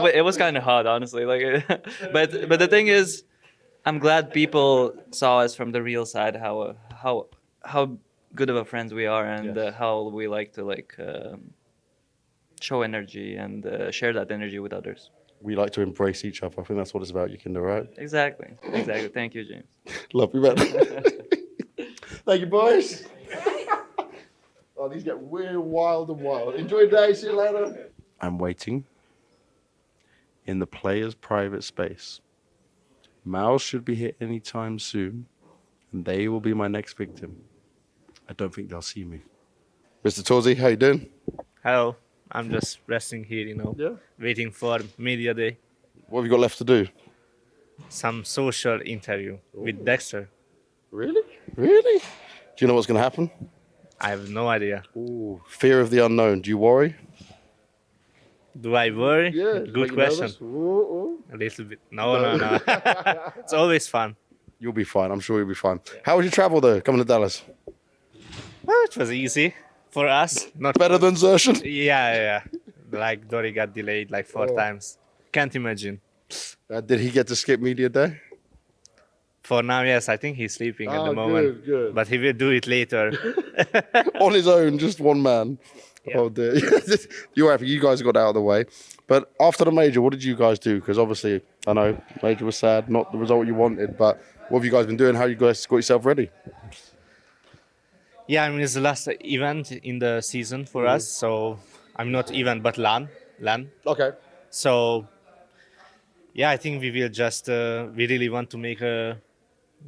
it was kind of hard, honestly. Like, but the thing is, I'm glad people saw us from the real side, how good of a friends we are, and how we like to show energy and share that energy with others. We like to embrace each other. I think that's what it's about, you can do, right? Exactly. Thank you, James. Love you, man. Thank you, boys. Oh, these get weird, wild and wild. Enjoy your day. See you later. I'm waiting in the players' private space. Mouse should be here anytime soon, and they will be my next victim. I don't think they'll see me. Mr. Torzi, how you doing? Hello. I'm just resting here, waiting for media day. What have you got left to do? Some social interview with Dexter. Really? Really? Do you know what's going to happen? I have no idea. Ooh, fear of the unknown. Do you worry? Do I worry? Yeah. Good question. A little bit. No. It's always fun. You'll be fine. I'm sure you'll be fine. Yeah. How was your travel, though, coming to Dallas? Well, it was easy for us. Not better than Zershin? Yeah. Like, Dory got delayed like 4 times. Can't imagine. Did he get to skip media day? For now, yes. I think he's sleeping at the moment. Good. But he will do it later. On his own, just one man. Yeah. Oh, dear. You're happy. You guys got out of the way. But after the major, what did you guys do? Because obviously, I know major was sad, not the result you wanted. But what have you guys been doing? How have you guys got yourself ready? Yeah, I mean, it's the last event in the season for us. So, I'm not event, but LAN. Okay. So, yeah, I think we will just, we really want to make a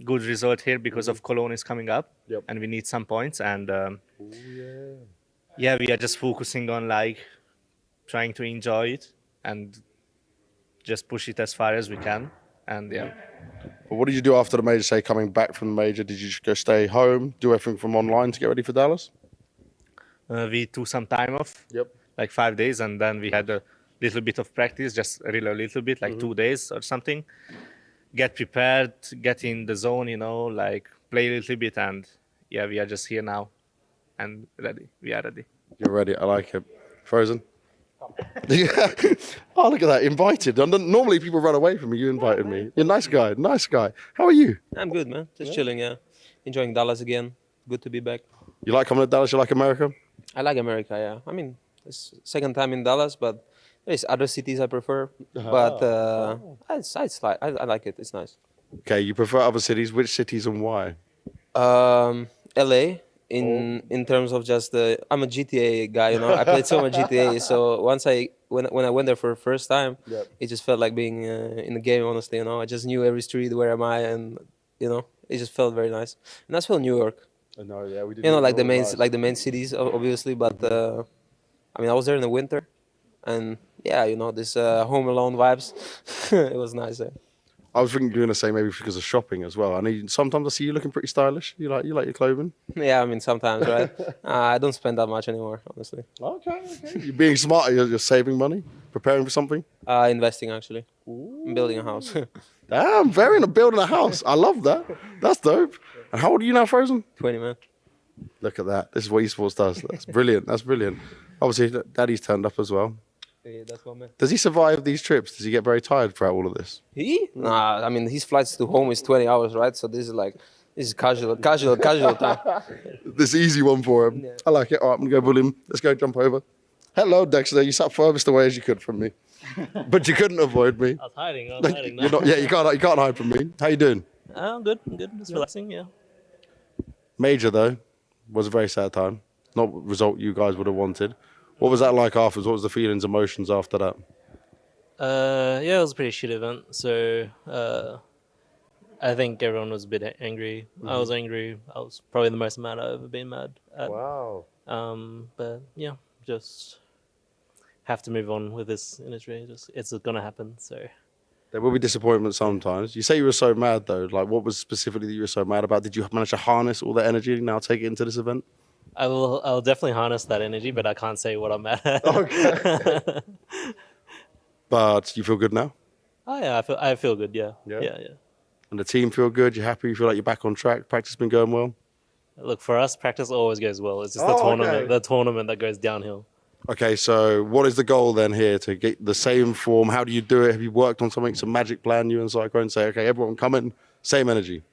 good result here because of Cologne is coming up. Yep. And we need some points. And yeah, we are just focusing on like trying to enjoy it and just push it as far as we can. And yeah. But what did you do after the major, say, coming back from the major? Did you just go stay home, do everything from online to get ready for Dallas? We took some time off, like 5 days, and then we had a little bit of practice, just a little bit, like 2 days or something. Get prepared, get in the zone, like play a little bit, and yeah, we are just here now and ready. We are ready. You're ready. I like it. Frozen? Yeah. Oh, look at that. Invited. Normally people run away from me. You invited me. You're a nice guy. Nice guy. How are you? I'm good, man. Just chilling, enjoying Dallas again. Good to be back. You like coming to Dallas? You like America? I like America, yeah. I mean, it's second time in Dallas, but there's other cities I prefer. But I like it. It's nice. Okay, you prefer other cities. Which cities and why? LA. In terms of just I'm a GTA guy, I played so much GTA. So when I went there for the first time, it just felt like being in the game. Honestly, I just knew every street. Where am I? And it just felt very nice. And that's well New York. I know, yeah, we did. Like the main cities, obviously. But I mean, I was there in the winter, and yeah, this Home Alone vibes. It was nice. I was thinking you're going to say maybe because of shopping as well. I know sometimes I see you looking pretty stylish. You like your clothing? Yeah, I mean, sometimes, right? I don't spend that much anymore, honestly. Okay. You're being smart. You're saving money, preparing for something? Investing, actually. I'm building a house. Damn, building a house. I love that. That's dope. And how old are you now, Frozen? 20, man. Look at that. This is what esports does. That's brilliant. That's brilliant. Obviously, Daddy's turned up as well. Yeah, that's what, man. Does he survive these trips? Does he get very tired throughout all of this? He? Nah, I mean, his flights to home is 20 hours, right? So this is casual time. This easy one for him. Yeah. I like it. All right, I'm going to go bully him. Let's go jump over. Hello, Dexter. You sat furthest away as you could from me. But you couldn't avoid me. I was hiding. You can't hide from me. How you doing? I'm good. Just relaxing, yeah. Major, though, was a very sad time. Not the result you guys would have wanted. What was that like afterwards? What was the feelings, emotions after that? Yeah, it was a pretty shit event. So I think everyone was a bit angry. I was angry. I was probably the most mad I've ever been mad at. Wow. But yeah, just have to move on with this industry. It's gonna happen. So there will be disappointment sometimes. You say you were so mad though. Like, what was specifically that you were so mad about? Did you manage to harness all that energy and now take it into this event? I'll definitely harness that energy, but I can't say what I'm mad at. Okay. But you feel good now? Oh yeah, I feel good. Yeah. And the team feel good. You're happy. You feel like you're back on track. Practice been going well. Look, for us, practice always goes well. It's just the tournament that goes downhill. Okay, so what is the goal then here to get the same form? How do you do it? Have you worked on something, some magic plan, you and Psycho, and say, okay, everyone come in, same energy?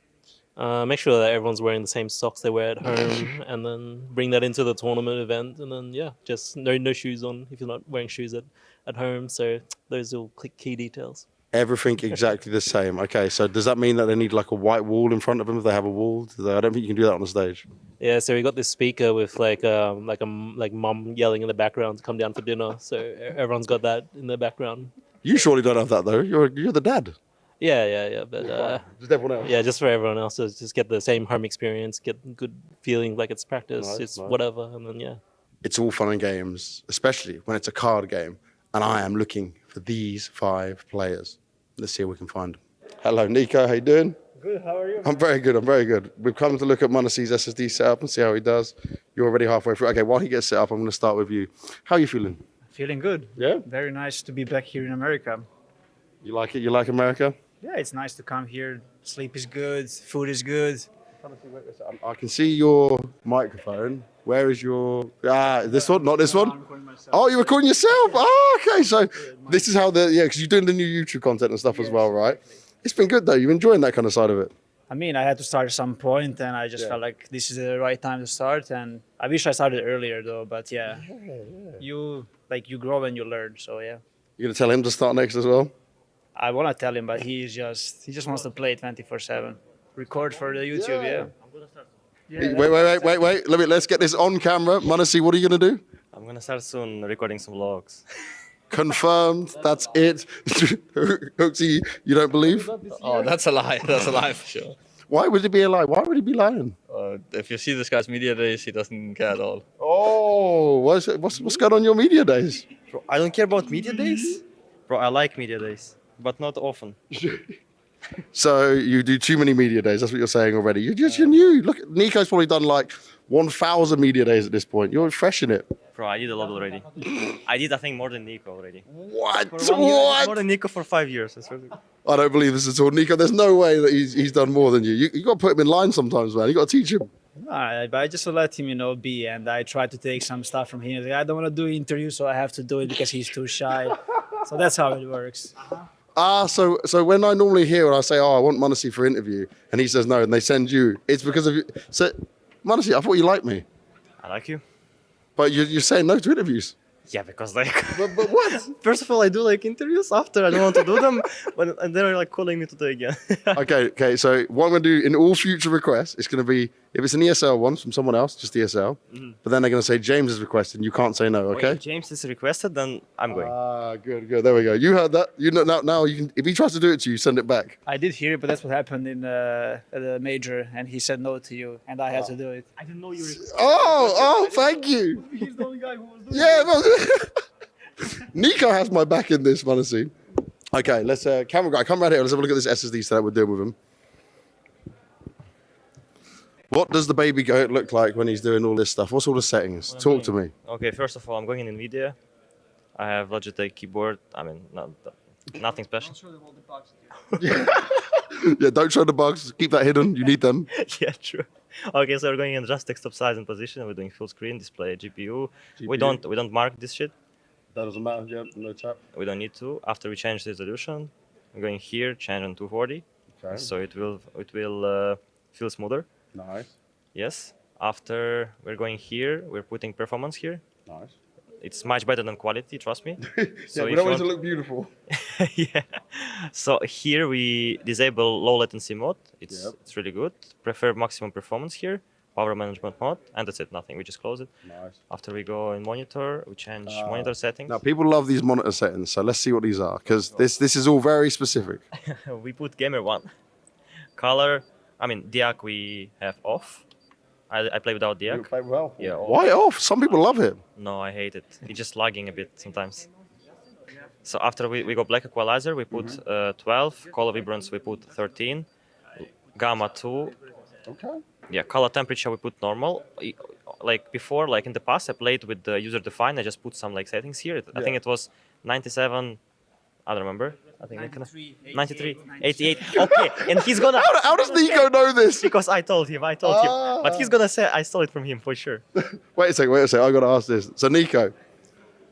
Make sure that everyone's wearing the same socks they wear at home, and then bring that into the tournament event. And then just no shoes on if you're not wearing shoes at home. So those are all key details. Everything exactly the same. Okay, so does that mean that they need like a white wall in front of them if they have a wall? I don't think you can do that on the stage. Yeah, so we got this speaker with like mum yelling in the background to come down for dinner. So everyone's got that in the background. You surely don't have that though. You're the dad. Yeah. But Just everyone else. yeah, just for everyone else to just get the same home experience, get good feeling like it's practice, Nice, it's nice. whatever, and then yeah. It's all fun and games, especially when it's a card game. And I am looking for these 5 players. Let's see if we can find them. Hello, Nico. How you doing? Good, how are you? I'm very good. We've come to look at Munacy's SSD setup and see how he does. You're already halfway through. Okay, while he gets set up, I'm going to start with you. How are you feeling? Feeling good. Yeah? Very nice to be back here in America. You like it? You like America? Yeah, it's nice to come here. Sleep is good, food is good. I can see your microphone. Where is your... this one? Not this one? Oh, you're recording yourself? Oh, okay. So this is how because you're doing the new YouTube content and stuff as well, right? It's been good, though. You're enjoying that kind of side of it. I mean, I had to start at some point, and I just felt like this is the right time to start. And I wish I started earlier, though. But you grow and you learn. So yeah, You're going to tell him to start next as well? I want to tell him, but he just wants to play 24/7. Record for the YouTube, yeah. Wait. Let's get this on camera. Munacy, what are you going to do? I'm gonna start soon recording some vlogs. Confirmed. That's it. Hooksy, you don't believe? Oh, that's a lie. That's a lie for sure. Why would it be a lie? Why would he be lying? If you see this guy's media days, he doesn't care at all. Oh, what's going on in your media days? Bro, I don't care about media days. Bro, I like media days, but not often. So you do too many media days. That's what you're saying already. You're new. Look, Nico's probably done like 1,000 media days at this point. You're fresh in it. Bro, I did a lot already. I did, I think, more than Nico already. What? For 1 year, I did more than Nico for 5 years. That's really... I don't believe this at all, Nico. There's no way that he's done more than you. You got to put him in line sometimes, man. You got to teach him. But I just let him, be, and I try to take some stuff from him. Like, I don't want to do interviews, so I have to do it because he's too shy. So that's how it works. So when I normally hear when I say, I want Munacy for interview, and he says no, and they send you, it's because of you. So, Munacy, I thought you liked me, I like you. but you're saying no to interviews. Yeah, because like... But what? First of all, I do like interviews. After, I don't want to do them. And they're like calling me to do again. Okay. So what I'm going to do in all future requests, it's going to be, if it's an ESL one from someone else, just ESL. But then they're going to say James is requested, and you can't say no, okay? If James is requested, then I'm going. Good. There we go. You heard that. You know now you can. If he tries to do it to you, send it back. I did hear it, but that's what happened in at the major, and he said no to you, and I had to do it. I didn't know you were... Oh, thank you. He's the only guy who was doing Yeah, no. Nico has my back in this, Munacy. Okay, let's camera guy, come right here. Let's have a look at this SSD setup we're doing with him. What does the baby goat look like when he's doing all this stuff? What's all the settings? Talk to me. Okay, first of all, I'm going in NVIDIA. I have Logitech keyboard. I mean, nothing special. Yeah, don't show the bugs. Keep that hidden. You need them. Yeah, true. Okay, so we're going in just desktop size and position. We're doing full screen display, GPU. We don't mark this shit. That doesn't matter. Yeah, no tap. We don't need to. After we change the resolution, I'm going here, change on 240. Okay. So it will feel smoother. Nice. Yes. After we're going here, we're putting performance here. Nice. It's much better than quality, trust me. So we if don't you want it to look beautiful. yeah. So here we disable low latency mode. It's really good. Prefer maximum performance here. Power management mode, and that's it. Nothing. We just close it. Nice. After we go in monitor, we change monitor settings. Now people love these monitor settings, so let's see what these are, because this is all very specific. We put gamer 1. Color. I mean, DIAC we have off. I play without DIAC. You play well. Yeah. Why off? Some people love it. No, I hate it. It's just lagging a bit sometimes. So after we go black equalizer, we put 12. Color vibrance, we put 13. Gamma 2. Okay. Yeah, color temperature, we put normal. Like before, like in the past, I played with the user defined. I just put some like settings here. I think it was 97. I don't remember. I think 93, 88. Okay, and he's gonna. How does Nico know this? Because I told him. But he's gonna say I stole it from him for sure. Wait a second. I got to ask this. So Nico,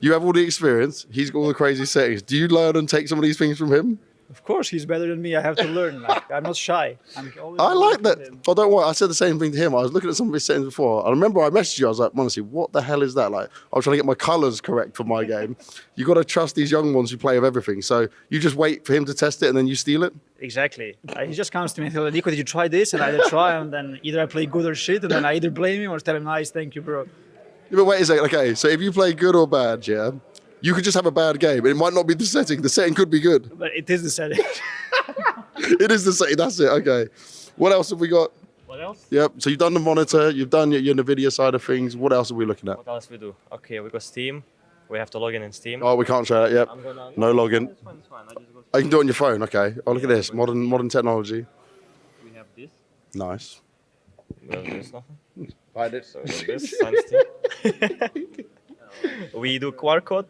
You have all the experience. He's got all the crazy settings. Do you learn and take some of these things from him? Of course, he's better than me. I have to learn. Like, I'm not shy. I like that. Oh, don't worry. I said the same thing to him. I was looking at some of his settings before. I remember I messaged you. I was like, honestly, what the hell is that? Like, I was trying to get my colours correct for my game. You got to trust these young ones who play with everything. So you just wait for him to test it and then you steal it? Exactly. He just comes to me and says, Nico, did you try this? And I either try and then either I play good or shit. And then I either blame him or tell him, nice, thank you, bro. Yeah, but wait a second. Okay, so if you play good or bad, yeah, you could just have a bad game. It might not be the setting. The setting could be good. But it is the setting. It is the setting. That's it. Okay. What else have we got? What else? Yep. So you've done the monitor. You've done your NVIDIA side of things. What else are we looking at? What else we do? Okay, we got Steam. We have to log in Steam. Oh, we can't show that. Yep. No login. It's fine. I just go. Oh, you can do it on your phone. Okay. Oh, look at this. Modern technology. We have this. Nice. We have this nothing. Hide it. So we have this. Sign Steam. We do QR code.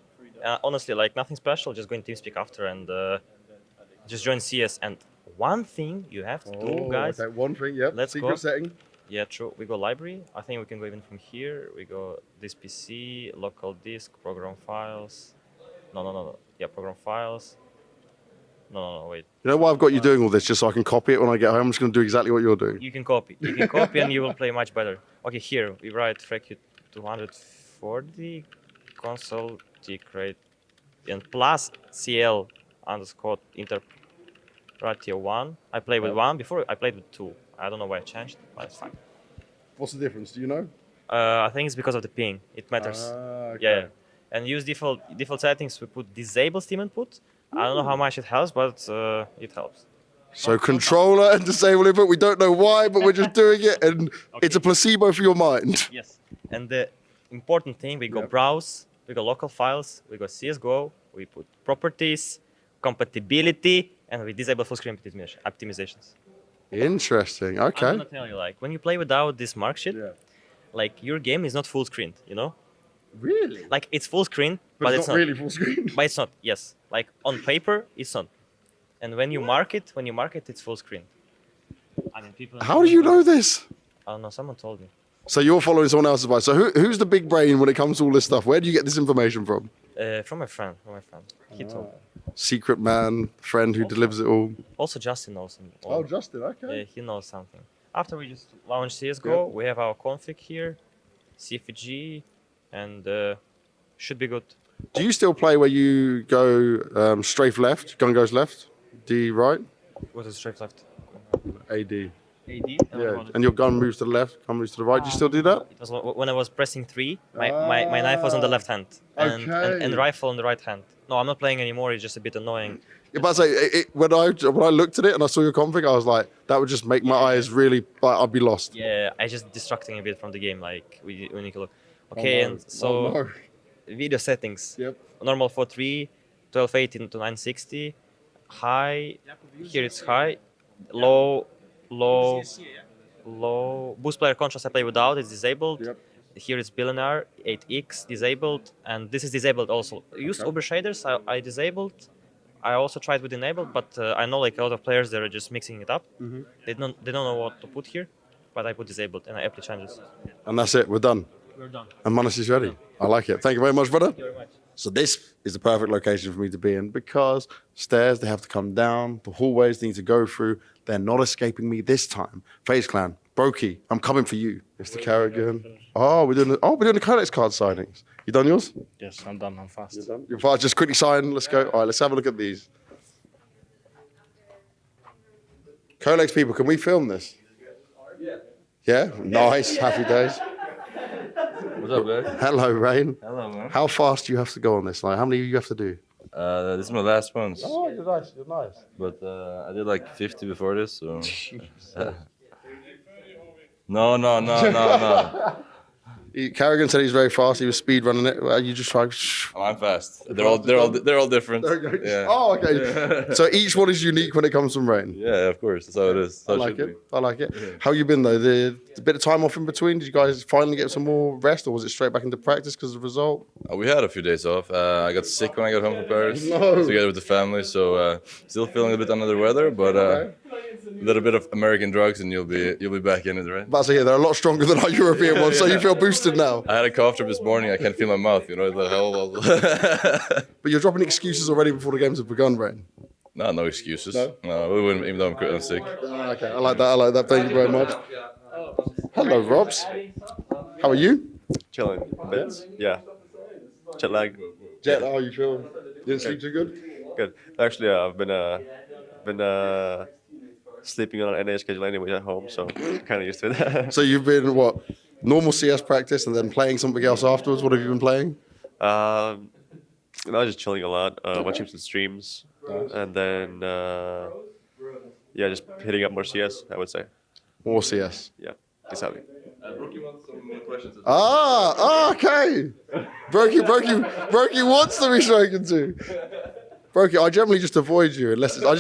Honestly, like nothing special. Just go in TeamSpeak after and just join CS. And one thing you have to do, guys. Okay, one thing. Yep. Let's Secret go. setting. Yeah, true. We go library. I think we can go even from here. We go this PC, local disk, program files. No. Yeah, program files. No, wait. You know why I've got you doing all this? Just so I can copy it when I get home. I'm just going to do exactly what you're doing. You can copy. You can copy and you will play much better. Okay, here we write FreQ 240 console decrate and plus CL underscore inter ratio 1. I played with 1 before. I played with 2. I don't know why I changed, but it's fine. What's the difference? Do you know? I think it's because of the ping. It matters. Okay. Yeah. And use default settings. We put disable Steam input. I don't know how much it helps, but it helps. So controller and disable input. We don't know why, but we're just doing it, and it's a placebo for your mind. Yes. And the important thing, we go browse, we go local files, we go CSGO, we put properties, compatibility, and we disable full screen optimizations. Interesting. Okay. I'm gonna tell you, like, when you play without this mark shit, like, your game is not full screen, you know? Really? Like, it's full screen, but it's not really full screen. But it's not, yes. Like, on paper, it's not. And when you mark it, it's full screen. I mean, people... How do you know this? I don't know, someone told me. So you're following someone else's advice. So who's the big brain when it comes to all this stuff? Where do you get this information from? From my friend. He told me. Secret man, friend who delivers it all. Also, Justin knows him. Oh, Justin, okay. Yeah, he knows something. After we just launch CSGO, we have our config here, CFG, and should be good. Do you still play where you go strafe left, gun goes left, D right? What is straight left? AD. AD? Yeah, and your gun moves to the left, gun moves to the right. Do you still do that? It was when I was pressing 3, my knife was on the left hand, and rifle on the right hand. No, I'm not playing anymore, it's just a bit annoying. Yeah, but I say, when I looked at it and I saw your config, I was like, that would just make my eyes really, like, I'd be lost. Yeah, I just distracting a bit from the game, like, we need to look. Okay, and so, video settings. Yep. Normal 4.3, 1280 to 960, high, here it's high, low, boost player contrast I play without, it's disabled. Yep. Here it's billionaire, 8x disabled, and this is disabled also. Use Uber shaders, I disabled. I also tried with enabled, but I know like a lot of players that are just mixing it up. Mm-hmm. They don't know what to put here, but I put disabled and I apply changes. And that's it, we're done. We're done. And Manas is ready. I like it. Thank you very much, brother. Thank you very much. So this is the perfect location for me to be in because stairs, they have to come down. The hallways they need to go through. They're not escaping me this time. FaZe Clan, Brokey, I'm coming for you. Mr. Carrigan. We're doing the Codex card signings. You done yours? Yes, I'm done. I'm fast. You're done? You're fast. Just quickly sign. Let's go. All right, let's have a look at these. Codex people, can we film this? Yeah? Nice. Happy days. What's up, guys? Hello, Rain. Hello, man. How fast do you have to go on this? Like, how many do you have to do? This is my last one. Oh, you're nice. You're nice. But I did like 50 before this, so. No. Carrigan said he's very fast. He was speed running it. You just try. Oh, I'm fast. They're all different. Yeah. Oh, okay. So each one is unique when it comes from Rain. Yeah, of course. That's how it is. I like it. I like it. How you been though? The bit of time off in between. Did you guys finally get some more rest, or was it straight back into practice because of the result? We had a few days off. I got sick when I got home from Paris, No. together with the family. So still feeling a bit under the weather, but A little bit of American drugs and you'll be back in it, right? But so yeah, they're a lot stronger than our European ones, so you feel boosted now. I had a cough drop this morning. I can't feel my mouth. You know the hell. But you're dropping excuses already before the games have begun, Brain. No excuses. No, we wouldn't. Even though I'm sick. Okay, I like that. Thank you very much. Hello, Robs. How are you? Chilling. Yeah. Jet lag. Jet, how are you feeling? Didn't sleep too good? Good. Actually, I've been sleeping on an NA schedule anyway at home, so kind of used to it. So you've been what? Normal CS practice and then playing something else afterwards. What have you been playing? Just chilling a lot. Watching some streams, and then just hitting up more CS. I would say. More CS. Yeah, exactly. Okay. Brokey wants to be spoken to. Brokey, I generally just avoid you unless it's, I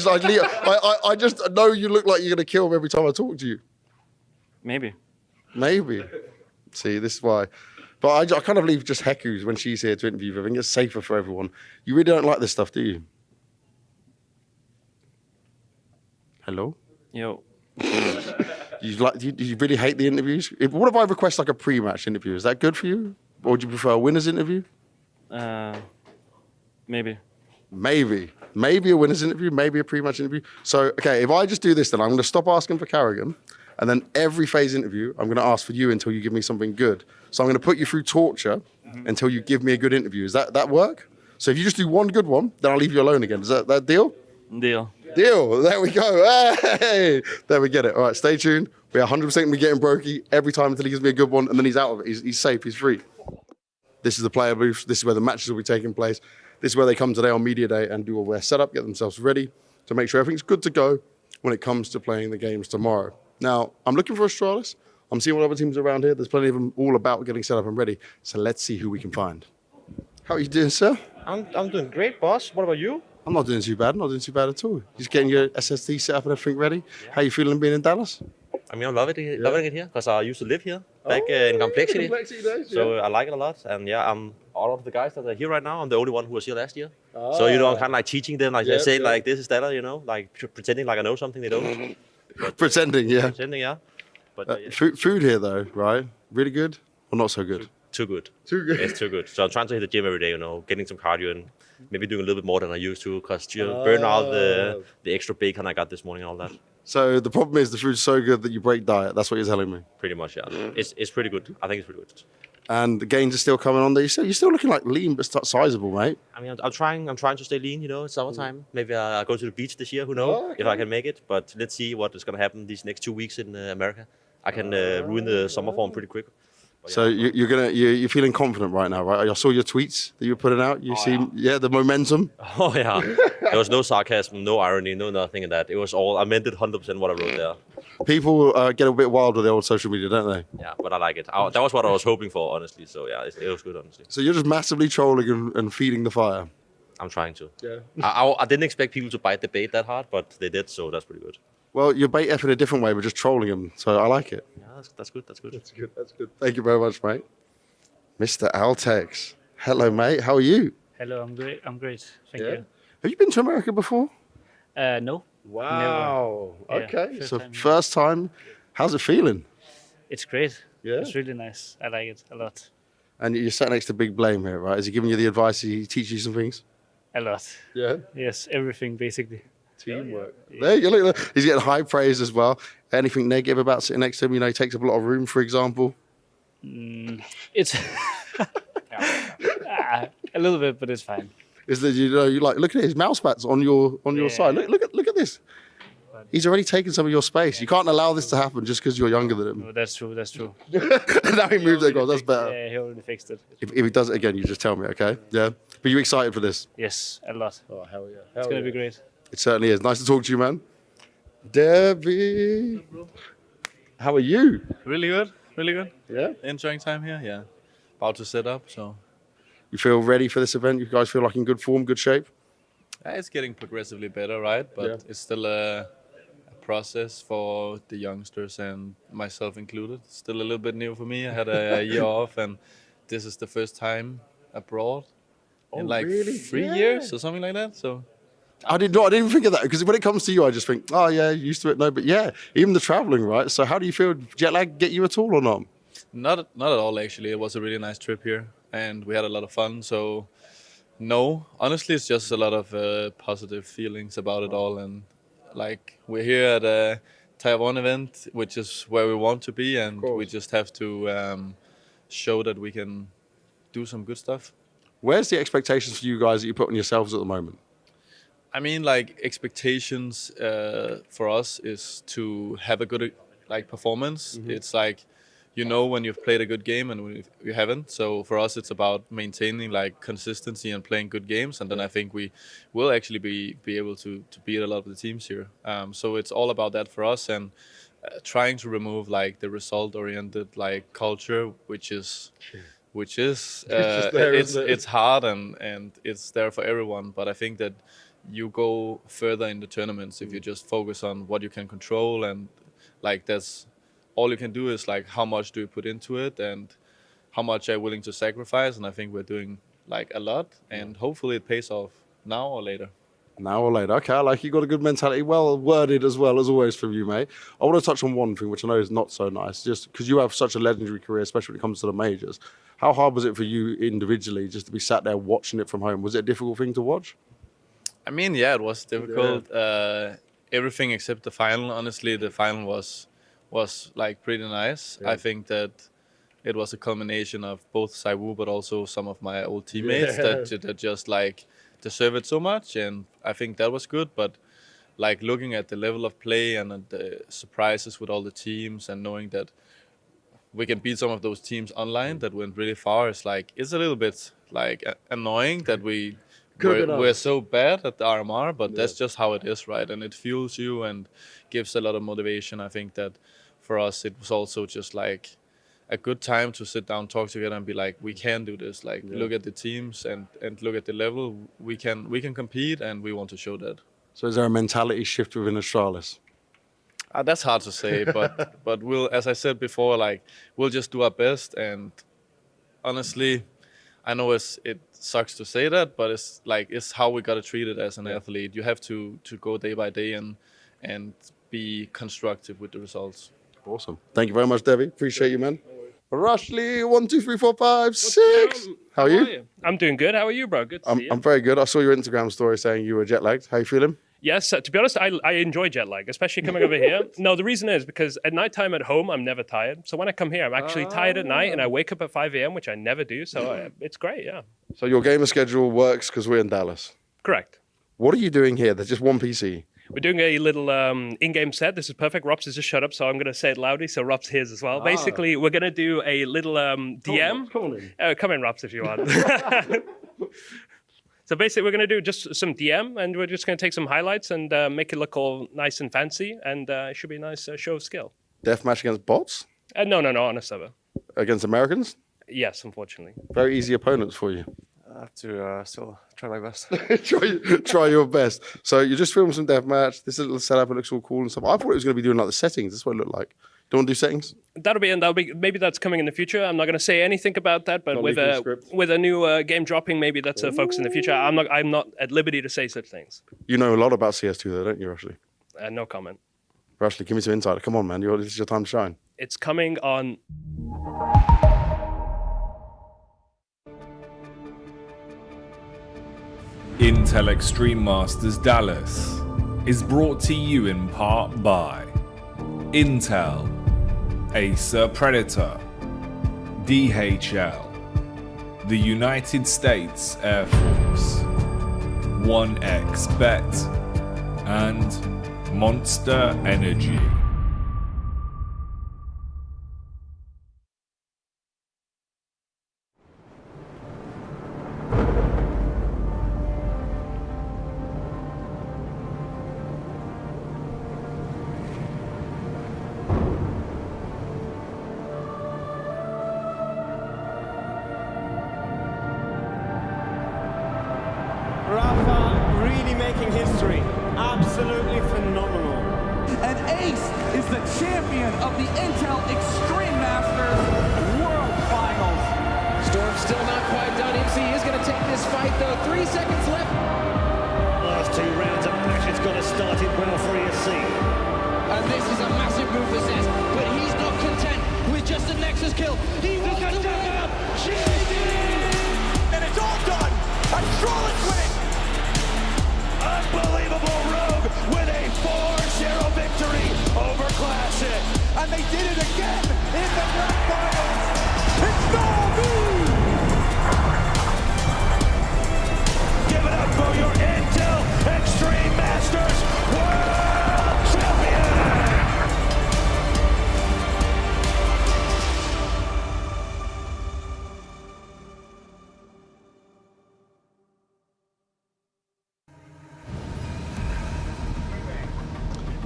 just know you look like you're gonna kill him every time I talk to you. Maybe. See, this is why. But I kind of leave just Heku's when she's here to interview. I think it's safer for everyone. You really don't like this stuff, do you? Hello? Yo. You really hate the interviews? What if I request like a pre-match interview? Is that good for you? Or would you prefer a winner's interview? Maybe. Maybe a winner's interview, maybe a pre-match interview. So, okay, if I just do this, then I'm going to stop asking for Carrigan. And then every FaZe interview, I'm going to ask for you until you give me something good. So I'm going to put you through torture until you give me a good interview. Does that work? So if you just do one good one, then I'll leave you alone again. Is that deal? Deal. There we go. Hey, there we get it. All right, stay tuned. We are 100% going to be getting Brokey every time until he gives me a good one, and then he's out of it. He's safe. He's free. This is the player booth. This is where the matches will be taking place. This is where they come today on Media Day and do all their setup, get themselves ready to make sure everything's good to go when it comes to playing the games tomorrow. Now, I'm looking for Astralis. I'm seeing what other teams around here. There's plenty of them all about getting set up and ready. So let's see who we can find. How are you doing, sir? I'm doing great, boss. What about you? I'm not doing too bad. Not doing too bad at all. Just getting your SSD set up and everything ready. Yeah. How you feeling being in Dallas? I mean, I'm loving it here because I used to live here back in Complexity. Days, so I like it a lot. And I'm all of the guys that are here right now. I'm the only one who was here last year. So I'm kind of like teaching them, like saying like this is Dallas, like pretending like I know something they don't. Pretending, yeah. Pretending, yeah. But food here though, right? Really good or not so good? Too good. Too good. It's too good. So I'm trying to hit the gym every day, getting some cardio and maybe doing a little bit more than I used to because burn out the extra bacon I got this morning and all that. So the problem is the food's so good that you break diet. That's what you're telling me. Pretty much, yeah. It's pretty good. I think it's pretty good. And the gains are still coming on there. You're still looking like lean but sizable, mate. I mean, I'm trying to stay lean. It's summertime. Maybe I'll go to the beach this year. Who knows if I can make it? But let's see what is going to happen these next 2 weeks in America. I can ruin the summer form pretty quick. But, so you're feeling confident right now, right? I saw your tweets that you were putting out. You the momentum. Oh yeah, there was no sarcasm, no irony, no nothing in that. It was all I meant it 100% what I wrote there. People get a bit wild with the old social media, don't they? Yeah, but I like it. That was what I was hoping for, honestly. So yeah, it was good, honestly. So you're just massively trolling and feeding the fire. I'm trying to. Yeah. I didn't expect people to bite the bait that hard, but they did, so that's pretty good. Well, you're bait F in a different way, but just trolling them. So I like it. Yeah, that's good. That's good. Thank you very much, mate. Mr. Altex. Hello, mate. How are you? Hello, I'm great. Thank you. Have you been to America before? No. Wow. Never. Okay. Yeah, so time, first time. How's it feeling? It's great. Yeah. It's really nice. I like it a lot. And you're sat next to Big Blame here, right? Is he giving you the advice? He teach you some things? A lot. Yeah. Yes, everything basically. Teamwork. Yeah. There you look. He's getting high praise as well. Anything negative about sitting next to him? He takes up a lot of room, for example. It's a little bit, but it's fine. Is that you like look at his mouse pads on your side? Look at this. He's already taken some of your space. You can't allow this to happen just because you're younger than him. No, that's true. Now he moves it. That's better. Yeah, he already fixed it. If he does it again, you just tell me, okay? Yeah. But you excited for this? Yes, a lot. Oh hell yeah! It's gonna be great. It certainly is. Nice to talk to you, man. Debbie, how are you? Really good. Yeah. Enjoying time here. Yeah. About to set up. So. You feel ready for this event? You guys feel like in good form, good shape? It's getting progressively better, right? But it's still a process for the youngsters and myself included. Still a little bit new for me. I had a year off, and this is the first time abroad in like 3 years or something like that. So I didn't even think of that, because when it comes to you, I just think, oh yeah, used to it. No, but yeah, even the traveling, right? So how do you feel? Jet lag get you at all or not? Not at all, actually. It was a really nice trip here, and we had a lot of fun. So, no, honestly, it's just a lot of positive feelings about it all. And like, we're here at a Tier 1 event, which is where we want to be, and we just have to show that we can do some good stuff. Where's the expectations for you guys that you put on yourselves at the moment? I mean, like, expectations for us is to have a good performance. Mm-hmm. It's like, you know, when you've played a good game and when you haven't. So for us, it's about maintaining like consistency and playing good games, and then I think we will actually be able to beat a lot of the teams here. So it's all about that for us, and trying to remove like the result-oriented like culture, which is it's hard and it's there for everyone. But I think that you go further in the tournaments if you just focus on what you can control, and like that's all you can do is like how much do you put into it and how much are you willing to sacrifice. And I think we're doing like a lot, and hopefully it pays off now or later. Now or later. Okay, I like you got a good mentality. Well worded as well, as always, from you, mate. I want to touch on one thing, which I know is not so nice, just because you have such a legendary career, especially when it comes to the majors. How hard was it for you individually just to be sat there watching it from home? Was it a difficult thing to watch? I mean, yeah, it was difficult. Yeah. Everything except the final. Honestly, the final was like pretty nice. Yeah. I think that it was a culmination of both Saiwu, but also some of my old teammates that just like deserve it so much, and I think that was good. But like looking at the level of play and the surprises with all the teams, and knowing that we can beat some of those teams online that went really far, it's like it's a little bit like annoying that we're so bad at the RMR, but that's just how it is, right? And it fuels you and gives a lot of motivation. I think that for us, it was also just like a good time to sit down, talk together, and be like, we can do this. Like, look at the teams and look at the level. We can compete, and we want to show that. So, is there a mentality shift within Astralis? That's hard to say, but we'll, as I said before, like we'll just do our best. And honestly, I know it sucks to say that, but it's how we gotta treat it as an athlete. You have to go day by day and be constructive with the results. Awesome. Thank you very much, Devi. Appreciate you, man. Rushley, 1, 2, 3, 4, 5, 6. How are you? I'm doing good. How are you, bro? Good to see you. I'm very good. I saw your Instagram story saying you were jet lagged. How you feeling? Yes, to be honest, I enjoy jet lag, especially coming over here. No, the reason is because at nighttime at home, I'm never tired. So when I come here, I'm actually tired at night, and I wake up at 5 a.m., which I never do. So it's great, yeah. So your gamer schedule works because we're in Dallas? Correct. What are you doing here? There's just one PC. We're doing a little in-game set. This is perfect. Robs has just shut up, so I'm going to say it loudly, so Robs hears as well. Basically, we're going to do a little DM. Come in, Robs, if you want. So basically, we're going to do just some DM, and we're just going to take some highlights and make it look all nice and fancy, and it should be a nice show of skill. Deathmatch against bots? No, on a server. Against Americans? Yes, unfortunately. Very easy opponents for you. I have to still try my best. try your best. So you just filmed some deathmatch. This little setup, it looks all cool and stuff. I thought it was going to be doing like the settings. This is what it looked like. Do you want to do settings? That'll be maybe that's coming in the future. I'm not going to say anything about that, but with a new game dropping, maybe that's a focus in the future. I'm not at liberty to say such things. You know a lot about CS2 though, don't you, Rushley? No comment. Rushley, give me some insight. Come on, man. This is your time to shine. It's coming on. Intel Extreme Masters Dallas is brought to you in part by Intel, Acer Predator, DHL, the United States Air Force, 1xBet, and Monster Energy. Rafa really making history. Absolutely phenomenal. An ace started well for ENCE. And this is a massive move for Zez, but he's not content with just a Nexus kill. He wants to win! And it's all done! And Strawless winning! Unbelievable Rogue with a 4-0 victory over Classic. And they did it again in the grand finals. It's Novi! Give it up for your Intel Extreme Masters World Champion!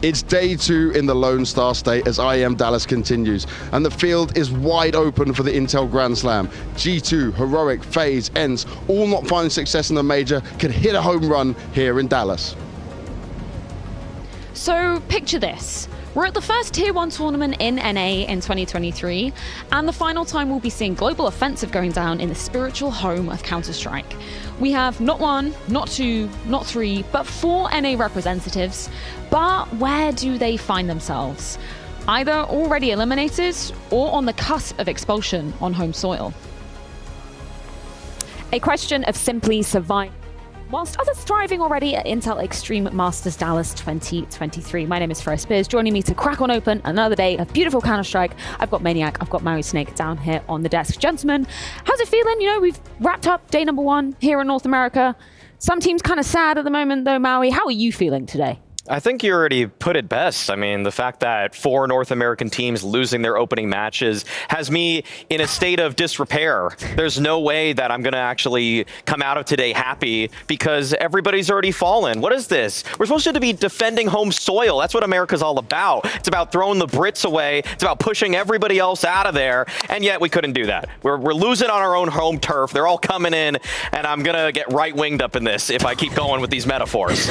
It's day 2 in the Lone Star State as IEM Dallas continues, and the field is wide open for the Intel Grand Slam. G2, Heroic, FaZe, ENCE, all not finding success in the major, could hit a home run here in Dallas. So picture this. We're at the first Tier 1 tournament in NA in 2023, and the final time we'll be seeing Global Offensive going down in the spiritual home of Counter-Strike. We have not 1, not 2, not 3, but 4 NA representatives. But where do they find themselves? Either already eliminated or on the cusp of expulsion on home soil. A question of simply surviving. Whilst others thriving already at Intel Extreme Masters Dallas 2023. My name is Freya Spears. Joining me to crack on open another day of beautiful Counter-Strike, I've got Maniac, I've got Maui Snake down here on the desk. Gentlemen, how's it feeling? You know, we've wrapped up day number 1 here in North America. Some teams kind of sad at the moment though, Maui. How are you feeling today? I think you already put it best. I mean, the fact that 4 North American teams losing their opening matches has me in a state of disrepair. There's no way that I'm going to actually come out of today happy because everybody's already fallen. What is this? We're supposed to be defending home soil. That's what America's all about. It's about throwing the Brits away. It's about pushing everybody else out of there. And yet we couldn't do that. We're losing on our own home turf. They're all coming in, and I'm going to get right-winged up in this if I keep going with these metaphors.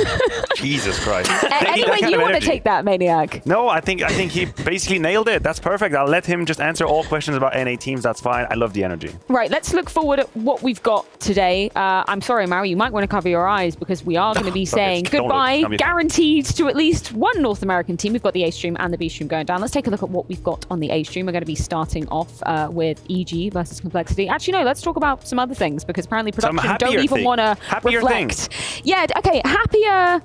Jesus Christ. Any way you want to take that, Maniac? No, I think he basically nailed it. That's perfect. I'll let him just answer all questions about NA teams. That's fine. I love the energy. Right, let's look forward at what we've got today. I'm sorry, Maui, you might want to cover your eyes because we are going to be saying goodbye, guaranteed to at least one North American team. We've got the A stream and the B stream going down. Let's take a look at what we've got on the A stream. We're going to be starting off with EG versus Complexity. Actually, no, let's talk about some other things because apparently production don't even want to reflect. Yeah, okay, happier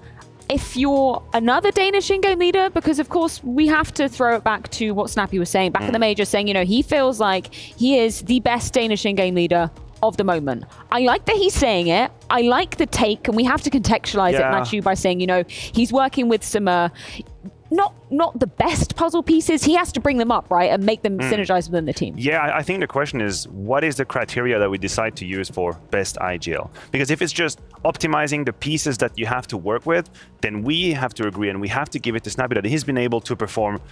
if you're another Danish in-game leader, because of course we have to throw it back to what Snappy was saying back in the major, saying, you know, he feels like he is the best Danish in-game leader of the moment. I like that he's saying it. I like the take, and we have to contextualize it, Matthew, by saying, you know, he's working with some not the best puzzle pieces. He has to bring them up, right, and make them synergize within the team. Yeah, I think the question is, what is the criteria that we decide to use for best IGL? Because if it's just optimizing the pieces that you have to work with, then we have to agree and we have to give it to Snappy that he's been able to perform.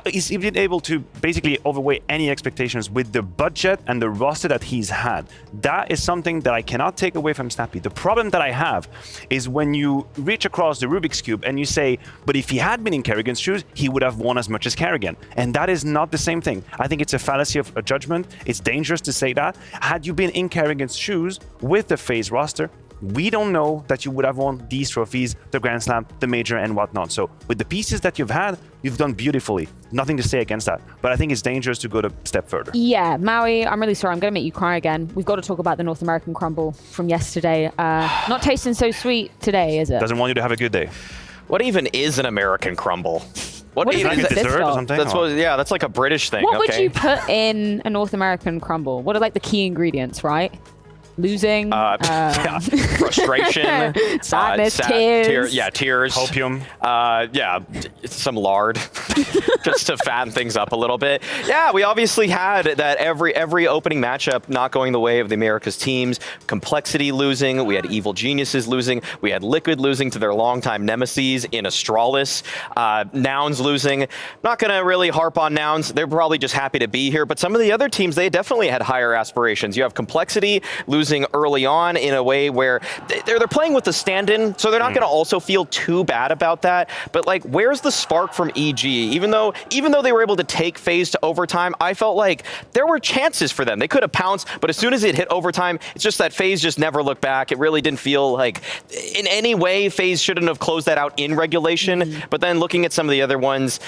He's been able to basically overweigh any expectations with the budget and the roster that he's had. That is something that I cannot take away from Snappy. The problem that I have is when you reach across the Rubik's Cube and you say, but if he had been in Kerrigan's shoes, he would have won as much as Kerrigan. And that is not the same thing. I think it's a fallacy of a judgment. It's dangerous to say that. Had you been in Kerrigan's shoes with the FaZe roster, we don't know that you would have won these trophies, the Grand Slam, the Major, and whatnot. So with the pieces that you've had, you've done beautifully. Nothing to say against that. But I think it's dangerous to go a step further. Yeah, Maui, I'm really sorry. I'm going to make you cry again. We've got to talk about the North American crumble from yesterday. Not tasting so sweet today, is it? Doesn't want you to have a good day. What even is an American crumble? What is like dessert or something? That's like a British thing. What would you put in a North American crumble? What are like the key ingredients, right? Losing, frustration, sadness, tears. Tears. Opium. Some lard, just to fatten things up a little bit. Yeah, we obviously had that every opening matchup not going the way of the America's teams. Complexity losing, we had Evil Geniuses losing, we had Liquid losing to their longtime nemesis in Astralis. Nouns losing. Not gonna really harp on Nouns. They're probably just happy to be here, but some of the other teams, they definitely had higher aspirations. You have Complexity losing losing early on in a way where they're playing with the stand-in, so they're not going to also feel too bad about that. But like, where's the spark from EG? Even though they were able to take FaZe to overtime, I felt like there were chances for them. They could have pounced, but as soon as it hit overtime, it's just that FaZe just never looked back. It really didn't feel like in any way FaZe shouldn't have closed that out in regulation. But then looking at some of the other ones,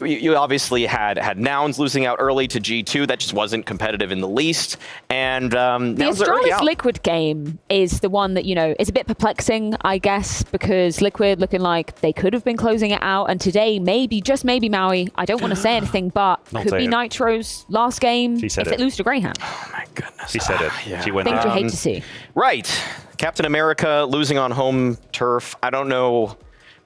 you obviously had Nouns losing out early to G2. That just wasn't competitive in the least. And the Astralis Liquid game is the one that, you know, is a bit perplexing, I guess, because Liquid looking like they could have been closing it out. And today, maybe, just maybe, Maui, I don't want to say anything, but could be Nitro's last game if they lose to Greyhound. Oh my goodness. She said it. Yeah. She went Things you hate to see. Right. Captain America losing on home turf. I don't know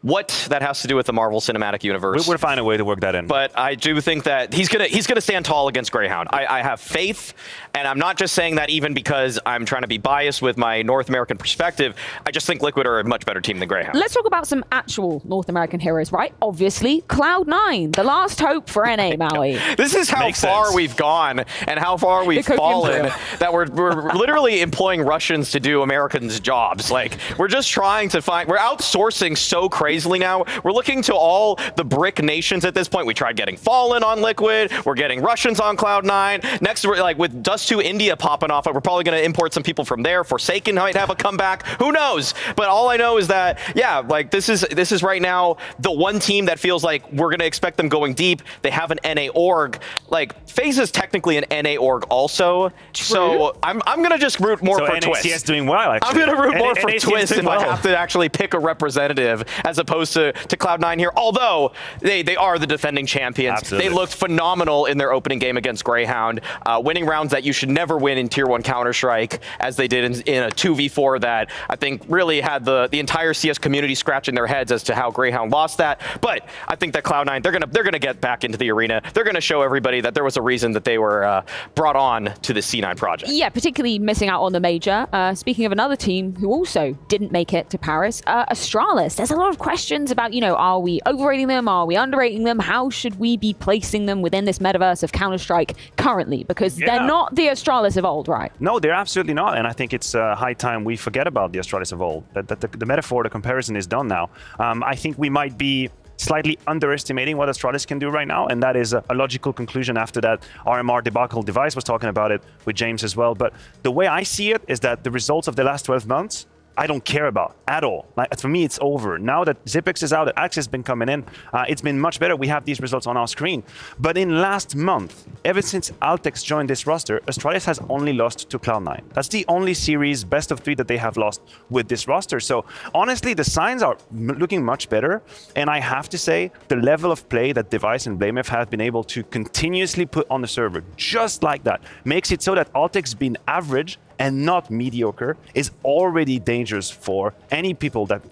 what that has to do with the Marvel Cinematic Universe. We'll find a way to work that in. But I do think that he's gonna stand tall against Greyhound. I have faith, and I'm not just saying that even because I'm trying to be biased with my North American perspective. I just think Liquid are a much better team than Greyhound. Let's talk about some actual North American heroes, right? Obviously, Cloud9, the last hope for NA, Maui. This is how far we've gone and how far we've fallen, that we're literally employing Russians to do Americans' jobs. Like, we're just trying to we're outsourcing so crazily now. We're looking to all the brick nations at this point. We tried getting Fallen on Liquid. We're getting Russians on Cloud9. Next, we're like with Dust2 India popping off, we're probably going to import some people from there. Forsaken might have a comeback. Who knows? But all I know is that, yeah, like this is right now the one team that feels like we're going to expect them going deep. They have an NA org. Like, FaZe is technically an NA org also. So I'm going to just root more for Twist. NACS doing well, actually. I'm going to root more for NACS Twist if well. I have to actually pick a representative as opposed to Cloud9 here. Although they are the defending champions. Absolutely. They looked phenomenal in their opening game against Greyhound, winning rounds that you should never win in Tier 1 Counter-Strike, as they did in a 2v4 that I think really had the entire CS community scratching their heads as to how Greyhound lost that. But I think that Cloud9, they're gonna get back into the arena. They're gonna show everybody that there was a reason that they were brought on to the C9 project. Yeah, particularly missing out on the major. Speaking of another team who also didn't make it to Paris, Astralis. There's a lot of questions about, you know, are we overrating them? Are we underrating them? How should we be placing them within this metaverse of Counter-Strike currently? Because they're not the Astralis of old, right? No, they're absolutely not. And I think it's high time we forget about the Astralis of old. The metaphor, the comparison is done now. I think we might be slightly underestimating what Astralis can do right now, and that is a logical conclusion after that RMR debacle. Device was talking about it with James as well. But the way I see it is that the results of the last 12 months, I don't care about at all. Like, for me, it's over. Now that Zipex is out, that Axe has been coming in, it's been much better. We have these results on our screen. But in last month, ever since Altex joined this roster, Astralis has only lost to Cloud9. That's the only series best of 3 that they have lost with this roster. So honestly, the signs are looking much better. And I have to say, the level of play that Device and BlameF have been able to continuously put on the server, just like that, makes it so that Altex being average and not mediocre is already dangerous for any people that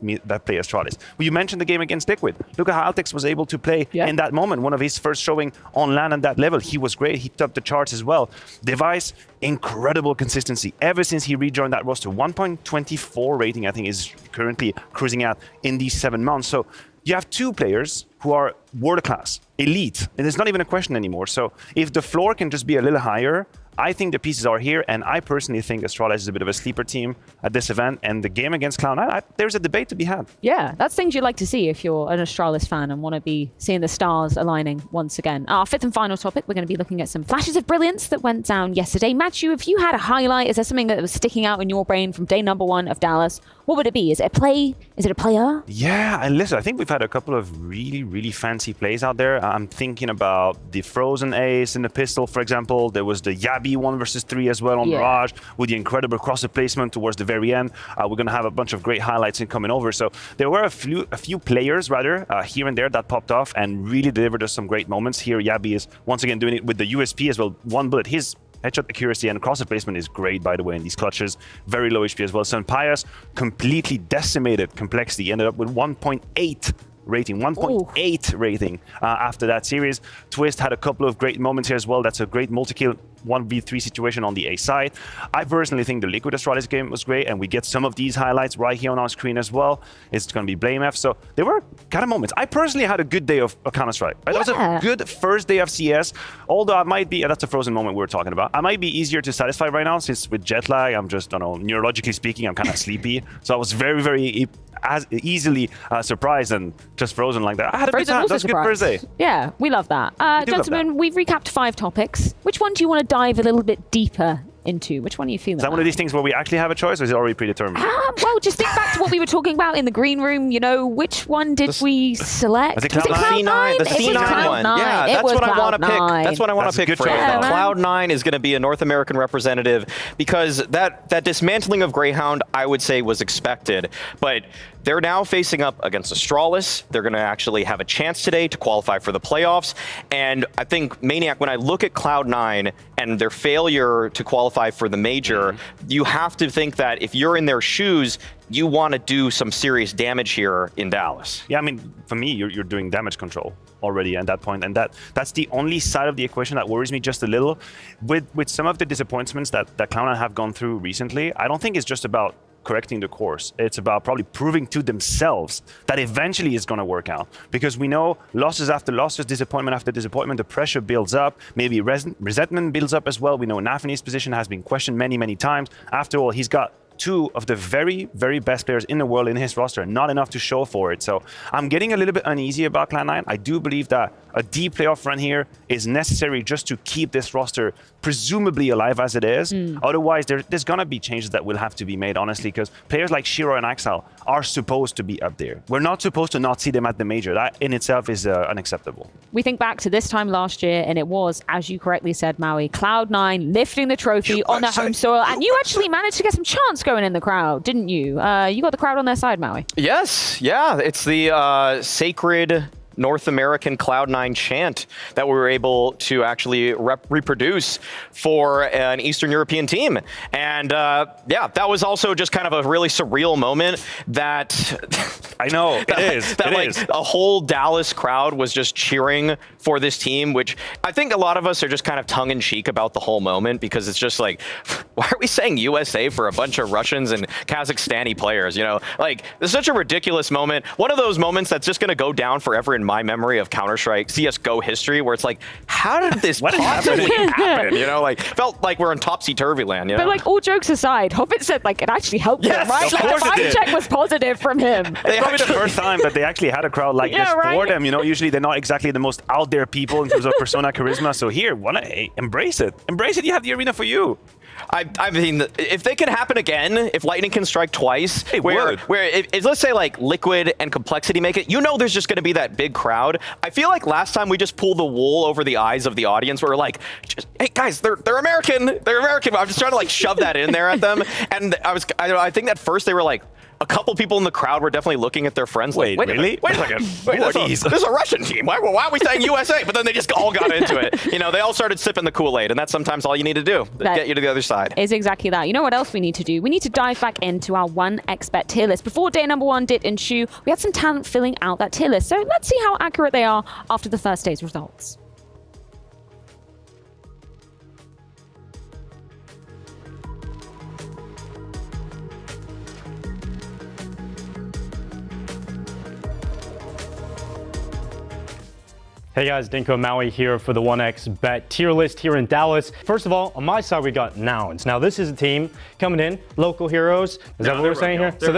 play Astralis. Well, you mentioned the game against Liquid. Look at how Altex was able to play in that moment. One of his first showing on LAN at that level. He was great. He topped the charts as well. Device, incredible consistency. Ever since he rejoined that roster, 1.24 rating, I think, is currently cruising out in these 7 months. So you have 2 players who are world-class, elite, and it's not even a question anymore. So if the floor can just be a little higher, I think the pieces are here, and I personally think Astralis is a bit of a sleeper team at this event, and the game against Cloud9, there's a debate to be had. Yeah, that's things you'd like to see if you're an Astralis fan and want to be seeing the stars aligning once again. Our 5th and final topic, we're going to be looking at some flashes of brilliance that went down yesterday. Matthew, if you had a highlight, is there something that was sticking out in your brain from day number 1 of Dallas? What would it be? Is it a play? Is it a player? Yeah, and listen, I think we've had a couple of really, really fancy plays out there. I'm thinking about the Frozen Ace in the pistol, for example. There was the Yabi 1 versus 3 as well on Mirage with the incredible crosser placement towards the very end. We're going to have a bunch of great highlights in coming over. So there were a few players, rather, here and there that popped off and really delivered us some great moments. Here, Yabi is once again doing it with the USP as well. 1 bullet. His headshot accuracy and crosser placement is great, by the way, in these clutches. Very low HP as well. So Pius completely decimated Complexity. Ended up with 1.8 rating, 1.8 rating after that series. Twist had a couple of great moments here as well. That's a great multi-kill 1v3 situation on the A side. I personally think the Liquid Astralis game was great, and we get some of these highlights right here on our screen as well. It's going to be Blame F. So there were kind of moments. I personally had a good day of Counter-Strike. Right? That was a good first day of CS, although I might be, that's a frozen moment we were talking about. I might be easier to satisfy right now since with jet lag, I'm just, I don't know, neurologically speaking, I'm kind of sleepy. So I was very, very easily surprised and just frozen like that. I had a good time. That was a good first day. Yeah, we love that. Gentlemen, we've recapped 5 topics. Which one do you want to dive a little bit deeper into? Which one are you feeling? Is that one of these things where we actually have a choice, or is it already predetermined? Well, just think back to what we were talking about in the green room. You know, which one did we select? Was it Cloud9? The C9 one. Yeah, that's what I want to pick. That's what I want to pick for Cloud9 is going to be a North American representative, because that dismantling of Greyhound, I would say, was expected. But they're now facing up against Astralis. They're going to actually have a chance today to qualify for the playoffs. And I think, Maniac, when I look at Cloud9 and their failure to qualify for the major, you have to think that if you're in their shoes, you want to do some serious damage here in Dallas. Yeah, I mean, for me, you're doing damage control already at that point, and that's the only side of the equation that worries me just a little. With some of the disappointments that Cloud9 have gone through recently, I don't think it's just about correcting the course. It's about probably proving to themselves that eventually it's going to work out. Because we know losses after losses, disappointment after disappointment, the pressure builds up, maybe resentment builds up as well. We know Nafany's position has been questioned many, many times. After all, he's got 2 of the very, very best players in the world in his roster, not enough to show for it. So I'm getting a little bit uneasy about Cloud9. I do believe that a deep playoff run here is necessary just to keep this roster presumably alive as it is. Otherwise, there's going to be changes that will have to be made, honestly, because players like Shiro and Axel are supposed to be up there. We're not supposed to not see them at the major. That in itself is unacceptable. We think back to this time last year, and it was, as you correctly said, Maui, Cloud9 lifting the trophy on their home soil, and you actually managed to get some chants going in the crowd, didn't you? You got the crowd on their side, Maui. Yes, yeah, it's the sacred North American Cloud9 chant that we were able to actually reproduce for an Eastern European team. And yeah, that was also just kind of a really surreal moment that I know it is. That a whole Dallas crowd was just cheering for this team, which I think a lot of us are just kind of tongue in cheek about the whole moment, because it's just like, why are we saying USA for a bunch of Russians and Kazakhstani players? You know, like, it's such a ridiculous moment. One of those moments that's just going to go down forever in my memory of Counter-Strike CSGO history, where it's like, how did this possibly happen? You know, like, felt like we're in topsy-turvy land, you know? But like, all jokes aside, Hobbit said like it actually helped him, right? Like, the vibe check was positive from him. It's probably the first time that they actually had a crowd like this for them. You know, usually they're not exactly the most out there people in terms of persona charisma. So here, embrace it. Embrace it. You have the arena for you. I mean, if they can happen again, if Lightning can strike twice, where let's say like Liquid and Complexity make it, you know, there's just going to be that big crowd. I feel like last time we just pulled the wool over the eyes of the audience. Where we're like, hey guys, they're American. They're American. I'm just trying to like shove that in there at them. And I think at first they were like, a couple people in the crowd were definitely looking at their friends like, wait really? Wait a second. Wait, this is a Russian team. Why are we saying USA? But then they just all got into it. You know, they all started sipping the Kool-Aid, and that's sometimes all you need to do to get you to the other side. Is exactly that. You know what else we need to do? We need to dive back into our 1xBet tier list. Before day number 1 did ensue, we had some talent filling out that tier list. So let's see how accurate they are after the first day's results. Hey guys, Dinko Maui here for the 1xBet tier list here in Dallas. First of all, on my side, we got Nouns. Now, this is a team coming in, local heroes. Is that what we're saying here? So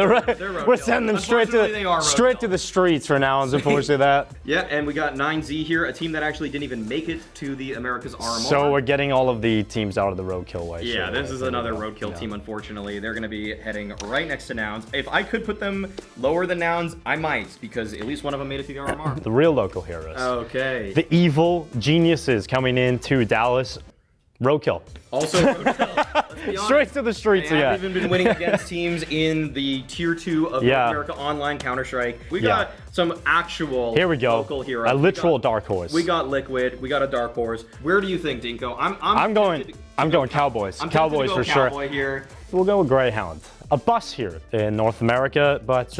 we're sending them straight to the streets for Nouns, unfortunately, that. Yeah, and we got 9Z here, a team that actually didn't even make it to the America's RMR. So we're getting all of the teams out of the roadkill way. Yeah, this is another roadkill team, unfortunately. They're going to be heading right next to Nouns. If I could put them lower than Nouns, I might, because at least one of them made it to the RMR. The real local heroes. Okay. The evil geniuses coming into Dallas. Roadkill. Also roadkill. Let's be honest. Straight to the streets again. They haven't even been winning against teams in the tier 2 of North America Online Counter-Strike. We got some actual local heroes. A literal dark horse. We got Liquid. We got a dark horse. Where do you think, Dinko? I'm going Cowboys. I'm Cowboys for sure. Cowboy here. We'll go with Greyhound. a bus here in North America, but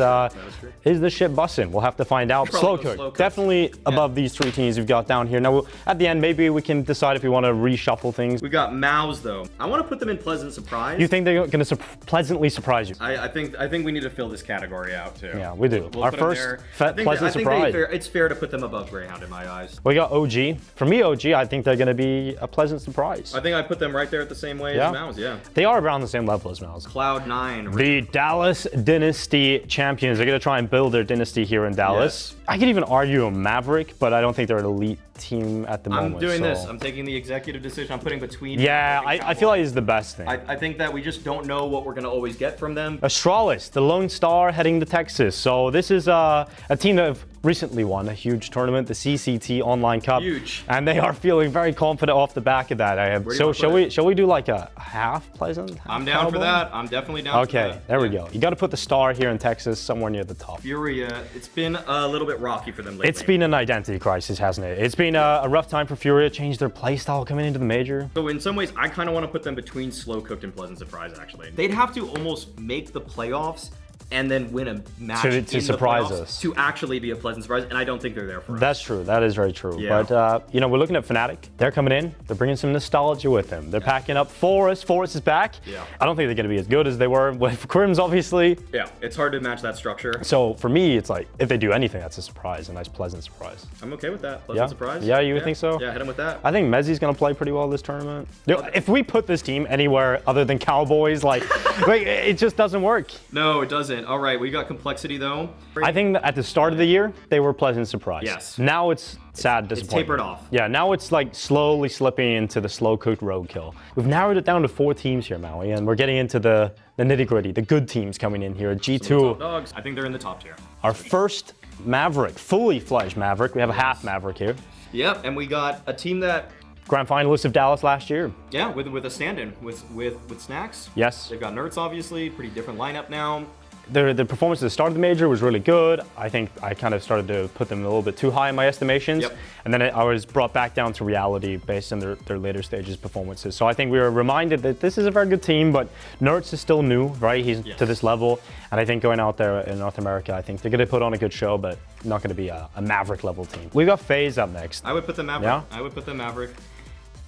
is the ship bussing? We'll have to find out. Slow cook, definitely above these 3 teams we've got down here. Now, at the end, maybe we can decide if we want to reshuffle things. We got Maus though. I want to put them in pleasant surprise. You think they're going to pleasantly surprise you? I think we need to fill this category out too. Yeah, we do. We'll Our put them first there. pleasant surprise. It's fair to put them above Greyhound in my eyes. We got OG. For me, OG, I think they're going to be a pleasant surprise. I think I put them right there at the same way as Maus, yeah. They are around the same level as Maus. Cloud9. The Dallas Dynasty champions. They're going to try and build their dynasty here in Dallas. Yes. I could even argue a Maverick, but I don't think they're an elite team at the moment. I'm doing this. I'm taking the executive decision. I'm putting between. Yeah, I feel like it's the best thing. I think that we just don't know what we're going to always get from them. Astralis, the Lone Star heading to Texas. So this is a team that have recently won a huge tournament, the CCT Online Cup. Huge. And they are feeling very confident off the back of that. So shall we do like a half pleasant? I'm down for that. I'm definitely down for that. Okay, there we go. You got to put the Star here in Texas somewhere near the top. Furia, it's been a little bit rocky for them lately. It's been an identity crisis, hasn't it? It's been a rough time for Furia, changed their playstyle coming into the major. So in some ways, I kind of want to put them between Slow Cooked and Pleasant Surprise, actually. They'd have to almost make the playoffs and then win a match to surprise us, to actually be a pleasant surprise, and I don't think they're there for us. That's true. That is very true. Yeah. But you know, we're looking at Fnatic. They're coming in. They're bringing some nostalgia with them. They're packing up Forest. Forest is back. Yeah. I don't think they're going to be as good as they were with Crims, obviously. Yeah, it's hard to match that structure. So for me, it's like if they do anything, that's a surprise, a nice pleasant surprise. I'm okay with that. Pleasant surprise. Yeah, you would think so? Yeah, hit him with that. I think Mezzi's going to play pretty well this tournament. If we put this team anywhere other than Cowboys, like it just doesn't work. No, it doesn't. All right, we got complexity though. I think that at the start of the year, they were a pleasant surprise. Yes. Now it's sad disappointment. It's tapered off. Yeah, now it's like slowly slipping into the slow cooked roadkill. We've narrowed it down to 4 teams here, Maui, and we're getting into the nitty gritty, the good teams coming in here. G2. Dogs. I think they're in the top tier. Our first Maverick, fully fledged Maverick. We have a half Maverick here. Yep, and we got a team that grand finalist of Dallas last year. Yeah, with a stand-in with Snacks. Yes. They've got Nerds, obviously, pretty different lineup now. The performance at the start of the major was really good. I think I kind of started to put them a little bit too high in my estimations. Yep. And then I was brought back down to reality based on their later stages performances. So I think we were reminded that this is a very good team, but Nerds is still new, right? He's to this level. And I think going out there in North America, I think they're going to put on a good show, but not going to be a Maverick level team. We got FaZe up next. I would put them Maverick. Yeah? I would put them Maverick.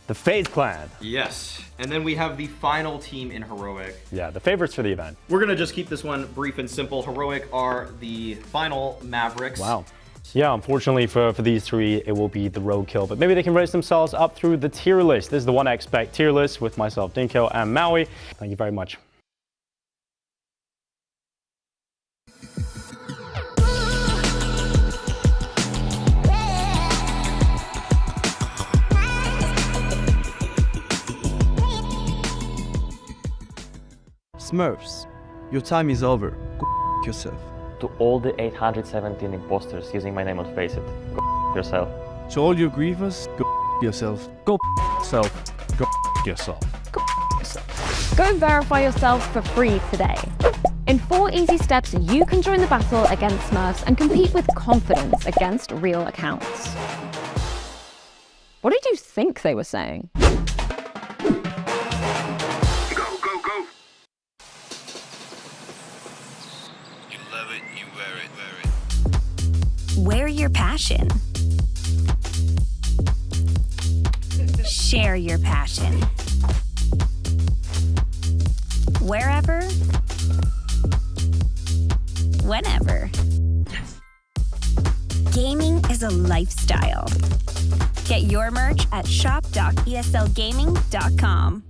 The FaZe clan. Yes. And then we have the final team in Heroic. Yeah, the favorites for the event. We're going to just keep this one brief and simple. Heroic are the final Mavericks. Wow. Yeah, unfortunately for these 3, it will be the roadkill. But maybe they can raise themselves up through the tier list. This is the 1xBet tier list with myself, Dinko, and Maui. Thank you very much. Smurfs, your time is over. Go yourself. To all the 817 imposters using my name on FaceIt, go yourself. To all your grievers, go yourself. Go yourself. Go yourself. Go verify yourself for free today. In 4 easy steps, you can join the battle against Smurfs and compete with confidence against real accounts. What did you think they were saying? Wear your passion. Share your passion. Wherever, whenever. Gaming is a lifestyle. Get your merch at shop.eslgaming.com.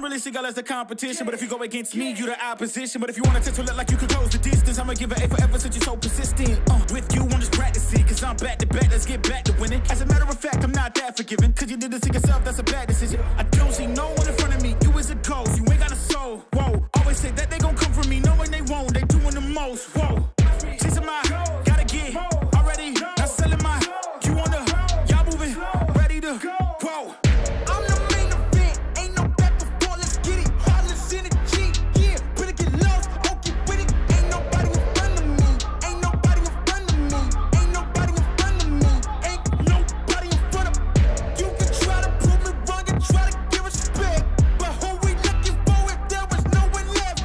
really see y'all as the competition, but if you go against me, you the opposition. But if you wanna test to look like you can close the distance, I'ma give it A forever since you're so persistent. With you, I'm just practicing, cause I'm back to back, let's get back to winning. As a matter of fact, I'm not that forgiving, cause you did this to yourself, that's a bad decision. I don't see no one in front of me, you is a ghost, you ain't got a soul. Whoa, always say that they gon' come for me, knowing they won't, they doing the most. Whoa, chasing my, gotta get already, not selling my, you on the, y'all moving, ready to, whoa. I'm the main event, ain't no back before, let's get it, heartless energy, yeah, better get lost, oh get with it, ain't nobody in front of me, ain't nobody in front of me, ain't nobody in front of me, ain't nobody in front of me. You can try to prove me wrong and try to give respect, but who we looking for if there was no one left,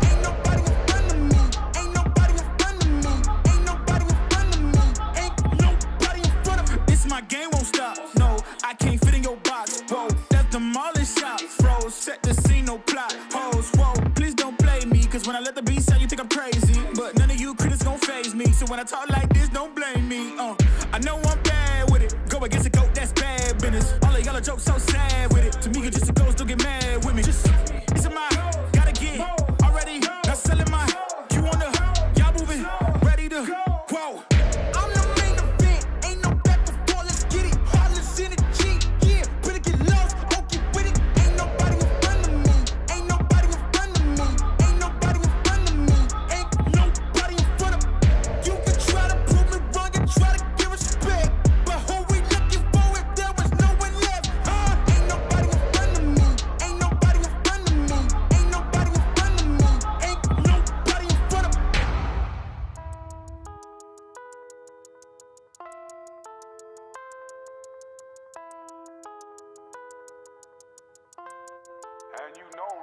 Ain't nobody in front of me, ain't nobody in front of me, ain't nobody in front of me, ain't nobody in front of me. This my game won't stop, no, I can't fit in your box, whoa, that's demolish shop, froze, set the scene, no plot, hoes, whoa, please don't play me, cause when I let the beat sound, you think I'm crazy, but none of you critics gon' faze me, so when I talk like this, don't blame me, I know I'm bad with it, go against a goat, that's bad business, all of y'all are jokes so sad with it, to me, you're just a ghost, don't get mad with me, just, it's a my, gotta get, already, not selling my, you on the, y'all moving, ready to, whoa. I'm the main event, ain't no back before, let's get it, heartless energy, yeah, better get lost, oh get with it, ain't nobody in front of me, ain't nobody in front of me, ain't nobody in front of me, ain't nobody in front of me. You can try to prove me wrong and try to give respect, but who we looking for if there was no one left, Ain't nobody in front of me, ain't nobody in front of me, ain't nobody in front of me, ain't nobody in front of me. And you know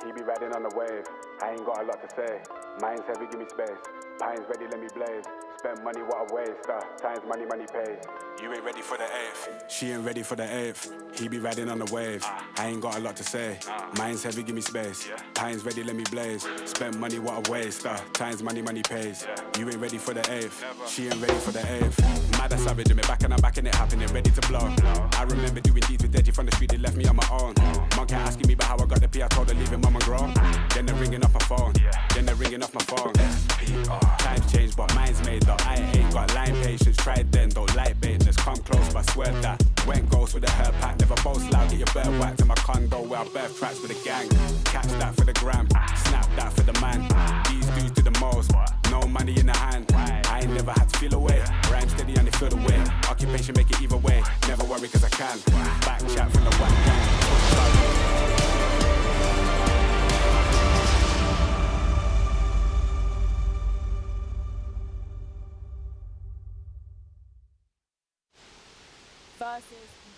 he be riding on the wave. I ain't got a lot to say. Mine's heavy, give me space. Pine's ready, let me blaze. Spend money, what a waste. Time's money, money pays. You ain't ready for the 8th. She ain't ready for the 8th. He be riding on the wave. I ain't got a lot to say. Mine's heavy, give me space. Pine's ready, let me blaze. Spend money, what a waste. Time's money, money pays. You ain't ready for the 8th. She ain't ready for the 8th. Mad as savage in me back and I'm back in it happening, ready to blow. I remember doing deeds with Deji from the street, they left me on my own. Monkey asking me about how I got the P, I told her leave him mama grown. Then they're ringing off my phone. Then they're ringing off my phone. Times change, but mine's made up. I ain't got line patience. Tried then, don't like baitness. Come close, but swear that. Went ghost with a hair pack. Never boast loud, get your bird whacked in my condo where I birth tracks with a gang. Catch that for the gram. Snap that for the man. These dudes do the most. No money in the hand. I ain't never had to feel away. Rhyme steady and they feel the way. Occupation make it either way. Never worry cause I can. Back chat from the white gang.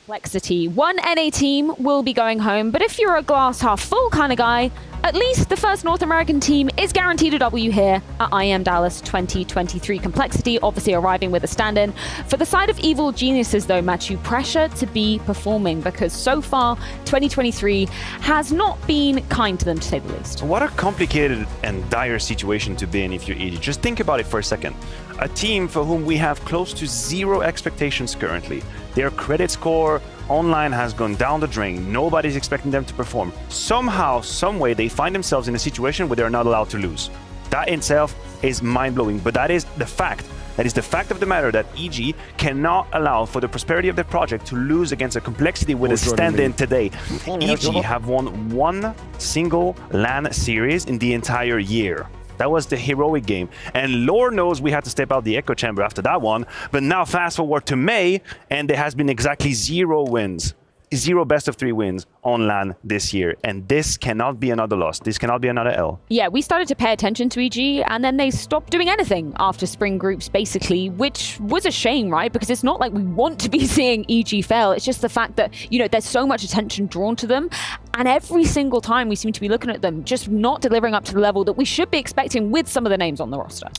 Complexity. One NA team will be going home, but if you're a glass half full kind of guy, at least the first North American team is guaranteed a W here at IEM Dallas 2023. Complexity obviously arriving with a stand-in. For the side of Evil Geniuses though, Matthew, pressure to be performing because so far 2023 has not been kind to them, to say the least. What a complicated and dire situation to be in if you're EG. Just think about it for a second. A team for whom we have close to 0 expectations currently. Their credit score online has gone down the drain. Nobody's expecting them to perform. Somehow, some way, they find themselves in a situation where they're not allowed to lose. That in itself is mind-blowing, but that is the fact. That is the fact of the matter that EG cannot allow for the prosperity of their project to lose against a Complexity with a stand-in today. EG have won 1 single LAN series in the entire year. That was the heroic game. And Lord knows we had to step out the echo chamber after that one. But now fast forward to May, and there has been exactly 0 wins. 0 best of 3 wins on LAN this year. And this cannot be another loss. This cannot be another L. Yeah, we started to pay attention to EG, and then they stopped doing anything after spring groups, basically, which was a shame, right? Because it's not like we want to be seeing EG fail. It's just the fact that, you know, there's so much attention drawn to them. And every single time we seem to be looking at them, just not delivering up to the level that we should be expecting with some of the names on the roster.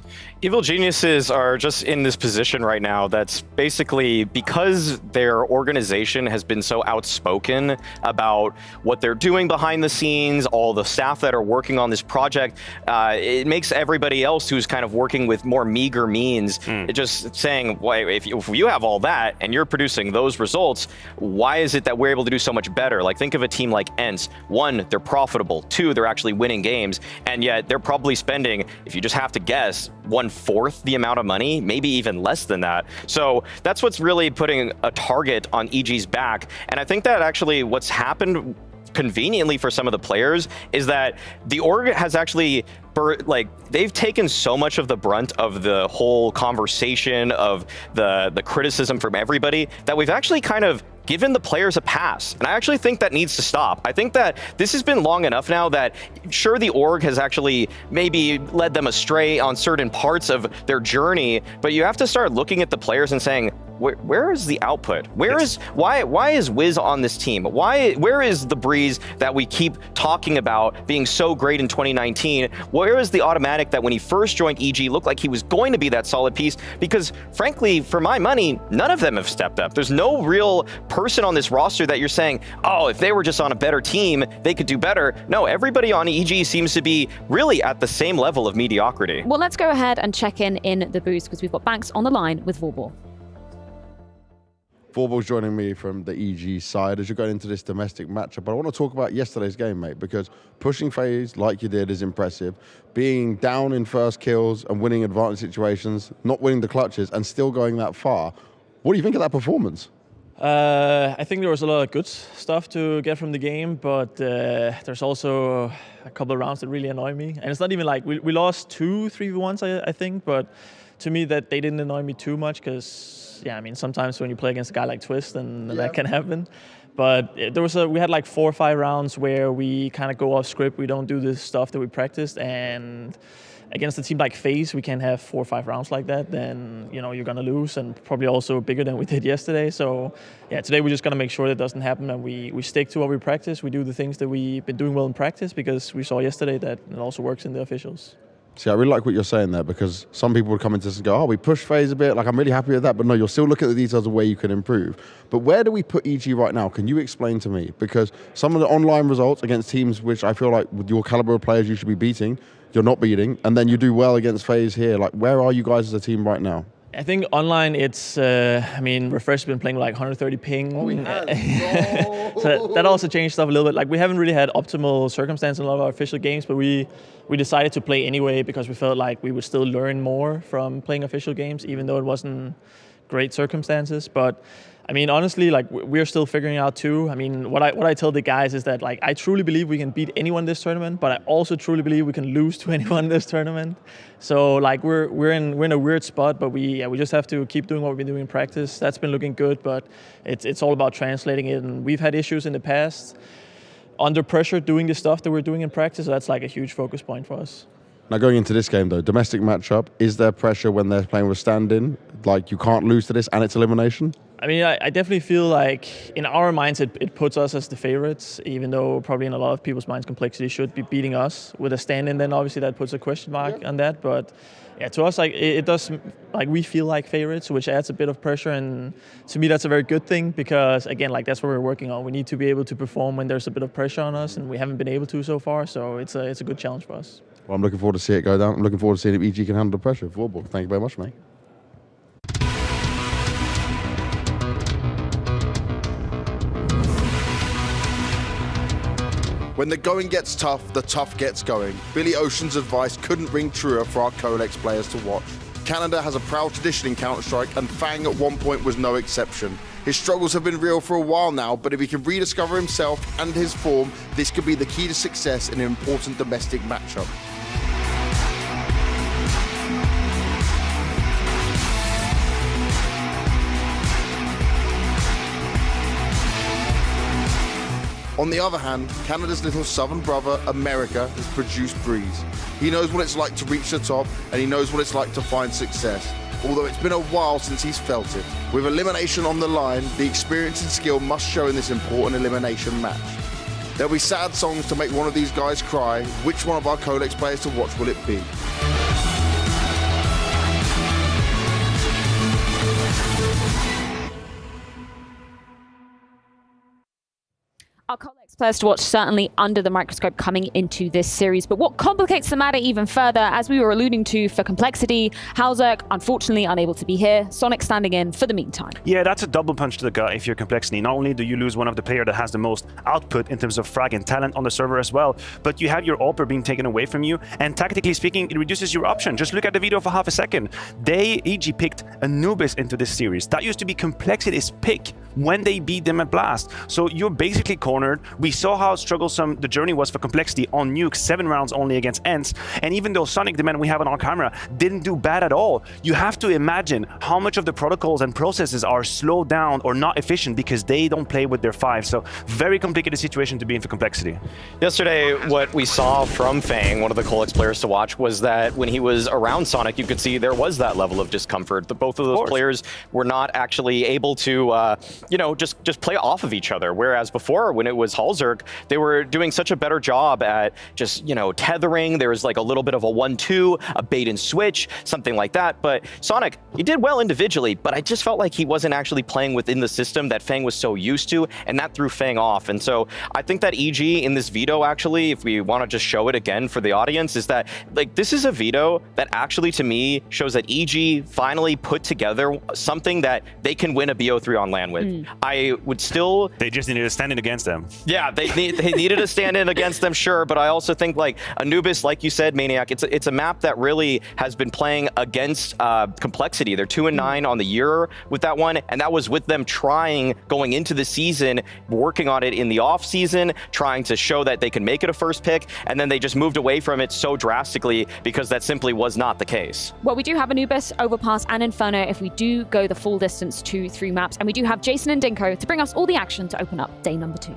Evil Geniuses are just in this position right now that's basically because their organization has been so outspoken about about what they're doing behind the scenes, all the staff that are working on this project. It makes everybody else who's kind of working with more meager means just saying, well, if you have all that and you're producing those results, why is it that we're able to do so much better? Like, think of a team like ENCE. 1, they're profitable. 2, they're actually winning games, and yet they're probably spending, if you just have to guess, 1/4 the amount of money, maybe even less than that. So that's what's really putting a target on EG's back. And I think that actually what's happened conveniently for some of the players is that the org has actually they've taken so much of the brunt of the whole conversation, of the criticism from everybody, that we've actually kind of given the players a pass. And I actually think that needs to stop. I think that this has been long enough now that, sure, the org has actually maybe led them astray on certain parts of their journey, but you have to start looking at the players and saying, where is the output? Why is Wiz on this team? Where is the Breeze that we keep talking about being so great in 2019? Where is the automatic that when he first joined EG looked like he was going to be that solid piece? Because frankly, for my money, none of them have stepped up. There's no real person on this roster that you're saying, oh, if they were just on a better team, they could do better. No, everybody on EG seems to be really at the same level of mediocrity. Well, let's go ahead and check in the booth, because we've got Banks on the line with Vorball. Vorball's joining me from the EG side as you're going into this domestic matchup. But I want to talk about yesterday's game, mate, because pushing FaZe like you did is impressive. Being down in first kills and winning advantage situations, not winning the clutches, and still going that far. What do you think of that performance? I think there was a lot of good stuff to get from the game, but there's also a couple of rounds that really annoy me. And it's not even like we lost 2 3v1s, I think, but to me that they didn't annoy me too much because, yeah, I mean, sometimes when you play against a guy like Twist, then that can happen. But we had like 4 or 5 rounds where we kind of go off script. We don't do the stuff that we practiced, and against a team like FaZe, we can have 4 or 5 rounds like that, then you're gonna lose, and probably also bigger than we did yesterday. So yeah, today we're just gonna make sure that doesn't happen, and we stick to what we practice. We do the things that we've been doing well in practice, because we saw yesterday that it also works in the officials. See, I really like what you're saying there, because some people would come into this and go, oh, we pushed FaZe a bit, like I'm really happy with that, but no, you'll still look at the details of where you can improve. But where do we put EG right now? Can you explain to me? Because some of the online results against teams which I feel like with your caliber of players you should be beating, you're not beating, and then you do well against FaZe here. Like, where are you guys as a team right now? I think online it's, I mean, Refresh has been playing like 130 ping. Oh, we have. So that also changed stuff a little bit. Like, we haven't really had optimal circumstances in a lot of our official games, but we decided to play anyway because we felt like we would still learn more from playing official games, even though it wasn't great circumstances. But I mean, honestly, like, we're still figuring out too. I mean, what I tell the guys is that, like, I truly believe we can beat anyone this tournament, but I also truly believe we can lose to anyone this tournament. So like, we're in a weird spot, but we just have to keep doing what we've been doing in practice. That's been looking good, but it's all about translating it. And we've had issues in the past under pressure doing the stuff that we're doing in practice. So that's like a huge focus point for us. Now, going into this game, though, domestic matchup, is there pressure when they're playing with stand-in? Like, you can't lose to this and it's elimination? I mean, I definitely feel like in our minds it puts us as the favorites, even though probably in a lot of people's minds Complexity should be beating us. With a stand-in, then obviously that puts a question mark on that. But yeah, to us, like, it does, like, we feel like favorites, which adds a bit of pressure. And to me, that's a very good thing because, again, like, that's what we're working on. We need to be able to perform when there's a bit of pressure on us, and we haven't been able to so far. So it's a good challenge for us. Well, I'm looking forward to see it go down. I'm looking forward to seeing if EG can handle the pressure. Vorball, thank you very much, mate. When the going gets tough, the tough gets going. Billy Ocean's advice couldn't ring truer for our Colex players to watch. Canada has a proud tradition in Counter-Strike, and Fang at one point was no exception. His struggles have been real for a while now, but if he can rediscover himself and his form, this could be the key to success in an important domestic matchup. On the other hand, Canada's little southern brother, America, has produced Breeze. He knows what it's like to reach the top, and he knows what it's like to find success, although it's been a while since he's felt it. With elimination on the line, the experience and skill must show in this important elimination match. There'll be sad songs to make one of these guys cry. Which one of our Colex players to watch will it be? Our Colex Players to watch certainly under the microscope coming into this series. But what complicates the matter even further, as we were alluding to for Complexity, Halzerk unfortunately unable to be here, Sonic standing in for the meantime. Yeah, that's a double punch to the gut if you're Complexity. Not only do you lose one of the players that has the most output in terms of frag and talent on the server as well, but you have your AWPer being taken away from you, and tactically speaking, it reduces your option. Just look at the video for half a second. EG picked Anubis into this series. That used to be Complexity's pick when they beat them at Blast. So you're basically cornered. We saw how strugglesome the journey was for Complexity on Nuke, 7 rounds only against ENCE. And even though Sonic, the man we have on our camera, didn't do bad at all, you have to imagine how much of the protocols and processes are slowed down or not efficient because they don't play with their 5. So very complicated situation to be in for Complexity. Yesterday, what we saw from Fang, one of the Colex players to watch, was that when he was around Sonic, you could see there was that level of discomfort. Both of those players were not actually able to, just play off of each other. Whereas before, when it was Halzerk, they were doing such a better job at just, tethering. There was like a little bit of a 1-2, a bait and switch, something like that. But Sonic, he did well individually, but I just felt like he wasn't actually playing within the system that Fang was so used to, and that threw Fang off. And so I think that EG in this veto, actually, if we want to just show it again for the audience, is that this is a veto that actually, to me, shows that EG finally put together something that they can win a BO3 on LAN with. I would still... They just needed to stand in against them. Yeah, they needed to stand in against them, sure, but I also think Anubis, like you said, Maniac, it's a map that really has been playing against Complexity. They're 2-9 on the year with that one, and that was with them trying going into the season, working on it in the off season, trying to show that they can make it a first pick, and then they just moved away from it so drastically because that simply was not the case. Well, we do have Anubis, Overpass, and Inferno if we do go the full distance to 3 maps, and we do have Jason and Dinko to bring us all the action to open up day number 2.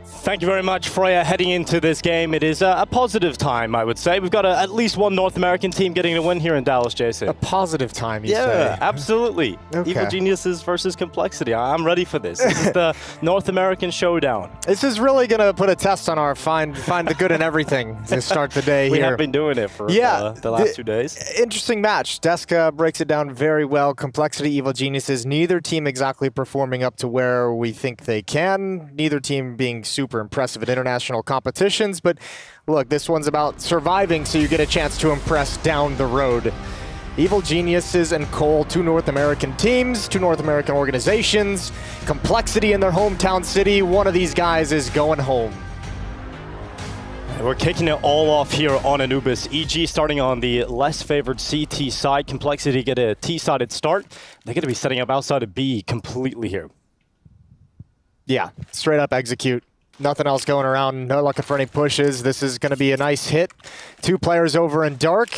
Thank you very much, Freya. Heading into this game, it is a positive time, I would say. We've got at least one North American team getting a win here in Dallas, JC. A positive time, you say? Yeah, absolutely. Okay. Evil Geniuses versus Complexity. I'm ready for this. This is the North American showdown. This is really going to put a test on our find the good in everything to start the day We here. have been doing it for the last 2 days. Interesting match. Deska breaks it down very well. Complexity, Evil Geniuses. Neither team exactly performing up to where we think they can. Neither team being super impressive at international competitions, but look, this one's about surviving so you get a chance to impress down the road. Evil Geniuses and Cole, 2 North American teams, 2 North American organizations, Complexity in their hometown city. One of these guys is going home. We're kicking it all off here on Anubis. EG starting on the less favored CT side. Complexity get a T-sided start. They're going to be setting up outside of B completely here. Yeah, straight up execute. Nothing else going around. No looking for any pushes. This is going to be a nice hit. 2 players over in dark.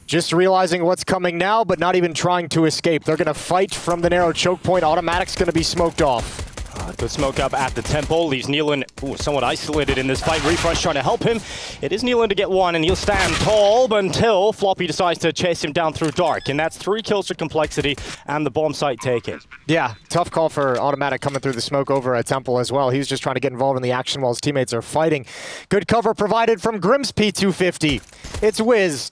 Just realizing what's coming now, but not even trying to escape. They're going to fight from the narrow choke point. Automatic's going to be smoked off. Good smoke up at the temple. Leaves Nealon somewhat isolated in this fight. Refresh trying to help him. It is Nealon to get one, and he'll stand tall until Floppy decides to chase him down through dark. And that's 3 kills for Complexity and the bomb site taken. Yeah, tough call for Automatic coming through the smoke over at temple as well. He's just trying to get involved in the action while his teammates are fighting. Good cover provided from Grim's P250. It's Wiz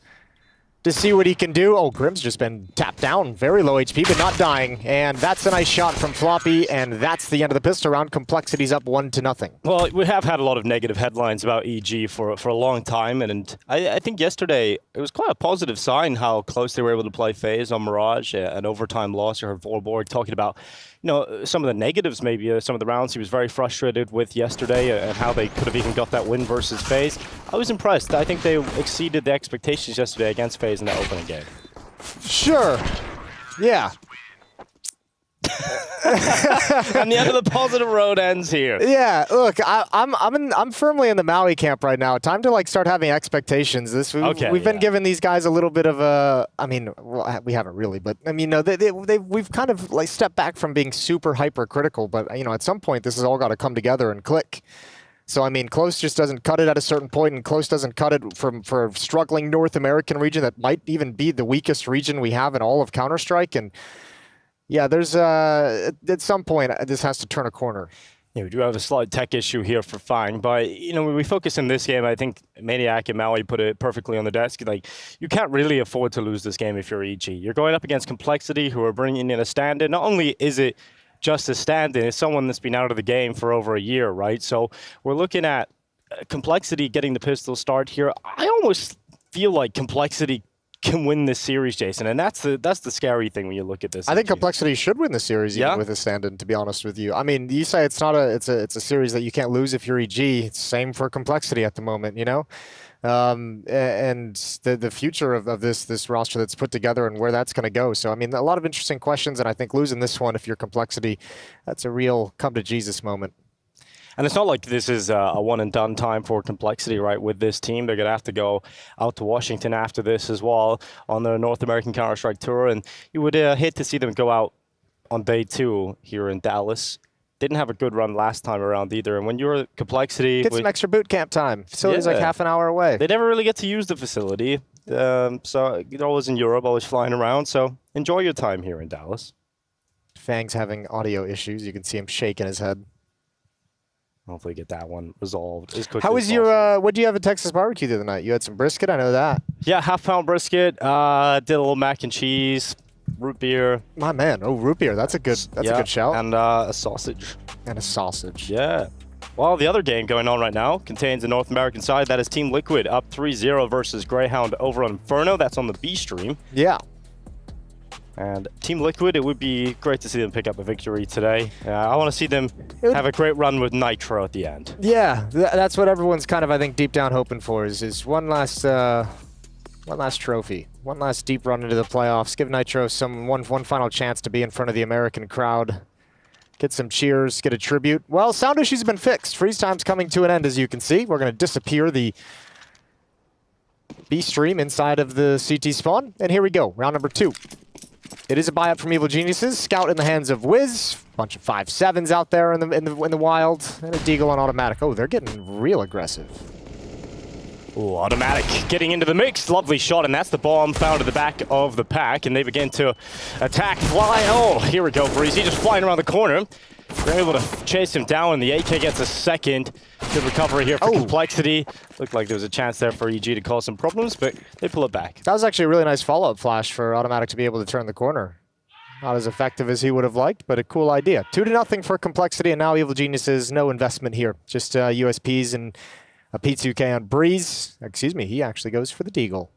to see what he can do. Oh, Grim's just been tapped down. Very low HP, but not dying. And that's a nice shot from Floppy, and that's the end of the pistol round. Complexity's up 1-0. Well, we have had a lot of negative headlines about EG for a long time, and I think yesterday it was quite a positive sign how close they were able to play FaZe on Mirage, an overtime loss. You heard Vorborg talking about some of the negatives, maybe some of the rounds he was very frustrated with yesterday and how they could have even got that win versus FaZe. I was impressed. I think they exceeded the expectations yesterday against FaZe in that opening game. Sure. Yeah. And the end of the positive road ends here. Yeah, look, I'm firmly in the Maui camp right now. Time to start having expectations. We've been giving these guys a little bit of a. I mean, well, we haven't really, but I mean, no, we've kind of stepped back from being super hypercritical. But at some point, this has all got to come together and click. So, I mean, Close just doesn't cut it at a certain point, and Close doesn't cut it for a struggling North American region that might even be the weakest region we have in all of Counter-Strike. And yeah, there's at some point, this has to turn a corner. Yeah, we do have a slight tech issue here for Fang, but when we focus in this game, I think Maniac and Maui put it perfectly on the desk. You can't really afford to lose this game if you're EG. You're going up against Complexity, who are bringing in a stand-in. Not only is it Justice Stand-in is someone that's been out of the game for over a year, right? So we're looking at Complexity getting the pistol start here. I almost feel like Complexity can win this series, Jason, and that's the scary thing when you look at this. I think Complexity should win the series even with a stand-in, to be honest with you. I mean, you say it's a series that you can't lose if you're EG. It's same for Complexity at the moment, you know? And the future of this roster that's put together and where that's going to go. So, I mean, a lot of interesting questions, and I think losing this one, if you're Complexity, that's a real come-to-Jesus moment. And it's not like this is a one-and-done time for Complexity, right? With this team, they're going to have to go out to Washington after this as well on the North American Counter-Strike Tour. And you would hate to see them go out on day 2 here in Dallas. Didn't have a good run last time around either. And when you're Complexity... Get some extra boot camp time. Facility's like half an hour away. They never really get to use the facility. So you're always in Europe, always flying around. So enjoy your time here in Dallas. Fang's having audio issues. You can see him shaking his head. Hopefully get that one resolved as quickly How was as your, what did you have at Texas Barbecue the other night? You had some brisket, I know that. Yeah, half-pound brisket, did a little mac and cheese, root beer. My man, root beer, that's a good shout. And a sausage. And a sausage. Yeah. Well, the other game going on right now contains the North American side. That is Team Liquid up 3-0 versus Greyhound over on Inferno. That's on the B stream. Yeah. And Team Liquid, it would be great to see them pick up a victory today. I want to see them have a great run with Nitro at the end. Yeah, that's what everyone's kind of, I think, deep down hoping for is one last trophy, one last deep run into the playoffs. Give Nitro one final chance to be in front of the American crowd. Get some cheers, get a tribute. Well, sound issues have been fixed. Freeze time's coming to an end, as you can see. We're going to disappear the B stream inside of the CT spawn. And here we go, round number 2. It is a buyout from Evil Geniuses. Scout in the hands of Wiz. Bunch of 5.7s out there in the wild. And a Deagle on automatic. Oh, they're getting real aggressive. Ooh, automatic getting into the mix. Lovely shot, and that's the bomb found at the back of the pack. And they begin to attack. Fly. Oh, here we go, Breezy. Just flying around the corner. They're able to chase him down, and the AK gets a second. Good recovery here for Complexity. Looked like there was a chance there for EG to cause some problems, but they pull it back. That was actually a really nice follow-up flash for Automatic to be able to turn the corner. Not as effective as he would have liked, but a cool idea. 2-0 for Complexity, and now Evil Geniuses, no investment here. Just USPs and a P2K on Breeze. Excuse me, he actually goes for the Deagle.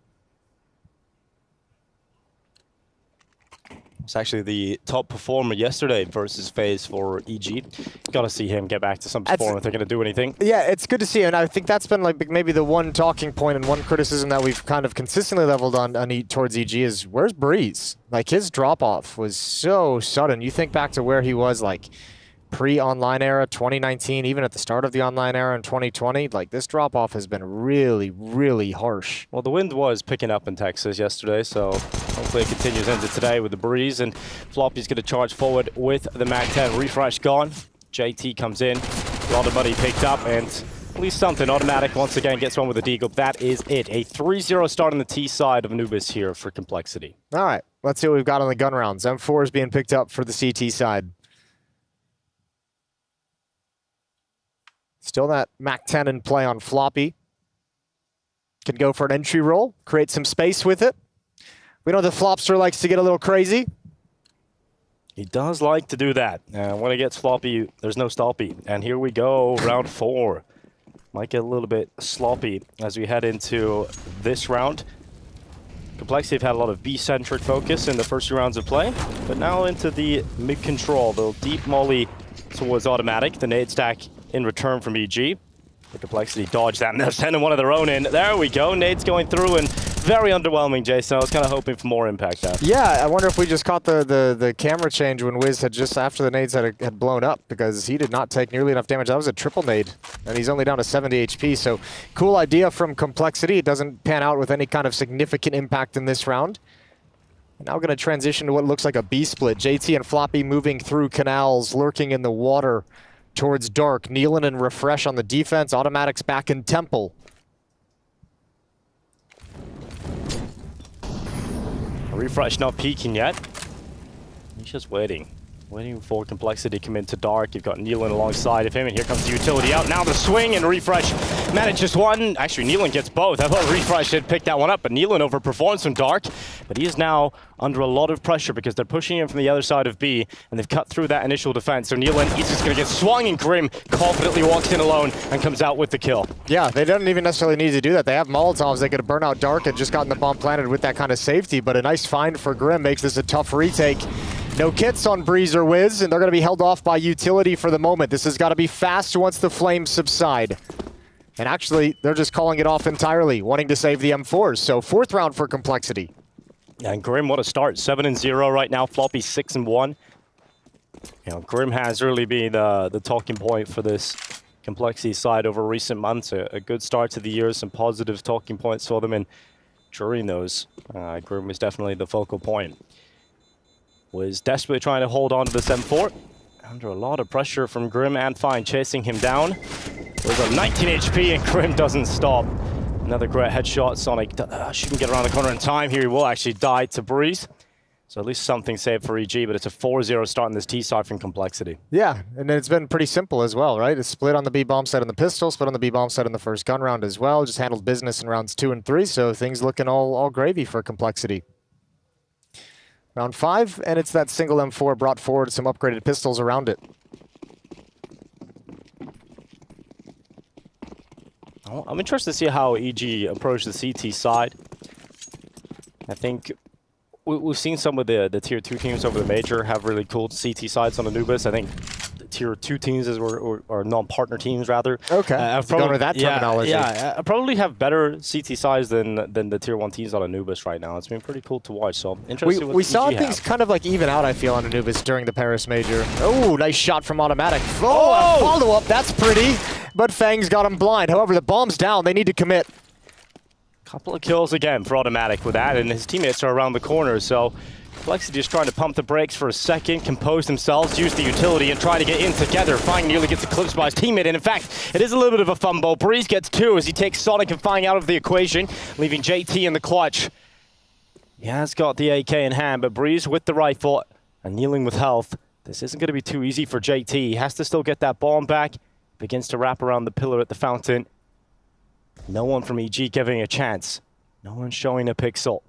It's actually the top performer yesterday versus FaZe for EG. Got to see him get back to some form if they're going to do anything. Yeah, it's good to see, and I think that's been like maybe the one talking point and one criticism that we've kind of consistently leveled on towards EG is where's Breeze? Like his drop off was so sudden. You think back to where he was like pre-online era, 2019, even at the start of the online era in 2020, like this drop-off has been really, really harsh. Well, the wind was picking up in Texas yesterday, so hopefully it continues into today with the breeze, and Floppy's going to charge forward with the Mag-10. Refresh gone. JT comes in. A lot of money picked up, and at least something. Automatic once again gets one with the Deagle. That is it. A 3-0 start on the T side of Anubis here for Complexity. All right, let's see what we've got on the gun rounds. M4 is being picked up for the CT side. Still that Mac-10 in play on Floppy. Can go for an entry roll, create some space with it. We know the Flopster likes to get a little crazy. He does like to do that. When it gets Floppy, there's no stoppy. And here we go, round 4. Might get a little bit sloppy as we head into this round. Complexity have had a lot of B-centric focus in the first 2 rounds of play, but now into the mid-control. The deep molly towards Automatic, the nade stack in return from EG. The Complexity dodged that, and they're sending one of their own in. There we go, nades going through, and very underwhelming, Jason. I was kind of hoping for more impact there. Yeah, I wonder if we just caught the camera change when Wiz had just after the nades had blown up, because he did not take nearly enough damage. That was a triple nade, and he's only down to 70 HP, so cool idea from Complexity. It doesn't pan out with any kind of significant impact in this round. Now we're going to transition to what looks like a B-split. JT and Floppy moving through canals, lurking in the water towards dark. Nealon and Refresh on the defense. Automatics back in Temple. Refresh not peeking yet. He's just waiting. Waiting for Complexity to come into dark. You've got Nealon alongside of him, and here comes the utility out. Now the swing, and Refresh manages one. Actually, Nealon gets both. I thought Refresh had picked that one up, but Nealon overperforms from dark. But he is now under a lot of pressure because they're pushing him from the other side of B, and they've cut through that initial defense. So Nealon is just going to get swung, and Grim confidently walks in alone and comes out with the kill. Yeah, they don't even necessarily need to do that. They have Molotovs. They could have burned out dark and just gotten the bomb planted with that kind of safety, but a nice find for Grim makes this a tough retake. No kits on Breeze or Wiz, and they're going to be held off by utility for the moment. This has got to be fast once the flames subside. And actually, they're just calling it off entirely, wanting to save the M4s. So 4th round for Complexity. Yeah, and Grim, what a start. 7-0 right now. Floppy 6-1. You know, Grim has really been the talking point for this Complexity side over recent months. A good start to the year, some positive talking points for them, and during those, Grim was definitely the focal point. Was desperately trying to hold on to this M4. Under a lot of pressure from Grim and Fine chasing him down. There's a 19 HP and Grim doesn't stop. Another great headshot. Sonic shouldn't get around the corner in time. Here he will actually die to Breeze. So at least something saved for EG, but it's a 4-0 start in this T side from Complexity. Yeah, and it's been pretty simple as well, right? It's split on the B bomb side on the pistol, split on the B bomb side in the first gun round as well. Just handled business in rounds 2 and 3, so things looking all gravy for Complexity. Round 5, and it's that single M4 brought forward, some upgraded pistols around it. Well, I'm interested to see how EG approach the CT side. I think we've seen some of the tier 2 teams over the major have really cool CT sides on Anubis. I think the tier 2 teams or non-partner teams rather. Okay, going with that terminology. Yeah, probably have better CT sides than the tier 1 teams on Anubis right now. It's been pretty cool to watch. So interesting. We saw things kind of like even out, I feel, on Anubis during the Paris major. Oh, nice shot from Automatic. Oh, a follow-up. That's pretty. But Fang's got him blind. However, the bomb's down. They need to commit. Couple of kills again for Automatic with that, and his teammates are around the corner, so Complexity just trying to pump the brakes for a second, compose themselves, use the utility, and try to get in together. Fine nearly gets eclipsed by his teammate, and in fact, it is a little bit of a fumble. Breeze gets 2 as he takes Sonic and Fine out of the equation, leaving JT in the clutch. He has got the AK in hand, but Breeze with the rifle and kneeling with health. This isn't going to be too easy for JT. He has to still get that bomb back. Begins to wrap around the pillar at the fountain. No one from EG giving a chance. No one showing a pixel.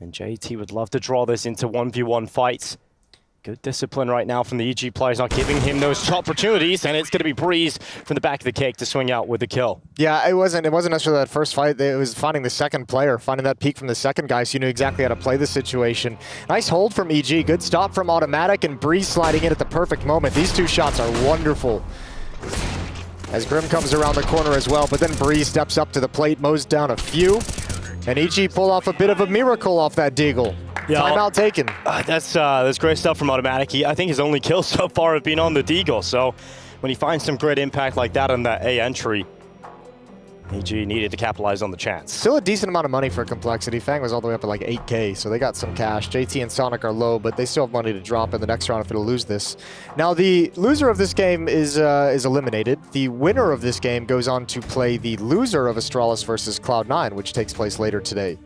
And JT would love to draw this into 1v1 fights. Good discipline right now from the EG players, not giving him those opportunities, and it's going to be Breeze from the back of the cake to swing out with the kill. Yeah, it wasn't necessarily that first fight. It was finding the second player, finding that peek from the second guy, so you knew exactly how to play the situation. Nice hold from EG, good stop from Automatic, and Breeze sliding in at the perfect moment. These 2 shots are wonderful. As Grim comes around the corner as well, but then Breeze steps up to the plate, mows down a few, and EG pull off a bit of a miracle off that deagle. Yeah, timeout taken. That's great stuff from Automatic. I think his only kills so far have been on the deagle, so when he finds some great impact like that on that A entry, EG needed to capitalize on the chance. Still a decent amount of money for Complexity. Fang was all the way up at like 8K, so they got some cash. JT and Sonic are low, but they still have money to drop in the next round if it'll lose this. Now, the loser of this game is eliminated. The winner of this game goes on to play the loser of Astralis versus Cloud9, which takes place later today.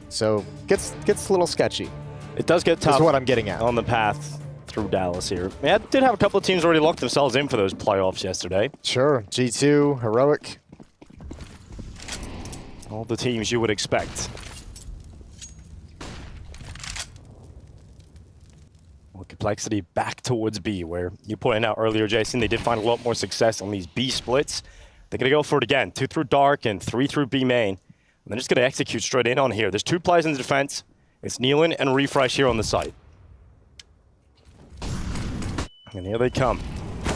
So, gets a little sketchy. It does get tough. Is what I'm getting at. On the path through Dallas here. Yeah, did have a couple of teams already locked themselves in for those playoffs yesterday. Sure. G2, Heroic. All the teams you would expect. Well, Complexity back towards B, where you pointed out earlier, Jason, they did find a lot more success on these B splits. They're going to go for it again. 2 through Dark and 3 through B main. And they're just going to execute straight in on here. There's 2 players in the defense. It's Nealon and Refresh here on the site. And here they come.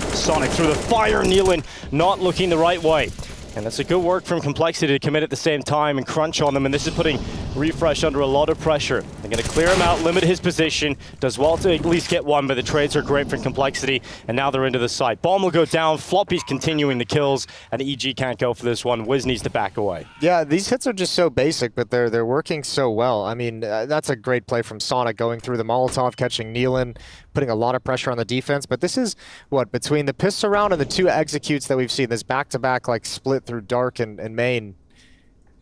Sonic through the fire. Nealon not looking the right way. And that's a good work from Complexity to commit at the same time and crunch on them, and this is putting Refresh under a lot of pressure. They're going to clear him out, limit his position, does well to at least get one, but the trades are great for Complexity, and now they're into the site. Bomb will go down, Floppy's continuing the kills, and EG can't go for this one. Wiz needs to back away. Yeah, these hits are just so basic, but they're working so well. I mean, that's a great play from Sonic, going through the Molotov, catching Nealon, putting a lot of pressure on the defense, but this is, what, between the pistol round and the 2 executes that we've seen, this back-to-back like split through Dark and main,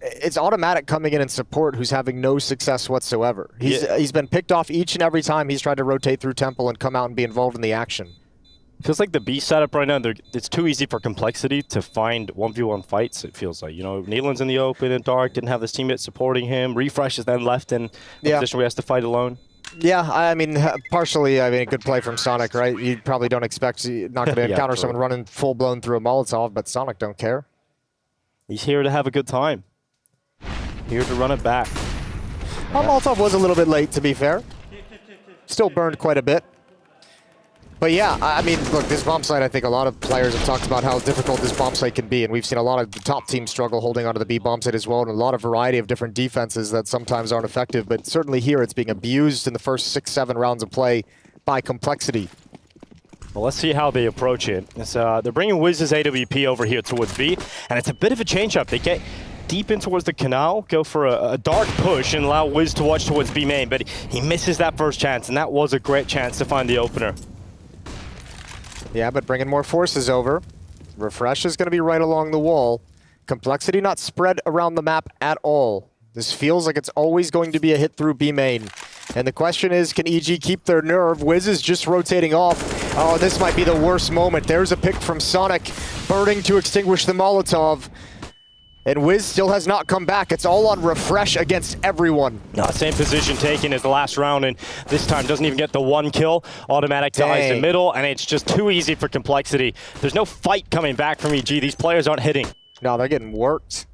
it's automatic coming in and support who's having no success whatsoever. He's been picked off each and every time he's tried to rotate through Temple and come out and be involved in the action. Feels like the B setup right now, it's too easy for Complexity to find 1v1 fights, it feels like. You know, Nealon's in the open and Dark, didn't have his teammate supporting him. Refresh is then left in a position where he has to fight alone. Yeah, I mean, partially, a good play from Sonic, right? You probably don't expect, you're not going to encounter someone running full-blown through a Molotov, but Sonic don't care. He's here to have a good time. Here to run it back. Well, Molotov was a little bit late, to be fair. Still burned quite a bit. But yeah, I mean, look, this bomb site, I think a lot of players have talked about how difficult this bomb site can be, and we've seen a lot of the top teams struggle holding onto the B bomb site as well, and a lot of variety of different defenses that sometimes aren't effective, but certainly here it's being abused in the first 6-7 rounds of play by Complexity. Well, let's see how they approach it. They're bringing Wiz's AWP over here towards B, and it's a bit of a change-up. They get deep in towards the canal, go for a dark push, and allow Wiz to watch towards B main, but he misses that first chance, and that was a great chance to find the opener. Yeah, but bringing more forces over. Refresh is going to be right along the wall. Complexity not spread around the map at all. This feels like it's always going to be a hit through B main. And the question is, can EG keep their nerve? Wiz is just rotating off. Oh, this might be the worst moment. There's a pick from Sonic, burning to extinguish the Molotov. And Wiz still has not come back. It's all on Refresh against everyone. Same position taken as the last round, and this time doesn't even get the one kill. Automatic dies in middle, and it's just too easy for Complexity. There's no fight coming back from EG. These players aren't hitting. No, they're getting worked.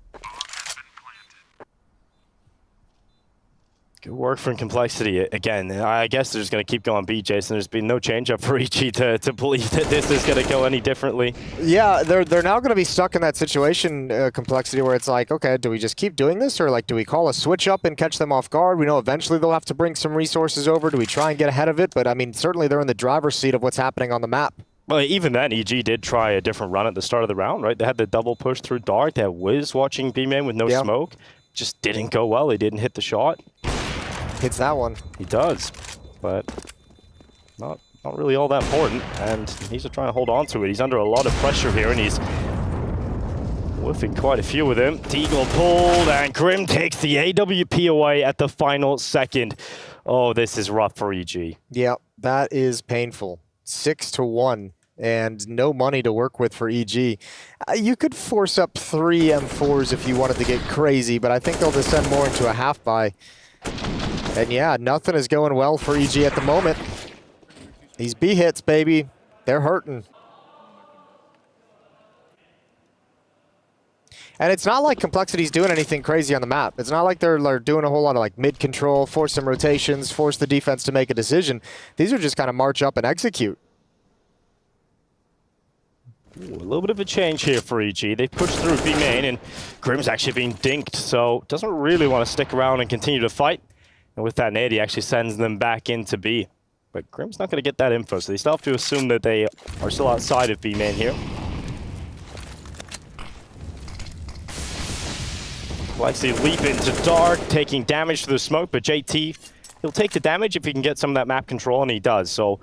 Good work from Complexity. Again, I guess they're just going to keep going B, Jason. There's been no change up for EG to believe that this is going to go any differently. Yeah, they're now going to be stuck in that situation, Complexity, where it's like, okay, do we just keep doing this? Or like, do we call a switch up and catch them off guard? We know eventually they'll have to bring some resources over. Do we try and get ahead of it? But I mean, certainly they're in the driver's seat of what's happening on the map. Well, even then, EG did try a different run at the start of the round, right? They had the double push through Dark. They had Wiz watching B-Man with no smoke. Just didn't go well. He didn't hit the shot. Hits that one. He does, but not really all that important, and he's trying to hold on to it. He's under a lot of pressure here, and he's whiffing quite a few with him. Deagle pulled, and Grim takes the AWP away at the final second. Oh, this is rough for EG. Yeah, that is painful. 6-1, and no money to work with for EG. You could force up 3 M4s if you wanted to get crazy, but I think they'll descend more into a half buy. And yeah, nothing is going well for EG at the moment. These B hits, baby, they're hurting. And it's not like Complexity's doing anything crazy on the map. It's not like they're doing a whole lot of like mid-control, force some rotations, force the defense to make a decision. These are just kind of march up and execute. Ooh, a little bit of a change here for EG. They pushed through B main, and Grim's actually being dinked, so doesn't really want to stick around and continue to fight. And with that nade, he actually sends them back into B. But Grim's not going to get that info, so they still have to assume that they are still outside of B main here. Lexi leap into Dark, taking damage to the smoke, but JT, he'll take the damage if he can get some of that map control, and he does. So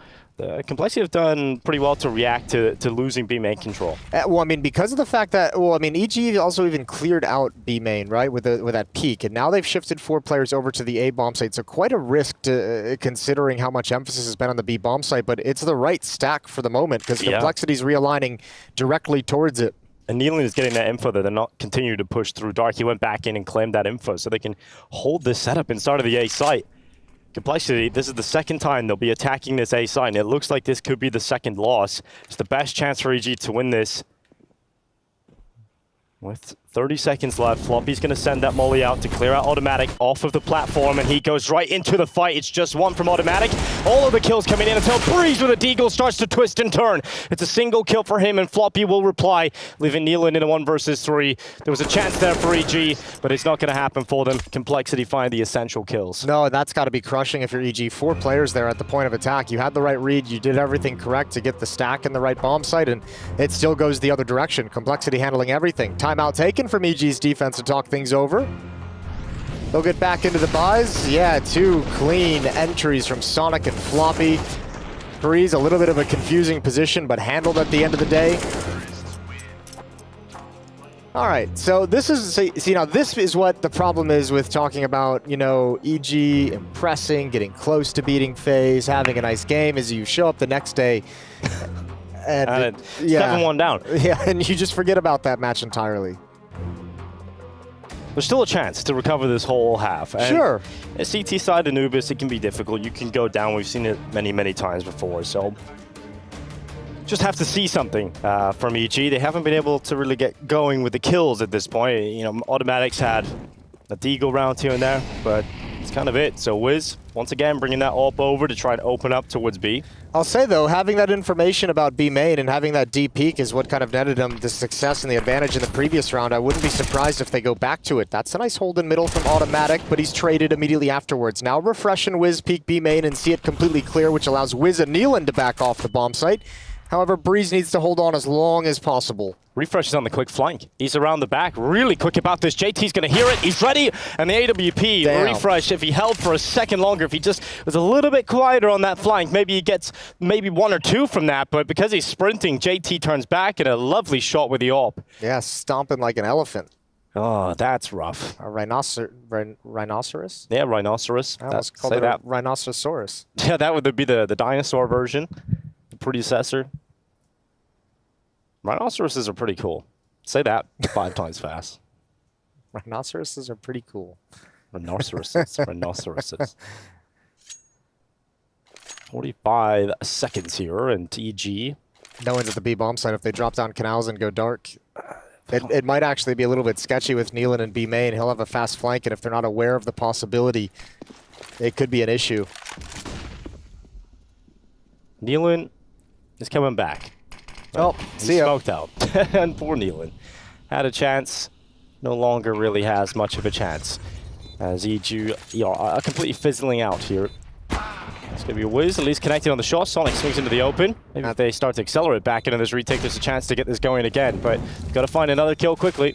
Complexity have done pretty well to react to losing B main control. Well, I mean, because of the fact that, well, I mean, EG also even cleared out B main, right, with that peak, and now they've shifted 4 players over to the A bomb site. So quite a risk to considering how much emphasis has been on the B bomb site, but it's the right stack for the moment because Complexity's realigning directly towards it. And Nealon is getting that info that they're not continuing to push through Dark. He went back in and claimed that info so they can hold this setup inside of the A site. Complexity, this is the second time they'll be attacking this A site, and it looks like this could be the second loss. It's the best chance for EG to win this. With 30 seconds left, Floppy's going to send that molly out to clear out Automatic off of the platform, and he goes right into the fight. It's just one from Automatic. All of the kills coming in until Breeze with a deagle starts to twist and turn. It's a single kill for him, and Floppy will reply, leaving Nealon in a 1 versus 3. There was a chance there for EG, but it's not going to happen for them. Complexity find the essential kills. No, that's got to be crushing if you're EG. 4 players there at the point of attack. You had the right read. You did everything correct to get the stack in the right bomb site, and it still goes the other direction. Complexity handling everything. Timeout taken from EG's defense to talk things over. They'll get back into the buys. Yeah, 2 clean entries from Sonic and Floppy. Breeze, a little bit of a confusing position, but handled at the end of the day. All right, so this is, see now this is what the problem is with talking about, you know, EG impressing, getting close to beating FaZe, having a nice game, is you show up the next day and 7-1 down. Yeah, and you just forget about that match entirely. There's still a chance to recover this whole half. And sure. A CT side Anubis, it can be difficult. You can go down. We've seen it many, many times before. So just have to see something from EG. They haven't been able to really get going with the kills at this point. You know, Automatics had a deagle round here and there, but it's kind of it. So Wiz, once again, bringing that AWP over to try and open up towards B. I'll say, though, having that information about B main and having that D peak is what kind of netted them the success and the advantage in the previous round. I wouldn't be surprised if they go back to it. That's a nice hold in middle from Automatic, but he's traded immediately afterwards. Now Refresh and Wiz peek B main and see it completely clear, which allows Wiz and Nealon to back off the bomb site. However, Breeze needs to hold on as long as possible. Refresh is on the quick flank. He's around the back, really quick about this. JT's going to hear it. He's ready. And the AWP, Refresh, if he held for a second longer, if he just was a little bit quieter on that flank, maybe he gets maybe 1 or 2 from that. But because he's sprinting, JT turns back and a lovely shot with the AWP. Yeah, stomping like an elephant. Oh, that's rough. A rhinoceros? Yeah, rhinoceros. I almost called it a rhinocerosaurus. Yeah, that would be the dinosaur version, the predecessor. Rhinoceroses are pretty cool. Say that 5 times fast. Rhinoceroses are pretty cool. Rhinoceroses. Rhinoceroses. 45 seconds here, and TG. No one's at the B bomb site. If they drop down canals and go dark, it might actually be a little bit sketchy with Nealon and B main. He'll have a fast flank, and if they're not aware of the possibility, it could be an issue. Nealon is coming back. Oh, he smoked out. And poor Nealon. Had a chance, no longer really has much of a chance. As EG are completely fizzling out here. It's going to be a Wiz, at least connected on the shot. Sonic swings into the open. Maybe if they start to accelerate back into this retake, there's a chance to get this going again. But got to find another kill quickly.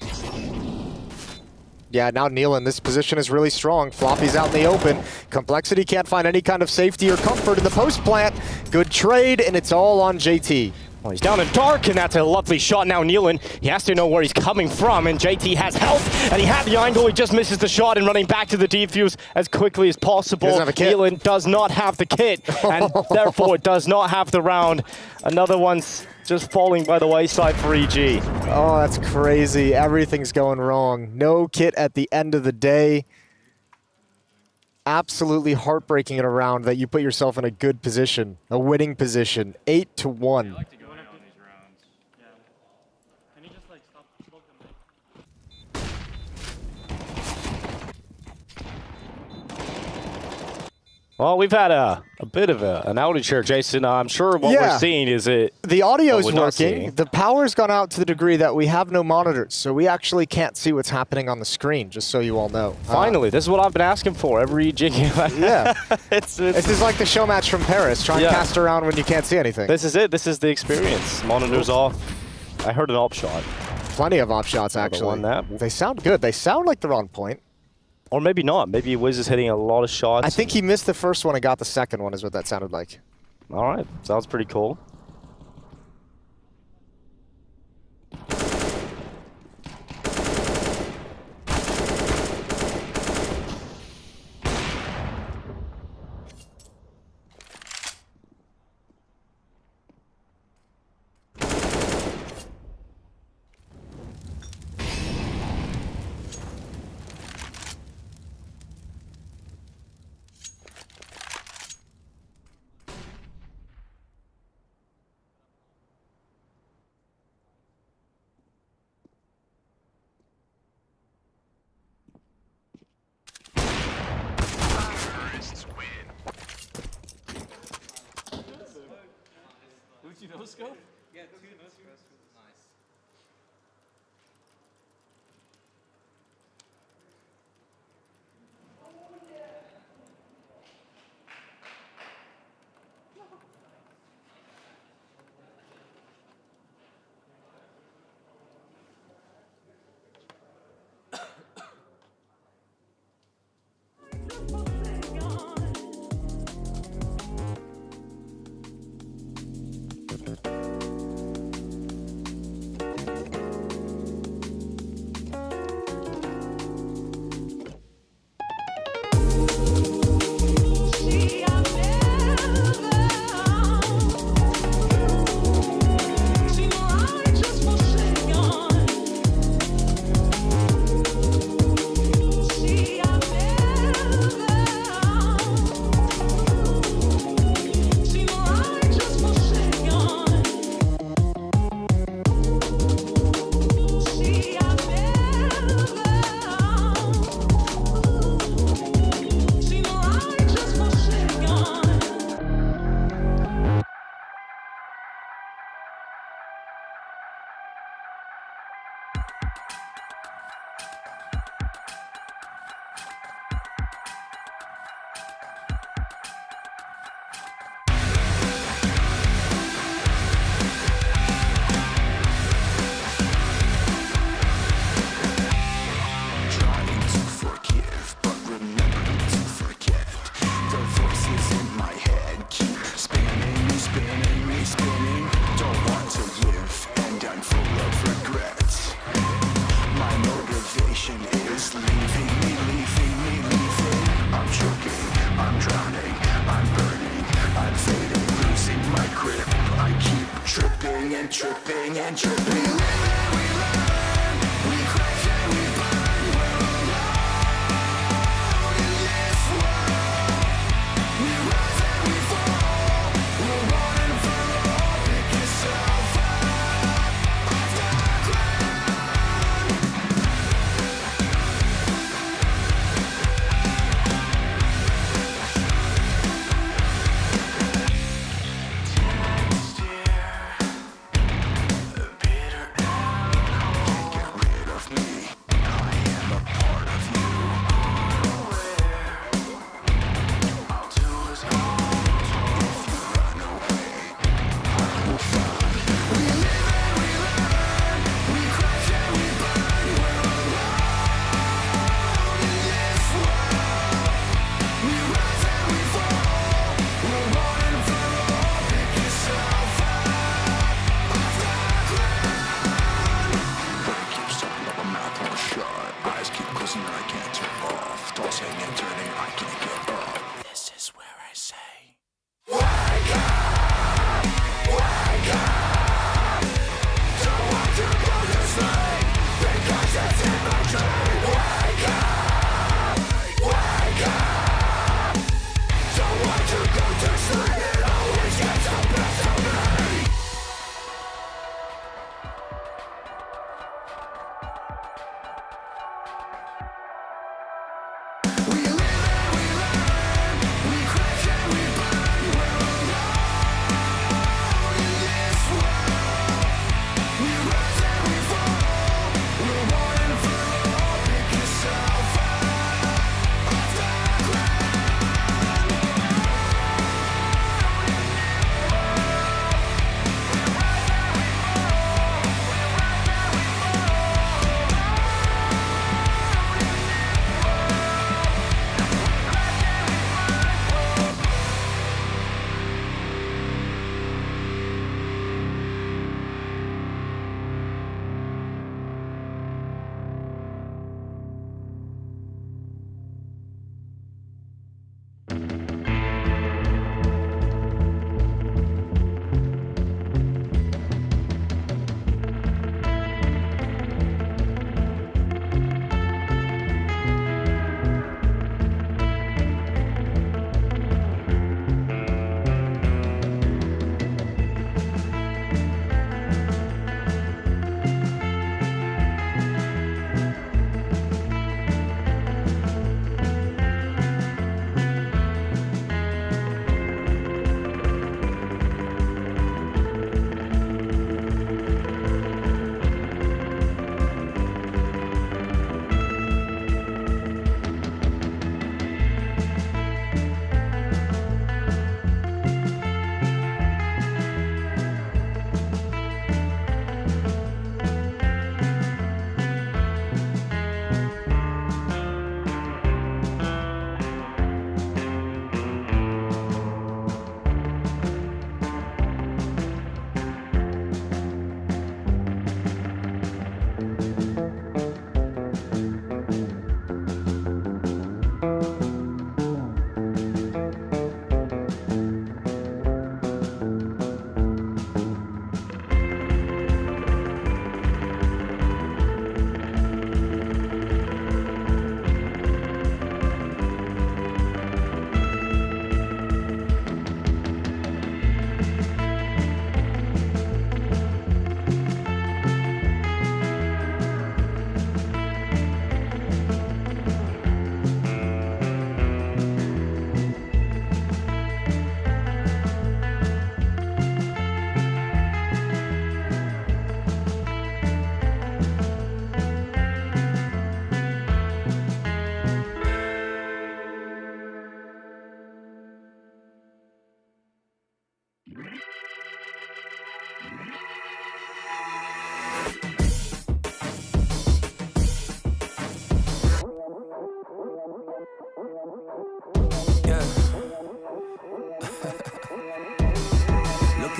Yeah, now Nealon, this position is really strong. Floppy's out in the open. Complexity can't find any kind of safety or comfort in the post plant. Good trade, and it's all on JT. Well, he's down in dark, and that's a lovely shot now. Nealon, he has to know where he's coming from, and JT has health, and he had the angle. He just misses the shot and running back to the defuse as quickly as possible. Nealon does not have the kit, and therefore does not have the round. Another one's just falling by the wayside for EG. Oh, that's crazy. Everything's going wrong. No kit at the end of the day. Absolutely heartbreaking in a round that you put yourself in a good position, a winning position, 8-1. Well, we've had a bit of an outage here, Jason. I'm sure what we're seeing is it. The audio's working. The power's gone out to the degree that we have no monitors, so we actually can't see what's happening on the screen, just so you all know. Finally, this is what I've been asking for every jig. Yeah. This is like the show match from Paris. Try and cast around when you can't see anything. This is it. This is the experience. Monitors off. I heard an op shot. Plenty of op shots, actually. They sound good. They sound like they're on point. Or maybe not. Maybe Wiz is hitting a lot of shots. I think he missed the first one and got the second one is what that sounded like. All right. Sounds pretty cool. Yeah, 2 no-scopes. Nice.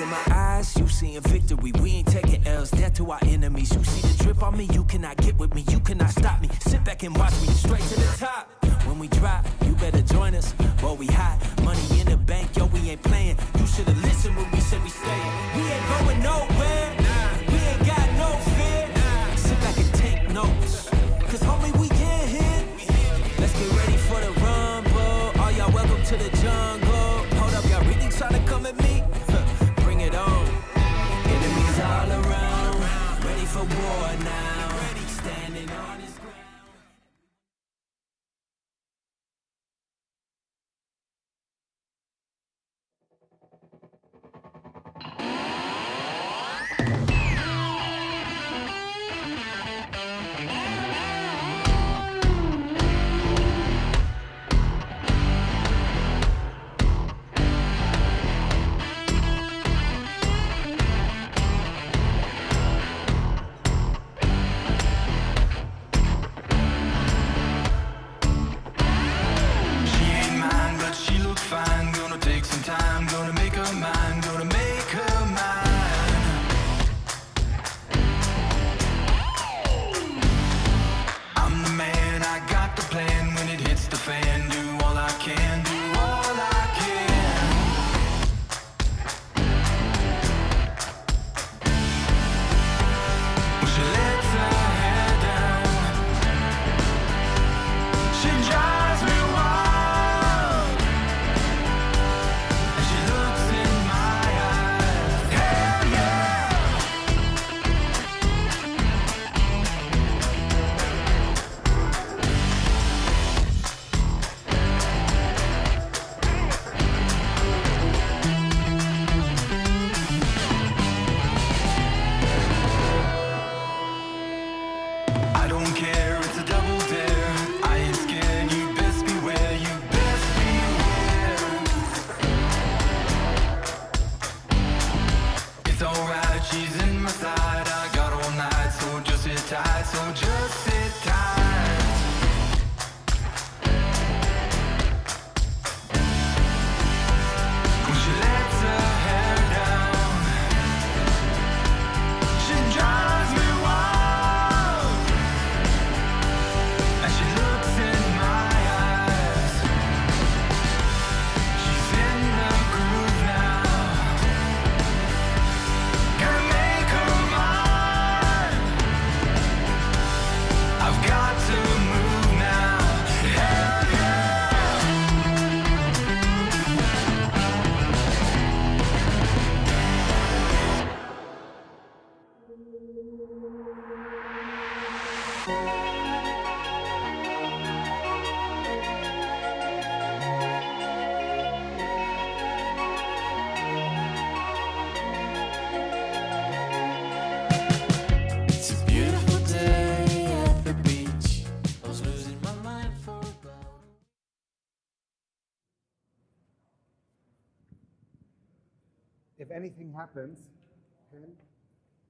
in my eyes, you seeing victory. We ain't taking L's, death to our enemies. You see the drip on me, you cannot get with me, you cannot stop me. Sit back and watch me straight to the top. When we drop, you better join us. Boy, we hot, money in the bank, yo, we ain't playing. You should've listened when we said we staying. We ain't going nowhere, we ain't got no fear. Sit back and take notes, cause homie, we get hit. Let's get ready for the rumble. All y'all welcome to the jungle. Hold up, y'all really trying to come at me? Bring it on. Enemies all around, ready for war now. Standing on his ground. If anything happens,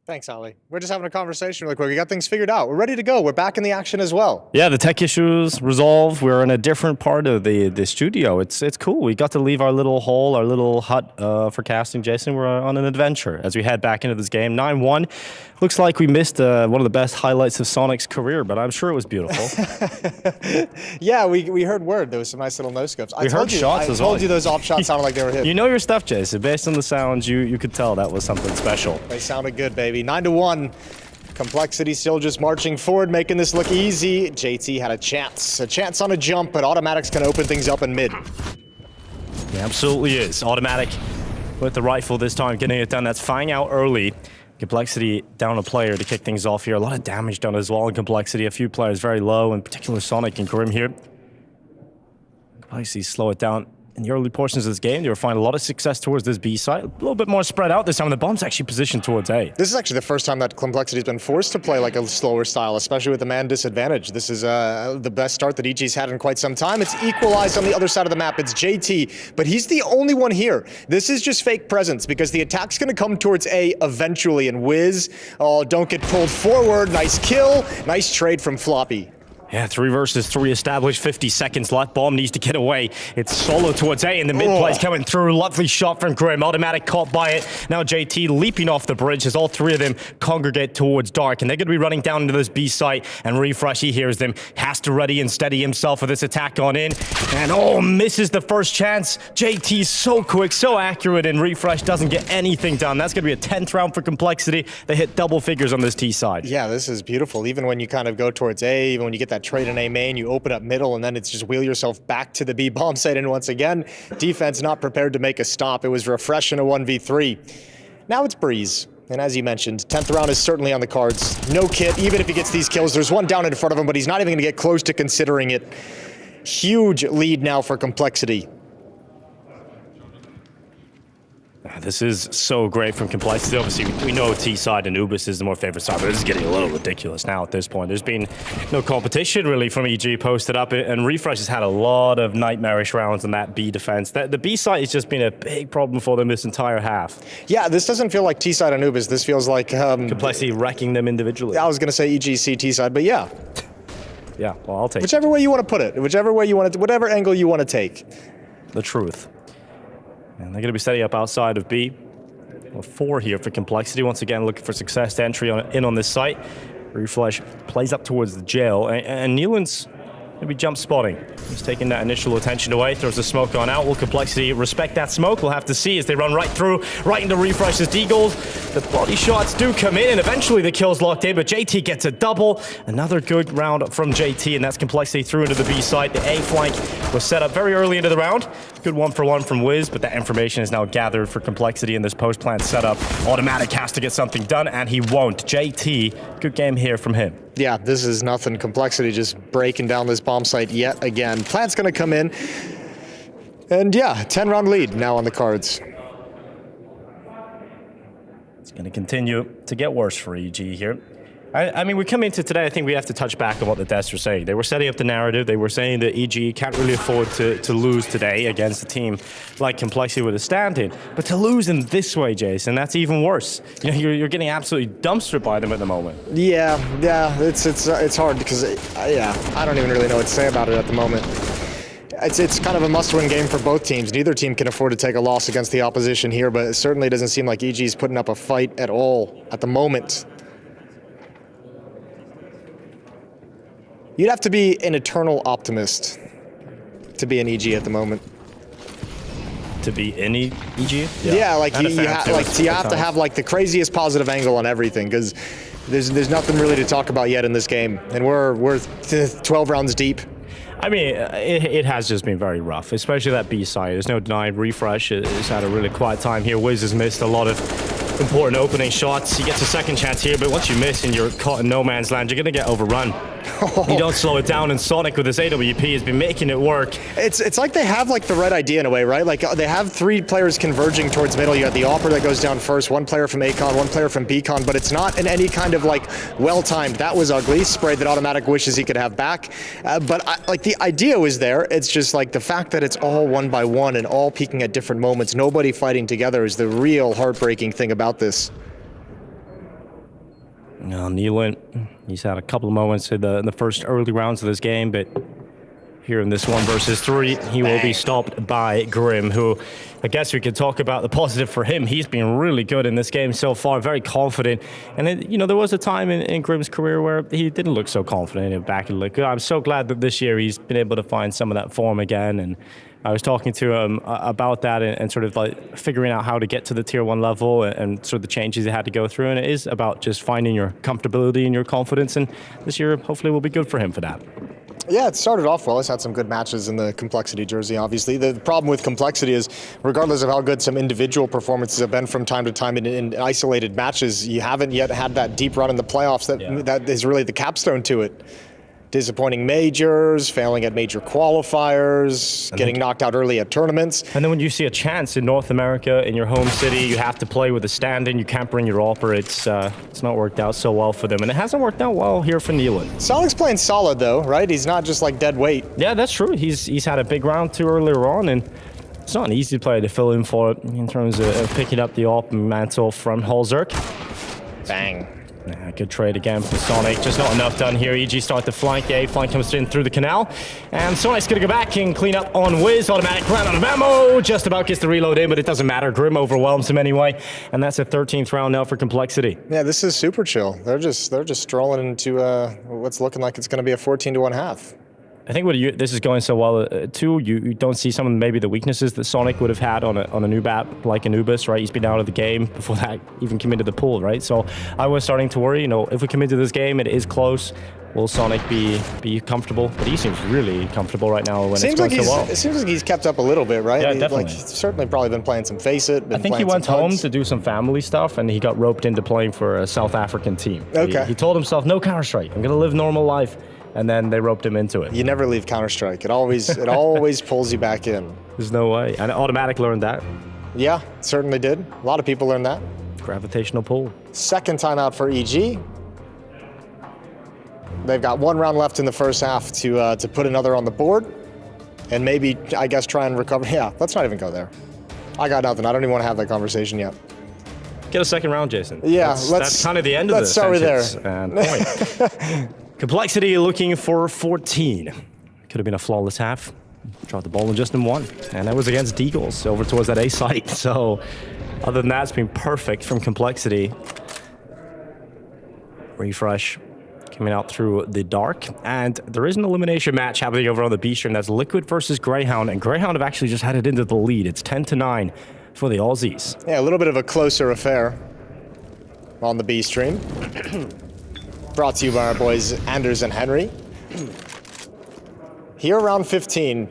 thanks, Ali. We're just having a conversation really quick. We got things figured out. We're ready to go. We're back in the action as well. Yeah, the tech issues resolved. We're in a different part of the studio. It's cool. We got to leave our little hole, our little hut for casting. Jason, we're on an adventure as we head back into this game. 9-1. Looks like we missed one of the best highlights of Sonic's career, but I'm sure it was beautiful. Yeah, we heard word. There was some nice little no-scopes. We heard shots as well. I told you those op shots sounded like they were hit. You know your stuff, Jason. Based on the sounds, you could tell that was something special. They sounded good, baby. 9-1. Complexity still just marching forward, making this look easy. JT had a chance on a jump, but Automatic's gonna open things up in mid. He absolutely is. Automatic with the rifle this time, getting it done. That's Fang out early. Complexity down a player to kick things off here. A lot of damage done as well in Complexity. A few players very low, in particular Sonic and Grim here. Complexity slow it down. In the early portions of this game, they were finding a lot of success towards this B site. A little bit more spread out this time. The bomb's actually positioned towards A. This is actually the first time that Complexity's been forced to play like a slower style, especially with the man disadvantage. This is the best start that EG's had in quite some time. It's equalized on the other side of the map. It's JT, but he's the only one here. This is just fake presence because the attack's going to come towards A eventually. And Wiz, oh, don't get pulled forward. Nice kill. Nice trade from Floppy. Yeah, 3 versus 3 established, 50 seconds left. Bomb needs to get away. It's solo towards A, and the mid-play's coming through. Lovely shot from Grim. Automatic caught by it. Now JT leaping off the bridge as all 3 of them congregate towards Dark, and they're going to be running down into this B site, and Refresh, he hears them, has to ready and steady himself for this attack on in, and misses the first chance. JT's so quick, so accurate, and Refresh doesn't get anything done. That's going to be a 10th round for Complexity. They hit double figures on this T side. Yeah, this is beautiful. Even when you kind of go towards A, even when you get that trade in A main, you open up middle, and then it's just wheel yourself back to the B bomb site, and once again, defense not prepared to make a stop. It was Refresh in a 1v3. Now it's Breeze. And as you mentioned, 10th round is certainly on the cards. No kit, even if he gets these kills. There's one down in front of him, but he's not even going to get close to considering it. Huge lead now for Complexity. This is so great from Complexity. Obviously, we know T-side and Ubis is the more favorite side, but this is getting a little ridiculous now at this point. There's been no competition really from EG posted up, and Refresh has had a lot of nightmarish rounds in that B defense. The B side has just been a big problem for them this entire half. Yeah, this doesn't feel like T-side and Ubis. This feels like... Complexity wrecking them individually. I was going to say EGC T-side, but yeah. Yeah, well, I'll take whichever way you want to put it, whichever way you want to, whatever angle you want to take. The truth. And they're going to be setting up outside of B. 4 here for Complexity. Once again, looking for success to entry in on this site. Refresh plays up towards the jail, and Neelan's going to be jump spotting. He's taking that initial attention away, throws the smoke on out. Will Complexity respect that smoke? We'll have to see as they run right through, right into Refresh's D-goals. The body shots do come in, and eventually the kill's locked in, but JT gets a double. Another good round from JT, and that's Complexity through into the B side. The A flank was set up very early into the round. Good 1-for-1 from Wiz, but that information is now gathered for Complexity in this post-plant setup. Automatic has to get something done, and he won't. JT, good game here from him. Yeah, this is nothing. Complexity just breaking down this bomb site yet again. Plant's going to come in. And yeah, 10-round lead now on the cards. It's going to continue to get worse for EG here. I mean, we come into today, I think we have to touch back on what the devs were saying. They were setting up the narrative. They were saying that EG can't really afford to lose today against a team like Complexity with a stand-in. But to lose in this way, Jason, that's even worse. You know, you're getting absolutely dumpstered by them at the moment. Yeah, it's hard because, I don't even really know what to say about it at the moment. It's kind of a must-win game for both teams. Neither team can afford to take a loss against the opposition here, but it certainly doesn't seem like EG's putting up a fight at all at the moment. You'd have to be an eternal optimist to be an EG at the moment. To be any EG? Yeah, like you have to have like the craziest positive angle on everything because there's nothing really to talk about yet in this game, and we're 12 rounds deep. I mean, it has just been very rough, especially that B side. There's no denying Refresh has had a really quiet time here. Wiz has missed a lot of important opening shots. He gets a second chance here, but once you miss and you're caught in no man's land, you're going to get overrun. You don't slow it down, and Sonic with his AWP has been making it work. It's like they have like the right idea in a way, right? Like they have 3 players converging towards middle. You got the Opera that goes down first, 1 player from ACON, 1 player from BCON, but it's not in any kind of like well-timed. That was ugly. Sprayed that automatic wishes he could have back. But like the idea was there. It's just like the fact that it's all 1 by 1 and all peaking at different moments, nobody fighting together is the real heartbreaking thing about this. No, Neelan, he's had a couple of moments in the first early rounds of this game, but here in this 1 versus 3, he will be stopped by Grim, who I guess we could talk about the positive for him. He's been really good in this game so far, very confident. And there was a time in Grim's career where he didn't look so confident and back and look good. I'm so glad that this year he's been able to find some of that form again. And I was talking to him about that and sort of like figuring out how to get to the tier 1 level and sort of the changes they had to go through. And it is about just finding your comfortability and your confidence. And this year, hopefully, will be good for him for that. Yeah, it started off well. It's had some good matches in the Complexity jersey, obviously. The problem with Complexity is, regardless of how good some individual performances have been from time to time in isolated matches, you haven't yet had that deep run in the playoffs that is really the capstone to it. Disappointing majors, failing at major qualifiers, getting knocked out early at tournaments. And then when you see a chance in North America, in your home city, you have to play with a stand-in, you can't bring your Opera. It's not worked out so well for them. And it hasn't worked out well here for Neelan. Sonic's playing solid though, right? He's not just like dead weight. Yeah, that's true. He's had a big round 2 earlier on, and it's not an easy player to fill in for in terms of picking up the Op mantle from Holzerk. Bang. Good trade again for Sonic. Just not enough done here. EG start to flank. A flank comes in through the canal. And Sonic's going to go back and clean up on Wiz. Automatic round out of ammo. Just about gets the reload in, but it doesn't matter. Grim overwhelms him anyway. And that's a 13th round now for Complexity. Yeah, this is super chill. They're just strolling into what's looking like it's going to be a 14-1 half. I think this is going so well, too, you don't see some of maybe the weaknesses that Sonic would have had on a new map like Anubis, right? He's been out of the game before that even came into the pool, right? So I was starting to worry, if we come into this game, it is close. Will Sonic be comfortable? But he seems really comfortable right now when it's going so well. It seems like he's kept up a little bit, right? Yeah, definitely. He's certainly probably been playing some Face It. I think he went home to do some family stuff, and he got roped into playing for a South African team. Okay. He told himself, no Counter-Strike. I'm going to live normal life. And then they roped him into it. You never leave Counter-Strike. It always pulls you back in. There's no way. And Automatic learned that. Yeah, certainly did. A lot of people learned that. Gravitational pull. Second timeout for EG. They've got 1 round left in the first half to put another on the board. And maybe, I guess, try and recover. Yeah, let's not even go there. I got nothing. I don't even want to have that conversation yet. Get a second round, Jason. Yeah, that's kind of the end of the sentence. And point. Complexity looking for 14. Could have been a flawless half. Dropped the ball in just in 1. And that was against Deagles over towards that A site. So other than that, it's been perfect from Complexity. Refresh coming out through the dark. And there is an elimination match happening over on the B stream. That's Liquid versus Greyhound. And Greyhound have actually just had it into the lead. It's 10-9 for the Aussies. Yeah, a little bit of a closer affair on the B stream. Brought to you by our boys Anders and Henry. Here around 15.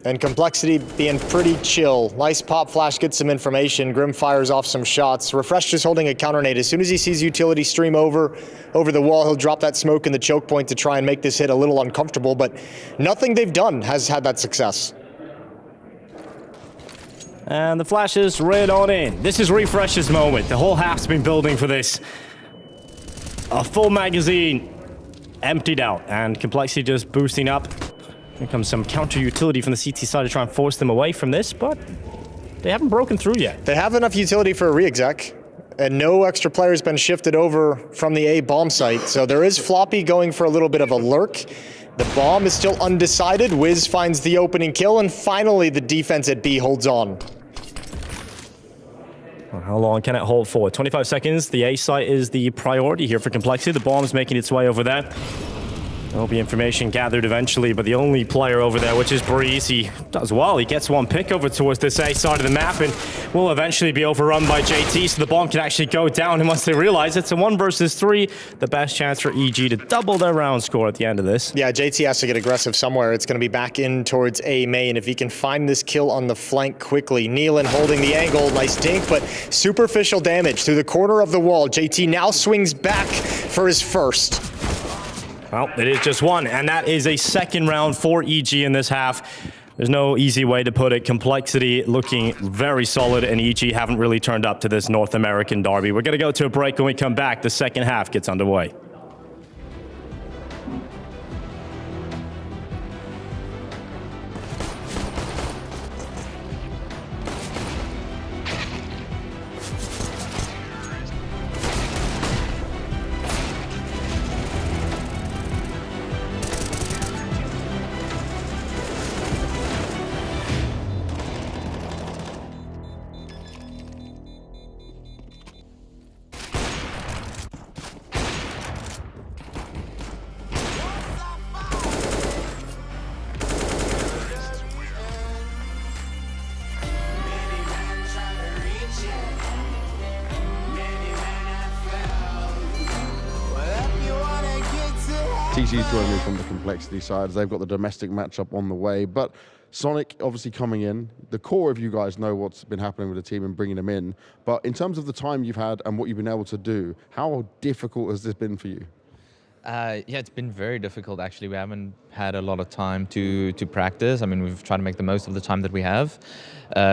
And Complexity being pretty chill. Nice pop flash, gets some information. Grim fires off some shots. Refresh just holding a counter nade. As soon as he sees utility stream over the wall, he'll drop that smoke in the choke point to try and make this hit a little uncomfortable, but nothing they've done has had that success. And the flashes right on in. This is Refresh's moment. The whole half's been building for this. A full magazine emptied out, and Complexity just boosting up. Here comes some counter utility from the CT side to try and force them away from this, but they haven't broken through yet. They have enough utility for a re-exec, and no extra player's been shifted over from the A bomb site, so there is Floppy going for a little bit of a lurk. The bomb is still undecided. Wiz finds the opening kill, and finally the defense at B holds on. How long can it hold for? 25 seconds. The A site is the priority here for Complexity. The bomb's making its way over there. There'll be information gathered eventually, but the only player over there, which is Breeze, he does well. He gets one pick over towards this A side of the map and will eventually be overrun by JT, so the bomb can actually go down. And once they realize it's a 1 versus 3, the best chance for EG to double their round score at the end of this. Yeah, JT has to get aggressive somewhere. It's going to be back in towards A main. If he can find this kill on the flank quickly. Nealon holding the angle. Nice dink, but superficial damage through the corner of the wall. JT now swings back for his first. Well, it is just 1, and that is a second round for EG in this half. There's no easy way to put it. Complexity looking very solid, and EG haven't really turned up to this North American derby. We're going to go to a break. When we come back, the second half gets underway. TC's joining me from the Complexity side as they've got the domestic matchup on the way. But Sonic obviously coming in. The core of you guys know what's been happening with the team and bringing them in. But in terms of the time you've had and what you've been able to do, how difficult has this been for you? Yeah, it's been very difficult actually. We haven't had a lot of time to practice. I mean, we've tried to make the most of the time that we have.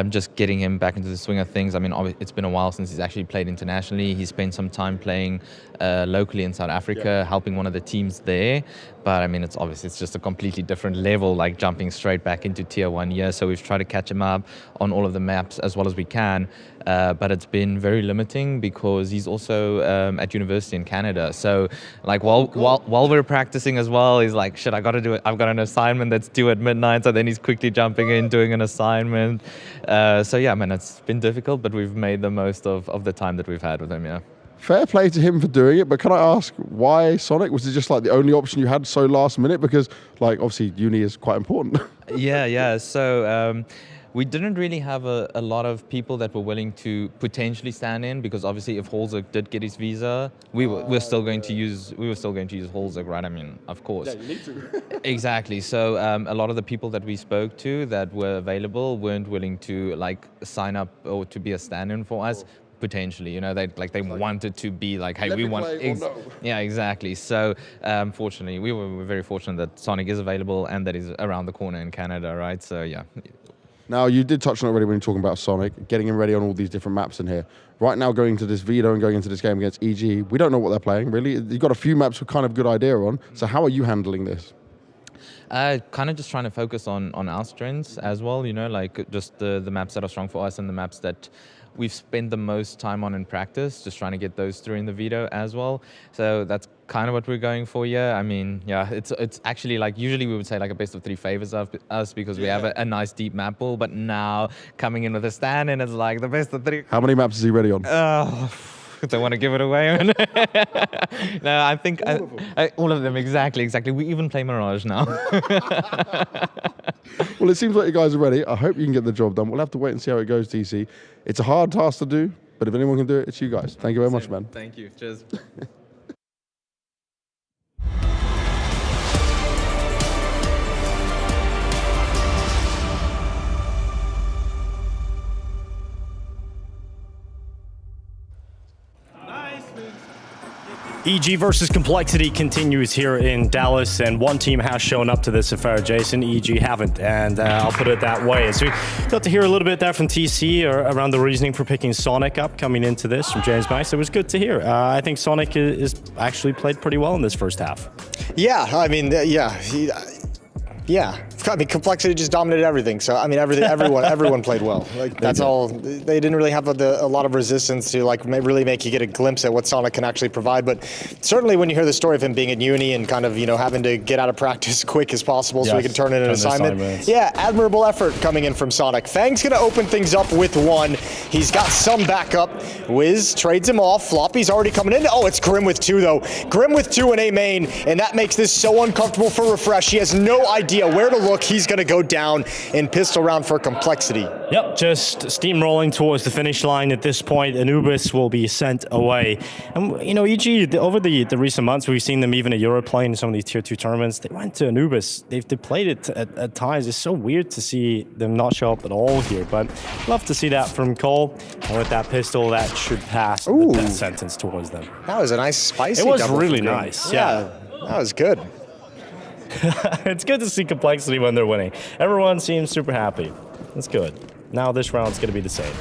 Just getting him back into the swing of things. I mean, it's been a while since he's actually played internationally. He spent some time playing locally in South Africa, helping one of the teams there. But I mean, it's just a completely different level, like jumping straight back into Tier 1 here. So we've tried to catch him up on all of the maps as well as we can. But it's been very limiting because he's also at university in Canada. So like while we're practicing as well, he's like, shit, I got to do it. I've got an assignment that's due at midnight. So then he's quickly jumping in, doing an assignment. So yeah, man, it's been difficult, but we've made the most of the time that we've had with him, yeah. Fair play to him for doing it, but can I ask why Sonic? Was it just like the only option you had so last minute? Because like obviously uni is quite important. Yeah. So we didn't really have a lot of people that were willing to potentially stand in, because obviously if Holzig did get his visa, we were still going to use Holzig, right? I mean, of course. Yeah, you need to. Exactly. So a lot of the people that we spoke to that were available weren't willing to like sign up or to be a stand-in for us. Potentially, they wanted to be like, hey, we want. Yeah, exactly. So, fortunately, we were very fortunate that Sonic is available and that he's around the corner in Canada, right? So, yeah. Now, you did touch on it already when you're talking about Sonic, getting him ready on all these different maps in here. Right now, going to this Vito and going into this game against EG, we don't know what they're playing, really. You've got a few maps with kind of good idea on. So, how are you handling this? Kind of just trying to focus on our strengths as well, like just the maps that are strong for us and the maps that we've spent the most time on in practice, just trying to get those through in the veto as well. So that's kind of what we're going for here. I mean, yeah, it's actually like, usually we would say like a best of 3 favors of us because we have a nice deep map pool, but now coming in with a stand and it's like the best of 3. How many maps is he ready on? Don't want to give it away. No, I think all of them, exactly. We even play Mirage now. Well, it seems like you guys are ready. I hope you can get the job done. We'll have to wait and see how it goes, DC. It's a hard task to do, but if anyone can do it, it's you guys. Thank you very much, man. Thank you. Cheers. EG versus Complexity continues here in Dallas, and one team has shown up to this affair, Jason. EG haven't, and I'll put it that way. So we got to hear a little bit there from TC around the reasoning for picking Sonic up coming into this from James Max. It was good to hear. I think Sonic is actually played pretty well in this first half. Yeah, I mean, I mean, Complexity just dominated everything. So I mean, everyone played well. Like that's all. They didn't really have a lot of resistance to like really make you get a glimpse at what Sonic can actually provide. But certainly, when you hear the story of him being at uni and kind of having to get out of practice quick as possible so he can turn in an assignment. Yeah, admirable effort coming in from Sonic. Fang's gonna open things up with 1. He's got some backup. Wiz trades him off. Floppy's already coming in. Oh, it's Grim with 2 though. Grim with 2 in A main, and that makes this so uncomfortable for Refresh. He has no idea where to look. He's going to go down in pistol round for Complexity. Yep, just steamrolling towards the finish line at this point. Anubis will be sent away. And, EG, over the recent months, we've seen them even at Europlay in some of these Tier 2 tournaments. They went to Anubis. They played it at times. It's so weird to see them not show up at all here, but love to see that from Cole. And with that pistol, that should pass the death sentence towards them. That was a nice spicy. It was really nice. Yeah, that was good. It's good to see Complexity when they're winning. Everyone seems super happy. That's good. Now this round's going to be the same.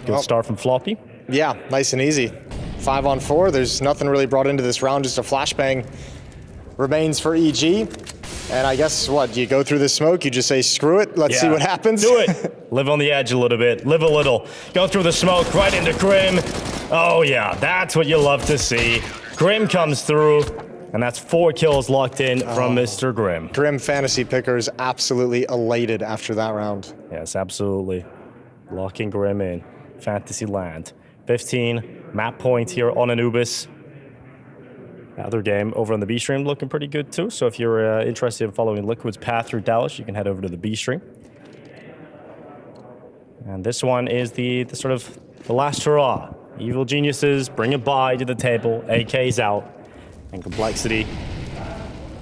Good start from Floppy. Yeah, nice and easy. 5 on 4. There's nothing really brought into this round. Just a flashbang remains for EG. And I guess, what, you go through the smoke, you just say, screw it, let's see what happens. Do it. Live on the edge a little bit. Live a little. Go through the smoke right into Grim. Oh, yeah, that's what you love to see. Grim comes through. And that's 4 kills locked in from Mr. Grim. Grim fantasy pickers absolutely elated after that round. Yes, absolutely. Locking Grim in. Fantasy land. 15 map point here on Anubis. Other game over on the B stream looking pretty good too. So if you're interested in following Liquid's path through Dallas, you can head over to the B stream. And this one is the sort of the last hurrah. Evil geniuses bring a buy to the table. AK's out. And Complexity,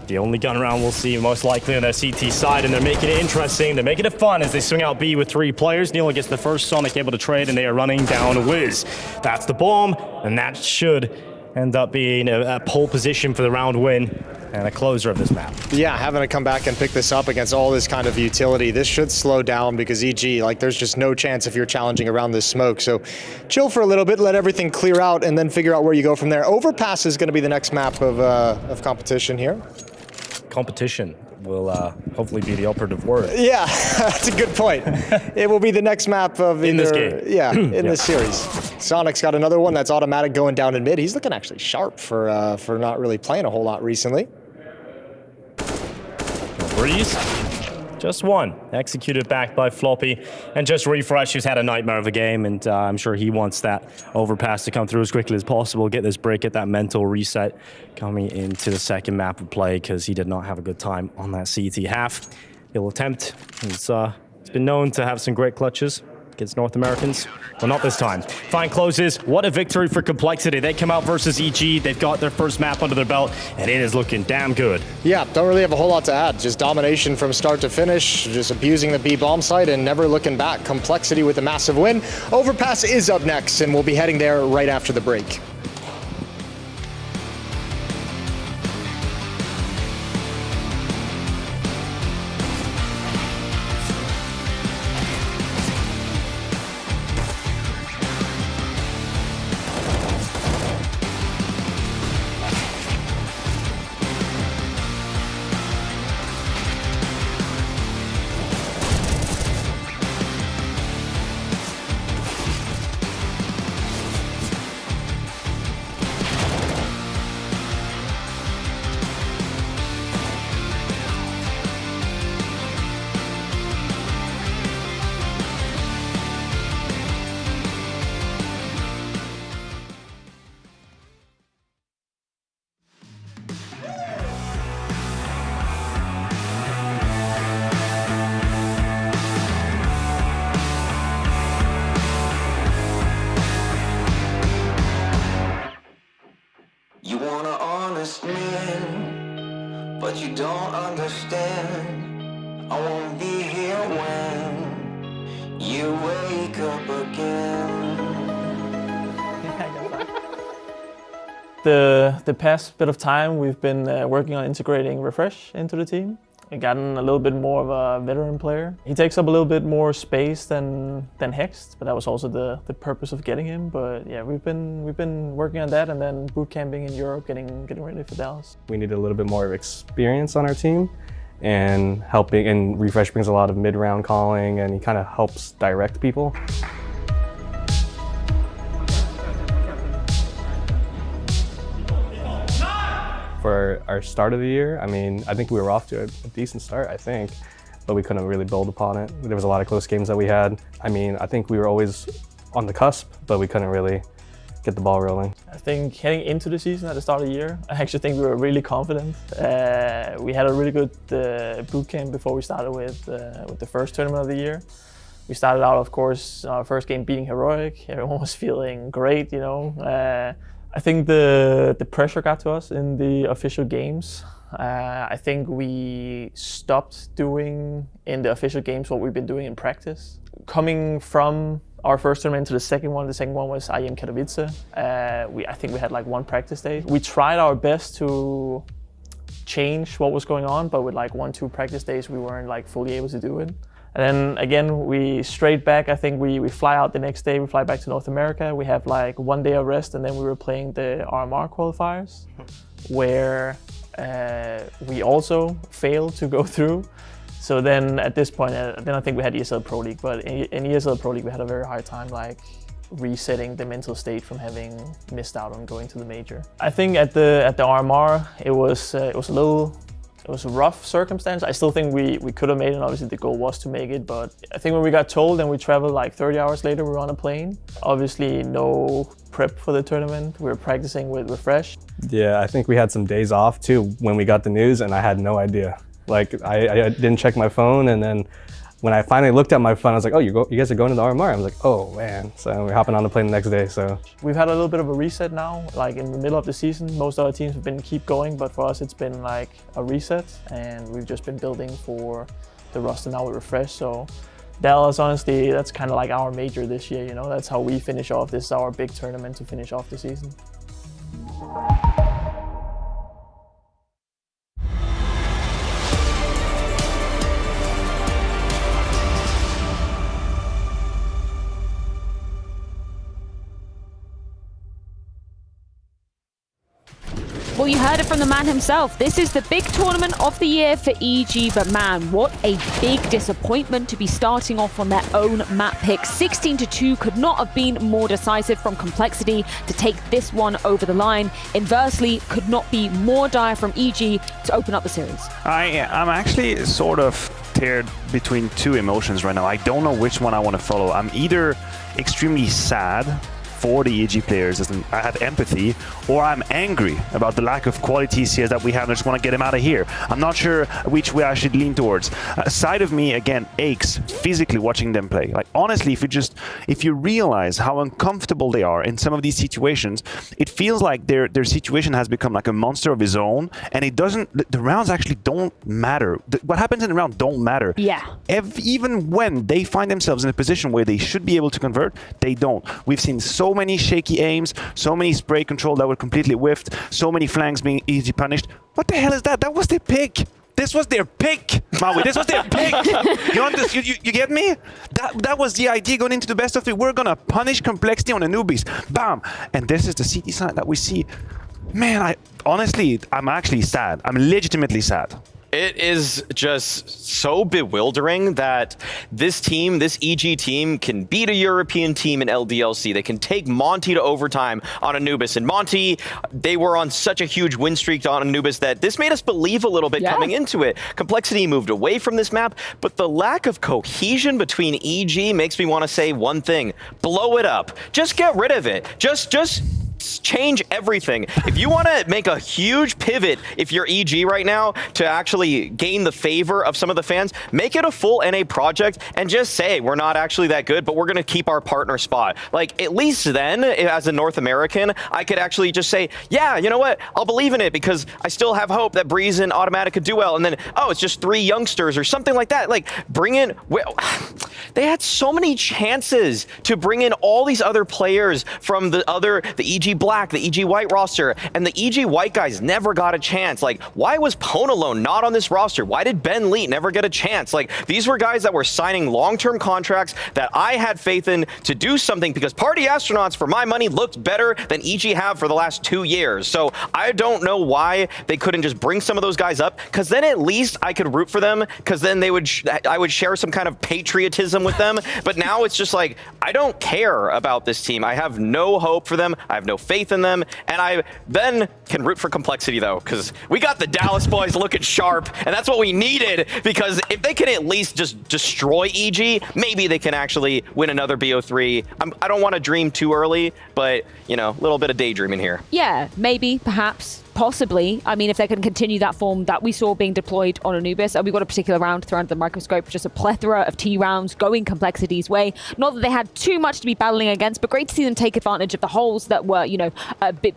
the only gun round we'll see most likely on their CT side, and they're making it interesting. They're making it fun as they swing out B with 3 players. Neil gets the first Sonic able to trade, and they are running down Wiz. That's the bomb, and that should end up being a pole position for the round win and a closer of this map. Yeah, having to come back and pick this up against all this kind of utility, this should slow down because EG, like, there's just no chance if you're challenging around this smoke. So chill for a little bit, let everything clear out, and then figure out where you go from there. Overpass is going to be the next map of competition here. Competition will hopefully be the operative word. Yeah, that's a good point. It will be the next map of in this game. Yeah, in this series. Sonic's got another one that's automatic going down in mid. He's looking actually sharp for not really playing a whole lot recently. Breeze, just one. Executed back by Floppy. And just Refresh, who's had a nightmare of a game, and I'm sure he wants that overpass to come through as quickly as possible, get this break, get that mental reset coming into the second map of play, because he did not have a good time on that CT half. He'll attempt. It's been known to have some great clutches against North Americans. Well, not this time. Fine closes. What a victory for Complexity. They come out versus EG. They've got their first map under their belt, and it is looking damn good. Yeah, don't really have a whole lot to add. Just domination from start to finish, just abusing the B bomb site and never looking back. Complexity with a massive win. Overpass is up next, and we'll be heading there right after the break. You want an honest man, but you don't understand. I won't be here when you wake up again. The past bit of time we've been working on integrating Refresh into the team. We've gotten a little bit more of a veteran player. He takes up a little bit more space than Hext, but that was also the purpose of getting him. But yeah, we've been working on that, and then boot camping in Europe, getting ready for Dallas. We need a little bit more experience on our team, and Refresh brings a lot of mid-round calling, and he kind of helps direct people. For our start of the year, I mean, I think we were off to a decent start, I think, but we couldn't really build upon it. There was a lot of close games that we had. I mean, I think we were always on the cusp, but we couldn't really get the ball rolling. I think heading into the season at the start of the year, I actually think we were really confident. We had a really good boot camp before we started with the first tournament of the year. We started out, of course, our first game beating Heroic. Everyone was feeling great, you know. I think the pressure got to us in the official games. I think we stopped doing in the official games what we've been doing in practice. Coming from our first tournament to the second one was IEM Katowice. I think we had like one practice day. We tried our best to change what was going on, but with like 1-2 practice days, we weren't like fully able to do it. And then again, we straight back. I think we fly out the next day. We fly back to North America. We have like 1 day of rest, and then we were playing the RMR qualifiers, where we also failed to go through. So then at this point, then I think we had ESL Pro League. But in ESL Pro League, we had a very hard time like resetting the mental state from having missed out on going to the major. I think at the RMR, it was a rough circumstance. I still think we could have made it, and obviously the goal was to make it, but I think when we got told and we traveled like 30 hours later, we were on a plane. Obviously no prep for the tournament. We were practicing with Refresh. Yeah, I think we had some days off too when we got the news, and I had no idea. Like I didn't check my phone, and then when I finally looked at my phone, I was like, oh, you guys are going to the RMR? I was like, oh man. So we're hopping on the plane the next day, so. We've had a little bit of a reset now, like in the middle of the season. Most other teams have been keep going, but for us it's been like a reset, and we've just been building for the roster now with Refresh. So Dallas, honestly, that's kind of like our major this year, you know? That's how we finish off. This is our big tournament to finish off the season. Well, you heard it from the man himself. This is the big tournament of the year for EG, but man, what a big disappointment to be starting off on their own map pick. 16-2 could not have been more decisive from Complexity to take this one over the line. Inversely, could not be more dire from EG to open up the series. I'm actually sort of teared between two emotions right now. I don't know which one I want to follow. I'm either extremely sad for the EG players, as I have empathy, or I'm angry about the lack of quality CS that we have and I just want to get him out of here. I'm not sure which way I should lean towards. A side of me, again, aches physically watching them play. Like, honestly, if you realize how uncomfortable they are in some of these situations, it feels like their situation has become like a monster of his own, and it doesn't, the rounds actually don't matter. What happens in the round don't matter. Yeah. Even when they find themselves in a position where they should be able to convert, they don't. We've seen so many shaky aims, so many spray control that were completely whiffed, so many flanks being easy punished. What the hell is that? That was their pick. This was their pick, Maui. This was their pick. You get me? That was the idea going into the best of three. We're gonna punish Complexity on the newbies. Bam! And this is the CT side that we see. Man, honestly, I'm actually sad. I'm legitimately sad. It is just so bewildering that this team, this EG team, can beat a European team in LDLC. They can take Monty to overtime on Anubis. And Monty, they were on such a huge win streak on Anubis that this made us believe a little bit coming into it. Complexity moved away from this map, but the lack of cohesion between EG makes me want to say one thing: blow it up. Just get rid of it. Just change everything. If you want to make a huge pivot, if you're EG right now, to actually gain the favor of some of the fans, make it a full NA project and just say, we're not actually that good, but we're going to keep our partner spot. Like, at least then, as a North American, I could actually just say, yeah, you know what? I'll believe in it because I still have hope that Breeze and Automatic could do well. And then, oh, it's just 3 youngsters or something like that. Like, bring in... Well, they had so many chances to bring in all these other players from the EG Black, the EG White roster, and the EG White guys never got a chance. Like, why was Ponalone not on this roster? Why did Ben Lee never get a chance? Like, these were guys that were signing long-term contracts that I had faith in to do something, because Party Astronauts, for my money, looked better than EG have for the last 2 years. So I don't know why they couldn't just bring some of those guys up, because then at least I could root for them, because then I would share some kind of patriotism with them. But now it's just like, I don't care about this team. I have no hope for them. I have no faith in them. And I then can root for Complexity, though, because we got the Dallas boys looking sharp, and that's what we needed, because if they can at least just destroy EG, maybe they can actually win another BO3. I don't want to dream too early, but, you know, a little bit of daydreaming here. Yeah, maybe, perhaps. Possibly. I mean, if they can continue that form that we saw being deployed on Anubis, and we got a particular round thrown under the microscope, just a plethora of T rounds going Complexity's way. Not that they had too much to be battling against, but great to see them take advantage of the holes that were, you know,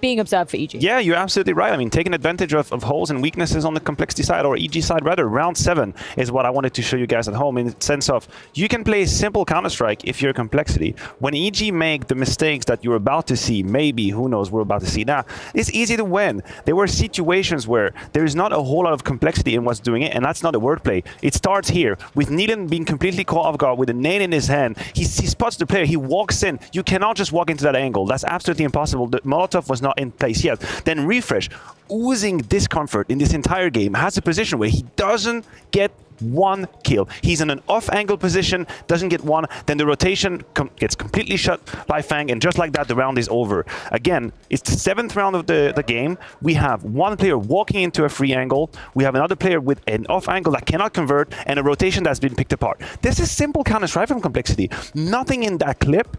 being observed for EG. Yeah, you're absolutely right. I mean, taking advantage of holes and weaknesses on the Complexity side, or EG side rather. Round 7 is what I wanted to show you guys at home, in the sense of you can play simple Counter-Strike if you're Complexity. When EG make the mistakes that you're about to see, maybe, who knows, we're about to see now, it's easy to win. There were situations where there is not a whole lot of complexity in what's doing it, and that's not a wordplay. It starts here with Needham being completely caught off guard with a nade in his hand. He spots the player, he walks in. You cannot just walk into that angle. That's absolutely impossible. The Molotov was not in place yet. Then Refresh, oozing discomfort in this entire game, has a position where he doesn't get 1 kill. He's in an off-angle position, doesn't get 1, then the rotation gets completely shut by Fang, and just like that, the round is over. Again, it's the 7th round of the game. We have 1 player walking into a free angle, we have another player with an off-angle that cannot convert, and a rotation that's been picked apart. This is simple Counter-Strike from Complexity. Nothing in that clip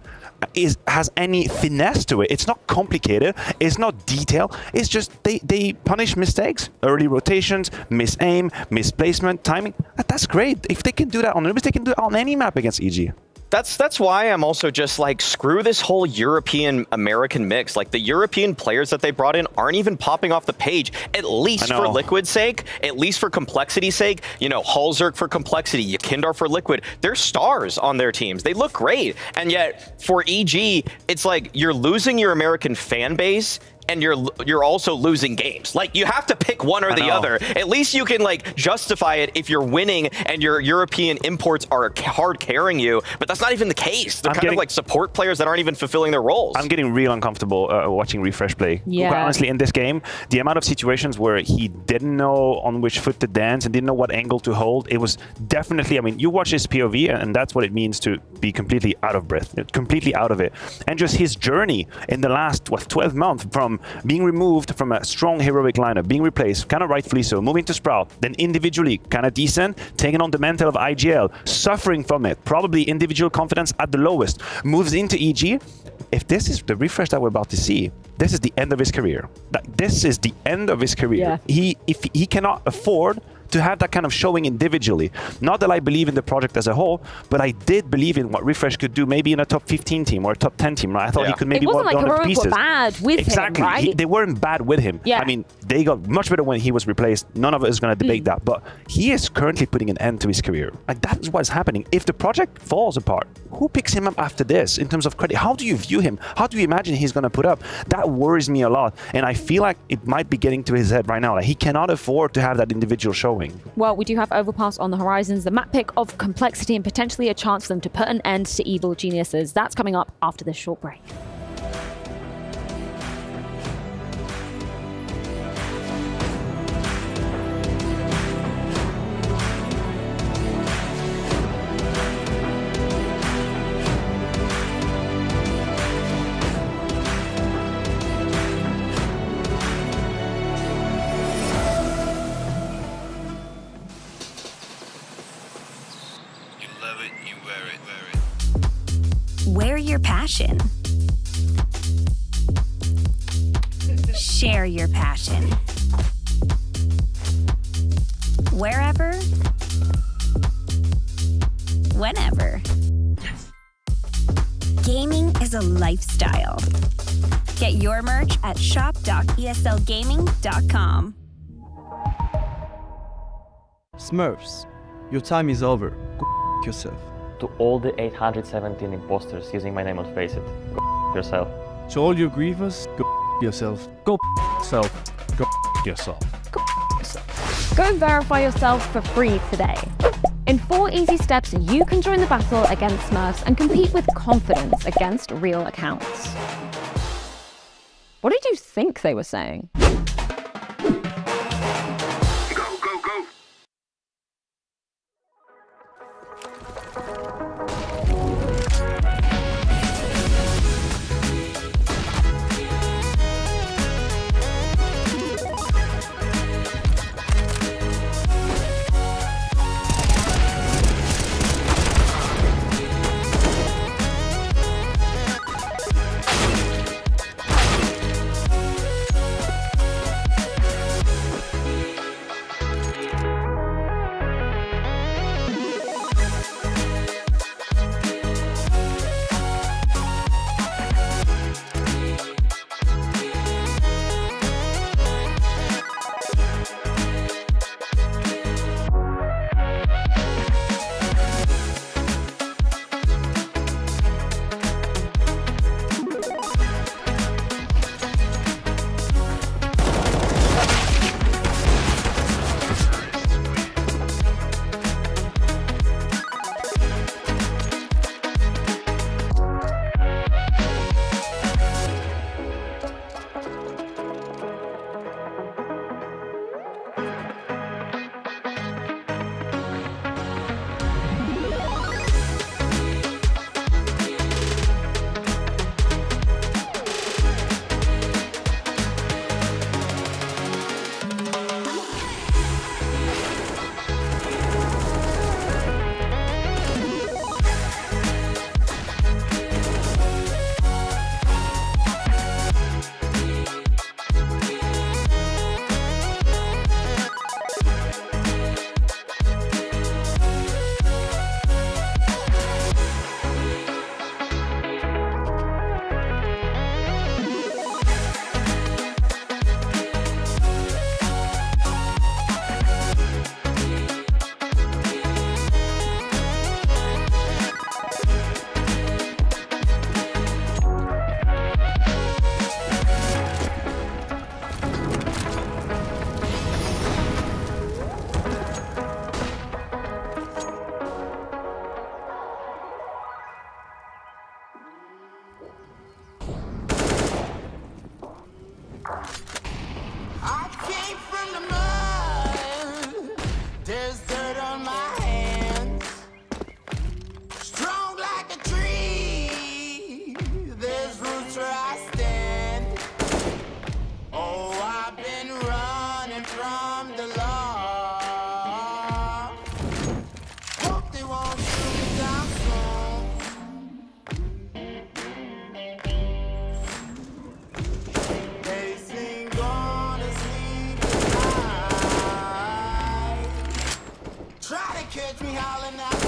has any finesse to it. It's not complicated, it's not detail, it's just they punish mistakes, early rotations, misaim, misplacement, timing. That's great. If they can do that on Anubis, they can do it on any map against EG. That's why I'm also just like, screw this whole European-American mix. Like, the European players that they brought in aren't even popping off the page, at least for Liquid's sake, at least for Complexity's sake. You know, Halzerk for Complexity, Yakindar for Liquid. They're stars on their teams. They look great. And yet, for EG, it's like you're losing your American fan base and you're also losing games. Like, you have to pick one or the other. At least you can like justify it if you're winning and your European imports are hard carrying you, but that's not even the case. They're kind of like support players that aren't even fulfilling their roles. I'm getting real uncomfortable watching Refresh play. Yeah. Quite honestly, in this game, the amount of situations where he didn't know on which foot to dance and didn't know what angle to hold, it was definitely, I mean, you watch his POV and that's what it means to be completely out of breath, completely out of it. And just his journey in the last, 12 months from being removed from a strong heroic lineup, being replaced, kind of rightfully so, moving to Sprout, then individually kind of decent, taking on the mantle of IGL, suffering from it, probably individual confidence at the lowest, moves into EG. If this is the Refresh that we're about to see, this is the end of his career. This is the end of his career. Yeah. If he cannot afford to have that kind of showing individually. Not that I believe in the project as a whole, but I did believe in what Refresh could do, maybe in a top 15 team or a top 10 team. Right? I thought he could maybe it wasn't like one of the Heroic pieces. were bad with him, right? They weren't bad with him. Yeah. I mean, they got much better when he was replaced. None of us is going to debate that. But he is currently putting an end to his career. Like, that's what's happening. If the project falls apart, who picks him up after this in terms of credit? How do you view him? How do you imagine he's going to put up? That worries me a lot. And I feel like it might be getting to his head right now. Like, he cannot afford to have that individual showing. Well, we do have Overpass on the horizons, the map pick of complexity, and potentially a chance for them to put an end to evil geniuses. That's coming up after this short break. Wear your passion. Share your passion. Wherever, whenever. Gaming is a lifestyle. Get your merch at shop.eslgaming.com. Smurfs, your time is over. Go yourself. To all the 817 imposters using my name on FaZe, go yourself. To all your grievers, go yourself. Go yourself. Go yourself. Go and verify yourself for free today. In 4 easy steps, you can join the battle against Smurfs and compete with confidence against real accounts. What did you think they were saying? the law. Hope they won't shoot me down soon. They sing gonna sleep tonight. Try to catch me howling out the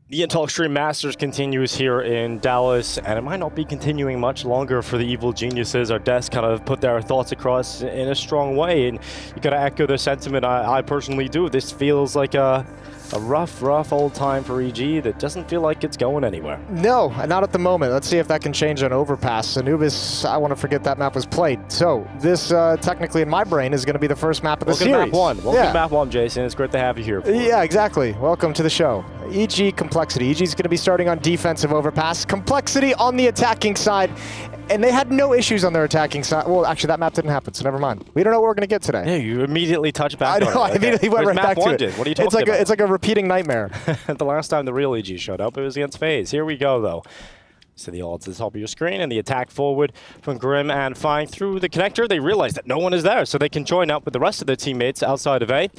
The Intel Extreme Masters continues here in Dallas, and it might not be continuing much longer for the evil geniuses. Our devs kind of put their thoughts across in a strong way, and you gotta echo the sentiment I personally do. This feels like a rough old time for EG that doesn't feel like it's going anywhere. No, not at the moment. Let's see if that can change on Overpass. Anubis, I want to forget that map was played. So this, technically in my brain, is going to be the first map of the series. Welcome to map one, Jason. It's great to have you here. Yeah, exactly. Welcome to the show. EG Complexity. EG's going to be starting on defensive Overpass. Complexity on the attacking side. And they had no issues on their attacking side. Well, actually, that map didn't happen, so never mind. We don't know what we're going to get today. Yeah, you immediately touched back on it. I immediately went right back to it. What are you talking about? It's like a repeating nightmare. The last time the real EG showed up, it was against FaZe. Here we go, though. So the odds at the top of your screen, and the attack forward from Grim and Fine through the connector. They realize that no one is there, so they can join up with the rest of their teammates outside of A.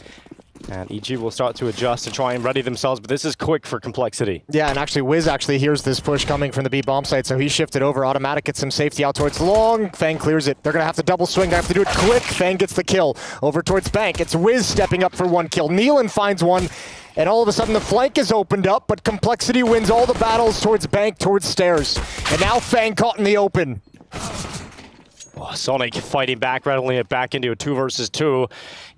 And EG will start to adjust and try and ready themselves, but this is quick for Complexity. Yeah, and actually Wiz actually hears this push coming from the B bomb site, so he shifted over. Automatic gets some safety out towards long. Fang clears it. They're going to have to double swing. They have to do it quick. Fang gets the kill. Over towards Bank. It's Wiz stepping up for one kill. Nealon finds one. And all of a sudden the flank is opened up, but Complexity wins all the battles towards Bank, towards Stairs. And now Fang caught in the open. Oh, Sonic fighting back, rattling it back into a 2 versus 2.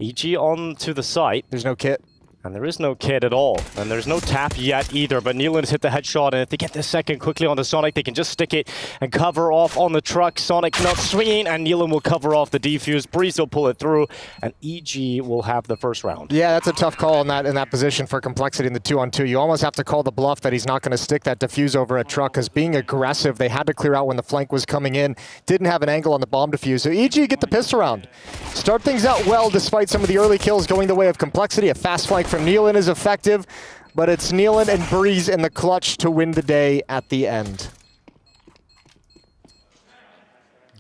EG on to the site. There's no kit. And there is no kit at all. And there's no tap yet either, but Nealon has hit the headshot, and if they get this second quickly on the Sonic, they can just stick it and cover off on the truck. Sonic not swinging, and Nealon will cover off the defuse. Breeze will pull it through, and EG will have the first round. Yeah, that's a tough call in that position for Complexity in the 2-on-2. You almost have to call the bluff that he's not going to stick that defuse over a truck, because being aggressive, they had to clear out when the flank was coming in. Didn't have an angle on the bomb defuse, so EG get the pistol round. Start things out well despite some of the early kills going the way of Complexity. A fast flank from Nealon is effective, but it's Nealon and Breeze in the clutch to win the day at the end.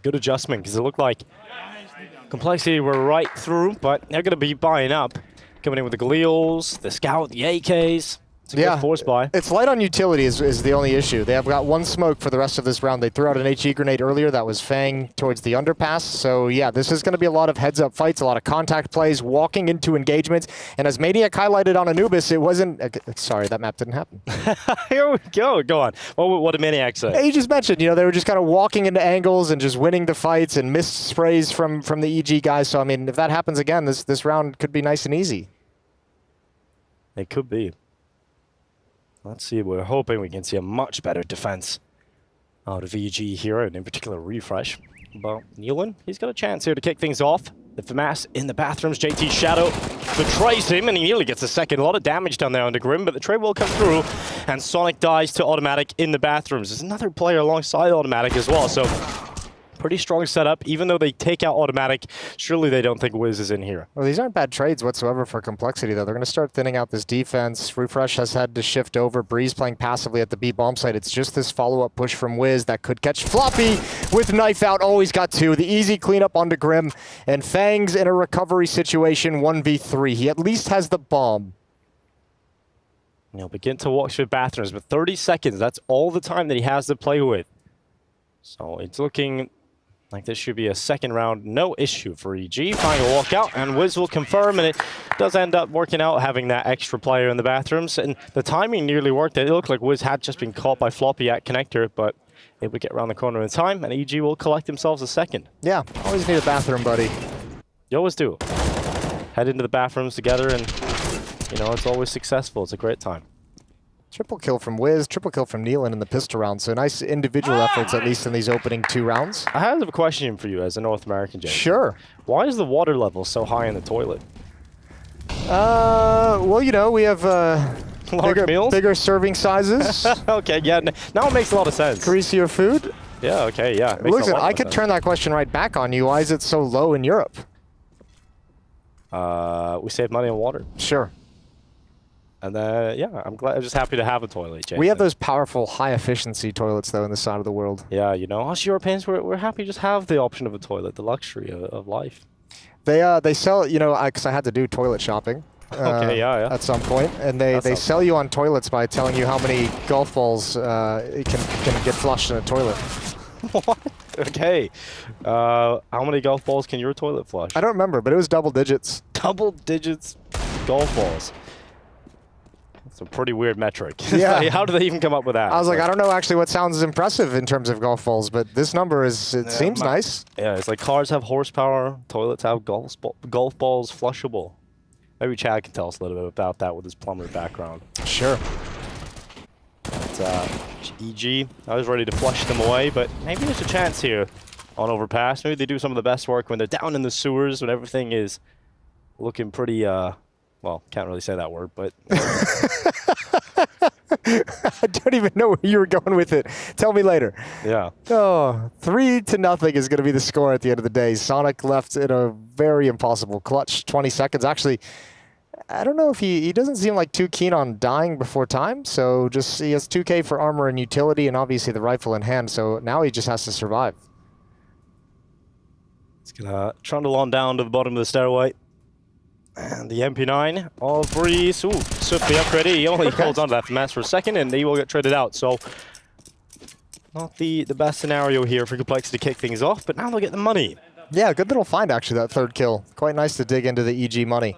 Good adjustment, because it looked like Complexity were right through, but they're going to be buying up. Coming in with the Gleals, the Scout, the AKs. It's a good force buy. It's light on utility is the only issue. They have got one smoke for the rest of this round. They threw out an HE grenade earlier. That was Fang towards the underpass. So yeah, this is going to be a lot of heads-up fights, a lot of contact plays, walking into engagements. And as Maniac highlighted on Anubis, it wasn't... sorry, that map didn't happen. Here we go. Go on. What did Maniac say? He just mentioned, you know, they were just kind of walking into angles and just winning the fights and missed sprays from the EG guys. So, I mean, if that happens again, this round could be nice and easy. It could be. Let's see, we're hoping we can see a much better defense out of EG here, and in particular Refresh. But Nealon, he's got a chance here to kick things off. The FAMAS in the bathrooms, JT Shadow betrays him, and he nearly gets a second. A lot of damage down there under Grim, but the trade will come through, and Sonic dies to Automatic in the bathrooms. There's another player alongside Automatic as well, so pretty strong setup. Even though they take out Automatic, surely they don't think Wiz is in here. Well, these aren't bad trades whatsoever for Complexity, though. They're going to start thinning out this defense. Refresh has had to shift over. Breeze playing passively at the B bomb site. It's just this follow-up push from Wiz that could catch Floppy with knife out. Always got two. The easy cleanup onto Grim. And Fang's in a recovery situation, 1v3. He at least has the bomb. He'll begin to watch for bathrooms, but 30 seconds, that's all the time that he has to play with. So it's looking like this should be a second round, no issue for EG. Final walkout, and Wiz will confirm, and it does end up working out having that extra player in the bathrooms. And the timing nearly worked. It looked like Wiz had just been caught by Floppy at connector, but able to get around the corner in time, and EG will collect themselves a second. Yeah, always need a bathroom, buddy. You always do. Head into the bathrooms together, and, you know, it's always successful. It's a great time. Triple kill from Wiz, triple kill from Nealon in the pistol round. So nice individual efforts, at least in these opening 2 rounds. I have a question for you as a North American, James. Sure. Why is the water level so high in the toilet? Well, you know, we have bigger serving sizes. Okay, yeah, now it makes a lot of sense. Greasier food. Yeah, okay, yeah. Listen, I could turn that question right back on you. Why is it so low in Europe? We save money on water. Sure. And yeah, I'm just happy to have a toilet, Jason. We have those powerful, high-efficiency toilets, though, in this side of the world. Yeah, you know, us Europeans, we're happy to just have the option of a toilet, the luxury of life. They sell, you know, because I had to do toilet shopping. Okay, yeah. At some point, and they sell you on toilets by telling you how many golf balls can get flushed in a toilet. What? Okay. How many golf balls can your toilet flush? I don't remember, but it was double digits. Double digits golf balls. It's a pretty weird metric. Yeah. Like, how do they even come up with that? I was like, I don't know actually what sounds impressive in terms of golf balls, but this number seems nice. Yeah, it's like cars have horsepower, toilets have golf balls flushable. Maybe Chad can tell us a little bit about that with his plumber background. Sure. But, EG, I was ready to flush them away, but maybe there's a chance here on Overpass. Maybe they do some of the best work when they're down in the sewers, when everything is looking pretty, well, can't really say that word, but... I don't even know where you were going with it. Tell me later. Yeah. Oh, 3-0 is going to be the score at the end of the day. Sonic left in a very impossible clutch. 20 seconds. Actually, I don't know if he doesn't seem like too keen on dying before time. So just he has 2K for armor and utility and obviously the rifle in hand. So now he just has to survive. It's going to trundle on down to the bottom of the stairway. And the MP9 of Breeze. Ooh, swiftly upgraded. He only holds on to that FMS for a second, and he will get traded out. So, not the best scenario here for Complexity to kick things off, but now they'll get the money. Yeah, good little find, actually, that third kill. Quite nice to dig into the EG money.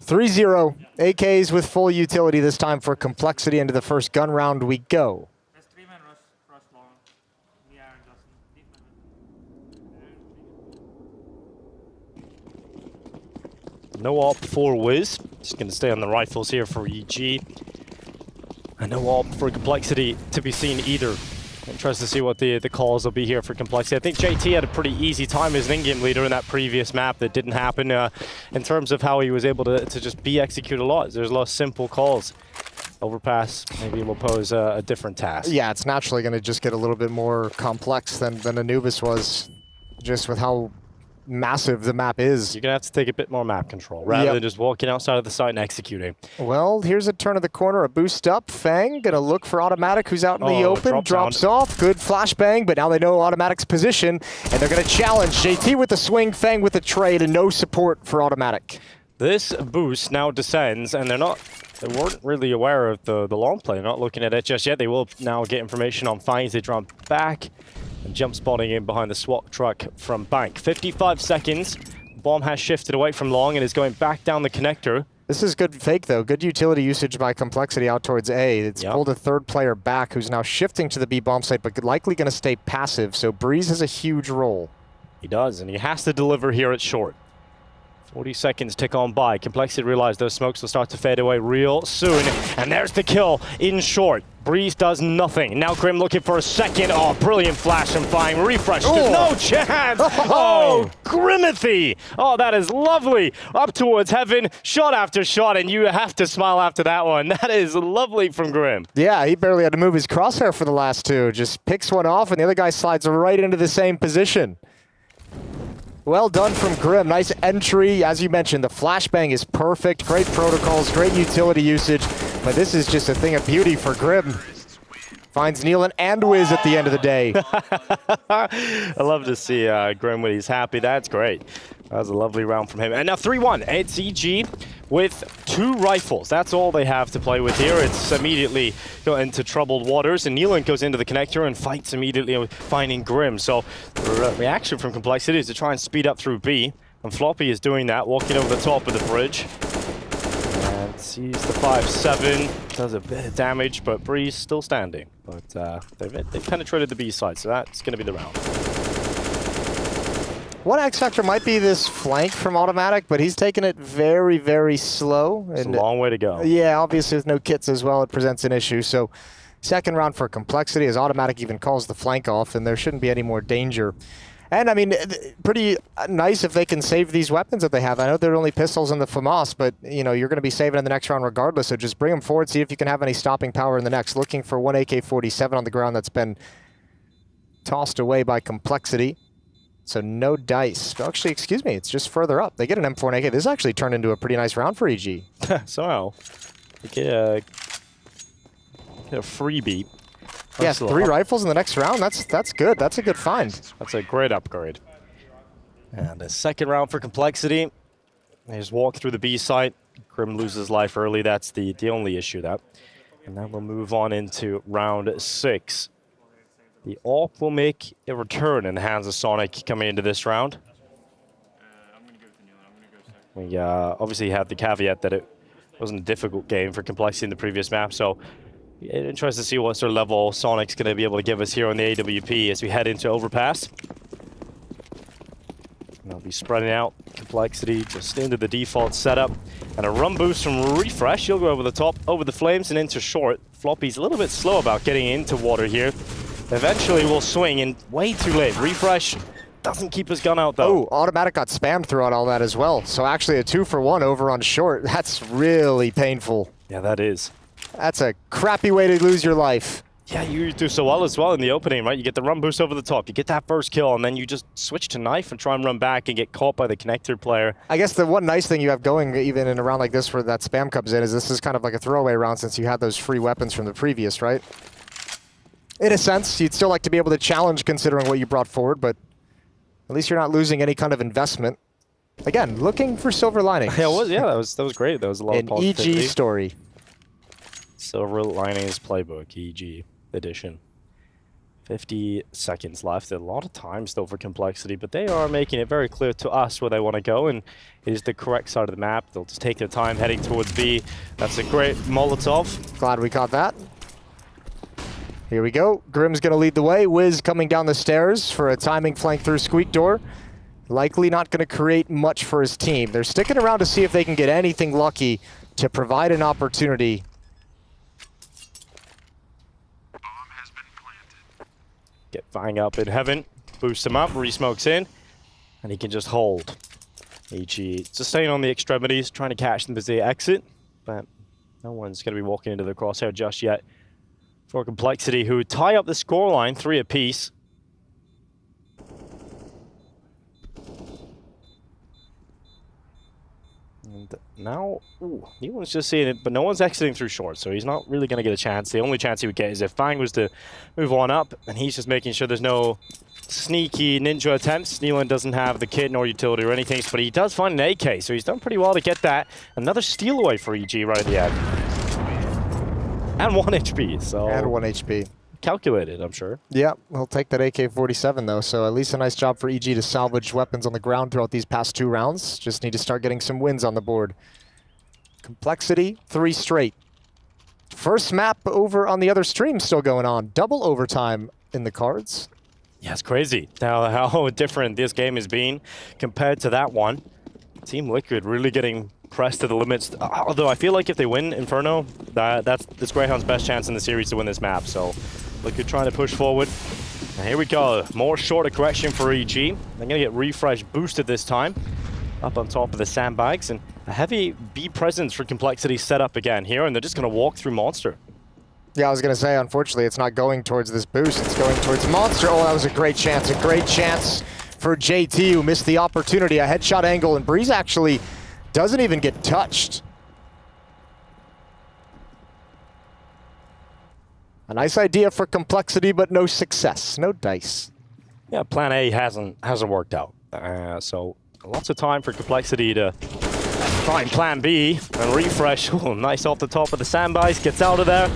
3-0. AKs with full utility this time for Complexity. Into the first gun round we go. No AWP for Wiz. Just going to stay on the rifles here for EG. And no AWP for Complexity to be seen either. Interested to see what the calls will be here for Complexity. I think JT had a pretty easy time as an in-game leader in that previous map that didn't happen in terms of how he was able to just execute a lot. There's a lot of simple calls. Overpass maybe will pose a different task. Yeah, it's naturally going to just get a little bit more complex than Anubis was, just with how massive the map is. You're going to have to take a bit more map control rather than just walking outside of the site and executing. Well, here's a turn of the corner, a boost up. Fang going to look for Automatic, who's out in the open. Drops off. Good flashbang, but now they know Automatic's position, and they're going to challenge. JT with the swing, Fang with the trade, and no support for Automatic. This boost now descends, and they weren't really aware of the long play. They're not looking at it just yet. They will now get information on FaZe. They jump back. And jump spotting in behind the SWAT truck from Bank. 55 seconds. Bomb has shifted away from long and is going back down the connector. This is good fake, though. Good utility usage by Complexity out towards A. It's pulled a third player back who's now shifting to the B bomb site, but likely going to stay passive. So Breeze has a huge role. He does, and he has to deliver here at short. 40 seconds tick on by. Complexity realize those smokes will start to fade away real soon. And there's the kill in short. Breeze does nothing. Now Grim looking for a second. Oh, brilliant flash and flying refresh. No chance. Oh, Grimathy. Oh, that is lovely. Up towards heaven, shot after shot, and you have to smile after that one. That is lovely from Grim. Yeah, he barely had to move his crosshair for the last two. Just picks one off, and the other guy slides right into the same position. Well done from Grim. Nice entry. As you mentioned, the flashbang is perfect. Great protocols, great utility usage. But this is just a thing of beauty for Grim. Finds Nealon and Wiz at the end of the day. I love to see Grim when he's happy. That's great. That was a lovely round from him. And now 3-1. It's EG with 2 rifles. That's all they have to play with here. It's immediately into troubled waters. And Nealon goes into the connector and fights immediately, finding Grim. So the reaction from Complexity is to try and speed up through B. And Floppy is doing that, walking over the top of the bridge. And sees the 5-7. Does a bit of damage, but Breeze still standing. But they've penetrated the B side, so that's going to be the round. One X factor might be this flank from Automatic, but he's taking it very, very slow. It's a long way to go. Yeah, obviously with no kits as well, it presents an issue. So second round for Complexity, as Automatic even calls the flank off, and there shouldn't be any more danger. And I mean, pretty nice if they can save these weapons that they have. I know they're only pistols in the FAMAS, but you know, you're going to be saving in the next round regardless. So just bring them forward, see if you can have any stopping power in the next. Looking for one AK-47 on the ground that's been tossed away by Complexity. So no dice. Actually, excuse me, it's just further up. They get an M4 and AK. This actually turned into a pretty nice round for EG. So, they get a freebie. Yeah, 3 rifles in the next round. That's good. That's a good find. That's a great upgrade. And a second round for Complexity. They just walk through the B site. Grim loses life early. That's the only issue that. And then we'll move on into round 6. The AWP will make a return in the hands of Sonic coming into this round. We obviously had the caveat that it wasn't a difficult game for Complexity in the previous map, so interesting to see what sort of level Sonic's going to be able to give us here on the AWP as we head into Overpass. And they'll be spreading out Complexity just into the default setup. And a run boost from Refresh. He'll go over the top, over the flames, and into short. Floppy's a little bit slow about getting into water here. Eventually will swing in way too late. Refresh doesn't keep his gun out though. Oh, Automatic got spammed throughout all that as well. So actually a 2-for-1 over on short. That's really painful. Yeah, that is. That's a crappy way to lose your life. Yeah, you do so well as well in the opening, right? You get the run boost over the top, you get that first kill, and then you just switch to knife and try and run back and get caught by the connector player. I guess the one nice thing you have going, even in a round like this where that spam comes in, is this is kind of like a throwaway round since you had those free weapons from the previous, right? In a sense, you'd still like to be able to challenge considering what you brought forward, but at least you're not losing any kind of investment. Again, looking for silver linings. Yeah, that was great. That was a lot of positivity. EG story. Silver Linings Playbook, EG edition. 50 seconds left. A lot of time still for Complexity, but they are making it very clear to us where they want to go, and it is the correct side of the map. They'll just take their time heading towards B. That's a great Molotov. Glad we caught that. Here we go. Grim's going to lead the way. Wiz coming down the stairs for a timing flank through Squeak Door. Likely not going to create much for his team. They're sticking around to see if they can get anything lucky to provide an opportunity. Get Fang up in heaven, boost him up, re-smokes in, and he can just hold. EG just staying on the extremities, trying to catch them as they exit, but no one's going to be walking into the crosshair just yet. For Complexity, who tie up the scoreline 3 apiece. And now, Nealon's just seeing it, but no one's exiting through short, so he's not really going to get a chance. The only chance he would get is if Fang was to move on up, and he's just making sure there's no sneaky ninja attempts. Nealon doesn't have the kit nor utility or anything, but he does find an AK, so he's done pretty well to get that. Another steal away for EG right at the end. And 1 HP, so... And 1 HP. Calculated, I'm sure. Yeah, he'll take that AK-47 though, so at least a nice job for EG to salvage weapons on the ground throughout these past 2 rounds. Just need to start getting some wins on the board. Complexity, 3 straight. First map over on the other stream still going on. Double overtime in the cards. Yeah, it's crazy how different this game has been compared to that one. Team Liquid really getting pressed to the limits. Although I feel like if they win Inferno, that's Greyhound's best chance in the series to win this map. So Liquid trying to push forward. And here we go. More shorter correction for EG. They're going to get Refresh boosted this time. Up on top of the sandbags. And a heavy B presence for Complexity set up again here. And they're just going to walk through Monster. Yeah, I was going to say, unfortunately, it's not going towards this boost. It's going towards Monster. Oh, that was a great chance. A great chance for JT, who missed the opportunity. A headshot angle. And Breeze actually doesn't even get touched. A nice idea for Complexity, but no success. No dice. Yeah, plan A hasn't worked out. So lots of time for Complexity to find plan B and Refresh. Ooh, nice off the top of the sandbags, gets out of there.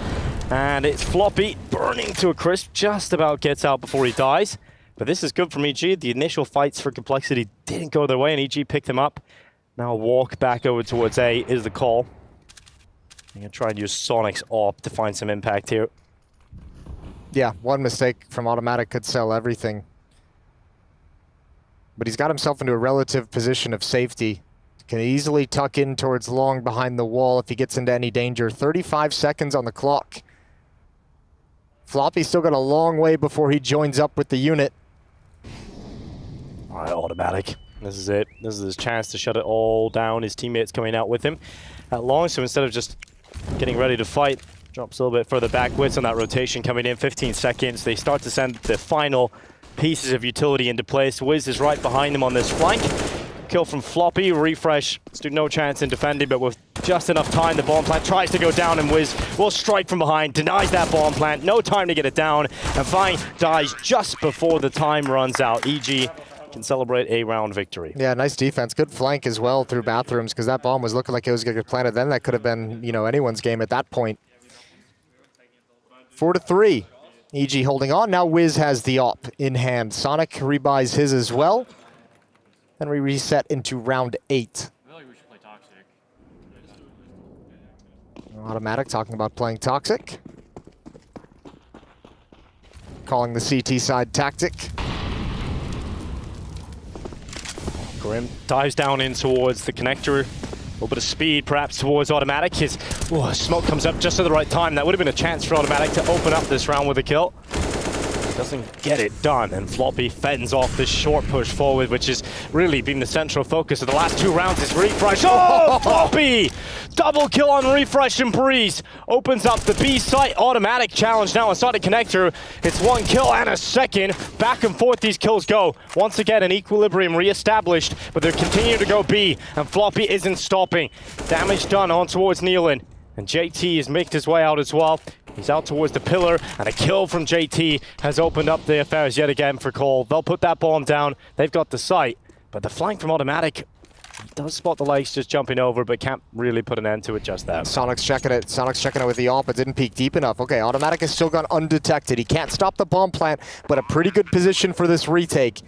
And it's Floppy burning to a crisp, just about gets out before he dies. But this is good from EG. The initial fights for Complexity didn't go their way, and EG picked them up. Now a walk back over towards A is the call. I'm going to try and use Sonic's AWP to find some impact here. Yeah, one mistake from Automatic could sell everything. but he's got himself into a relative position of safety. Can easily tuck in towards long behind the wall if he gets into any danger. 35 seconds on the clock. Floppy's still got a long way before he joins up with the unit. All right, automatic. This is it. This is his chance to shut it all down. His teammates coming out with him at long, so instead of just getting ready to fight, drops a little bit further back. Wits on that rotation coming in, 15 seconds. They start to send the final pieces of utility into place. Wiz is right behind him on this flank. Kill from Floppy, refresh. Stood no chance in defending, but with just enough time, the bomb plant tries to go down, and Wiz will strike from behind, denies that bomb plant. No time to get it down, and Fine dies just before the time runs out. EG can celebrate a round victory. Yeah, nice defense. Good flank as well through bathrooms, because that bomb was looking like it was going to get planted. Then that could have been, you know, anyone's game at that point. 4-3. EG holding on. Now Wiz has the op in hand. Sonic rebuys his as well. Then we reset into round 8. I feel like we should play Toxic. Automatic talking about playing Toxic. Calling the CT side tactic. Grim dives down in towards the connector. A little bit of speed perhaps towards Automatic. His smoke comes up just at the right time. That would have been a chance for Automatic to open up this round with a kill. Doesn't get it done, and Floppy fends off this short push forward, which has really been the central focus of the last 2 rounds. Is refresh. Oh, Floppy! Double kill on refresh, and Breeze opens up the B site. Automatic challenge now inside the connector. It's 1 kill and a second. Back and forth these kills go. Once again, an equilibrium reestablished, but they're continuing to go B, and Floppy isn't stopping. Damage done on towards Nealon, and JT has made his way out as well. He's out towards the pillar, and a kill from JT has opened up the affairs yet again for Cole. They'll put that bomb down. They've got the site, but the flank from Automatic does spot the legs just jumping over, but can't really put an end to it just that. Sonic's checking it. Sonic's checking it with the op. It didn't peek deep enough. Okay, Automatic has still gone undetected. He can't stop the bomb plant, but a pretty good position for this retake.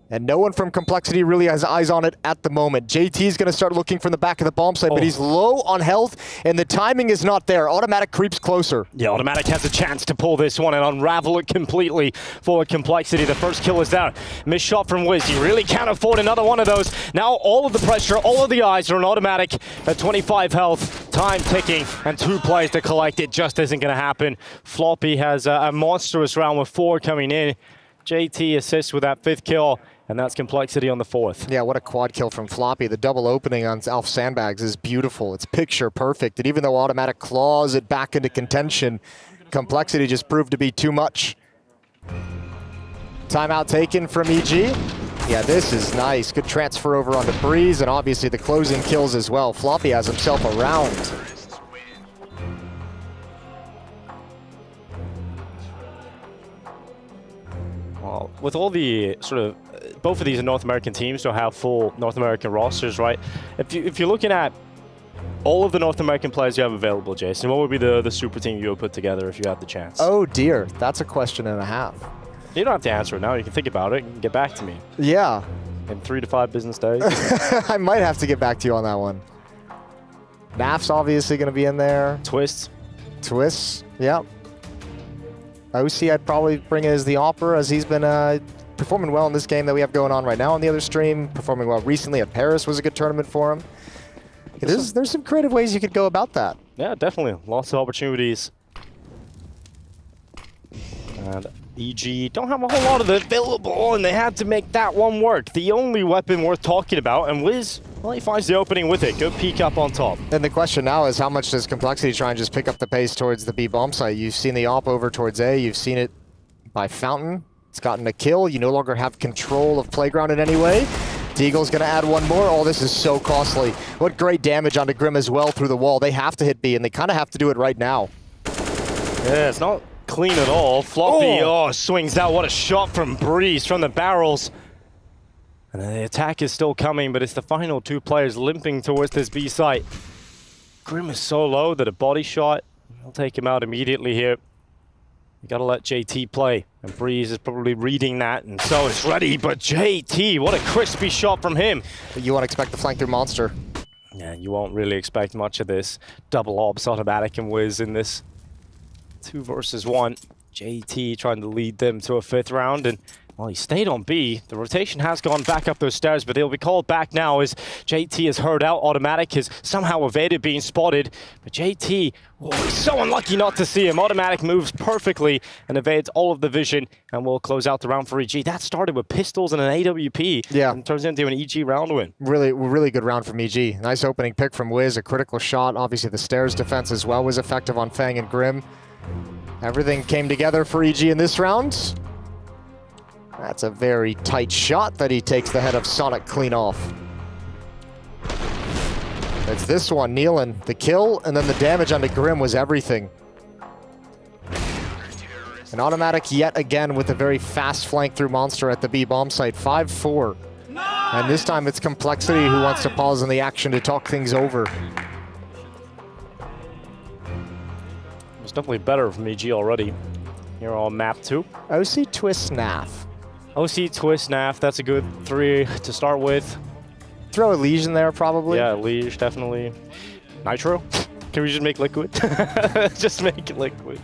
And no one from Complexity really has eyes on it at the moment. JT's going to start looking from the back of the bomb site, but he's low on health, and the timing is not there. Automatic creeps closer. Yeah, Automatic has a chance to pull this one and unravel it completely for Complexity. The first kill is down. Missed shot from Wiz. He really can't afford another one of those. Now all of the pressure, all of the eyes are on Automatic at 25 health. Time ticking, and 2 plays to collect. It just isn't going to happen. Floppy has a monstrous round with 4 coming in. JT assists with that 5th kill. And that's Complexity on the 4th. Yeah, what a quad kill from Floppy. The double opening on Alf Sandbags is beautiful. It's picture perfect. And even though Automatic claws it back into contention, Complexity just proved to be too much. Timeout taken from EG. Yeah, this is nice. Good transfer over onto Breeze, and obviously the closing kills as well. Floppy has himself a round. Well, with all the sort of both of these are North American teams, don't have full North American rosters, right? If you're looking at all of the North American players you have available, Jason, what would be the super team you would put together if you had the chance? Oh dear, that's a question and a half. You don't have to answer it now. You can think about it and get back to me. Yeah. In 3 to 5 business days. I might have to get back to you on that one. Naf's obviously going to be in there. Twist. Yep. OC I'd probably bring in as the Opera, as he's been performing well in this game that we have going on right now on the other stream. Performing well recently at Paris was a good tournament for him. There's some creative ways you could go about that. Yeah, definitely. Lots of opportunities. And EG don't have a whole lot of it available, and they had to make that one work. The only weapon worth talking about, and Wiz, well, he finds the opening with it. Good peek up on top. And the question now is, how much does Complexity try and just pick up the pace towards the B bomb site? You've seen the op over towards A. You've seen it by Fountain. It's gotten a kill. You no longer have control of Playground in any way. Deagle's going to add one more. Oh, this is so costly. What great damage onto Grim as well through the wall. They have to hit B, and they kind of have to do it right now. Yeah, it's not clean at all. Floppy, swings out. What a shot from Breeze from the barrels. And the attack is still coming, but it's the final 2 players limping towards this B site. Grim is so low that a body shot will take him out immediately here. You gotta let JT play, and Breeze is probably reading that, and so it's ready, but JT, what a crispy shot from him. You won't expect the flank through Monster. Yeah, you won't really expect much of this. Double ops, Automatic and Wiz in this 2 versus 1. JT trying to lead them to a 5th round, and Well, he stayed on B. The rotation has gone back up those stairs, but they'll be called back now as JT is heard out. Automatic has somehow evaded being spotted. But JT, he's so unlucky not to see him. Automatic moves perfectly and evades all of the vision, and will close out the round for EG. That started with pistols and an AWP. Yeah. And turns into an EG round win. Really good round from EG. Nice opening pick from Wiz, a critical shot. Obviously, the stairs defense as well was effective on Fang and Grim. Everything came together for EG in this round. That's a very tight shot that he takes the head of Sonic clean off. It's this one, Nealon. The kill and then the damage onto Grim was everything. An Automatic yet again with a very fast flank through Monster at the B bomb site, 5-4. And this time it's Complexity who wants to pause in the action to talk things over. It's definitely better from EG already. Here on map 2. OC Twist Naf. OC Twist Naf, that's a good 3 to start with. Throw a Liege in there, probably. Yeah, Liege, definitely. Nitro? Can we just make Liquid? Just make it Liquid.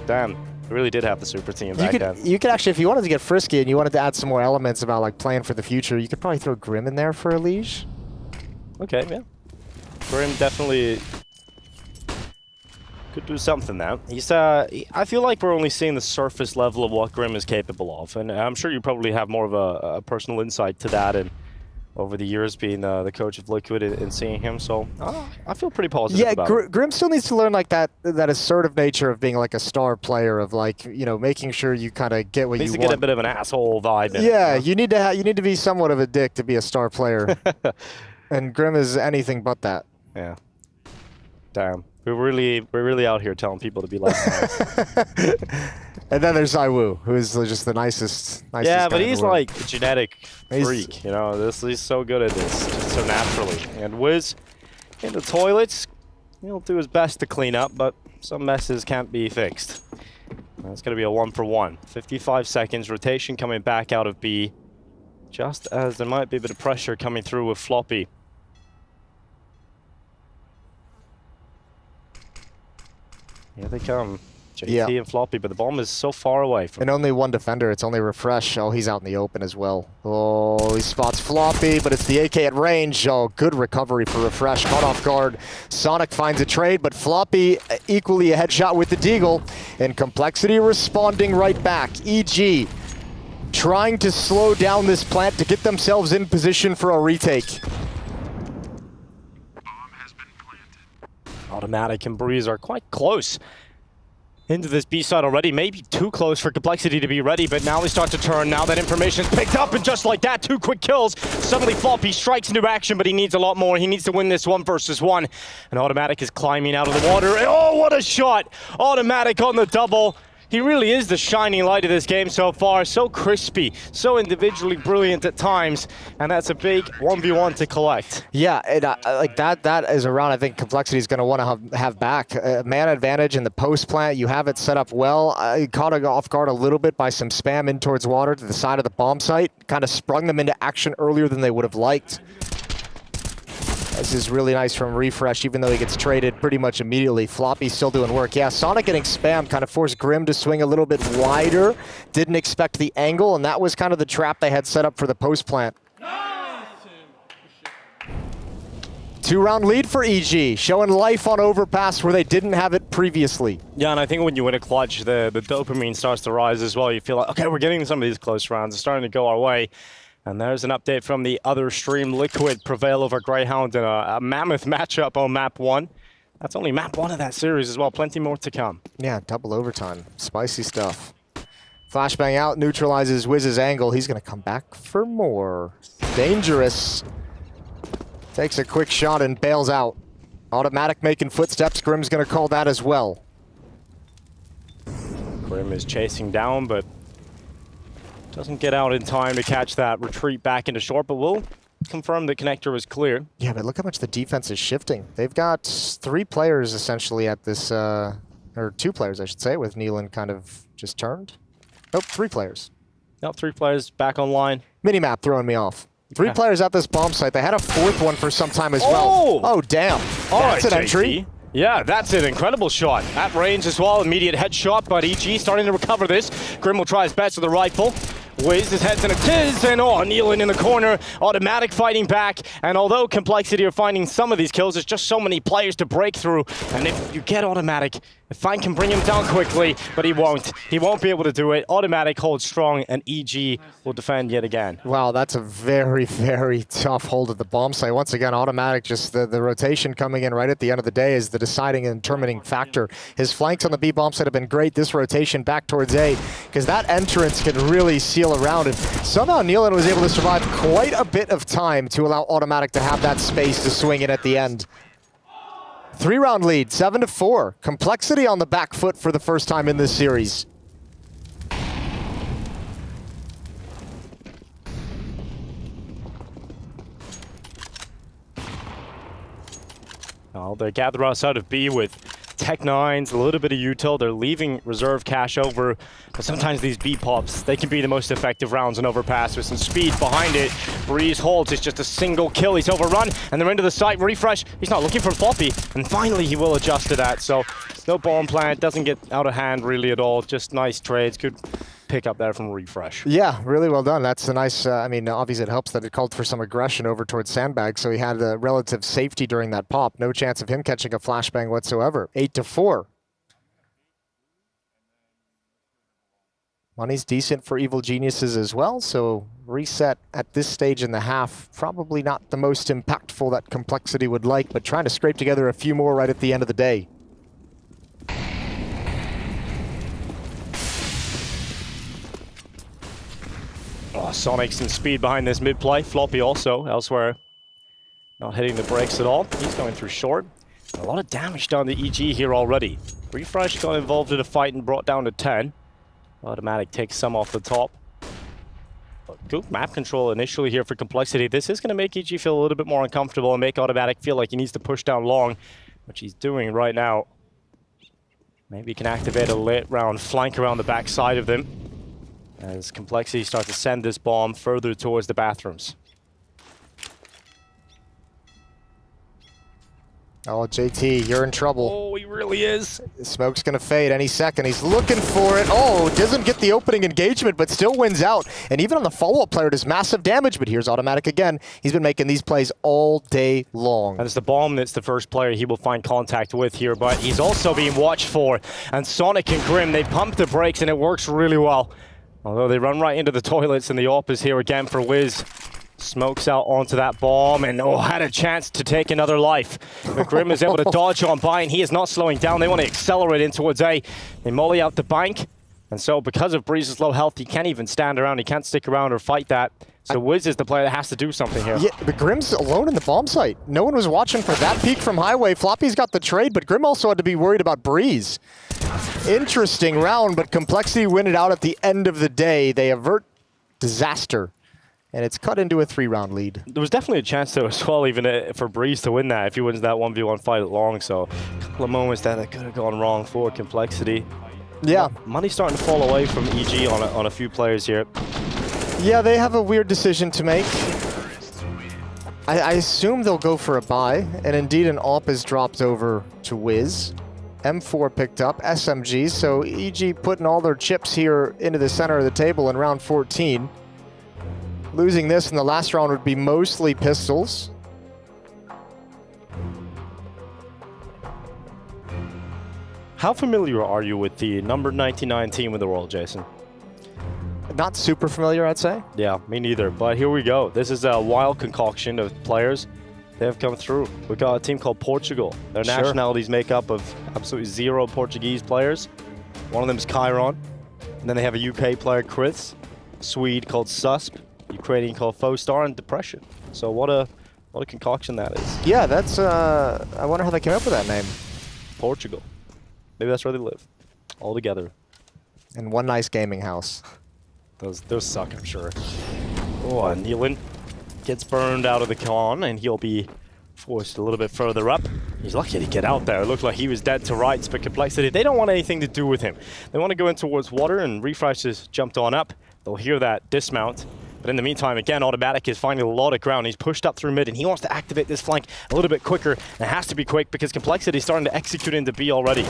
Damn, we really did have the super team back then. You could actually, if you wanted to get frisky and you wanted to add some more elements about like playing for the future, you could probably throw Grim in there for a Liege. Okay, yeah. Grim definitely could do something now. He's, I feel like we're only seeing the surface level of what Grim is capable of, and I'm sure you probably have more of a personal insight to that, and over the years being the coach of Liquid and seeing him, so I feel pretty positive about it. Grim still needs to learn like that assertive nature of being like a star player, of like, you know, making sure you kind of get what you want. Needs to get a bit of an asshole vibe in Yeah, it, you need to be somewhat of a dick to be a star player, and Grim is anything but that. Yeah. Damn. We're really out here telling people to be like nice. And then there's Iwu, who is just the nicest yeah, but guy he's in the world. like a genetic freak, you know. He's so good at this, just so naturally. And Wiz in the toilets, he'll do his best to clean up, but some messes can't be fixed. It's going to be a 1-for-1. 55 seconds, rotation coming back out of B, just as there might be a bit of pressure coming through with Floppy. Here they come. JT and Floppy, but the bomb is so far away from. And only one defender. It's only Refresh. Oh, he's out in the open as well. Oh, he spots Floppy, but it's the AK at range. Oh, good recovery for Refresh. Caught off guard. Sonic finds a trade, but Floppy equally a headshot with the Deagle. And Complexity responding right back. EG trying to slow down this plant to get themselves in position for a retake. Automatic and Breeze are quite close into this B side already. Maybe too close for Complexity to be ready, but now they start to turn. Now that information's picked up, and just like that, 2 quick kills. Suddenly Floppy strikes into action, but he needs a lot more. He needs to win this 1 versus 1. And Automatic is climbing out of the water. Oh, what a shot! Automatic on the double. He really is the shining light of this game so far. So crispy, so individually brilliant at times, and that's a big 1v1 to collect. Yeah, and, like that is a round I think Complexity is going to want to have back. Man advantage in the post plant. You have it set up well. Caught off guard a little bit by some spam in towards water to the side of the bomb site. Kind of sprung them into action earlier than they would have liked. This is really nice from Refresh, even though he gets traded pretty much immediately. Floppy's still doing work. Yeah, Sonic getting spammed kind of forced Grim to swing a little bit wider. Didn't expect the angle, and that was kind of the trap they had set up for the post plant. 2-round lead for EG, showing life on Overpass where they didn't have it previously. Yeah, and I think when you win a clutch, the dopamine starts to rise as well. You feel like, okay, we're getting some of these close rounds. It's starting to go our way. And there's an update from the other stream. Liquid prevail over Greyhound in a mammoth matchup on map 1. That's only map 1 of that series as well. Plenty more to come. Yeah, double overtime. Spicy stuff. Flashbang out, neutralizes Wiz's angle. He's going to come back for more. Dangerous. Takes a quick shot and bails out. Automatic making footsteps. Grim's going to call that as well. Grim is chasing down, but doesn't get out in time to catch that retreat back into short, but will confirm the connector was clear. Yeah, but look how much the defense is shifting. They've got 3 players essentially at this, or 2 players, I should say, with Nealon kind of just turned. Oh, 3 players. Nope, 3 players back online. Minimap throwing me off. 3 players at this bomb site. They had a 4th one for some time as well. Oh, damn. That's an entry. Yeah, that's an incredible shot. At range as well, immediate headshot, but EG starting to recover this. Grim will try his best with the rifle. Wiz, his head's in a tiz, and kneeling in the corner. Automatic fighting back, and although Complexity are finding some of these kills, there's just so many players to break through. And if you get Automatic, Fine can bring him down quickly, but he won't. He won't be able to do it. Automatic holds strong, and EG will defend yet again. Wow, that's a very, very tough hold at the bomb site. Once again, Automatic, just the rotation coming in right at the end of the day is the deciding and determining factor. His flanks on the B bomb site have been great. This rotation back towards A, because that entrance can really seal around him. Somehow Nealon was able to survive quite a bit of time to allow Automatic to have that space to swing in at the end. 3-round lead, 7-4. Complexity on the back foot for the first time in this series. Well, they gather us out of B with Tech-9s, a little bit of util. They're leaving reserve cash over, but sometimes these B pops, they can be the most effective rounds on overpass with some speed behind it. Breeze holds, it's just a single kill. He's overrun, and they're into the site. Refresh, he's not looking for Floppy, and finally he will adjust to that. So no bomb plant, doesn't get out of hand really at all. Just nice trades, good pick up there from Refresh. Yeah, really well done. That's a nice, I mean, obviously it helps that it called for some aggression over towards Sandbag, so he had a relative safety during that pop. No chance of him catching a flashbang whatsoever. 8-4. Money's decent for Evil Geniuses as well, so reset at this stage in the half, probably not the most impactful that Complexity would like, but trying to scrape together a few more right at the end of the day. Oh, Sonic some speed behind this mid play. Floppy also elsewhere. Not hitting the brakes at all. He's going through short. A lot of damage done to EG here already. Refresh got involved in a fight and brought down to 10. Automatic takes some off the top. Good map control initially here for Complexity. This is going to make EG feel a little bit more uncomfortable and make Automatic feel like he needs to push down long, which he's doing right now. Maybe he can activate a late round flank around the back side of them as Complexity starts to send this bomb further towards the bathrooms. Oh, JT, you're in trouble. Oh, he really is. The smoke's going to fade any second. He's looking for it. Oh, doesn't get the opening engagement, but still wins out. And even on the follow-up player, does massive damage, but here's Automatic again. He's been making these plays all day long. And it's the bomb that's the first player he will find contact with here, but he's also being watched for. And Sonic and Grim, they pump the brakes, and it works really well. Although they run right into the toilets, and the AWP is here again for Wiz. Smokes out onto that bomb and had a chance to take another life. But Grim is able to dodge on by, and he is not slowing down. They want to accelerate in towards A. They molly out the bank, and so because of Breeze's low health, he can't even stand around. He can't stick around or fight that. So Wiz is the player that has to do something here. Yeah, but Grim's alone in the bomb site. No one was watching for that peek from Highway. Floppy's got the trade, but Grim also had to be worried about Breeze. Interesting round, but Complexity win it out at the end of the day. They avert disaster. And it's cut into a 3-round lead. There was definitely a chance though as well, even for Breeze to win that if he wins that 1v1 fight at long. So a couple of moments that could have gone wrong for Complexity. Yeah. Money's starting to fall away from EG on a few players here. Yeah, they have a weird decision to make. I assume they'll go for a buy, and indeed an AWP is dropped over to Wiz. M4 picked up, SMGs, so EG putting all their chips here into the center of the table in round 14. Losing this in the last round would be mostly pistols. How familiar are you with the number 99 team in the world, Jason? Not super familiar, I'd say. Yeah, me neither, but here we go. This is a wild concoction of players. They have come through. We've got a team called Portugal. Their nationalities make up of absolutely 0 Portuguese players. One of them is Chiron. And then they have a UK player, Chris. Swede called Susp. Ukrainian called Fostar, and Depression. So what a concoction that is. Yeah, that's, I wonder how they came up with that name. Portugal. Maybe that's where they live. All together. And one nice gaming house. Those suck, I'm sure. Oh, and Nealon gets burned out of the con, and he'll be forced a little bit further up. He's lucky to get out there. It looked like he was dead to rights, but Complexity, they don't want anything to do with him. They want to go in towards water, and Refresh has jumped on up. They'll hear that dismount. But in the meantime, again, Automatic is finding a lot of ground. He's pushed up through mid, and he wants to activate this flank a little bit quicker. And it has to be quick because Complexity is starting to execute into B already.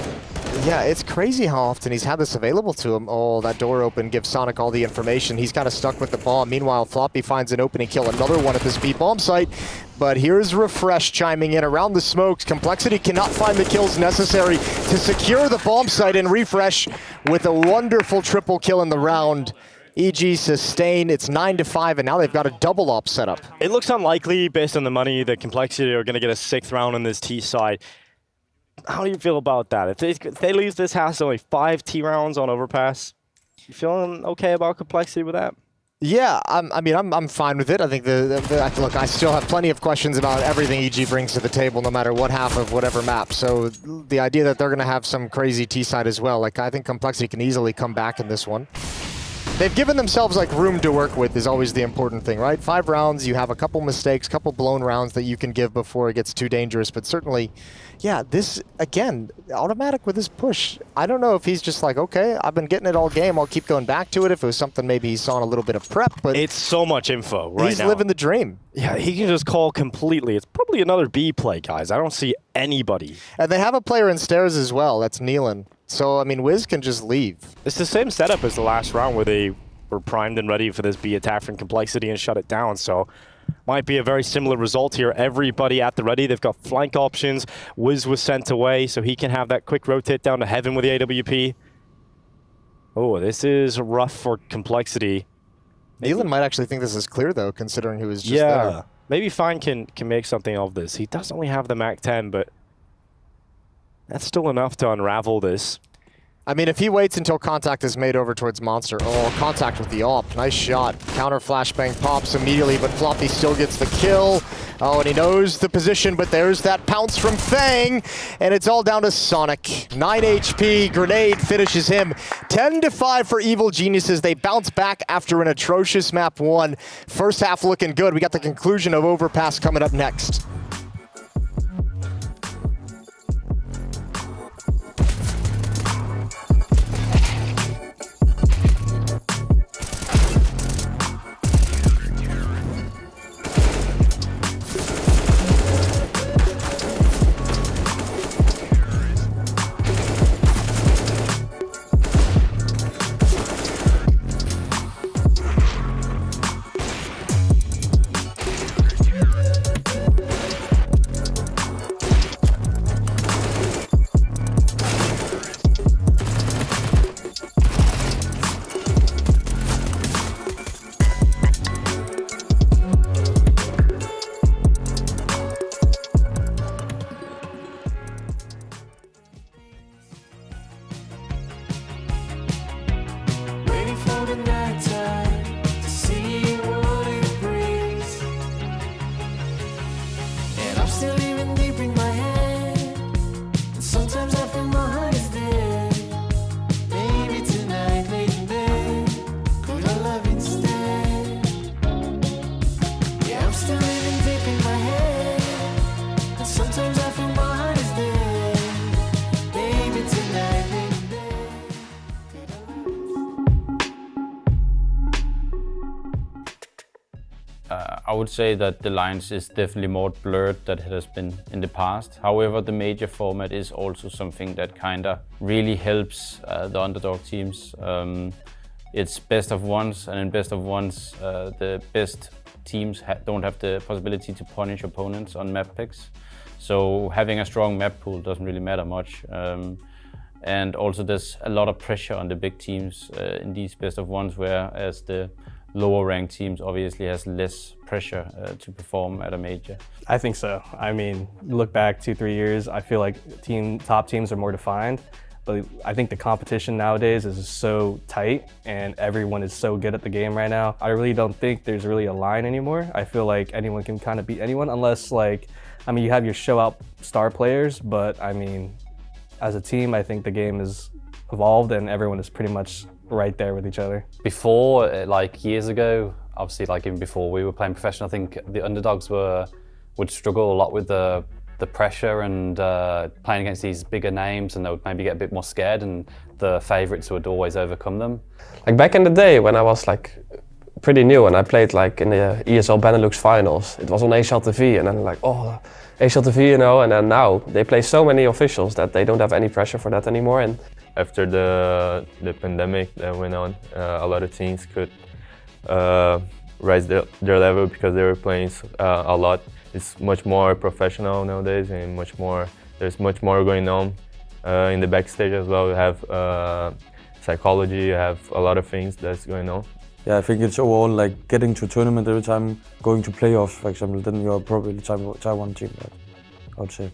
Yeah, it's crazy how often he's had this available to him. Oh, that door open gives Sonic all the information. He's kind of stuck with the bomb. Meanwhile, Floppy finds an opening kill, another one at this B bomb site. But here's Refresh chiming in around the smokes. Complexity cannot find the kills necessary to secure the bomb site, and Refresh with a wonderful triple kill in the round. EG sustain, it's 9-5, and now they've got a double op setup. It looks unlikely based on the money that Complexity are going to get a 6th round on this T side. How do you feel about that? If they lose this house, only 5 T rounds on Overpass, you feeling okay about Complexity with that? Yeah, I'm fine with it. I think look, I still have plenty of questions about everything EG brings to the table, no matter what half of whatever map. So the idea that they're going to have some crazy T side as well, like I think Complexity can easily come back in this one. They've given themselves like room to work with is always the important thing, right? 5 rounds, you have a couple mistakes, couple blown rounds that you can give before it gets too dangerous. But certainly, yeah, this, again, Automatic with his push. I don't know if he's just like, okay, I've been getting it all game, I'll keep going back to it. If it was something maybe he saw in a little bit of prep, but it's so much info right now. He's living the dream. Yeah, he can just call completely. It's probably another B play, guys. I don't see anybody. And they have a player in stairs as well, that's Nealon. So, I mean, Wiz can just leave. It's the same setup as the last round where they were primed and ready for this B attack from Complexity and shut it down. So, might be a very similar result here. Everybody at the ready. They've got flank options. Wiz was sent away, so he can have that quick rotate down to Heaven with the AWP. Oh, this is rough for Complexity. Nealon might actually think this is clear, though, considering he was just there. Maybe Fine can make something of this. He does only have the MAC-10, but that's still enough to unravel this. I mean, if he waits until contact is made over towards Monster. Oh, contact with the AWP. Nice shot. Counter flashbang pops immediately, but Floppy still gets the kill. Oh, and he knows the position, but there's that pounce from Fang, and it's all down to Sonic. 9 HP, grenade finishes him. 10-5 for Evil Geniuses. They bounce back after an atrocious map 1. First half looking good. We got the conclusion of Overpass coming up next. I would say that the lines is definitely more blurred than it has been in the past. However, the major format is also something that kind of really helps the underdog teams. It's best of ones, and in best of ones, the best teams don't have the possibility to punish opponents on map picks. So having a strong map pool doesn't really matter much. And also there's a lot of pressure on the big teams in these best of ones, whereas the lower ranked teams obviously has less pressure to perform at a major. I think so. I mean, look back 2-3 years, I feel like top teams are more defined, but I think the competition nowadays is so tight and everyone is so good at the game right now. I really don't think there's really a line anymore. I feel like anyone can kind of beat anyone unless you have your show out star players, but I mean, as a team, I think the game is evolved and everyone is pretty much right there with each other. Before, years ago, obviously even before we were playing professional, I think the underdogs would struggle a lot with the pressure and playing against these bigger names, and they would maybe get a bit more scared, and the favourites would always overcome them. Back in the day when I was pretty new, and I played like in the ESL Benelux finals. It was on HL TV, and then like, oh, HL TV, you know. And then now they play so many officials that they don't have any pressure for that anymore. And after the pandemic that went on, a lot of teams could raise their level because they were playing a lot. It's much more professional nowadays, and there's much more going on in the backstage as well. You have psychology, you have a lot of things that's going on. Yeah, I think it's overall like getting to a tournament every time, going to playoffs, for example, then you're probably the Tier 1 team, but I would say.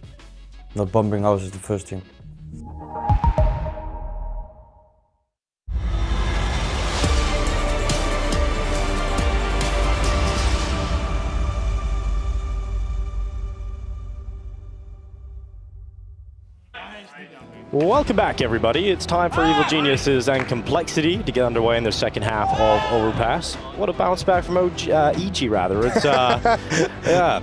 Not bumping house is the first team. Welcome back, everybody. It's time for Evil Geniuses and Complexity to get underway in their second half of Overpass. What a bounce back from EG, rather. It's, yeah.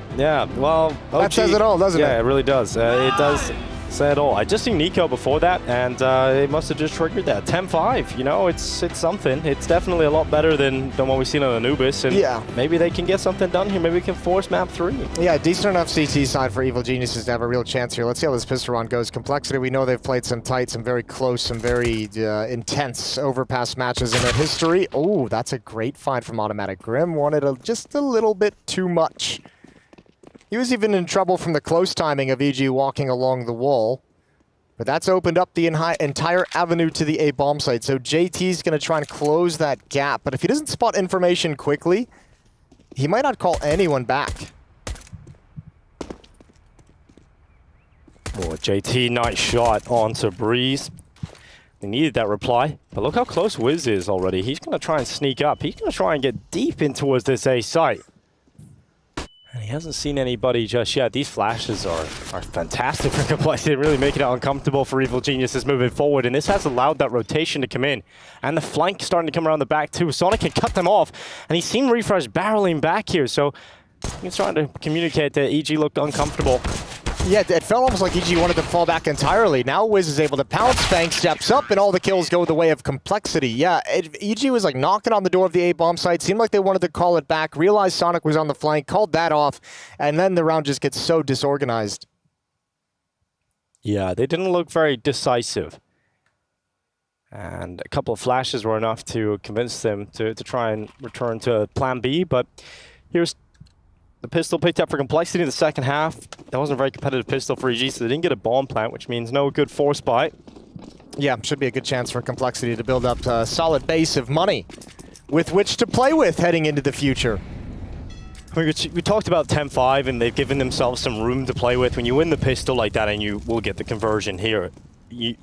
Well, OG, that says it all, doesn't it? Yeah, it really does. It does say it all. I just seen Nico before that, and it must have just triggered that. 10-5, you know, it's something. It's definitely a lot better than what we've seen on Anubis, and maybe they can get something done here. Maybe we can force map 3. Yeah, decent enough CT side for Evil Geniuses to have a real chance here. Let's see how this pistol run goes. Complexity, we know they've played some tight, some very close, some very intense Overpass matches in their history. Oh, that's a great find from Automatic. Grim wanted just a little bit too much. He was even in trouble from the close timing of EG walking along the wall. But that's opened up the entire avenue to the A bomb site. So JT's going to try and close that gap. But if he doesn't spot information quickly, he might not call anyone back. Oh, JT, nice shot onto Breeze. They needed that reply. But look how close Wiz is already. He's going to try and sneak up. He's going to try and get deep in towards this A site. And he hasn't seen anybody just yet. These flashes are fantastic for Complexity, really making it uncomfortable for Evil Geniuses moving forward. And this has allowed that rotation to come in. And the flank starting to come around the back too. Sonic can cut them off. And he's seen Refresh barreling back here. So he's trying to communicate that EG looked uncomfortable. Yeah, it felt almost like EG wanted to fall back entirely. Now Wiz is able to pounce, Fang steps up, and all the kills go the way of Complexity. Yeah, EG was like knocking on the door of the A-bomb site, seemed like they wanted to call it back, realized Sonic was on the flank, called that off, and then the round just gets so disorganized. Yeah, they didn't look very decisive. And a couple of flashes were enough to convince them to try and return to plan B, but here's the pistol picked up for Complexity in the second half. That wasn't a very competitive pistol for EG, so they didn't get a bomb plant, which means no good force buy. Yeah, should be a good chance for Complexity to build up a solid base of money with which to play with heading into the future. We talked about 10-5, and they've given themselves some room to play with. When you win the pistol like that and you will get the conversion here,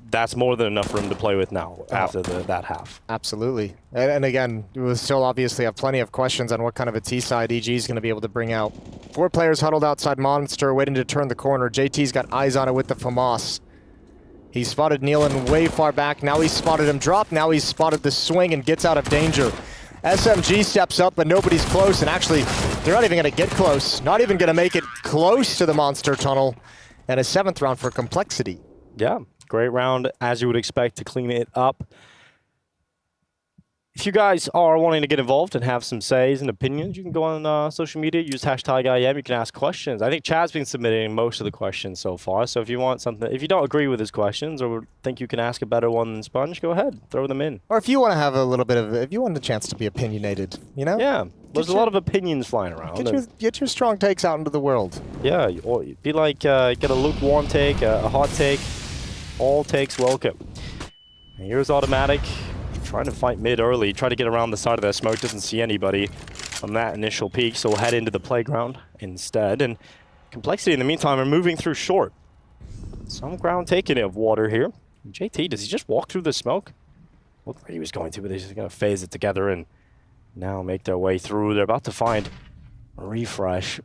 that's more than enough room to play with now after that half. Absolutely. And again, we still obviously have plenty of questions on what kind of a T-side EG is going to be able to bring out. 4 players huddled outside Monster, waiting to turn the corner. JT's got eyes on it with the FAMAS. He spotted Nealon way far back. Now he's spotted him drop. Now he's spotted the swing and gets out of danger. SMG steps up, but nobody's close. And actually, they're not even going to get close. Not even going to make it close to the Monster tunnel. And a 7th round for Complexity. Yeah. Great round, as you would expect, to clean it up. If you guys are wanting to get involved and have some says and opinions, you can go on social media, use hashtag IEM, you can ask questions. I think Chad's been submitting most of the questions so far, so if you want something, if you don't agree with his questions or think you can ask a better one than Sponge, go ahead, throw them in. Or if you want to have a little bit of, if you want a chance to be opinionated, you know? Yeah, there's a lot of opinions flying around. Get your strong takes out into the world. Yeah, or be like, get a lukewarm take, a hot take. All takes welcome. And here's Automatic, trying to fight mid early, try to get around the side of that smoke, doesn't see anybody on that initial peak, so we'll head into the playground instead. And Complexity in the meantime are moving through short. Some ground taking of water here. JT, does he just walk through the smoke? Looked like he was going to, but he's just gonna phase it together and now make their way through. They're about to find a Refresh.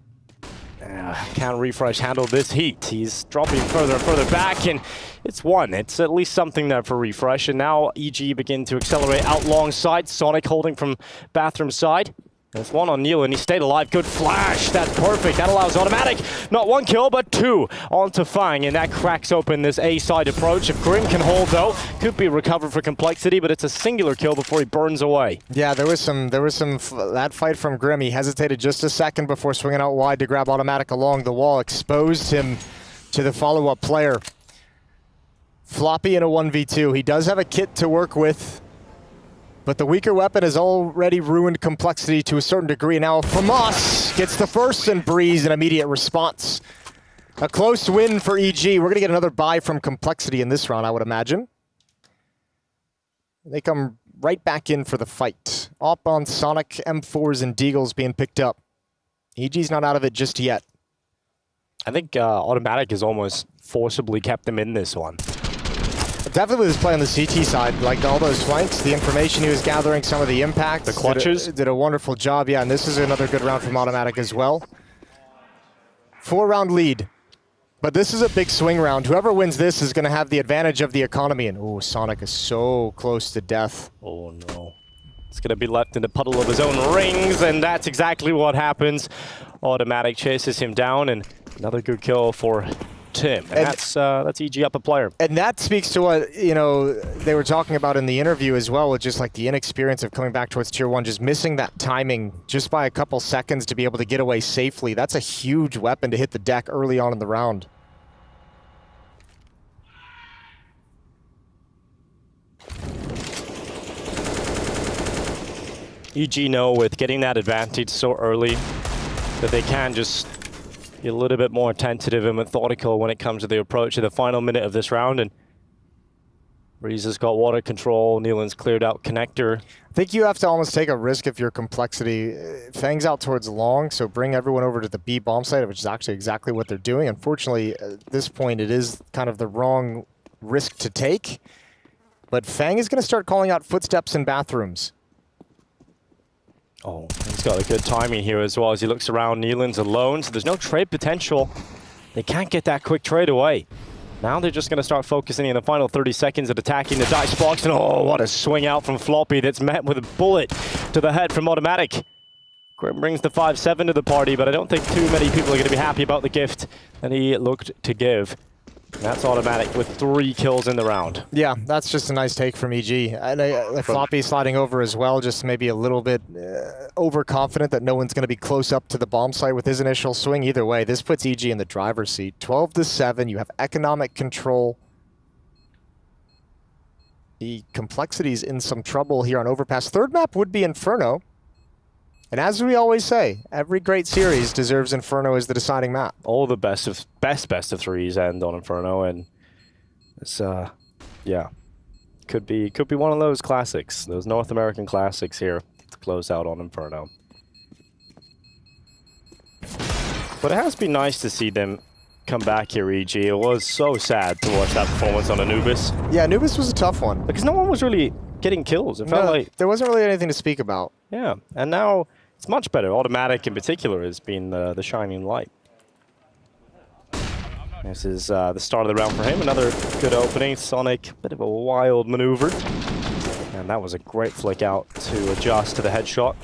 Can Refresh handle this heat? He's dropping further and further back, and it's one. It's at least something there for Refresh, and now EG begin to accelerate out long side. Sonic holding from bathroom side. There's one on Neil, and he stayed alive. Good flash. That's perfect. That allows Automatic. Not 1 kill, but 2 onto Fang, and that cracks open this A-side approach. If Grim can hold, though, could be recovered for Complexity, but it's a singular kill before he burns away. Yeah, there was some that fight from Grim. He hesitated just a second before swinging out wide to grab Automatic along the wall, exposed him to the follow-up player. Floppy in a 1v2. He does have a kit to work with, but the weaker weapon has already ruined Complexity to a certain degree. Now FaMAS gets the first and Breeze an immediate response. A close win for EG. We're going to get another buy from Complexity in this round, I would imagine. They come right back in for the fight. Op on Sonic, M4s, and Deagles being picked up. EG's not out of it just yet. I think Automatic has almost forcibly kept them in this one. Definitely was play on the CT side, like all those flanks, the information he was gathering, some of the impacts. The clutches. Did a wonderful job, yeah, and this is another good round from Automatic as well. 4-round lead, but this is a big swing round. Whoever wins this is going to have the advantage of the economy, and oh, Sonic is so close to death. Oh no. It's going to be left in the puddle of his own rings, and that's exactly what happens. Automatic chases him down, and another good kill for Tim, and that's EG up a player. And that speaks to what, you know, they were talking about in the interview as well, with just like the inexperience of coming back towards tier 1, just missing that timing just by a couple seconds to be able to get away safely. That's a huge weapon to hit the deck early on in the round. EG know with getting that advantage so early that they can just be a little bit more tentative and methodical when it comes to the approach of the final minute of this round. And Breeze has got water control. Nealon's cleared out connector. I think you have to almost take a risk if you're Complexity. Fang's out towards long, so bring everyone over to the B bomb site, which is actually exactly what they're doing. Unfortunately, at this point, it is kind of the wrong risk to take. But Fang is going to start calling out footsteps in bathrooms. Oh, he's got a good timing here as well as he looks around. Nealon's alone, so there's no trade potential. They can't get that quick trade away. Now they're just going to start focusing in the final 30 seconds at attacking the dice box. And oh, what a swing out from Floppy that's met with a bullet to the head from Automatic. Grim brings the 5-7 to the party, but I don't think too many people are going to be happy about the gift that he looked to give. And that's Automatic with 3 kills in the round. Yeah, that's just a nice take from EG. And Floppy sliding over as well, just maybe a little bit overconfident that no one's going to be close up to the bomb site with his initial swing. Either way, this puts EG in the driver's seat. 12-7, you have economic control. The Complexity's in some trouble here on Overpass. Third map would be Inferno. And as we always say, every great series deserves Inferno as the deciding map. All the best of threes end on Inferno, and it's yeah, could be one of those classics, those North American classics here to close out on Inferno. But it has been nice to see them come back here, EG. It was so sad to watch that performance on Anubis. Yeah, Anubis was a tough one because no one was really getting kills. It felt like there wasn't really anything to speak about. Yeah, and now it's much better. Automatic in particular has been the shining light. This is the start of the round for him. Another good opening. Sonic, bit of a wild maneuver. And that was a great flick out to adjust to the headshot.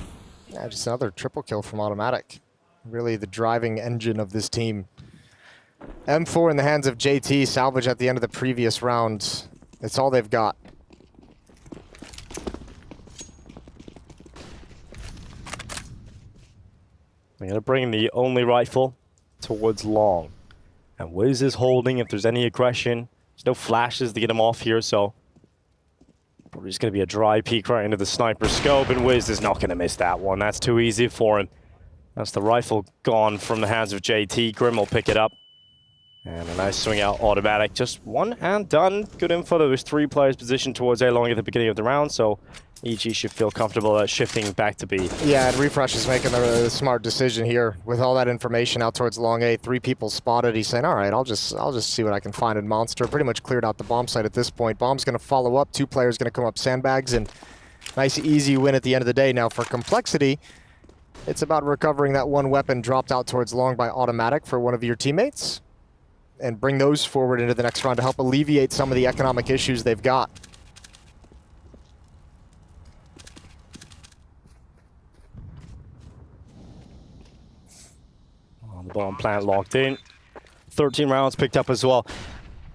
Yeah, just another triple kill from Automatic. Really the driving engine of this team. M4 in the hands of JT, salvage at the end of the previous round. It's all they've got. They're going to bring the only rifle towards long. And Wiz is holding if there's any aggression. There's no flashes to get him off here, so probably just going to be a dry peek right into the sniper scope, and Wiz is not going to miss that one. That's too easy for him. That's the rifle gone from the hands of JT. Grim will pick it up. And a nice swing out Automatic. Just one and done. Good info. There was 3 players positioned towards A long at the beginning of the round, so EG should feel comfortable shifting back to B. Yeah, and Refresh is making the smart decision here with all that information out towards long A. 3 people spotted. He's saying, all right, I'll just see what I can find in Monster. Pretty much cleared out the bomb site at this point. Bomb's going to follow up. 2 players going to come up sandbags, and nice easy win at the end of the day. Now for Complexity, it's about recovering that 1 weapon dropped out towards long by Automatic for one of your teammates, and bring those forward into the next round to help alleviate some of the economic issues they've got. On the bottom plant locked in. 13 rounds picked up as well.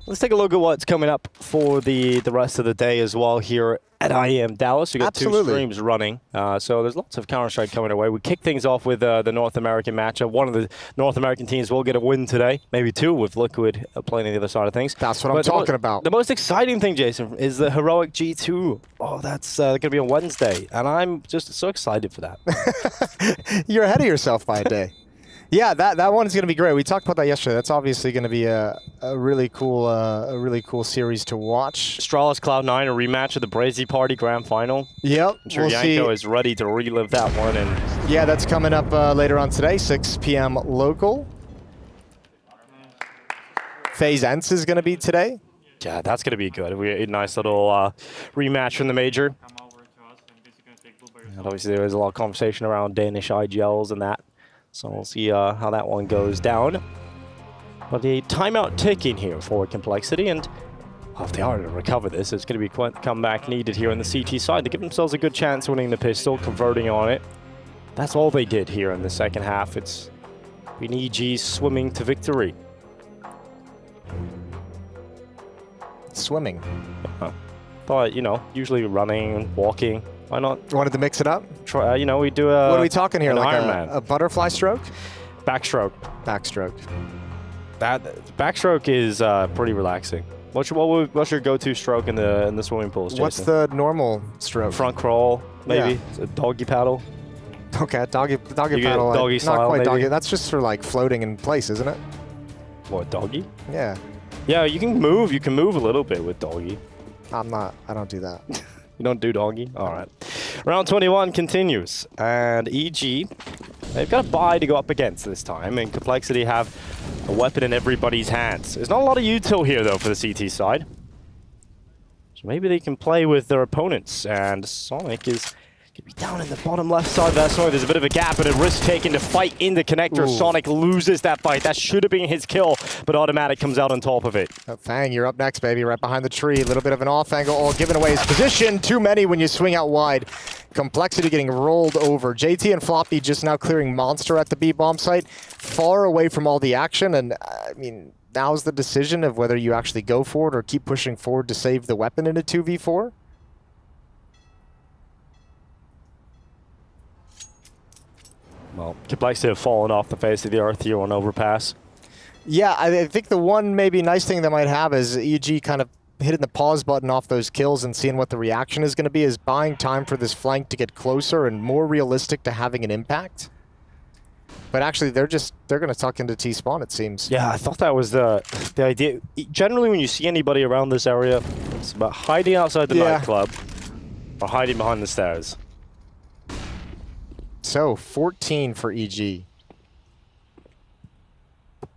Let's take a look at what's coming up for the rest of the day as well here at IEM Dallas. We got two streams running, so there's lots of Counter-Strike coming our way. We kick things off with the North American matchup. One of the North American teams will get a win today, maybe two with Liquid playing on the other side of things. That's what I'm talking about. The most exciting thing, Jason, is the Heroic G2. Oh, that's going to be on Wednesday, and I'm just so excited for that. You're ahead of yourself by a day. Yeah, that one's going to be great. We talked about that yesterday. That's obviously going to be a really cool series to watch. Astralis Cloud9, a rematch of the Brazy Party Grand Final. Yep, I'm sure Yanko is ready to relive that one. And yeah, that's coming up later on today, 6 p.m. local. FaZe ENCE is going to be today. Yeah, that's going to be good. We a nice little rematch from the major. And obviously, there was a lot of conversation around Danish IGLs and that. So we'll see how that one goes down. But the timeout ticking here for Complexity, and if they are to recover this, it's going to be quite a comeback needed here on the CT side to give themselves a good chance winning the pistol, converting on it. That's all they did here in the second half. It's been EG swimming to victory. Swimming. Thought, you know, usually running, walking. Why not? You wanted to mix it up? Try, you know, we do a... What are we talking here? Like Ironman. A butterfly stroke? Backstroke. Backstroke. That backstroke is pretty relaxing. What's your go-to stroke in the swimming pools, Jason? What's the normal stroke? Front crawl, maybe. Yeah. It's a doggy paddle. Okay, doggy paddle. Doggy style, not quite maybe? doggy. That's just for like floating in place, isn't it? What, doggy? Yeah. Yeah, you can move. You can move a little bit with doggy. I don't do that. You don't do doggy? All right. Round 21 continues. And EG, they've got a bye to go up against this time. And Complexity have a weapon in everybody's hands. There's not a lot of util here, though, for the CT side. So maybe they can play with their opponents. And Sonic is going to be down in the bottom left side of that side. There's a bit of a gap and a risk taken to fight in the connector. Ooh. Sonic loses that fight. That should have been his kill, but Automatic comes out on top of it. Fang, you're up next, baby. Right behind the tree. A little bit of an off angle. Oh, giving away his position. Too many when you swing out wide. Complexity getting rolled over. JT and Floppy just now clearing Monster at the B-bomb site. Far away from all the action. And, I mean, now's the decision of whether you actually go for it or keep pushing forward to save the weapon in a 2v4. Well, Complexity have fallen off the face of the earth here on overpass. Yeah, I think the one maybe nice thing they might have is EG kind of hitting the pause button off those kills and seeing what the reaction is going to be, is buying time for this flank to get closer and more realistic to having an impact. But actually, they're going to tuck into T-spawn, it seems. Yeah, I thought that was the idea. Generally, when you see anybody around this area, it's about hiding outside the nightclub or hiding behind the stairs. So, 14 for EG.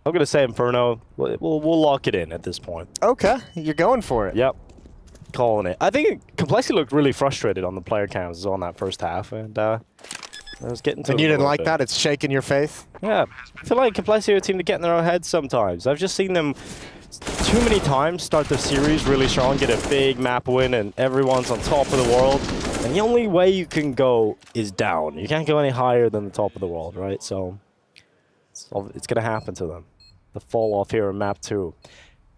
I'm going to say Inferno. We'll lock it in at this point. Okay, you're going for it. Yep, calling it. I think Complexity looked really frustrated on the player cams on that first half, and I was getting to. And you didn't like that? It's shaking your faith? Yeah, I feel like Complexity are a team to get in their own heads sometimes. I've just seen them too many times start the series really strong, get a big map win, and everyone's on top of the world. And the only way you can go is down. You can't go any higher than the top of the world, right? So it's going to happen to them. The fall off here in map 2.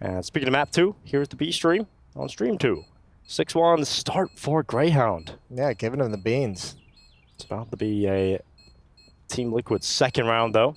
And speaking of map 2, here's the B stream on stream 2. 6-1 start for Greyhound. Yeah, giving them the beans. It's about to be a Team Liquid second round, though.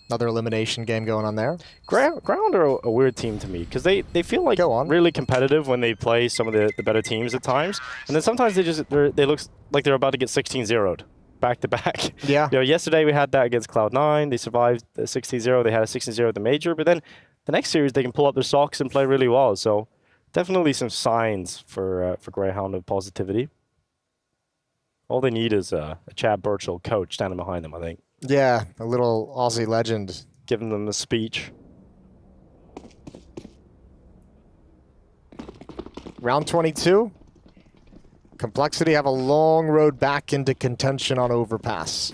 Another elimination game going on there. Ground are a weird team to me because they feel like really competitive when they play some of the better teams at times, and then sometimes they look like they're about to get 16-0'd back to back. Yeah. You know, yesterday we had that against Cloud9. They survived the 16-0. They had a 16-0 at the major, but then the next series they can pull up their socks and play really well. So definitely some signs for Greyhound of positivity. All they need is a Chad Burchill coach standing behind them, I think. Yeah, a little Aussie legend. Giving them the speech. Round 22. Complexity have a long road back into contention on overpass.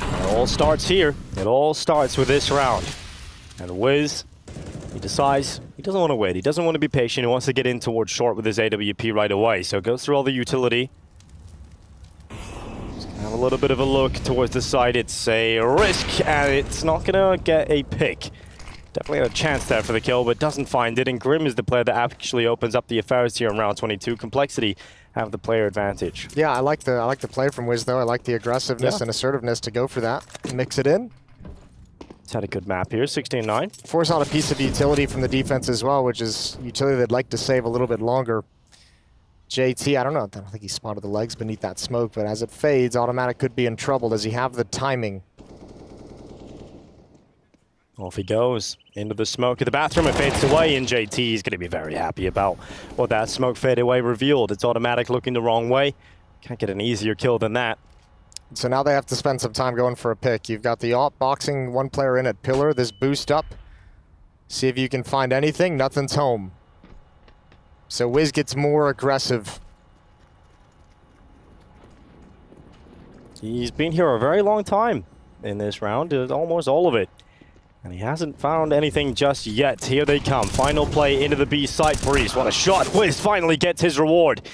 It all starts here. It all starts with this round. And Wiz, he decides he doesn't want to wait. He doesn't want to be patient. He wants to get in towards short with his AWP right away. So goes through all the utility. Have a little bit of a look towards the side. It's a risk, and it's not going to get a pick. Definitely had a chance there for the kill, but doesn't find it. And Grim is the player that actually opens up the affairs here in round 22. Complexity have the player advantage. Yeah, I like the play from Wiz, though. I like the aggressiveness and assertiveness to go for that. Mix it in. It's had a good map here, 16-9. Force on a piece of utility from the defense as well, which is utility they'd like to save a little bit longer. JT, I don't know. I don't think he spotted the legs beneath that smoke, but as it fades, Automatic could be in trouble. Does he have the timing? Off he goes into the smoke of the bathroom. It fades away, and JT is going to be very happy about what that smoke fade away revealed. It's Automatic looking the wrong way. Can't get an easier kill than that. So now they have to spend some time going for a pick. You've got the AWP boxing one player in at pillar. This boost up. See if you can find anything. Nothing's home. So Wiz gets more aggressive. He's been here a very long time in this round, almost all of it. And he hasn't found anything just yet. Here they come. Final play into the B site. Breeze, what a shot. Wiz finally gets his reward.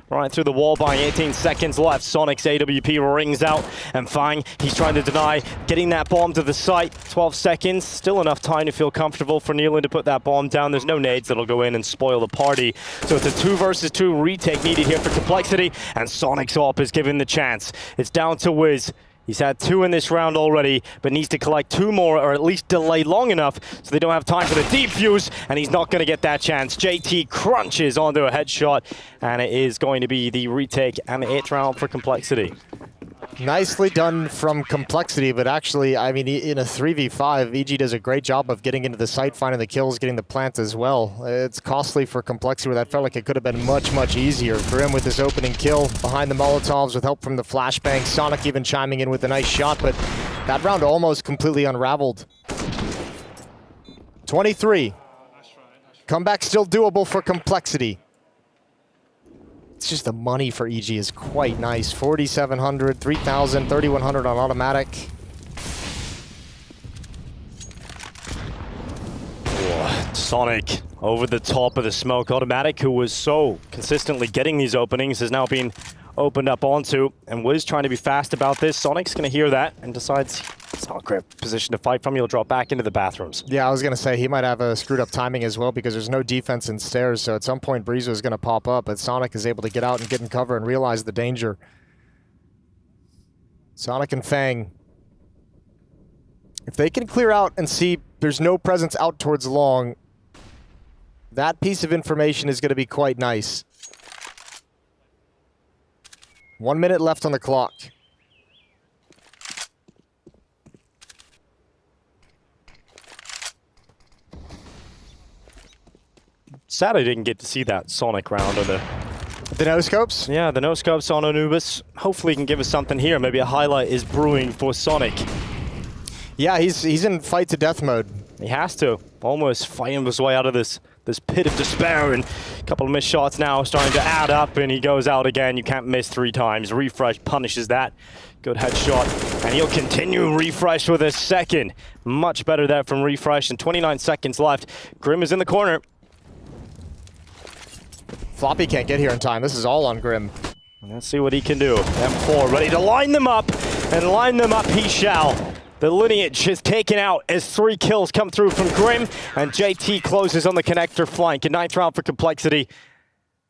Right through the wall, buying 18 seconds left. Sonic's AWP rings out, and Fang, he's trying to deny getting that bomb to the site. 12 seconds, still enough time to feel comfortable for Nealon to put that bomb down. There's no nades that'll go in and spoil the party. So it's a 2 versus 2 retake needed here for Complexity, and Sonic's AWP is given the chance. It's down to Wiz. He's had 2 in this round already, but needs to collect 2 more, or at least delay long enough so they don't have time for the deep fuse, and he's not going to get that chance. JT crunches onto a headshot, and it is going to be the retake and the 8th round for Complexity. Nicely done from Complexity, but actually, I mean, in a 3v5, EG does a great job of getting into the site, finding the kills, getting the plant as well. It's costly for Complexity, where that felt like it could have been much, much easier. Grim with his opening kill, behind the Molotovs with help from the flashbang. Sonic even chiming in with a nice shot, but that round almost completely unraveled. 23. Comeback still doable for Complexity. It's just the money for EG is quite nice. 4,700, 3,000, 3,100 on Automatic. Oh, Sonic over the top of the smoke. Automatic, who was so consistently getting these openings, has now been opened up onto, and Wiz trying to be fast about this. Sonic's going to hear that and decides it's not a great position to fight from. He'll drop back into the bathrooms. Yeah, I was going to say he might have a screwed up timing as well, because there's no defense in stairs, so at some point Breezo is going to pop up, but Sonic is able to get out and get in cover and realize the danger. Sonic and Fang, if they can clear out and see there's no presence out towards long, that piece of information is going to be quite nice. 1 minute left on the clock. Sad I didn't get to see that Sonic round on the no-scopes? Yeah, the no-scopes on Anubis. Hopefully he can give us something here. Maybe a highlight is brewing for Sonic. Yeah, he's in fight to death mode. He has to. Almost fighting his way out of this pit of despair, and a couple of missed shots now starting to add up, and he goes out again. You can't miss 3 times. Refresh punishes that. Good headshot, and he'll continue Refresh with a second. Much better there from Refresh, and 29 seconds left. Grim is in the corner. Floppy can't get here in time. This is all on Grim. Let's see what he can do. M4 ready to line them up, and line them up he shall. The Lineage is taken out as 3 kills come through from Grim, and JT closes on the connector flank. A 9th round for Complexity,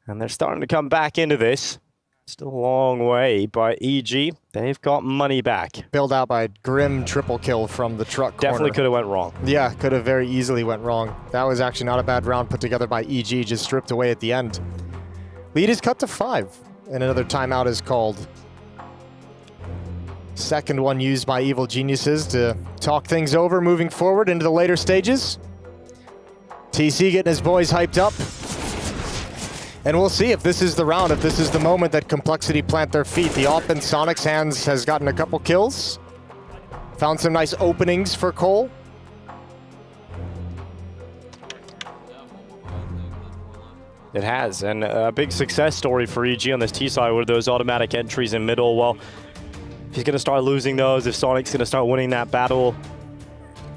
and they're starting to come back into this. Still a long way, but EG, they've got money back. Bailed out by Grim triple kill from the truck corner. Definitely could have went wrong. Yeah, could have very easily went wrong. That was actually not a bad round put together by EG, just stripped away at the end. Lead is cut to 5, and another timeout is called. Second one used by Evil Geniuses to talk things over moving forward into the later stages. TC getting his boys hyped up. And we'll see if this is the round, if this is the moment that Complexity plant their feet. The AWP in Sonic's hands has gotten a couple kills. Found some nice openings for Cole. It has, and a big success story for EG on this T side with those automatic entries in middle. Well, if he's going to start losing those, if Sonic's going to start winning that battle,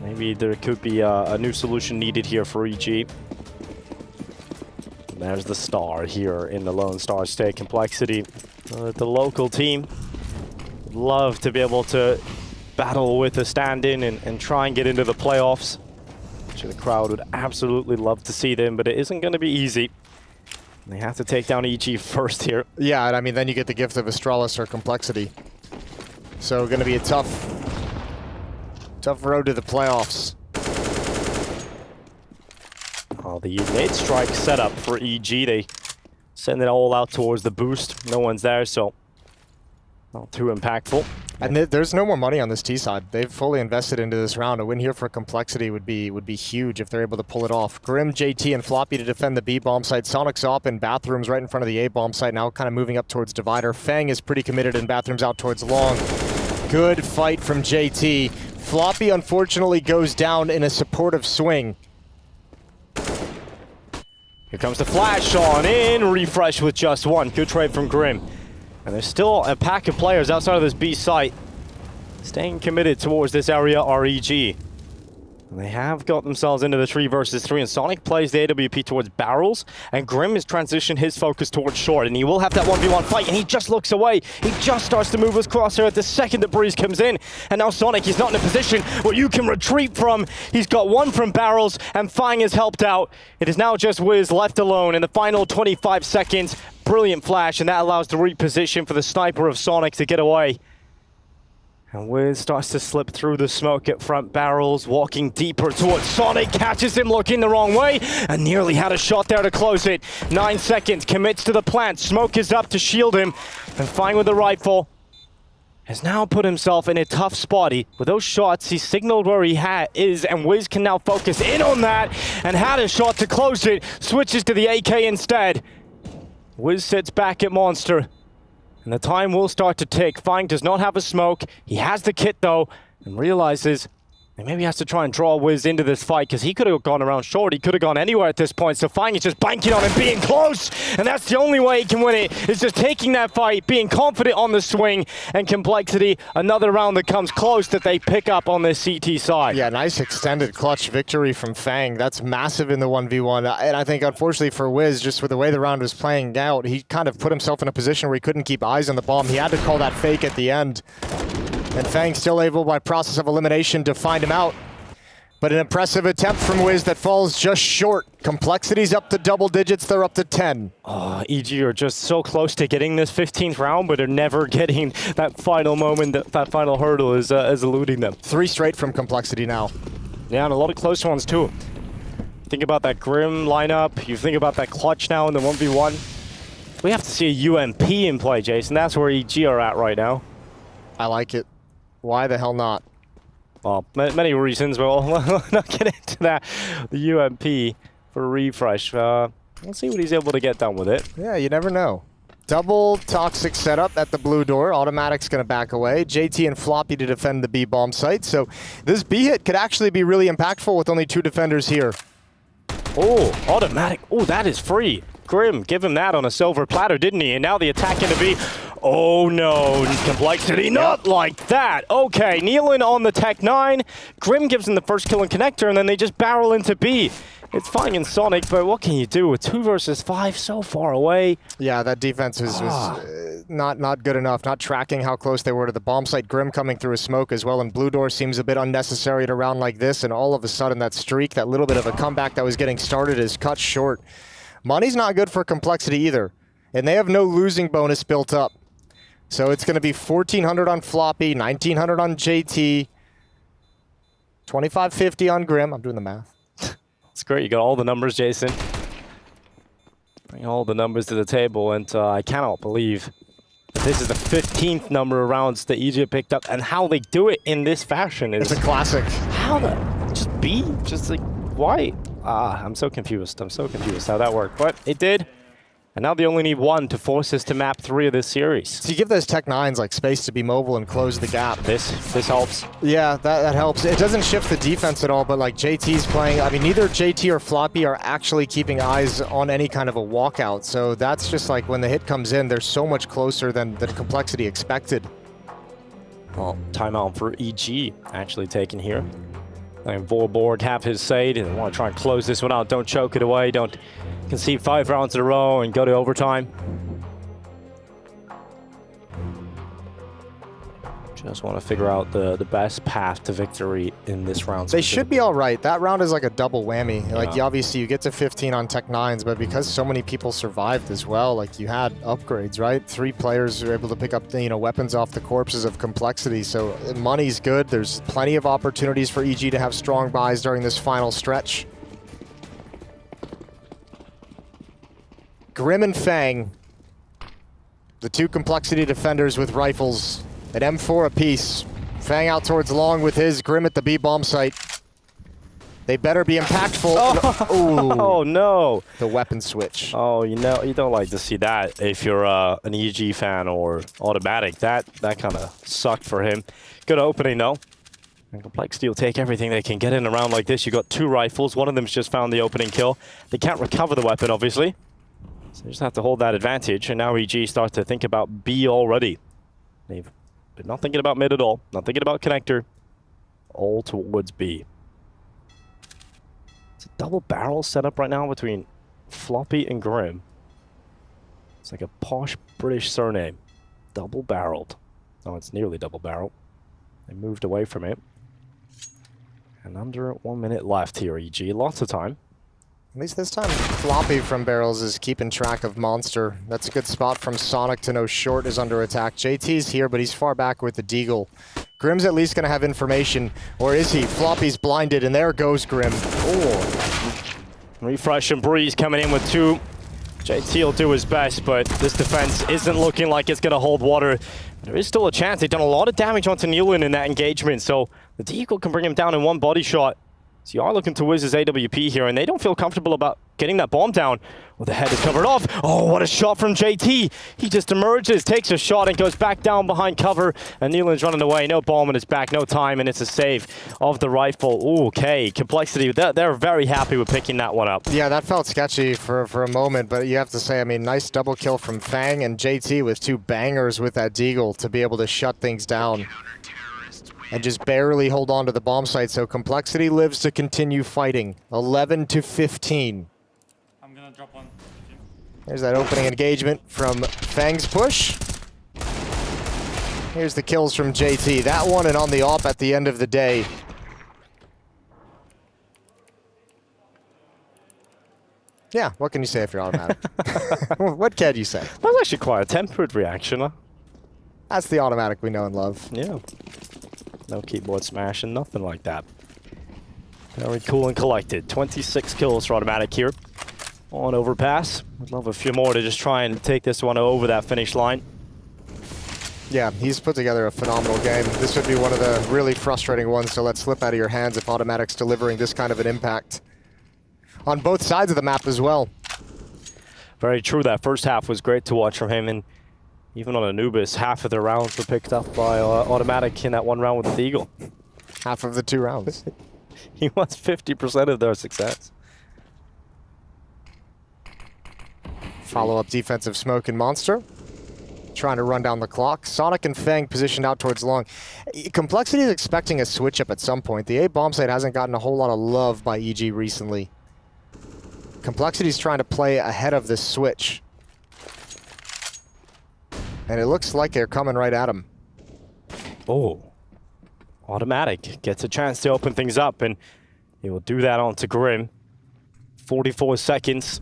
maybe there could be a new solution needed here for EG. There's the star here in the Lone Star State. Complexity, the local team, Would love to be able to battle with a stand-in and try and get into the playoffs. Actually, the crowd would absolutely love to see them, but it isn't going to be easy. They have to take down EG first here. Yeah, and I mean, then you get the gift of Astralis or Complexity. So going to be a tough road to the playoffs. Oh, the nade strike setup for EG. They send it all out towards the boost. No one's there, so not too impactful. And there's no more money on this T side. They've fully invested into this round. A win here for Complexity would be huge if they're able to pull it off. Grim, JT, and Floppy to defend the B bomb site. Sonic's up in Bathrooms right in front of the A bomb site now, kind of moving up towards Divider. Fang is pretty committed in Bathrooms out towards Long. Good fight from JT. Floppy unfortunately goes down in a supportive swing. Here comes the flash on in. Refresh with just one. Good trade from Grim. And there's still a pack of players outside of this B site staying committed towards this area REG. And they have got themselves into the 3 versus 3, and Sonic plays the AWP towards barrels, and Grim has transitioned his focus towards short, and he will have that 1v1 fight, and he just looks away. He just starts to move his crosshair at the second that Breeze comes in, and now Sonic is not in a position where you can retreat from. He's got one from barrels, and Fang has helped out. It is now just Wiz left alone in the final 25 seconds. Brilliant flash, and that allows the reposition for the sniper of Sonic to get away. And Wiz starts to slip through the smoke at front barrels, walking deeper towards Sonic, catches him looking the wrong way, and nearly had a shot there to close it. 9 seconds, commits to the plant, smoke is up to shield him, and Fang with the rifle has now put himself in a tough spot. With those shots, he signaled where he is, and Wiz can now focus in on that, and had a shot to close it, switches to the AK instead. Wiz sits back at Monster. And the time will start to tick. Fang does not have a smoke. He has the kit though, and realizes that maybe he has to try and draw Wiz into this fight, because he could have gone around short. He could have gone anywhere at this point. So Fang is just banking on him being close, and that's the only way he can win it, is just taking that fight, being confident on the swing, and Complexity, another round that comes close that they pick up on this CT side. Yeah, nice extended clutch victory from Fang. That's massive in the 1v1. And I think unfortunately for Wiz, just with the way the round was playing out, he kind of put himself in a position where he couldn't keep eyes on the bomb. He had to call that fake at the end. And Fang still able, by process of elimination, to find him out. But an impressive attempt from Wiz that falls just short. Complexity's up to double digits, they're up to 10. Oh, EG are just so close to getting this 15th round, but they're never getting that final moment, that final hurdle is eluding them. 3 straight from Complexity now. Yeah, and a lot of close ones too. Think about that Grim lineup, you think about that clutch now in the 1v1. We have to see a UMP in play, Jason. That's where EG are at right now. I like it. Why the hell not? Well, many reasons, but we'll not get into that. The UMP for refresh. Let's see what he's able to get done with it. Yeah, you never know. Double toxic setup at the blue door. Automatic's going to back away. JT and Floppy to defend the B bomb site. So this B hit could actually be really impactful with only 2 defenders here. Oh, automatic. Oh, that is free. Grim, give him that on a silver platter, didn't he? And now the attack into B. Oh no, Complexity, not like that. Okay, Nealon on the Tech 9. Grim gives him the first kill and connector, and then they just barrel into B. It's fine in Sonic, but what can you do with 2 versus 5 so far away? Yeah, that defense was not good enough, not tracking how close they were to the bomb site. Grim coming through a smoke as well, and Blue Door seems a bit unnecessary at a round like this, and all of a sudden that streak, that little bit of a comeback that was getting started is cut short. Money's not good for Complexity either, and they have no losing bonus built up. So it's going to be 1,400 on Floppy, 1,900 on JT, 2,550 on Grim. I'm doing the math. It's great. You got all the numbers, Jason. Bring all the numbers to the table, and I cannot believe that this is the 15th number of rounds that EG picked up, and how they do it in this fashion is... It's a classic. How the... Just B? Just like, why? I'm so confused. I'm so confused how that worked, but it did. And now they only need 1 to force us to map 3 of this series. So you give those Tech 9s like space to be mobile and close the gap. This helps. Yeah, that helps. It doesn't shift the defense at all, but like JT's playing, I mean, neither JT or Floppy are actually keeping eyes on any kind of a walkout. So that's just like when the hit comes in, they're so much closer than Complexity expected. Well, timeout for EG actually taken here. And Vorborg have his say. They want to try and close this one out. Don't choke it away. Don't concede 5 rounds in a row and go to overtime. Just want to figure out the best path to victory in this round. They should be all right. That round is like a double whammy. Yeah. Like, obviously, you get to 15 on Tech 9s, but because so many people survived as well, like, you had upgrades, right? 3 players were able to pick up, weapons off the corpses of Complexity. So money's good. There's plenty of opportunities for EG to have strong buys during this final stretch. Grim and Fang, the 2 Complexity defenders with rifles at M4 apiece. Fang out towards long with his, Grim at the B bomb site. They better be impactful. Oh no! The weapon switch. Oh, you don't like to see that if you're an EG fan or Automatic. That kind of sucked for him. Good opening though. And Complexity will take everything they can get in a round like this. You got 2 rifles. One of them's just found the opening kill. They can't recover the weapon, obviously. So they just have to hold that advantage. And now EG start to think about B already. They've been not thinking about mid at all. Not thinking about connector. All towards B. It's a double barrel setup right now between Floppy and Grim. It's like a posh British surname. Double barreled. Oh, it's nearly double barrel. They moved away from it. And under 1 minute left here, EG. Lots of time. At least this time, Floppy from Barrels is keeping track of Monster. That's a good spot from Sonic to know Short is under attack. JT's here, but he's far back with the Deagle. Grim's at least going to have information, or is he? Floppy's blinded, and there goes Grim. Oh. Refresh and Breeze coming in with 2. JT will do his best, but this defense isn't looking like it's going to hold water. There is still a chance. They've done a lot of damage onto Nealon in that engagement, so the Deagle can bring him down in 1 body shot. So you are looking to whiz his AWP here, and they don't feel comfortable about getting that bomb down. Well, the head is covered off. Oh, what a shot from JT. He just emerges, takes a shot, and goes back down behind cover. And Nealon's running away. No bomb in his back, no time, and it's a save of the rifle. Ooh, okay, Complexity, they're very happy with picking that one up. Yeah, that felt sketchy for a moment, but you have to say, I mean, nice double kill from Fang and JT with 2 bangers with that Deagle to be able to shut things down. And just barely hold on to the bomb site, so Complexity lives to continue fighting. 11-15. I'm gonna drop one. There's that opening engagement from Fang's push. Here's the kills from JT. That one and on the op at the end of the day. Yeah, what can you say if you're Automatic? What can you say? That was actually quite a tempered reaction, huh? That's the Automatic we know and love. Yeah. No keyboard smashing, nothing like that. Very cool and collected. 26 kills for Automatic here on overpass. Would love a few more to just try and take this one over that finish line. Yeah, he's put together a phenomenal game. This would be one of the really frustrating ones to let slip out of your hands if Automatic's delivering this kind of an impact. On both sides of the map as well. Very true. That first half was great to watch from him, and even on Anubis, half of the rounds were picked up by Automatic in that 1 round with the Eagle. Half of the 2 rounds. He wants 50% of their success. Follow-up defensive smoke and Monster. Trying to run down the clock. Sonic and Fang positioned out towards long. Complexity is expecting a switch up at some point. The A bomb site hasn't gotten a whole lot of love by EG recently. Complexity's trying to play ahead of this switch. And it looks like they're coming right at him. Oh. Automatic gets a chance to open things up, and he will do that onto Grim. 44 seconds.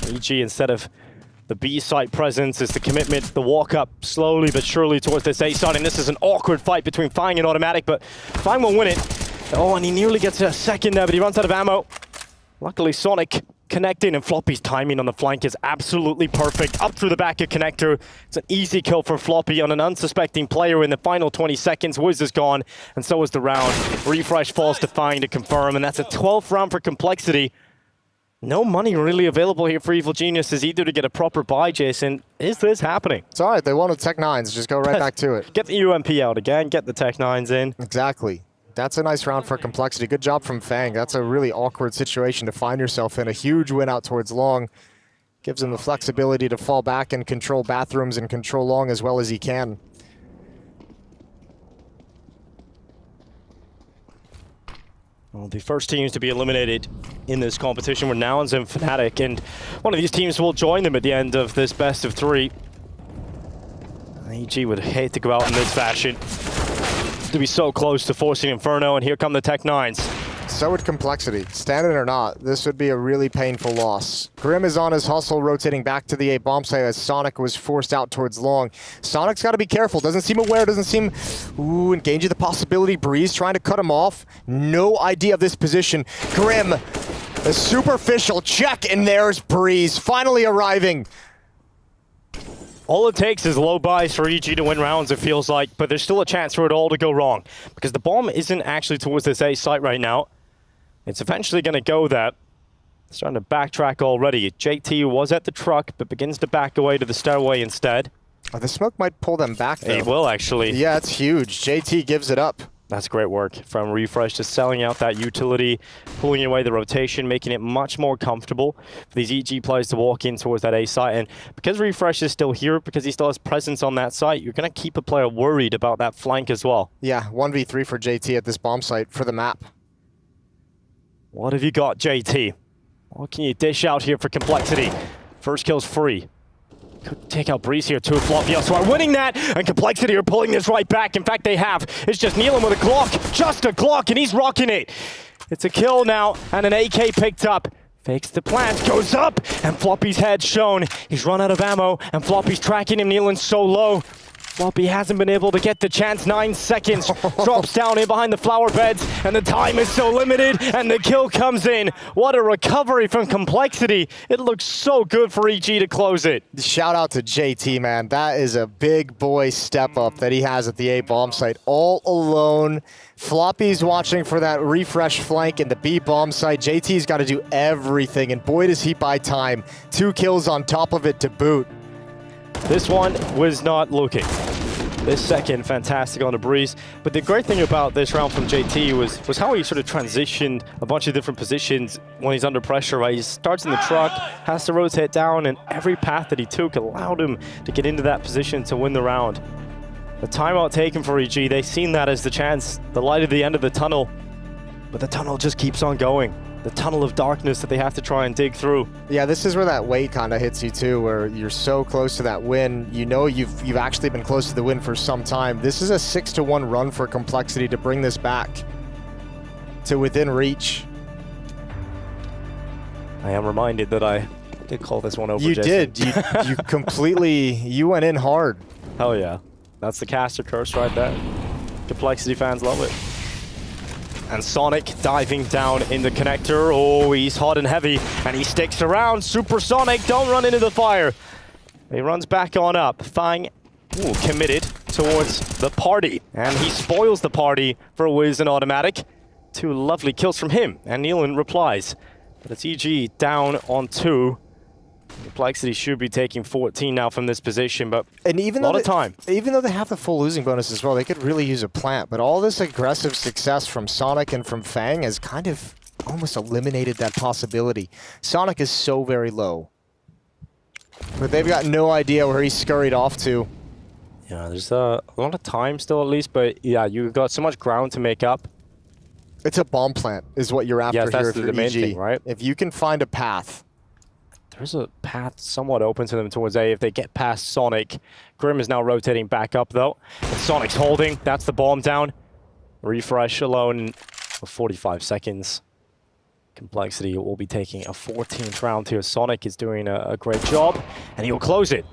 EG, instead of the B site presence, is the commitment, the walk up slowly but surely towards this A site, and this is an awkward fight between Fang and Automatic, but Fang will win it. Oh, and he nearly gets a second there, but he runs out of ammo. Luckily, Sonic connecting, and Floppy's timing on the flank is absolutely perfect. Up through the back of Connector. It's an easy kill for Floppy on an unsuspecting player in the final 20 seconds. Wiz is gone, and so is the round. Refresh falls to Fang to confirm, and that's a 12th round for Complexity. No money really available here for Evil Geniuses either to get a proper buy, Jason. Is this happening? It's all right. They wanted Tech 9s. Just go right back to it. Get the UMP out again. Get the Tech 9s in. Exactly. That's a nice round for Complexity. Good job from Fang. That's a really awkward situation to find yourself in. A huge win out towards long. Gives him the flexibility to fall back and control bathrooms and control long as well as he can. Well, the first teams to be eliminated in this competition were Nouns and Fnatic, and one of these teams will join them at the end of this best of 3. EG would hate to go out in this fashion. To be so close to forcing Inferno, and here come the Tech 9s. So would Complexity. Standard or not, this would be a really painful loss. Grim is on his hustle, rotating back to the A bomb site as Sonic was forced out towards long. Sonic's got to be careful. Doesn't seem aware, doesn't seem engaging the possibility. Breeze trying to cut him off. No idea of this position. Grim, a superficial check, and there's Breeze finally arriving. All it takes is low buys for EG to win rounds, it feels like, but there's still a chance for it all to go wrong because the bomb isn't actually towards this A site right now. It's eventually going to go there. Starting to backtrack already. JT was at the truck, but begins to back away to the stairway instead. Oh, the smoke might pull them back, though. It will, actually. Yeah, it's huge. JT gives it up. That's great work from Refresh, just selling out that utility, pulling away the rotation, making it much more comfortable for these EG players to walk in towards that A site. And because Refresh is still here, because he still has presence on that site, you're going to keep a player worried about that flank as well. Yeah, 1v3 for JT at this bomb site for the map. What have you got, JT? What can you dish out here for Complexity? First kill's free. Could take out Breeze here too. Floppy also are winning that, and Complexity are pulling this right back. In fact, they have. It's just Nealon with a Glock, just a Glock, and he's rocking it. It's a kill now, and an AK picked up. Fakes the plant, goes up, and Floppy's head shown. He's run out of ammo, and Floppy's tracking him. Nealon's so low. Floppy hasn't been able to get the chance. 9 seconds. Drops down in behind the flower beds, and the time is so limited, and the kill comes in. What a recovery from Complexity. It looks so good for EG to close it. Shout out to JT, man. That is a big boy step up that he has at the A bomb site. All alone. Floppy's watching for that refresh flank in the B bomb site. JT's got to do everything, and boy does he buy time. 2 kills on top of it to boot. This one was not looking. This second, fantastic on the Breeze. But the great thing about this round from JT was how he sort of transitioned a bunch of different positions when he's under pressure, right? He starts in the truck, has to rotate down, and every path that he took allowed him to get into that position to win the round. The timeout taken for EG, they've seen that as the chance, the light at the end of the tunnel. But the tunnel just keeps on going. The tunnel of darkness that they have to try and dig through. Yeah, this is where that weight kind of hits you too, where you're so close to that win. You know you've actually been close to the win for some time. This is a 6-1 run for Complexity to bring this back to within reach. I am reminded that I did call this one over. You Jason. did. You completely, you went in hard. Hell yeah. That's the caster curse right there. Complexity fans love it. And Sonic diving down in the connector. Oh, he's hot and heavy, and he sticks around. Supersonic, don't run into the fire. He runs back on up. Fang, committed towards the party, and he spoils the party for a Wiz and Automatic. 2 lovely kills from him, and Nealon replies. But it's EG down on 2. Complexity should be taking 14 now from this position, but and even a lot of time. Even though they have the full losing bonus as well, they could really use a plant. But all this aggressive success from Sonic and from Fang has kind of almost eliminated that possibility. Sonic is so very low. But they've got no idea where he scurried off to. Yeah, there's a lot of time still at least, but yeah, you've got so much ground to make up. It's a bomb plant is what you're after here if that's you're the main EG. thing, right? If you can find a path. There's a path somewhat open to them towards A if they get past Sonic. Grim is now rotating back up though. And Sonic's holding. That's the bomb down. Refresh alone for 45 seconds. Complexity will be taking a 14th round here. Sonic is doing a great job, and he'll close it.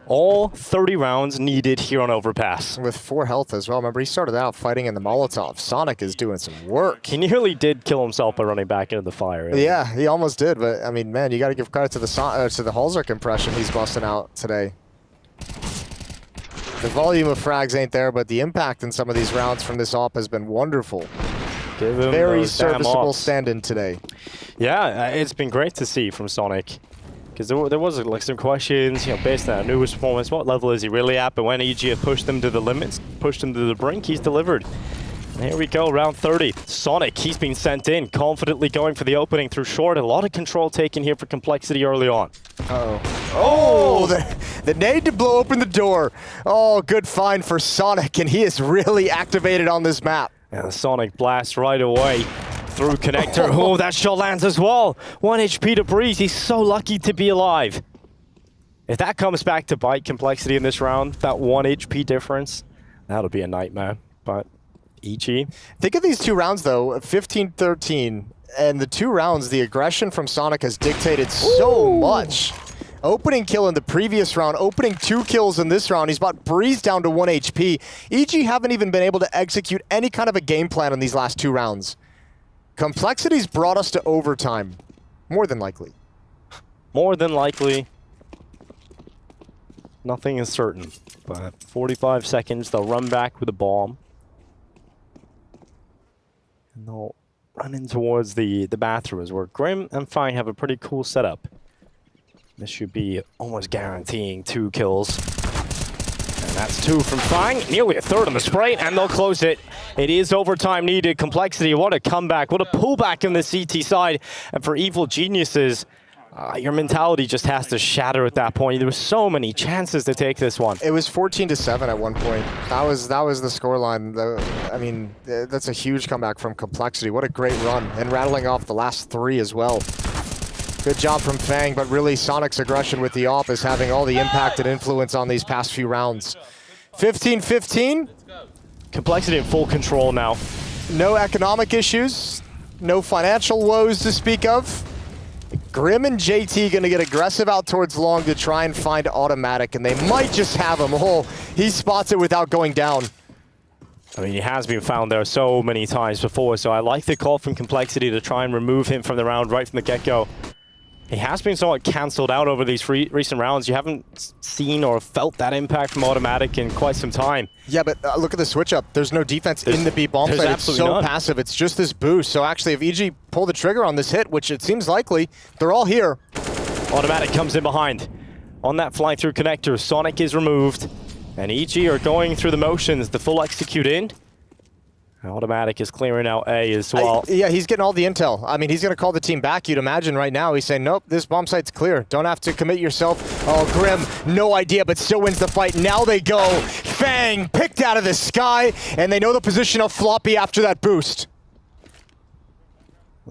All 30 rounds needed here on Overpass. With 4 health as well. Remember, he started out fighting in the Molotov. Sonic is doing some work. He nearly did kill himself by running back into the fire. Yeah, he almost did. But, I mean, man, you got to give credit to the Halzer compression he's busting out today. The volume of frags ain't there, but the impact in some of these rounds from this op has been wonderful. Give him very those damn serviceable ops. stand-in today. Yeah, it's been great to see from Sonic. Because there was like some questions, based on our newest performance, what level is he really at? But when EG have pushed them to the limits, pushed him to the brink, he's delivered. And here we go, round 30. Sonic, he's been sent in, confidently going for the opening through short. A lot of control taken here for Complexity early on. Oh, the nade to blow open the door. Oh, good find for Sonic, and he is really activated on this map. And the Sonic blast right away. Through connector. Oh, that shot lands as well. 1 HP to Breeze. He's so lucky to be alive. If that comes back to bite Complexity in this round, that 1 HP difference, that'll be a nightmare. But EG. Think of these 2 rounds, though, 15-13. And the 2 rounds, the aggression from Sonic has dictated so much. Opening kill in the previous round, opening 2 kills in this round. He's brought Breeze down to 1 HP. EG haven't even been able to execute any kind of a game plan in these last 2 rounds. Complexity's brought us to overtime. More than likely. More than likely. Nothing is certain. But 45 seconds, they'll run back with a bomb. And they'll run in towards the bathrooms where Grim and Fine have a pretty cool setup. This should be almost guaranteeing 2 kills. And that's 2 from Fine, nearly a third on the spray, and they'll close it. It is overtime needed. Complexity, what a comeback, what a pullback on the CT side. And for Evil Geniuses, your mentality just has to shatter at that point. There were so many chances to take this one. It was 14-7 at one point. That was the scoreline. I mean, that's a huge comeback from Complexity. What a great run, and rattling off the last 3 as well. Good job from Fang, but really Sonic's aggression with the AWP is having all the impact and influence on these past few rounds. 15-15. Complexity in full control now. No economic issues, no financial woes to speak of. Grim and JT gonna get aggressive out towards long to try and find Automatic, and they might just have him. Oh, he spots it without going down. I mean, he has been found there so many times before, so I like the call from Complexity to try and remove him from the round right from the get-go. He has been somewhat cancelled out over these recent rounds. You haven't seen or felt that impact from Automatic in quite some time. Yeah, but look at the switch up. There's no defense in the B bomb site. It's so passive. It's just this boost. So actually, if EG pull the trigger on this hit, which it seems likely, they're all here. Automatic comes in behind. On that fly through connector, Sonic is removed. And EG are going through the motions. The full execute in. Automatic is clearing out A as well. Yeah, he's getting all the intel. I mean, he's going to call the team back. You'd imagine right now he's saying, nope, this bomb site's clear. Don't have to commit yourself. Oh, Grim, no idea, but still wins the fight. Now they go. Fang picked out of the sky, and they know the position of Floppy after that boost.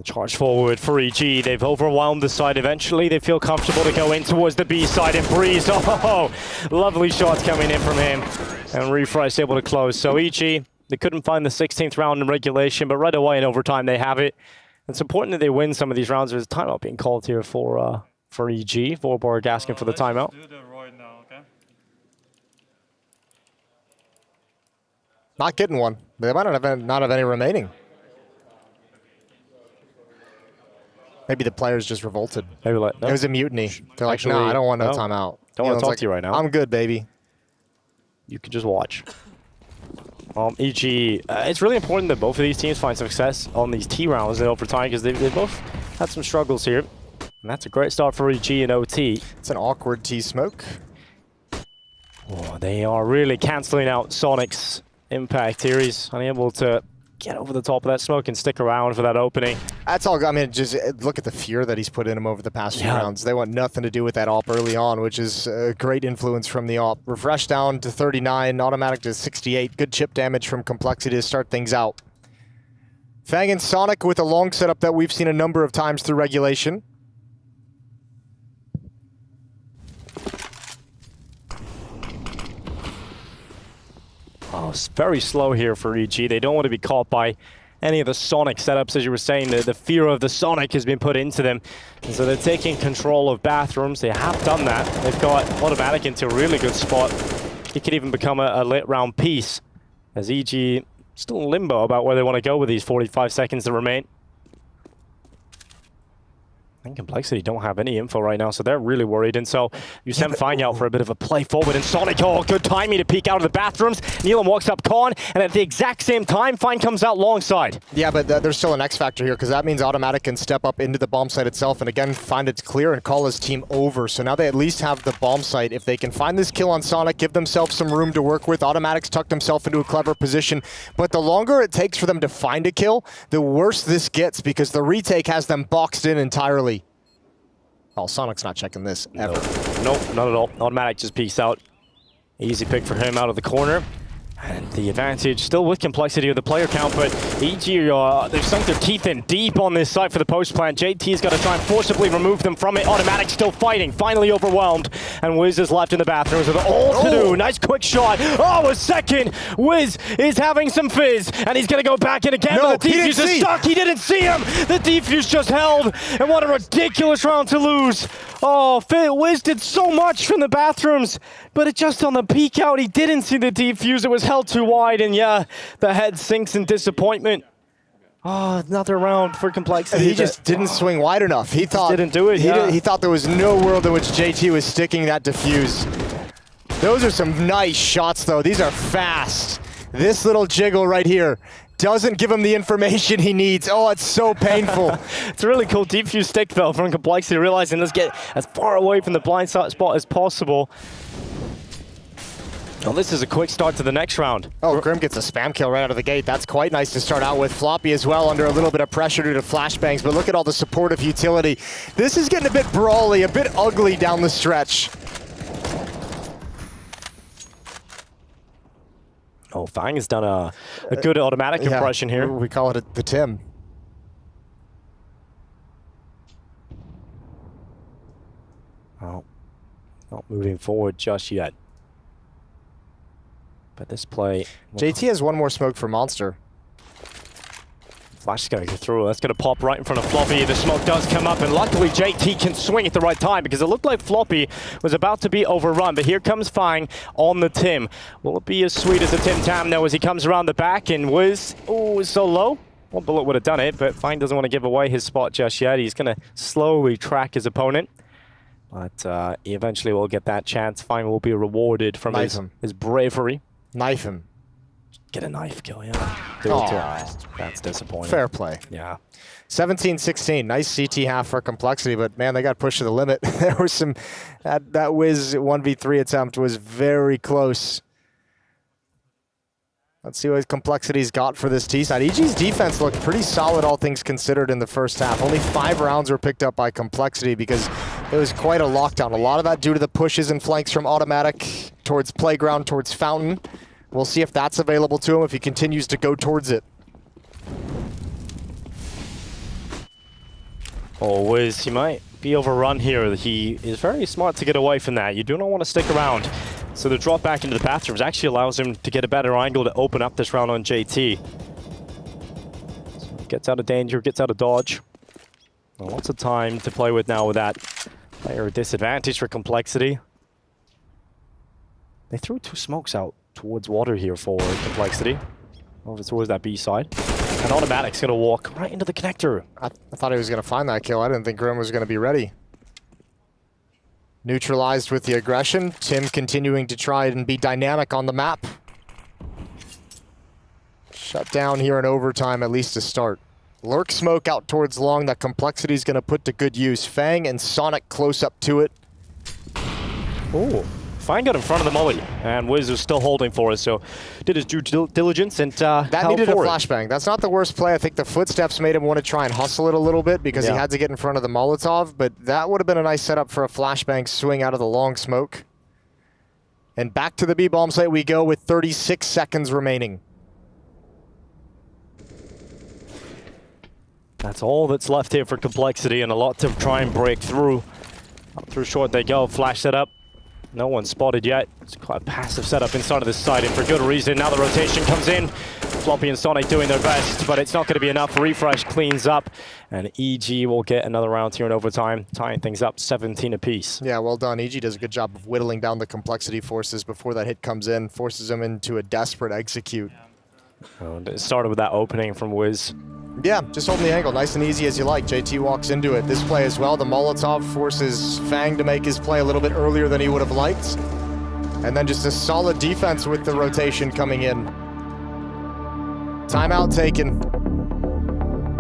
Charge forward for EG. They've overwhelmed the side eventually. They feel comfortable to go in towards the B side and Breeze. Oh, lovely shots coming in from him. And Refresh able to close. So EG, they couldn't find the 16th round in regulation, but right away in overtime they have it. It's important that they win some of these rounds. There's a timeout being called here for EG. Vorborg asking for the timeout. Not getting one. They might not have any remaining. Maybe the players just revolted. Maybe it was a mutiny. They're like, no, I don't want no timeout. Don't want to talk to you right now. I'm good, baby. You can just watch. EG, it's really important that both of these teams find success on these T rounds in overtime because they both had some struggles here. And that's a great start for EG and OT. It's an awkward T smoke. Oh, they are really cancelling out Sonic's impact here. He's unable to get over the top of that smoke and stick around for that opening. That's all. I mean, just look at the fear that he's put in him over the past few rounds. They want nothing to do with that AWP early on, which is a great influence from the AWP. Refresh down to 39, Automatic to 68. Good chip damage from Complexity to start things out. Fang and Sonic with a long setup that we've seen a number of times through regulation. Oh, it's very slow here for EG. They don't want to be caught by any of the Sonic setups, as you were saying. The fear of the Sonic has been put into them. And so they're taking control of bathrooms. They have done that. They've got Automatic into a really good spot. It could even become a late round piece, as EG still in limbo about where they want to go with these 45 seconds that remain. I think Complexity don't have any info right now, so they're really worried. And so you send Fine out for a bit of a play forward, and Sonic, oh, good timing to peek out of the bathrooms. Nealon walks up Con, and at the exact same time, Fine comes out long side. Yeah, but there's still an X factor here, because that means Automatic can step up into the bomb site itself, and again, find it's clear and call his team over. So now they at least have the bomb site. If they can find this kill on Sonic, give themselves some room to work with, Automatic's tucked himself into a clever position. But the longer it takes for them to find a kill, the worse this gets, because the retake has them boxed in entirely. Oh, Sonic's not checking this ever. Nope, not at all. Automatic just peeks out. Easy pick for him out of the corner. And the advantage still with complexity of the player count, but EG, they've sunk their teeth in deep on this site for the post plant. JT's got to try and forcibly remove them from it. Automatic still fighting, finally overwhelmed. And Wiz is left in the bathrooms with all to do. Nice quick shot. Oh, a second. Wiz is having some fizz, and he's going to go back in again. No, but the defuse is stuck. He didn't see him. The defuse just held, and what a ridiculous round to lose. Oh, Wiz did so much from the bathrooms, but it just on the peek out, he didn't see the defuse. It was held too wide, and yeah, the head sinks in disappointment. Oh, another round for complexity. He just didn't swing wide enough. He thought didn't do it. He thought there was no world in which JT was sticking that defuse. Those are some nice shots, though. These are fast. This little jiggle right here doesn't give him the information he needs. Oh, it's so painful. It's a really cool defuse stick, though, from complexity, realizing let's get as far away from the blind spot as possible. Well, this is a quick start to the next round. Oh, Grim gets a spam kill right out of the gate. That's quite nice to start out with. Floppy as well under a little bit of pressure due to flashbangs, but look at all the supportive utility. This is getting a bit brawly, a bit ugly down the stretch. Oh, Fang has done a good automatic impression here. We call it the Tim. Oh, not moving forward just yet. But this play... JT has one more smoke for Monster. Flash is going to go through. That's going to pop right in front of Floppy. The smoke does come up, and luckily JT can swing at the right time because it looked like Floppy was about to be overrun. But here comes Fang on the Tim. Will it be as sweet as a Tim Tam, though, as he comes around the back and Wiz, is so low? One bullet would have done it, but Fang doesn't want to give away his spot just yet. He's going to slowly track his opponent. But he eventually will get that chance. Fang will be rewarded from his bravery. Knife him. Get a knife kill, yeah. That's disappointing. Fair play. Yeah. 17-16. Nice CT half for complexity, but man, they got pushed to the limit. There was some... That Wiz 1v3 attempt was very close. Let's see what complexity's got for this T side. EG's defense looked pretty solid, all things considered, in the first half. Only 5 rounds were picked up by complexity because it was quite a lockdown. A lot of that due to the pushes and flanks from automatic towards playground, towards fountain. We'll see if that's available to him if he continues to go towards it. Oh, Wiz, he might be overrun here. He is very smart to get away from that. You do not want to stick around. So the drop back into the bathrooms actually allows him to get a better angle to open up this round on JT. So gets out of danger, gets out of dodge. Well, lots of time to play with now with that player disadvantage for complexity. They threw 2 smokes out towards water here for complexity. Over towards that B side. And automatic's gonna walk right into the connector. I thought he was gonna find that kill. I didn't think Grim was gonna be ready. Neutralized with the aggression. Tim continuing to try and be dynamic on the map. Shut down here in overtime, at least to start. Lurk smoke out towards long that complexity's gonna put to good use. Fang and Sonic close up to it. Oh. Fang got in front of the molly, and Wiz was still holding for us, so did his due diligence and that needed a flashbang. That's not the worst play. I think the footsteps made him want to try and hustle it a little bit because he had to get in front of the Molotov, but that would have been a nice setup for a flashbang swing out of the long smoke. And back to the B-bomb site we go with 36 seconds remaining. That's all that's left here for complexity, and a lot to try and break through. Up through short they go, flash set up. No one spotted yet. It's quite a passive setup inside of this side, and for good reason. Now the rotation comes in. Floppy and Sonic doing their best, but it's not going to be enough. Refresh cleans up, and EG will get another round here in overtime, tying things up 17 apiece. Yeah, well done. EG does a good job of whittling down the complexity forces before that hit comes in, forces them into a desperate execute. It started with that opening from Wiz. Yeah, just holding the angle nice and easy as you like. JT walks into it. This play as well, the Molotov forces Fang to make his play a little bit earlier than he would have liked. And then just a solid defense with the rotation coming in. Timeout taken.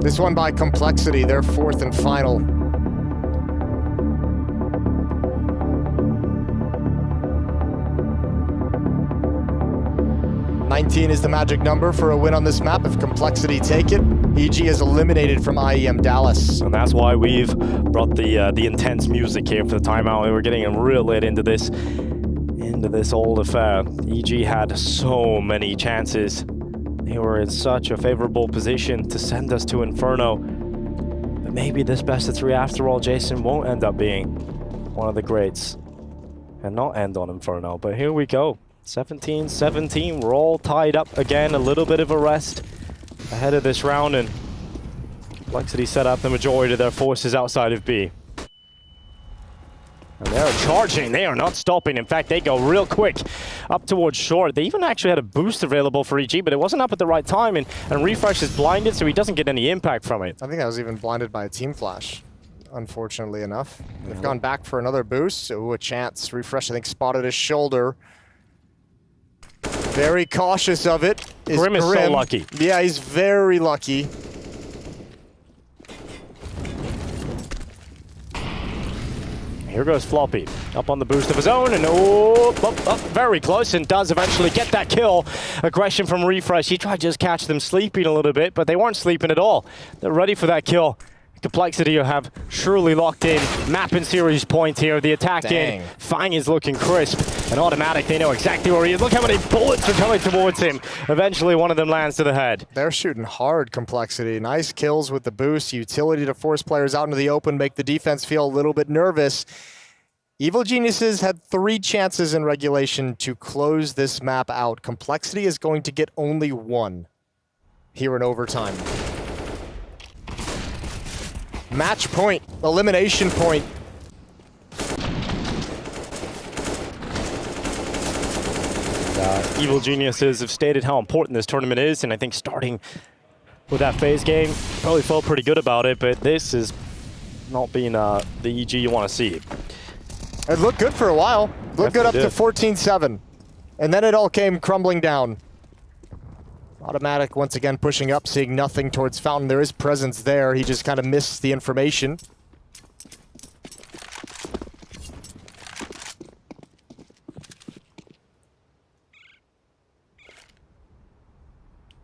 This one by complexity, their 4th and final. $19 is the magic number for a win on this map. If complexity take it, EG is eliminated from IEM Dallas. And that's why we've brought the intense music here for the timeout. We're getting real lit into this. And into this whole affair. EG had so many chances. They were in such a favorable position to send us to Inferno. But maybe this best of 3 after all, Jason, won't end up being one of the greats and not end on Inferno. But here we go. 17-17. We're all tied up again. A little bit of a rest ahead of this round, and Complexity set up the majority of their forces outside of B. And they're charging, they are not stopping. In fact, they go real quick up towards short. They even actually had a boost available for EG, but it wasn't up at the right time, and Refresh is blinded, so he doesn't get any impact from it. I think that was even blinded by a team flash, unfortunately enough. They've gone back for another boost. Ooh, a chance. Refresh, I think, spotted his shoulder. Very cautious of it. Grim is so lucky. Yeah, he's very lucky. Here goes Floppy, up on the boost of his own, and very close, and does eventually get that kill. Aggression from Refresh. He tried to just catch them sleeping a little bit, but they weren't sleeping at all. They're ready for that kill. Complexity have surely locked in. Map and series point here. The attack in. Fang is looking crisp and automatic. They know exactly where he is. Look how many bullets are coming towards him. Eventually, one of them lands to the head. They're shooting hard, Complexity. Nice kills with the boost. Utility to force players out into the open, make the defense feel a little bit nervous. Evil Geniuses had 3 chances in regulation to close this map out. Complexity is going to get only 1 here in overtime. Match point, elimination point. Evil Geniuses have stated how important this tournament is, and I think starting with that FaZe game, probably felt pretty good about it, but this is not being the EG you want to see. It looked good for a while. Looked good up to 14-7. And then it all came crumbling down. Automatic once again pushing up, seeing nothing towards Fountain. There is presence there. He just kind of missed the information.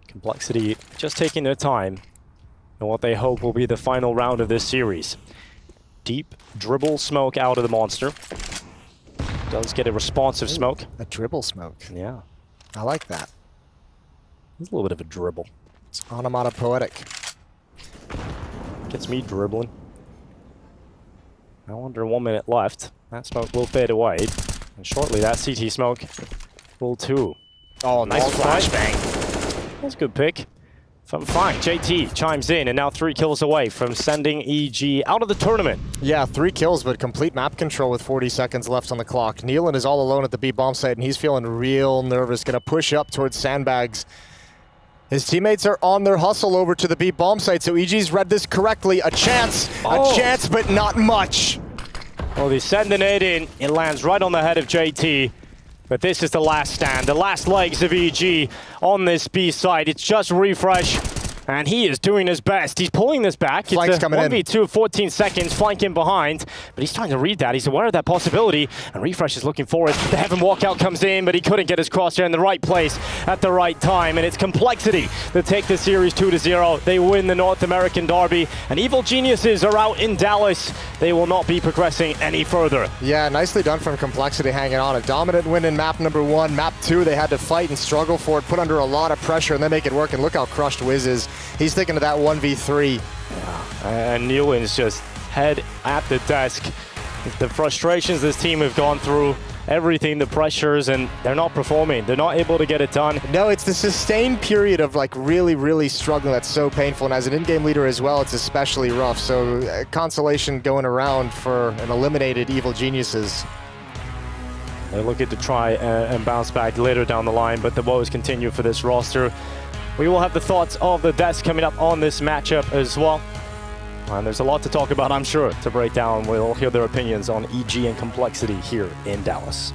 Complexity just taking their time in what they hope will be the final round of this series. Deep dribble smoke out of the monster. Does get a responsive smoke. A dribble smoke. Yeah. I like that. It's a little bit of a dribble. It's onomatopoetic. Gets me dribbling. Now under 1 minute left. That smoke will fade away. And shortly that CT smoke will too. Oh, nice flashbang. That's a good pick. Fine, JT chimes in, and now 3 kills away from sending EG out of the tournament. Yeah, 3 kills, but complete map control with 40 seconds left on the clock. Nealon is all alone at the B bomb site, and he's feeling real nervous. Going to push up towards sandbags. His teammates are on their hustle over to the B bomb site, so EG's read this correctly. A chance, but not much. Well, they send the nade in. It lands right on the head of JT. But this is the last stand, the last legs of EG on this B side. It's just Refresh, and he is doing his best. He's pulling this back. Flank's it's a 1v2 of 14 seconds, flank in behind, but he's trying to read that. He's aware of that possibility, and Refresh is looking for it. The Heaven walkout comes in, but he couldn't get his crosshair in the right place at the right time, and it's Complexity that take the series 2-0. They win the North American Derby, and Evil Geniuses are out in Dallas. They will not be progressing any further. Yeah, nicely done from Complexity hanging on. A dominant win in map number 1. Map 2, they had to fight and struggle for it, put under a lot of pressure, and then make it work. And look how crushed Wiz is. He's thinking of that 1v3. Yeah. And Nealon's just head at the desk. The frustrations this team have gone through, everything, the pressures, and they're not performing. They're not able to get it done. No, it's the sustained period of like really, really struggling that's so painful. And as an in-game leader as well, it's especially rough. So consolation going around for an eliminated Evil Geniuses. They're looking to try and bounce back later down the line, but the woes continue for this roster. We will have the thoughts of the desk coming up on this matchup as well. And there's a lot to talk about, I'm sure, to break down. We'll hear their opinions on EG and Complexity here in Dallas.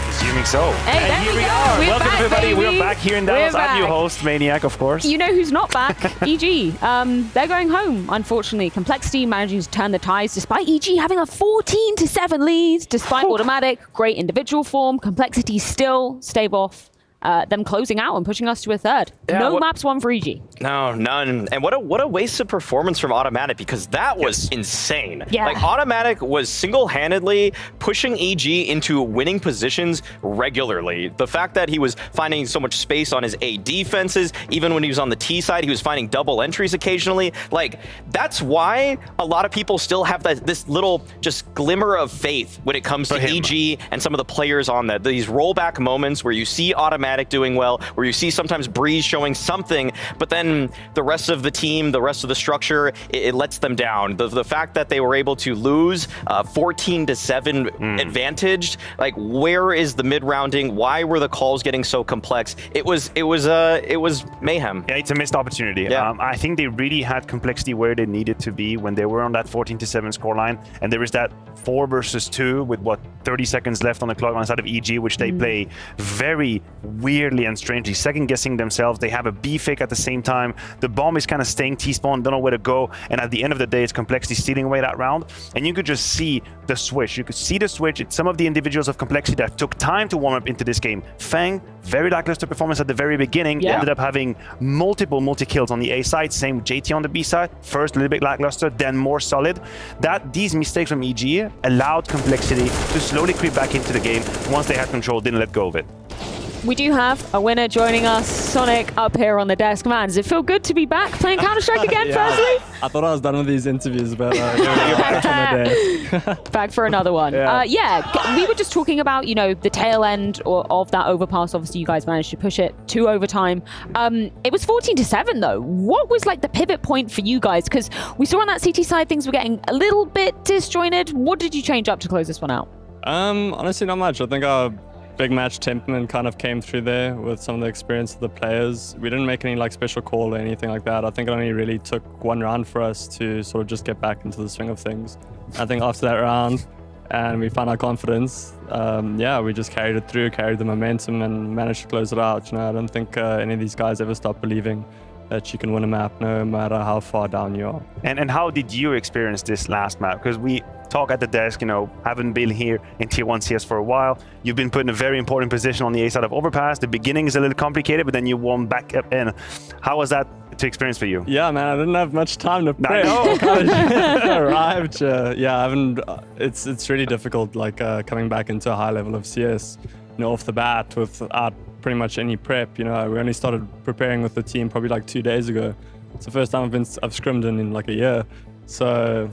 Assuming so. Hey, and here we go. are. We're Welcome back, everybody. baby. We're back here in Dallas. We're I'm your back. host, Maniac, of course. You know who's not back? EG. They're going home, unfortunately. Complexity managing to turn the ties despite EG having a 14-7 lead. Despite automatic, great individual form, Complexity still stave off them closing out and pushing us to a third. Yeah, no maps won for EG. No, none. And what a wasted performance from Automatic, because that was insane. Yeah. Like, Automatic was single-handedly pushing EG into winning positions regularly. The fact that he was finding so much space on his A defenses, even when he was on the T side, he was finding double entries occasionally. Like, that's why a lot of people still have this little just glimmer of faith when it comes to EG and some of the players on that. These rollback moments where you see Automatic doing well, where you see sometimes Breeze showing something, but then the rest of the team, the rest of the structure, it lets them down. The fact that they were able to lose 14-7 advantaged, like, where is the mid-rounding? Why were the calls getting so complex? It was mayhem. Yeah, it's a missed opportunity. Yeah. I think they really had complexity where they needed to be when they were on that 14-7 scoreline, and there is that 4 versus 2 with 30 seconds left on the clock on the side of EG, which they play very weirdly and strangely, second-guessing themselves. They have a B fake at the same time. The bomb is kind of staying T-spawn, don't know where to go, and at the end of the day, it's complexity stealing away that round, and you could just see the switch. You could see the switch. It's some of the individuals of complexity that took time to warm up into this game. Fang, very lackluster performance at the very beginning. Yeah. Ended up having multi-kills on the A side, same with JT on the B side. First a little bit lackluster, then more solid. These mistakes from EG allowed complexity to slowly creep back into the game. Once they had control, didn't let go of it. We do have a winner joining us, Sonic, up here on the desk. Man, does it feel good to be back playing Counter-Strike again, firstly? I thought I was done with these interviews, but you're back for another day. Back for another one. Yeah. We were just talking about, the tail end of that overpass. Obviously, you guys managed to push it to overtime. It was 14-7, though. What was, the pivot point for you guys? Because we saw on that CT side, things were getting a little bit disjointed. What did you change up to close this one out? Honestly, not much. I think our big match temperament kind of came through there with some of the experience of the players. We didn't make any special call or anything like that. I think it only really took one round for us to sort of just get back into the swing of things. I think after that round, and we found our confidence, we just carried it through, carried the momentum, and managed to close it out. I don't think any of these guys ever stop believing that you can win a map no matter how far down you are. And how did you experience this last map? Because we talk at the desk, haven't been here in Tier 1 CS for a while. You've been put in a very important position on the A side of Overpass. The beginning is a little complicated, but then you won back up in. How was that to experience for you? Yeah, man, I didn't have much time to prep. I arrived. It's really difficult, coming back into a high level of CS, off the bat without pretty much any prep. We only started preparing with the team probably 2 days ago. It's the first time I've scrimmed in a year. So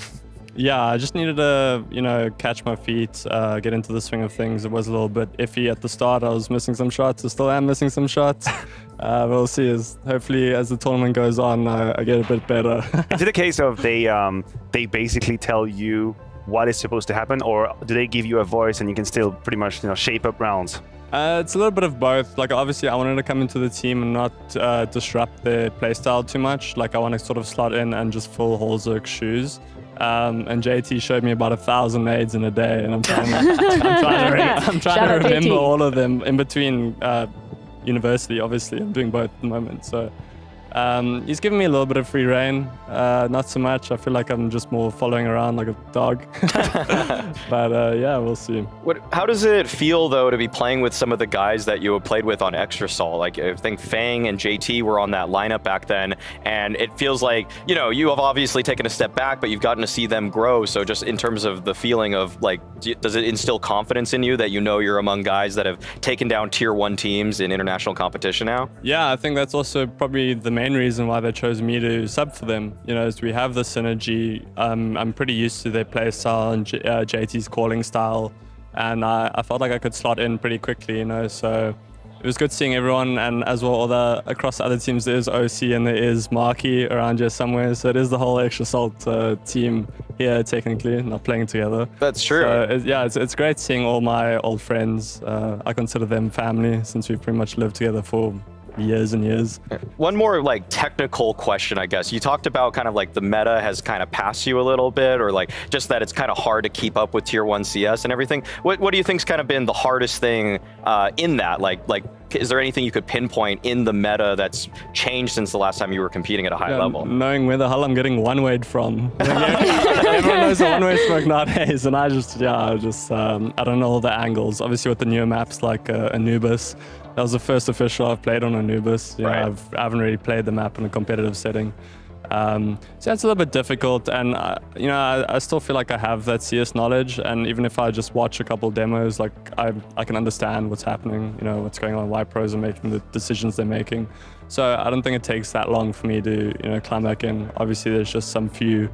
yeah, I just needed to, catch my feet, get into the swing of things. It was a little bit iffy at the start. I was missing some shots. I still am missing some shots. We'll see. Hopefully, as the tournament goes on, I get a bit better. Is it a case of they basically tell you what is supposed to happen, or do they give you a voice and you can still pretty much shape up rounds? It's a little bit of both. Obviously, I wanted to come into the team and not disrupt their playstyle too much. I want to sort of slot in and just full Holzerk shoes. And JT showed me about 1,000 nades in a day, and I'm trying to remember all of them in between university. Obviously, I'm doing both at the moment. So he's giving me a little bit of free reign. Not so much. I feel like I'm just more following around like a dog. But we'll see. How does it feel, though, to be playing with some of the guys that you have played with on Extra Sol? I think Fang and JT were on that lineup back then, and it feels like, you have obviously taken a step back, but you've gotten to see them grow. So just in terms of the feeling of, does it instill confidence in you that you're among guys that have taken down Tier 1 teams in international competition now? Yeah, I think that's also probably the main reason why they chose me to sub for them. Is we have the synergy. I'm pretty used to their play style and JT's calling style, and I felt like I could slot in pretty quickly. So it was good seeing everyone, and as well across the other teams there is OC and there is Marky around here somewhere. So it is the whole Extra Salt team here, technically not playing together. That's true. So it's great seeing all my old friends. I consider them family since we've pretty much lived together for years and years. One more technical question, I guess. You talked about kind of the meta has kind of passed you a little bit, or just that it's kind of hard to keep up with Tier 1 CS and everything. What do you think's kind of been the hardest thing in that? is there anything you could pinpoint in the meta that's changed since the last time you were competing at a high level? Knowing where the hell I'm getting one-wayed from. Everyone knows the one-way smoke nowadays, and I don't know all the angles. Obviously with the newer maps like Anubis, that was the first official I've played on Anubis. You know, I haven't really played the map in a competitive setting. So it's a little bit difficult, and I still feel like I have that CS knowledge, and even if I just watch a couple demos, like I can understand what's happening, what's going on, why pros are making the decisions they're making. So I don't think it takes that long for me to climb back in. Obviously there's just a few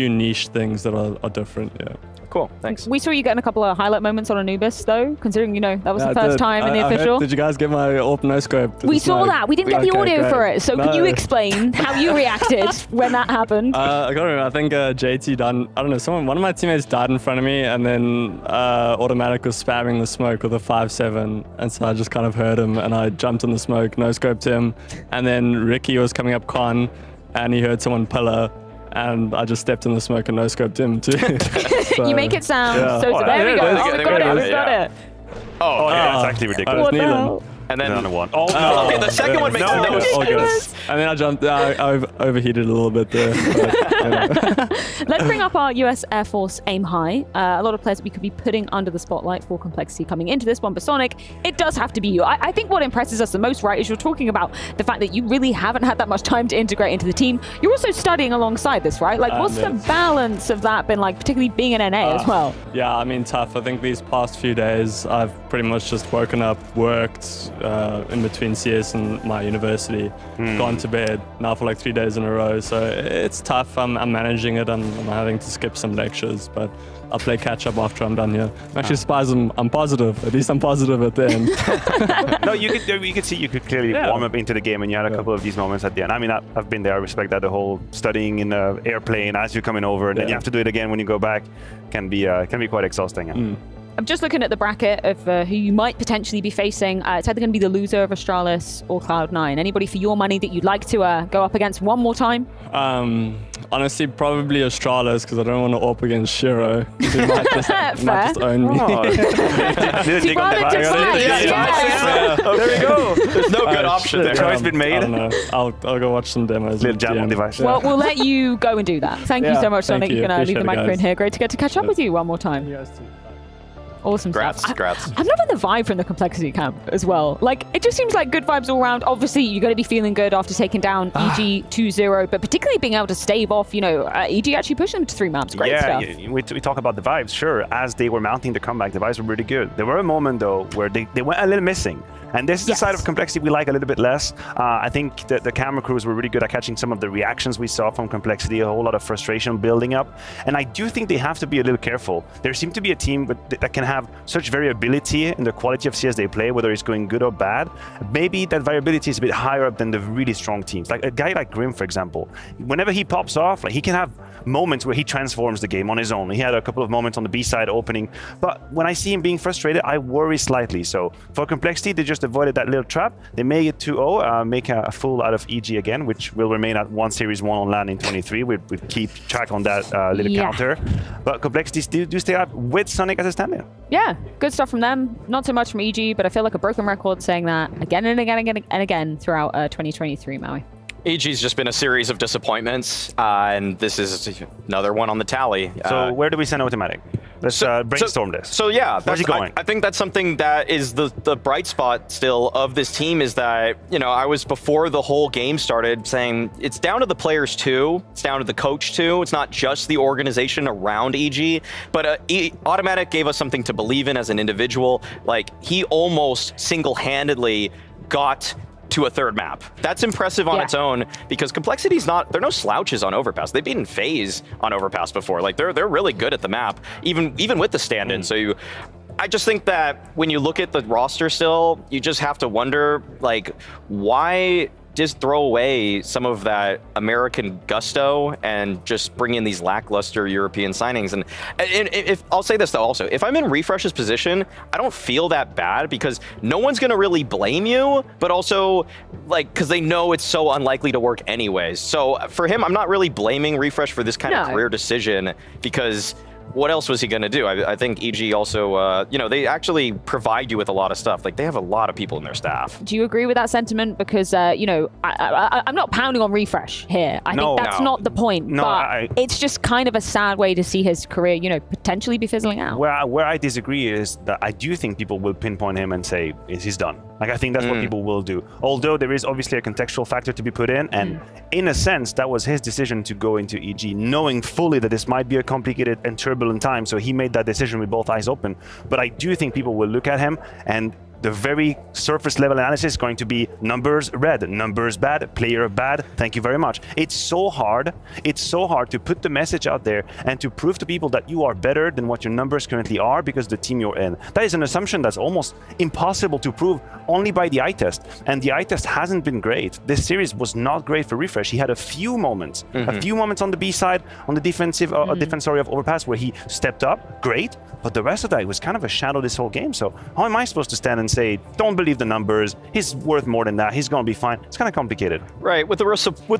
niche things that are different. Yeah. Cool, thanks. We saw you getting a couple of highlight moments on Anubis, though, considering, that was the first time in the official. Did you guys get my AWP no-scope? We saw that. We didn't get the audio for it. So can you explain how you reacted when that happened? I can't remember. I think JT done, I don't know, one of my teammates died in front of me, and then Automatic was spamming the smoke with a 5-7, and so I just kind of heard him, and I jumped in the smoke, no-scoped him, and then Ricky was coming up con, and he heard someone pillar, and I just stepped in the smoke and no-scoped him too. So, you make it sound so there we go. Oh, we got it. Oh, that's actually ridiculous. What the hell? And then one. Okay, the second one makes no sense. And then I jumped. I overheated a little bit there. But, Let's bring up our US Air Force aim high. A lot of players we could be putting under the spotlight for Complexity coming into this one, but Sonic, it does have to be you. I think what impresses us the most, right, is you're talking about the fact that you really haven't had that much time to integrate into the team. You're also studying alongside this, right? Like, what's the balance of that been like, particularly being an NA as well? Yeah, I mean, tough. I think these past few days, I've pretty much just woken up, worked in between CS and my university, gone to bed now for like 3 days in a row. So it's tough. I'm managing it. I'm having to skip some lectures, but I'll play catch up after I'm done here. I'm actually surprised I'm positive. At least I'm positive at the end. No, you could see you could clearly warm up into the game, and you had a couple of these moments at the end. I mean, I've been there. I respect that. The whole studying in the airplane as you're coming over, and then you have to do it again when you go back can be quite exhausting. I'm just looking at the bracket of who you might potentially be facing. It's either going to be the loser of Astralis or Cloud9. Anybody for your money that you'd like to go up against one more time? Honestly, probably Astralis, because I don't want to op against Shiro. He might just own me. There we go. There's no good option there. Choice been made. I don't know. I'll go watch some demos. Little jam on device. Well, we'll let you go and do that. Thank you so much, Sonic. You can leave the microphone here. Great to get to catch up with you one more time. You guys too. Awesome Congrats. I'm loving the vibe from the Complexity camp as well. Like, it just seems like good vibes all around. Obviously, you're going to be feeling good after taking down EG 2-0, but particularly being able to stave off, EG actually pushing them to 3 maps. Great stuff. Yeah, we talk about the vibes. Sure, as they were mounting the comeback, the vibes were really good. There were a moment, though, where they went a little missing. And this is the side of Complexity we like a little bit less. I think that the camera crews were really good at catching some of the reactions we saw from Complexity, a whole lot of frustration building up. And I do think they have to be a little careful. There seems to be a team that can have such variability in the quality of CS they play, whether it's going good or bad. Maybe that variability is a bit higher up than the really strong teams. Like a guy like Grim, for example, whenever he pops off, like he can have moments where he transforms the game on his own. He had a couple of moments on the B side opening, but when I see him being frustrated, I worry slightly. So for Complexity, they just avoided that little trap. They made it 2-0, make a fool out of EG again, which will remain at 1 Series 1 on LAN in 23. We'll keep track on that little counter. But Complexity do stay up with Sonic as a stand-in. Yeah, good stuff from them. Not so much from EG, but I feel like a broken record saying that again and again and again throughout 2023, Maui. EG's just been a series of disappointments, and this is another one on the tally. So where do we send Automatic? Let's brainstorm this. So yeah, where's he going? I think that's something that is the bright spot still of this team, is that, I was, before the whole game started, saying it's down to the players too, it's down to the coach too, it's not just the organization around EG, but Automatic gave us something to believe in as an individual. Like, he almost single-handedly got to a 3rd map. That's impressive on its own, because Complexity's they're no slouches on Overpass. They've beaten FaZe on Overpass before. Like, they're really good at the map, even with the stand-in. So I just think that when you look at the roster still, you just have to wonder, like, why just throw away some of that American gusto and just bring in these lackluster European signings. And if I'll say this though, also, if I'm in Refresh's position, I don't feel that bad, because no one's gonna really blame you, but also, like, because they know it's so unlikely to work anyways. So for him, I'm not really blaming Refresh for this kind of career decision, because what else was he going to do? I think EG also, they actually provide you with a lot of stuff. Like, they have a lot of people in their staff. Do you agree with that sentiment? Because, I'm not pounding on Refresh here. I think that's not the point. No, but it's just kind of a sad way to see his career, potentially be fizzling out. Where I disagree is that I do think people will pinpoint him and say, he's done. Like, I think that's what people will do. Although there is obviously a contextual factor to be put in, and in a sense, that was his decision to go into EG, knowing fully that this might be a complicated and turbulent time, so he made that decision with both eyes open. But I do think people will look at him, and the very surface level analysis is going to be numbers red, numbers bad, player bad, thank you very much. It's so hard to put the message out there and to prove to people that you are better than what your numbers currently are because the team you're in. That is an assumption that's almost impossible to prove only by the eye test. And the eye test hasn't been great. This series was not great for Refresh. He had a few moments on the B side, on the defense of overpass where he stepped up, great. But the rest of that was kind of a shadow this whole game. So how am I supposed to stand and say, don't believe the numbers, he's worth more than that, he's going to be fine? It's kind of complicated. Right, with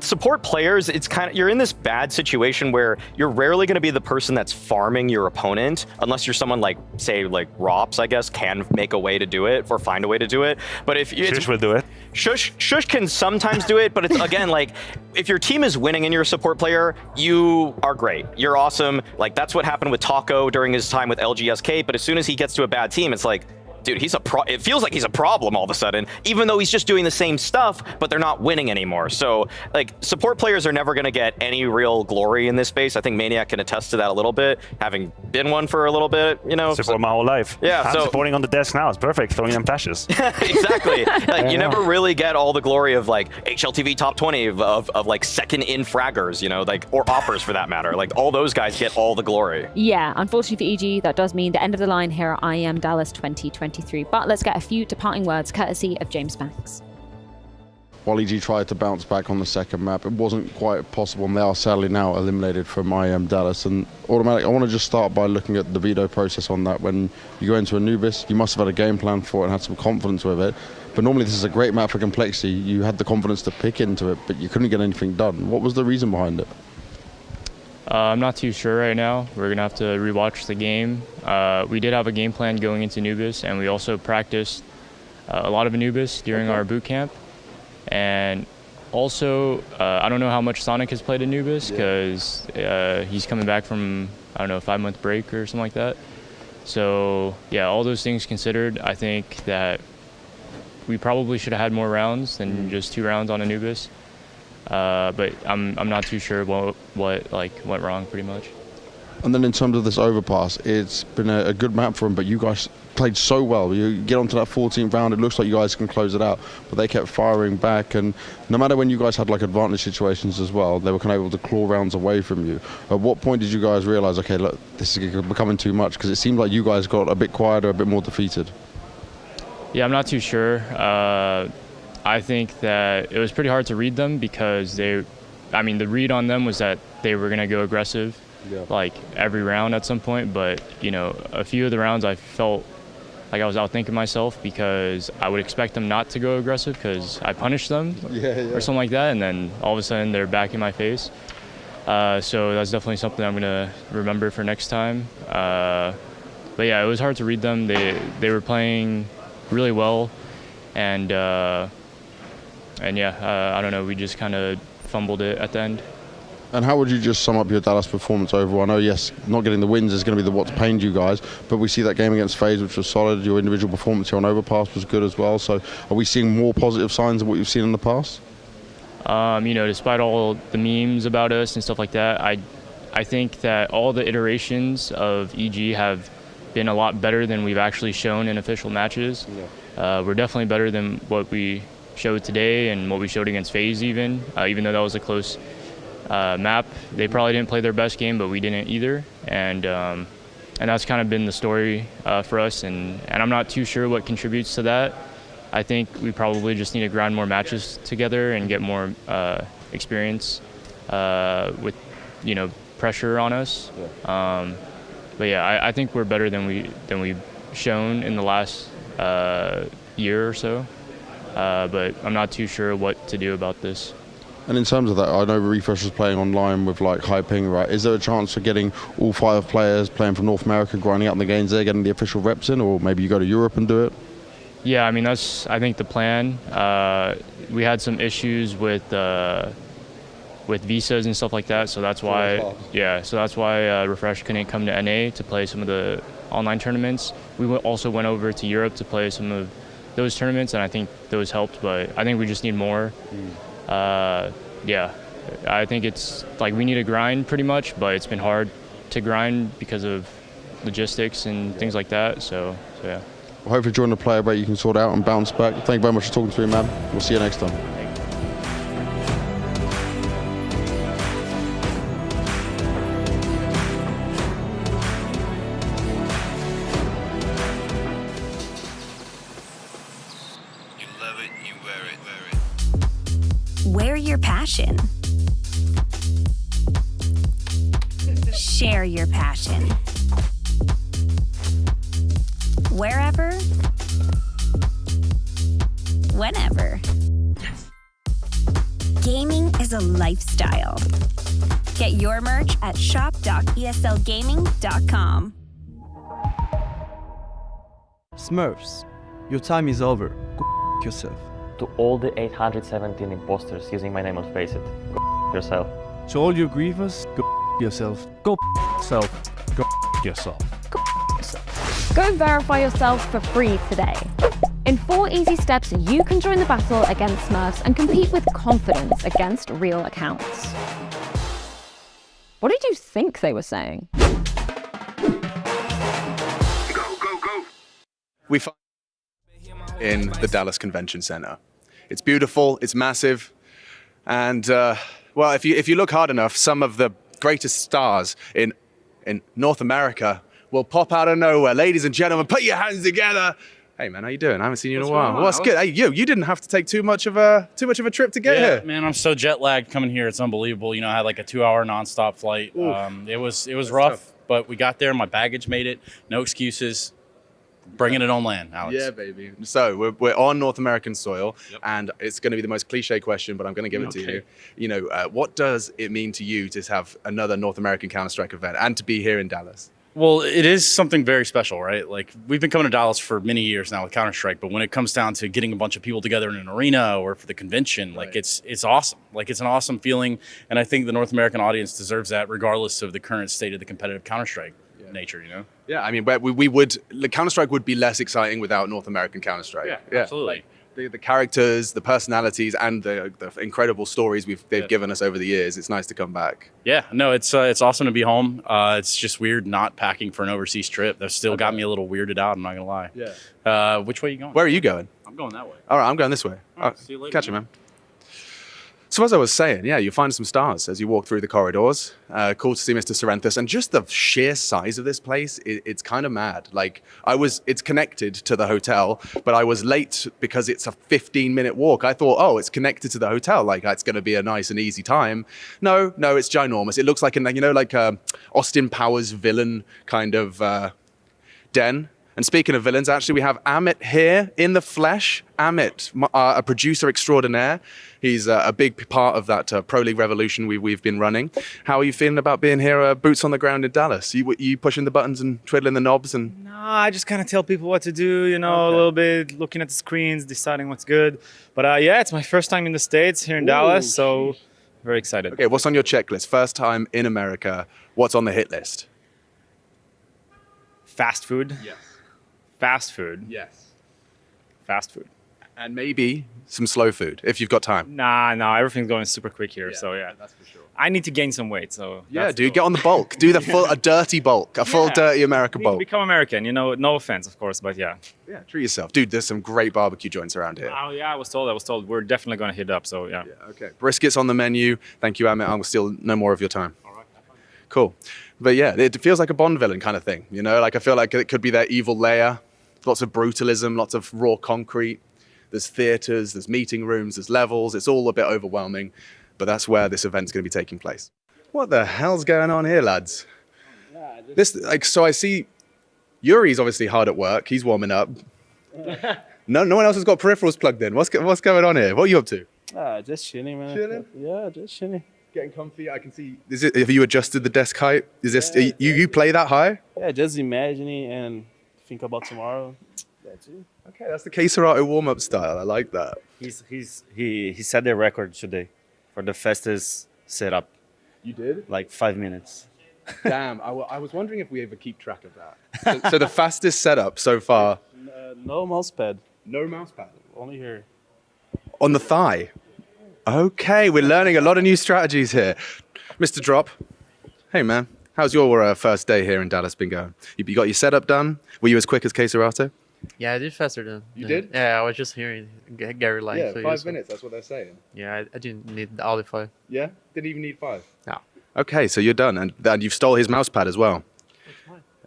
support players, it's kind of, you're in this bad situation where you're rarely going to be the person that's farming your opponent, unless you're someone like, say, like Rops, I guess, can make a way to do it or find a way to do it. But if Shush will do it. Shush can sometimes do it, but it's, again, like, if your team is winning and you're a support player, you are great. You're awesome. Like, that's what happened with Taco during his time with LGSK, but as soon as he gets to a bad team, it's like, dude, it feels like he's a problem all of a sudden, even though he's just doing the same stuff, but they're not winning anymore. So, like, support players are never going to get any real glory in this space. I think Maniac can attest to that a little bit, having been one for a little bit, Support my whole life. Yeah, I'm supporting on the desk now. It's perfect, throwing them flashes. Exactly. Like, you never really get all the glory of, like, HLTV top 20 of like, second in fraggers, or oppers for that matter. Like, all those guys get all the glory. Yeah, unfortunately for EG, that does mean the end of the line here at IEM Dallas 2023. But let's get a few departing words courtesy of James Banks. While EG tried to bounce back on the second map, it wasn't quite possible, and they are sadly now eliminated from IEM Dallas. And automatic, I want to just start by looking at the veto process on that. When you go into Anubis, you must have had a game plan for it and had some confidence with it. But normally this is a great map for complexity. You had the confidence to pick into it, but you couldn't get anything done. What was the reason behind it? I'm not too sure right now. We're going to have to rewatch the game. We did have a game plan going into Anubis, and we also practiced a lot of Anubis during our boot camp. And also, I don't know how much Sonic has played Anubis because he's coming back from, I don't know, a 5-month break or something like that. So, yeah, all those things considered, I think that we probably should have had more rounds than just 2 rounds on Anubis. But I'm not too sure what went wrong pretty much. And then in terms of this overpass, it's been a good map for them, but you guys played so well. You get onto that 14th round, it looks like you guys can close it out, but they kept firing back, and no matter when you guys had like advantage situations as well, they were kind of able to claw rounds away from you. At what point did you guys realize, okay, look, this is becoming too much? Because it seemed like you guys got a bit quieter, a bit more defeated. Yeah, I'm not too sure. I think that it was pretty hard to read them because the read on them was that they were going to go aggressive like every round at some point. But, a few of the rounds I felt like I was outthinking myself because I would expect them not to go aggressive because I punished them or something like that. And then all of a sudden they're back in my face. So that's definitely something I'm going to remember for next time. But yeah, it was hard to read them. They were playing really well. And yeah, I don't know, we just kind of fumbled it at the end. And how would you just sum up your Dallas performance overall? I know, yes, not getting the wins is going to be what's pained you guys, but we see that game against FaZe, which was solid. Your individual performance here on Overpass was good as well. So are we seeing more positive signs than what you've seen in the past? Despite all the memes about us and stuff like that, I think that all the iterations of EG have been a lot better than we've actually shown in official matches. We're definitely better than what we showed today and what we showed against FaZe even though that was a close map. They probably didn't play their best game, but we didn't either. And that's kind of been the story for us. And I'm not too sure what contributes to that. I think we probably just need to grind more matches together and get more experience with, pressure on us. But yeah, I think we're better than we've shown in the last year or so. But I'm not too sure what to do about this. And in terms of that, I know Refresh was playing online with like high ping, right? Is there a chance for getting all 5 players playing from North America, grinding out in the games there, getting the official reps in, or maybe you go to Europe and do it? Yeah, I mean, that's, I think, the plan. We had some issues with visas and stuff like that, so that's why, Refresh couldn't come to NA to play some of the online tournaments. We also went over to Europe to play some of those tournaments, and I think those helped, but I think we just need more. Yeah, I think it's like we need to grind pretty much, but it's been hard to grind because of logistics and things like that, so yeah. Well, hopefully during the player break you can sort out and bounce back. Thank you very much for talking to me, man. We'll see you next time. Wear your passion. Share your passion. Wherever, whenever. Gaming is a lifestyle. Get your merch at shop.eslgaming.com. Smurfs, your time is over. Go yourself. To all the 817 imposters using my name on FaZe, go yourself. To all your grievers, go yourself. Go yourself. Go yourself. Go verify yourself for free today. In 4 easy steps, you can join the battle against Smurfs and compete with confidence against real accounts. What did you think they were saying? We find in the Dallas Convention Center. It's beautiful, it's massive, and well, if you look hard enough, some of the greatest stars in North America will pop out of nowhere. Ladies and gentlemen, put your hands together. Hey man, how you doing? I haven't seen you in a while. What's good? Hey, you didn't have to take too much of a trip to get here. Man, I'm so jet lagged coming here. It's unbelievable. You know, I had like a 2-hour nonstop flight. It was rough, tough. But we got there. My baggage made it. No excuses. Bringing it on land, Alex. Yeah, baby. So we're on North American soil, and it's going to be the most cliche question, but I'm going to give it to you. You know, what does it mean to you to have another North American Counter-Strike event and to be here in Dallas? Well, it is something very special, right? Like, we've been coming to Dallas for many years now with Counter-Strike, but when it comes down to getting a bunch of people together in an arena or for the convention, like, it's awesome. Like, it's an awesome feeling, and I think the North American audience deserves that regardless of the current state of the competitive Counter-Strike nature, you know? Yeah, I mean, we would, Counter-Strike would be less exciting without North American Counter-Strike. Yeah, absolutely. Like, the characters, the personalities, and the incredible stories they've given us over the years. It's nice to come back. Yeah, no, it's awesome to be home. It's just weird not packing for an overseas trip. That still got me a little weirded out, I'm not gonna lie. Yeah. Which way are you going? Where are you going? I'm going that way. All right, I'm going this way. All right, see you later. Catch you, man. So as I was saying, yeah, you find some stars as you walk through the corridors. Cool to see Mr. Serenthus, and just the sheer size of this place, it's kind of mad. Like, it's connected to the hotel, but I was late because it's a 15-minute walk. I thought, oh, it's connected to the hotel, like it's going to be a nice and easy time. No, it's ginormous. It looks like Austin Powers villain kind of den. And speaking of villains, actually, we have Amit here in the flesh. Amit, a producer extraordinaire. He's a big part of that Pro League revolution we've been running. How are you feeling about being here, boots on the ground in Dallas? You pushing the buttons and twiddling the knobs? And No, I just kind of tell people what to do, you know, a little bit, looking at the screens, deciding what's good. But yeah, it's my first time in the States, here in Dallas, so very excited. Okay, what's on your checklist? First time in America, what's on the hit list? Fast food. Yes. Fast food. Yes. Fast food. And maybe some slow food, if you've got time. Nah, everything's going super quick here, so yeah. That's for sure. I need to gain some weight, so. Yeah, dude, get on the bulk. Do a dirty bulk, a full dirty America Need bulk. to become American, you know, no offense, of course, but yeah. Yeah, treat yourself. Dude, there's some great barbecue joints around here. Oh yeah, I was told. We're definitely going to hit up, so yeah. Okay. Brisket's on the menu. Thank you, Amit. I'll steal no more of your time. All right. Cool. But yeah, it feels like a Bond villain kind of thing, you know? Like, I feel like it could be their evil lair. Lots of brutalism, lots of raw concrete. There's theaters, there's meeting rooms, there's levels. It's all a bit overwhelming, but that's where this event's going to be taking place. What the hell's going on here, lads? So I see Yuri's obviously hard at work. He's warming up. No one else has got peripherals plugged in. What's going on here? What are you up to? Just chilling, man. Chilling? Yeah, just chilling. Getting comfy. I can see. Have you adjusted the desk height? Is this you play that high? Yeah, just imagining and think about tomorrow. That's it. Okay, that's the Queserato warm-up style. I like that. He set the record today for the fastest setup. You did? Like 5 minutes. Damn, I was wondering if we ever keep track of that. So the fastest setup so far. No mouse pad. No mouse pad. Only here. On the thigh. Okay, we're learning a lot of new strategies here. Mr. Drop, hey man, how's your first day here in Dallas been going? You got your setup done? Were you as quick as Queserato? Yeah, I did faster than. You did? Yeah, I was just hearing Gary lying. Yeah, 5 minutes, that's what they're saying. Yeah, I didn't need all the 5. Yeah? Didn't even need 5? No. Okay, so you're done, and you've stole his mouse pad as well.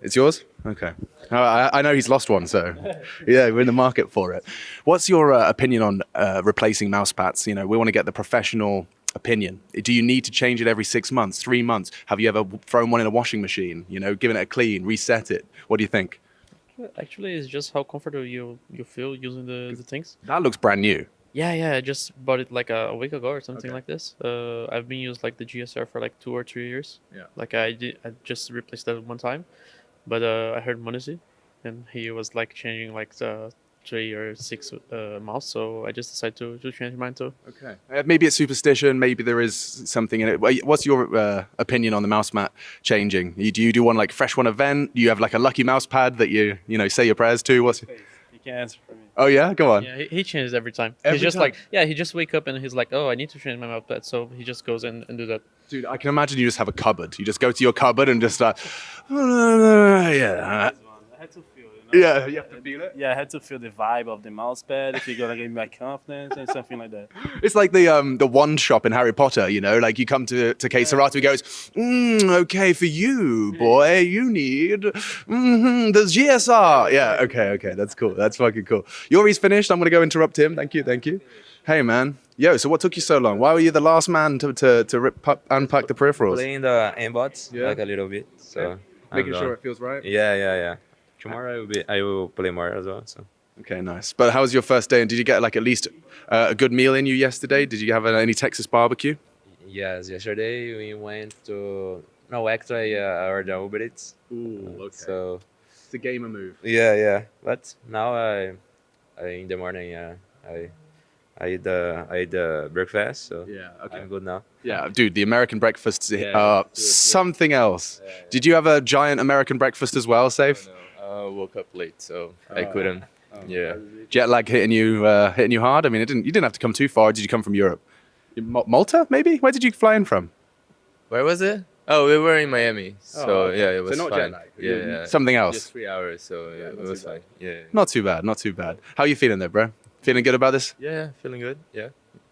It's yours? Okay. I know he's lost one, so yeah, we're in the market for it. What's your opinion on replacing mouse pads? You know, we want to get the professional opinion. Do you need to change it every 6 months, 3 months? Have you ever thrown one in a washing machine? You know, given it a clean, reset it? What do you think? Actually, it's just how comfortable you feel using the things. That looks brand new. Yeah, I just bought it like a week ago or something like this. I've been using like the GSR for like 2 or 3 years. Yeah. Like I just replaced that one time, but I heard Monesi, and he was like changing like the 3 or 6 mouse, so I just decided to change mine too. Okay. Maybe it's superstition. Maybe there is something in it. What's your opinion on the mouse mat changing? Do you do one like fresh one event? Do you have like a lucky mouse pad that you say your prayers to? What's? He can answer for me. Oh yeah, go on. Yeah, he changes every time. Every he's just time? like, yeah, he just wake up and he's like, oh, I need to change my mouse pad, so he just goes and do that. Dude, I can imagine you just have a cupboard. You just go to your cupboard and just like, yeah. I had to feel it. Yeah, you have to feel it. Yeah, I had to feel the vibe of the mouse pad. If you're gonna give me my confidence and something like that. It's like the wand shop in Harry Potter, you know, like you come to Queserato, he goes, okay, for you, boy, you need the GSR. Yeah, okay, that's cool. That's fucking cool. Yuri's finished. I'm going to go interrupt him. Thank you. Hey, man. Yo, so what took you so long? Why were you the last man to unpack the peripherals? Playing the aimbots, like a little bit. So Making sure it feels right? Yeah. Tomorrow I will play more as well. So. Okay, nice. But how was your first day? And did you get like at least a good meal in you yesterday? Did you have any Texas barbecue? Yes, yesterday we went to actually I ordered Uber Eats. Ooh, okay. So it's a gamer move. Yeah. But now I in the morning I eat the breakfast, so yeah, okay. I'm good now. Yeah, dude, the American breakfasts are something else. Yeah. Did you have a giant American breakfast as well, Safe? No. I woke up late, so I couldn't. Yeah. Jet lag hitting you hard? I mean, you didn't have to come too far. Did you come from Europe? Malta, maybe? Where did you fly in from? Where was it? Oh, we were in Miami, so okay. Yeah, it was so not fine. jet lag. Yeah. Something else. Just 3 hours, so yeah, it was fine. Yeah. Not too bad. How are you feeling there, bro? Feeling good about this? Yeah, feeling good. Yeah.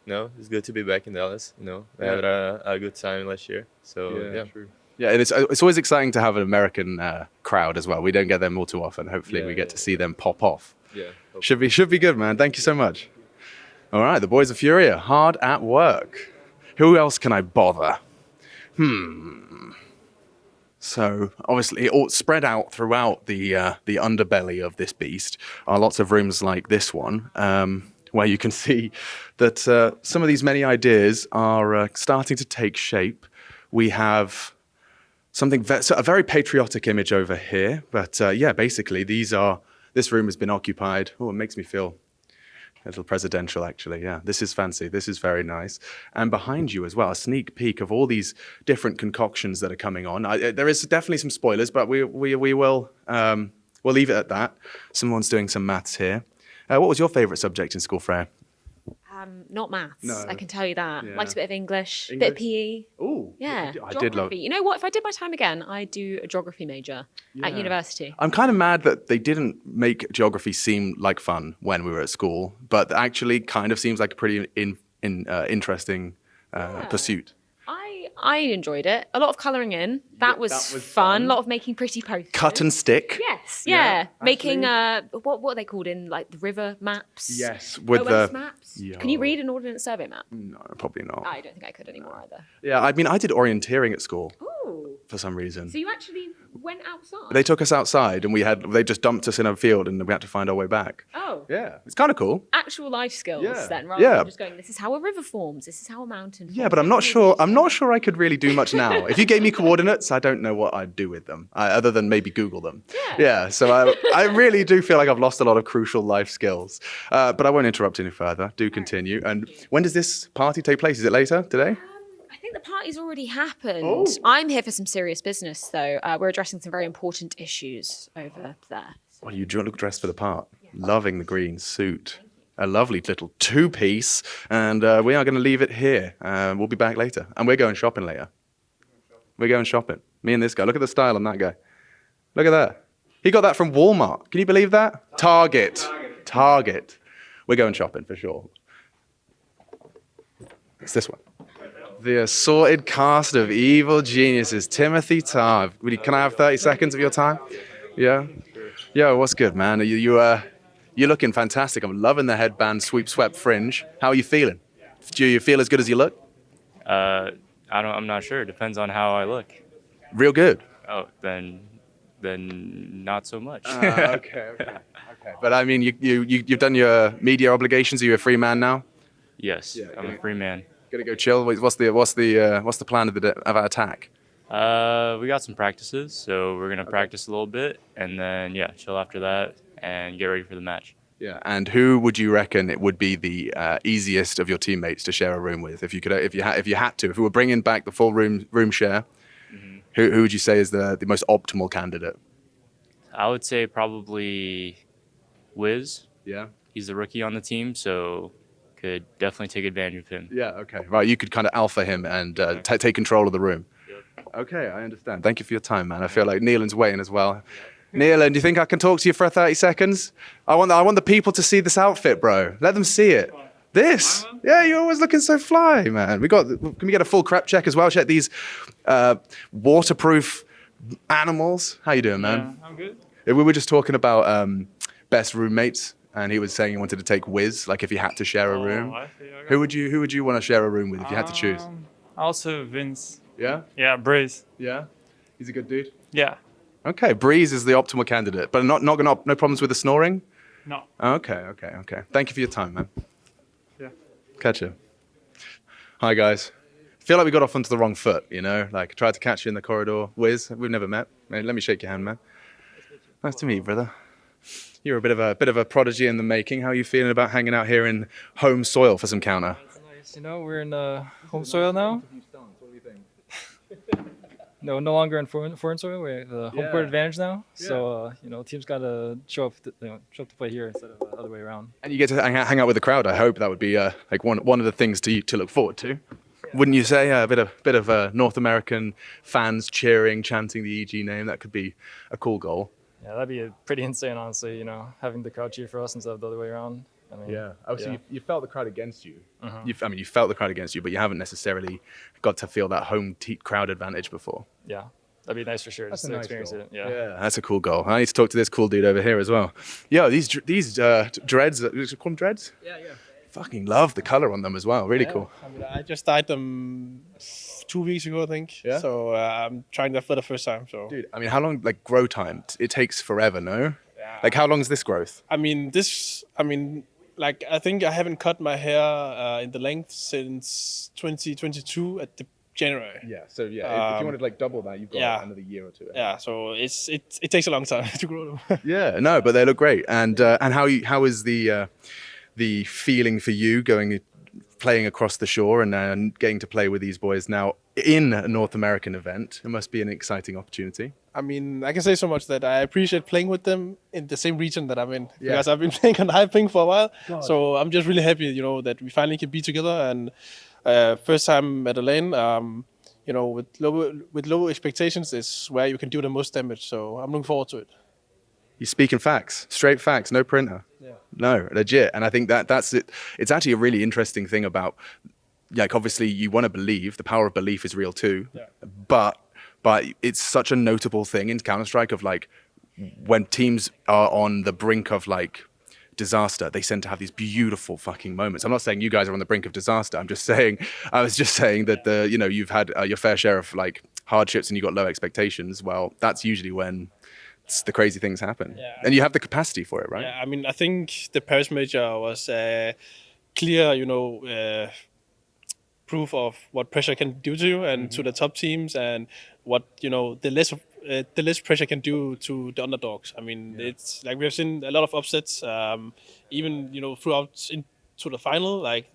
No, it's good to be back in Dallas. You know, I had a good time last year, so yeah. True. Yeah, and it's always exciting to have an American crowd as well. We don't get them all too often. Hopefully, we get to see them pop off. Yeah. Should be good, man. Thank you so much. All right, the boys of Furia, hard at work. Who else can I bother? So obviously, all spread out throughout the underbelly of this beast are lots of rooms like this one, where you can see that some of these many ideas are starting to take shape. We have a very patriotic image over here, but yeah, basically this room has been occupied. Oh, it makes me feel a little presidential, actually. Yeah, this is fancy. This is very nice. And behind you as well, a sneak peek of all these different concoctions that are coming on. There is definitely some spoilers, but we will we'll leave it at that. Someone's doing some maths here. What was your favourite subject in school, Freya? Not maths, No. I can tell you that. Yeah. Liked a bit of English, bit of English? PE. Ooh, Yeah, I geography. did love. You know what? If I did my time again, I'd do a geography major at university. I'm kind of mad that they didn't make geography seem like fun when we were at school, but actually kind of seems like a pretty interesting pursuit. I enjoyed it. A lot of colouring in. That was fun. A lot of making pretty posters. Cut and stick. Yes, yeah. Making what are they called in like the river maps? Yes, with OS the maps. Yo. Can you read an ordnance survey map? No, probably not. I don't think I could anymore either. Yeah, I mean, I did orienteering at school Ooh. for some reason. So you actually went outside? They took us outside and they just dumped us in a field and we had to find our way back. Oh. Yeah, it's kind of cool. Actual life skills then, rather Yeah. than just going, this is how a river forms, this is how a mountain forms. Yeah, but I'm not sure I could really do much now. If you gave me coordinates, I don't know what I'd do with them, other than maybe Google them. Yeah, so I really do feel like I've lost a lot of crucial life skills. But I won't interrupt any further. Do continue. And when does this party take place? Is it later today? I think the party's already happened. Oh. I'm here for some serious business, though. We're addressing some very important issues over there. Well, you look dressed for the part. Loving the green suit. A lovely little two-piece. And we are going to leave it here. We'll be back later. And we're going shopping later. We're going shopping. Me and this guy. Look at the style on that guy. Look at that. He got that from Walmart. Can you believe that? Target. We're going shopping for sure. It's this one. The assorted cast of evil geniuses. Timothy Tarr. Can I have 30 seconds of your time? Yeah? Yo, what's good, man? You're looking fantastic. I'm loving the headband, swept fringe. How are you feeling? Do you feel as good as you look? I'm not sure. Depends on how I look. Real good. Oh, then not so much. Okay. But I mean, you've done your media obligations. Are you a free man now? Yes, I'm a free man. Gonna go chill. What's the plan of our attack? We got some practices, so we're gonna practice a little bit, and then chill after that and get ready for the match. Yeah. And who would you reckon it would be the easiest of your teammates to share a room with? If we were bringing back the full room share, who would you say is the most optimal candidate? I would say probably Wiz. Yeah. He's the rookie on the team, so could definitely take advantage of him. Yeah, okay. Right, you could kind of alpha him and take control of the room. Yep. Okay, I understand. Thank you for your time, man. I feel like Neelan's waiting as well. Neelan, do you think I can talk to you for 30 seconds? I want the people to see this outfit, bro. Let them see it. This? Yeah, you're always looking so fly, man. Can we get a full crep check as well? Check these waterproof animals. How you doing, man? Yeah, I'm good. We were just talking about best roommates. And he was saying he wanted to take Wiz, like if he had to share a room. I see, okay. Who would you want to share a room with if you had to choose? Also Vince. Yeah? Yeah, Breeze. Yeah? He's a good dude? Yeah. Okay, Breeze is the optimal candidate, but no problems with the snoring? No. Okay. Thank you for your time, man. Yeah. Catch you. Hi, guys. Feel like we got off onto the wrong foot, like tried to catch you in the corridor. Wiz, we've never met. Let me shake your hand, man. Nice to meet you, brother. You're a bit of a prodigy in the making. How are you feeling about hanging out here in home soil for some counter? It's nice. We're in home soil now. No longer in foreign soil. We're the home court advantage now. Yeah. So teams got to show up to play here instead of the other way around. And you get to hang out with the crowd. I hope that would be like one of the things to look forward to. Yeah. Wouldn't you say? A bit of North American fans cheering, chanting the EG name. That could be a cool goal. Yeah, that'd be pretty insane, honestly, having the crowd cheer for us instead of the other way around. I mean, yeah. Oh, so you felt the crowd against you. Uh-huh. You felt the crowd against you, but you haven't necessarily got to feel that home crowd advantage before. Yeah, that'd be nice for sure. That's just a to nice experience goal. it. Yeah. That's a cool goal. I need to talk to this cool dude over here as well. Yo, these dreads, you call them dreads? Yeah. Fucking love the color on them as well. Really cool. I mean, I just dyed them 2 weeks ago, I think. Yeah. So I'm trying that for the first time. So. Dude, I mean, how long, grow time? It takes forever, no? Yeah. Like, how long is this growth? I think I haven't cut my hair in the length since 2022 at the January. Yeah. So if you wanted to double that, you've got another year or two. Yeah. So it takes a long time to grow them. Yeah. No, but they look great. And how is the feeling for you playing across the shore and getting to play with these boys now in a North American event? It must be an exciting opportunity. I mean, I can say so much that I appreciate playing with them in the same region that I'm in, because I've been playing on Hyping for a while. God. So I'm just really happy, that we finally can be together. And first time at a lane, with low expectations is where you can do the most damage. So I'm looking forward to it. You're speaking facts, straight facts, no printer. Yeah. No, legit. And I think that's it. It's actually a really interesting thing about, obviously you want to believe, the power of belief is real too. Yeah. But it's such a notable thing in Counter-Strike of when teams are on the brink of disaster, they tend to have these beautiful fucking moments. I'm not saying you guys are on the brink of disaster. I was just saying that you've had your fair share of hardships and you've got low expectations, well, that's usually when the crazy things happen. And you have the capacity for it, right? Yeah, I mean, I think the Paris major was clear, proof of what pressure can do to you and to the top teams, and what the less pressure can do to the underdogs. I mean, it's like we have seen a lot of upsets, even throughout into the final. Like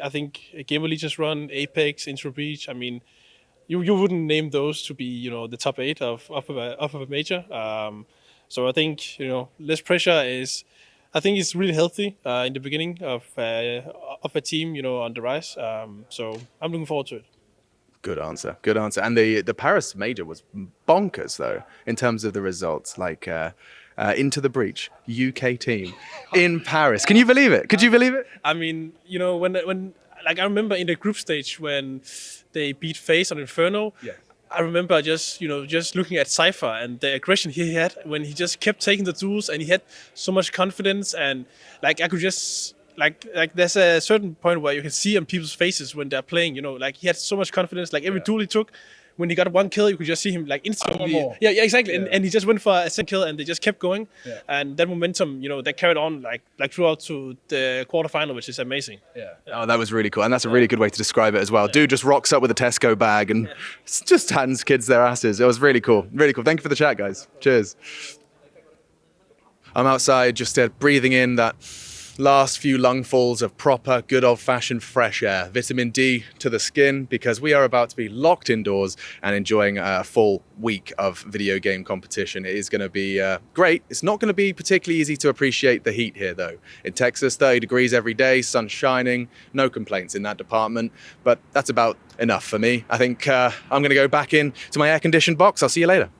I think Game Elite just run Apex, Intro Breach. I mean, you wouldn't name those to be the top 8 of a major. So I think less pressure is. I think it's really healthy in the beginning of a team, on the rise. So I'm looking forward to it. Good answer. Good answer. And the Paris major was bonkers, though, in terms of the results. Like Into the Breach, UK team in Paris. Can you believe it? Could you believe it? I mean, when like I remember in the group stage when they beat FaZe on Inferno. Yeah. I remember just looking at Cypher and the aggression he had when he just kept taking the duels, and he had so much confidence, and like I could just like there's a certain point where you can see on people's faces when they're playing, like he had so much confidence. Like every duel he took, when he got one kill, you could just see him like instantly. Yeah, exactly. Yeah. And he just went for a second kill, and they just kept going. Yeah. And that momentum, they carried on like throughout to the quarterfinal, which is amazing. Yeah. Oh, that was really cool, and that's a really good way to describe it as well. Dude just rocks up with a Tesco bag and just hands kids their asses. It was really cool. Really cool. Thank you for the chat, guys. Cheers. I'm outside just breathing in that last few lungfuls of proper, good old-fashioned fresh air. Vitamin D to the skin, because we are about to be locked indoors and enjoying a full week of video game competition. It is going to be great. It's not going to be particularly easy to appreciate the heat here, though. In Texas, 30 degrees every day, sun shining, no complaints in that department. But that's about enough for me. I think I'm going to go back in to my air-conditioned box. I'll see you later.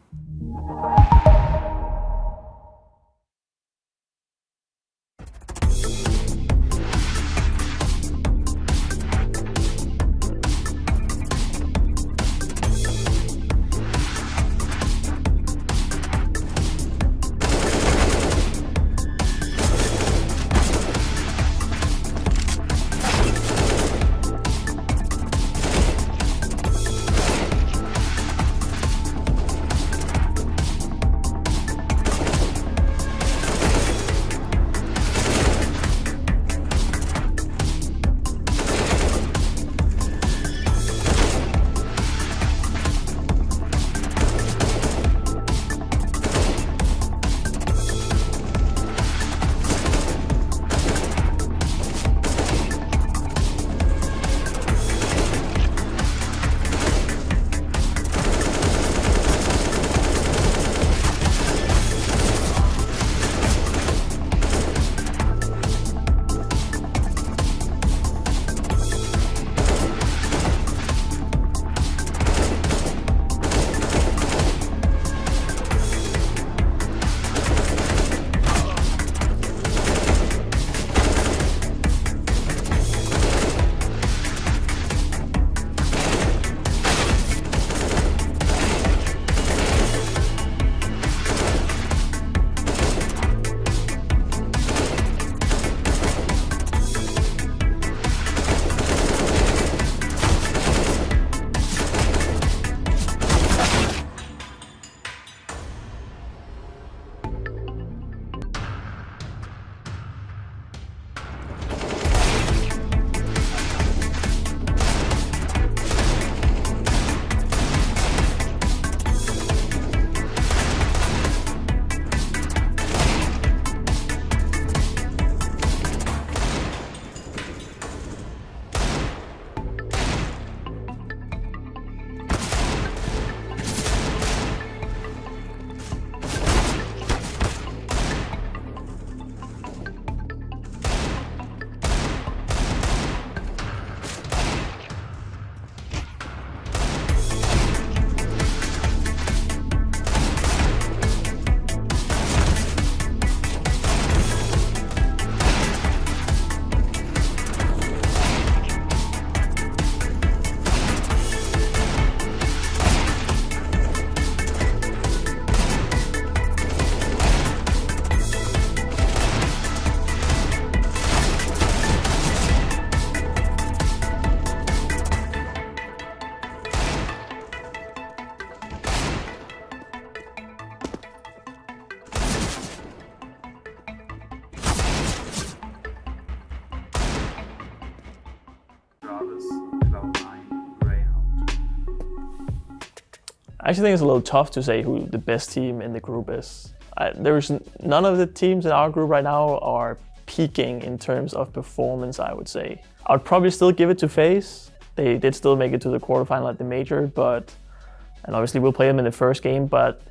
I actually think it's a little tough to say who the best team in the group is. None of the teams in our group right now are peaking in terms of performance, I would say. I would probably still give it to FaZe. They did still make it to the quarterfinal at the major, and obviously we'll play them in the first game, but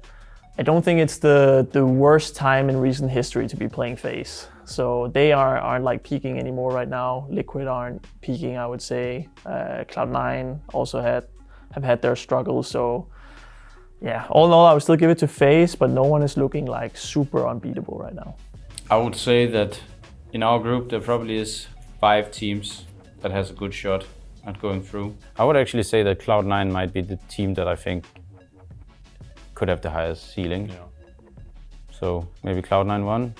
I don't think it's the worst time in recent history to be playing FaZe. So they aren't like peaking anymore right now. Liquid aren't peaking, I would say. Cloud9 also have had their struggles, so yeah, all in all, I would still give it to FaZe, but no one is looking like super unbeatable right now. I would say that in our group, there probably is 5 teams that has a good shot at going through. I would actually say that Cloud9 might be the team that I think could have the highest ceiling. Yeah. So maybe Cloud9 1.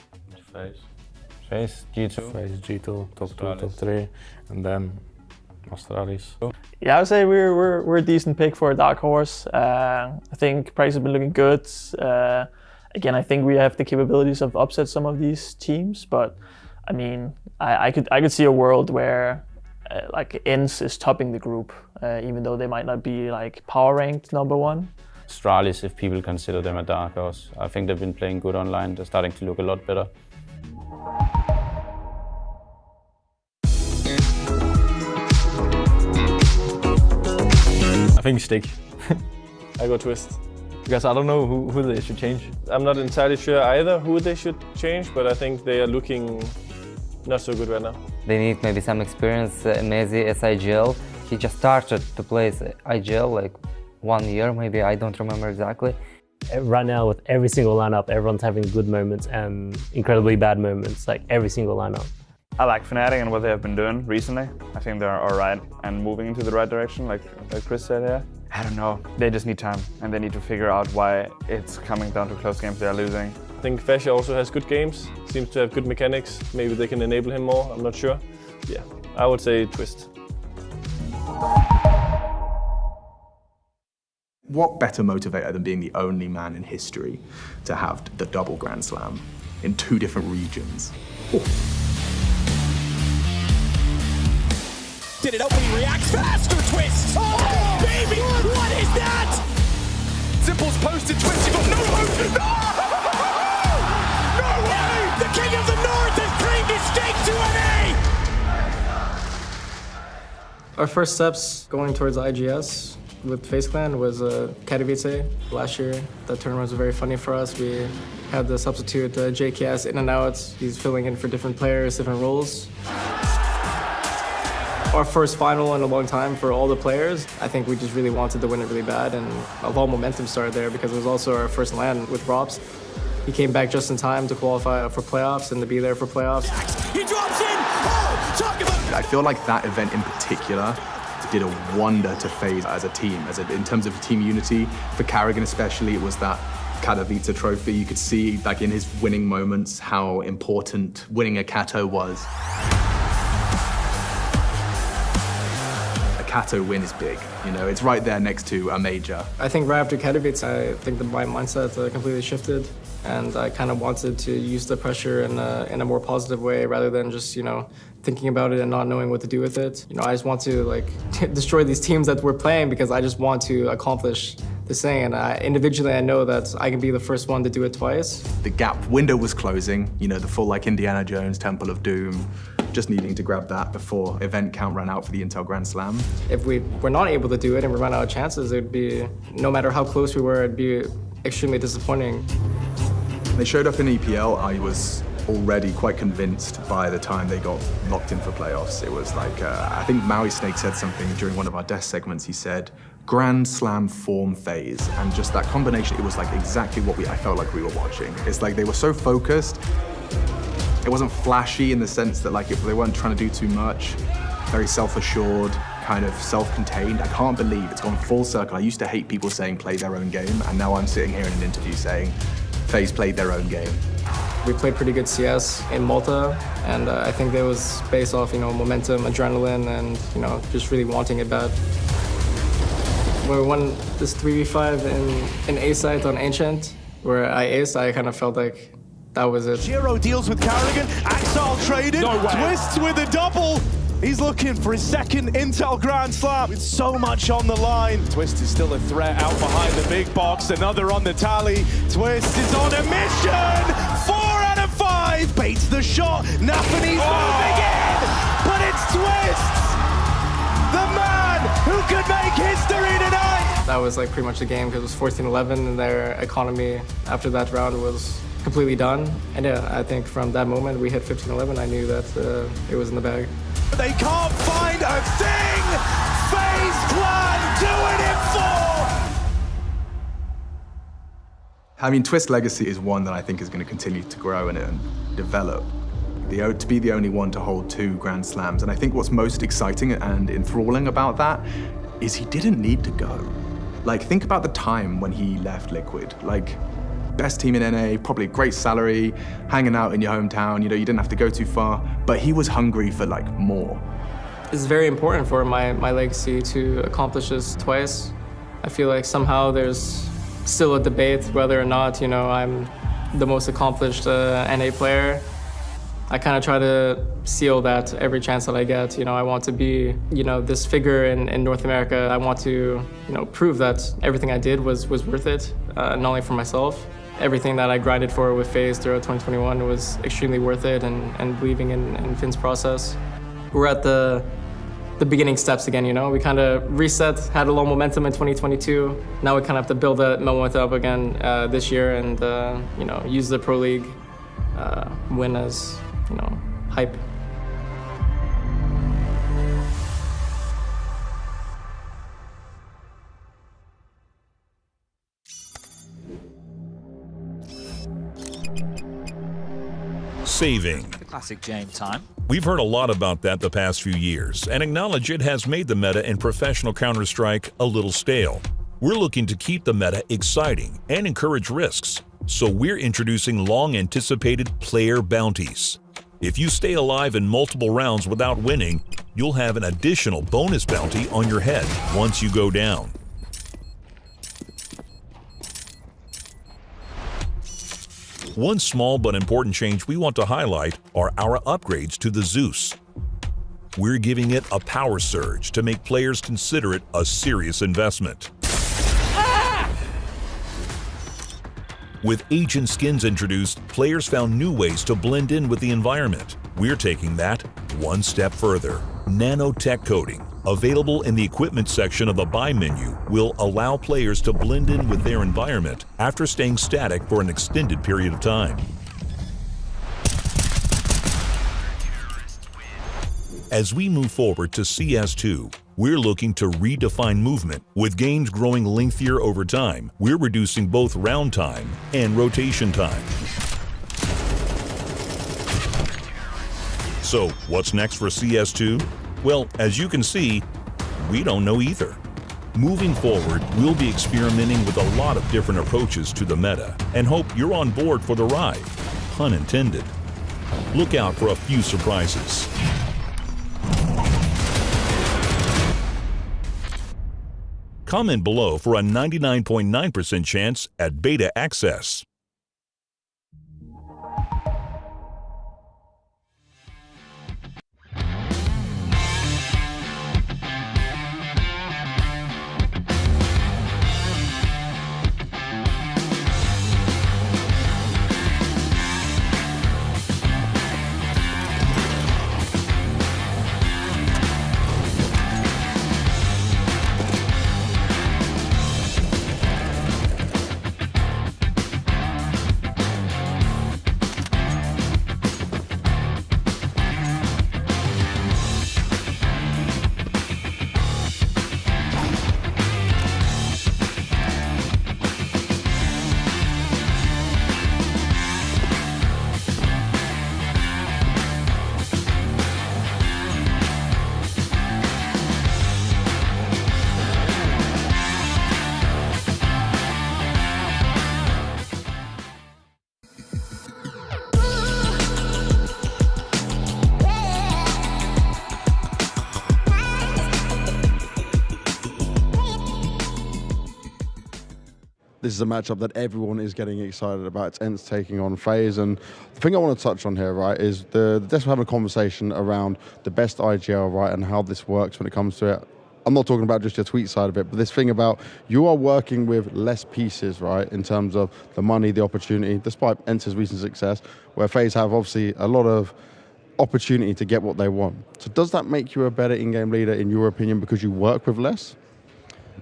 FaZe, G2. FaZe, G2, top 2, top 3, and then Australis. Yeah, I would say we're a decent pick for a dark horse. I think price has been looking good. Again, I think we have the capabilities of upset some of these teams, but I mean, I could see a world where like ENCE is topping the group, even though they might not be like power ranked #1. Australis, if people consider them a dark horse. I think they've been playing good online. They're starting to look a lot better. I think Stick. I go Twist. Because I don't know who they should change. I'm not entirely sure either who they should change, but I think they are looking not so good right now. They need maybe some experience. Mezi as IGL. He just started to play as IGL like 1 year, maybe, I don't remember exactly. Right now with every single lineup, everyone's having good moments and incredibly bad moments, like every single lineup. I like Fnatic and what they have been doing recently. I think they're alright and moving into the right direction, like Chris said here. I don't know, they just need time and they need to figure out why it's coming down to close games they are losing. I think FaZe also has good games, seems to have good mechanics. Maybe they can enable him more, I'm not sure. Yeah, I would say Twist. What better motivator than being the only man in history to have the double Grand Slam in 2 different regions? Did it open, he reacts faster, Twist! Oh, baby, what is that? Simple's posted, Twist, you got no hope! No! No way! The King of the North has claimed his stake to NA! Our first steps going towards IGS with FaZe Clan was Katowice last year. That tournament was very funny for us. We had the substitute JKS in and out. He's filling in for different players, different roles. Our first final in a long time for all the players. I think we just really wanted to win it really bad, and a lot of momentum started there because it was also our first LAN with Robs. He came back just in time to qualify for playoffs and to be there for playoffs. He drops in! Oh, talk about... I feel like that event in particular did a wonder to FaZe as a team, in terms of team unity. For Carrigan especially, it was that Katowice trophy. You could see, like in his winning moments, how important winning a Kato was. A Kato win is big, you know, it's right there next to a major. I think right after Katowice, I think my mindset completely shifted, and I kind of wanted to use the pressure in a more positive way rather than just, you know, thinking about it and not knowing what to do with it. You know, I just want to like destroy these teams that we're playing because I just want to accomplish this thing. And individually, I know that I can be the first one to do it twice. The gap window was closing, you know, the full like Indiana Jones, Temple of Doom, just needing to grab that before event count ran out for the Intel Grand Slam. If we were not able to do it and we ran out of chances, it'd be, no matter how close we were, it'd be extremely disappointing. They showed up in EPL. I was already quite convinced by the time they got locked in for playoffs. It was like, I think Maui Snake said something during one of our desk segments. He said, Grand Slam form phase. And just that combination, it was like exactly what I felt like we were watching. It's like they were so focused. It wasn't flashy in the sense that like they weren't trying to do too much. Very self-assured, kind of self-contained. I can't believe it's gone full circle. I used to hate people saying play their own game, and now I'm sitting here in an interview saying FaZe played their own game. We played pretty good CS in Malta, and I think that was based off, you know, momentum, adrenaline, and, you know, just really wanting it bad. When we won this 3v5 in A-site on Ancient, where I aced, I kind of felt like that was it. Giro deals with Carrigan, Axel traded, no way. Twists with a double. He's looking for his second Intel Grand Slam with so much on the line. Twist is still a threat out behind the big box. Another on the tally. Twist is on a mission. 4 out of 5. Baits the shot. Naphani's moving in. But it's Twist, the man who could make history tonight. That was like pretty much the game because it was 14-11 and their economy after that round was completely done. And yeah, I think from that moment we hit 15-11, I knew that it was in the bag. They can't find a thing! FaZe Clan doing it 4! I mean, Twist legacy is one that I think is going to continue to grow and develop. To be the only one to hold 2 Grand Slams. And I think what's most exciting and enthralling about that is he didn't need to go. Like, think about the time when he left Liquid. Like, best team in NA, probably great salary, hanging out in your hometown, you know, you didn't have to go too far, but he was hungry for like more. It's very important for my legacy to accomplish this twice. I feel like somehow there's still a debate whether or not, you know, I'm the most accomplished NA player. I kind of try to seal that every chance that I get. You know, I want to be, you know, this figure in North America. I want to, you know, prove that everything I did was worth it, not only for myself. Everything that I grinded for with FaZe throughout 2021 was extremely worth it, and believing in Finn's process. We're at the beginning steps again, you know? We kind of reset, had a low momentum in 2022. Now we kind of have to build that momentum up again this year and, you know, use the Pro League win as, you know, hype. Saving. The classic James time. We've heard a lot about that the past few years and acknowledge it has made the meta in professional Counter-Strike a little stale. We're looking to keep the meta exciting and encourage risks, so we're introducing long-anticipated player bounties. If you stay alive in multiple rounds without winning, you'll have an additional bonus bounty on your head once you go down. One small but important change we want to highlight are our upgrades to the Zeus. We're giving it a power surge to make players consider it a serious investment. With agent skins introduced, players found new ways to blend in with the environment. We're taking that one step further. Nanotech coding, available in the equipment section of the buy menu, will allow players to blend in with their environment after staying static for an extended period of time. As we move forward to CS2, we're looking to redefine movement. With games growing lengthier over time, we're reducing both round time and rotation time. So, what's next for CS2? Well, as you can see, we don't know either. Moving forward, we'll be experimenting with a lot of different approaches to the meta and hope you're on board for the ride, pun intended. Look out for a few surprises. Comment below for a 99.9% chance at beta access. this is a matchup that everyone is getting excited about. It's ENCE taking on FaZe, and the thing I want to touch on here, right, is the Des were having a conversation around the best IGL, right, and how this works when it comes to it. I'm not talking about just your tweet side of it, but this thing about you are working with less pieces, right, in terms of the money, the opportunity, despite ENCE's recent success, where FaZe have obviously a lot of opportunity to get what they want. So does that make you a better in-game leader, in your opinion, because you work with less?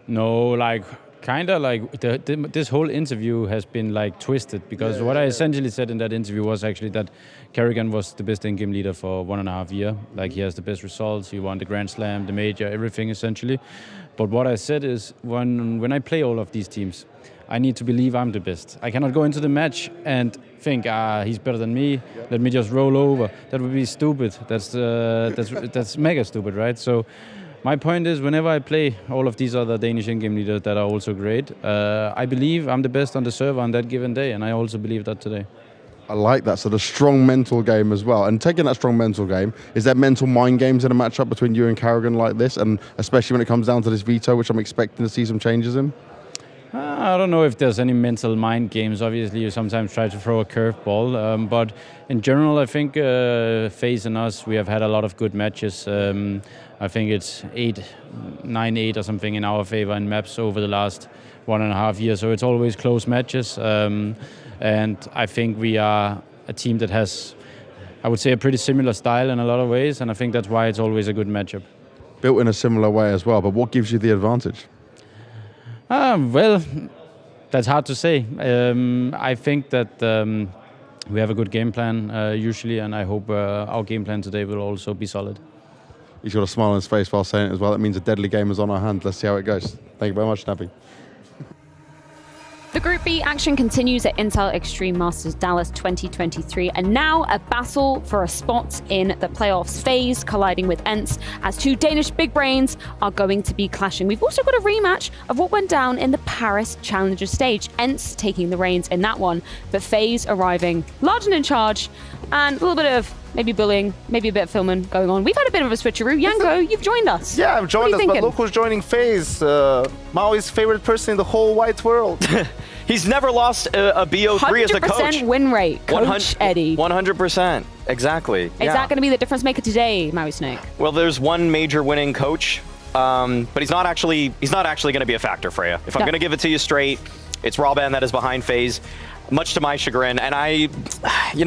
No, like kind of like this whole interview has been like twisted, because what I essentially said in that interview was actually that Kerrigan was the best in-game leader for 1.5 years. Like, he has the best results, he won the Grand Slam, the major, everything essentially. But what I said is when I play all of these teams, I need to believe I'm the best. I cannot go into the match and think, he's better than me, let me just roll over. That would be stupid. That's mega stupid, right? So my point is, whenever I play all of these other Danish in-game leaders that are also great, I believe I'm the best on the server on that given day, and I also believe that today. I like that. So the strong mental game as well. And taking that strong mental game, is there mental mind games in a matchup between you and Kerrigan like this? And especially when it comes down to this veto, which I'm expecting to see some changes in? I don't know if there's any mental mind games. Obviously, you sometimes try to throw a curveball, but in general, I think FaZe and us, we have had a lot of good matches. I think it's 9-8 or something in our favor in maps over the last 1.5 years. So it's always close matches, and I think we are a team that has, I would say, a pretty similar style in a lot of ways, and I think that's why it's always a good matchup. Built in a similar way as well, but what gives you the advantage? Well, that's hard to say. I think that we have a good game plan usually, and I hope our game plan today will also be solid. He's got a smile on his face while saying it as well. That means a deadly game is on our hands. Let's see how it goes. Thank you very much, Snappy. The Group B action continues at Intel Extreme Masters Dallas 2023, and now a battle for a spot in the playoffs. FaZe colliding with ENCE, as two Danish big brains are going to be clashing. We've also got a rematch of what went down in the Paris Challenger stage. ENCE taking the reins in that one, but FaZe arriving large and in charge, and a little bit of maybe bullying, maybe a bit of filming going on. We've had a bit of a switcheroo. Yanko, you've joined us. Yeah, I've joined us, thinking? But look who's joining FaZe. Maui's favorite person in the whole wide world. He's never lost a BO3 as a coach. 100% win rate, Coach Eddie. 100%, exactly. Is that going to be the difference maker today, Maui Snake? Well, there's one major winning coach, but he's not actually going to be a factor for you. If I'm going to give it to you straight, it's Robin that is behind FaZe, much to my chagrin. And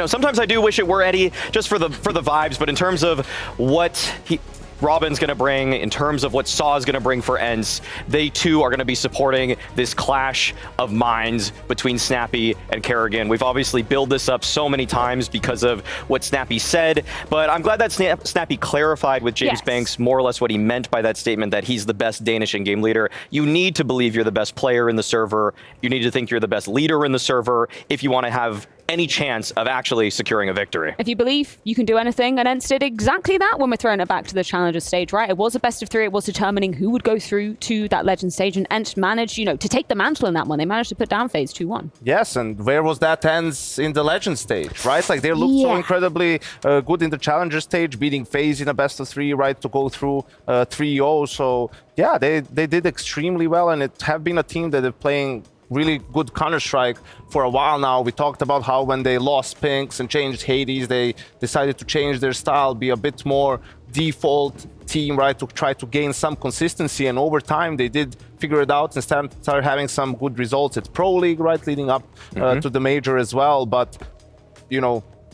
sometimes I do wish it were Eddie, just for the vibes. But in terms of what Robin's going to bring, in terms of what Saw is going to bring for ENCE, they too are going to be supporting this clash of minds between Snappy and Kerrigan. We've obviously built this up so many times because of what Snappy said, but I'm glad that Snappy clarified with James Banks more or less what he meant by that statement, that he's the best Danish in-game leader. You need to believe you're the best player in the server. You need to think you're the best leader in the server if you want to have any chance of actually securing a victory. If you believe you can do anything, and ENCE did exactly that when we're throwing it back to the Challenger stage, right? It was a best of 3. It was determining who would go through to that Legend stage, and ENCE managed, to take the mantle in that one. They managed to put down FaZe 2-1. Yes, and where was that ENCE in the Legend stage, right? Like, they looked so incredibly good in the Challenger stage, beating FaZe in a best of 3, right, to go through 3-0. So, yeah, they did extremely well, and it have been a team that are playing really good Counter-Strike for a while now. We talked about how when they lost Pinks and changed Hades, they decided to change their style, be a bit more default team, right, to try to gain some consistency. And over time, they did figure it out and start having some good results at Pro League, right, leading up to the Major as well. But,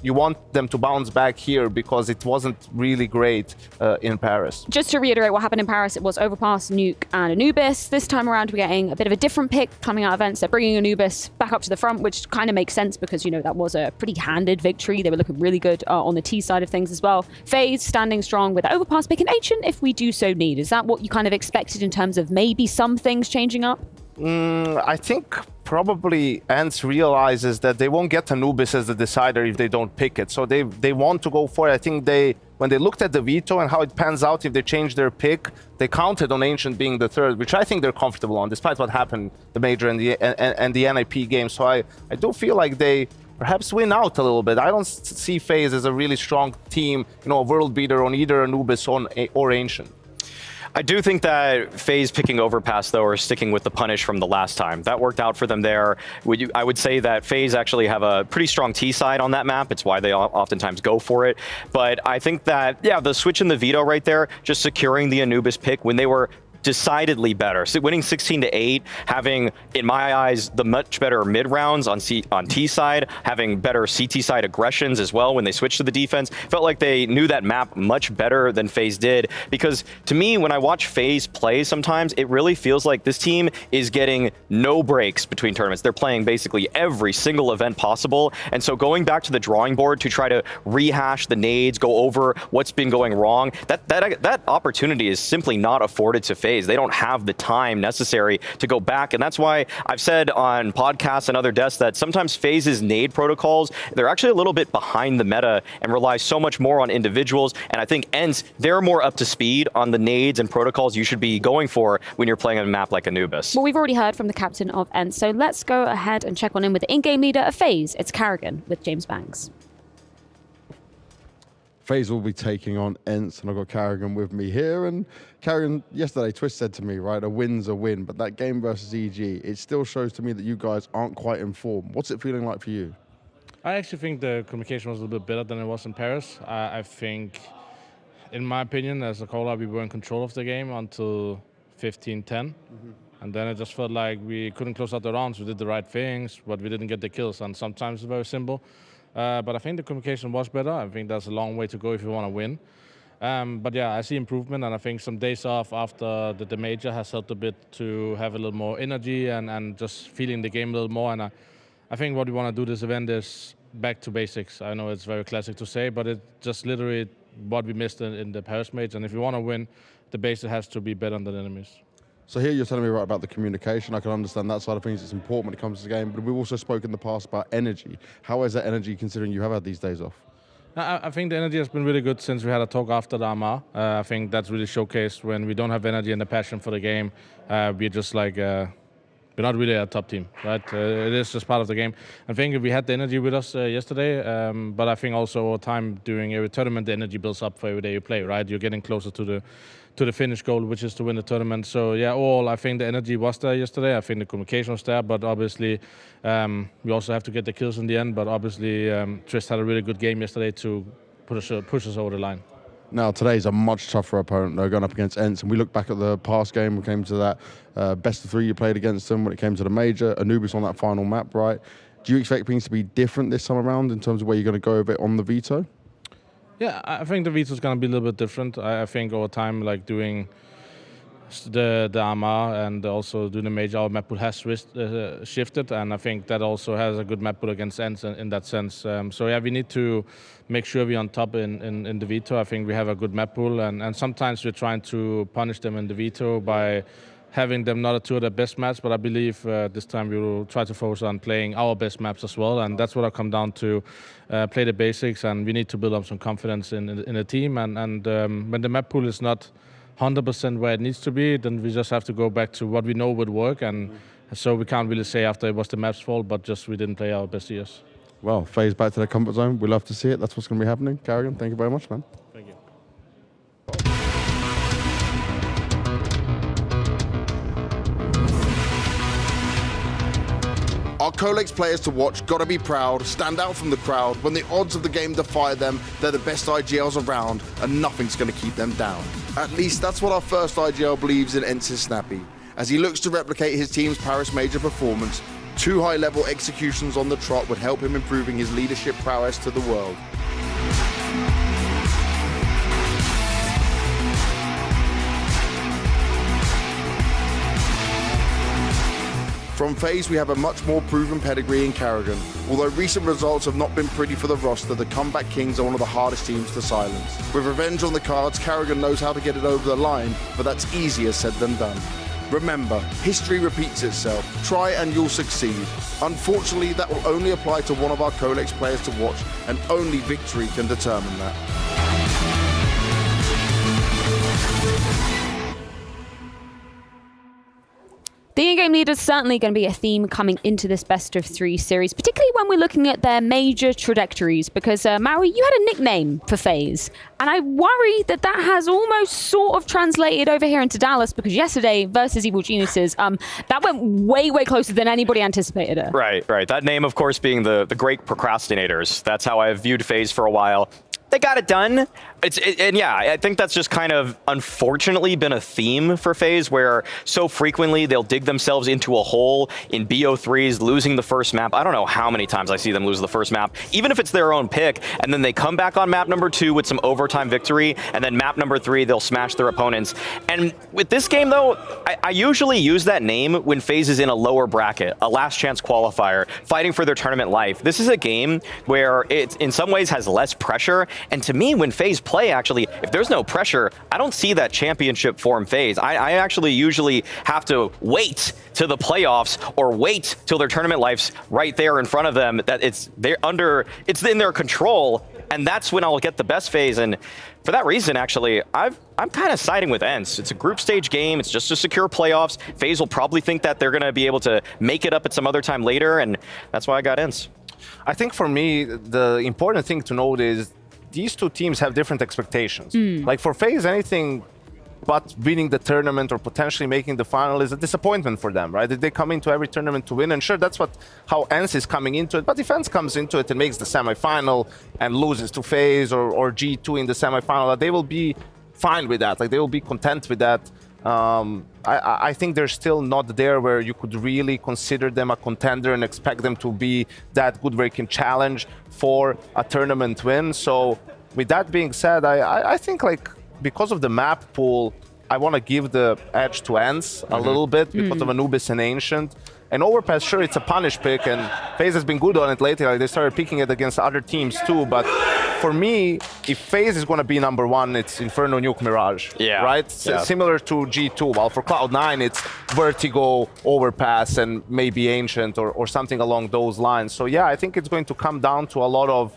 you want them to bounce back here because it wasn't really great in Paris. Just to reiterate what happened in Paris, it was Overpass, Nuke, and Anubis. This time around, we're getting a bit of a different pick coming out of ENCE. They're bringing Anubis back up to the front, which kind of makes sense because, that was a pretty handed victory. They were looking really good on the T side of things as well. FaZe standing strong with Overpass picking Ancient if we do so need. Is that what you kind of expected in terms of maybe some things changing up? I think probably ENCE realizes that they won't get Anubis as the decider if they don't pick it. So they want to go for it. I think when they looked at the veto and how it pans out if they change their pick, they counted on Ancient being the third, which I think they're comfortable on, despite what happened the Major and the NIP game. So I do feel like they perhaps win out a little bit. I don't see FaZe as a really strong team, a world beater on either Anubis or Ancient. I do think that FaZe picking Overpass, though, or sticking with the punish from the last time, that worked out for them there. I would say that FaZe actually have a pretty strong T side on that map. It's why they oftentimes go for it. But I think that, yeah, the switch in the veto right there, just securing the Anubis pick when they were decidedly better. So winning 16-8, having, in my eyes, the much better mid rounds on T side, having better CT side aggressions as well when they switched to the defense. Felt like they knew that map much better than FaZe did. Because to me, when I watch FaZe play sometimes, it really feels like this team is getting no breaks between tournaments. They're playing basically every single event possible. And so going back to the drawing board to try to rehash the nades, go over what's been going wrong, that opportunity is simply not afforded to FaZe. They don't have the time necessary to go back. And that's why I've said on podcasts and other desks that sometimes FaZe's nade protocols, they're actually a little bit behind the meta and rely so much more on individuals. And I think ENCE, they're more up to speed on the nades and protocols you should be going for when you're playing on a map like Anubis. Well, we've already heard from the captain of ENCE, so let's go ahead and check on in with the in-game leader of FaZe. It's Carrigan with James Banks. FaZe will be taking on ENCE, and I've got Carrigan with me here. And Carrigan, yesterday, Twist said to me, right, a win's a win, but that game versus EG, it still shows to me that you guys aren't quite in form. What's it feeling like for you? I actually think the communication was a little bit better than it was in Paris. I think, in my opinion, as a caller, we were in control of the game until 15-10. And then it just felt like we couldn't close out the rounds. We did the right things, but we didn't get the kills. And sometimes it's very simple. But I think the communication was better. I think that's a long way to go if you want to win. But yeah, I see improvement, and I think some days off after the major has helped a bit to have a little more energy and just feeling the game a little more. And I think what we want to do this event is back to basics. I know it's very classic to say, but it's just literally what we missed in the Paris major. And if you want to win, the basic has to be better than enemies. So here you're telling me right about the communication. I can understand that side of things. It's important when it comes to the game. But we've also spoken in the past about energy. How is that energy considering you have had these days off? I think the energy has been really good since we had a talk after the AMA. I think that's really showcased when we don't have energy and the passion for the game. We're just like, we're not really a top team, right? It is just part of the game. I think we had the energy with us yesterday, but I think also over time during every tournament, the energy builds up for every day you play, right? You're getting closer to the finish goal, which is to win the tournament. So yeah, I think the energy was there yesterday. I think the communication was there, but obviously we also have to get the kills in the end. But obviously Trist had a really good game yesterday to push us over the line. Now, today's a much tougher opponent. They're going up against ENCE, and we look back at the past game. We came to that best of 3 you played against them when it came to the major. Anubis on that final map, right? Do you expect things to be different this time around in terms of where you're going to go a bit on the veto? Yeah, I think the veto is going to be a little bit different. I think over time, like doing the AMA and also doing the major, our map pool has shifted, and I think that also has a good map pool against ENCE in that sense. So yeah, we need to make sure we're on top in the veto. I think we have a good map pool, and sometimes we're trying to punish them in the veto by having them not two of their best maps, but I believe this time we will try to focus on playing our best maps as well, and that's what I come down to, play the basics, and we need to build up some confidence in the team, and when the map pool is not 100% where it needs to be, then we just have to go back to what we know would work, and so we can't really say after it was the map's fault, but just we didn't play our best years. Well, FaZe back to their comfort zone. We love to see it. That's what's going to be happening. Carrigan, thank you very much, man. Thank you. Our Colex players to watch gotta be proud, stand out from the crowd. When the odds of the game defy them, they're the best IGLs around, and nothing's gonna keep them down. At least that's what our first IGL believes in ENCE's Snappy. As he looks to replicate his team's Paris major performance, 2 high-level executions on the trot would help him improving his leadership prowess to the world. From FaZe, we have a much more proven pedigree in Carrigan. Although recent results have not been pretty for the roster, the Comeback Kings are one of the hardest teams to silence. With revenge on the cards, Carrigan knows how to get it over the line, but that's easier said than done. Remember, history repeats itself. Try and you'll succeed. Unfortunately, that will only apply to one of our Colex players to watch, and only victory can determine that. The in-game leaders certainly going to be a theme coming into this best-of-3 series, particularly when we're looking at their major trajectories, because Maui, you had a nickname for FaZe, and I worry that that has almost sort of translated over here into Dallas, because yesterday versus Evil Geniuses, that went way, way closer than anybody anticipated it. Right. That name, of course, being the great procrastinators. That's how I've viewed FaZe for a while. They got it done. And yeah, I think that's just kind of unfortunately been a theme for FaZe, where so frequently they'll dig themselves into a hole in BO3s, losing the first map. I don't know how many times I see them lose the first map, even if it's their own pick, and then they come back on map number 2 with some overtime victory, and then map number 3, they'll smash their opponents. And with this game, though, I usually use that name when FaZe is in a lower bracket, a last chance qualifier, fighting for their tournament life. This is a game where it, in some ways, has less pressure. And to me, when FaZe play, actually, if there's no pressure, I don't see that championship form FaZe. I actually usually have to wait to the playoffs or wait till their tournament life's right there in front of them, that it's in their control, and that's when I'll get the best FaZe. And for that reason, actually, I'm kind of siding with ENCE. It's a group stage game. It's just to secure playoffs. FaZe will probably think that they're going to be able to make it up at some other time later, and that's why I got ENCE. I think for me, the important thing to note is these two teams have different expectations. Like for FaZe, anything but winning the tournament or potentially making the final is a disappointment for them, right? They come into every tournament to win, and sure, that's how ENCE is coming into it. But if ENCE comes into it and makes the semifinal and loses to FaZe or G2 in the semifinal, they will be fine with that. Like, they will be content with that. I think they're still not there where you could really consider them a contender and expect them to be that good where you can challenge for a tournament win. So with that being said, I think, like, because of the map pool, I want to give the edge to ENCE a little bit because of Anubis and Ancient. And Overpass, sure, it's a punish pick, and FaZe has been good on it lately. Like, they started picking it against other teams too. But for me, if FaZe is going to be number 1, it's Inferno, Nuke, Mirage. Yeah. Right? Yeah. Similar to G2. While for Cloud9, it's Vertigo, Overpass, and maybe Ancient or something along those lines. So yeah, I think it's going to come down to a lot of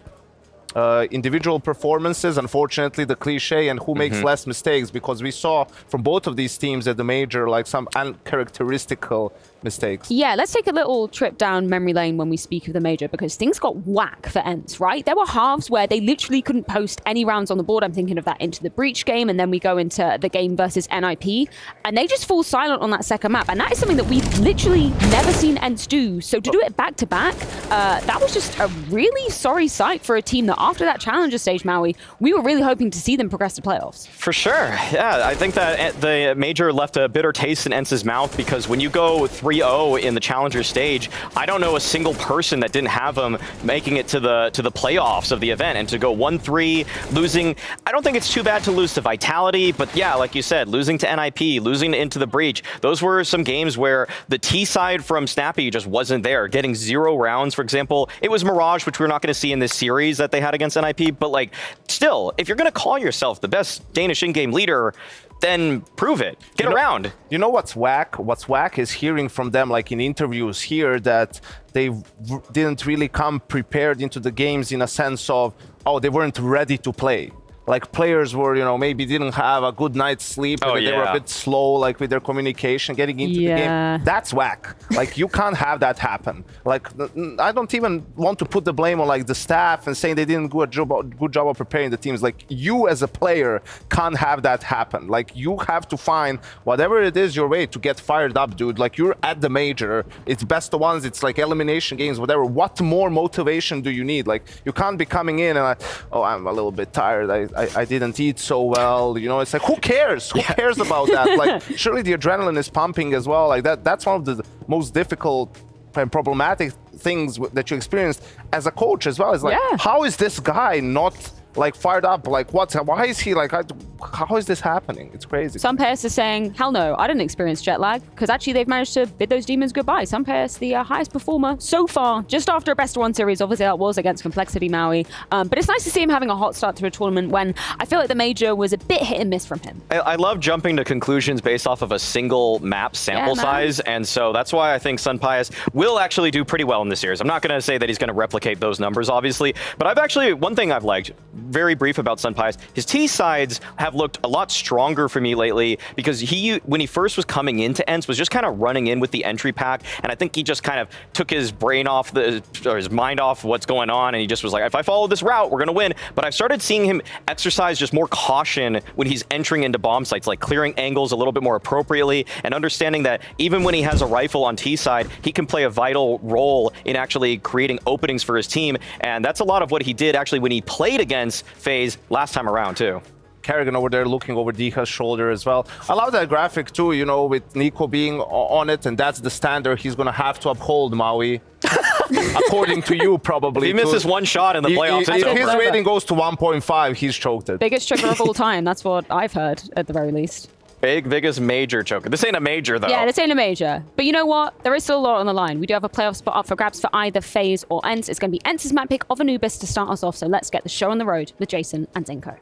individual performances, unfortunately, the cliche, and who makes less mistakes, because we saw from both of these teams at the major, like, some uncharacteristical mistakes. Yeah, let's take a little trip down memory lane when we speak of the major, because things got whack for ENCE, right? There were halves where they literally couldn't post any rounds on the board. I'm thinking of that Into the Breach game, and then we go into the game versus NIP, and they just fall silent on that second map, and that is something that we've literally never seen ENCE do. So to do it back-to-back, that was just a really sorry sight for a team that after that challenger stage, Maui, we were really hoping to see them progress to playoffs. For sure. Yeah, I think that the major left a bitter taste in ENCE's mouth, because when you go 3-0 in the challenger stage, I don't know a single person that didn't have them making it to the playoffs of the event. And to go 1-3, losing, I don't think it's too bad to lose to Vitality, but yeah, like you said, losing to NIP, losing Into the Breach, those were some games where the T side from Snappy just wasn't there. Getting 0 rounds, for example. It was Mirage, which we're not going to see in this series that they had against NIP, but, like, still, if you're going to call yourself the best Danish in-game leader, then prove it. Get around. You know what's whack? What's whack is hearing from them, like in interviews here, that they didn't really come prepared into the games in a sense of, oh, they weren't ready to play. Like, players were, you know, maybe didn't have a good night's sleep, and they were a bit slow, like, with their communication getting into the game. That's whack. Like, you can't have that happen. Like, I don't even want to put the blame on, like, the staff and saying they didn't do a good job of preparing the teams. Like, you as a player can't have that happen. Like, you have to find whatever it is your way to get fired up, dude. Like, you're at the major. It's best of ones. It's like elimination games, whatever. What more motivation do you need? Like, you can't be coming in and, I'm a little bit tired. I didn't eat so well, you know. It's like, who cares? Who cares about that? Like, surely the adrenaline is pumping as well. Like, that's one of the most difficult and problematic things that you experienced as a coach as well. Is like, how is this guy not, like, fired up? Like, why is he, like, how is this happening? It's crazy. Some players are saying, hell no, I didn't experience jet lag, because actually they've managed to bid those demons goodbye. Some players, the highest performer so far, just after a best of 1 series, obviously that was against Complexity Maui, but it's nice to see him having a hot start to a tournament when I feel like the major was a bit hit and miss from him. I love jumping to conclusions based off of a single map sample size, and so that's why I think Sunpius will actually do pretty well in this series. I'm not going to say that he's going to replicate those numbers, obviously, but one thing I've liked, very brief about Sunpius, his T sides have have looked a lot stronger for me lately, because he, when he first was coming into ENCE, was just kind of running in with the entry pack, and I think he just kind of took his brain off or his mind off what's going on, and he just was like, if I follow this route, we're gonna win. But I've started seeing him exercise just more caution when he's entering into bomb sites, like clearing angles a little bit more appropriately, and understanding that even when he has a rifle on T side, he can play a vital role in actually creating openings for his team, and that's a lot of what he did actually when he played against FaZe last time around too. Kerrigan over there looking over Dika's shoulder as well. I love that graphic too, you know, with Nico being on it, and that's the standard he's going to have to uphold, Maui. According to you, probably. If he misses one shot in the playoffs, if his rating goes to 1.5, he's choked it. Biggest choker of all time. That's what I've heard, at the very least. Biggest major choker. This ain't a major, though. Yeah, this ain't a major. But you know what? There is still a lot on the line. We do have a playoff spot up for grabs for either FaZe or ENCE. It's going to be ENCE's map pick of Anubis to start us off. So let's get the show on the road with Jason and Zinko.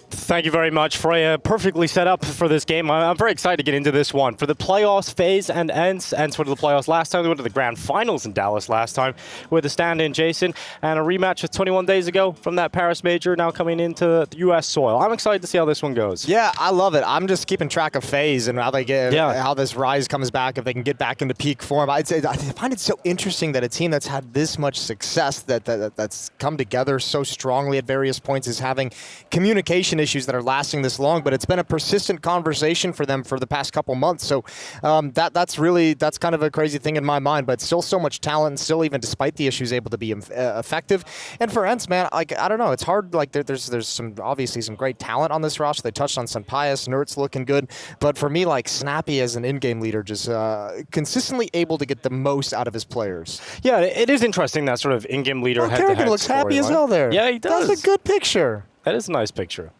Thank you very much, Freya. Perfectly set up for this game. I'm very excited to get into this one. For the playoffs, FaZe and ENCE. ENCE went to the playoffs last time. They went to the grand finals in Dallas last time with a stand-in Jason. And a rematch of 21 days ago from that Paris major, now coming into the U.S. soil. I'm excited to see how this one goes. Yeah, I love it. I'm just keeping track of FaZe and how they get, how this Rise comes back, if they can get back into peak form. I find it so interesting that a team that's had this much success, that's come together so strongly at various points, is having communication issues that are lasting this long, but it's been a persistent conversation for them for the past couple months. So that's kind of a crazy thing in my mind, but still so much talent, and still, even despite the issues, able to be effective. And for ENCE, man, like, I don't know, it's hard. Like, there's some obviously some great talent on this roster. They touched on Sampaius, Nert's looking good, but for me, like, Snappy as an in-game leader, just consistently able to get the most out of his players. Yeah, it is interesting, that sort of in-game leader head-to-head Kerrigan looks happy as hell there. Yeah, he does. That's a good picture. That is a nice picture.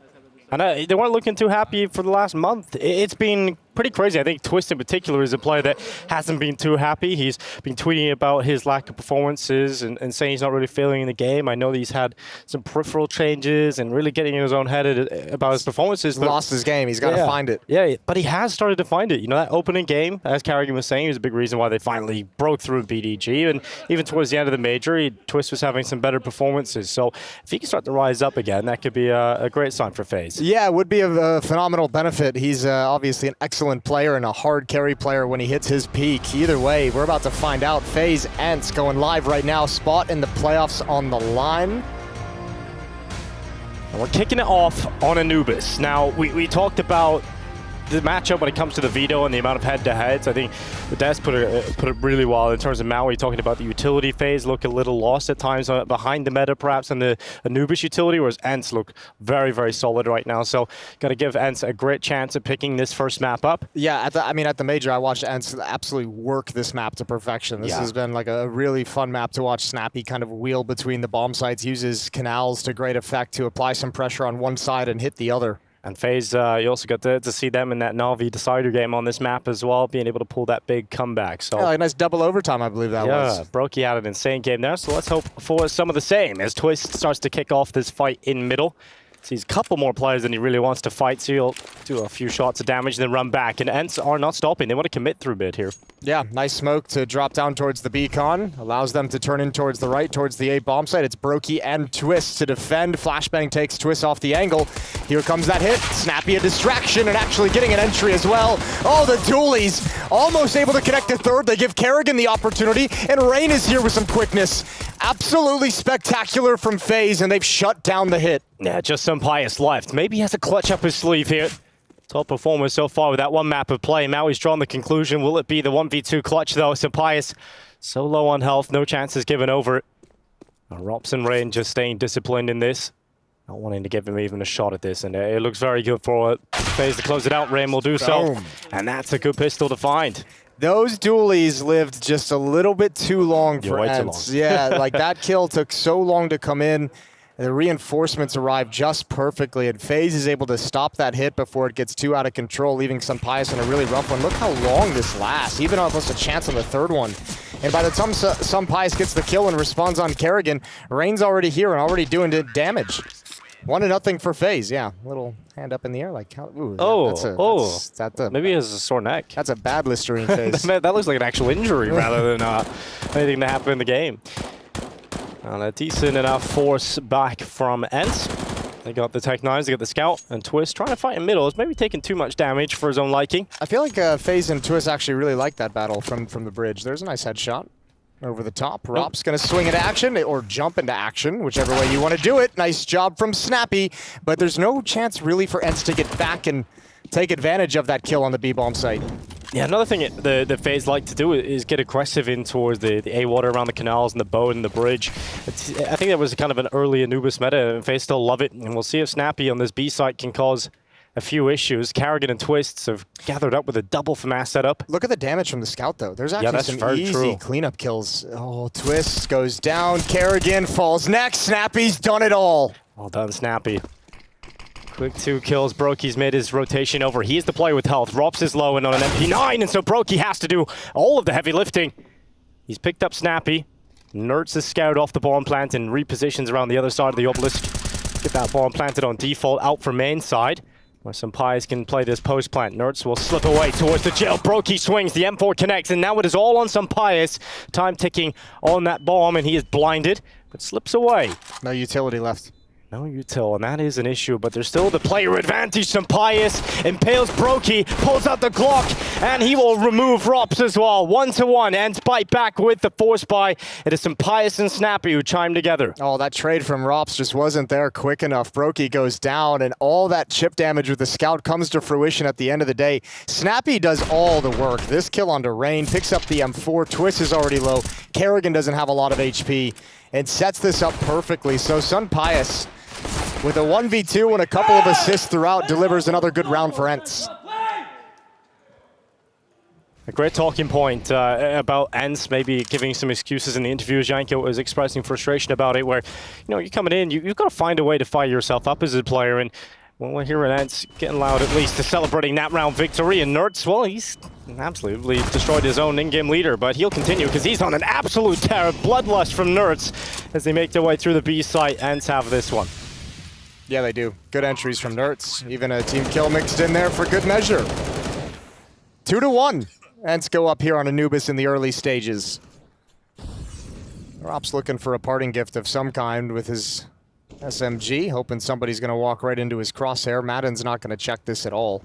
And they weren't looking too happy for the last month. It's been pretty crazy. I think Twist in particular is a player that hasn't been too happy. He's been tweeting about his lack of performances and saying he's not really feeling in the game. I know that he's had some peripheral changes and really getting in his own head about his performances. He's lost his game. He's got to find it. Yeah, but he has started to find it. You know, that opening game, as Kerrigan was saying, was a big reason why they finally broke through BDG. And even towards the end of the major, Twist was having some better performances. So if he can start to rise up again, that could be a great sign for FaZe. Yeah, it would be a phenomenal benefit. He's obviously an excellent player and a hard carry player when he hits his peak. Either way, we're about to find out. FaZe ENCE going live right now. Spot in the playoffs on the line. And we're kicking it off on Anubis. Now, we talked about the matchup when it comes to the veto and the amount of head-to-heads. I think Des put it really well in terms of Maui, talking about the utility phase look a little lost at times behind the meta perhaps on the Anubis utility, whereas ENCE look very, very solid right now. So got to give ENCE a great chance at picking this first map up. Yeah, at the major, I watched ENCE absolutely work this map to perfection. This has been like a really fun map to watch. Snappy kind of wheel between the bomb sites, uses canals to great effect to apply some pressure on one side and hit the other. And FaZe, you also got to see them in that Na'Vi decider game on this map as well, being able to pull that big comeback. So yeah, like a nice double overtime, I believe that was. Yeah, Brokey had an insane game there, so let's hope for some of the same as Twist starts to kick off this fight in middle. Sees a couple more players than he really wants to fight, so he'll do a few shots of damage and then run back. And ENCE are not stopping. They want to commit through mid here. Yeah, nice smoke to drop down towards the beacon. Allows them to turn in towards the right, towards the A bomb site. It's Brokey and Twist to defend. Flashbang takes Twist off the angle. Here comes that hit. Snappy a distraction and actually getting an entry as well. Oh, the dualies almost able to connect to third. They give Kerrigan the opportunity, and Rain is here with some quickness. Absolutely spectacular from FaZe, and they've shut down the hit. Yeah, just some Pius left. Maybe he has a clutch up his sleeve here. Top performer so far with that one map of play. Now he's drawn the conclusion. Will it be the 1v2 clutch though? Sampaius so low on health, no chances given over. Rops and Rain just staying disciplined in this. Not wanting to give him even a shot at this, and it looks very good for FaZe to close it out. Rain will do so. Boom. And that's a good pistol to find. Those dualies lived just a little bit too long for ENCE. Yeah, like that kill took so long to come in. The reinforcements arrived just perfectly, and FaZe is able to stop that hit before it gets too out of control, leaving Sampaius in a really rough one. Look how long this lasts, even almost a chance on the third one. And by the time Sampaius gets the kill and responds on Kerrigan, Rain's already here and already doing damage. 1-0 for FaZe, yeah. Little hand up in the air, like, maybe he has a sore neck. That's a bad Listerine face. That looks like an actual injury rather than anything that happened in the game. And a decent enough force back from ENCE. They got the Tech 9s, they got the Scout, and Twist trying to fight in middle. Is maybe taking too much damage for his own liking. I feel like FaZe and Twist actually really like that battle from the bridge. There's a nice headshot over the top. Rop's going to swing into action or jump into action, whichever way you want to do it. Nice job from Snappy, but there's no chance really for ENCE to get back and take advantage of that kill on the B-bomb site. Yeah, another thing the FaZe like to do is get aggressive in towards the A water around the canals and the boat and the bridge. I think that was kind of an early Anubis meta, and FaZe still love it. And we'll see if Snappy on this B site can cause a few issues. Karrigan and Twists have gathered up with a double FAMAS setup. Look at the damage from the Scout, though. There's actually some easy cleanup kills. Oh, Twist goes down. Karrigan falls next. Snappy's done it all. Well done, Snappy. Quick 2 kills. Broky's made his rotation over. He is the player with health. Rops is low and on an MP9, and so Broky has to do all of the heavy lifting. He's picked up Snappy. Nerds the Scout off the bomb plant and repositions around the other side of the obelisk. Get that bomb planted on default out for main side, where some pies can play this post plant. Nerds will slip away towards the jail. Broky swings, the M4 connects, and now it is all on some pious. Time ticking on that bomb, and he is blinded, but slips away. No utility left. No util, and that is an issue, but there's still the player advantage. Sampius impales Broky, pulls out the Glock, and he will remove Rops as well. 1-1, and bite back with the force buy. It is Sampius and Snappy who chime together. Oh, that trade from Rops just wasn't there quick enough. Broky goes down, and all that chip damage with the Scout comes to fruition at the end of the day. Snappy does all the work. This kill onto Rain, picks up the M4. Twist is already low. Karrigan doesn't have a lot of HP, and sets this up perfectly. So Sun Pius, with a 1v2 and a couple of assists throughout, delivers another good round for ENCE. A great talking point about ENCE maybe giving some excuses in the interview. Janko was expressing frustration about it, where, you know, you're coming in, you've got to find a way to fire yourself up as a player, and well, we're here at ENCE getting loud at least to celebrating that round victory. And Nerds, well, he's absolutely destroyed his own in-game leader, but he'll continue because he's on an absolute tear. Bloodlust from Nerds as they make their way through the B site. ENCE have this one. Yeah, they do. Good entries from Nerds. Even a team kill mixed in there for good measure. 2-1. ENCE go up here on Anubis in the early stages. Rop's looking for a parting gift of some kind with his SMG, hoping somebody's going to walk right into his crosshair. Madden's not going to check this at all.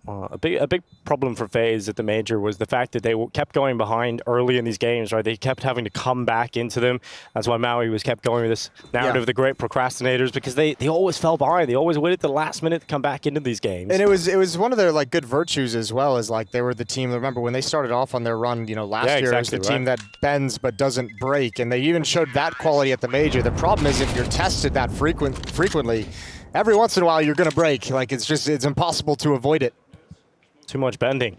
A big problem for FaZe at the major was the fact that they kept going behind early in these games, right? They kept having to come back into them. That's why Maui was kept going with this narrative of the great procrastinators, because they always fell behind. They always waited the last minute to come back into these games. And it was one of their like good virtues as well, as like they were the team. Remember when they started off on their run, you know, last year as the team that bends but doesn't break, and they even showed that quality at the major. The problem is if you're tested that frequently, every once in a while you're going to break. Like it's impossible to avoid it. Too much bending.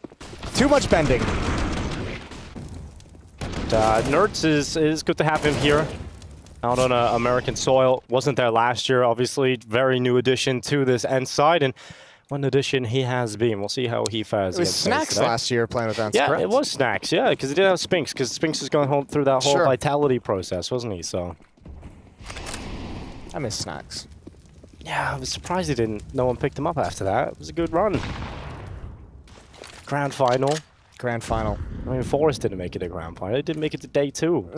Too much bending. Nerds is good to have him here out on American soil. Wasn't there last year, obviously. Very new addition to this ENCE side, and one addition he has been. We'll see how he fares. It was Snacks last year playing with ENCE, yeah, correct? it was Snacks, yeah, because he did have Spinks, because Spinks is going through that whole vitality process, wasn't he? So I miss Snacks. Yeah, I was surprised no one picked him up after that. It was a good run. Grand final. Grand final. I mean, Forest didn't make it to grand final. They didn't make it to day 2.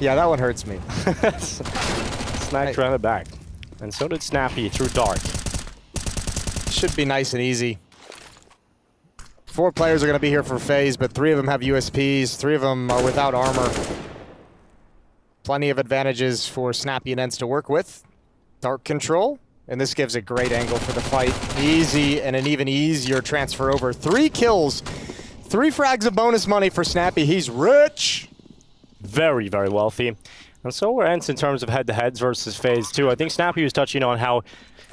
Yeah, that one hurts me. Snacks ran it back. And so did Snappy through dark. Should be nice and easy. 4 players are going to be here for FaZe, but 3 of them have USPs. 3 of them are without armor. Plenty of advantages for Snappy and ENCE to work with. Dark control. And this gives a great angle for the fight. Easy and an even easier transfer over. 3 kills, 3 frags of bonus money for Snappy. He's rich. Very, very wealthy. And so we're ENCE in terms of head-to-heads versus FaZe too. I think Snappy was touching on how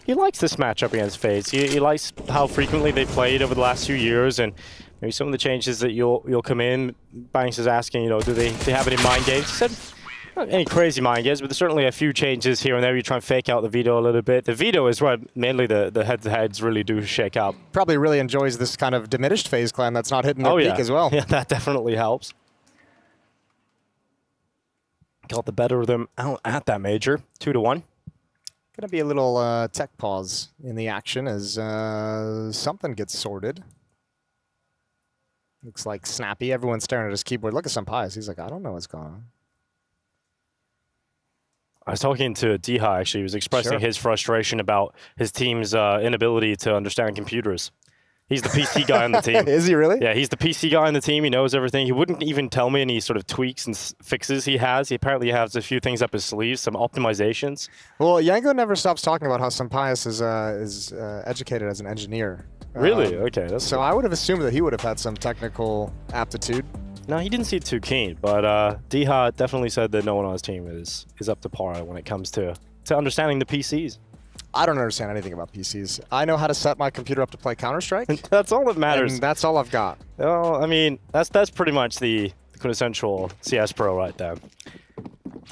he likes this matchup against FaZe. He likes how frequently they played over the last few years, and maybe some of the changes that you'll come in. Banks is asking, you know, do they have any mind games? He said, not any crazy mind games, but there's certainly a few changes here and there. You try and fake out the veto a little bit. The veto is where mainly the head-to-heads really do shake up. Probably really enjoys this kind of diminished FaZe clan that's not hitting their peak as well. Yeah, that definitely helps. Got the better of them out at that major, 2-1. Gonna be a little tech pause in the action as something gets sorted. Looks like Snappy. Everyone's staring at his keyboard. Look at some pies. He's like, I don't know what's going on. I was talking to Diha, actually. He was expressing his frustration about his team's inability to understand computers. He's the PC guy on the team. Is he really? Yeah, he's the PC guy on the team. He knows everything. He wouldn't even tell me any sort of tweaks and fixes he has. He apparently has a few things up his sleeve, some optimizations. Well, Yango never stops talking about how Sampaius is educated as an engineer. Really? Okay. That's so I would have assumed that he would have had some technical aptitude. No, he didn't seem too keen, but Diha definitely said that no one on his team is up to par when it comes to understanding the PCs. I don't understand anything about PCs. I know how to set my computer up to play Counter-Strike. That's all that matters. And that's all I've got. Well, I mean, that's pretty much the quintessential CS pro right there.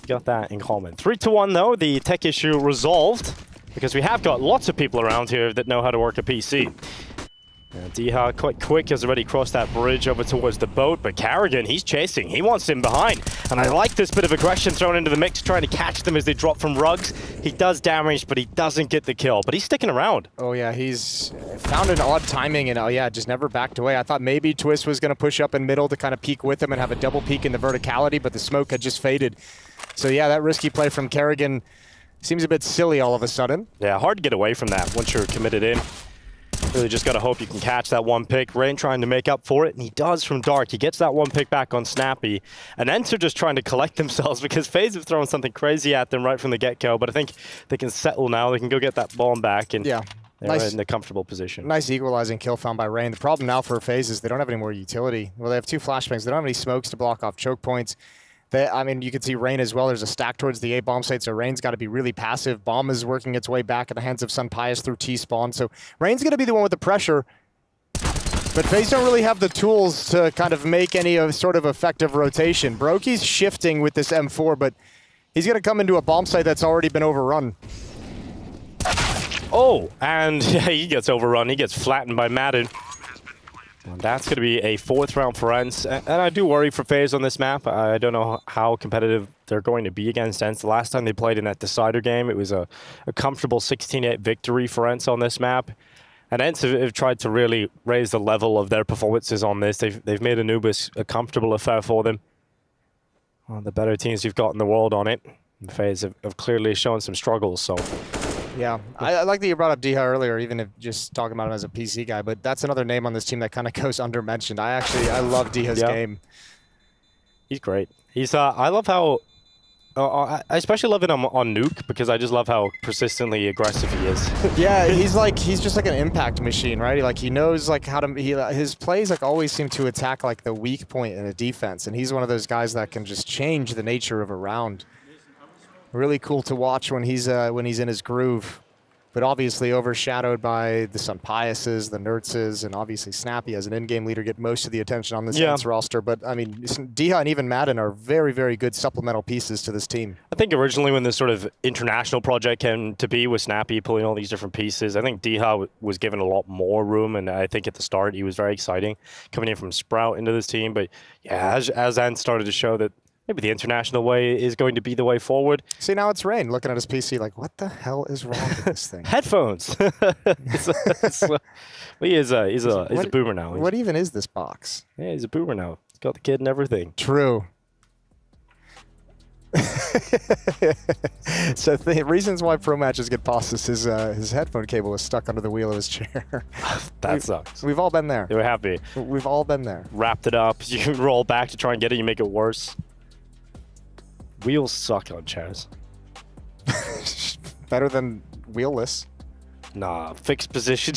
Got that in common. 3-1 though, the tech issue resolved because we have got lots of people around here that know how to work a PC. Diha quite quick, has already crossed that bridge over towards the boat, but Carrigan, he's chasing. He wants him behind. And I like this bit of aggression thrown into the mix, trying to catch them as they drop from rugs. He does damage, but he doesn't get the kill. But he's sticking around. Oh yeah, he's found an odd timing and just never backed away. I thought maybe Twist was going to push up in middle to kind of peek with him and have a double peek in the verticality, but the smoke had just faded. So yeah, that risky play from Carrigan seems a bit silly all of a sudden. Yeah, hard to get away from that once you're committed in. Really just got to hope you can catch that one pick. Rain trying to make up for it, and he does from Dark. He gets that one pick back on Snappy. And ENCE are just trying to collect themselves because FaZe have thrown something crazy at them right from the get-go, but I think they can settle now. They can go get that bomb back, and they're in a comfortable position. Nice equalizing kill found by Rain. The problem now for FaZe is they don't have any more utility. Well, they have 2 flashbangs. They don't have any smokes to block off choke points. I mean, you can see Rain as well. There's a stack towards the A bomb site, so Rain's got to be really passive. Bomb is working its way back in the hands of Sampaius through T-spawn. So Rain's going to be the one with the pressure. But FaZe don't really have the tools to kind of make any sort of effective rotation. Broky's shifting with this M4, but he's going to come into a bomb site that's already been overrun. Oh, and yeah, he gets overrun. He gets flattened by Madden. And that's going to be a 4th round for ENCE. And I do worry for FaZe on this map. I don't know how competitive they're going to be against ENCE. The last time they played in that decider game, it was a comfortable 16-8 victory for ENCE on this map. And ENCE have tried to really raise the level of their performances on this. They've made Anubis a comfortable affair for them. One of the better teams you've got in the world on it. And FaZe have clearly shown some struggles, so... Yeah, I like that you brought up Diha earlier, even if just talking about him as a PC guy, but that's another name on this team that kind of goes undermentioned. I love Diha's game. He's great. I love how, I especially love it on Nuke because I just love how persistently aggressive he is. Yeah, he's just like an impact machine, right? He knows how to, his plays always seem to attack the weak point in a defense, and he's one of those guys that can just change the nature of a round. Really cool to watch when he's in his groove, but obviously overshadowed by the Sampaiuses, the Nertzes, and obviously Snappy as an in-game leader get most of the attention on this ENCE roster. But I mean, Diha and even Madden are very, very good supplemental pieces to this team. I think originally when this sort of international project came to be with Snappy pulling all these different pieces, I think Diha was given a lot more room, and I think at the start he was very exciting coming in from Sprout into this team. But yeah, as ENCE started to show that maybe the international way is going to be the way forward. See, now it's Rain looking at his PC what the hell is wrong with this thing? Headphones. He's a boomer now. What even is this box? Yeah, he's a boomer now. He's got the kid and everything. True. So the reasons why pro matches get paused is his headphone cable is stuck under the wheel of his chair. That sucks. We've all been there. We're happy. We've all been there. Wrapped it up. You roll back to try and get it. You make it worse. Wheels suck on chairs. Better than wheelless. Nah, fixed position.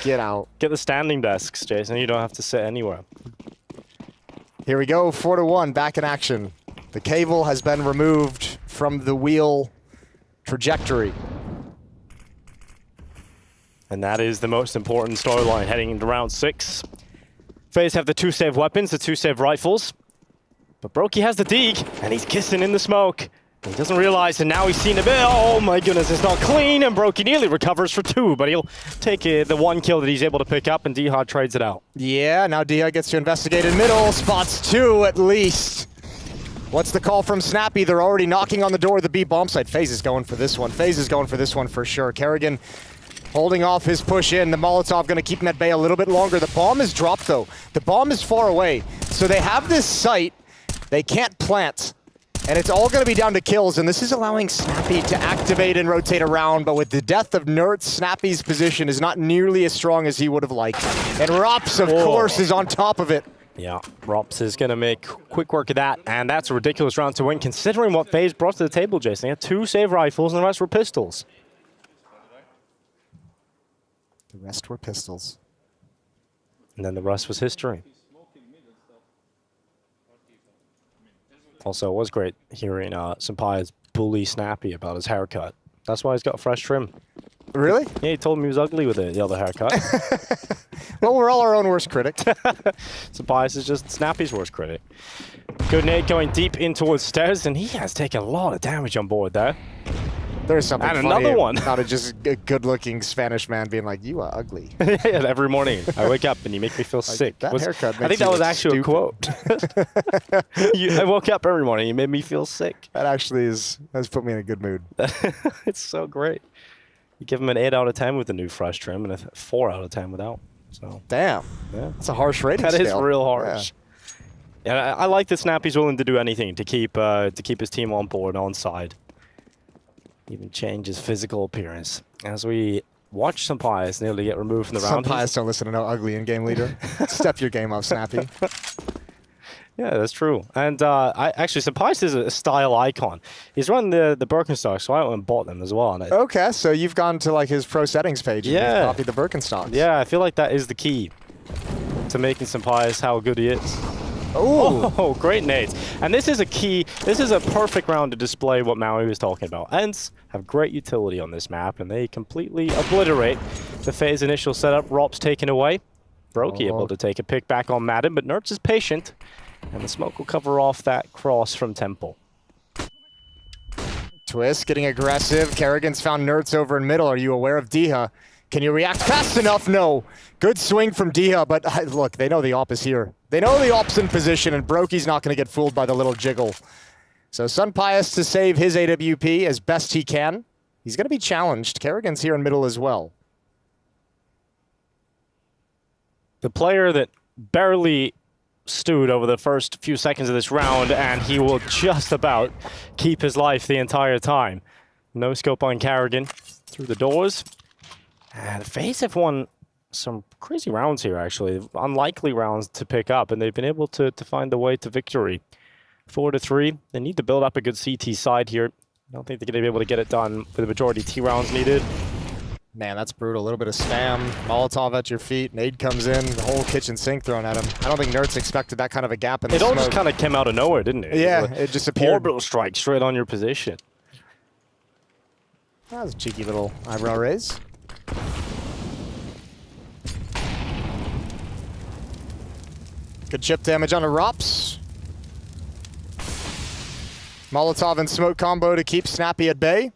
Get out. Get the standing desks, Jason. You don't have to sit anywhere. Here we go, 4-1, back in action. The cable has been removed from the wheel trajectory. And that is the most important storyline heading into round 6. FaZe have the 2 save weapons, the 2 save rifles. But Brokey has the dig, and he's kissing in the smoke. He doesn't realize, and now he's seen a bit. Oh my goodness, it's not clean, and Brokey nearly recovers for 2, but he'll take the 1 kill that he's able to pick up, and Diha trades it out. Yeah, now Diha gets to investigate in middle, spots 2 at least. What's the call from Snappy? They're already knocking on the door of the B bomb site. FaZe is going for this one. FaZe is going for this one for sure. Carrigan holding off his push in. The Molotov going to keep him at bay a little bit longer. The bomb is dropped, though. The bomb is far away, so they have this site. They can't plant. And it's all going to be down to kills, and this is allowing Snappy to activate and rotate around, but with the death of Nertz, Snappy's position is not nearly as strong as he would have liked. And Rops, of course, is on top of it. Yeah, Rops is going to make quick work of that, and that's a ridiculous round to win, considering what FaZe brought to the table, Jason. They had 2 save rifles, and the rest were pistols. The rest were pistols. And then the rest was history. Also, it was great hearing Senpai's bully Snappy about his haircut. That's why he's got fresh trim. Really? Yeah, he told him he was ugly with the other haircut. Well, we're all our own worst critic. Senpai is just Snappy's worst critic. Good nade going deep in towards stairs, and he has taken a lot of damage on board there. There's something and funny another one. Not just a good-looking Spanish man being like, "You are ugly." Yeah, every morning I wake up and you make me feel sick. That haircut I think makes you that was look actually a quote. I woke up every morning. You made me feel sick. That actually has put me in a good mood. It's so great. You give him an 8 out of 10 with the new fresh trim and a 4 out of 10 without. So damn, yeah, that's a harsh rating. That is scale. real harsh. Yeah, I like that Snappy's willing to do anything to keep his team on board, on side. Even change his physical appearance. As we watch Senpai's nearly get removed from the round. Senpai's don't listen to no ugly in-game leader. Step your game up, Snappy. Yeah, that's true. And Senpai's is a style icon. He's run the Birkenstocks, so I went and bought them as well. And Okay, so you've gone to like his pro settings page and Yeah. you've copied the Birkenstocks. yeah, I feel like that is the key to making Senpai's how good he is. Ooh. Oh, great nades. And this is a key, this is a perfect round to display what Maui was talking about. ENCE have great utility on this map, and they completely obliterate the FaZe initial setup. Rops taken away. Brokey able to take a pick back on Madden, but Nertz is patient, and the smoke will cover off that cross from Temple. Twist getting aggressive. Kerrigan's found Nertz over in middle. Are you aware of Diha? Can you react fast enough? No. Good swing from Diha, but look, they know the op is here. They know the op's in position, and Brokey's not going to get fooled by the little jiggle. So Sunpius to save his AWP as best he can. He's going to be challenged. Kerrigan's here in middle as well. The player that barely stewed over the first few seconds of this round, and he will just about keep his life the entire time. No scope on Kerrigan through the doors. And FaZe have won some crazy rounds here, actually. Unlikely rounds to pick up, and they've been able to find the way to victory. 4-3. They need to build up a good CT side here. I don't think they're going to be able to get it done for the majority T rounds needed. Man, that's brutal. A little bit of spam. Molotov at your feet. Nade comes in. The whole kitchen sink thrown at him. I don't think Nertz expected that kind of a gap in the smoke. It all just kind of came out of nowhere, didn't it? Yeah, it just appeared. Orbital strike straight on your position. That was a cheeky little eyebrow raise. Good chip damage on the Rops. Molotov and smoke combo to keep Snappy at bay.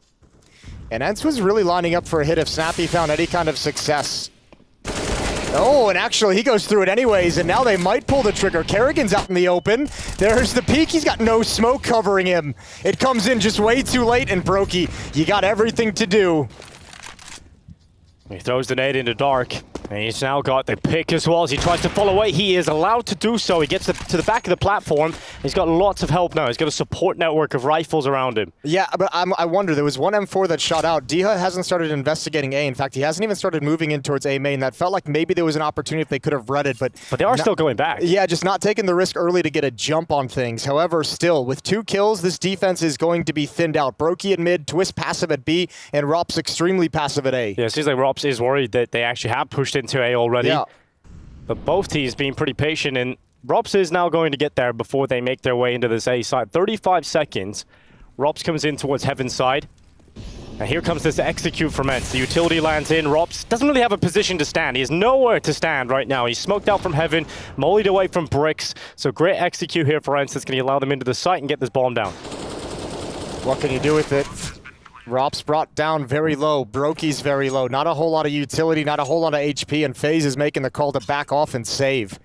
And ENCE was really lining up for a hit if Snappy found any kind of success. Oh, and actually he goes through it anyways, and now they might pull the trigger. Kerrigan's out in the open. There's the peek. He's got no smoke covering him. It comes in just way too late, and Brokey, you got everything to do. He throws the nade into dark, and he's now got the pick as well as he tries to fall away. He is allowed to do so. He gets to the back of the platform. He's got lots of help now. He's got a support network of rifles around him. Yeah, but I wonder, there was one M4 that shot out. Diha hasn't started investigating A. In fact, he hasn't even started moving in towards A main. That felt like maybe there was an opportunity if they could have read it, but they are still going back. Yeah, just not taking the risk early to get a jump on things. However, still, with 2 kills, this defense is going to be thinned out. Brokey at mid, Twist passive at B, and Rops extremely passive at A. Yeah, it seems like Rops is worried that they actually have pushed into A already. Yeah. But both teams being pretty patient, and Rops is now going to get there before they make their way into this A side. 35 seconds. Rops comes in towards Heaven's side. And here comes this execute from ENCE. The utility lands in. Rops doesn't really have a position to stand. He has nowhere to stand right now. He's smoked out from Heaven, mollied away from bricks. So great execute here for ENCE. That's going to allow them into the site and get this bomb down. What can you do with it? Rops brought down very low. Brokey's very low. Not a whole lot of utility, not a whole lot of HP, and FaZe is making the call to back off and save.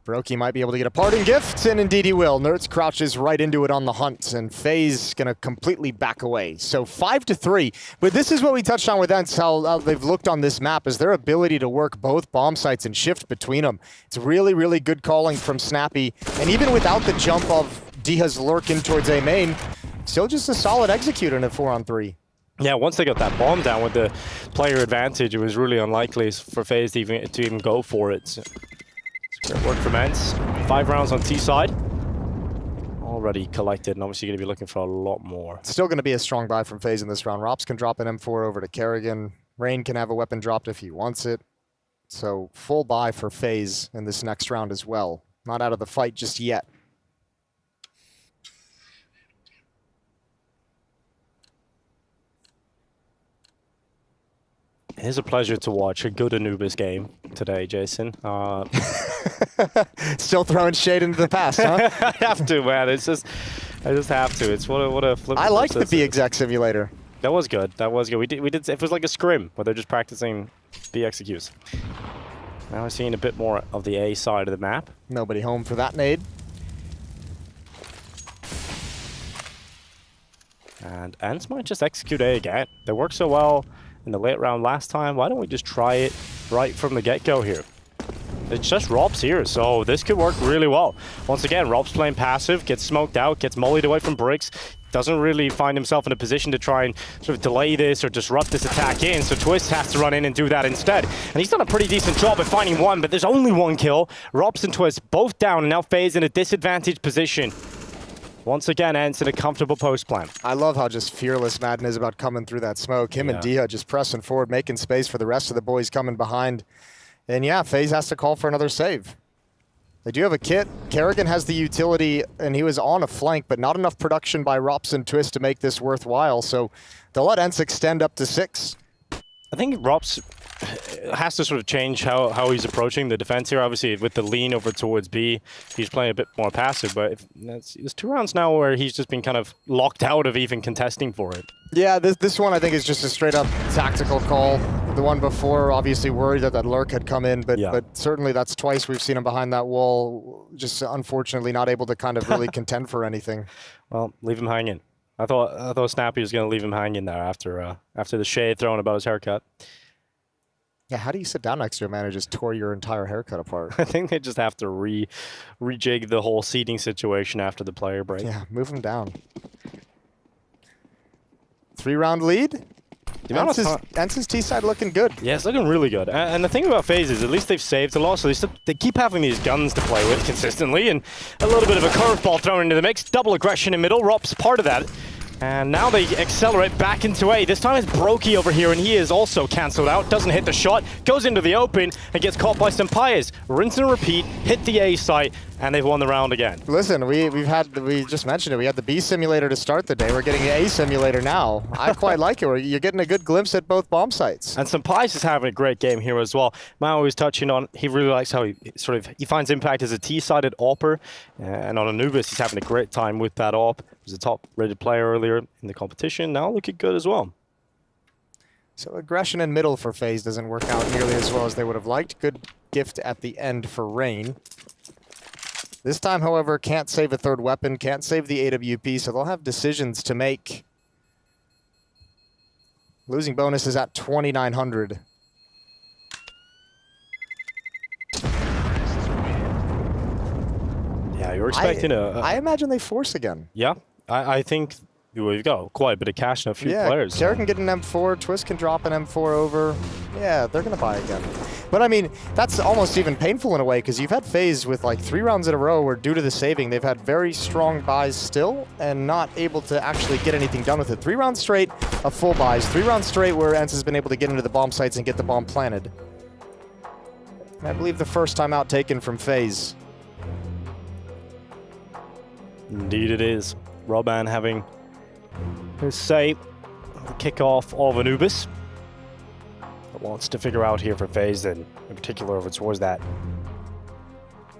Brokey might be able to get a parting gift, and indeed he will. Nerds crouches right into it on the hunt, and FaZe gonna completely back away. So 5-3, but this is what we touched on with ENCE, how they've looked on this map, is their ability to work both bomb sites and shift between them. It's really, really good calling from Snappy, and even without the jump of Diha's lurk in towards A main, still just a solid execute in a 4-on-3. Yeah, once they got that bomb down with the player advantage, it was really unlikely for FaZe to even go for it. So, great work from ENCE. 5 rounds on T side. Already collected, and obviously going to be looking for a lot more. Still going to be a strong buy from FaZe in this round. Rops can drop an M4 over to Kerrigan. Rain can have a weapon dropped if he wants it. So full buy for FaZe in this next round as well. Not out of the fight just yet. It is a pleasure to watch a good Anubis game today, Jason. Still throwing shade into the past, huh? I have to, man. I just have to. It's what a flip. I like the BXX simulator. That was good. That was good. We did. It was like a scrim where they're just practicing BXQs. Now we're seeing a bit more of the A side of the map. Nobody home for that nade. And ENCE might just execute A again. They worked so well in the late round last time. Why don't we just try it right from the get-go here? It's just Robs here, so this could work really well. Once again, Robs playing passive, gets smoked out, gets mollied away from bricks, doesn't really find himself in a position to try and sort of delay this or disrupt this attack in, so Twist has to run in and do that instead. And he's done a pretty decent job at finding one, but there's only one kill. Robs and Twist both down, and now FaZe in a disadvantaged position. Once again, ENCE in a comfortable post plan. I love how just fearless Madden is about coming through that smoke. Him and Diha just pressing forward, making space for the rest of the boys coming behind. And yeah, FaZe has to call for another save. They do have a kit. Kerrigan has the utility, and he was on a flank, but not enough production by Rops and Twist to make this worthwhile. So they'll let ENCE extend up to 6. I think Rops has to sort of change how he's approaching the defense here. Obviously, with the lean over towards B, he's playing a bit more passive, but there's 2 rounds now where he's just been kind of locked out of even contesting for it. Yeah, this one I think is just a straight-up tactical call. The one before, obviously worried that lurk had come in, but certainly that's twice we've seen him behind that wall, just unfortunately not able to kind of really contend for anything. Well, leave him hanging. I thought Snappy was going to leave him hanging there after the shade thrown about his haircut. Yeah, how do you sit down next to a man who just tore your entire haircut apart? I think they just have to rejig the whole seating situation after the player break. Yeah, move him down. 3-round lead. ENCE's T side looking good. Yeah, it's looking really good. And the thing about FaZe is at least they've saved a lot, so they keep having these guns to play with consistently, and a little bit of a curveball thrown into the mix. Double aggression in middle, Rops part of that. And now they accelerate back into A. This time it's Brokey over here, and he is also cancelled out. Doesn't hit the shot, goes into the open, and gets caught by Senpaias. Rinse and repeat, hit the A site, and they've won the round again. Listen, we just mentioned it. We had the B simulator to start the day. We're getting the A simulator now. I quite like it. You're getting a good glimpse at both bomb sites. And Senpaias is having a great game here as well. Mao was touching on, he really likes how he finds impact as a T-sided AWPer, and on Anubis he's having a great time with that AWP. He was a top-rated player earlier in the competition. Now looking good as well. So aggression in middle for FaZe doesn't work out nearly as well as they would have liked. Good gift at the end for Rain. This time, however, can't save a third weapon, can't save the AWP, so they'll have decisions to make. Losing bonus is at 2,900. Yeah, you're expecting I imagine they force again. Yeah, I think we've got quite a bit of cash and a few players. Jared can get an M4, Twist can drop an M4 over. Yeah, they're going to buy again. But I mean, that's almost even painful in a way, because you've had FaZe with like 3 rounds in a row where due to the saving, they've had very strong buys still and not able to actually get anything done with it. 3 rounds straight of full buys, 3 rounds straight where ENCE has been able to get into the bomb sites and get the bomb planted. And I believe the first time out taken from FaZe. Indeed it is. Roban having his say the kickoff of Anubis. Wants to figure out here for FaZe, and in particular over towards that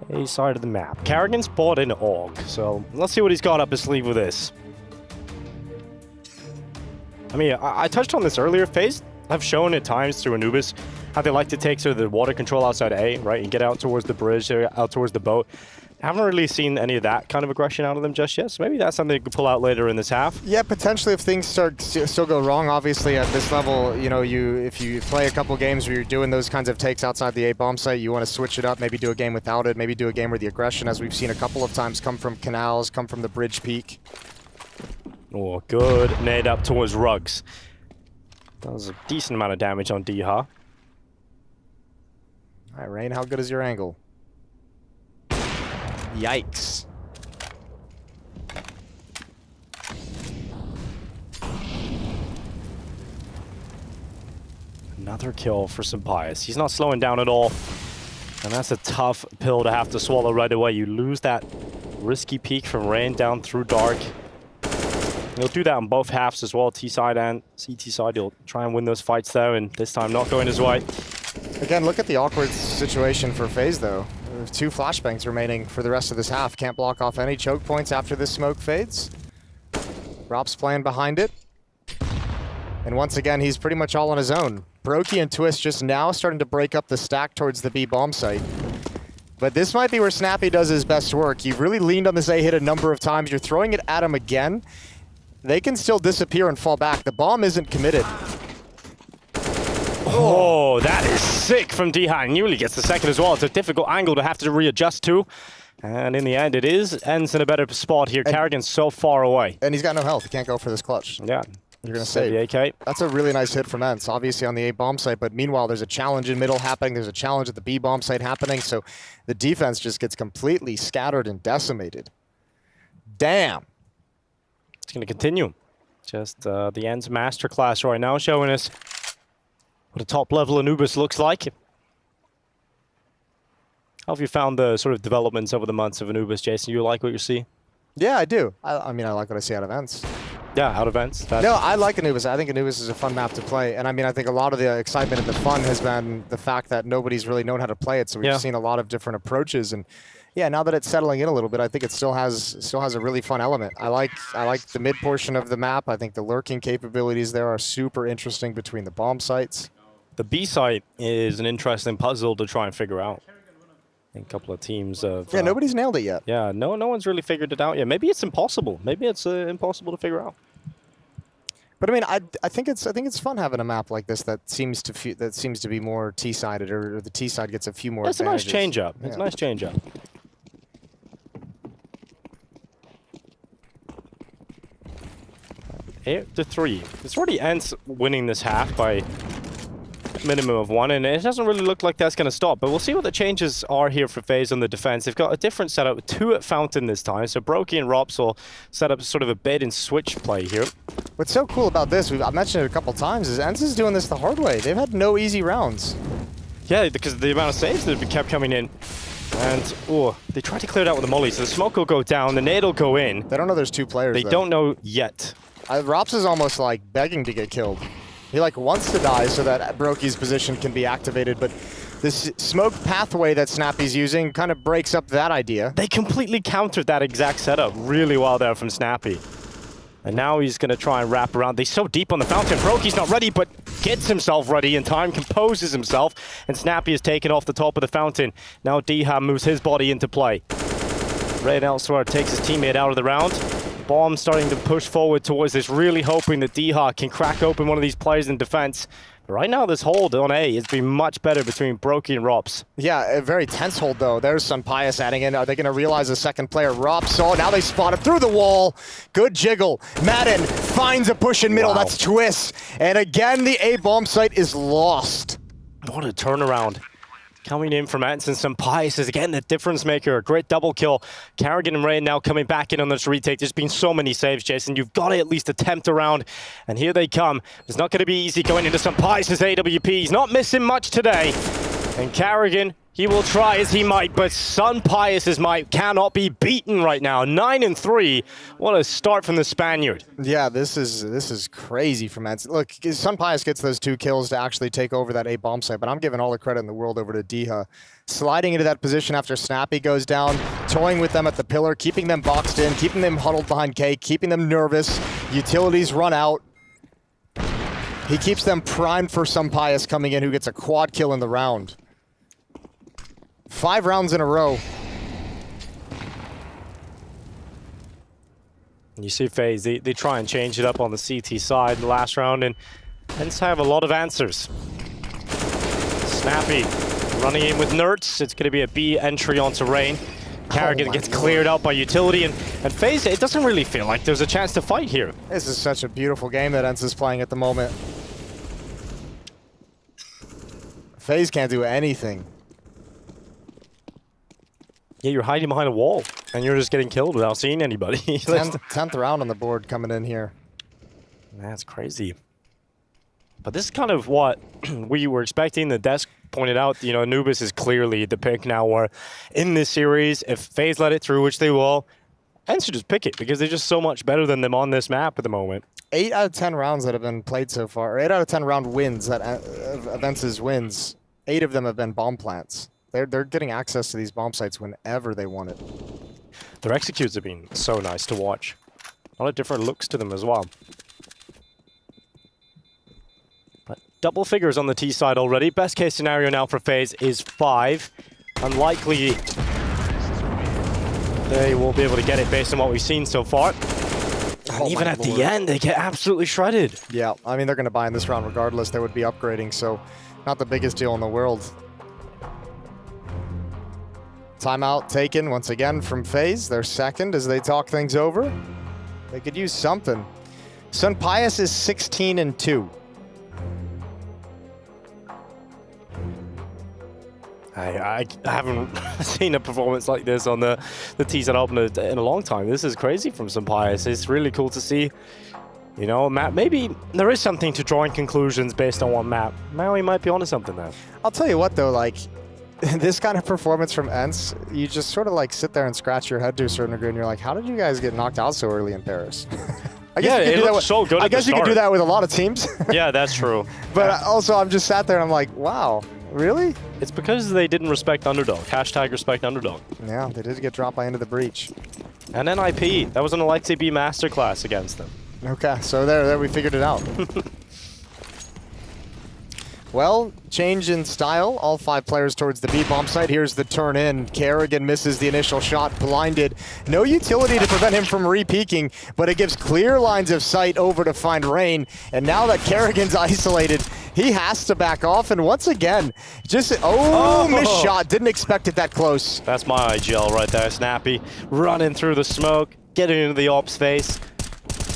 A side of the map. Kerrigan's bought in AUG, so let's see what he's got up his sleeve with this. I mean, I touched on this earlier. FaZe have shown at times through Anubis how they like to take sort of the water control outside A, right, and get out towards the bridge, or out towards the boat. Haven't really seen any of that kind of aggression out of them just yet, so maybe that's something they could pull out later in this half. Yeah, potentially if things still go wrong. Obviously at this level, you know, if you play a couple games where you're doing those kinds of takes outside the A-bomb site, you want to switch it up, maybe do a game without it, maybe do a game where the aggression, as we've seen a couple of times, come from canals, come from the bridge peak. Oh, good nade up towards Ruggs. That was a decent amount of damage on Deha. All right, Rain, how good is your angle? Yikes. Another kill for Sampaius. He's not slowing down at all. And that's a tough pill to have to swallow right away. You lose that risky peek from Rain down through Dark. He'll do that on both halves as well, T-side and CT side. He'll try and win those fights there, and this time not going his way. Again, look at the awkward situation for FaZe, though. There's 2 flashbangs remaining for the rest of this half. Can't block off any choke points after this smoke fades. Rop's playing behind it. And once again, he's pretty much all on his own. Brokey and Twist just now starting to break up the stack towards the B bomb site. But this might be where Snappy does his best work. You've really leaned on this A hit a number of times. You're throwing it at him again. They can still disappear and fall back. The bomb isn't committed. Oh, that is sick from Deha. Newly gets the second as well. It's a difficult angle to have to readjust to. And in the end, it is. ENCE in a better spot here. Karrigan's so far away. And he's got no health. He can't go for this clutch. Yeah. You're going to save. The AK. That's a really nice hit from ENCE, obviously on the A-bomb site. But meanwhile, there's a challenge in middle happening. There's a challenge at the B-bomb site happening. So the defense just gets completely scattered and decimated. Damn. It's going to continue. Just the ENCE masterclass right now, showing us what a top level Anubis looks like. How have you found the sort of developments over the months of Anubis, Jason? You like what you see? Yeah, I do. I mean, I like what I see out of ENCE. Yeah, out of ENCE. No, I like Anubis. I think Anubis is a fun map to play. And I mean, I think a lot of the excitement and the fun has been the fact that nobody's really known how to play it. So we've seen a lot of different approaches. And yeah, now that it's settling in a little bit, I think it still has a really fun element. I like the mid portion of the map. I think the lurking capabilities there are super interesting between the bomb sites. The B site is an interesting puzzle to try and figure out. A couple of teams of... Yeah, nobody's nailed it yet. Yeah, no one's really figured it out yet. Maybe it's impossible. Maybe it's impossible to figure out. But I mean, I think it's fun having a map like this that seems to be more T-sided, or the T side gets a few more. It's advantages. a nice change up. It's a nice change up. To 3. It's already ENCE winning this half by minimum of 1, and it doesn't really look like that's going to stop. But we'll see what the changes are here for FaZe on the defense. They've got a different setup, 2 at Fountain this time. So Brokey and Rops will set up sort of a bait and switch play here. What's so cool about this, I've mentioned it a couple times, is ENCE is doing this the hard way. They've had no easy rounds. Yeah, because of the amount of saves that have kept coming in. And, oh, they tried to clear it out with the molly, so the smoke will go down, the nade will go in. They don't know there's 2 players, They don't know yet. Rops is almost like begging to get killed. He like wants to die so that Brokey's position can be activated, but this smoke pathway that Snappy's using kind of breaks up that idea. They completely countered that exact setup really well there from Snappy. And now he's going to try and wrap around. They're so deep on the fountain. Brokey's not ready, but gets himself ready in time, composes himself, and Snappy is taken off the top of the fountain. Now Deha moves his body into play. Ray elsewhere takes his teammate out of the round. Bomb starting to push forward towards this, really hoping that Deha can crack open one of these players in defense. But right now, this hold on A has been much better between Brokey and Rops. Yeah, a very tense hold, though. There's Sampaius adding in. Are they going to realize a second player? Rops, oh, now they spot him through the wall. Good jiggle. Madden finds a push in middle. Wow. That's Twist. And again, the A-bomb site is lost. What a turnaround. Coming in from ENCE and Sampaius is again the difference maker. A great double kill. Karrigan and Rain now coming back in on this retake. There's been so many saves, Jason. You've got to at least attempt a round. And here they come. It's not going to be easy going into Sampaius' AWP. He's not missing much today. And Karrigan, he will try as he might, but Sampaius' might cannot be beaten right now. 9-3. What a start from the Spaniard. Yeah, this is crazy from ENCE. Look, Sampaius gets those 2 kills to actually take over that A-bomb site, but I'm giving all the credit in the world over to Deha. Sliding into that position after Snappy goes down, toying with them at the pillar, keeping them boxed in, keeping them huddled behind K, keeping them nervous. Utilities run out. He keeps them primed for Sampayas coming in, who gets a quad kill in the round. 5 rounds in a row. You see FaZe, they try and change it up on the CT side in the last round, and ENCE have a lot of answers. Snappy running in with Nerds. It's going to be a B entry onto Rain. Carrigan gets cleared out by utility, and FaZe, it doesn't really feel like there's a chance to fight here. This is such a beautiful game that ENCE is playing at the moment. FaZe can't do anything. Yeah, you're hiding behind a wall, and you're just getting killed without seeing anybody. 10th round on the board coming in here. That's crazy. But this is kind of what we were expecting. The desk pointed out, you know, Anubis is clearly the pick now, where in this series, if FaZe let it through, which they will, ENCE should just pick it, because they're just so much better than them on this map at the moment. 8 out of 10 rounds that have been played so far, or 8 out of 10 round wins, that ENCE's wins, 8 of them have been bomb plants. They're getting access to these bomb sites whenever they want it. Their executes have been so nice to watch. A lot of different looks to them as well. But double figures on the T side already. Best case scenario now for FaZe is 5. Unlikely they will be able to get it based on what we've seen so far. And even at the end, they get absolutely shredded. Yeah, I mean, they're going to buy in this round regardless. They would be upgrading, so not the biggest deal in the world. Timeout taken once again from FaZe, their second as they talk things over. They could use something. Sampayas is 16-2. I haven't seen a performance like this on the T-Set opener in a long time. This is crazy from Sampayas. It's really cool to see. You know, maybe there is something to drawing conclusions based on one map. Maui might be onto something there. I'll tell you what though, like, this kind of performance from ENCE, you just sort of like sit there and scratch your head to a certain degree, and you're like, how did you guys get knocked out so early in Paris? I guess yeah, it looks so good. I guess you could do that with a lot of teams. Yeah, that's true. But also, I'm just sat there and I'm like, wow, really? It's because they didn't respect underdog. Hashtag respect underdog. Yeah, they did get dropped by Into the Breach. And then IP. That was an Alexei B masterclass against them. Okay, so there we figured it out. Well, change in style. All 5 players towards the B bomb site. Here's the turn in. Carrigan misses the initial shot, blinded. No utility to prevent him from re-peeking, but it gives clear lines of sight over to find Rain. And now that Carrigan's isolated, he has to back off. And once again, just, missed shot. Didn't expect it that close. That's my IGL right there. Snappy running through the smoke, getting into the ops face.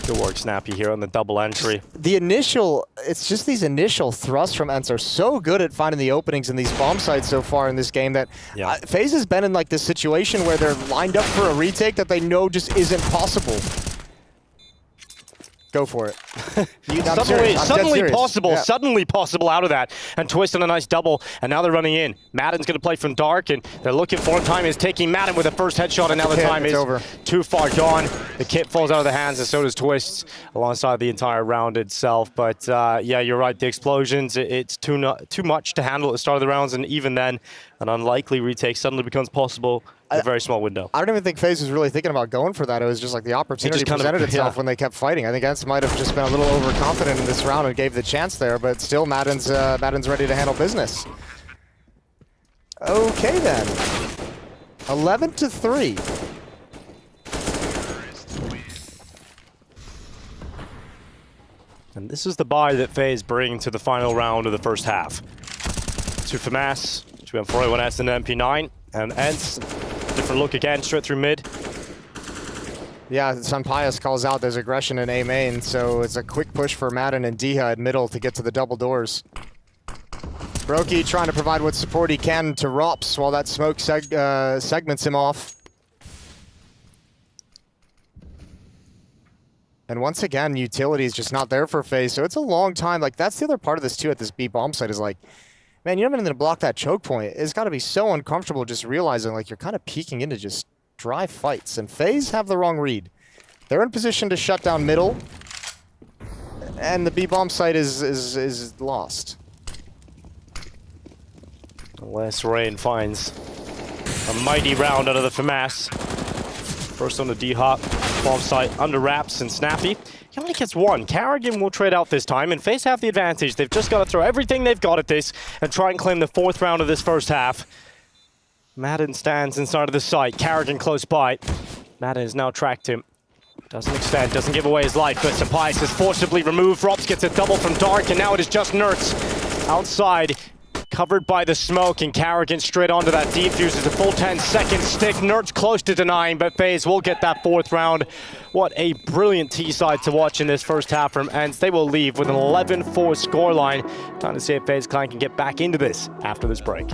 Good work, Snappy, here on the double entry. The initial, it's just these initial thrusts from ENCE are so good at finding the openings in these bomb sites so far in this game that FaZe has been in like this situation where they're lined up for a retake that they know just isn't possible. Go for it. Suddenly possible out of that. And Twist on a nice double, and now they're running in. Madden's going to play from dark, and they're looking for him. Time is taking Madden with the first headshot, and now the time is over. Too far gone. The kit falls out of the hands, and so does Twist alongside the entire round itself. But yeah, you're right. The explosions, it's too much to handle at the start of the rounds, and even then, an unlikely retake suddenly becomes possible in a very small window. I don't even think FaZe was really thinking about going for that. It was just like the opportunity presented itself when they kept fighting. I think ENCE might have just been a little overconfident in this round and gave the chance there, but still Madden's ready to handle business. Okay then. 11-3. And this is the buy that FaZe bring to the final round of the first half. To FAMAS, to M4A1S and MP9, and ENCE, different look again, straight through mid. Yeah, Sampayas calls out there's aggression in A main, so it's a quick push for Madden and Diha at middle to get to the double doors. Brokey trying to provide what support he can to Rops while that smoke segments him off. And once again, utility is just not there for FaZe, so it's a long time. Like, that's the other part of this too at this B bomb site is like, man, you're not even going to block that choke point. It's got to be so uncomfortable just realizing like you're kind of peeking into just dry fights. And FaZe have the wrong read. They're in position to shut down middle, and the B bomb site is lost. Unless Rain finds a mighty round out of the FAMAS. First on the D-Hop, bomb site under wraps and Snappy. He only gets one. Carrigan will trade out this time, and FaZe have the advantage. They've just got to throw everything they've got at this and try and claim the 4th round of this first half. Madden stands inside of the site. Carrigan close by. Madden has now tracked him. Doesn't extend, doesn't give away his life, but Sapias is forcibly removed. Rops gets a double from Dark, and now it is just NERTZ outside, covered by the smoke, and Carrigan straight onto that defuse. It's a full 10-second stick. NERTZ close to denying, but FaZe will get that 4th round. What a brilliant T-side to watch in this first half from ENCE. They will leave with an 11-4 scoreline. Time to see if FaZe Clan can get back into this after this break.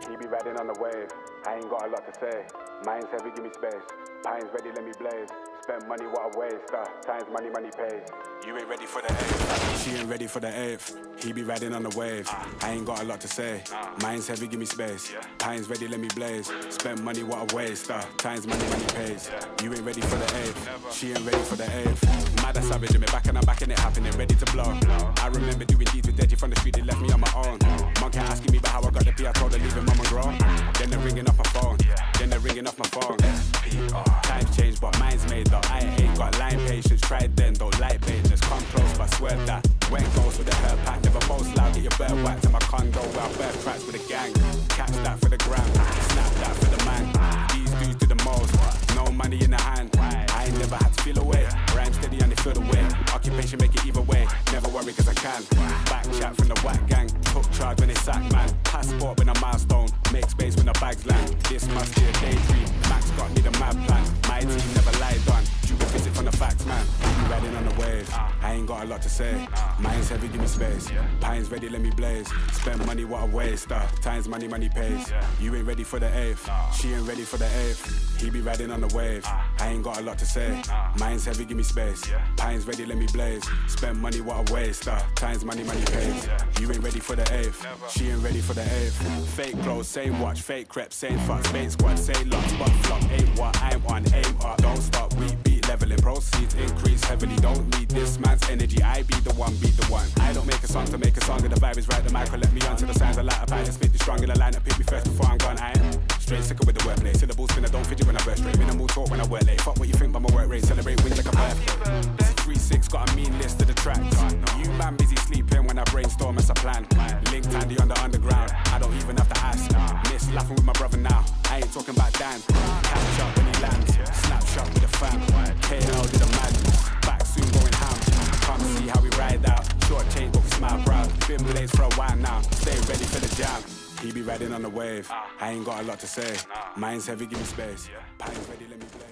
He be riding on the wave, I ain't got a lot to say. Mine's heavy, give me space. Pine's ready, let me blaze. Spend money, what a waste. Times money, money pays. You ain't ready for the 8th. She ain't ready for the 8th. He be riding on the wave, I ain't got a lot to say. Mine's heavy, give me space. Pine's ready, let me blaze. Spend money, what a waste. Times money, money pays. You ain't ready for the 8th. She ain't ready for the 8th. Mad as savage in me back and I'm back in it happening, ready to blow. I remember doing deeds with Deji from the street, they left me on my own. Mom kept asking me about how I got the P, I told her leave it, mum and grow. Then they're ringing off my phone, then they're ringing off my phone. Times change, but mine's made though. I ain't got line patience, tried then, don't like bait. Just come close, but swear that. When goes with the hair pack, never boast loud, get your bird whacked in my condo. Well, bird tracks with a gang. Catch that for the gram, snap that for the man. These dudes do the most, no money in the hand. I ain't never had to feel away, rhyme steady and they feel the way. Occupation make it either way, never worry cause I can. Back chat from the whack gang, took charge when they sack man. Passport when a milestone, make space when the bags land. This must be a daydream, Max got me the mad plan. My team never lied on, you can visit from the facts man. You riding on the wave, I ain't got a lot to say. Mine's heavy, give me space. Pine's ready, let me blaze. Spend money, what a waste. Times money, money pays. You ain't ready for the 8th. She ain't ready for the 8th. He be riding on the wave, I ain't got a lot to say. Mine's heavy, give me space. Pine's ready, let me blaze. Spend money, what a waste. Times money, money pays. You ain't ready for the 8th. She ain't ready for the 8th. Fake clothes, same watch, fake crepe, same fuck, fake squad, say lots, but flop. Ain't what I'm on, aim up, don't stop. We beat leveling, proceeds increase heavily. Don't need this man's energy, I be the one, beat the one. I don't make a song to make a song, and the vibe is right. The mic will let me onto the signs. I light a pipe and spit the strong in the line. Pick me first before I'm gone. I am straight sicker with the wordplay. Syllable spin, I don't fidget when I burst straight. Minimal talk when I work late. Fuck what you think about my work rate. Celebrate wins like a birthday. This is 3-6, got a mean list of the tracks. You man busy sleeping when I brainstorm as a plan. Linked handy on the underground, I don't even have to ask. Miss laughing with my brother now, I ain't talking about Dan. Catch up when he lands, snapshot with the fam. KL did a madness, back soon going ham. Come see how we ride out, short change but we smile proud. Been blades for a while now, stay ready for the jam. He be riding on the wave, I ain't got a lot to say. Mine's heavy, give me space. Pine's ready, let me blaze.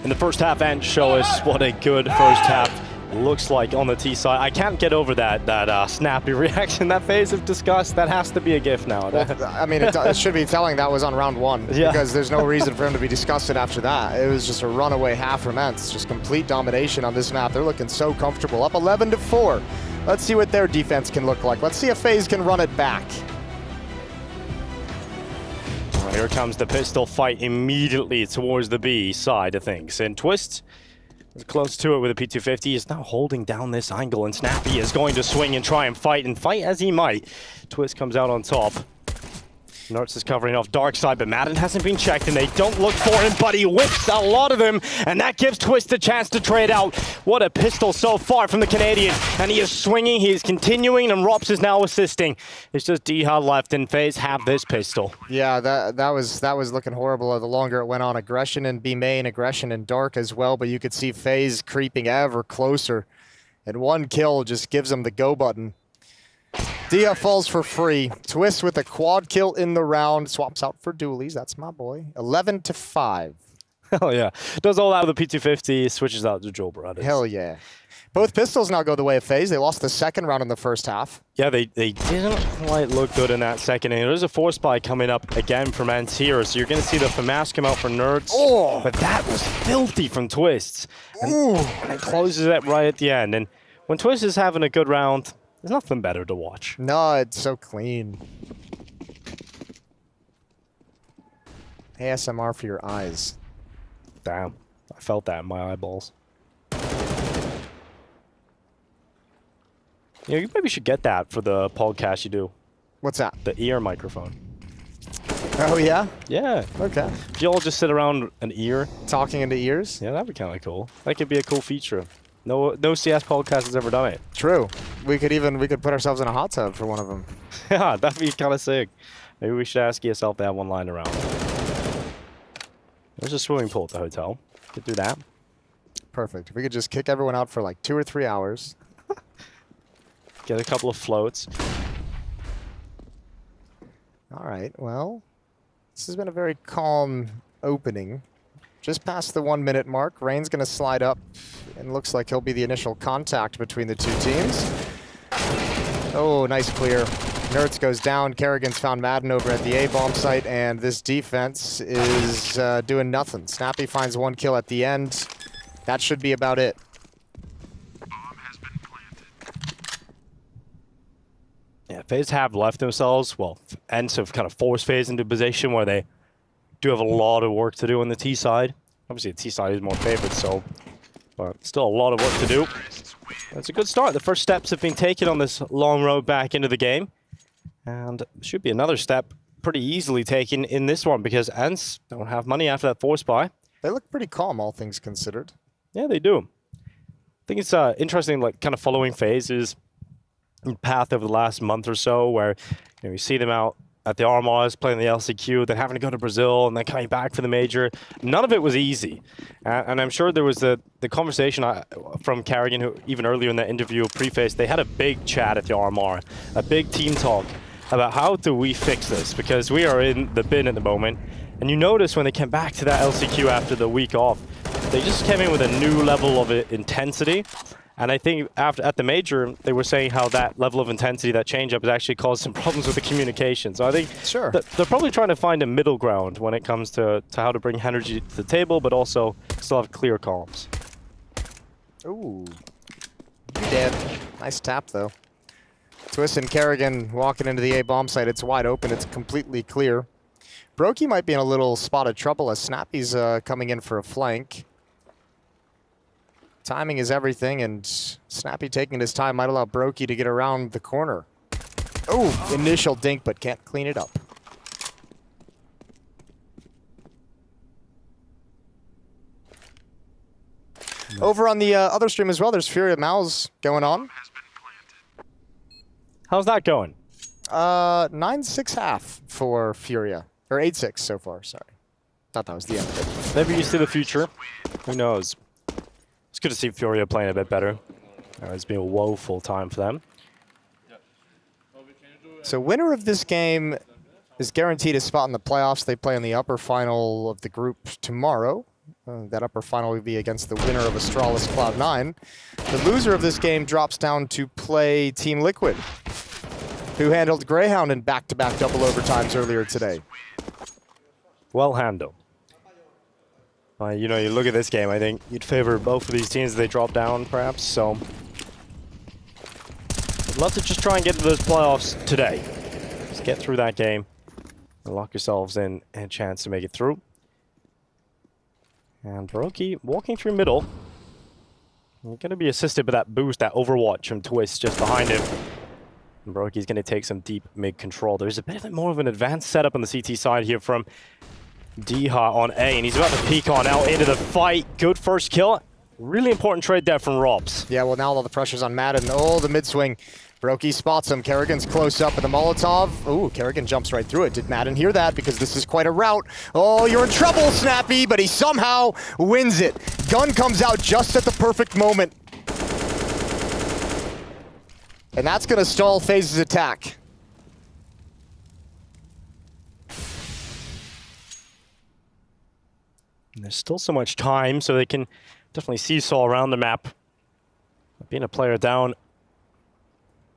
In the first half, ENCE show us what a good first half looks like on the T side. I can't get over that snappy reaction that FaZe have discussed. That has to be a GIF now. Well, I mean, it should be telling that was on round 1 because there's no reason for him to be disgusted after that. It was just a runaway half from ENCE, just complete domination on this map. They're looking so comfortable, up 11-4. Let's see what their defense can look like. Let's see if FaZe can run it back. Here comes the pistol fight immediately towards the B side of things. And Twist is close to it with a P250. He's now holding down this angle, and Snappy is going to swing and try and fight as he might. Twist comes out on top. Nertz is covering off dark side, but Madden hasn't been checked, and they don't look for him, but he whips a lot of them, and that gives Twist a chance to trade out. What a pistol so far from the Canadian, and he is swinging, he is continuing, and Rops is now assisting. It's just Dha left, and FaZe have this pistol. Yeah, that was looking horrible the longer it went on. Aggression in B main, aggression in dark as well, but you could see FaZe creeping ever closer, and one kill just gives them the go button. Dha falls for free. Twist with a quad kill in the round. Swaps out for dualies. That's my boy. 11-5. Hell yeah. Does all that with the P250, switches out to Joel Brothers. Hell yeah. Both pistols now go the way of FaZe. They lost the second round in the first half. Yeah, they didn't quite look good in that second inning. There's a force buy coming up again from ENCE here, so you're going to see the FAMAS come out for Nerds. Oh! But that was filthy from Twist. And it closes it right at the end. And when Twist is having a good round, there's nothing better to watch. No, it's so clean. ASMR for your eyes. Damn, I felt that in my eyeballs. You know, you maybe should get that for the podcast you do. What's that? The ear microphone. Oh, yeah? Yeah. Okay. If you all just sit around an ear. Talking into ears? Yeah, that'd be kind of cool. That could be a cool feature. No CS podcast has ever done it. True. We could put ourselves in a hot tub for one of them. Yeah, that'd be kind of sick. Maybe we should ask yourself to have one lying around. There's a swimming pool at the hotel. Could do that. Perfect. We could just kick everyone out for like 2 or 3 hours. Get a couple of floats. All right, well, this has been a very calm opening. Just past the 1 minute mark, Rain's gonna slide up, and looks like he'll be the initial contact between the two teams. Oh, nice clear. Nertz goes down. Kerrigan's found Madden over at the A-bomb site, and this defense is doing nothing. Snappy finds 1 kill at the end. That should be about it. Yeah, FaZe have left themselves, well, ENCE have kind of forced FaZe into a position where they do have a lot of work to do on the T side. Obviously, the T side is more favored, so, but still a lot of work to do. It's a good start. The first steps have been taken on this long road back into the game, and should be another step pretty easily taken in this one because ENCE don't have money after that force buy. They look pretty calm, all things considered. Yeah, they do. I think it's interesting, like, kind of following FaZe's path over the last month or so, where you see them out at the RMRs playing the LCQ, then having to go to Brazil, and then coming back for the major. None of it was easy, and I'm sure there was the conversation from Kerrigan, who even earlier in that interview pre-FaZe, they had a big chat at the RMR, a big team talk about how do we fix this, because we are in the bin at the moment. And you notice when they came back to that LCQ after the week off, they just came in with a new level of intensity. And I think at the major, they were saying how that level of intensity, that change-up, has actually caused some problems with the communication. So I think they're probably trying to find a middle ground when it comes to how to bring energy to the table, but also still have clear comms. Ooh. You did. Nice tap, though. Twist and Kerrigan walking into the A-bomb site. It's wide open. It's completely clear. Brokey might be in a little spot of trouble as Snappy's coming in for a flank. Timing is everything, and Snappy taking his time might allow Brokey to get around the corner. Oh, initial dink, but can't clean it up. Over on the other stream as well, there's Fury Mouse going on. How's that going? 9-6 half for Furia. Or 8-6 so far, sorry. Thought that was the end of it. Maybe you see the future. Who knows? It's good to see Furia playing a bit better. It's been a woeful time for them. So winner of this game is guaranteed a spot in the playoffs. They play in the upper final of the group tomorrow. That upper final will be against the winner of Astralis Cloud9. The loser of this game drops down to play Team Liquid, who handled Greyhound in back-to-back double overtimes earlier today. Well handled. You know, you look at this game, I think you'd favor both of these teams if they drop down, perhaps, so I'd love to just try and get to those playoffs today. Just get through that game and lock yourselves in a chance to make it through. And Brokey walking through middle. You're going to be assisted by that boost, that Overwatch from Twist just behind him. And Brokey's going to take some deep mid control. There's a bit more of an advanced setup on the CT side here from Diha on A, and he's about to peek on out into the fight. Good first kill. Really important trade there from Robs. Yeah, well, now all the pressure's on Madden. Oh, the mid swing. Brokey spots him. Kerrigan's close up with the Molotov. Ooh, Kerrigan jumps right through it. Did Madden hear that? Because this is quite a route. Oh, you're in trouble, Snappy, but he somehow wins it. Gun comes out just at the perfect moment. And that's going to stall FaZe's attack. And there's still so much time, so they can definitely seesaw around the map. Being a player down,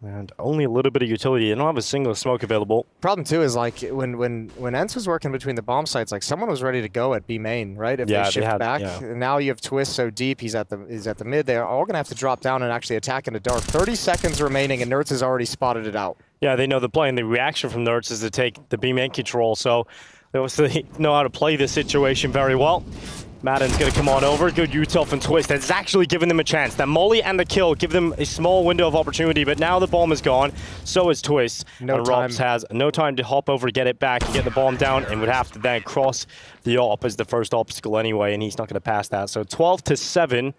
and only a little bit of utility. They don't have a single smoke available. Problem too is like when ENCE was working between the bomb sites, like someone was ready to go at B main, right? If they shift back. Yeah. And now you have Twist so deep, he's at the mid. They're all gonna have to drop down and actually attack into dark. 30 seconds remaining, and Nerds has already spotted it out. Yeah, they know the play, and the reaction from Nerds is to take the B main control. So they obviously know how to play this situation very well. Madden's going to come on over. Good util from Twist. That's actually given them a chance. That molly and the kill give them a small window of opportunity, but now the bomb is gone. So is Twist. No and time. Robs has no time to hop over, get it back, and get the bomb down, and would have to then cross the op as the first obstacle anyway, and he's not going to pass that. So 12-7.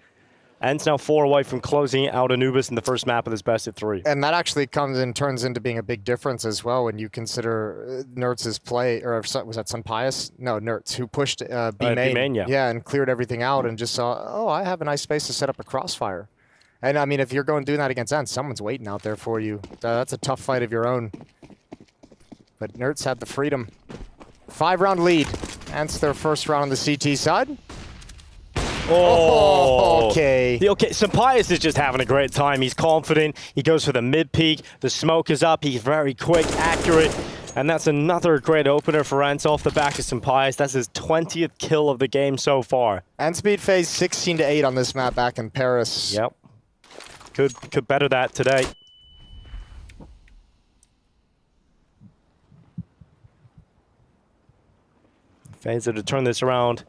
ENCE now 4 away from closing out Anubis in the first map of this best of 3. And that actually turns into being a big difference as well when you consider Nerds' play, or was that Sun Pius? No, Nerds, who pushed B main. Yeah, and cleared everything out and just saw, oh, I have a nice space to set up a crossfire. And I mean, if you're doing that against ENCE, someone's waiting out there for you. That's a tough fight of your own. But Nerds had the freedom. 5-round lead. ENCE their first round on the CT side. Oh, okay. Okay, Sampaius is just having a great time. He's confident. He goes for the mid-peak. The smoke is up. He's very quick, accurate. And that's another great opener for ENCE off the back of Sampaius. That's his 20th kill of the game so far. ENCE beat FaZe 16-8 on this map back in Paris. Yep. Could better that today. FaZe have to turn this around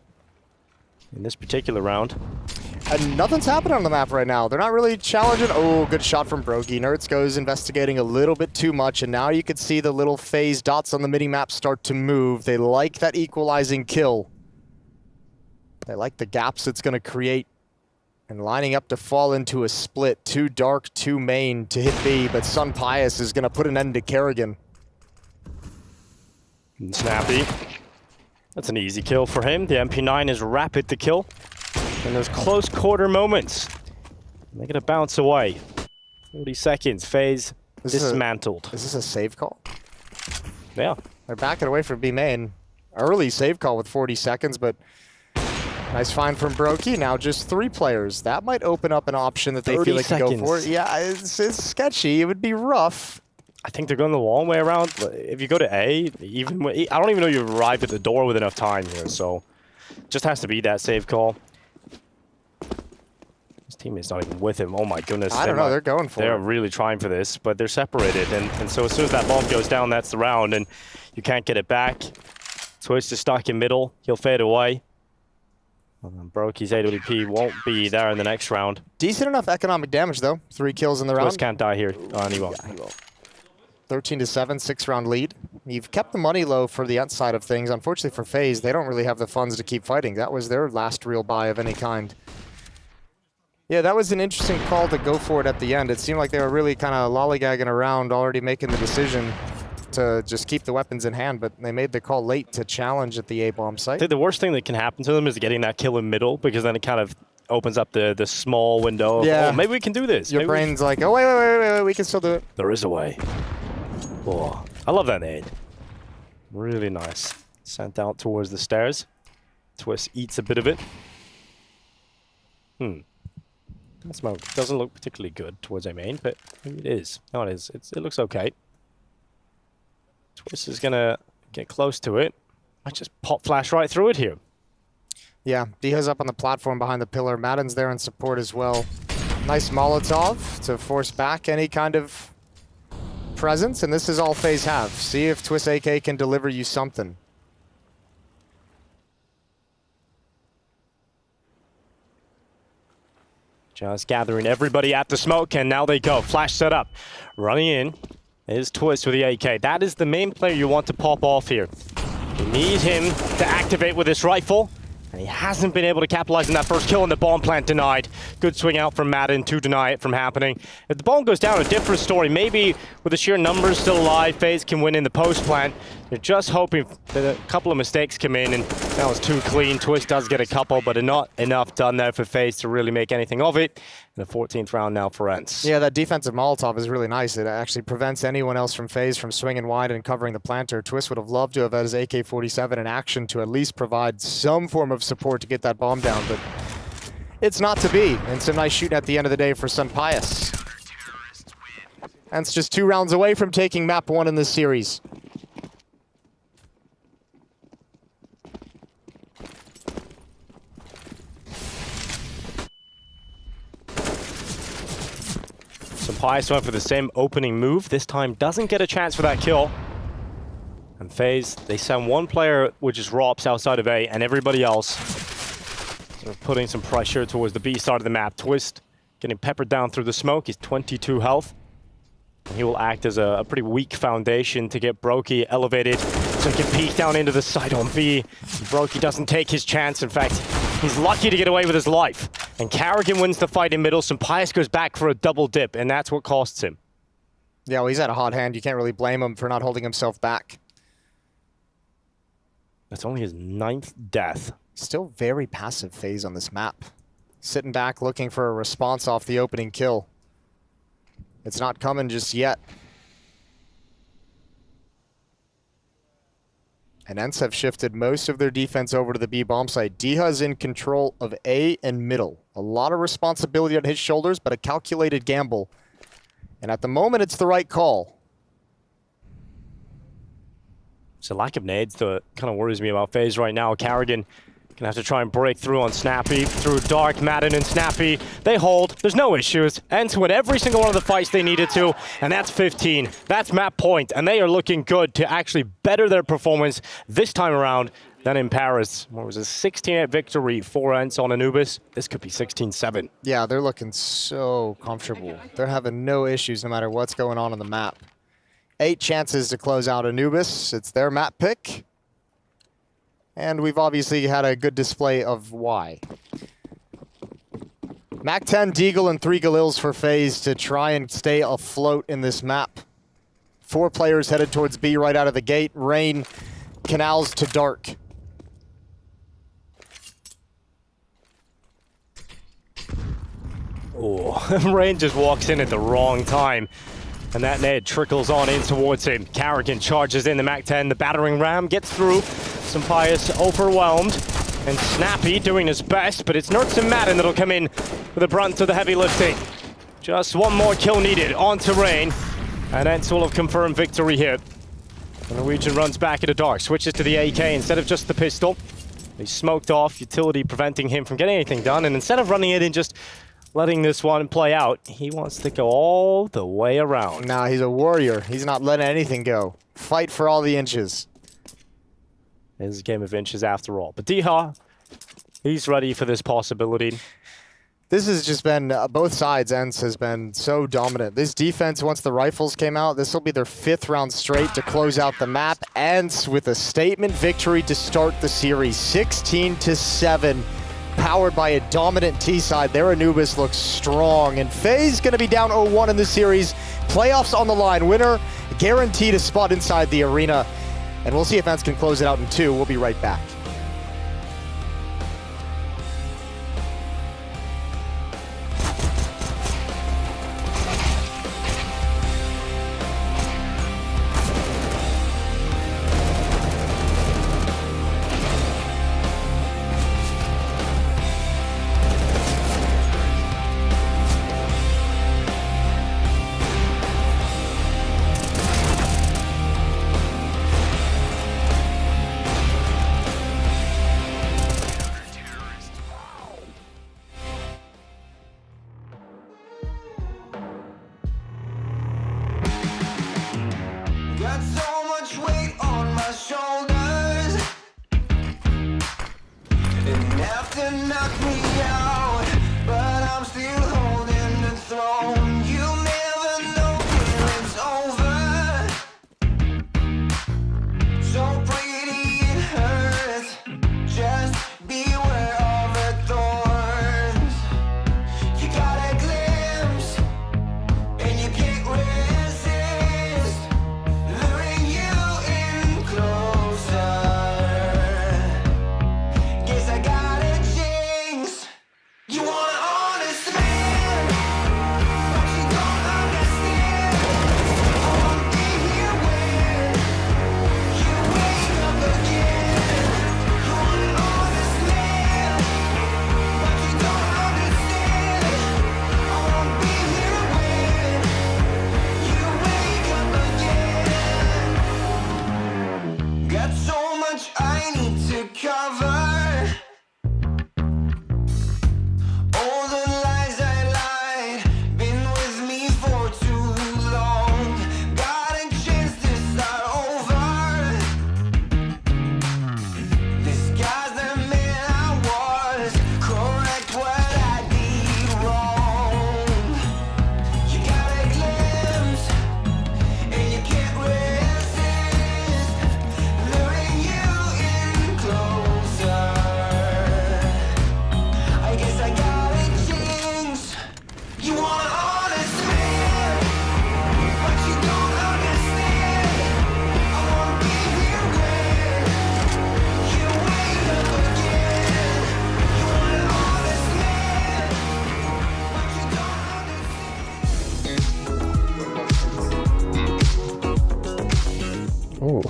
in this particular round. And nothing's happening on the map right now. They're not really challenging. Oh, good shot from Brokey. Nerds goes investigating a little bit too much, and now you can see the little FaZe dots on the mini-map start to move. They like that equalizing kill. They like the gaps it's going to create. And lining up to fall into a split. 2 dark, 2 main to hit B, but Sun Pius is going to put an end to Kerrigan. And Snappy. That's an easy kill for him. The MP9 is rapid to kill. And those close quarter moments, they're going to bounce away. 40 seconds, FaZe dismantled. Is this a save call? Yeah. They're backing away from B main. Early save call with 40 seconds, but nice find from Brokey. Now just 3 players. That might open up an option that they feel they can go for. Yeah, it's sketchy. It would be rough. I think they're going the long way around. If you go to A, I don't even know you've arrived at the door with enough time here, so just has to be that save call. His teammate's not even with him. Oh my goodness. I don't know, they're going for it. They're really trying for this, but they're separated, and so as soon as that bomb goes down, that's the round, and you can't get it back. Twist is stuck in middle. He'll fade away. Brokey's AWP won't be there in the next round. Decent enough economic damage, though. 3 kills in the round. Twist can't die here. And he won't. Yeah, he will. 13-7, 6-round lead. You've kept the money low for the ENCE side of things. Unfortunately for FaZe, they don't really have the funds to keep fighting. That was their last real buy of any kind. Yeah, that was an interesting call to go for it at the end. It seemed like they were really kind of lollygagging around, already making the decision to just keep the weapons in hand, but they made the call late to challenge at the A-bomb site. I think the worst thing that can happen to them is getting that kill in middle, because then it kind of opens up the small window of, oh, maybe we can do this. Your brain's like, oh, wait, we can still do it. There is a way. Oh, I love that nade. Really nice. Sent out towards the stairs. Twist eats a bit of it. That smoke doesn't look particularly good towards A main, but maybe it is. No, it is. It looks okay. Twist is going to get close to it. I just pop flash right through it here. Yeah, Diha's up on the platform behind the pillar. Madden's there in support as well. Nice Molotov to force back any kind of presence, and this is all FaZe have. See if Twist AK can deliver you something. Just gathering everybody at the smoke, and now they go. Flash set up. Running in. is Twist with the AK. That is the main player you want to pop off here. You need him to activate with his rifle, and he hasn't been able to capitalize on that first kill, and the bomb plant denied. Good swing out from Madden to deny it from happening. If the bomb goes down, a different story. Maybe with the sheer numbers still alive, FaZe can win in the post plant. They're just hoping that a couple of mistakes come in, and that was too clean. Twist does get a couple, but not enough done there for FaZe to really make anything of it. In the 14th round now for ENCE. Yeah, that defensive Molotov is really nice. It actually prevents anyone else from FaZe from swinging wide and covering the planter. Twist would have loved to have had his AK-47 in action to at least provide some form of support to get that bomb down, but it's not to be. And some nice shooting at the end of the day for Sunpius. ENCE just 2 rounds away from taking map 1 in this series. Pius went for the same opening move. This time doesn't get a chance for that kill. And FaZe, they send one player, which is Rops, outside of A, and everybody else sort of putting some pressure towards the B side of the map. Twist getting peppered down through the smoke. He's 22 health. And he will act as a pretty weak foundation to get Brokey elevated so he can peek down into the side on B. Brokey doesn't take his chance. In fact, he's lucky to get away with his life. And Carrigan wins the fight in middle. Pius goes back for a double dip, and that's what costs him. Yeah, well, he's had a hot hand. You can't really blame him for not holding himself back. That's only his 9th death. Still very passive FaZe on this map. Sitting back, looking for a response off the opening kill. It's not coming just yet. And ENCE have shifted most of their defense over to the B bomb site. Diha's in control of A and middle. A lot of responsibility on his shoulders, but a calculated gamble. And at the moment, it's the right call. It's a lack of nades that kind of worries me about FaZe right now. Carrigan gonna have to try and break through on Snappy, through Dark, Madden, and Snappy. They hold, there's no issues. ENCE win every single one of the fights they needed to, and that's 15. That's map point, and they are looking good to actually better their performance this time around than in Paris. What was a 16-8 victory for ENCE on Anubis? This could be 16-7. Yeah, they're looking so comfortable. They're having no issues no matter what's going on the map. 8 chances to close out Anubis. It's their map pick. And we've obviously had a good display of why. Mac 10, Deagle, and 3 Galils for FaZe to try and stay afloat in this map. 4 players headed towards B right out of the gate. Rain, Canals to Dark. Oh, Rain just walks in at the wrong time. And that nade trickles on in towards him. Carrigan charges in the Mac 10. The battering ram gets through. Pius overwhelmed. And Snappy doing his best, but it's Nerds and Madden that'll come in with the brunt of the heavy lifting. Just one more kill needed onto Rain. And ENCE will have confirmed victory here. The Norwegian runs back into Dark, switches to the AK instead of just the pistol. He's smoked off, utility preventing him from getting anything done. And instead of running it and just letting this one play out, he wants to go all the way around. Nah, he's a warrior. He's not letting anything go. Fight for all the inches. It is a game of inches after all. But Diha, he's ready for this possibility. This has just been, both sides, ENCE has been so dominant. This defense, once the rifles came out, this will be their 5th round straight to close out the map. ENCE with a statement victory to start the series, 16-7. Powered by a dominant T side. Their Anubis looks strong, and FaZe going to be down 0-1 in this series. Playoffs on the line. Winner guaranteed a spot inside the arena, and we'll see if ENCE can close it out in 2. We'll be right back. Got so much weight on my shoulders. It have to knock me out, but I'm still holding the throne. You never know till it's over. Ooh,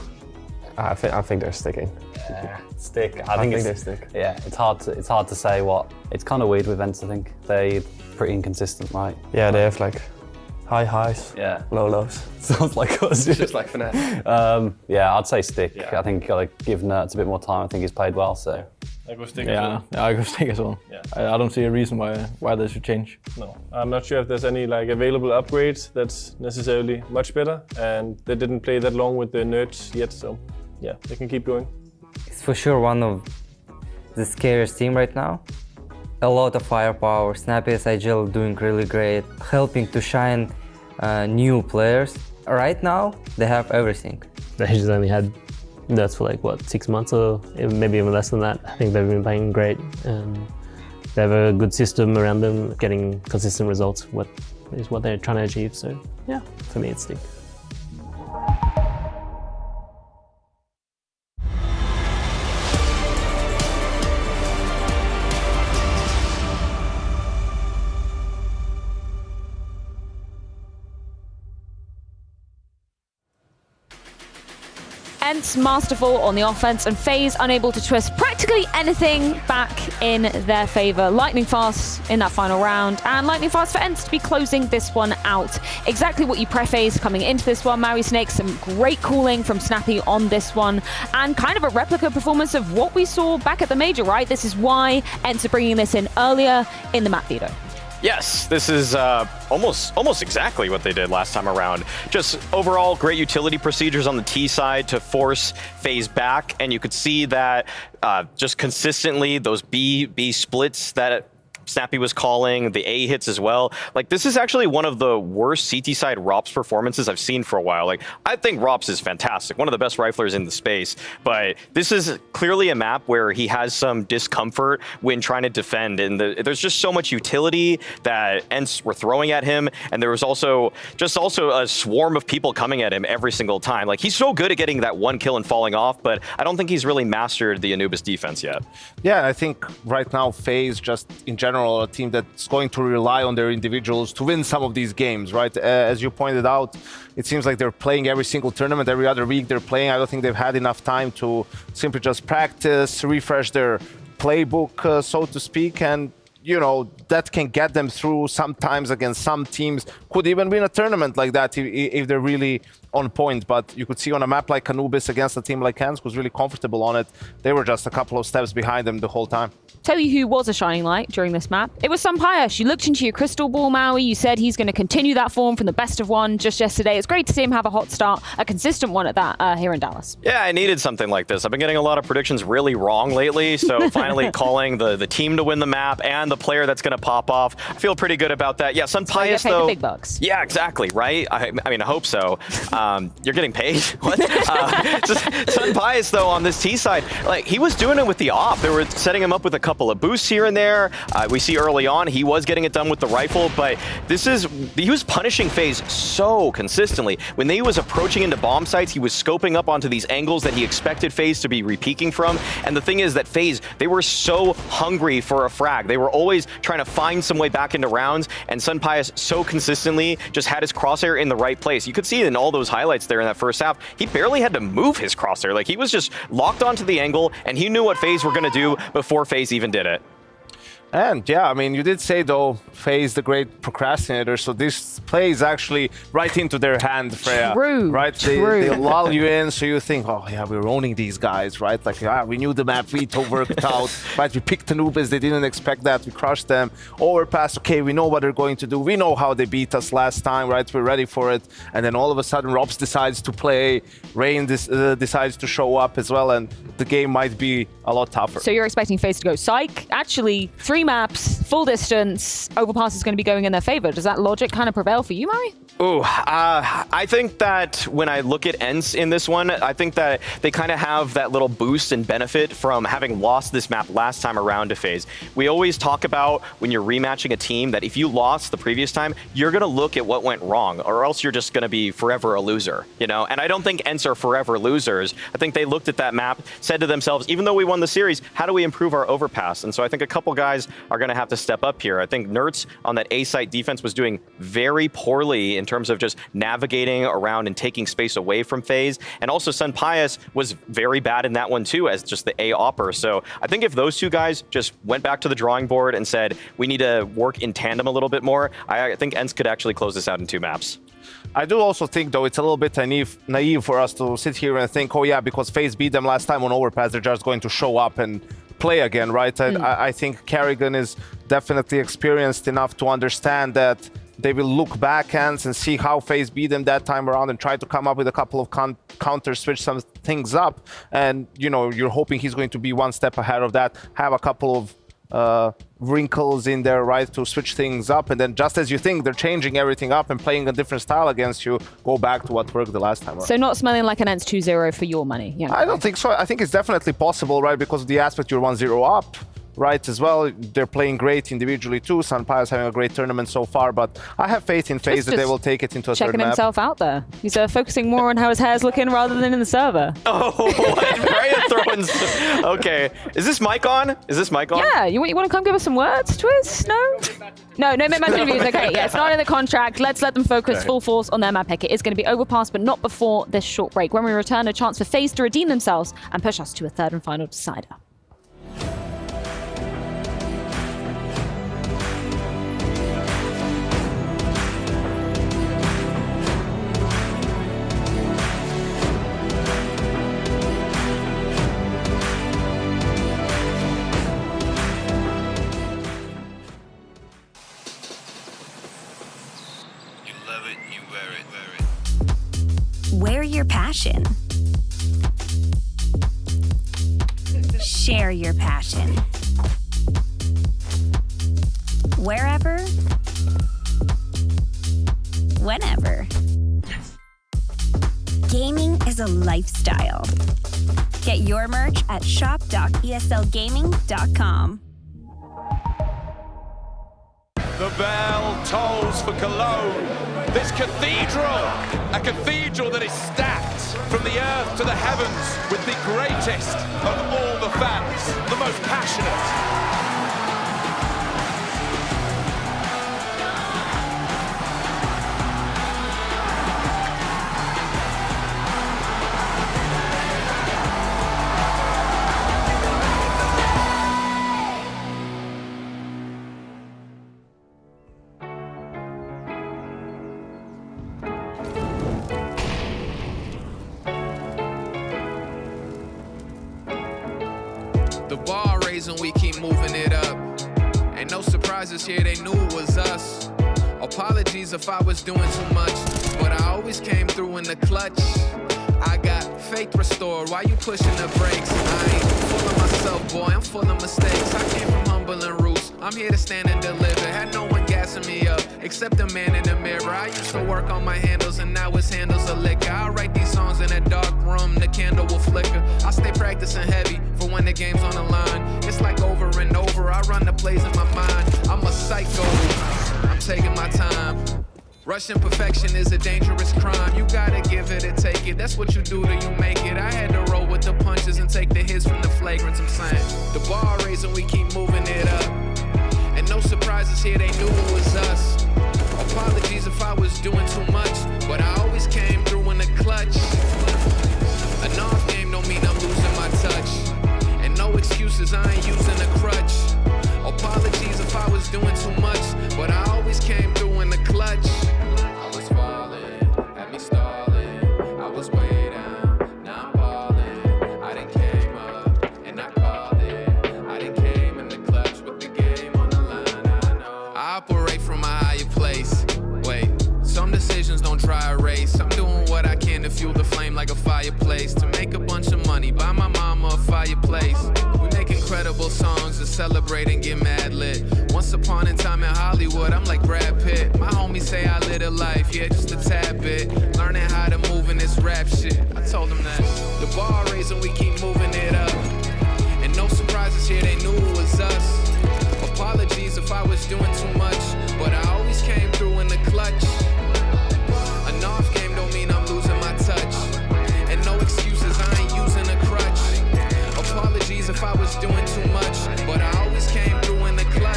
I think they're sticking. Yeah, stick. I think they stick. Yeah, it's hard to say what. It's kind of weird with ENCE. I think they're pretty inconsistent, right? Yeah, they have like high highs, yeah, low lows. Sounds like us. It's just like Fnatic. Yeah, I'd say stick. Yeah. I think you gotta give Nerds a bit more time. I think he's played well, so. I go stick. Yeah, I go stick as well. Yeah. I don't see a reason why they should change. No, I'm not sure if there's any like available upgrades that's necessarily much better, and they didn't play that long with the Nerds yet, so yeah, they can keep going. It's for sure one of the scariest team right now. A lot of firepower, Snappy SIGL doing really great, helping to shine new players. Right now, they have everything. They just only had Nerds for like, what, 6 months or maybe even less than that. I think they've been playing great. They have a good system around them, getting consistent results, what they're trying to achieve. So yeah, for me it's stick. ENCE masterful on the offense, and FaZe unable to twist practically anything back in their favor. Lightning fast in that final round, and lightning fast for ENCE to be closing this one out. Exactly what you preface coming into this one. Maui Snake, some great calling from Snappy on this one, and kind of a replica performance of what we saw back at the major, right? This is why ENCE are bringing this in earlier in the map veto. Yes, this is almost exactly what they did last time around. Just overall great utility procedures on the T side to force FaZe back, and you could see that just consistently those B splits that Snappy was calling, the A hits as well. Like, this is actually one of the worst CT side Rops performances I've seen for a while. Like, I think Rops is fantastic, one of the best riflers in the space, but this is clearly a map where he has some discomfort when trying to defend, and there's just so much utility that ENCE were throwing at him, and there was also a swarm of people coming at him every single time. Like, he's so good at getting that one kill and falling off, but I don't think he's really mastered the Anubis defense yet. Yeah, I think right now FaZe just in general a team that's going to rely on their individuals to win some of these games, right? As you pointed out, it seems like they're playing every single tournament, every other week they're playing. I don't think they've had enough time to simply just practice, refresh their playbook, so to speak, and you know, that can get them through sometimes against some teams, could even win a tournament like that if they're really on point. But you could see on a map like Anubis against a team like ENCE who's really comfortable on it, they were just a couple of steps behind them the whole time. Tell you who was a shining light during this map. It was Sunpius. You looked into your crystal ball, Maui. You said he's going to continue that form from the best of one just yesterday. It's great to see him have a hot start, a consistent one at that here in Dallas. Yeah, I needed something like this. I've been getting a lot of predictions really wrong lately, so finally calling the team to win the map and the player that's going to pop off. I feel pretty good about that. Yeah, Sunpius, though. The big bucks. Yeah, exactly, right? I mean, I hope so. You're getting paid? What? Sunpius, though, on this T side, like, he was doing it with the op. They were setting him up with a couple of boosts here and there. We see early on he was getting it done with the rifle, but he was punishing FaZe so consistently. When he was approaching into bomb sites, he was scoping up onto these angles that he expected FaZe to be repeaking from. And the thing is that FaZe, they were so hungry for a frag. They were always trying to find some way back into rounds, and Sunpius so consistently just had his crosshair in the right place. You could see in all those highlights there in that first half, he barely had to move his crosshair. Like, he was just locked onto the angle, and he knew what FaZe were going to do before FaZe even did it. And yeah, I mean, you did say though, FaZe the great procrastinator, so this plays actually right into their hand, Freya. True. Right? True. They lull you in, so you think, oh yeah, we're owning these guys, right? Like, yeah, we knew the map veto worked out, right? We picked Anubis, they didn't expect that, we crushed them. Overpass, okay, we know what they're going to do. We know how they beat us last time, right? We're ready for it. And then all of a sudden, Robs decides to play, Rain decides to show up as well, and the game might be a lot tougher. So you're expecting FaZe to go psych? Actually, 3 maps, full distance, Overpass is going to be going in their favor. Does that logic kind of prevail for you, Mari? Ooh, I think that when I look at ENCE in this one, I think that they kind of have that little boost and benefit from having lost this map last time around to FaZe. We always talk about when you're rematching a team that if you lost the previous time, you're going to look at what went wrong, or else you're just going to be forever a loser, you know? And I don't think ENCE are forever losers. I think they looked at that map, said to themselves, even though we won the series, how do we improve our Overpass? And so I think a couple guys are going to have to step up here. I think Nerds on that A site defense was doing very poorly in terms of just navigating around and taking space away from FaZe. And also Sun Pius was very bad in that one too, as just the A opper. So I think if those two guys just went back to the drawing board and said, we need to work in tandem a little bit more, I think ENCE could actually close this out in 2 maps. I do also think, though, it's a little bit naive for us to sit here and think, oh yeah, because FaZe beat them last time on Overpass, they're just going to show up and play again, right? I think Kerrigan is definitely experienced enough to understand that they will look back and see how FaZe beat them that time around and try to come up with a couple of counters, switch some things up. And, you know, you're hoping he's going to be one step ahead of that, have a couple of wrinkles in there, right, to switch things up, and then just as you think they're changing everything up and playing a different style against you, go back to what worked the last time. So not smelling like an ENCE 2-0 for your money. Yeah. I don't think so. I think it's definitely possible, right, because of the aspect you're 1-0 up, right, as well. They're playing great individually too. Sun Pius having a great tournament so far, but I have faith in FaZe that they will take it into a third map. Checking himself out there. He's focusing more on how his hair's looking rather than in the server. Oh, Freya throwing... Okay. Is this mic on? Is this mic on? Yeah. You want to come give us some words, Twiz? No? No mid-match interviews. Okay, yeah, it's not in the contract. Let's let them focus full force on their map pick. It is going to be Overpass, but not before this short break. When we return, a chance for FaZe to redeem themselves and push us to a third and final decider. Wear your passion. Share your passion. Wherever, whenever. Gaming is a lifestyle. Get your merch at shop.eslgaming.com. The bell tolls for Cologne. This cathedral, a cathedral that is stacked from the earth to the heavens with the greatest of all the fans, the most passionate. The bar raising, we keep moving it up. Ain't no surprises here, they knew it was us. Apologies if I was doing too much, but I always came through in the clutch. I got faith restored, why you pushing the brakes? I ain't full of myself, boy, I'm full of mistakes. I came from humble and roots, I'm here to stand and deliver. Had no one gassing me up, except the man in the mirror. I used to work on my handles, and now his handles are liquor. I write these songs in a dark room, the candle will flicker. I stay practicing heavy for when the game's on the line. It's like over and over, I run the plays in my mind. I'm a psycho, I'm taking my time. Rushing perfection is a dangerous crime. You gotta give it and take it. That's what you do till you make it. I had to roll with the punches and take the hits from the flagrants. I'm saying the bar raising, we keep moving it up. And no surprises here, they knew it was us. Apologies if I was doing too much, but I always came through in the clutch. An off game don't mean I'm losing my touch. And no excuses, I ain't using a crutch. Apologies if I was doing too much, but I always came through in the clutch. I was falling, had me stalling. I was way down, now I'm balling. I done came up, and I called it. I done came in the clutch with the game on the line, I know. I operate from a higher place. Wait, some decisions don't try a race. I'm doing what I can to fuel the flame like a fireplace. To make a bunch of money, buy my mama a fireplace. We make incredible songs to celebrate and get mad lit. Once upon a time in Hollywood, I'm like Brad Pitt. My homies say I live a life, yeah, just a tad bit. Learning how to move in this rap shit. I told them that the bar raising, we keep moving it up. And no surprises here, they knew it was us. Apologies if I was doing too much, but I always came through in the clutch. An off game don't mean I'm losing my touch. And no excuses, I ain't using a crutch. Apologies if I was doing too much, but I always came through in the clutch.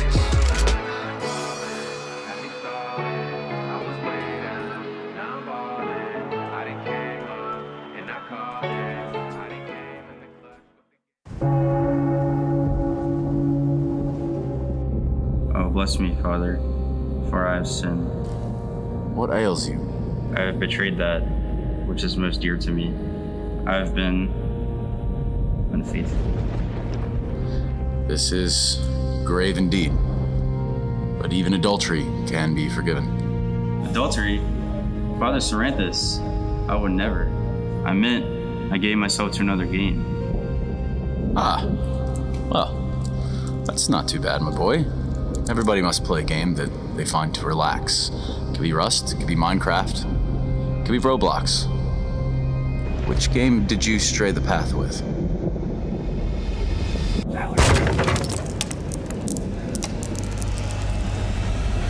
bless me, Father, for I have sinned. What ails you? I have betrayed that which is most dear to me. I have been unfaithful. This is grave indeed. But even adultery can be forgiven. Adultery? Father Saranthus, I would never. I meant I gave myself to another game. Ah, well, that's not too bad, my boy. Everybody must play a game that they find to relax. It could be Rust, it could be Minecraft, it could be Roblox. Which game did you stray the path with?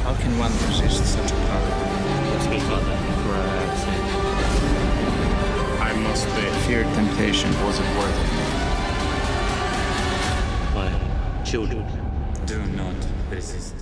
How can one resist such a power? Bless me, Father, for I have sinned. I must fear temptation. Was it worth it? My children, do not resist.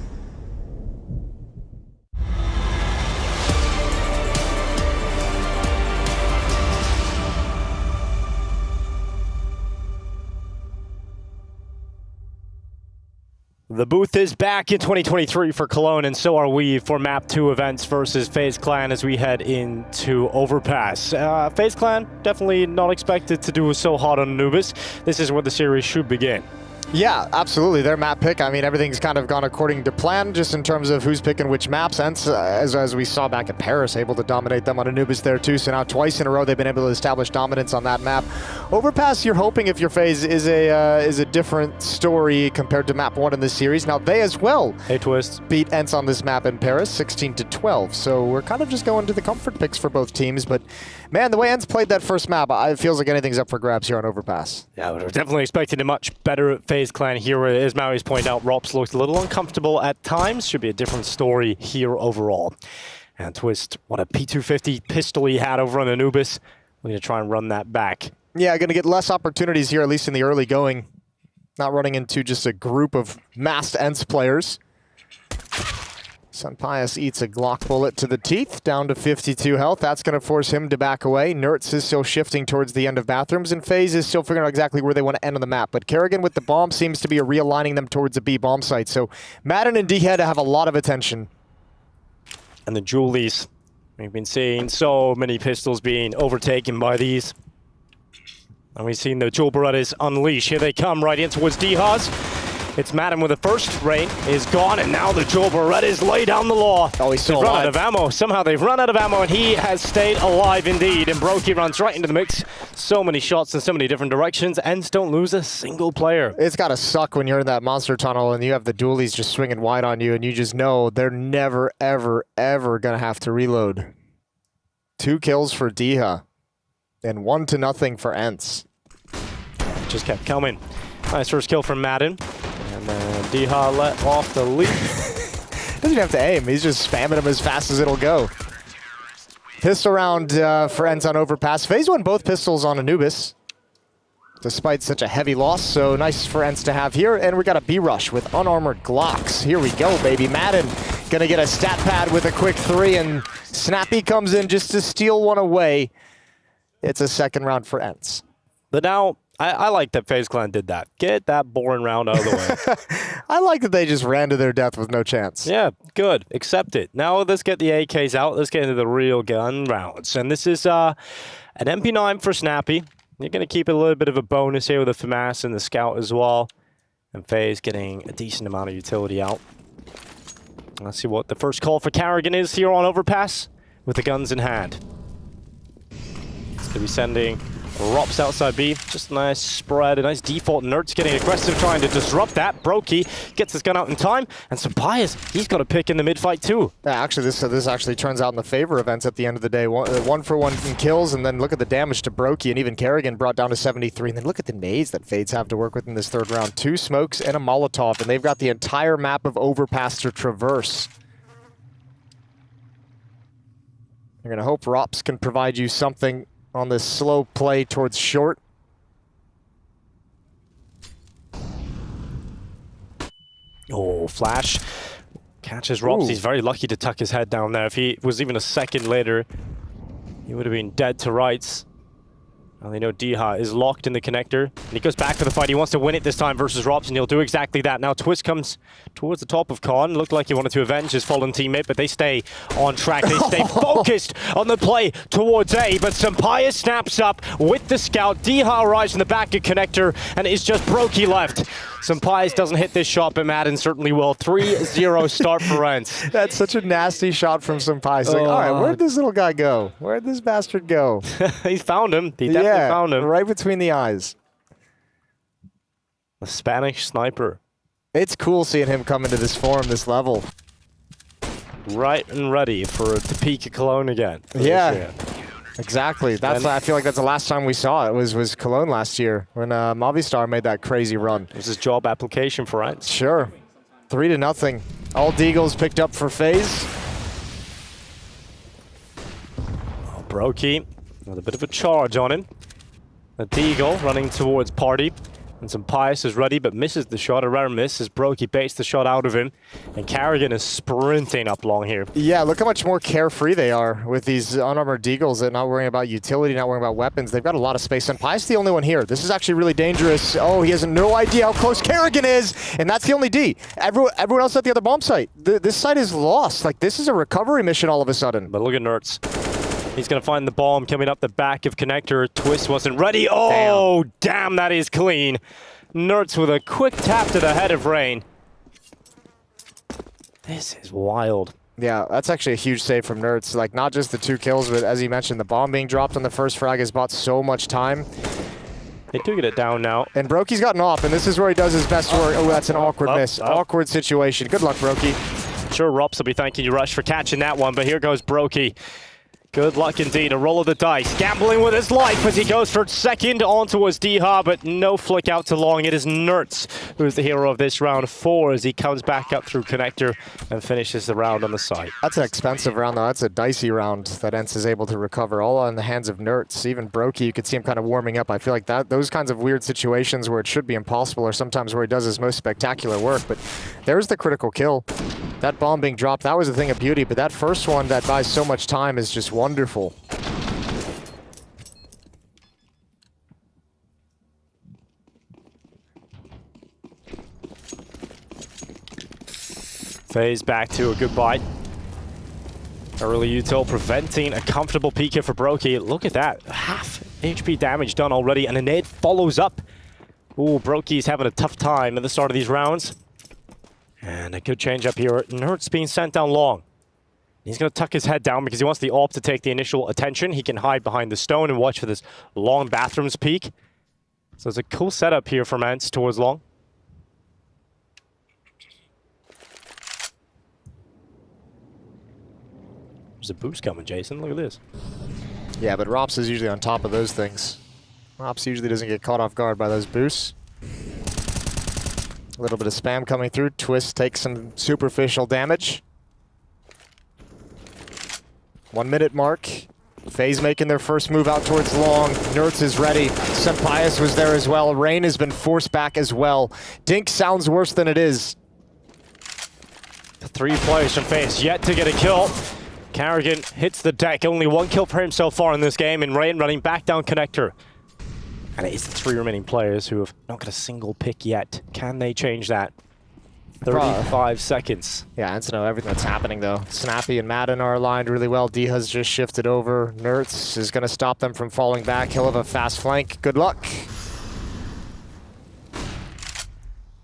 The booth is back in 2023 for Cologne, and so are we for Map 2 events versus FaZe Clan as we head into Overpass. FaZe Clan definitely not expected to do so hot on Anubis. This is where the series should begin. Yeah, absolutely. Their map pick, I mean, everything's kind of gone according to plan, just in terms of who's picking which maps. ENCE, as we saw back at Paris, able to dominate them on Anubis there too. So now twice in a row, they've been able to establish dominance on that map. Overpass, you're hoping if your FaZe is a different story compared to map 1 in this series. Now they as well beat ENCE on this map in Paris, 16-12. So we're kind of just going to the comfort picks for both teams. But man, the way ENCE played that first map, it feels like anything's up for grabs here on Overpass. Yeah, we're definitely expecting a much better FaZe Clan here. As Maui's pointed out, Rops looked a little uncomfortable at times. Should be a different story here overall. And Twist, what a P250 pistol he had over on Anubis. We're going to try and run that back. Yeah, going to get less opportunities here, at least in the early going. Not running into just a group of massed ENCE players. Sunpius eats a Glock bullet to the teeth, down to 52 health. That's going to force him to back away. Nertz is still shifting towards the end of bathrooms, and FaZe is still figuring out exactly where they want to end on the map. But Kerrigan with the bomb seems to be realigning them towards the B bomb site. So Madden and D-Head have a lot of attention. And the Julies. We've been seeing so many pistols being overtaken by these. And we've seen the Jewel Berettas unleash. Here they come right in towards D-Haz. It's Madden with the first. Rain is gone, and now the Jewel Berettas lay down the law. Oh, he's still alive. They've run out of ammo. Somehow they've run out of ammo, and he has stayed alive indeed. And Brokey runs right into the mix. So many shots in so many different directions. ENCE don't lose a single player. It's got to suck when you're in that monster tunnel and you have the dualies just swinging wide on you, and you just know they're never, ever, ever going to have to reload. 2 kills for Diha, and 1-0 for ENCE. Just kept coming. Nice first kill from Madden. And then Diha let off the lead. Doesn't even have to aim. He's just spamming him as fast as it'll go. Pistol round for ENCE on Overpass. FaZe won both pistols on Anubis, despite such a heavy loss. So nice for ENCE to have here. And we got a B-rush with unarmored Glocks. Here we go, baby. Madden gonna get a stat pad with a quick 3, and Snappy comes in just to steal one away. It's a second round for ENCE. But now, I like that FaZe Clan did that. Get that boring round out of the way. I like that they just ran to their death with no chance. Yeah, good. Accept it. Now let's get the AKs out. Let's get into the real gun rounds. And this is an MP9 for Snappy. You're going to keep a little bit of a bonus here with the FAMAS and the Scout as well. And FaZe getting a decent amount of utility out. Let's see what the first call for Kerrigan is here on Overpass with the guns in hand. It's going to be sending Rops outside B. Just a nice spread, a nice default. Nertz getting aggressive, trying to disrupt that. Brokey gets his gun out in time, and Sunpius, he's got a pick in the mid-fight too. Yeah, actually, this actually turns out in the favor of ENCE at the end of the day. 1-for-1 in kills, and then look at the damage to Brokey, and even Kerrigan brought down to 73. And then look at the nades that FaZe have to work with in this third round. 2 smokes and a Molotov, and they've got the entire map of Overpass to traverse. You're gonna hope Rops can provide you something on this slow play towards short. Oh, flash. Catches Rops. He's very lucky to tuck his head down there. If he was even a second later, he would have been dead to rights. Well, they know Diha is locked in the connector, and he goes back for the fight. He wants to win it this time versus Robs, and he'll do exactly that. Now Twist comes towards the top of Khan. Looked like he wanted to avenge his fallen teammate, but they stay on track. They stay focused on the play towards A, but Sampaya snaps up with the scout. Diha arrives in the back of connector, and it's just Brokey left. Sampaya doesn't hit this shot, but Madden certainly will. 3-0 start for ENCE. That's such a nasty shot from Sampaya. Like, all right, where'd this little guy go? Where'd this bastard go? He found him. He definitely found him. Right between the eyes. The Spanish sniper. It's cool seeing him come into this form, this level. Right and ready to peak at Cologne again. Yeah. Exactly. I feel like that's the last time we saw it was Cologne last year when Movistar made that crazy run. This is job application for ENCE. Sure. 3-0. All Deagles picked up for FaZe. Oh, Brokey with a bit of a charge on him. A Deagle running towards Party. And Sampaya is ready, but misses the shot. A rare miss as Brokey baits the shot out of him. And Carrigan is sprinting up long here. Yeah, look how much more carefree they are with these unarmored Deagles and not worrying about utility, not worrying about weapons. They've got a lot of space. Sampaya's the only one here. This is actually really dangerous. Oh, he has no idea how close Carrigan is, and that's the only D. Everyone else at the other bomb site. This site is lost. Like, this is a recovery mission all of a sudden. But look at Nertz. He's going to find the bomb coming up the back of connector. Twist wasn't ready. Oh, damn, that is clean. Nertz with a quick tap to the head of Rain. This is wild. Yeah, that's actually a huge save from Nertz. Like, not just the 2 kills, but as you mentioned, the bomb being dropped on the first frag has bought so much time. They do get it down now. And Brokey's gotten off, and this is where he does his best work. Oh, that's an awkward miss. Awkward situation. Good luck, Brokey. Sure, Rops will be thanking you, Rush, for catching that one, but here goes Brokey. Good luck indeed, a roll of the dice. Gambling with his life as he goes for second on towards Diha, but no flick out to long. It is Nertz who is the hero of this round 4 as he comes back up through connector and finishes the round on the side. That's an expensive round, though. That's a dicey round that ENCE is able to recover, all on the hands of Nertz. Even Brokey, you could see him kind of warming up. I feel like those kinds of weird situations where it should be impossible are sometimes where he does his most spectacular work, but there's the critical kill. That bomb being dropped, that was a thing of beauty, but that first one that buys so much time is just wonderful. FaZe back to a good bite. Early util preventing a comfortable peek here for Brokey. Look at that, half HP damage done already, and a nade follows up. Ooh, Brokey's having a tough time at the start of these rounds. And a good change up here. Nertz being sent down long. He's going to tuck his head down because he wants the AWP to take the initial attention. He can hide behind the stone and watch for this long bathrooms peek. So it's a cool setup here from ENCE towards long. There's a boost coming, Jason. Look at this. Yeah, but Rops is usually on top of those things. Rops usually doesn't get caught off guard by those boosts. A little bit of spam coming through. Twist takes some superficial damage. 1 minute mark. FaZe making their first move out towards long. Nertz is ready. Sampaya was there as well. Rain has been forced back as well. Dink sounds worse than it is. The 3 players from FaZe yet to get a kill. Carrigan hits the deck. Only 1 kill for him so far in this game, and Rain running back down connector. And it is the 3 remaining players who have not got a single pick yet. Can they change that? 35 seconds. Yeah, ENCE know everything that's happening, though. Snappy and Madden are aligned really well. Diha's just shifted over. Nertz is going to stop them from falling back. He'll have a fast flank. Good luck.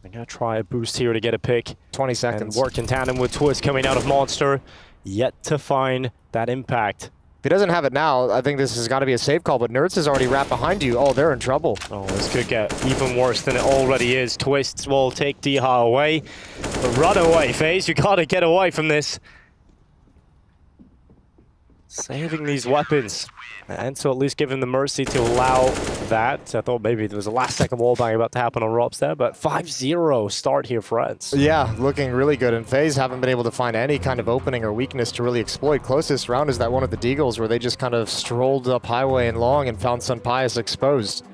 They're going to try a boost here to get a pick. 20 seconds. And work in tandem with Twist coming out of Monster. Yet to find that impact. If he doesn't have it now, I think this has got to be a safe call, but Nertz is already wrapped behind you. Oh, they're in trouble. Oh, this could get even worse than it already is. Twists will take Diha away. But run away, FaZe. You got to get away from this. Saving these weapons. And so at least give him the mercy to allow that. I thought maybe there was a last-second wallbang about to happen on Rops there, but 5-0 start here for ENCE. Yeah, looking really good. And FaZe haven't been able to find any kind of opening or weakness to really exploit. Closest round is that one of the Deagles where they just kind of strolled up highway and long and found Sampaya exposed.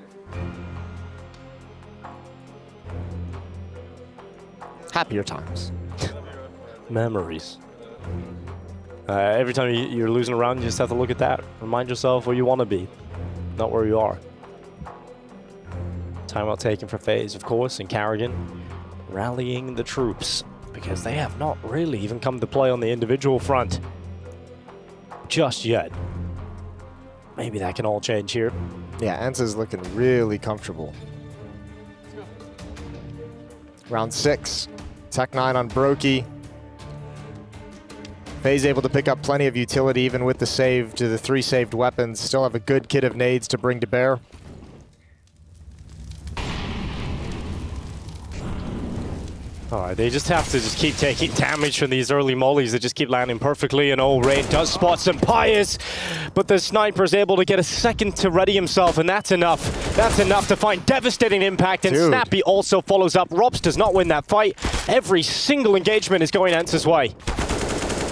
Happier times. Memories. Every time you're losing a round, you just have to look at that. Remind yourself where you want to be, not where you are. Timeout taken for FaZe, of course, and Carrigan rallying the troops because they have not really even come to play on the individual front just yet. Maybe that can all change here. Yeah, ENCE is looking really comfortable. Round 6, Tech9 on Brokey. FaZe able to pick up plenty of utility even with the save to the 3 saved weapons. Still have a good kit of nades to bring to bear. All right, they just have to keep taking damage from these early mollies that just keep landing perfectly, and Rain does spot some Pius, but the sniper's able to get a second to ready himself, and that's enough. That's enough to find devastating impact, and Snappy also follows up. Robs does not win that fight. Every single engagement is going ENCE's way.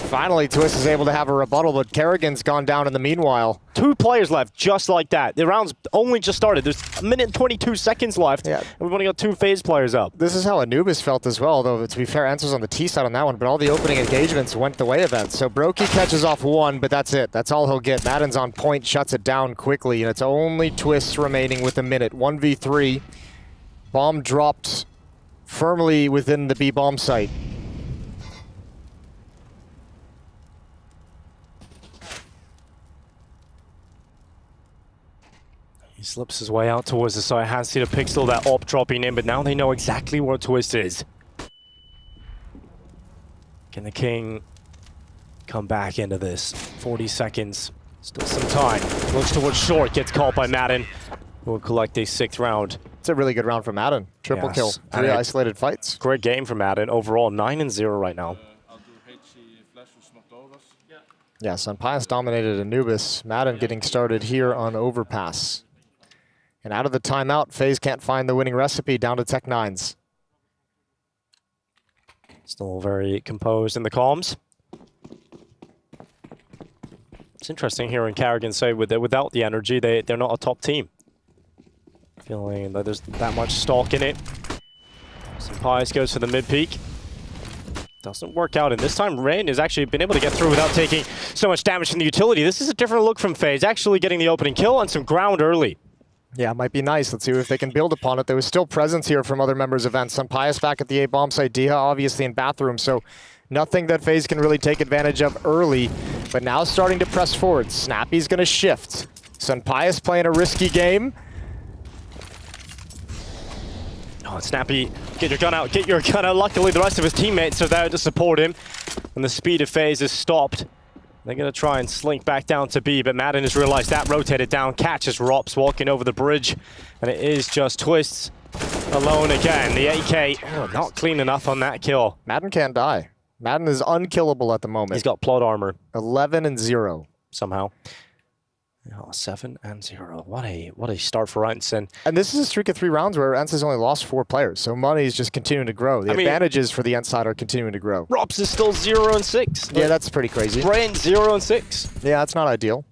Finally, Twist is able to have a rebuttal, but Kerrigan's gone down in the meanwhile. 2 players left, just like that. The round's only just started. There's 1 minute and 22 seconds left, and we've only got 2 FaZe players up. This is how Anubis felt as well, though, to be fair, ENCE was on the T side on that one, but all the opening engagements went the way of ENCE. So Brokey catches off 1, but that's it. That's all he'll get. Madden's on point, shuts it down quickly, and it's only Twist remaining with a minute. 1v3. Bomb dropped firmly within the B bomb site. He slips his way out towards the side. Has seen a pixel that op dropping in, but now they know exactly where Twist is. Can the King come back into this? 40 seconds, still some time. Looks towards short, gets caught by Madden. Will collect a 6th round. It's a really good round for Madden. Triple kill, 3 isolated fights. Great game for Madden. Overall, 9-0 right now. Yes, Pius dominated Anubis. Madden getting started here on Overpass. And out of the timeout, FaZe can't find the winning recipe, down to Tech9's. Still very composed in the comms. It's interesting hearing Carrigan say without the energy, they're not a top team. Feeling that there's that much stock in it. So Pius goes for the mid-peak. Doesn't work out, and this time Rain has actually been able to get through without taking so much damage from the utility. This is a different look from FaZe, actually getting the opening kill on some ground early. Yeah, it might be nice. Let's see if they can build upon it. There was still presence here from other members of ENCE. Pius back at the A bomb site, Diha obviously in bathroom, so nothing that FaZe can really take advantage of early, but now starting to press forward. Snappy's gonna shift. Pius playing a risky game. Oh, Snappy, get your gun out, get your gun out. Luckily, the rest of his teammates are there to support him, and the speed of FaZe is stopped. They're going to try and slink back down to B, but Madden has realized that, rotated down, catches Rops walking over the bridge, and it is just Twists alone again. The AK, not clean enough on that kill. Madden can't die. Madden is unkillable at the moment. He's got plot armor. 11-0. Somehow. Oh, 7-0. What a start for ENCE. And this is a streak of 3 rounds where ENCE has only lost 4 players, so money is just continuing to grow. The advantages for the ENCE side are continuing to grow. Rops is still 0-6. Yeah, that's pretty crazy. Rain 0-6. Yeah, that's not ideal.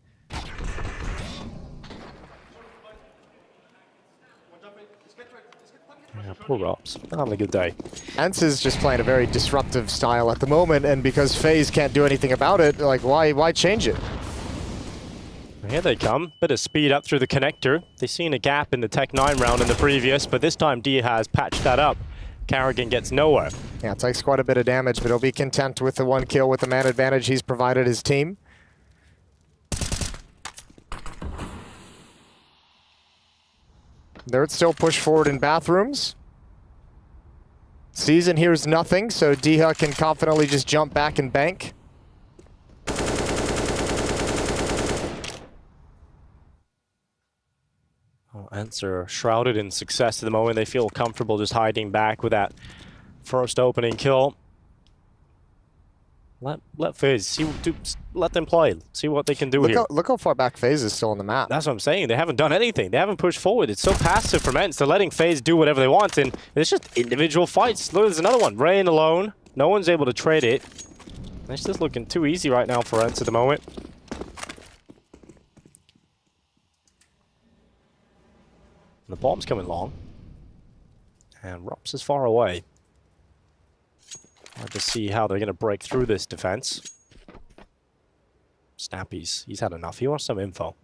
Yeah, poor Rops. Not having a good day. ENCE is just playing a very disruptive style at the moment, and because FaZe can't do anything about it, like, why change it? Here they come. Bit of speed up through the connector. They've seen a gap in the Tech9 round in the previous, but this time D has patched that up. Carrigan gets nowhere. Yeah, it takes quite a bit of damage, but he'll be content with the 1 kill with the man advantage he's provided his team. They're still push forward in bathrooms. Season hears nothing, so Diha can confidently just jump back and bank. ENCE are shrouded in success at the moment. They feel comfortable just hiding back with that first opening kill. Let FaZe let them play. See what they can do here. Look how far back FaZe is still on the map. That's what I'm saying. They haven't done anything. They haven't pushed forward. It's so passive from ENCE. They're letting FaZe do whatever they want, and it's just individual fights. Look, there's another one. Rain alone. No one's able to trade it. It's just looking too easy right now for ENCE at the moment. The bomb's coming long. And Rops is far away. Hard to see how they're going to break through this defense. Snappy's, he's had enough. He wants some info.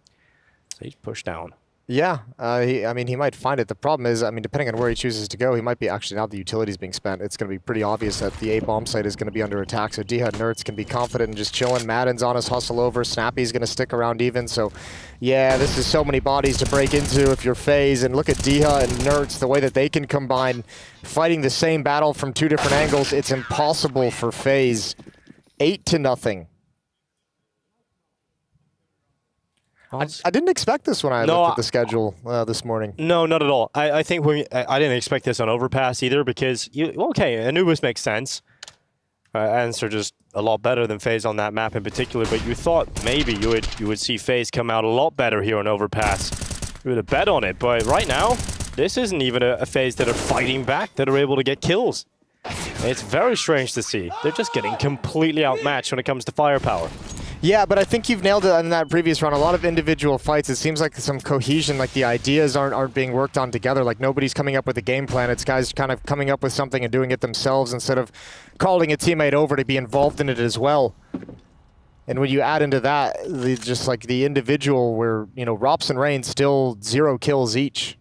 So he's pushed down. Yeah, I mean, he might find it. The problem is, I mean, depending on where he chooses to go, he might be actually, now the utility's being spent, it's going to be pretty obvious that the A bomb site is going to be under attack. So Dha and Nerds can be confident and just chilling. Madden's on his hustle over. Snappy's going to stick around even. So, yeah, this is so many bodies to break into if you're FaZe. And look at Dha and Nerds, the way that they can combine, fighting the same battle from two different angles. It's impossible for FaZe. 8-0. I didn't expect this when I looked at the schedule this morning. No, not at all. I think I didn't expect this on Overpass either because, okay, Anubis makes sense. ENCE are just a lot better than FaZe on that map in particular, but you thought maybe you would see FaZe come out a lot better here on Overpass. You would have bet on it, but right now, this isn't even a FaZe that are fighting back, that are able to get kills. It's very strange to see. They're just getting completely outmatched when it comes to firepower. Yeah, but I think you've nailed it in that previous round. A lot of individual fights. It seems like some cohesion, like the ideas aren't being worked on together. Like nobody's coming up with a game plan. It's guys kind of coming up with something and doing it themselves instead of calling a teammate over to be involved in it as well. And when you add into that, just like the individual where, you know, Rops and Rain still 0 kills each.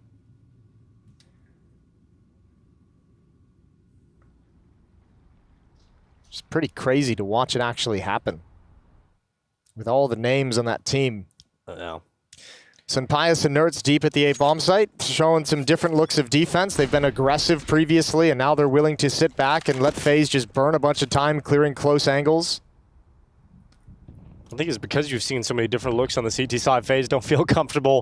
It's pretty crazy to watch it actually happen. With all the names on that team. Yeah. Sunpius and Nerds deep at the A bomb site, showing some different looks of defense. They've been aggressive previously, and now they're willing to sit back and let FaZe just burn a bunch of time clearing close angles. I think it's because you've seen so many different looks on the CT side. FaZe don't feel comfortable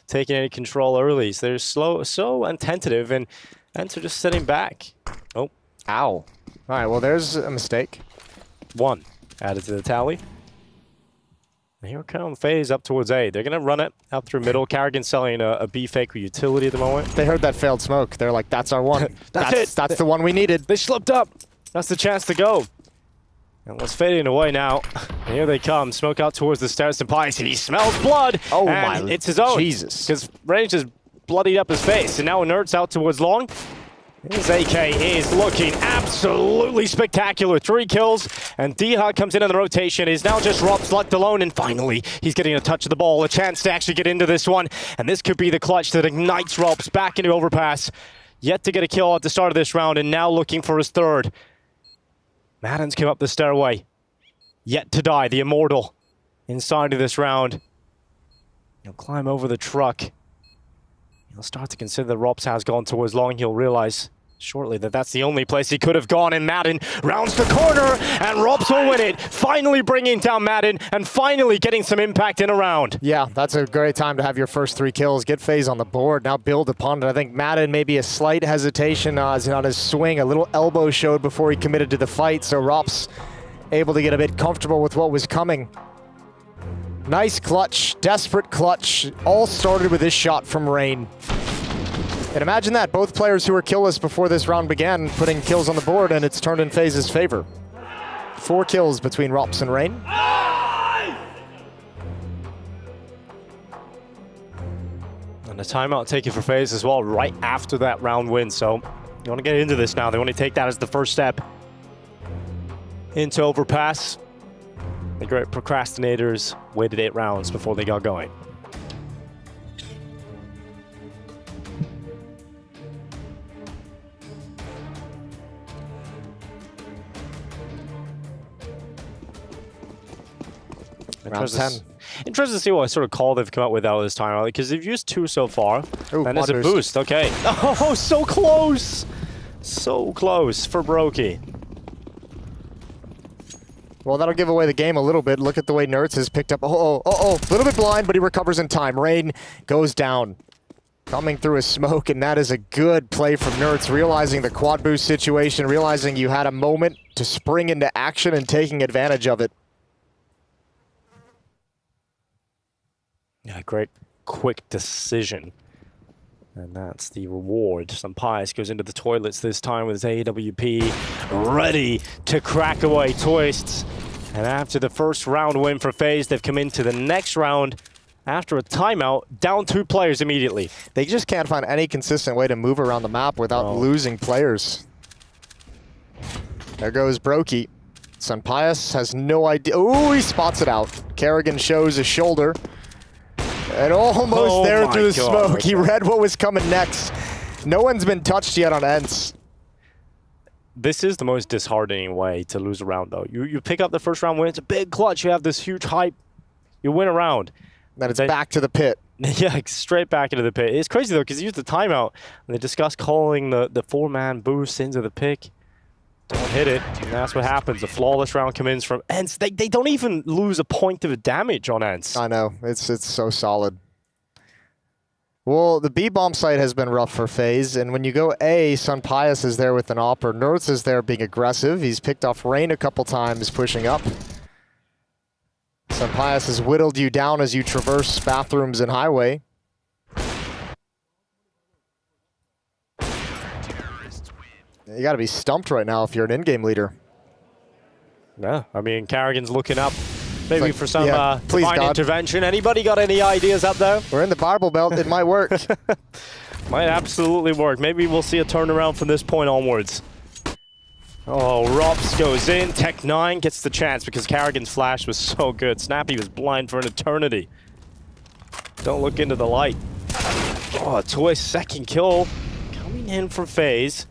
taking any control early. So they're so tentative, and ENCE are just sitting back. Oh. Ow. All right, well, there's a mistake. 1 added to the tally. Here come FaZe up towards A. They're going to run it up through middle. Karrigan selling a B fake with utility at the moment. They heard that failed smoke. They're like, that's our one. That's it. That's the one we needed. They slipped up. That's the chance to go. And let's fading away now. And here they come. Smoke out towards the stairs. Sunpius, and he smells blood. Oh, and my. It's his own. Jesus. Because Range just bloodied up his face. And now Nerds out towards long. His AK is looking absolutely spectacular. 3 kills, and Dha comes in the rotation. Is now just Rob's left alone, and finally, he's getting a touch of the ball, a chance to actually get into this one. And this could be the clutch that ignites Robs back into Overpass. Yet to get a kill at the start of this round, and now looking for his third. Madden's come up the stairway. Yet to die, the Immortal. Inside of this round. He'll climb over the truck. He'll start to consider that Robs has gone towards long. He'll realize shortly that that's the only place he could have gone, and Madden rounds the corner, and Robs will win it. Finally bringing down Madden, and finally getting some impact in a round. Yeah, that's a great time to have your first 3 kills. Get FaZe on the board, now build upon it. I think Madden maybe a slight hesitation on his swing. A little elbow showed before he committed to the fight, so Robs able to get a bit comfortable with what was coming. Nice clutch, desperate clutch. All started with this shot from Rain. And imagine that, both players who were killless before this round began putting kills on the board, and it's turned in FaZe's favor. 4 kills between Rops and Rain. And a timeout taken for FaZe as well right after that round win. So you want to get into this now. They want to take that as the first step into Overpass. The great procrastinators waited 8 rounds before they got going. Round 10. Interesting to see what sort of call they've come up with out of this time, because they've used 2 so far. Ooh, and there's a boost. Okay. Oh, so close! So close for Brokey. Well, that'll give away the game a little bit. Look at the way Nerds has picked up. A little bit blind, but he recovers in time. Rain goes down. Coming through a smoke, and that is a good play from Nerds, realizing the quad boost situation, realizing you had a moment to spring into action and taking advantage of it. Yeah, great quick decision. And that's the reward. Sunpius goes into the toilets this time with his AWP, ready to crack away twists. And after the first round win for FaZe, they've come into the next round after a timeout, down 2 players immediately. They just can't find any consistent way to move around the map without losing players. There goes Brokey. Sunpius has no idea. Ooh, he spots it out. Karrigan shows his shoulder. And almost there through the God. smoke. He read what was coming next. No one's been touched yet on ENCE. This is the most disheartening way to lose a round, though. You pick up the first round win. It's a big clutch. You have this huge hype. You win a round. Then it's back to the pit. Yeah, straight back into the pit. It's crazy, though, because he used the timeout. And they discussed calling the four-man boost into the pick. Don't hit it, and that's what happens. A flawless round comes from ENCE. They don't even lose a point of damage on ENCE. I know. It's so solid. Well, the B-bomb site has been rough for FaZe, and when you go A, Sunpius is there with an opper. Nerds is there being aggressive. He's picked off Rain a couple times, pushing up. Sunpius has whittled you down as you traverse bathrooms and highway. You got to be stumped right now if you're an in-game leader. Yeah, I mean, Carrigan's looking up. Maybe like, for some please, divine God. intervention. Anybody got any ideas up there? We're in the Bible Belt. It might work. Might absolutely work. Maybe we'll see a turnaround from this point onwards. Oh, Rops goes in. Tech9 gets the chance because Carrigan's flash was so good. Snappy was blind for an eternity. Don't look into the light. Oh, Twist, second kill. Coming in from FaZe.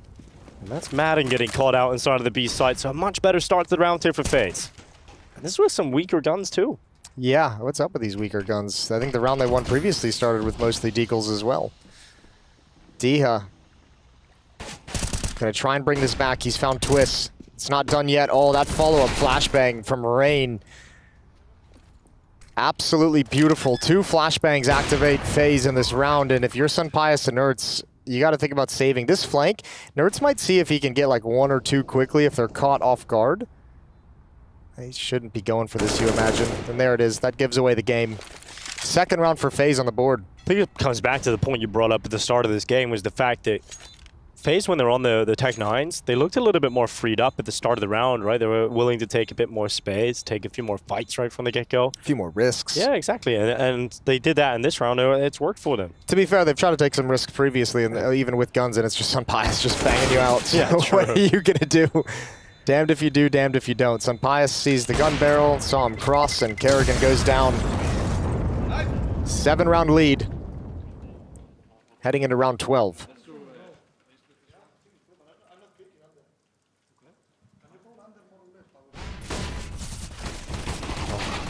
And that's Madden getting caught out inside of the B site. So a much better start to the round here for FaZe. And this was some weaker guns too. Yeah, what's up with these weaker guns? I think the round they won previously started with mostly deagles as well. Diha. Gonna try and bring this back. He's found Twist. It's not done yet. Oh, that follow-up flashbang from Rain. Absolutely beautiful. 2 flashbangs activate FaZe in this round, and if you're Sunpius and Nerds, you got to think about saving this flank. Nerds might see if he can get like 1 or 2 quickly if they're caught off guard. He shouldn't be going for this, you imagine. And there it is. That gives away the game. Second round for FaZe on the board. I think it comes back to the point you brought up at the start of this game was the fact that FaZe, when they're on the Tech9s, they looked a little bit more freed up at the start of the round, right? They were willing to take a bit more space, take a few more fights right from the get-go. A few more risks. Yeah, exactly. And they did that in this round. It's worked for them. To be fair, they've tried to take some risks previously, and even with guns, and it's just Sunpius just banging you out. Yeah, so what are you going to do? Damned if you do, damned if you don't. Sunpius sees the gun barrel, saw him cross, and Kerrigan goes down. 7-round lead. Heading into round 12.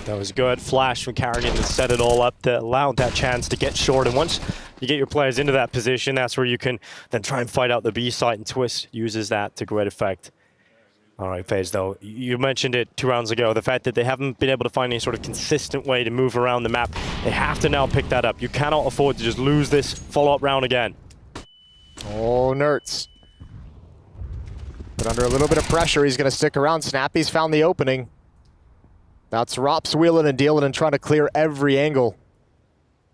That was good. Flash from Carrigan to set it all up to allow that chance to get short. And once you get your players into that position, that's where you can then try and fight out the B site, and Twist uses that to great effect. All right, FaZe, though, you mentioned it 2 rounds ago, the fact that they haven't been able to find any sort of consistent way to move around the map. They have to now pick that up. You cannot afford to just lose this follow-up round again. Oh, Nerds. But under a little bit of pressure, he's going to stick around. Snappy's found the opening. That's Rops wheeling and dealing and trying to clear every angle.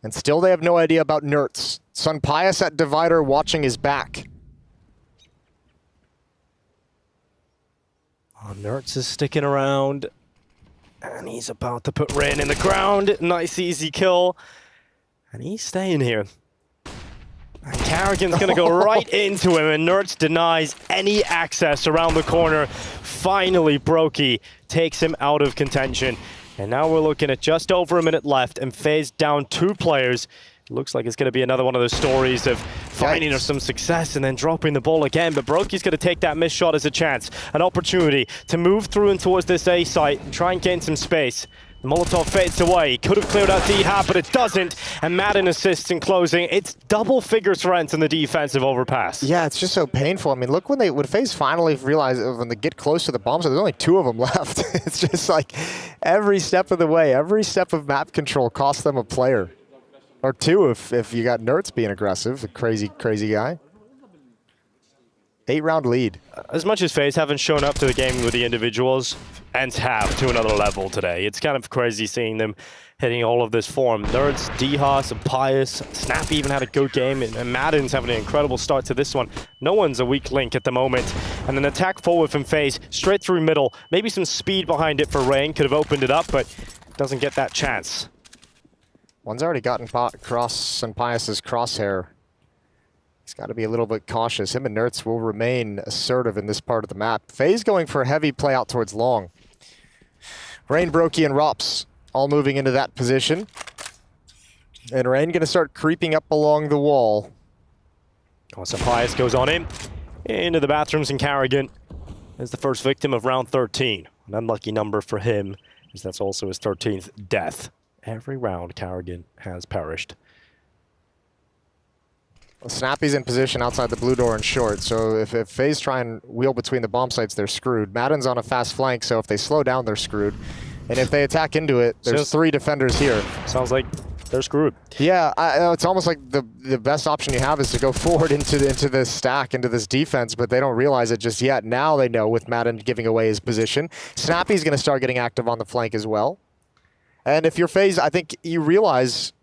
And still they have no idea about Nerds. Sunpius at Divider watching his back. Oh, Nerds is sticking around. And he's about to put Rain in the ground. Nice, easy kill. And he's staying here. And Carrigan's going to go right into him, and Nerds denies any access around the corner. Finally, Brokey takes him out of contention. And now we're looking at just over a minute left, and FaZe down 2 players. It looks like it's going to be another one of those stories of finding some success and then dropping the ball again. But Brokey's going to take that missed shot as a chance, an opportunity to move through and towards this A site and try and gain some space. The Molotov fades away. Could have cleared out D-Hab, but it doesn't. And Madden assists in closing. It's double figures for ENCE in the defensive overpass. Yeah, it's just so painful. I mean, look when FaZe finally realize when they get close to the bomb, so there's only 2 of them left. It's just like every step of the way, every step of map control costs them a player. Or 2 if you got Nerds being aggressive, a crazy, crazy guy. 8-round lead. As much as FaZe haven't shown up to the game with the individuals, ENCE have to another level today. It's kind of crazy seeing them hitting all of this form. Nerds, Dihas, and Pius, Snap even had a good game, and Madden's having an incredible start to this one. No one's a weak link at the moment. And an attack forward from FaZe, straight through middle. Maybe some speed behind it for Rain, could have opened it up, but doesn't get that chance. One's already gotten across Sunpius's crosshair. He's got to be a little bit cautious. Him and Nerds will remain assertive in this part of the map. FaZe going for a heavy play out towards long. Rain, Brokey, and Rops all moving into that position. And Rain going to start creeping up along the wall. So Pius goes on in, into the bathrooms, and Carrigan is the first victim of round 13. An unlucky number for him, as that's also his 13th death. Every round, Carrigan has perished. Well, Snappy's in position outside the blue door and short, so if FaZe try and wheel between the bomb sites, they're screwed. Madden's on a fast flank, so if they slow down, they're screwed. And if they attack into it, there's 3 defenders here. Sounds like they're screwed. Yeah, it's almost like the best option you have is to go forward into this stack, into this defense, but they don't realize it just yet. Now they know, with Madden giving away his position. Snappy's going to start getting active on the flank as well. And if you're FaZe, I think you realize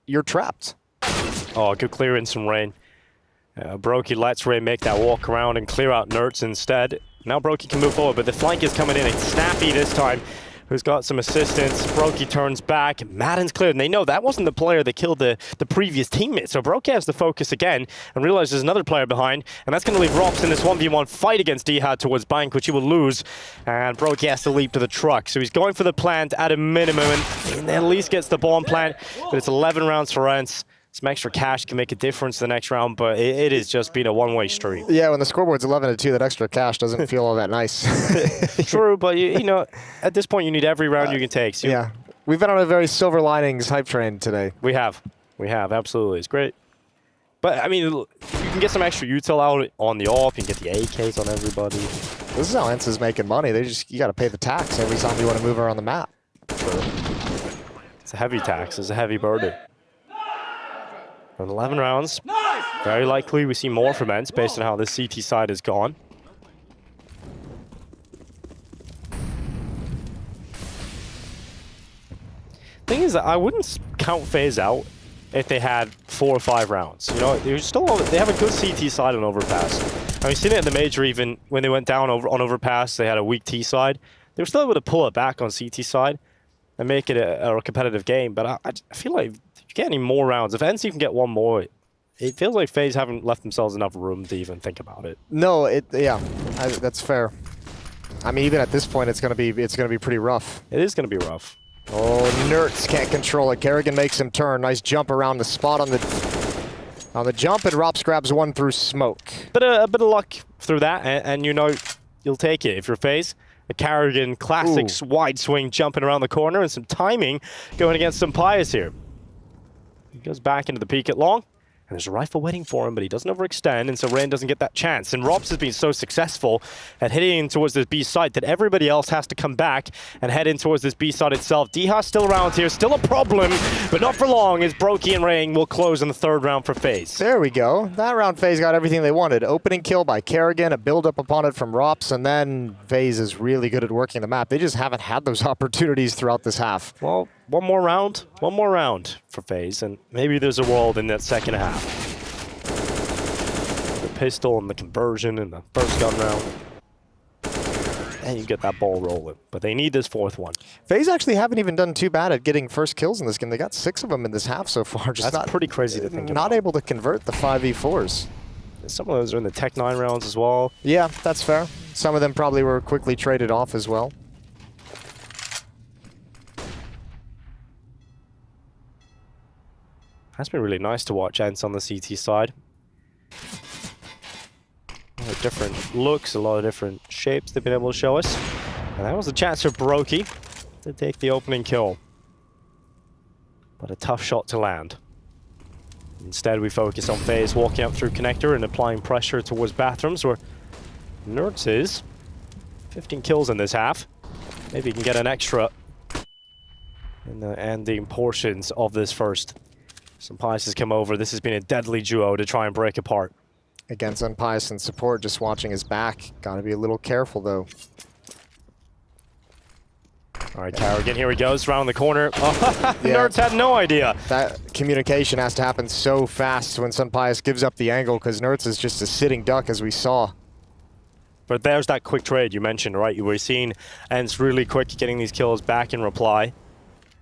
you're trapped. Oh, good clearance from Rain. Brokey lets Rain make that walk around and clear out Nerds instead. Now Brokey can move forward, but the flank is coming in. It's Snappy this time, who's got some assistance. Brokey turns back. Madden's cleared, and they know that wasn't the player that killed the previous teammate. So Brokey has to focus again and realize there's another player behind, and that's going to leave Rops in this 1v1 fight against Dihad towards Bank, which he will lose. And Brokey has to leap to the truck. So he's going for the plant at a minimum, and at least gets the bomb plant. But it's 11 rounds for ENCE. Some extra cash can make a difference the next round, but it has just been a one-way street. Yeah, when the scoreboard's 11-2, that extra cash doesn't feel all that nice. True, but you know, at this point, you need every round you can take. So yeah, we've been on a very silver linings hype train today. We have, absolutely. It's great. But, I mean, you can get some extra util out on the off. You can get the AKs on everybody. This is how ENCE is making money. You got to pay the tax every time you want to move around the map. It's a heavy tax. It's a heavy burden. In 11 rounds, very likely we see more from ENCE based on how this CT side has gone. Thing is, I wouldn't count FaZe out if they had 4 or 5 rounds. You know, they have a good CT side on Overpass. I mean, we've seen it in the major even when they went down on Overpass, they had a weak T side. They were still able to pull it back on CT side and make it a competitive game. But I feel like get any more rounds. If ENCE can get one more, it feels like FaZe haven't left themselves enough room to even think about it. No, that's fair. I mean, even at this point, it's gonna be pretty rough. It is gonna be rough. Oh, Nerds can't control it. Kerrigan makes him turn. Nice jump around the spot on the jump, and Rops grabs one through smoke. But a bit of luck through that, and you know you'll take it if you're FaZe. A Kerrigan classic wide swing jumping around the corner, and some timing going against some Pius here. He goes back into the peak at long, and there's a rifle waiting for him, but he doesn't overextend, and so Rain doesn't get that chance. And Rops has been so successful at hitting towards this B site that everybody else has to come back and head in towards this B site itself. Dihad still around here, still a problem, but not for long, as Brokey and Rain will close in the 3rd round for FaZe. There we go. That round FaZe got everything they wanted. Opening kill by Kerrigan, a build-up upon it from Rops, and then FaZe is really good at working the map. They just haven't had those opportunities throughout this half. Well, one more round for FaZe, and maybe there's a world in that second half. The pistol and the conversion in the first gun round, and you get that ball rolling. But they need this 4th one. FaZe actually haven't even done too bad at getting first kills in this game. They got 6 of them in this half so far. That's pretty crazy to think about. Not able to convert the 5v4s. Some of those are in the Tech 9 rounds as well. Yeah, that's fair. Some of them probably were quickly traded off as well. That's been really nice to watch ENCE on the CT side. A lot of different looks, a lot of different shapes they've been able to show us. And that was a chance for Brokey to take the opening kill. But a tough shot to land. Instead, we focus on FaZe walking up through connector and applying pressure towards bathrooms, where Nerds is. 15 kills in this half. Maybe he can get an extra in the ending portions of this first. Some Pius has come over. This has been a deadly duo to try and break apart. Against Pius and support, just watching his back. Gotta be a little careful, though. All right, Carrigan, here he goes, around the corner. Oh, Nerds had no idea. That communication has to happen so fast when Pius gives up the angle, because Nerds is just a sitting duck, as we saw. But there's that quick trade you mentioned, right? You were seeing ENCE really quick getting these kills back in reply.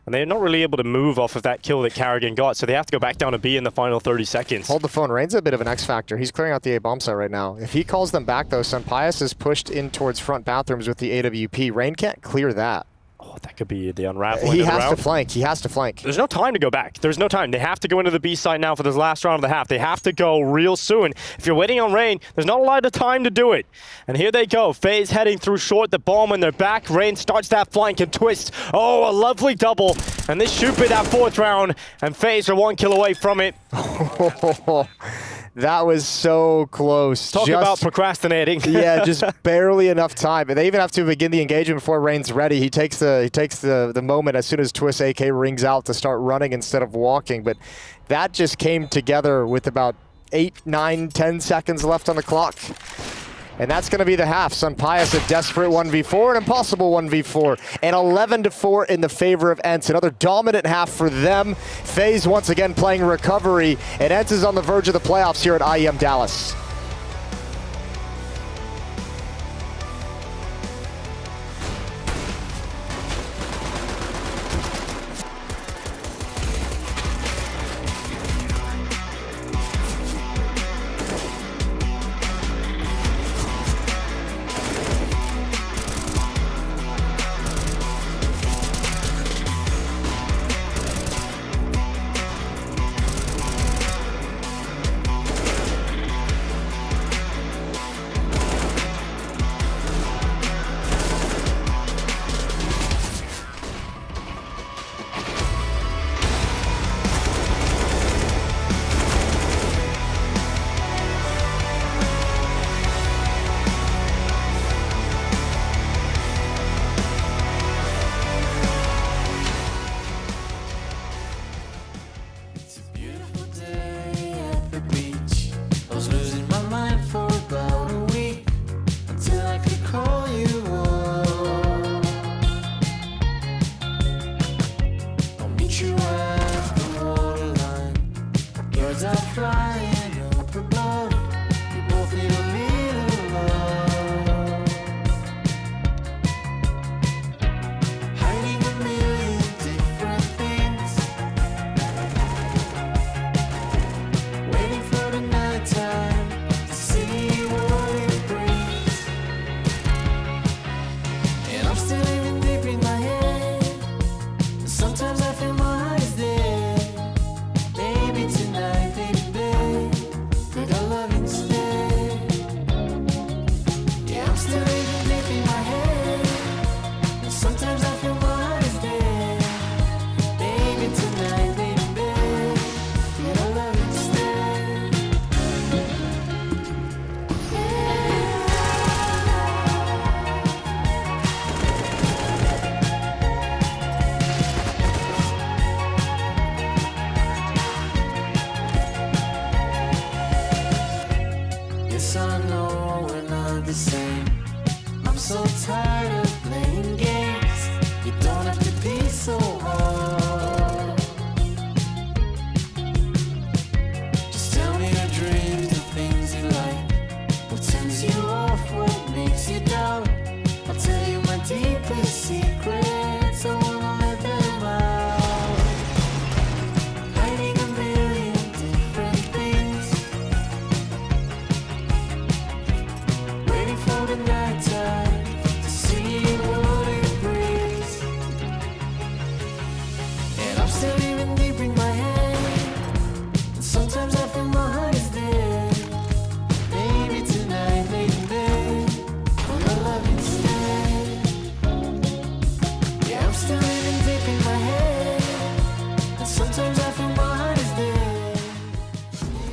And they're not really able to move off of that kill that Carrigan got, so they have to go back down to B in the final 30 seconds. Hold the phone. Rain's a bit of an X factor. He's clearing out the A bomb site right now. If he calls them back, though, Pius is pushed in towards front bathrooms with the AWP. Rain can't clear that. Oh, that could be the unraveling He of the has round. to flank. He has to flank. There's no time to go back. There's no time. They have to go into the B side now for this last round of the half. They have to go real soon. If you're waiting on Rain, there's not a lot of time to do it. And here they go. FaZe heading through short, the bomb in their back. Rain starts that flank and twist. Oh, a lovely double. And this should be that 4th round. And FaZe are 1 kill away from it. That was so close. Talk about procrastinating. Yeah, just barely enough time. And they even have to begin the engagement before Rain's ready. He takes the moment as soon as Twist AK rings out to start running instead of walking. But that just came together with about 8, 9, 10 seconds left on the clock. And that's going to be the half. Sunpius a desperate 1v4, an impossible 1v4, and 11-4 in the favor of ENCE. Another dominant half for them. FaZe once again playing recovery, and ENCE is on the verge of the playoffs here at IEM Dallas.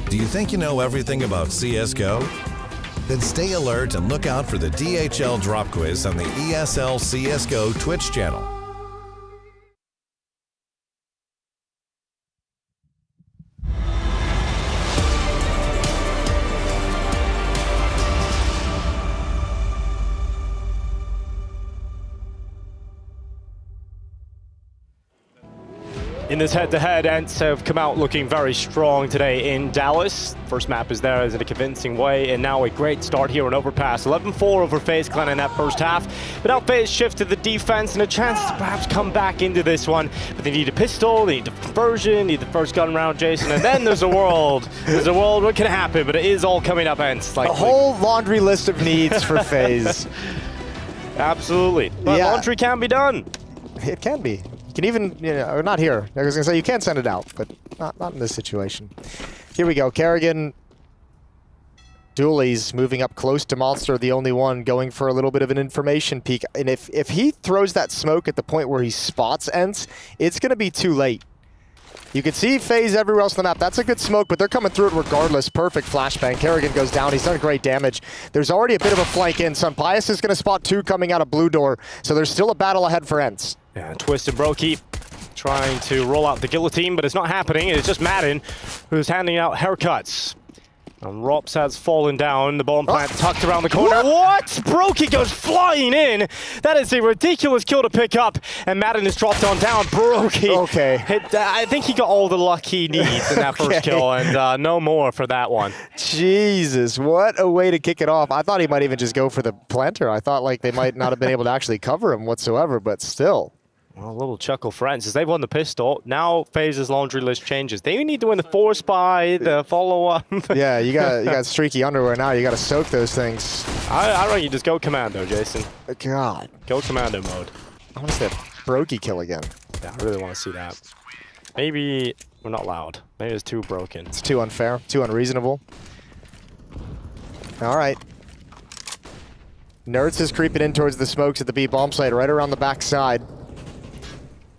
Do you think you know everything about CSGO? Then stay alert and look out for the DHL drop quiz on the ESL CSGO Twitch channel. In this head-to-head, ENCE have come out looking very strong today in Dallas. First map is there in a convincing way, and now a great start here on Overpass. 11-4 over FaZe Clan in that first half. But now FaZe shift to the defense and a chance to perhaps come back into this one. But they need a pistol, they need the conversion, need the first gun round, Jason, and then there's a world. There's a world, what can happen? But it is all coming up, ENCE. A whole laundry list of needs for FaZe. Absolutely. But laundry can be done. It can be. You can even, or not here. I was gonna say you can send it out, but not in this situation. Here we go. Kerrigan, Dooley's moving up close to Monster, the only one going for a little bit of an information peek. And if he throws that smoke at the point where he spots ENCE, it's gonna be too late. You can see FaZe everywhere else on the map. That's a good smoke, but they're coming through it regardless. Perfect flashbang. Kerrigan goes down. He's done great damage. There's already a bit of a flank in. Sunpius is going to spot 2 coming out of blue door, so there's still a battle ahead for ENCE. Yeah, Twist and Brokey trying to roll out the guillotine, but it's not happening. It's just Madden who's handing out haircuts. And Rops has fallen down. The bomb plant tucked around the corner. What? Brokey goes flying in. That is a ridiculous kill to pick up. And Madden is dropped on down. Brokey. Okay. I think he got all the luck he needs in that first kill, and no more for that one. Jesus, what a way to kick it off. I thought he might even just go for the planter. I thought like they might not have been able to actually cover him whatsoever, but still. Well, a little chuckle for ENCE as they've won the pistol. Now FaZe's laundry list changes. They need to win the force buy, the follow-up. Yeah, you got streaky underwear now. You got to soak those things. I reckon you just go commando, Jason. God. Go commando mode. I want to see that Brokey kill again. Yeah, I really want to see that. Maybe we're not loud. Maybe it's too broken. It's too unfair, too unreasonable. All right. Nerds is creeping in towards the smokes at the B bomb site, right around the back side.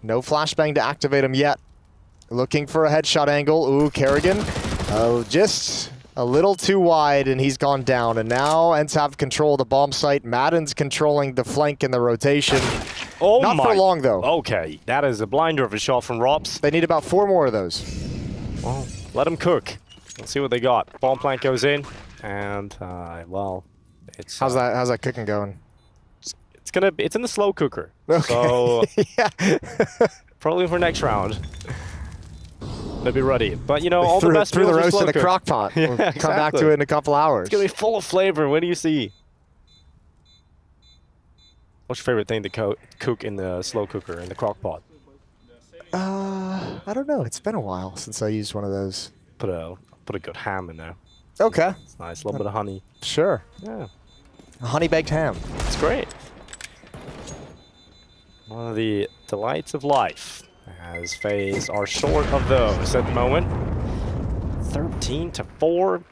No flashbang to activate him yet. Looking for a headshot angle. Ooh, Kerrigan. Oh, just a little too wide, and he's gone down. And now ENCE have control of the bomb site. Madden's controlling the flank and the rotation. Oh, not for long, though. Okay, that is a blinder of a shot from Rops. They need about 4 more of those. Well, let them cook. Let's see what they got. Bomb plant goes in, and well, it's how's that cooking going? It's in the slow cooker. Okay. So yeah. Probably for next round. They'll be ready. But all the best through the meals are roast slow in a cooked. crock pot. Yeah, We'll come exactly. back to it in a couple hours. It's gonna be full of flavor. What do you see? What's your favorite thing to cook in the slow cooker, in the crock pot? I don't know. It's been a while since I used one of those. Put a good ham in there. Okay. It's nice. A little bit of honey. Sure. Yeah. A honey baked ham. It's great. One of the delights of life, as FaZe are short of those at the moment. 13-4.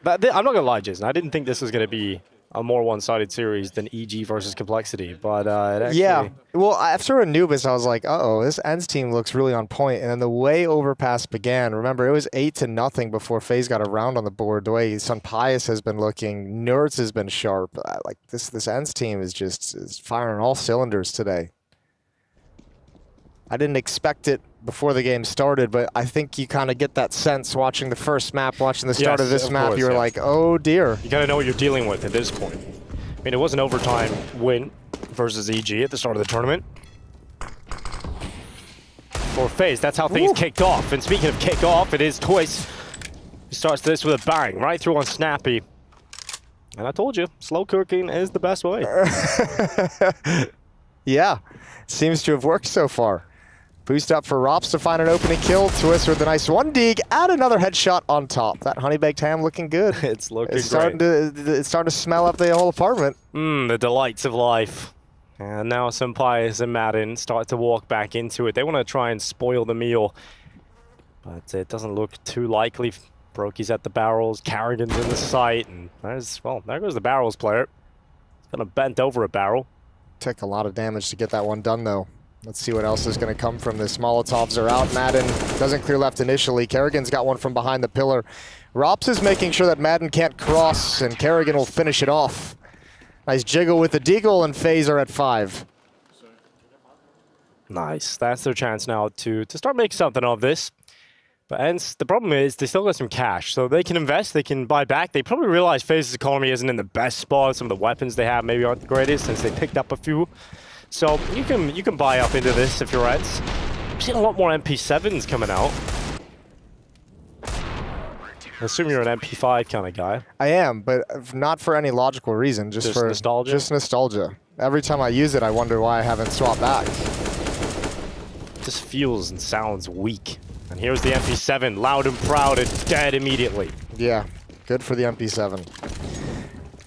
But I'm not gonna lie, Jason. I didn't think this was gonna be a more one-sided series than EG versus Complexity, but it actually... Yeah. Well, after Anubis, I was like, uh-oh, this ENCE team looks really on point. And then the way Overpass began, remember, it was 8-0 before FaZe got a round on the board. The way Sunpius has been looking, Nerds has been sharp. Like, this ENCE team is firing all cylinders today. I didn't expect it before the game started, but I think you kind of get that sense watching the first map, watching the start of this map. Course, you were like, oh dear. You gotta know what you're dealing with at this point. I mean, it was an overtime win versus EG at the start of the tournament. For FaZe, that's how things kicked off. And speaking of kick off, it is Twist. He starts this with a bang, right through on Snappy. And I told you, slow cooking is the best way. Yeah, seems to have worked so far. Boost up for Rops to find an opening kill. Twist with a nice 1 dig. Add another headshot on top. That honey baked ham looking good. It's looking it's starting to smell up the whole apartment. The delights of life. And now Sunpius and Madden start to walk back into it. They want to try and spoil the meal, but it doesn't look too likely. Brokey's at the barrels. Kerrigan's in the sight, and there goes the barrels player. He's gonna bent over a barrel. Took a lot of damage to get that one done, though. Let's see what else is going to come from this. Molotovs are out. Madden doesn't clear left initially. Kerrigan's got one from behind the pillar. Rops is making sure that Madden can't cross, and Kerrigan will finish it off. Nice jiggle with the deagle, and FaZe are at 5. Nice. That's their chance now to start making something of this. But ENCE, the problem is they still got some cash, so they can invest, they can buy back. They probably realize FaZe's economy isn't in the best spot. Some of the weapons they have maybe aren't the greatest since they picked up a few. So you can buy up into this if you're ENCE. I've seen a lot more MP7s coming out. I assume you're an MP5 kind of guy. I am, but not for any logical reason. Just for nostalgia? Just nostalgia. Every time I use it, I wonder why I haven't swapped back. It just feels and sounds weak. And here's the MP7, loud and proud, and dead immediately. Yeah, good for the MP7.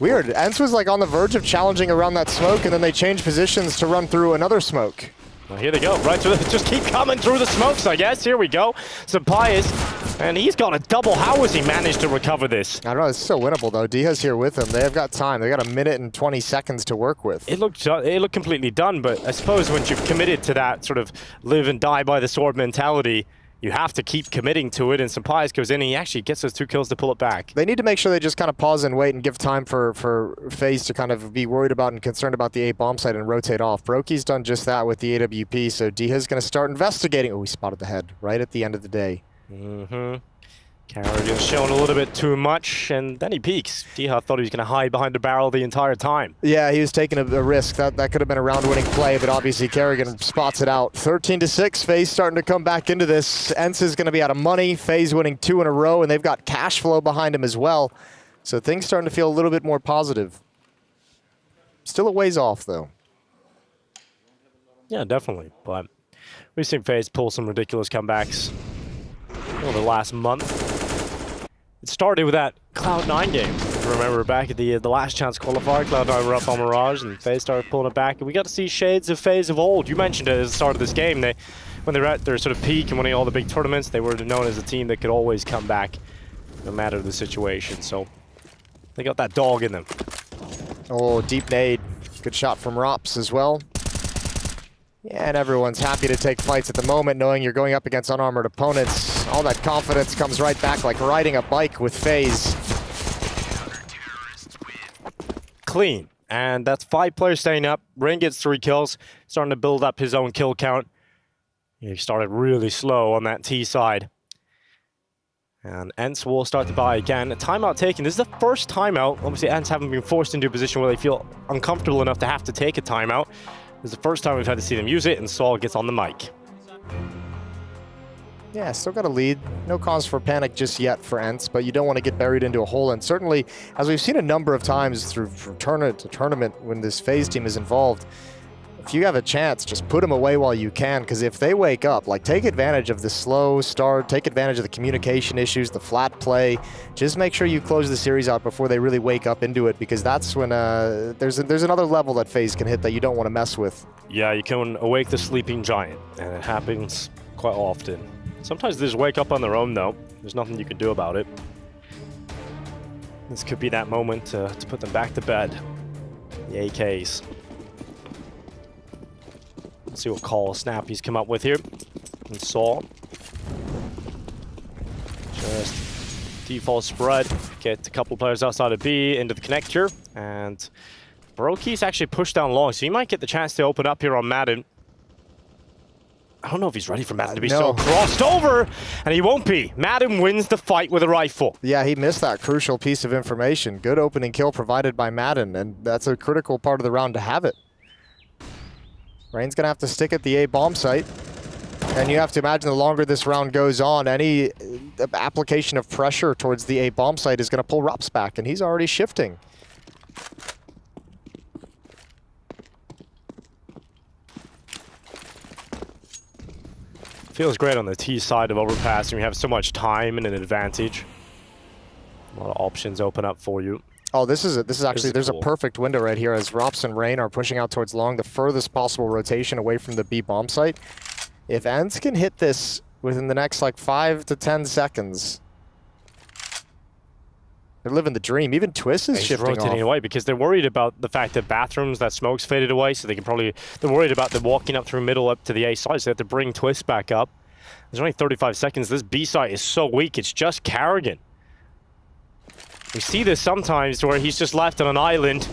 Weird. ENCE was like on the verge of challenging around that smoke, and then they changed positions to run through another smoke. Well, here they go, right through just keep coming through the smokes, I guess. Here we go. Sampayas, and he's got a double. How has he managed to recover this? I don't know, it's so winnable though. Diha's here with him. They've got time. They got 1 minute and 20 seconds to work with. It looked completely done, but I suppose once you've committed to that sort of live and die by the sword mentality, you have to keep committing to it, and Sampayas goes in and he actually gets those 2 kills to pull it back. They need to make sure they just kind of pause and wait and give time for FaZe to kind of be worried about and concerned about the A bomb site and rotate off. Broki's done just that with the AWP, so Diha's going to start investigating. Oh, he spotted the head right at the end of the day. Carrigan's showing a little bit too much, and then he peeks. Diha thought he was going to hide behind the barrel the entire time. Yeah, he was taking a risk. That could have been a round-winning play, but obviously Carrigan spots it out. 13-6, FaZe starting to come back into this. ENCE is going to be out of money. FaZe winning 2 in a row, and they've got cash flow behind him as well. So things starting to feel a little bit more positive. Still a ways off, though. Yeah, definitely. But we've seen FaZe pull some ridiculous comebacks over the last month. It started with that Cloud9 game. If you remember back at the last chance qualifier, Cloud9 were up on Mirage and FaZe started pulling it back. And we got to see shades of FaZe of old. You mentioned it at the start of this game. When they were at their sort of peak and winning all the big tournaments, they were known as a team that could always come back no matter the situation. So they got that dog in them. Oh, deep nade. Good shot from Rops as well. Yeah, and everyone's happy to take fights at the moment, knowing you're going up against unarmored opponents. All that confidence comes right back like riding a bike with FaZe. Clean. And that's 5 players staying up. Rain gets 3 kills, starting to build up his own kill count. He started really slow on that T side. And ENCE will start to buy again. A timeout taken. This is the first timeout. Obviously, ENCE haven't been forced into a position where they feel uncomfortable enough to have to take a timeout. This is the first time we've had to see them use it, and Saul gets on the mic. Yeah, still got a lead. No cause for panic just yet for ENCE, but you don't want to get buried into a hole. And certainly, as we've seen a number of times from tournament to tournament when this FaZe team is involved, if you have a chance, just put them away while you can, because if they wake up, like, take advantage of the slow start, take advantage of the communication issues, the flat play. Just make sure you close the series out before they really wake up into it, because that's when there's another level that FaZe can hit that you don't want to mess with. Yeah, you can awake the sleeping giant, and it happens quite often. Sometimes they just wake up on their own, though. There's nothing you can do about it. This could be that moment to put them back to bed. The AKs. Let's see what call Snappy's come up with here. And Saul. Just default spread. Get a couple players outside of B into the connector. And Broki's actually pushed down long, so he might get the chance to open up here on Madden. I don't know if he's ready for Madden to be so crossed over, and he won't be. Madden wins the fight with a rifle. Yeah, he missed that crucial piece of information. Good opening kill provided by Madden, and that's a critical part of the round to have it. Rain's going to have to stick at the A bomb site, and you have to imagine the longer this round goes on, any application of pressure towards the A bomb site is going to pull Rops back, and he's already shifting. Feels great on the T side of overpassing. We have so much time and an advantage. A lot of options open up for you. Oh, this is actually, there's a perfect window right here as Rops and Rain are pushing out towards long, the furthest possible rotation away from the B bomb site. If ENCE can hit this within the next like 5 to 10 seconds, they're living the dream. Even Twist is shifting rotating off. away because they're worried about the fact that bathrooms, that smoke's faded away, so they can probably, they're worried about them walking up through middle up to the A side, so they have to bring Twist back up. There's only 35 seconds. This B side is so weak. It's just Carrigan. We see this sometimes where he's just left on an island.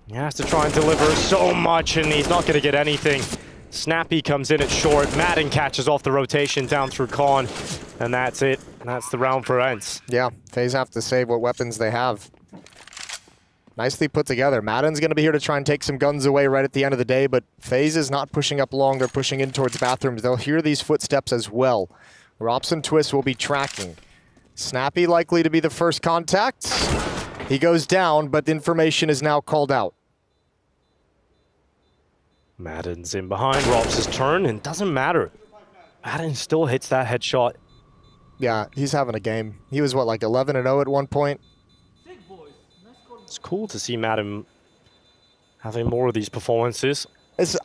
He has to try and deliver so much, and he's not going to get anything. Snappy comes in at short. Madden catches off the rotation down through Con, and that's it. That's the round for ENCE. Yeah, FaZe have to save what weapons they have. Nicely put together. Madden's going to be here to try and take some guns away right at the end of the day, but FaZe is not pushing up long. They're pushing in towards bathrooms. They'll hear these footsteps as well. Rops and Twist will be tracking. Snappy likely to be the first contact. He goes down, but the information is now called out. Madden's in behind. Rops' turn, and doesn't matter. Madden still hits that headshot. Yeah, he's having a game. He was, what, like 11-0 at one point? It's cool to see Madden having more of these performances. This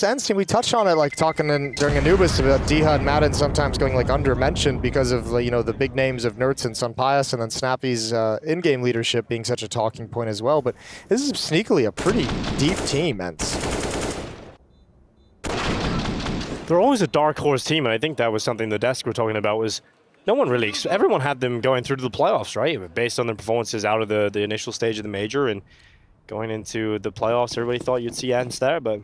ENCE team, we touched on it, like talking during Anubis about Diha and Madden sometimes going like under-mentioned because of the big names of Nerds and Sunpias, and then Snappy's in-game leadership being such a talking point as well. But this is sneakily a pretty deep team, ENCE. They're always a dark horse team, and I think that was something the desk were talking about. Was no one really, everyone had them going through to the playoffs, right? Based on their performances out of the initial stage of the major and going into the playoffs, everybody thought you'd see ENCE there, but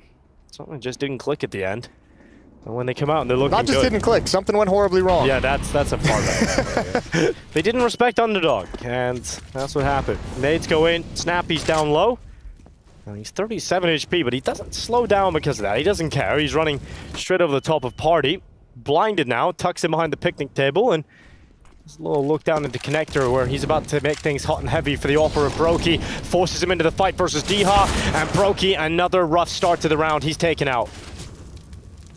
something just didn't click at the end. And when they come out and they're looking Not just good, didn't click, something went horribly wrong. Yeah, that's a far better. They didn't respect underdog, and that's what happened. Nades go in, Snappy's down low. And he's 37 HP, but he doesn't slow down because of that. He doesn't care. He's running straight over the top of Party. Blinded now, tucks him behind the picnic table, and there's a little look down into connector where he's about to make things hot and heavy for the offer of Brokey. Forces him into the fight versus Diha, and Brokey, another rough start to the round. He's taken out.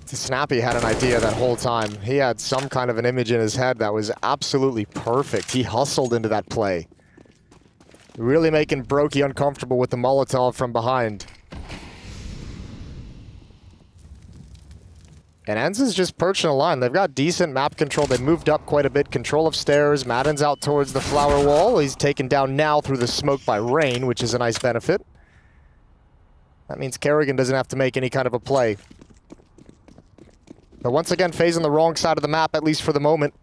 Snappy had an idea that whole time. He had some kind of an image in his head that was absolutely perfect. He hustled into that play. Really making Brokey uncomfortable with the Molotov from behind. And ENCE is just perched in a line. They've got decent map control. They moved up quite a bit. Control of stairs. Madden's out towards the flower wall. He's taken down now through the smoke by Rain, which is a nice benefit. That means Kerrigan doesn't have to make any kind of a play. But once again, FaZe on the wrong side of the map, at least for the moment.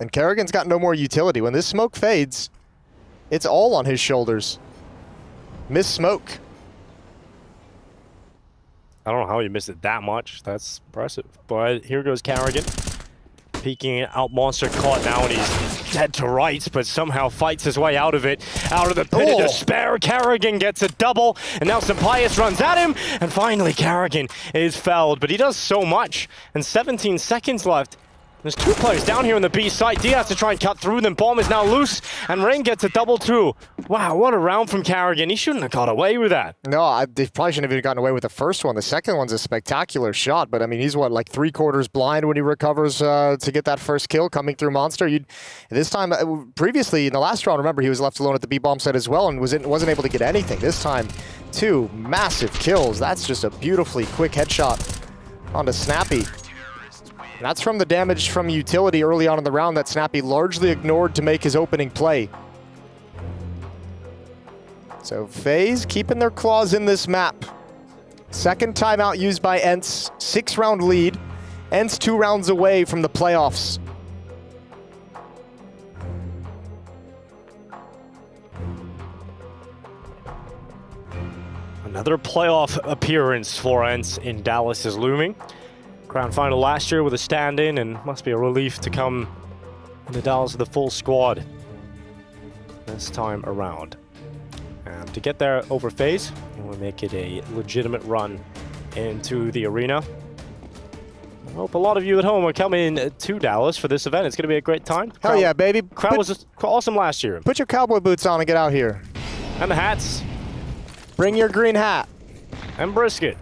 And Kerrigan's got no more utility. When this smoke fades, it's all on his shoulders. Miss smoke. I don't know how he missed it that much. That's impressive. But here goes Kerrigan. Peeking out, Monster caught now, and he's dead to rights, but somehow fights his way out of it. Out of the pit of despair, Kerrigan gets a double, and now Sunpias runs at him, and finally Kerrigan is felled, but he does so much, and 17 seconds left. There's two players down here on the B site. D has to try and cut through them. Bomb is now loose, and Rain gets a double two. Wow, what a round from Kerrigan. He shouldn't have got away with that. No, they probably shouldn't have even gotten away with the first one. The second one's a spectacular shot, but I mean, he's what, like 3/4 blind when he recovers to get that first kill coming through Monster. This time, previously in the last round, remember, he was left alone at the B bomb site as well and wasn't able to get anything. This time, two massive kills. That's just a beautifully quick headshot onto Snappy. And that's from the damage from utility early on in the round that Snappy largely ignored to make his opening play. So FaZe keeping their claws in this map. Second timeout used by ENCE, 6-round lead. ENCE 2 rounds away from the playoffs. Another playoff appearance for ENCE in Dallas is looming. Grand final last year with a stand-in, and must be a relief to come into Dallas with a full squad this time around. And to get there over FaZe, we'll make it a legitimate run into the arena. I hope a lot of you at home are coming to Dallas for this event. It's going to be a great time. Hell yeah, baby. Crowd was awesome last year. Put your cowboy boots on and get out here. And the hats. Bring your green hat. And brisket.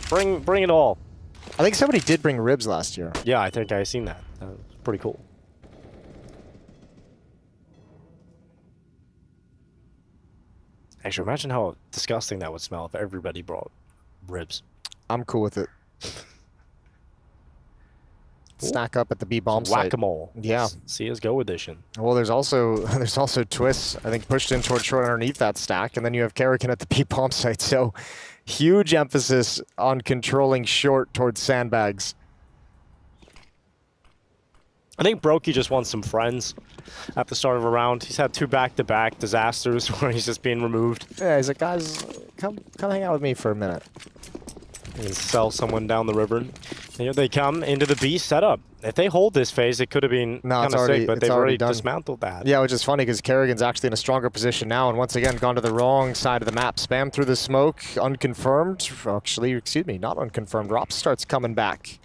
Bring it all. I think somebody did bring ribs last year. Yeah, I think I seen that. That was pretty cool. Actually, imagine how disgusting that would smell if everybody brought ribs. I'm cool with it. Snack up at the B bomb site. Whack-a-mole. Yeah. CSGO edition. Well, there's also twists, I think, pushed in towards short underneath that stack, and then you have Kerrigan at the B bomb site. So huge emphasis on controlling short towards sandbags. I think Brokey just wants some friends at the start of a round. He's had 2 back-to-back disasters where he's just being removed. Yeah, he's like, guys, come hang out with me for a minute. And sell someone down the river. And here they come into the B setup. If they hold this phase, it could have been kind of sick, but they've already dismantled that. Yeah, which is funny because Kerrigan's actually in a stronger position now, and once again gone to the wrong side of the map. Spam through the smoke, unconfirmed. Actually, excuse me, not unconfirmed. Rops starts coming back.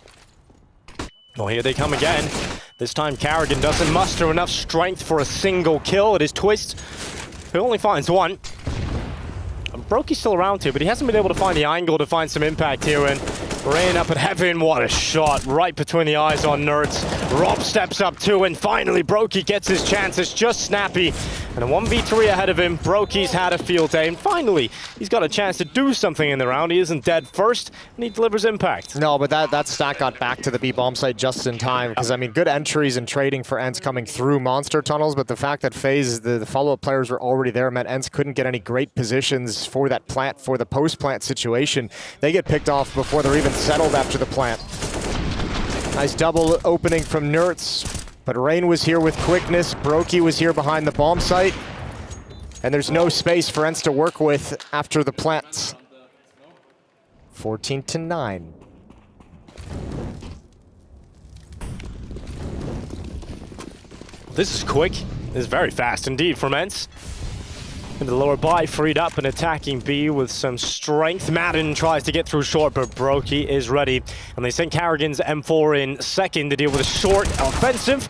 Well, here they come again. This time Kerrigan doesn't muster enough strength for a single kill. It is Twist, who only finds one. And Brokey's still around here, but he hasn't been able to find the angle to find some impact here. And Rain up at heaven, what a shot, right between the eyes on Nerds. Rob steps up too, and finally Brokey gets his chance. It's just Snappy And a 1v3 ahead of him. Broky's had a field day, and finally, he's got a chance to do something in the round. He isn't dead first, and he delivers impact. No, but that stack got back to the B bomb site just in time, because I mean, good entries and trading for ENCE coming through monster tunnels, but the fact that FaZe, the follow-up players were already there meant ENCE couldn't get any great positions for that plant, for the post-plant situation. They get picked off before they're even settled after the plant. Nice double opening from Nertz. But Rain was here with quickness, Broky was here behind the bomb site, and there's no space for ENCE to work with after the plants. 14-9. This is quick. This is very fast indeed from ENCE. And the lower buy freed up and attacking B with some strength. Madden tries to get through short, but Broky is ready. And they send Karrigan's M4 in second to deal with a short offensive.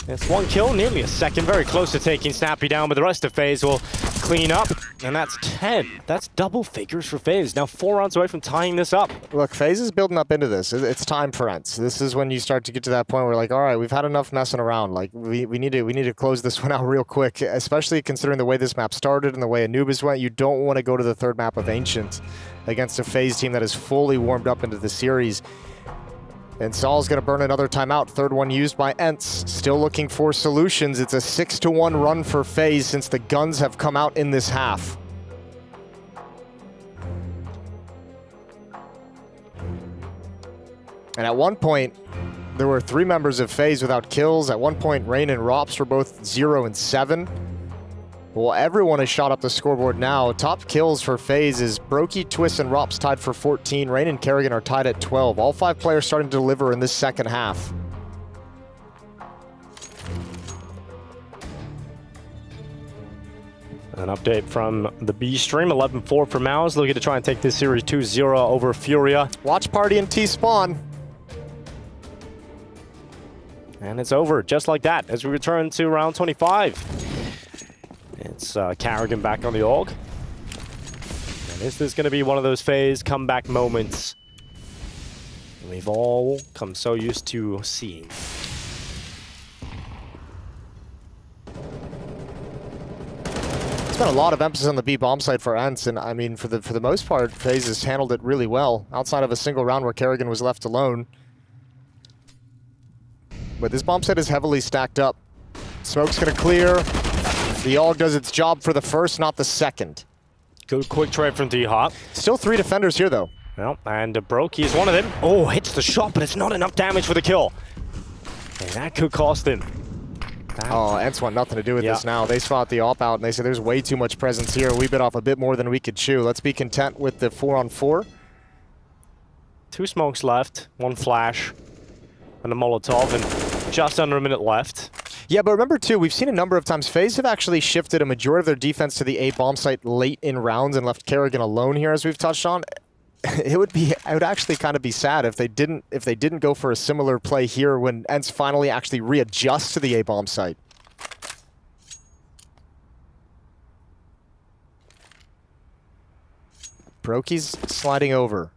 It's one kill, nearly a second, very close to taking Snappy down, but the rest of FaZe will clean up, and that's 10. That's double figures for FaZe. Now 4 rounds away from tying this up. Look, FaZe is building up into this. It's time for ENCE. This is when you start to get to that point where, like, all right, we've had enough messing around. Like, we need to close this one out real quick, especially considering the way this map started and the way Anubis went. You don't want to go to the third map of Ancient against a FaZe team that is fully warmed up into the series. And Saul's going to burn another timeout. Third one used by ENCE. Still looking for solutions. It's a 6-1 run for FaZe since the guns have come out in this half. And at one point, there were 3 members of FaZe without kills. At one point, Rain and Rops were both 0 and 7. Well, everyone has shot up the scoreboard now. Top kills for FaZe is Broky, Twist, and Rops tied for 14. Rain and Karrigan are tied at 12. All 5 players starting to deliver in this second half. An update from the B stream, 11-4 for Mouse, looking to try and take this series 2-0 over Furia. Watch party and T-spawn. And it's over just like that as we return to round 25. It's Karrigan back on the AUG. And this is going to be one of those FaZe comeback moments we've all come so used to seeing. There's been a lot of emphasis on the B bomb site for ENCE, and I mean, for the most part, FaZe has handled it really well, outside of a single round where Karrigan was left alone. But this bomb site is heavily stacked up. Smoke's going to clear. The AUG does its job for the first, not the second. Good quick trade from D-Hop. Still 3 defenders here, though. Well, and Broky is one of them. Oh, hits the shot, but it's not enough damage for the kill. And that could cost him. Oh, ENCE want nothing to do with this now. They spot the op out, and they say there's way too much presence here. We bit off a bit more than we could chew. Let's be content with the 4-on-4. 2 smokes left, 1 flash, and a Molotov, and just under a minute left. Yeah, but remember too, we've seen a number of times FaZe have actually shifted a majority of their defense to the A bomb site late in rounds and left Karrigan alone here, as we've touched on. It would actually kind of be sad if they didn't go for a similar play here when ENCE finally actually readjusts to the A bomb site. Broky's sliding over.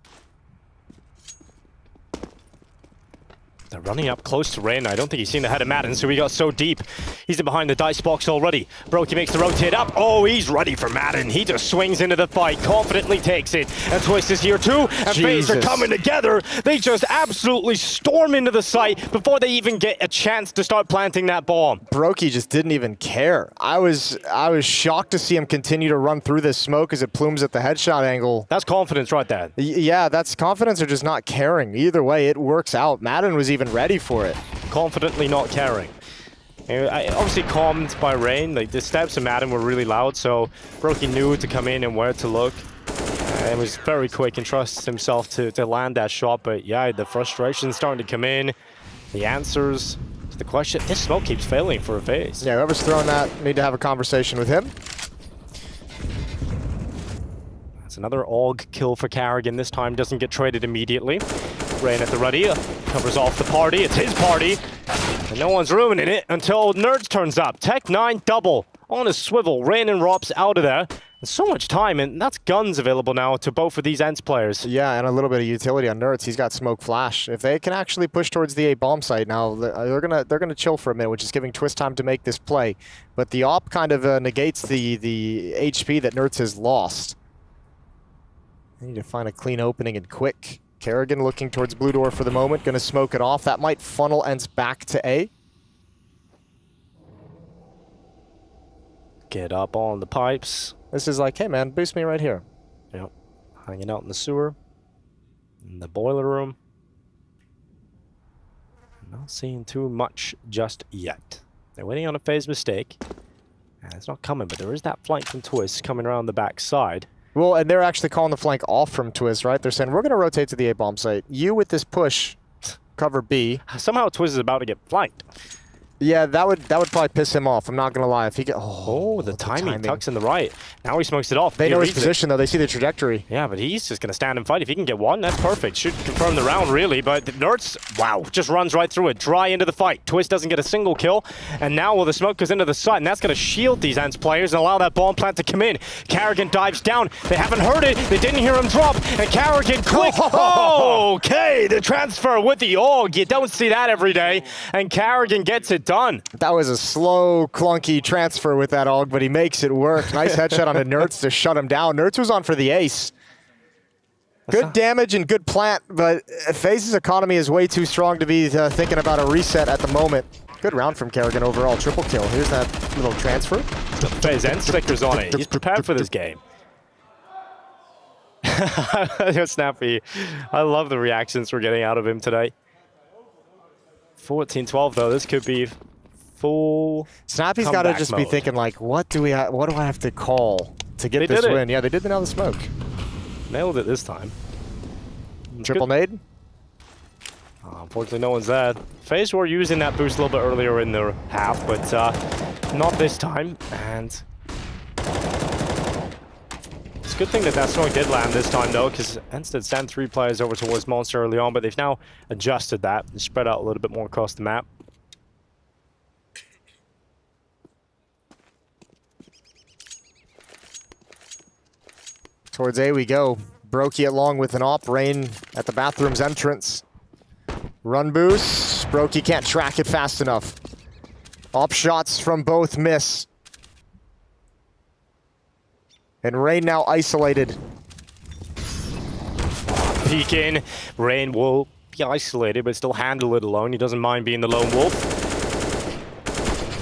They're running up close to Rain. I don't think he's seen the head of Madden, so he got so deep. He's in behind the dice box already. Broky makes the rotate up. Oh, he's ready for Madden. He just swings into the fight, confidently takes it. And Twist is here too, and FaZe are coming together. They just absolutely storm into the site before they even get a chance to start planting that bomb. Broky just didn't even care. I was shocked to see him continue to run through this smoke as it plumes at the headshot angle. That's confidence right there. Yeah, that's confidence or just not caring. Either way, it works out. Madden was even ready for it. Confidently not caring. Obviously calmed by Rain. Like, the steps of Madden were really loud, so Broky knew to come in and where to look. And was very quick and trusts himself to land that shot. But yeah, the frustration's starting to come in. The answers to the question. This smoke keeps failing for a FaZe. Yeah, whoever's throwing that, need to have a conversation with him. That's another AUG kill for Karrigan. This time doesn't get traded immediately. Rain at the ready, covers off the party. It's his party, and no one's ruining it until Nerds turns up. Tech 9 double on a swivel. Rain and Rops out of there, There's so much time, and that's guns available now to both of these ENCE players. Yeah, and a little bit of utility on Nerds. He's got smoke flash. If they can actually push towards the A bomb site now, they're gonna chill for a minute, which is giving Twist time to make this play. But the op kind of negates the HP that Nerds has lost. They need to find a clean opening and quick. Kerrigan looking towards blue door for the moment, gonna smoke it off. That might funnel ENCE back to A. Get up on the pipes. This is like, hey man, boost me right here. Yep. Hanging out in the sewer. In the boiler room. Not seeing too much just yet. They're waiting on a FaZe mistake. And it's not coming, but there is that flank from Twist coming around the back side. Well, and they're actually calling the flank off from Twist, right? They're saying, we're going to rotate to the A bomb site. You with this push, cover B. Somehow Twist is about to get flanked. Yeah, that would probably piss him off. I'm not gonna lie. If he get the timing tucks in the right. Now he smokes it off. They know his position though. They see the trajectory. Yeah, but he's just gonna stand and fight. If he can get one, that's perfect. Should confirm the round really. But Nerds, wow, just runs right through it. Dry into the fight. Twist doesn't get a single kill, and now the smoke goes into the site, and that's gonna shield these ENCE players and allow that bomb plant to come in. Kerrigan dives down. They haven't heard it. They didn't hear him drop, and Kerrigan quick. Oh, okay, the transfer with the AUG. You don't see that every day, and Kerrigan gets it done. That was a slow, clunky transfer with that AUG, but he makes it work. Nice headshot on the Nerds to shut him down. Nerds was on for the ace. Good damage and good plant, but FaZe's economy is way too strong to be thinking about a reset at the moment. Good round from Kerrigan overall, triple kill. Here's that little transfer. FaZe ENCE stickers on it. He's prepared for this game. Snappy. I love the reactions we're getting out of him today. 14-12 though, this could be full. Snappy's got to just be thinking like, what do I have to call to get this win? Yeah, they did the now the smoke. Nailed it this time. Triple nade. Unfortunately, no one's there. FaZe were using that boost a little bit earlier in their half, but not this time. And it's a good thing that that smoke did land this time though, because ENCE did send 3 players over towards Monster early on, but they've now adjusted that and spread out a little bit more across the map. Towards A we go. Brokey along with an op. Rain at the bathroom's entrance. Run boost. Brokey can't track it fast enough. Op shots from both miss. And Rain now isolated. Peek in. Rain will be isolated, but still handle it alone. He doesn't mind being the lone wolf.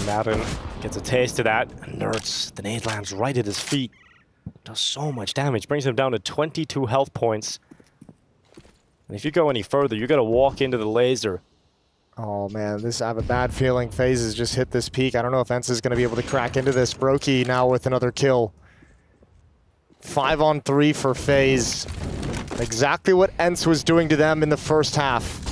Madden gets a taste of that. Nerds, the nade lands right at his feet. Does so much damage, brings him down to 22 health points. And if you go any further, you gotta walk into the laser. Oh man, I have a bad feeling FaZe has just hit this peak. I don't know if ENCE is gonna be able to crack into this. Brokey now with another kill. 5 on 3 for FaZe. Exactly what ENCE was doing to them in the first half.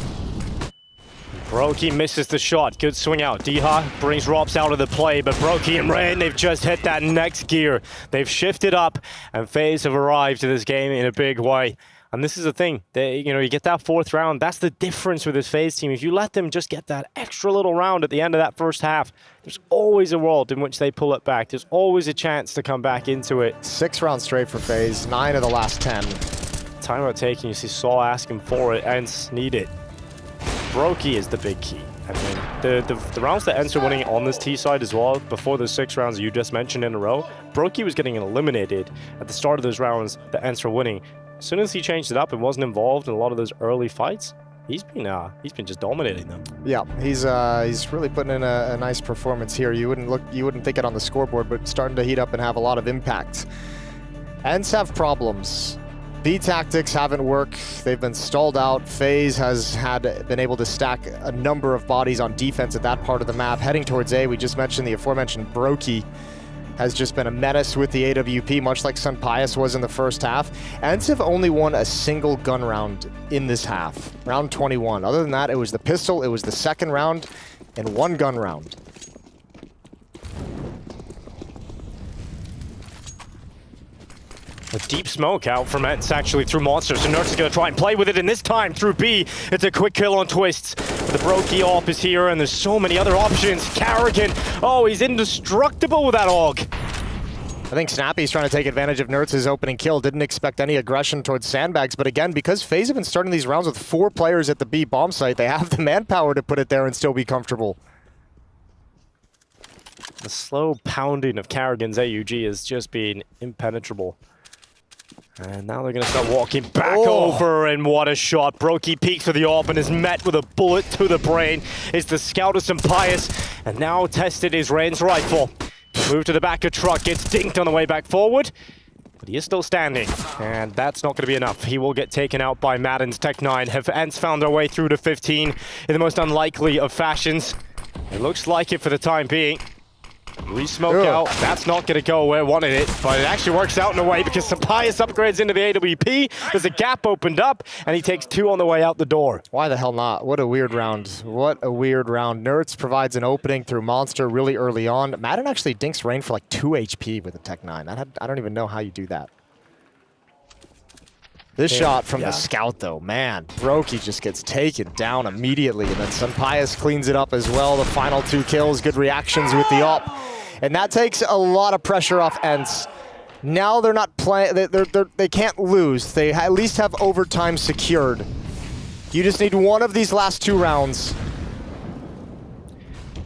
Brokey misses the shot. Good swing out. Diha brings Robs out of the play, but Brokey and Rain, they've just hit that next gear. They've shifted up, and FaZe have arrived to this game in a big way. And this is the thing, you get that 4th round. That's the difference with this FaZe team. If you let them just get that extra little round at the end of that first half, there's always a world in which they pull it back. There's always a chance to come back into it. 6 rounds straight for FaZe, 9 of the last 10. Timeout taking, you see Saul asking for it, ENCE need it. Brokey is the big key. I mean, the rounds that ENCE are winning on this T side as well, before the 6 rounds you just mentioned in a row, Brokey was getting eliminated at the start of those rounds that ENCE were winning. As soon as he changed it up and wasn't involved in a lot of those early fights, he's been just dominating them. Yeah, he's really putting in a nice performance here. You wouldn't think it on the scoreboard, but starting to heat up and have a lot of impact. ENCE have problems. B tactics haven't worked. They've been stalled out. FaZe has been able to stack a number of bodies on defense at that part of the map. Heading towards A, we just mentioned the aforementioned Brokey has just been a menace with the AWP, much like Sun Pius was in the first half. ENCE have only won a single gun round in this half, round 21. Other than that, it was the pistol, it was the 2nd round, and 1 gun round. A deep smoke out from ENCE actually through Monsters. So Nerds is going to try and play with it, and this time through B, it's a quick kill on Twists. But the Brokey AWP is here, and there's so many other options. Kerrigan, oh, he's indestructible with that AUG. I think Snappy's trying to take advantage of Nertz's opening kill. Didn't expect any aggression towards Sandbags, but again, because FaZe have been starting these rounds with 4 players at the B bomb site, they have the manpower to put it there and still be comfortable. The slow pounding of Karrigan's AUG has just been impenetrable. And now they're going to start walking back over, and what a shot. Brokey peeks for the AWP and is met with a bullet to the brain. It's the scout of Pius, and now tested his range rifle. Move to the back of truck, gets dinked on the way back forward, but he is still standing, and that's not going to be enough. He will get taken out by Madden's Tech9. Have ENCE found their way through to 15 in the most unlikely of fashions? It looks like it for the time being. Re-smoke out, that's not going to go where it wanted it, but it actually works out in a way because Pius upgrades into the AWP. There's a gap opened up, and he takes 2 on the way out the door. Why the hell not? What a weird round. What a weird round. Nertz provides an opening through Monster really early on. Madden actually dinks Rain for like 2 HP with a Tech9. I don't even know how you do that. This shot from the scout, though, man, Brokey just gets taken down immediately, and then Pius cleans it up as well. The final 2 kills, good reactions with the AWP, and that takes a lot of pressure off ENCE. Now they're not playing; they can't lose. They at least have overtime secured. You just need one of these last 2 rounds.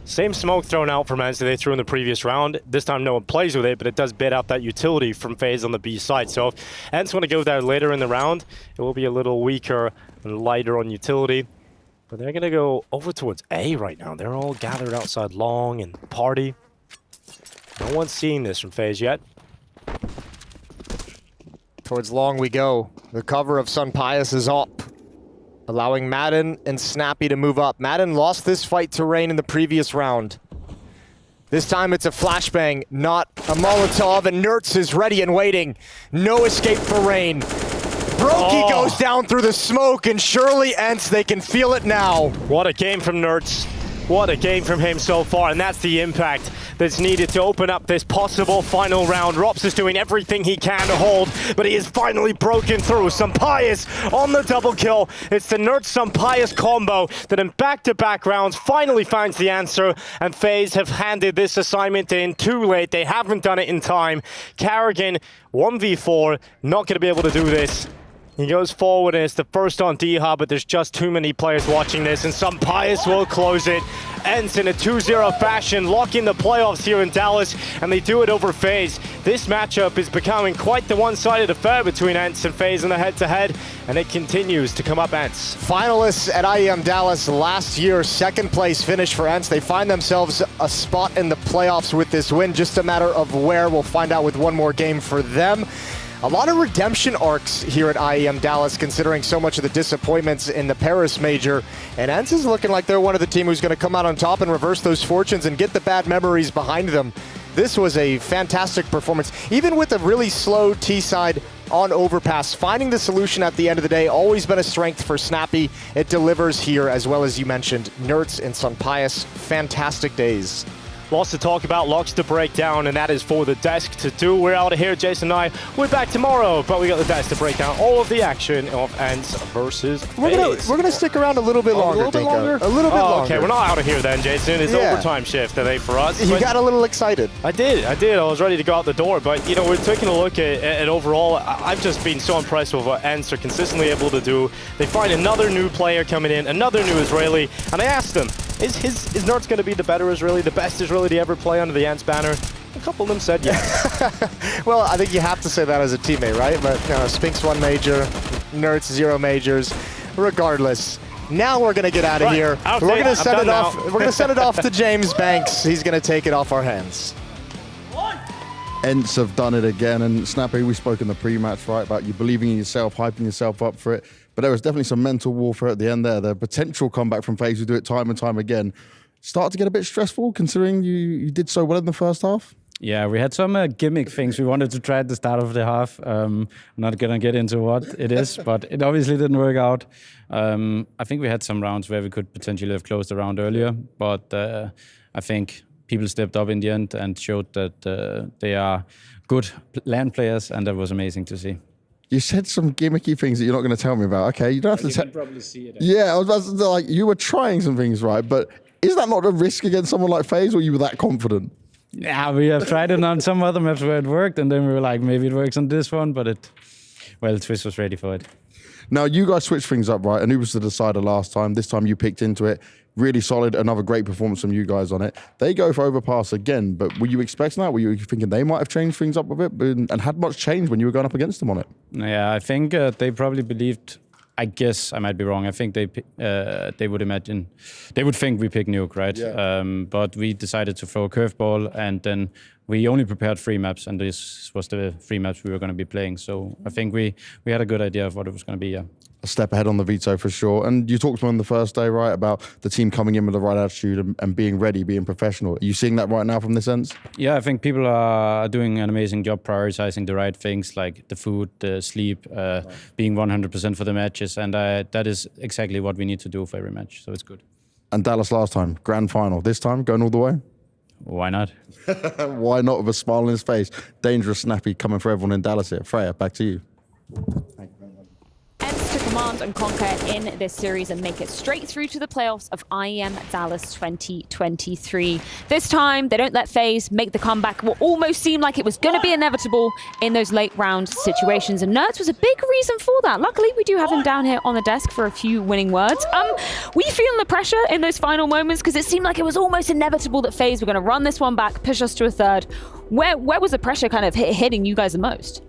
Same smoke thrown out from ENCE that they threw in the previous round. This time no one plays with it, but it does bait out that utility from FaZe on the B side. So if ENCE want to go there later in the round, it will be a little weaker and lighter on utility. But they're going to go over towards A right now. They're all gathered outside long and party. No one's seeing this from FaZe yet. Towards long we go. The cover of Pius is up, allowing Madden and Snappy to move up. Madden lost this fight to Rain in the previous round. This time it's a flashbang, not a Molotov, and Nertz is ready and waiting. No escape for Rain. Brokey goes down through the smoke, and surely ENCE, they can feel it now. What a game from Nertz. What a game from him so far, and that's the impact that's needed to open up this possible final round. Rops is doing everything he can to hold, but he is finally broken through. Pius on the double kill. It's the Nertz Pius combo that in back-to-back rounds finally finds the answer, and FaZe have handed this assignment in too late. They haven't done it in time. Karrigan, 1v4, not going to be able to do this. He goes forward, and it's the first on D-Hub, but there's just too many players watching this, and Pius will close it. ENCE in a 2-0 fashion, locking the playoffs here in Dallas, and they do it over FaZe. This matchup is becoming quite the one-sided affair between ENCE and FaZe in the head-to-head, and it continues to come up ENCE. Finalists at IEM Dallas last year, 2nd place finish for ENCE. They find themselves a spot in the playoffs with this win, just a matter of where. We'll find out with one more game for them. A lot of redemption arcs here at IEM Dallas, considering so much of the disappointments in the Paris major. And ENCE is looking like they're one of the team who's going to come out on top and reverse those fortunes and get the bad memories behind them. This was a fantastic performance. Even with a really slow T-side on overpass, finding the solution at the end of the day, always been a strength for Snappy. It delivers here, as well as you mentioned, Nertz and Pius. Fantastic days. Lots to talk about, lots to break down, and that is for the desk to do. We're out of here, Jason and I. We're back tomorrow, but we got the desk to break down all of the action of ENCE versus FaZe. We're gonna stick around a little bit longer. A little bit longer? A little bit longer. Okay, we're not out of here then, Jason. It's overtime shift today for us. You got a little excited. I did. I was ready to go out the door, but you know, we're taking a look at overall. I've just been so impressed with what ENCE are consistently able to do. They find another new player coming in, another new Israeli, and I asked them, is Nertz going to be the better Israeli, the best Israeli to ever play under the ENCE banner? A couple of them said yes. Well, I think you have to say that as a teammate, right? But Spinks 1 major, Nertz 0 majors. Regardless, now we're going to get out of here. We're going to send it off. We're going to send it off to James Banks. He's going to take it off our hands. ENCE have done it again, and Snappy, we spoke in the pre-match, right, about you believing in yourself, hyping yourself up for it. But there was definitely some mental warfare at the end there. The potential comeback from FaZe, who do it time and time again, start to get a bit stressful, considering you did so well in the first half? Yeah, we had some gimmick things we wanted to try at the start of the half. I'm not going to get into what it is, but it obviously didn't work out. I think we had some rounds where we could potentially have closed the round earlier, but I think people stepped up in the end and showed that they are good LAN players, and that was amazing to see. You said some gimmicky things that you're not going to tell me about. Okay, you don't have to tell. You can probably see it. Yeah, I was about to say, you were trying some things, right? But is that not a risk against someone like FaZe, or you were that confident? Yeah, we have tried it on some other maps where it worked, and then we were like, maybe it works on this one, but Twist was ready for it. Now, you guys switched things up, right? And who was the decider last time? This time you picked into it. Really solid, another great performance from you guys on it. They go for overpass again, but were you expecting that? Were you thinking they might have changed things up with it and had much change when you were going up against them on it? Yeah, I think they probably believed, I guess I might be wrong. I think they would think we pick nuke, right? Yeah. But we decided to throw a curveball, and then we only prepared 3 maps, and this was the 3 maps we were going to be playing. So I think we had a good idea of what it was going to be. Yeah. A step ahead on the veto for sure. And you talked to me on the first day, right, about the team coming in with the right attitude and being ready, being professional. Are you seeing that right now from this ENCE? Yeah, I think people are doing an amazing job prioritizing the right things, like the food, the sleep, being 100% for the matches. And that is exactly what we need to do for every match. So it's good. And Dallas last time, grand final. This time, going all the way? Why not? Why not, with a smile on his face? Dangerous Snappy coming for everyone in Dallas here. Freya, back to you. ENCE to command and conquer in this series and make it straight through to the playoffs of IEM Dallas 2023. This time, they don't let FaZe make the comeback. What almost seemed like it was going to be inevitable in those late round situations. And Nerds was a big reason for that. Luckily, we do have him down here on the desk for a few winning words. Were you feeling the pressure in those final moments? Because it seemed like it was almost inevitable that FaZe were going to run this one back, push us to a third. Where was the pressure kind of hitting you guys the most?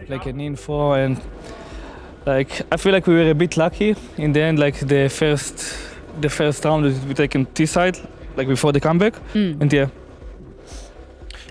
Like an info, and like I feel like we were a bit lucky in the end. Like the first round we taken T side, like before the comeback, and yeah.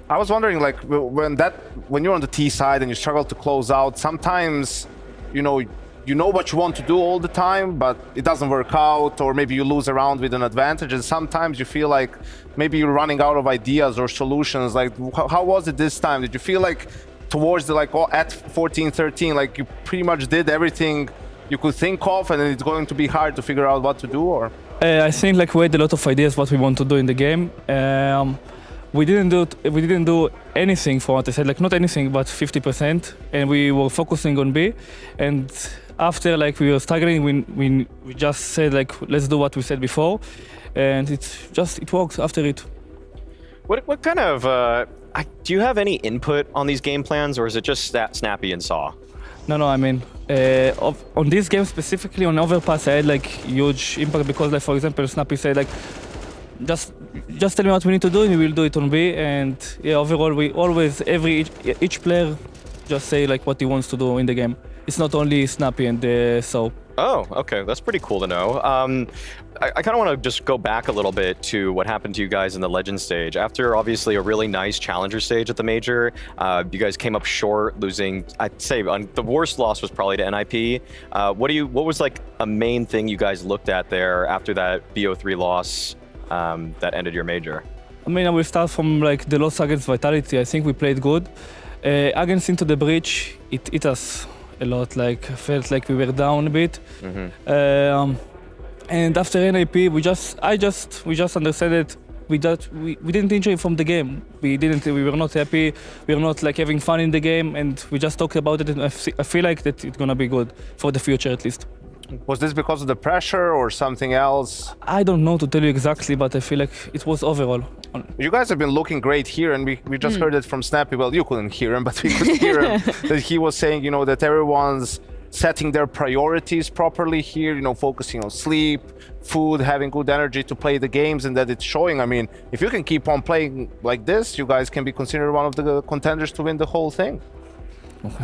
I was wondering, like when you're on the T side and you struggle to close out, sometimes you know what you want to do all the time, but it doesn't work out, or maybe you lose a round with an advantage, and sometimes you feel like maybe you're running out of ideas or solutions. Like how was it this time? Did you feel like towards the at 14-13, like you pretty much did everything you could think of, and it's going to be hard to figure out what to do? Or I think like we had a lot of ideas what we want to do in the game. We didn't do anything for what I said, like not anything but 50%, and we were focusing on B. And after like we were struggling, we just said like let's do what we said before, and it worked after it. What kind of do you have any input on these game plans, or is it just Snappy and Saw? No, I mean, on this game specifically, on Overpass, I had like huge impact because, like, for example, Snappy said like, just tell me what we need to do and we will do it on B. And yeah, overall, we always, each player just say like what he wants to do in the game. It's not only Snappy and Saw. Oh, okay, that's pretty cool to know. I kind of want to just go back a little bit to what happened to you guys in the Legend stage. After obviously a really nice Challenger stage at the Major, you guys came up short, losing, I'd say the worst loss was probably to NIP. What was like a main thing you guys looked at there after that BO3 loss that ended your Major? I mean, I will start from like the loss against Vitality. I think we played good. Against Into the Breach, it hit us a lot. Like I felt like we were down a bit. And after NIP, we just understood that we didn't enjoy from the game. We were not happy. We were not like having fun in the game, and we just talked about it. And I feel like that it's gonna be good for the future at least. Was this because of the pressure or something else? I don't know to tell you exactly, but I feel like it was overall. You guys have been looking great here, and we just heard it from Snappy. Well, you couldn't hear him, but we could hear him. That he was saying, that everyone's setting their priorities properly here, focusing on sleep, food, having good energy to play the games, and that it's showing. I mean, if you can keep on playing like this, you guys can be considered one of the contenders to win the whole thing.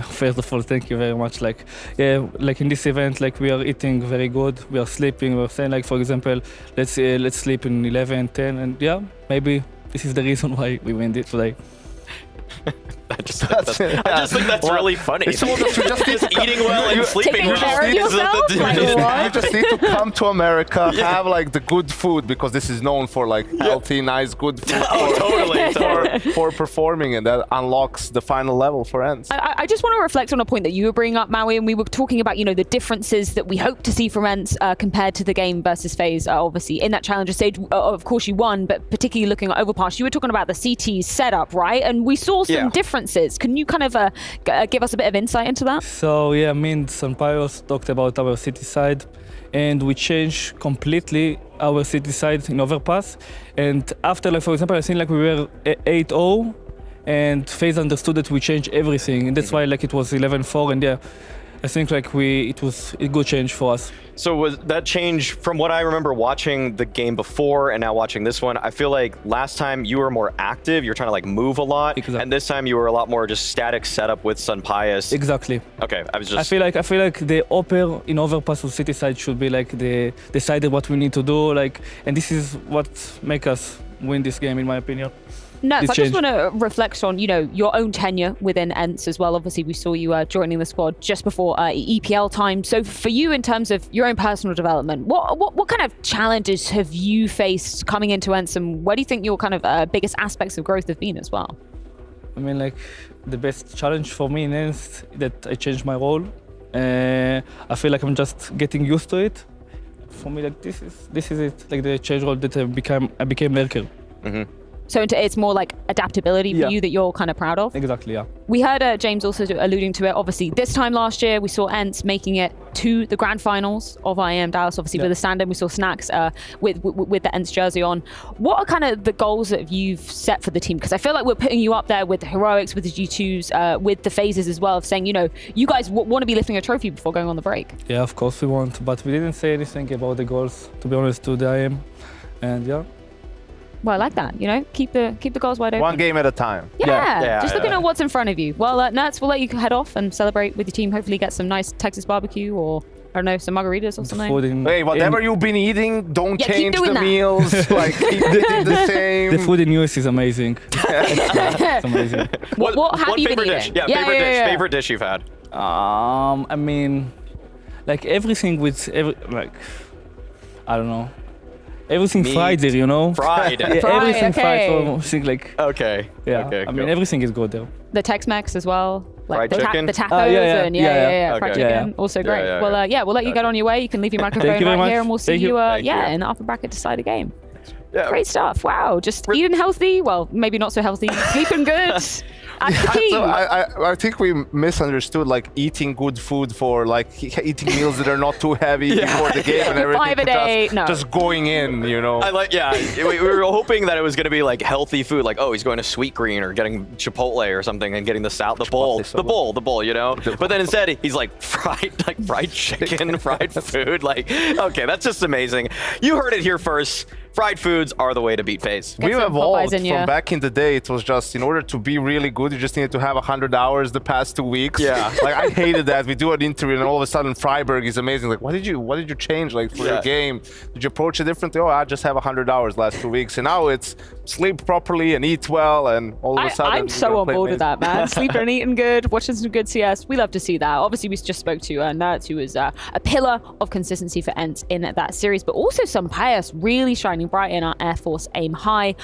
First of all, thank you very much. Like in this event, like we are eating very good, we are sleeping, we're saying like, for example, let's sleep in 11, 10, and yeah, maybe this is the reason why we win it today. I just think that's really funny. It's just eating well and sleeping well. You just need to come to America, have like the good food, because this is known for like healthy, nice, good food. For performing, and that unlocks the final level for ENCE. I just want to reflect on a point that you were bringing up, Maui, and we were talking about, the differences that we hope to see from ENCE compared to the game versus FaZe. Obviously, in that Challenger stage, of course you won, but particularly looking at Overpass, you were talking about the CT setup, right? And we saw some different differences. Can you kind of give us a bit of insight into that? So yeah, me and Sampaios talked about our city side, and we changed completely our city side in Overpass. And after, like for example, I think like we were 8-0, and FaZe understood that we changed everything, and that's why like it was 11-4, and yeah, I think like it was a good change for us. So was that change from what I remember watching the game before and now watching this one? I feel like last time you were more active, you're trying to like move a lot, and this time you were a lot more just static setup with Sunpius. Exactly. Okay, I was just. I feel like the upper in Overpass or city side should be like the decided what we need to do, like, and this is what make us win this game, in my opinion. No, so I just want to reflect on, your own tenure within ENCE as well. Obviously, we saw you joining the squad just before EPL time. So for you, in terms of your own personal development, what kind of challenges have you faced coming into ENCE, and where do you think your kind of biggest aspects of growth have been as well? I mean, like, the best challenge for me in ENCE that I changed my role. I feel like I'm just getting used to it. For me, like, this is it. Like the change role that I became lurker. Mm-hmm. So it's more like adaptability for you that you're kind of proud of? Exactly, yeah. We heard James also alluding to it. Obviously, this time last year, we saw ENCE making it to the grand finals of IEM Dallas, obviously with the stand-in. We saw Snacks with the ENCE jersey on. What are kind of the goals that you've set for the team? Because I feel like we're putting you up there with the Heroics, with the G2s, with the FaZes as well, of saying, you guys want to be lifting a trophy before going on the break. Yeah, of course we want, but we didn't say anything about the goals, to be honest, to the IEM. And yeah. Well, I like that, keep the goals wide open. One game at a time. Yeah, just looking at what's in front of you. Well, Nerds, we'll let you head off and celebrate with your team. Hopefully get some nice Texas barbecue or, I don't know, some margaritas or something. Hey, whatever you've been eating, don't change the meals. Like, keep it the same. The food in US is amazing. It's amazing. What have you been eating? Dish? Yeah, favorite dish you've had. I mean, like everything with, I don't know. Everything Meat. fried there, Fried. Yeah, Fried, everything okay. fried. So I think like. Okay. Yeah. Okay, I mean, everything is good there. The Tex-Mex as well. Like fried chicken? The tacos and fried Okay. chicken. Also great. Well, we'll let you get on your way. You can leave your microphone right here, and we'll see you. In the upper bracket to decide a game. Yeah. Great stuff. Wow. Just eating healthy. Well, maybe not so healthy. Sleeping good. So I think we misunderstood like eating good food for like eating meals that are not too heavy before the game and everything. 5 a day. Just going in, I like, we were hoping that it was going to be like healthy food, like, oh, he's going to Sweet Green or getting Chipotle or something and getting the bowl, But then instead he's like fried chicken, fried food. Like, okay, that's just amazing. You heard it here first. Fried foods are the way to beat FaZe. We evolved from back in the day. It was just in order to be really good, you just needed to have 100 hours the past 2 weeks. Yeah. Like I hated that. We do an interview and all of a sudden Freiburg is amazing. Like, what did you change like for your game? Did you approach it differently? Oh, I just have 100 hours last 2 weeks. And now it's sleep properly and eat well, and all of a sudden I'm so on board with that, man. Sleeping and eating good, watching some good CS. We love to see that. Obviously, we just spoke to Nerds, who is a pillar of consistency for ENCE in that series, but also Sunpius really shining bright in our Air Force Aim High.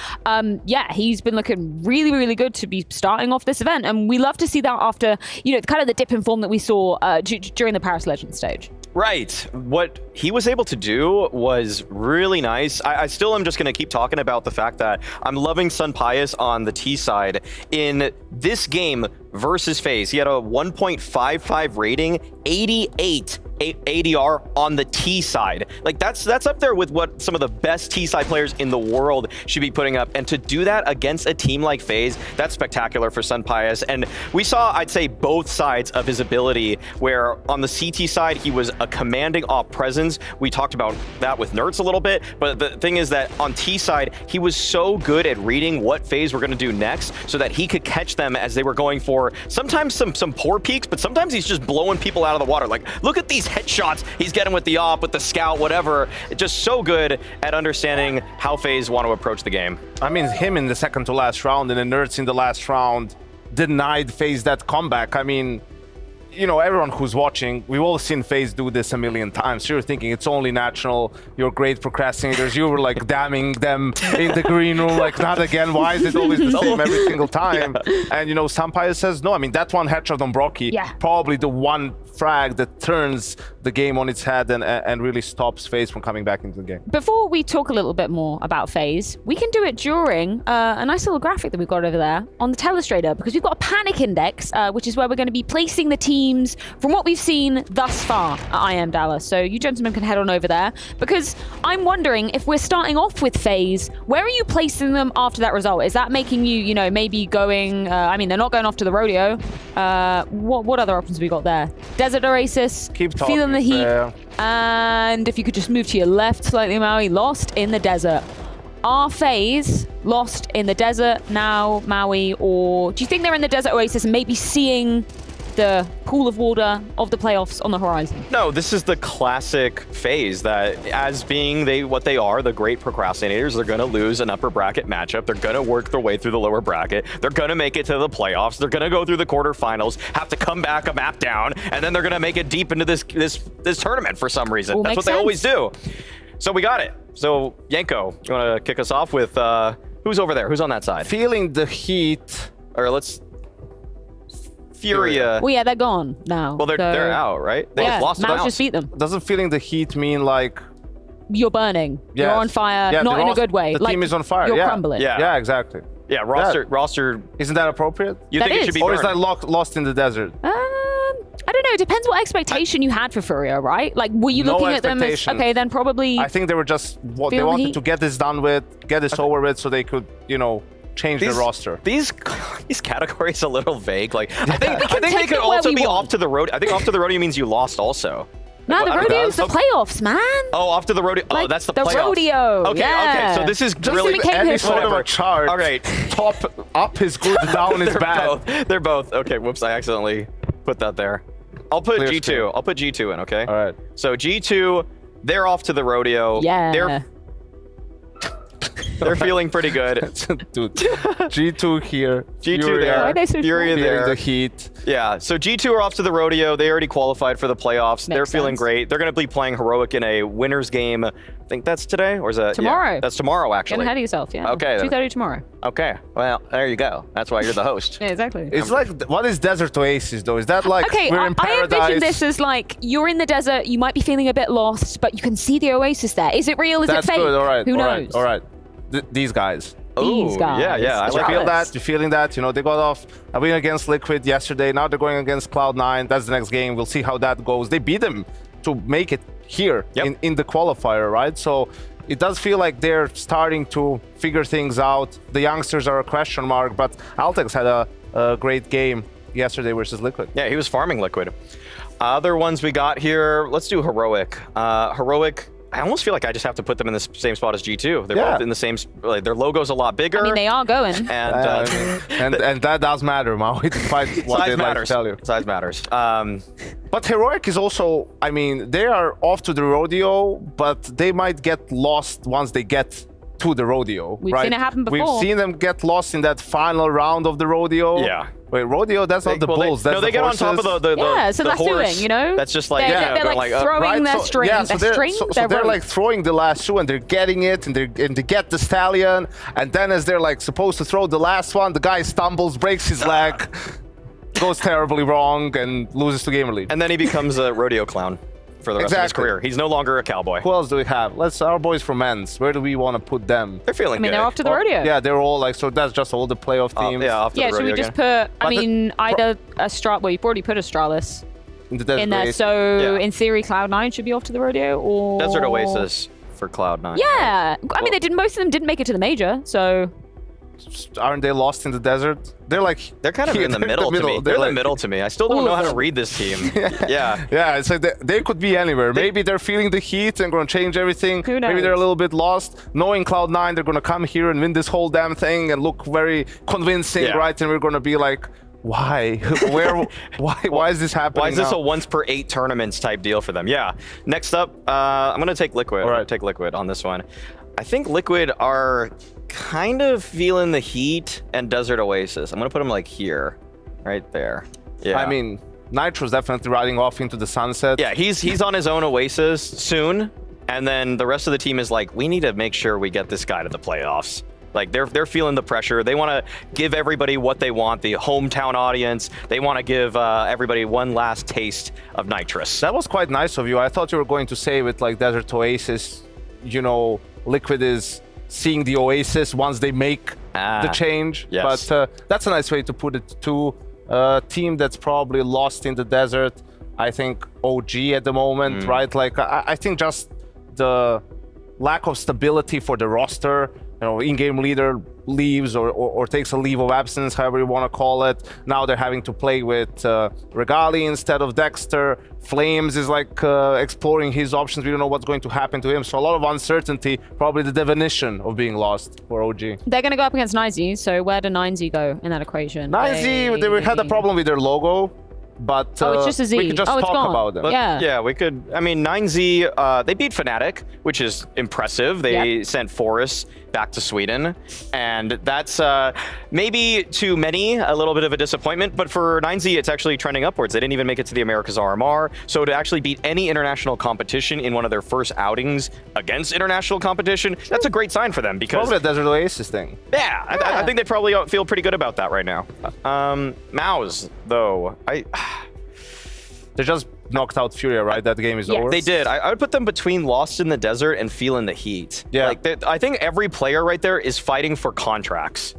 He's been looking really, really good to be starting off this event, and we love to see that after, kind of the dip in form that we saw during the Paris Legends stage. Right. What he was able to do was really nice. I still am just going to keep talking about the fact that I'm loving Sunpius on the T side. In this game versus FaZe, he had a 1.55 rating, 88 ADR on the T side. Like that's up there with what some of the best T side players in the world should be putting up. And to do that against a team like FaZe, that's spectacular for Sunpius. And we saw, I'd say, both sides of his ability, where on the CT side, he was a commanding off presence. We talked about that with Nerds a little bit, but the thing is that on T side, he was so good at reading what FaZe were going to do next so that he could catch them as they were going for sometimes some poor peaks, but sometimes he's just blowing people out of the water. Like, look at these headshots he's getting with the op, with the scout, whatever. Just so good at understanding how FaZe want to approach the game. I mean, him in the second to last round and the Nerds in the last round denied FaZe that comeback. I mean, everyone who's watching, we've all seen FaZe do this a million times. So you're thinking it's only natural. You're great procrastinators. You were like damning them in the green room, like, not again. Why is it always the same every single time? And Sunpius says no. I mean, that one headshot on Brocky, probably the one frag that turns the game on its head and really stops FaZe from coming back into the game. Before we talk a little bit more about FaZe, we can do it during a nice little graphic that we've got over there on the Telestrator, because we've got a panic index, which is where we're going to be placing the teams from what we've seen thus far at IEM Dallas. So you gentlemen can head on over there, because I'm wondering if we're starting off with FaZe, where are you placing them after that result? Is that making you, you know, maybe going, I mean, they're not going off to the rodeo. What other options we got there? Desert Oasis, feeling the heat. And if you could just move to your left slightly, Maui, lost in the desert. Are FaZe lost in the desert now, Maui, or do you think they're in the Desert Oasis and maybe seeing the pool of water of the playoffs on the horizon? No, this is the classic FaZe that, as being what they are, the great procrastinators, they're going to lose an upper bracket matchup. They're going to work their way through the lower bracket. They're going to make it to the playoffs. They're going to go through the quarterfinals, have to come back a map down, and then they're going to make it deep into this tournament for some reason. That's what they always do. So we got it. So Yanko, you want to kick us off with who's over there? Who's on that side? Feeling the heat. Or let's... Furia. Well, yeah, they're gone now. Well, they're out, right? They lost Mouse just beat them. Doesn't feeling the heat mean like... You're burning. Yes. You're on fire, not in a good way. The like, team is on fire. You're crumbling. Yeah, exactly. Yeah, roster. Isn't that appropriate? You think it should be Or is that lost in the desert? I don't know. It depends what expectation you had for Furia, right? Like, were you looking at them as, okay, then probably... I think they were just, they wanted to get this done with, get this over with, so they could, you know, change the roster. These categories a little vague. Like, I think they could also be off to the road. I think off to the rodeo means you lost also. No, the rodeo's the playoffs, man. Oh, off to the rodeo. Like, oh, that's the playoffs. The rodeo. Okay, yeah. okay. So this is just really any sort of a chart. All right. Top up is good, down is bad. They're both. Okay, whoops, I accidentally put that there. I'll put Clear G2. screen. I'll put G2 in, okay? All right. So G2, they're off to the rodeo. Yeah. They're feeling pretty good. Dude, G2 here. G2 Furia, there. Why are they so Furia there. the heat. Yeah, so G2 are off to the rodeo. They already qualified for the playoffs. They're feeling sense. great. They're going to be playing Heroic in a winner's game. I think that's today, or is that tomorrow? Yeah, that's tomorrow, actually. Get ahead of yourself, yeah. Okay. 2:30 tomorrow. Okay, well, there you go. That's why you're the host. Yeah, exactly. It's like, what is Desert Oasis though? Is that like okay, we're in I paradise? envision this as like you're in the desert, you might be feeling a bit lost, but you can see the oasis there. Is it real? Is That's it fake? good. All right. Who all knows? right, all right. These guys. These guys. Yeah. I feel that. You're feeling that. You know, they got off a win against Liquid yesterday. Now they're going against Cloud9. That's the next game. We'll see how that goes. They beat them to make it here in the qualifier, right? So it does feel like they're starting to figure things out. The youngsters are a question mark, but Altex had a great game yesterday versus Liquid. Yeah, he was farming Liquid. Other ones we got here, let's do Heroic. Heroic, I almost feel like I just have to put them in the same spot as G2. They're both in the same, like, their logo's a lot bigger. I mean, they are going. And that does matter, Maui, despite what they like to tell you. Size matters. But Heroic is also, I mean, they are off to the rodeo, but they might get lost once they get to the rodeo. We've seen it happen before. We've seen them get lost in that final round of the rodeo. Yeah. Wait, rodeo? That's not the bulls. That's they the get horses. on top of the yeah, so the that's horse. doing, you know? That's just like, they're like throwing their string. Yeah, so they're rope. like throwing the lasso and they're getting it and they get the stallion, and then as they're like supposed to throw the last one, the guy stumbles, breaks his leg, goes terribly wrong, and loses to Gamer League. And then he becomes a rodeo clown for the rest of his career. He's no longer a cowboy. Who else do we have? Our boys from ENCE. Where do we want to put them? They're feeling good. They're off to the rodeo. Yeah, they're all like, so that's just all the playoff teams. Off to the rodeo should we just put, I mean, either Astralis, well, you've already put Astralis in there, so in theory Cloud9 should be off to the rodeo, or... Desert Oasis for Cloud9. Yeah, I mean, most of them didn't make it to the major, so... Aren't they lost in the desert? They're kind of in the middle to me. They're in the middle to me. I still don't know how to read this team. Yeah, it's like they could be anywhere. Maybe they're feeling the heat and going to change everything. Who knows? Maybe they're a little bit lost. Knowing Cloud9, they're going to come here and win this whole damn thing and look very convincing, right? And we're going to be like, why? Why is this happening? Why is this now? a once per 8 tournaments type deal for them? Yeah. Next up, I'm going to take Liquid. All right. I'm going to take Liquid on this one. I think Liquid are kind of feeling the heat and Desert Oasis. I'm going to put them like here, right there. Yeah. I mean, Nitro's definitely riding off into the sunset. Yeah, he's on his own Oasis soon. And then the rest of the team is like, we need to make sure we get this guy to the playoffs. Like they're feeling the pressure. They want to give everybody what they want, the hometown audience. They want to give everybody one last taste of nitrous. That was quite nice of you. I thought you were going to say with like Desert Oasis, you know, Liquid is seeing the Oasis once they make the change. Yes. But that's a nice way to put it too. Team that's probably lost in the desert. I think OG at the moment, right? Like I think just the lack of stability for the roster. You know, in-game leader leaves or takes a leave of absence, however you want to call it. Now they're having to play with Regali instead of Dexter. Flames is like exploring his options. We don't know what's going to happen to him. So a lot of uncertainty, probably the definition of being lost for OG. They're going to go up against NineZ, so where do NineZ go in that equation? NineZ, they had a problem with their logo. But it's just a Z. we could just talk about them. But, yeah, we could. I mean, NineZ, they beat Fnatic, which is impressive. They sent Forest back to Sweden, and that's maybe to many a little bit of a disappointment. But for NineZ, it's actually trending upwards. They didn't even make it to the Americas RMR. So to actually beat any international competition in one of their first outings against international competition, that's a great sign for them because probably a Desert Oasis thing. Yeah, I think they probably feel pretty good about that right now. MOUZ, though, they just knocked out Furia, right? That game is over. They did. I would put them between Lost in the Desert and Feeling the Heat. Yeah. Like I think every player right there is fighting for contracts.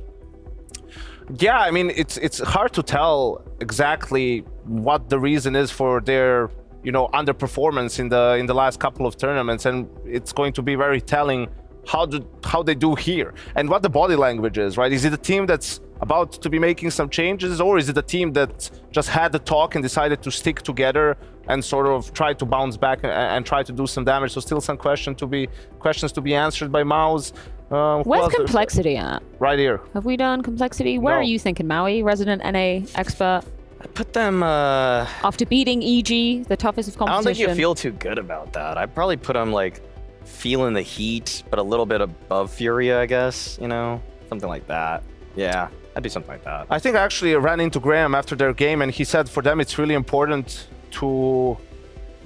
Yeah, I mean, it's hard to tell exactly what the reason is for their, you know, underperformance in the last couple of tournaments, and it's going to be very telling how they do here and what the body language is, right? Is it a team that's about to be making some changes, or is it a team that just had the talk and decided to stick together and sort of try to bounce back and try to do some damage? So still some questions to be answered by MOUZ. Where's Complexity at? Right here. Have we done Complexity? Where are you thinking, Maui? Resident NA expert. I put them after beating EG, the toughest of competition. I don't think you feel too good about that. I'd probably put them like Feeling the Heat, but a little bit above Furia, I guess, you know, something like that. Yeah, I'd do something like that. I think I actually ran into Graham after their game, and he said for them it's really important to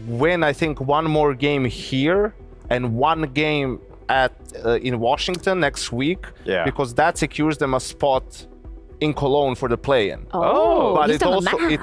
win, I think, one more game here and one game at in Washington next week, because that secures them a spot in Cologne for the play-in. But it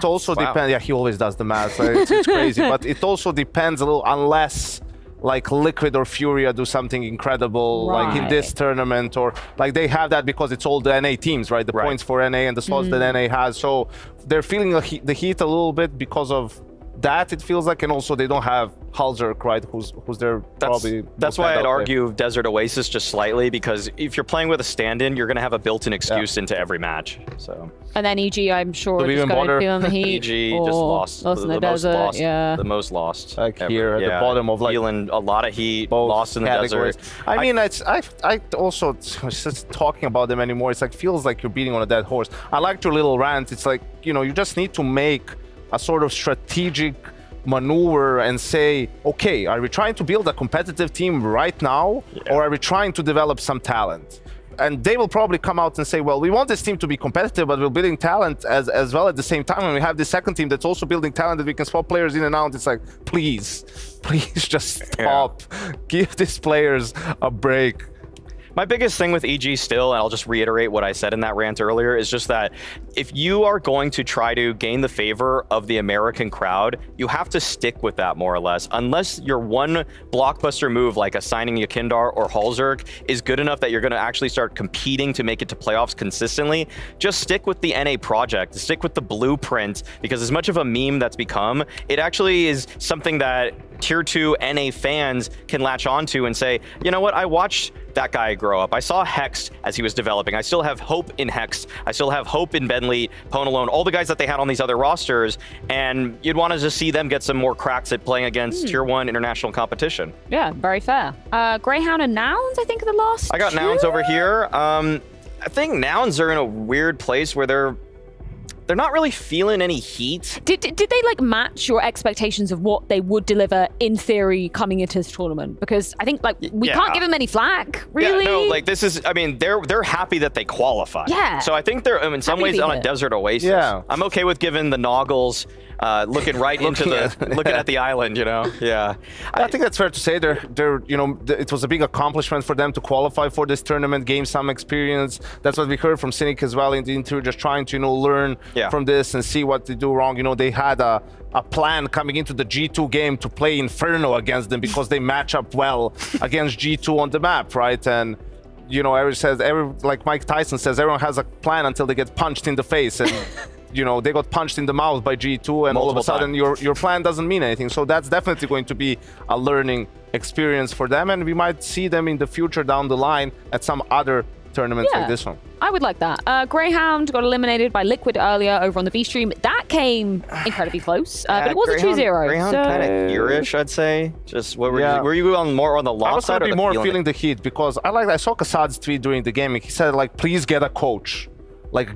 also depends. Yeah, he always does the math. It's crazy, but it also depends a little, unless like Liquid or Furia do something incredible, like in this tournament, or like they have that because it's all the NA teams, right? The points for NA and the slots that NA has. So they're feeling the heat a little bit because of that, it feels like, and also they don't have Halzerk, right, who's there probably. That's why I'd argue Desert Oasis just slightly, because if you're playing with a stand-in, you're going to have a built-in excuse into every match. So. And then EG, I'm sure, just going Feeling the Heat. EG just lost. Lost in the desert, The most lost. Like here at the bottom of like. Feeling a lot of heat, lost in the desert. I mean, I also, just talking about them anymore, it's like, feels like you're beating on a dead horse. I liked your little rant. It's like, you know, you just need to make a sort of strategic maneuver and say, okay, are we trying to build a competitive team right now, or are we trying to develop some talent? And they will probably come out and say, well, we want this team to be competitive, but we're building talent as well at the same time. And we have this second team that's also building talent that we can swap players in and out. It's like, please just stop. Give these players a break. My biggest thing with EG still, and I'll just reiterate what I said in that rant earlier, is just that if you are going to try to gain the favor of the American crowd, you have to stick with that more or less. Unless your one blockbuster move, like assigning Yakindar or Halzerk, is good enough that you're going to actually start competing to make it to playoffs consistently, just stick with the NA project, stick with the blueprint, because as much of a meme that's become, it actually is something that Tier 2 NA fans can latch onto and say, you know what, I watched that guy grow up. I saw Hex as he was developing. I still have hope in Hex. I still have hope in Bentley, Ponalone, all the guys that they had on these other rosters, and you'd want to just see them get some more cracks at playing against Tier 1 international competition. Yeah, very fair. Greyhound and Nouns, I think, are the last I got two? Nouns over here. I think Nouns are in a weird place where they're not really feeling any heat. Did they like match your expectations of what they would deliver in theory coming into this tournament? Because I think like we can't give them any flack, really. Yeah, no, like this is, I mean, they're happy that they qualify. Yeah. So I think they're in some ways on a Desert Oasis. Yeah. I'm okay with giving the Noggles looking right into looking at the island, you know? Yeah. I think that's fair to say. It was a big accomplishment for them to qualify for this tournament, gain some experience. That's what we heard from Cynic as well in the interview, just trying to, learn from this and see what they do wrong. They had a plan coming into the G2 game to play Inferno against them because they match up well against G2 on the map, right? And like Mike Tyson says, everyone has a plan until they get punched in the face, and they got punched in the mouth by G2, and all of a sudden your plan doesn't mean anything. So that's definitely going to be a learning experience for them, and we might see them in the future down the line at some other tournaments like this one. I would like that. Greyhound got eliminated by Liquid earlier over on the B stream. That came incredibly close, but it was a 2-0. Greyhound kind of here-ish, I'd say. Just what were you more on the lob side? I was more feeling the heat because I saw Kassad's tweet during the game. He said please get a coach.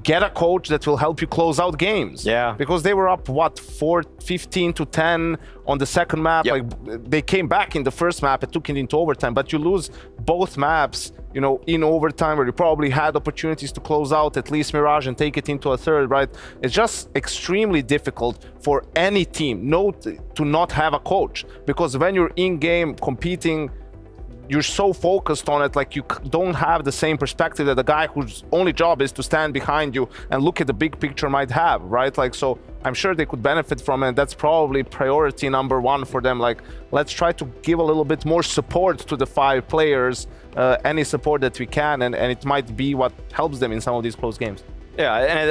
Get a coach that will help you close out games. Yeah. Because they were up, 15-10 on the second map. Yep. They came back in the first map and took it into overtime. But you lose both maps, in overtime, where you probably had opportunities to close out at least Mirage and take it into a third, right? It's just extremely difficult for any team to not have a coach. Because when you're in-game competing, you're so focused on it, you don't have the same perspective that the guy whose only job is to stand behind you and look at the big picture might have, right? So I'm sure they could benefit from it. That's probably priority number one for them. Let's try to give a little bit more support to the 5 players, any support that we can, and it might be what helps them in some of these close games. Yeah, and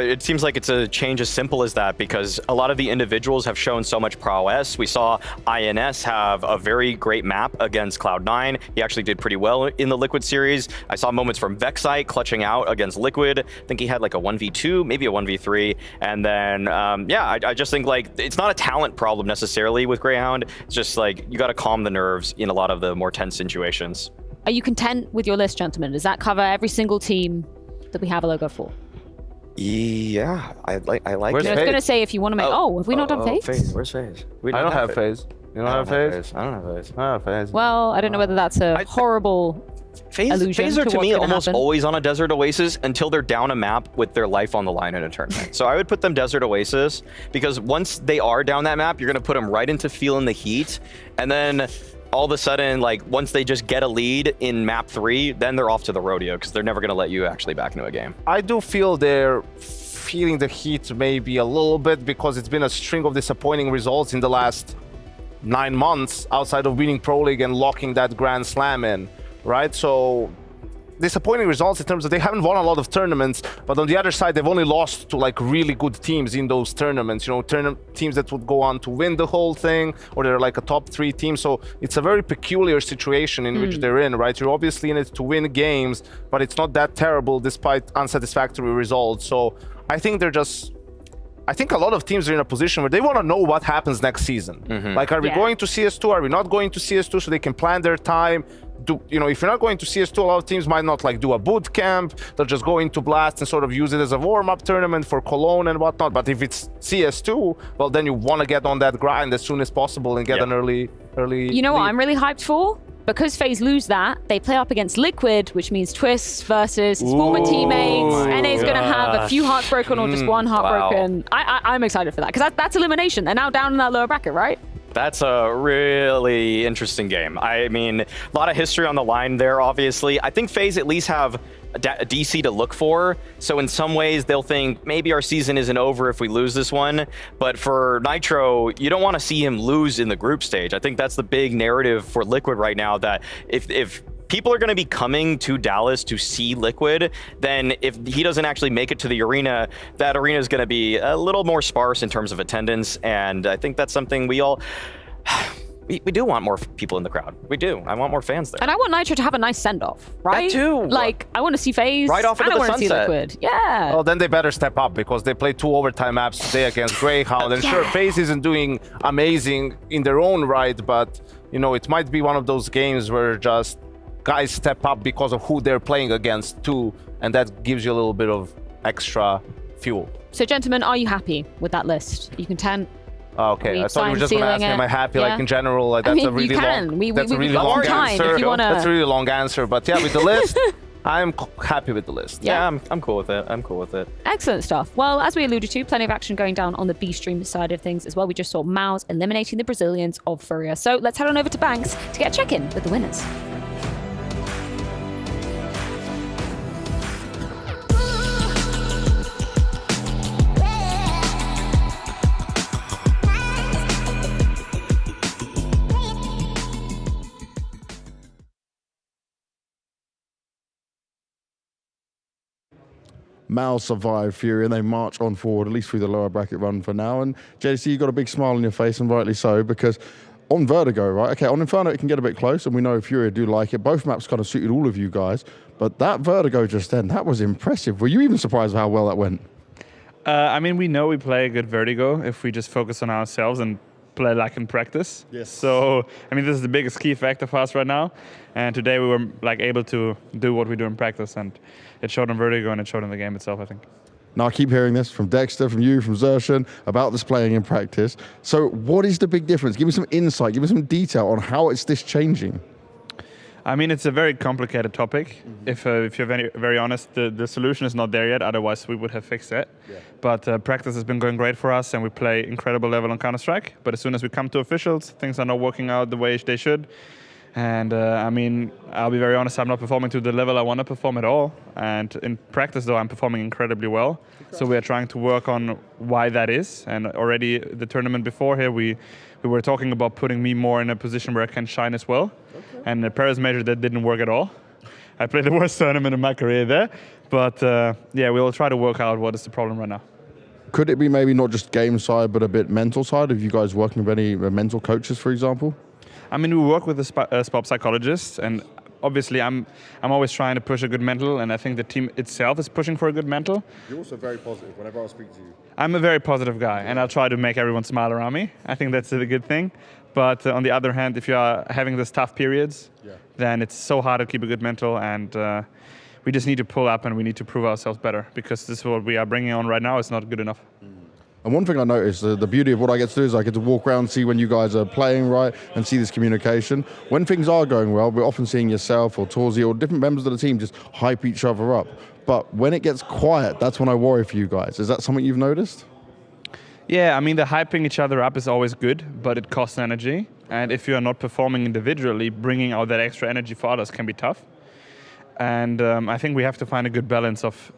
it seems like it's a change as simple as that, because a lot of the individuals have shown so much prowess. We saw INS have a very great map against Cloud9. He actually did pretty well in the Liquid series. I saw moments from Vexite clutching out against Liquid. I think he had a 1v2, maybe a 1v3. And then, I just think it's not a talent problem necessarily with Greyhound. It's just you got to calm the nerves in a lot of the more tense situations. Are you content with your list, gentlemen? Does that cover every single team that we have a logo for? Yeah, I like it. I was going to say, if you want to make... have we not done FaZe? Where's FaZe? I don't have FaZe. You don't have FaZe? I don't have FaZe. I have FaZe. Well, I don't know whether that's a horrible illusion. FaZe are to me almost happen. always on a Desert Oasis until they're down a map with their life on the line in a tournament. So I would put them Desert Oasis, because once they are down that map, you're going to put them right into feeling the heat, and then all of a sudden, once they just get a lead in map 3, then they're off to the rodeo, because they're never going to let you actually back into a game. I do feel they're feeling the heat maybe a little bit, because it's been a string of disappointing results in the last 9 months outside of winning Pro League and locking that Grand Slam in, right? So disappointing results in terms of they haven't won a lot of tournaments, but on the other side, they've only lost to really good teams in those tournaments, teams that would go on to win the whole thing, or they're a top 3 team. So it's a very peculiar situation in which they're in, right? You're obviously in it to win games, but it's not that terrible despite unsatisfactory results. So I think I think a lot of teams are in a position where they want to know what happens next season. Are we going to CS2? Are we not going to CS2? So they can plan their time. If you're not going to CS2, a lot of teams might not do a boot camp. They'll just go into Blast and sort of use it as a warm-up tournament for Cologne and whatnot. But if it's CS2, well, then you want to get on that grind as soon as possible and get an early. You know what I'm really hyped for? Because FaZe lose that, they play up against Liquid, which means Twist versus his former teammates. NA is going to have a few hearts broken or just one heart broken. I'm excited for that, because that's elimination. They're now down in that lower bracket, right? That's a really interesting game. I mean, a lot of history on the line there, obviously. I think FaZe at least have a DC to look for. So in some ways, they'll think maybe our season isn't over if we lose this one. But for Nitro, you don't want to see him lose in the group stage. I think that's the big narrative for Liquid right now, that if people are going to be coming to Dallas to see Liquid, then if he doesn't actually make it to the arena, that arena is going to be a little more sparse in terms of attendance. And I think that's something we all... We do want more people in the crowd. We do. I want more fans there. And I want Nitro to have a nice send-off, right? That too. I want to see FaZe. Right off into the sunset. I want to see Liquid. Yeah. Well, then they better step up, because they played 2 overtime maps today against Greyhound. And sure, FaZe isn't doing amazing in their own right, but, it might be one of those games where just guys step up because of who they're playing against too, and that gives you a little bit of extra fuel. So, gentlemen, are you happy with that list? Are you content? Okay, I thought you were just going to ask me, am I happy, in general? That's a really long answer. If you wanna... That's a really long answer, but yeah, with the list, I'm happy with the list. Yeah, I'm cool with it. I'm cool with it. Excellent stuff. Well, as we alluded to, plenty of action going down on the B stream side of things as well. We just saw Maus eliminating the Brazilians of Furia. So let's head on over to Banks to get a check-in with the winners. Mal survived Fury and they march on forward, at least through the lower bracket run for now. And JC, you've got a big smile on your face, and rightly so, because on Vertigo, right? Okay, on Inferno it can get a bit close, and we know Fury do like it. Both maps kind of suited all of you guys, but that Vertigo just then, that was impressive. Were you even surprised with how well that went? I mean, we know we play a good Vertigo if we just focus on ourselves and play like in practice. Yes. So, I mean, this is the biggest key factor for us right now. And today we were like able to do what we do in practice, and it showed on Vertigo and it showed in the game itself, I think. Now, I keep hearing this from Dexter, from you, from Zershan, about this playing in practice. So what is the big difference? Give me some insight, give me some detail on how it's this changing. I mean, it's a very complicated topic. If you're very honest, the solution is not there yet. Otherwise, we would have fixed it. Yeah. But practice has been going great for us, and we play incredible level on Counter-Strike. But as soon as we come to officials, things are not working out the way they should. And I mean, I'll be very honest, I'm not performing to the level I want to perform at all. And in practice, though, I'm performing incredibly well. So we are trying to work on why that is. And already the tournament before here, we were talking about putting me more in a position where I can shine as well. Okay. And the Paris major, that didn't work at all. I played the worst tournament in my career there. But yeah, we will try to work out what is the problem right now. Could it be maybe not just game side, but a bit mental side? Have you guys working with any mental coaches, for example? I mean, we work with a sport psychologist, and obviously I'm always trying to push a good mental, and I think the team itself is pushing for a good mental. You're also very positive whenever I speak to you. I'm a very positive guy, and I'll try to make everyone smile around me. I think that's a good thing. But on the other hand, if you are having these tough periods, then it's so hard to keep a good mental, and we just need to pull up and we need to prove ourselves better, because this is what we are bringing on right now is not good enough. And one thing I noticed, the beauty of what I get to do is I get to walk around, see when you guys are playing right, and see this communication. When things are going well, we're often seeing yourself or Torzi or different members of the team just hype each other up. But when it gets quiet, that's when I worry for you guys. Is that something you've noticed? Yeah, I mean, the hyping each other up is always good, but it costs energy. And if you are not performing individually, bringing out that extra energy for others can be tough. And I think we have to find a good balance of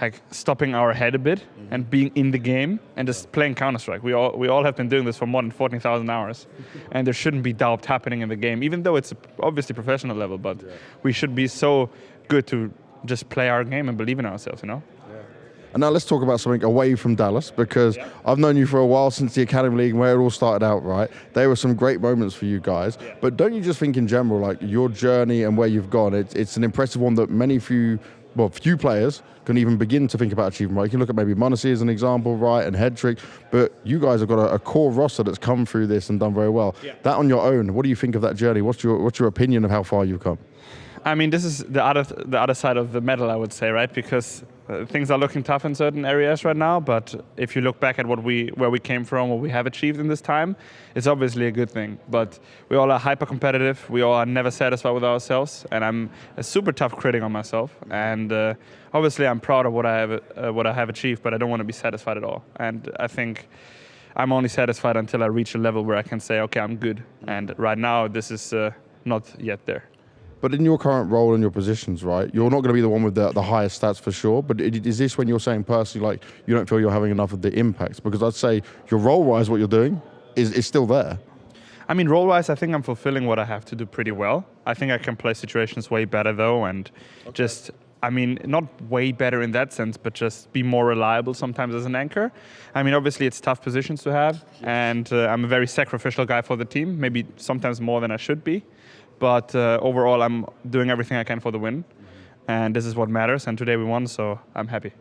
like stopping our head a bit and being in the game and just playing Counter-Strike. We all have been doing this for more than 14,000 hours, and there shouldn't be doubt happening in the game, even though it's obviously professional level, but we should be so good to just play our game and believe in ourselves, you know? And now let's talk about something away from Dallas, because I've known you for a while, since the Academy League, where it all started out, right? There were some great moments for you guys, but don't you just think in general, like your journey and where you've gone, it's an impressive one that few players can even begin to think about achieving, right? You can look at maybe Monacy as an example, right, and Headtrick, but you guys have got a core roster that's come through this and done very well. That on your own, what do you think of that journey? What's your opinion of how far you've come? I mean, this is the other side of the medal, I would say, right? Because things are looking tough in certain areas right now, but if you look back at where we came from, what we have achieved in this time, it's obviously a good thing. But we all are hyper competitive. We all are never satisfied with ourselves, and I'm a super tough critic on myself. And obviously, I'm proud of what I have achieved, but I don't want to be satisfied at all. And I think I'm only satisfied until I reach a level where I can say, okay, I'm good. And right now, this is not yet there. But in your current role and your positions, right, you're not going to be the one with the highest stats for sure, but is this when you're saying personally, like, you don't feel you're having enough of the impacts? Because I'd say your role-wise, what you're doing is still there. I mean, role-wise, I think I'm fulfilling what I have to do pretty well. I think I can play situations way better, though, and just, I mean, not way better in that sense, but just be more reliable sometimes as an anchor. I mean, obviously, it's tough positions to have, and I'm a very sacrificial guy for the team, maybe sometimes more than I should be. But overall, I'm doing everything I can for the win. And this is what matters. And today we won, so I'm happy.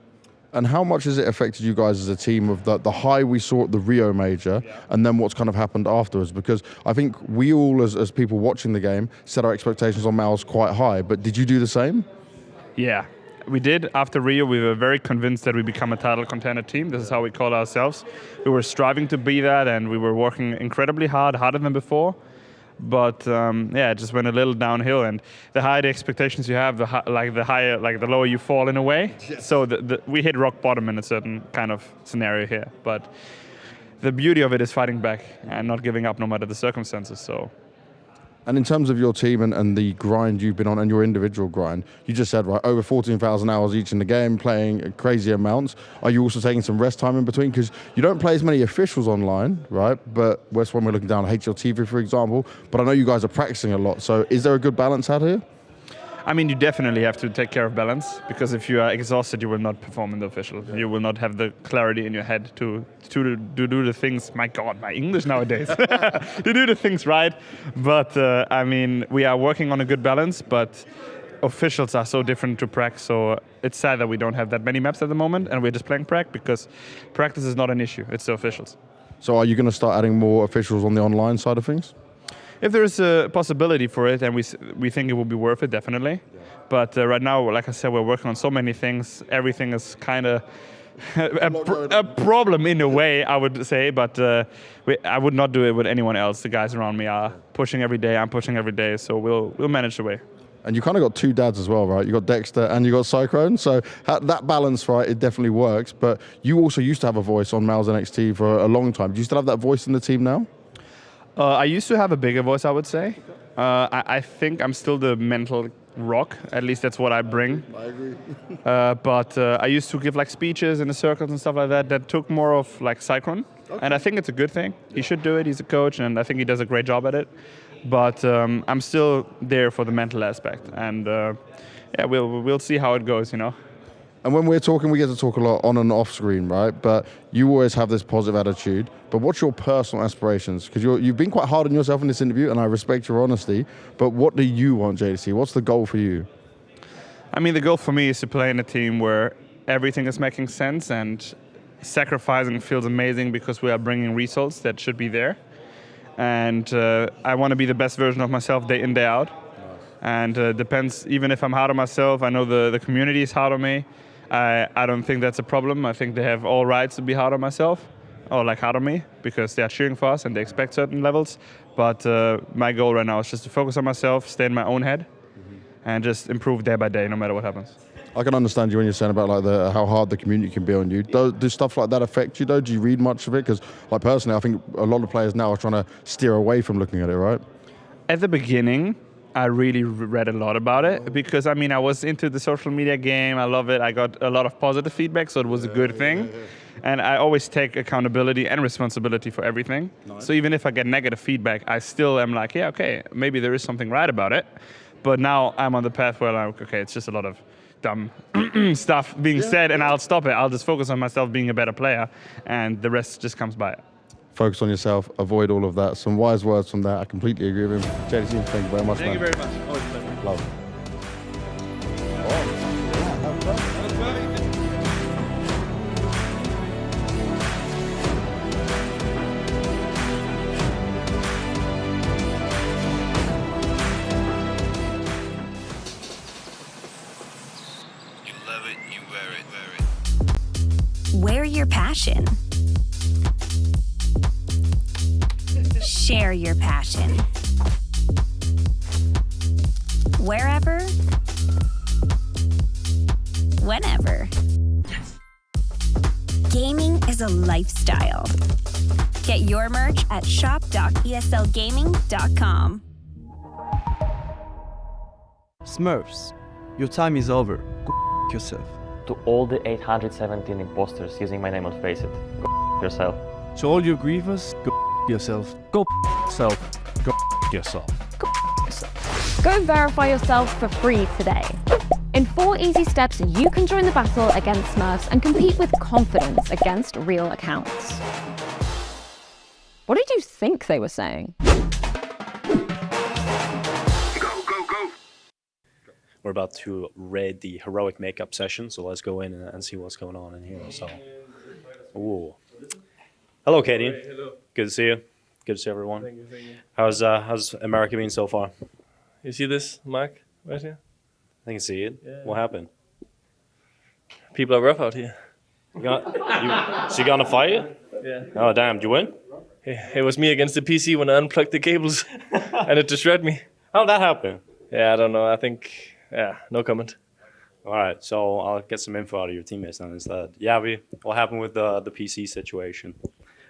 And how much has it affected you guys as a team of the high we saw at the Rio Major and then what's kind of happened afterwards? Because I think we all, as people watching the game, set our expectations on Mal's quite high. But did you do the same? Yeah, we did. After Rio, we were very convinced that we become a title contender team. This is how we call ourselves. We were striving to be that, and we were working incredibly hard, harder than before. But yeah, it just went a little downhill. And the higher the expectations you have, the lower you fall in a way. Yes. So we hit rock bottom in a certain kind of scenario here. But the beauty of it is fighting back and not giving up no matter the circumstances. So. And in terms of your team and the grind you've been on and your individual grind, you just said, right, over 14,000 hours each in the game, playing crazy amounts. Are you also taking some rest time in between? Because you don't play as many officials online, right? But West One, we're looking down at HLTV, for example. But I know you guys are practicing a lot. So is there a good balance out here? I mean, you definitely have to take care of balance, because if you are exhausted, you will not perform in the official. Yeah. You will not have the clarity in your head to do the things. My God, my English nowadays. To do the things right. But I mean, we are working on a good balance, but officials are so different to prac. So it's sad that we don't have that many maps at the moment, and we're just playing prac because practice is not an issue. It's the officials. So are you going to start adding more officials on the online side of things? If there is a possibility for it, and we think it will be worth it, definitely. Yeah. But right now, like I said, we're working on so many things. Everything is kind of a problem in a way, I would say. But I would not do it with anyone else. The guys around me are pushing every day. I'm pushing every day. So we'll manage the way. And you kind of got two dads as well, right? You got Dexter and you got Cyclone. So that balance, right, it definitely works. But you also used to have a voice on Mal's NXT for a long time. Do you still have that voice in the team now? I used to have a bigger voice, I would say. I think I'm still the mental rock. At least that's what I bring. I agree. But I used to give like speeches in the circles and stuff like that. That took more of like Cyclone. Okay. And I think it's a good thing. He should do it. He's a coach, and I think he does a great job at it. But I'm still there for the mental aspect. And yeah, we'll see how it goes, you know. And when we're talking, we get to talk a lot on and off screen, right? But you always have this positive attitude. But what's your personal aspirations? Because you've been quite hard on yourself in this interview, and I respect your honesty. But what do you want, JDC? What's the goal for you? I mean, the goal for me is to play in a team where everything is making sense and sacrificing feels amazing because we are bringing results that should be there. And I want to be the best version of myself day in, day out. And depends, even if I'm hard on myself, I know the community is hard on me. I don't think that's a problem. I think they have all rights to be hard on myself, or like hard on me, because they are cheering for us and they expect certain levels. But my goal right now is just to focus on myself, stay in my own head, and just improve day by day, no matter what happens. I can understand you when you're saying about like how hard the community can be on you. Do stuff like that affect you though? Do you read much of it? Because like personally, I think a lot of players now are trying to steer away from looking at it, right? At the beginning, I really read a lot about it because, I mean, I was into the social media game. I love it. I got a lot of positive feedback, so it was a good thing. And I always take accountability and responsibility for everything. Nice. So even if I get negative feedback, I still am like, yeah, okay, maybe there is something right about it. But now I'm on the path where I'm like, okay, it's just a lot of dumb stuff being said, and I'll stop it. I'll just focus on myself being a better player, and the rest just comes by. Focus on yourself, avoid all of that. Some wise words from that. I completely agree with him. JDC, thank you very much, man. Thank you very much. Always a pleasure. Love. You love it, you wear it. Wear your passion. Share your passion. Wherever, whenever. Gaming is a lifestyle. Get your merch at shop.eslgaming.com. Smurfs, your time is over. Go yourself. To all the 817 imposters using my name on FaZe, go yourself. To all your grievers, go yourself. Go yourself. Go yourself. Go yourself. Go verify yourself for free today. In 4 easy steps, you can join the battle against Smurfs and compete with confidence against real accounts. What did you think they were saying? We're about to raid the heroic makeup session, so let's go in and see what's going on in here. So, ooh. Hello, Katie. Hey, hello. Good to see you. Good to see everyone. Thank you, thank you. How's America been so far? You see this, Mark, right here? I can see it. Yeah. What happened? People are rough out here. So you gonna fight? Yeah. Oh, damn. Did you win? It was me against the PC when I unplugged the cables, and it destroyed me. How'd that happen? Yeah, I don't know. I think, no comment. All right, so I'll get some info out of your teammates then instead. Yabi, what happened with the PC situation?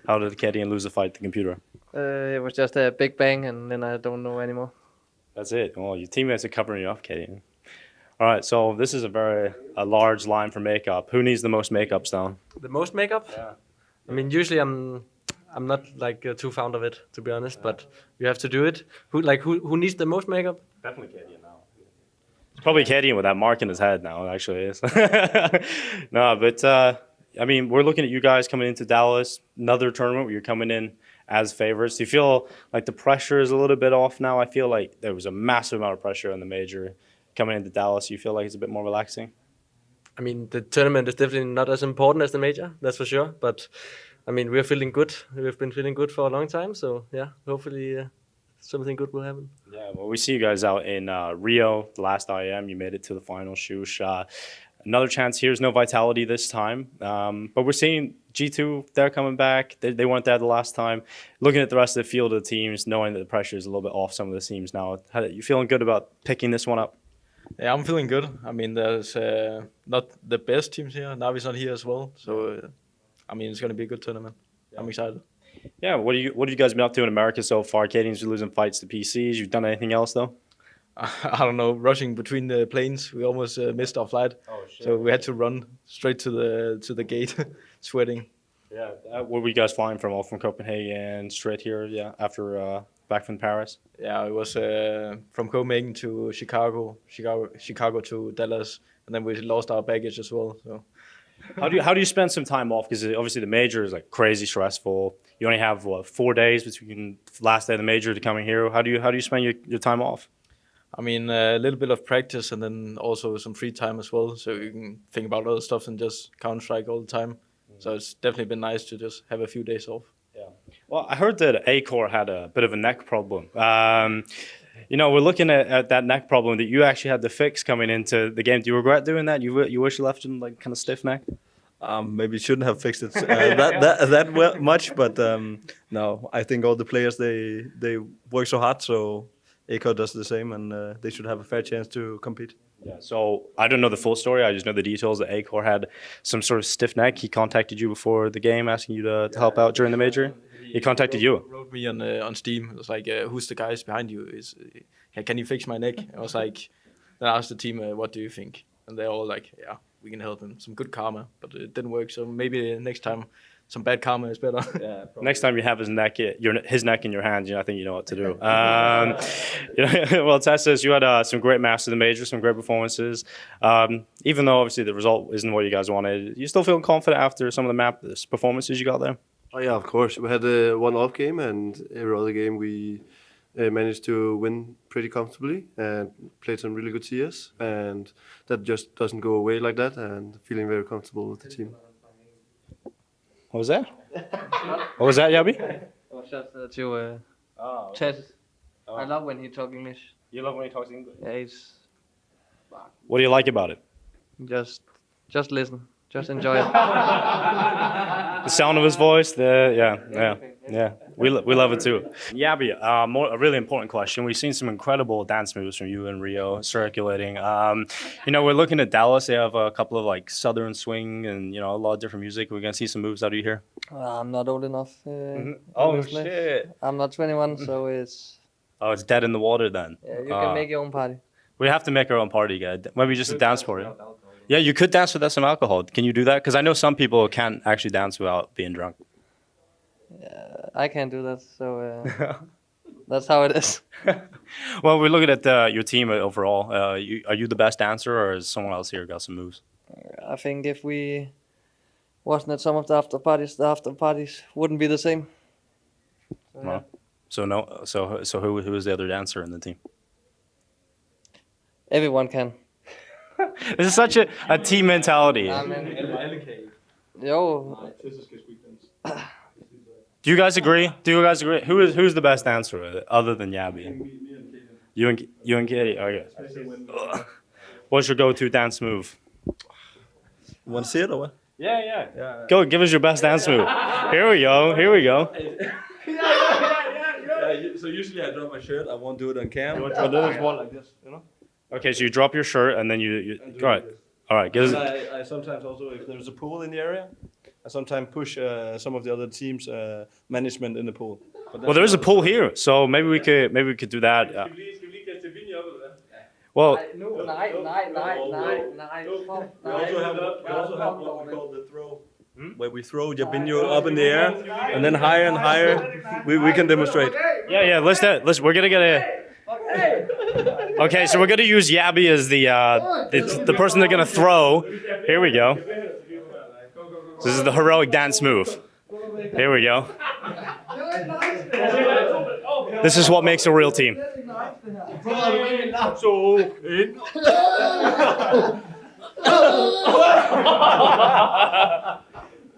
How did Kedian lose the fight to the computer? It was just a big bang, and then I don't know anymore. That's it. Well, your teammates are covering you up, Kedian. All right, so this is a large line for makeup. Who needs the most makeups down? The most makeup? Yeah. I mean, usually I'm not like too fond of it, to be honest. But you have to do it. Who needs the most makeup? Definitely Kedian now. It's probably Kedian with that mark in his head now. It actually is. No, but I mean, we're looking at you guys coming into Dallas, another tournament where you're coming in as favorites. Do you feel like the pressure is a little bit off now? I feel like there was a massive amount of pressure in the major coming into Dallas. You feel like it's a bit more relaxing? I mean, the tournament is definitely not as important as the major, that's for sure. But I mean, we're feeling good. We've been feeling good for a long time. So yeah, hopefully something good will happen. Yeah, well, we see you guys out in Rio, the last IEM. You made it to the final, Shush. Another chance here is no Vitality this time. But we're seeing G2, they're coming back. They weren't there the last time. Looking at the rest of the field of the teams, knowing that the pressure is a little bit off some of the teams now. You feeling good about picking this one up? Yeah, I'm feeling good. I mean, there's not the best teams here. Navi's not here as well. So, I mean, it's going to be a good tournament. Yeah. I'm excited. Yeah, what have you guys been up to in America so far? Kadian's losing fights to PCs. You've done anything else, though? I don't know, rushing between the planes. We almost missed our flight. Oh, shit. So we had to run straight to the gate, sweating. Yeah, where were you guys flying from? All from Copenhagen, straight here, yeah, after back from Paris? Yeah, it was from Copenhagen to Chicago to Dallas, and then we lost our baggage as well. So. How do you spend some time off? Because obviously the major is like crazy stressful. You only have 4 days between last day of the major to coming here. How do you spend your time off? I mean, a little bit of practice and then also some free time as well, so you can think about other stuff and just Counter-Strike all the time. So it's definitely been nice to just have a few days off. Yeah. Well, I heard that A-Core had a bit of a neck problem. We're looking at that neck problem that you actually had to fix coming into the game. Do you regret doing that? You wish you left him like kind of stiff neck? Maybe shouldn't have fixed it that much, but no, I think all the players they work so hard, so A-Core does the same, and they should have a fair chance to compete. Yeah, so I don't know the full story. I just know the details that A-Core had some sort of stiff neck. He contacted you before the game, asking you to help out during the major. He contacted you. Wrote me on Steam. It was like, "Who's the guys behind you? Can you fix my neck?" I was like, then I asked the team, "What do you think?" And they're all like, "Yeah, we can help him." Some good karma, but it didn't work. So maybe next time, some bad karma is better. Yeah, next time you have his neck in your hands, I think you know what to do. Well, Tessus, you had some great maps in the major, some great performances. Even though obviously the result isn't what you guys wanted, you still feeling confident after some of the performances you got there? Oh yeah, of course. We had one off game, and every other game we managed to win pretty comfortably and played some really good CS, and that just doesn't go away like that. And feeling very comfortable with the team. What was that? What was that, Yabi? It was just to chat. I love when he talks English. You love when he talks English? Yeah, he's... What do you like about it? Just listen. Just enjoy it. The sound of his voice, yeah. We love it too. Yabi, a really important question. We've seen some incredible dance moves from you in Rio circulating. We're looking at Dallas. They have a couple of like Southern swing and a lot of different music. We're gonna see some moves out of you here. I'm not old enough. Oh shit! I'm not 21, so it's. Oh, it's dead in the water then. Yeah, you can make your own party. We have to make our own party, guy. Maybe just a dance party. Yeah, you could dance without some alcohol. Can you do that? Because I know some people can't actually dance without being drunk. Yeah, I can't do that, so that's how it is. Well, we're looking at your team overall. Are you the best dancer, or is someone else here got some moves? I think if we wasn't at some of the after parties wouldn't be the same. So, So who is the other dancer in the team? Everyone can. This is such a team mentality. Yo. Do you guys agree? Who's the best dancer other than Yabi? You and Katie. Okay. What's your go-to dance move? You want to see it or what? Yeah. Go, give us your best dance move. Here we go. So usually I drop my shirt. I won't do it on cam. You But then it's more like this, you know. Okay, so you drop your shirt and then you all right. All right. And I sometimes also, if there's a pool in the area, I sometimes push some of the other teams' management in the pool. Well, there is a pool here, so maybe we could do that. Well, We also have what we call the throw, where we throw Jabinho up in the air, and then higher and higher, we can demonstrate. yeah. Let's. We're gonna get a. Okay, so we're gonna use Yabby as the person they're gonna throw. Here we go. This is the heroic dance move. Here we go. This is what makes a real team.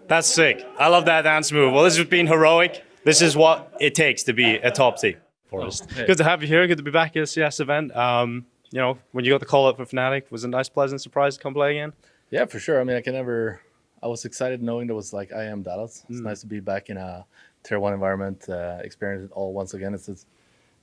That's sick. I love that dance move. Well, this has been heroic. This is what it takes to be a top team. Forrest. Good to have you here. Good to be back at a CS event. You know, when you got the call up for Fnatic, was it a nice, pleasant surprise to come play again? Yeah, for sure. I mean, I was excited knowing there was like IEM Dallas. It's nice to be back in a Tier 1 environment, experience it all once again. It's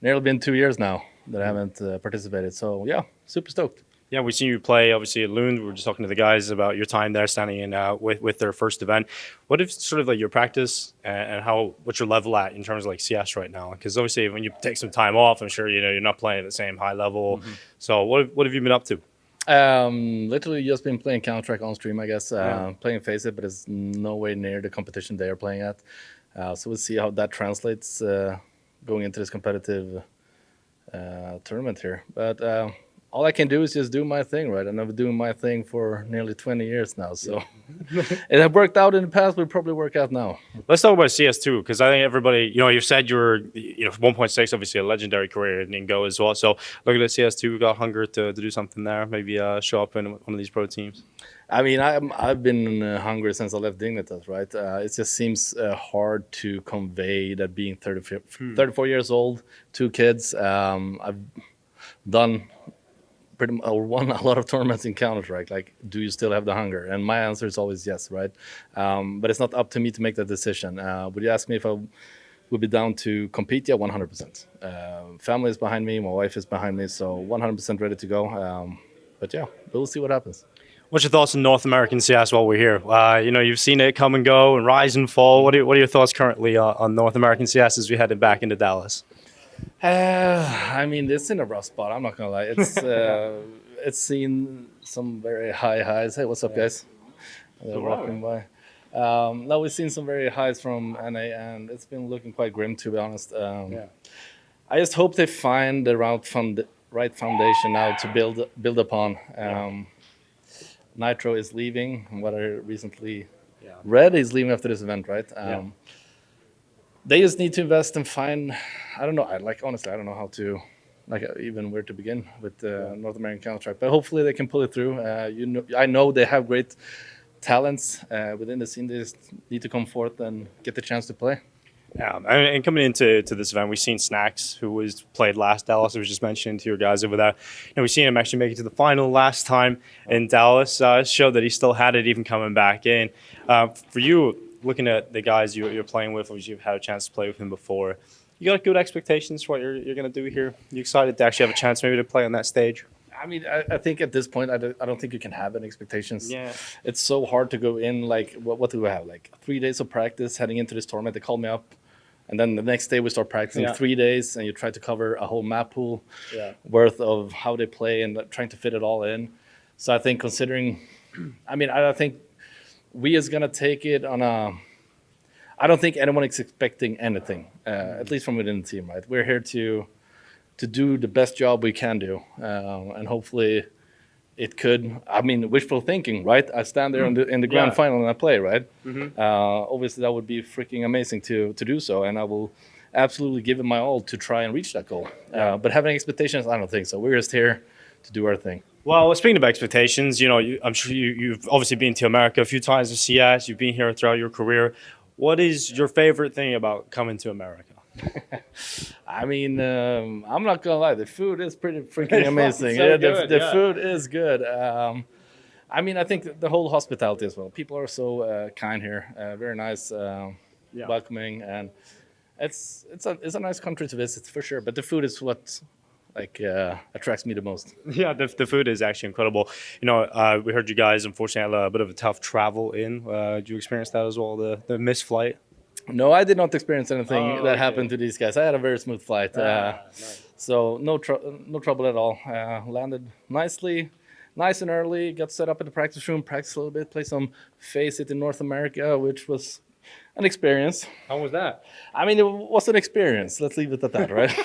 nearly been 2 years now that I haven't participated. So yeah, super stoked. Yeah, we've seen you play obviously at Lund. We were just talking to the guys about your time there, standing in with their first event. What if sort of like your practice and what's your level at in terms of like CS right now? Because obviously when you take some time off, I'm sure you're not playing at the same high level. Mm-hmm. So what have you been up to? Literally just been playing Counter-Strike on stream, I guess. Playing FaZe, but it's no way near the competition they are playing at. So we'll see how that translates going into this competitive tournament here. But all I can do is just do my thing, right? And I've been doing my thing for nearly 20 years now. So it had worked out in the past, will probably work out now. Let's talk about CS2, because I think everybody, you said you're 1.6, obviously a legendary career in Go as well. So looking at CS2, we got hunger to do something there, maybe show up in one of these pro teams. I mean, I've been hungry since I left Dignitas, right? It just seems hard to convey that being 34 years old, 2 kids. I've done won a lot of tournaments in Counter-Strike. Like, do you still have the hunger? And my answer is always yes, right? But it's not up to me to make that decision. Would you ask me if I would be down to compete? Yeah, 100%. Family is behind me. My wife is behind me. So 100% ready to go. But yeah, we'll see what happens. What's your thoughts on North American CS while we're here? You've seen it come and go and rise and fall. What are your thoughts currently on North American CS as we headed back into Dallas? I mean, it's in a rough spot. I'm not gonna lie. It's it's seen some very high highs. Hey, what's up, guys? They're walking by. No, we've seen some very highs from NA, and it's been looking quite grim, to be honest. I just hope they find the right foundation now to build upon. Nitro is leaving. What I recently read, he's leaving after this event, right? They just need to invest and find. I don't know. Honestly, I don't know how to, even where to begin with North American Counter-Strike. But hopefully they can pull it through. I know they have great talents within the scene. They just need to come forth and get the chance to play. Yeah, and coming into this event, we've seen Snacks, who played last Dallas. I was just mentioning to your guys over there. We've seen him actually make it to the final last time in Dallas. Showed that he still had it, even coming back in. For you, looking at the guys you're playing with, obviously you've had a chance to play with him before. You got good expectations for what you're going to do here? You excited to actually have a chance maybe to play on that stage? I mean, I think at this point, I don't think you can have any expectations. Yeah. It's so hard to go in, what do we have? 3 days of practice heading into this tournament. They called me up. And then the next day we start practicing 3 days, and you try to cover a whole map pool worth of how they play and trying to fit it all in. So I think I think we is going to take it on a... I don't think anyone is expecting anything, at least from within the team, right? We're here to do the best job we can do, and hopefully it could. I mean, wishful thinking, right? I stand there in the grand final and I play, right? Mm-hmm. Obviously, that would be freaking amazing to do so, and I will absolutely give it my all to try and reach that goal. But having expectations, I don't think so. We're just here to do our thing. Well, speaking of expectations, I'm sure you've obviously been to America a few times with CS. You've been here throughout your career. What is your favorite thing about coming to America? I mean, I'm not gonna lie, the food is pretty freaking amazing. The food is good. I mean, I think the whole hospitality as well. People are so kind here, very nice, welcoming, and It's a nice country to visit for sure, but the food is what attracts me the most. Yeah, the food is actually incredible. You know, we heard you guys unfortunately had a bit of a tough travel in. Did you experience that as well, the missed flight? No, I did not experience anything that happened to these guys. I had a very smooth flight, nice. so no trouble at all. Landed nicely, nice and early. Got set up in the practice room, practiced a little bit, played some FaZe in North America, which was an experience. How was that? I mean, it was an experience. Let's leave it at that, right?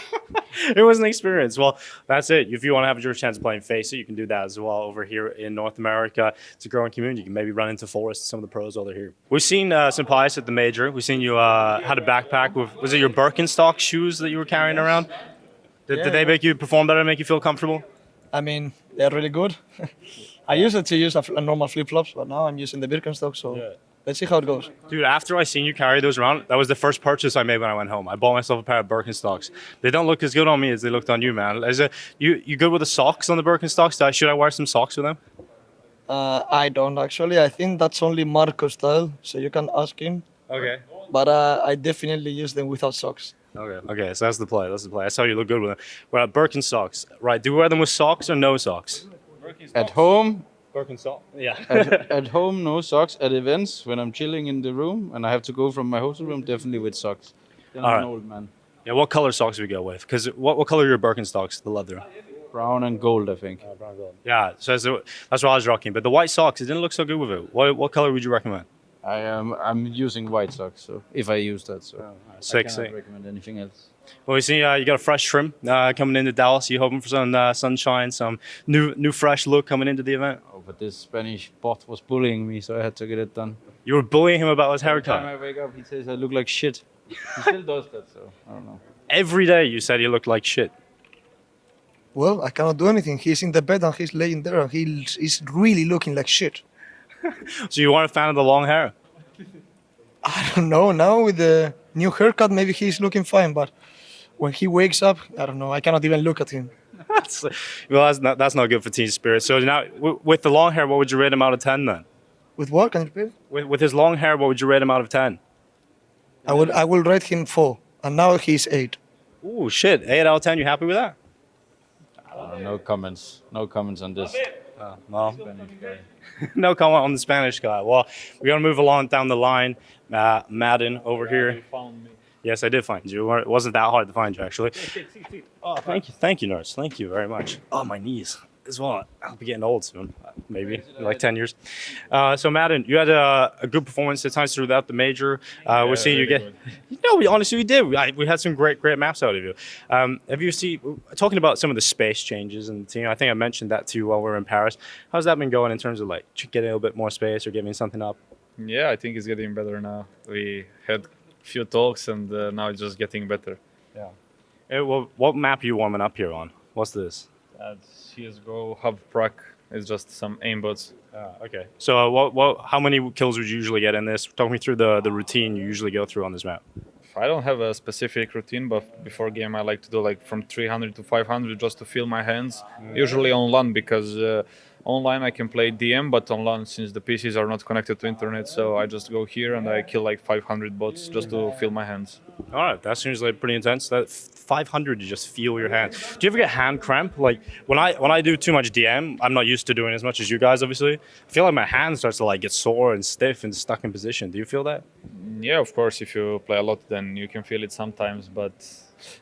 It was an experience. Well, that's it. If you want to have your chance of playing FaZe, you can do that as well over here in North America. It's a growing community. You can maybe run into Forrest, some of the pros while they're here. We've seen some pies at the major. We've seen you had a backpack with, was it your Birkenstock shoes that you were carrying around? Did they make you perform better, make you feel comfortable? I mean, they're really good. I used to use a normal flip-flops, but now I'm using the Birkenstock, so let's see how it goes. Dude, after I seen you carry those around, that was the first purchase I made when I went home. I bought myself a pair of Birkenstocks. They don't look as good on me as they looked on you, man. You good with the socks on the Birkenstocks? Should I wear some socks with them? I don't actually. I think that's only Marco's style, so you can ask him. Okay. But I definitely use them without socks. Okay, so that's the play. I saw you look good with them. Well, Birkenstocks, right? Do you wear them with socks or no socks? At home, Birkenstock. Yeah. at home, no socks. At events, when I'm chilling in the room and I have to go from my hotel room, definitely with socks. Then All I'm right. an old man. Yeah, what color socks do we go with? Because what color are your Birkenstocks, the leather? Brown and gold, I think. Brown gold. Yeah, so that's what I was rocking. But the white socks, it didn't look so good with it. What color would you recommend? I'm using white socks, so if I use that, so Sick, I sick. cannot recommend anything else. Well, we see you got a fresh trim coming into Dallas. You hoping for some sunshine, some new fresh look coming into the event? Oh, but this Spanish bot was bullying me, so I had to get it done. You were bullying him about his Every haircut. time I wake up, he says I look like shit. He still does that, so I don't know. Every day you said you looked like shit. Well, I cannot do anything. He's in the bed and he's laying there and he's really looking like shit. So you weren't a fan of the long hair? I don't know. Now with the new haircut, maybe he's looking fine, but when he wakes up, I don't know. I cannot even look at him. Well, that's not good for team spirit. So now, with the long hair, what would you rate him out of 10 then? With what? Can you repeat? With his long hair, what would you rate him out of 10? I will rate him 4, and now he's 8. Ooh, shit. 8 out of 10. You happy with that? No comments. No comments on this. Well, no comment on the Spanish guy. Well, we're going to move along down the line. Madden over here. Yes, I did find you. It wasn't that hard to find you, actually. Oh, thank you, Nurse. Thank you very much. Oh, my knees as well. I'll be getting old soon, maybe like 10 years. So, Madden, you had a good performance at times throughout the major. We're seeing you get. No, honestly, we did. We had some great maps out of you. Have you seen? Talking about some of the space changes and the team, I think I mentioned that to you while we were in Paris. How's that been going in terms of like getting a little bit more space or giving something up? Yeah, I think it's getting better now. We had few talks and now it's just getting better. Yeah. Well, what map are you warming up here on? What's this? CSGO Hub Prague. It's just some aimbots. Okay. So how many kills would you usually get in this? Talk me through the routine you usually go through on this map. I don't have a specific routine, but before game I like to do like from 300 to 500 just to feel my hands. Usually on LAN because online I can play DM, but on LAN since the PCs are not connected to internet, so I just go here and I kill like 500 bots just to feel my hands. All right, that seems like pretty intense. That 500 to just feel your hands. Do you ever get hand cramp? Like when I do too much DM, I'm not used to doing as much as you guys, obviously. I feel like my hand starts to like get sore and stiff and stuck in position. Do you feel that? Yeah, of course. If you play a lot, then you can feel it sometimes, but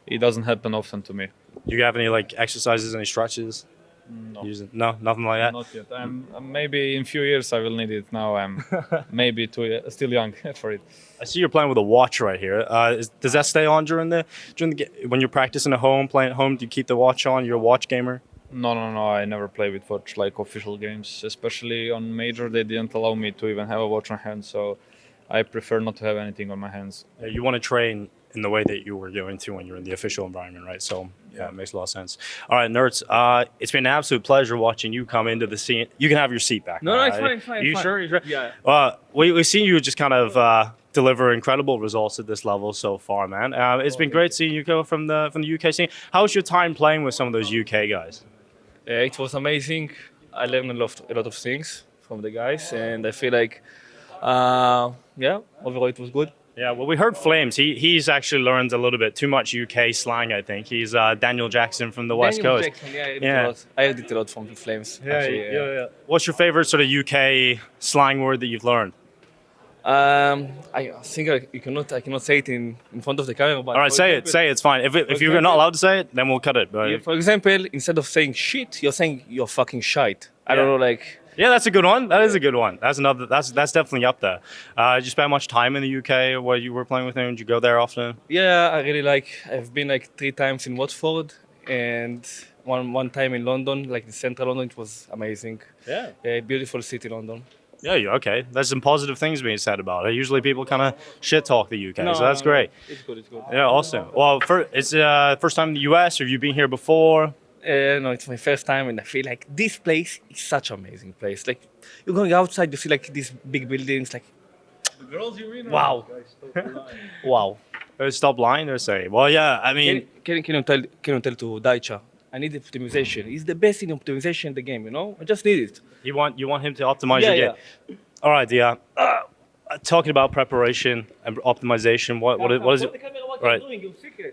it doesn't happen often to me. Do you have any like exercises, any stretches? No. No, nothing like that? Not yet. I'm maybe in few years I will need it. Now I'm maybe still young for it. I see you're playing with a watch right here. Does that stay on during the when you're practicing at home, playing at home? Do you keep the watch on? You're a watch gamer? No. I never play with watch like official games. Especially on major, they didn't allow me to even have a watch on hand. So I prefer not to have anything on my hands. You want to train in the way that you were going to when you're in the official environment, right? So yeah, it makes a lot of sense. All right, nerds, it's been an absolute pleasure watching you come into the scene. You can have your seat back. No, it's fine. You fine. sure? You sure? Yeah. We've seen you just kind of deliver incredible results at this level so far, man. It's been great seeing you go from the UK scene. How was your time playing with some of those UK guys? It was amazing. I learned a lot of things from the guys, and I feel like, overall it was good. Yeah, well, we heard Flames. He's actually learned a little bit too much UK slang, I think. He's Daniel Jackson from the West Coast. Jackson, yeah, I heard it a lot from the Flames. Yeah, actually, yeah. What's your favorite sort of UK slang word that you've learned? I think I cannot say it in front of the camera. But All right, say it. It's fine. If you're not allowed to say it, then we'll cut it. But yeah, for example, instead of saying shit, you're saying you're fucking shite. I don't know, like. Yeah, that's a good one. That is a good one. That's another. That's definitely up there. Did you spend much time in the UK while you were playing with him? Did you go there often? Yeah, I really like. I've been like 3 times in Watford and one time in London, like the central London. It was amazing. Yeah. Beautiful city, London. Yeah, okay. There's some positive things being said about it. Usually people kind of shit talk the UK, so that's great. It's good. Yeah, awesome. Well, it's first time in the US. Or have you been here before? No, it's my first time, and I feel like this place is such an amazing place. Like, you're going outside, you see like these big buildings, like, wow, wow. Stop lying or say? Well, yeah, I mean, can you tell to Daicha? I need the optimization. He's the best in optimization in the game. You know, I just need it. You want him to optimize your game. All right, yeah. Talking about preparation and optimization, what is it? Right.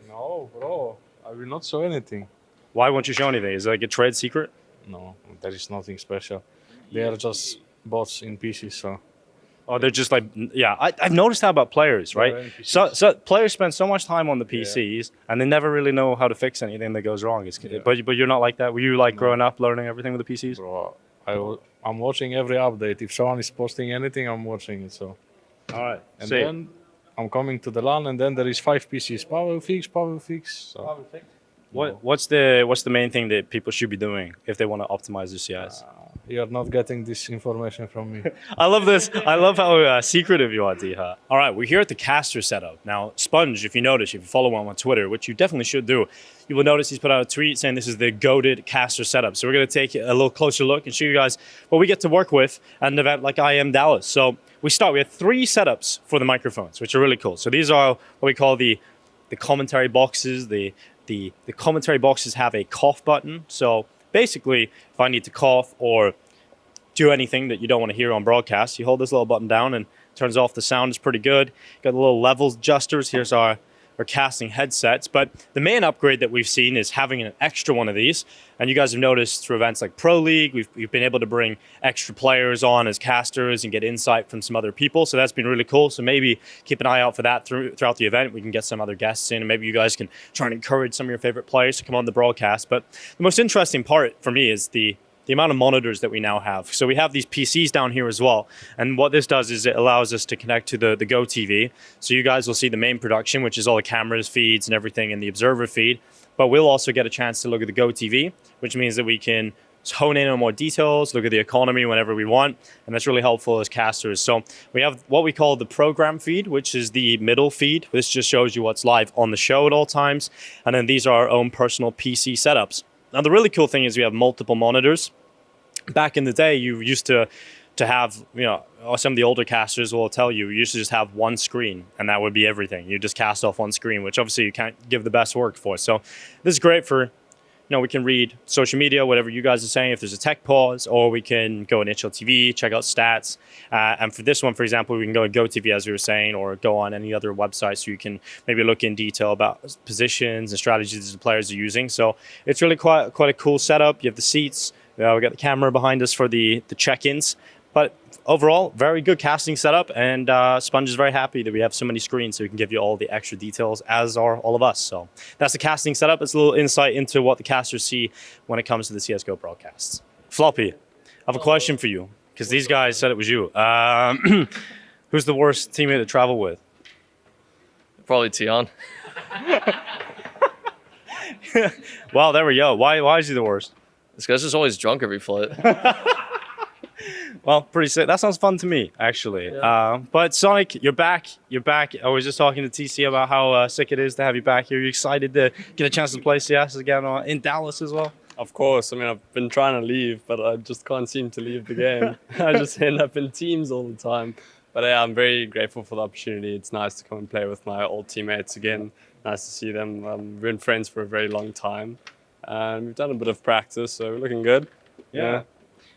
No, bro, I will not show anything. Why won't you show anything? Is it like a trade secret? No, there is nothing special. They are just bots in PCs, so. Oh, they're just like, yeah. I've noticed that about players, right? So players spend so much time on the PCs and they never really know how to fix anything that goes wrong. But you're not like that. Were you like growing up learning everything with the PCs? Bro, I'm watching every update. If someone is posting anything, I'm watching it. So. All right. And then I'm coming to the LAN, and then there is 5 PCs. Power fix. So. Power fix. What's the main thing that people should be doing if they want to optimize their CS? You're not getting this information from me. I love this. I love how secretive you are, Diha. All right, we're here at the caster setup. Now, Sponge, if you notice, if you follow him on Twitter, which you definitely should do, you will notice he's put out a tweet saying this is the goated caster setup. So we're going to take a little closer look and show you guys what we get to work with at an event like IEM Dallas. So we have 3 setups for the microphones, which are really cool. So these are what we call the commentary boxes. The commentary boxes have a cough button. So basically, if I need to cough or do anything that you don't want to hear on broadcast, you hold this little button down and it turns off the sound. It's pretty good. Got the little levels adjusters. Here's our casting headsets. But the main upgrade that we've seen is having an extra one of these. And you guys have noticed through events like Pro League, we've been able to bring extra players on as casters and get insight from some other people. So that's been really cool. So maybe keep an eye out for that throughout the event. We can get some other guests in, and maybe you guys can try and encourage some of your favorite players to come on the broadcast. But the most interesting part for me is the amount of monitors that we now have. So we have these PCs down here as well. And what this does is it allows us to connect to the Go TV. So you guys will see the main production, which is all the cameras, feeds, and everything in the observer feed. But we'll also get a chance to look at the Go TV, which means that we can hone in on more details, look at the economy whenever we want. And that's really helpful as casters. So we have what we call the program feed, which is the middle feed. This just shows you what's live on the show at all times. And then these are our own personal PC setups. Now, the really cool thing is we have multiple monitors. Back in the day, you used to have, some of the older casters will tell you used to just have one screen, and that would be everything. You just cast off one screen, which obviously you can't give the best work for. So this is great for, we can read social media, whatever you guys are saying, if there's a tech pause, or we can go on HLTV, check out stats. And for this one, for example, we can go on GoTV, as we were saying, or go on any other website so you can maybe look in detail about positions and strategies the players are using. So it's really quite a cool setup. You have the seats. We got the camera behind us for the check-ins. But overall, very good casting setup, and Sponge is very happy that we have so many screens so we can give you all the extra details, as are all of us. So that's the casting setup. It's a little insight into what the casters see when it comes to the CSGO broadcasts. Floppy, I have a question for you, because these guys said it was you. Who's the worst teammate to travel with? Probably Tion. Well, there we go. Why is he the worst? This guy's just always drunk every flight. Well, pretty sick. That sounds fun to me, actually. Yeah. But Sonic, you're back. I was just talking to TC about how sick it is to have you back here. Are you excited to get a chance to play CS again in Dallas as well? Of course. I mean, I've been trying to leave, but I just can't seem to leave the game. I just end up in teams all the time. But yeah, I'm very grateful for the opportunity. It's nice to come and play with my old teammates again. Nice to see them. We've been friends for a very long time. We've done a bit of practice, so we're looking good. Yeah.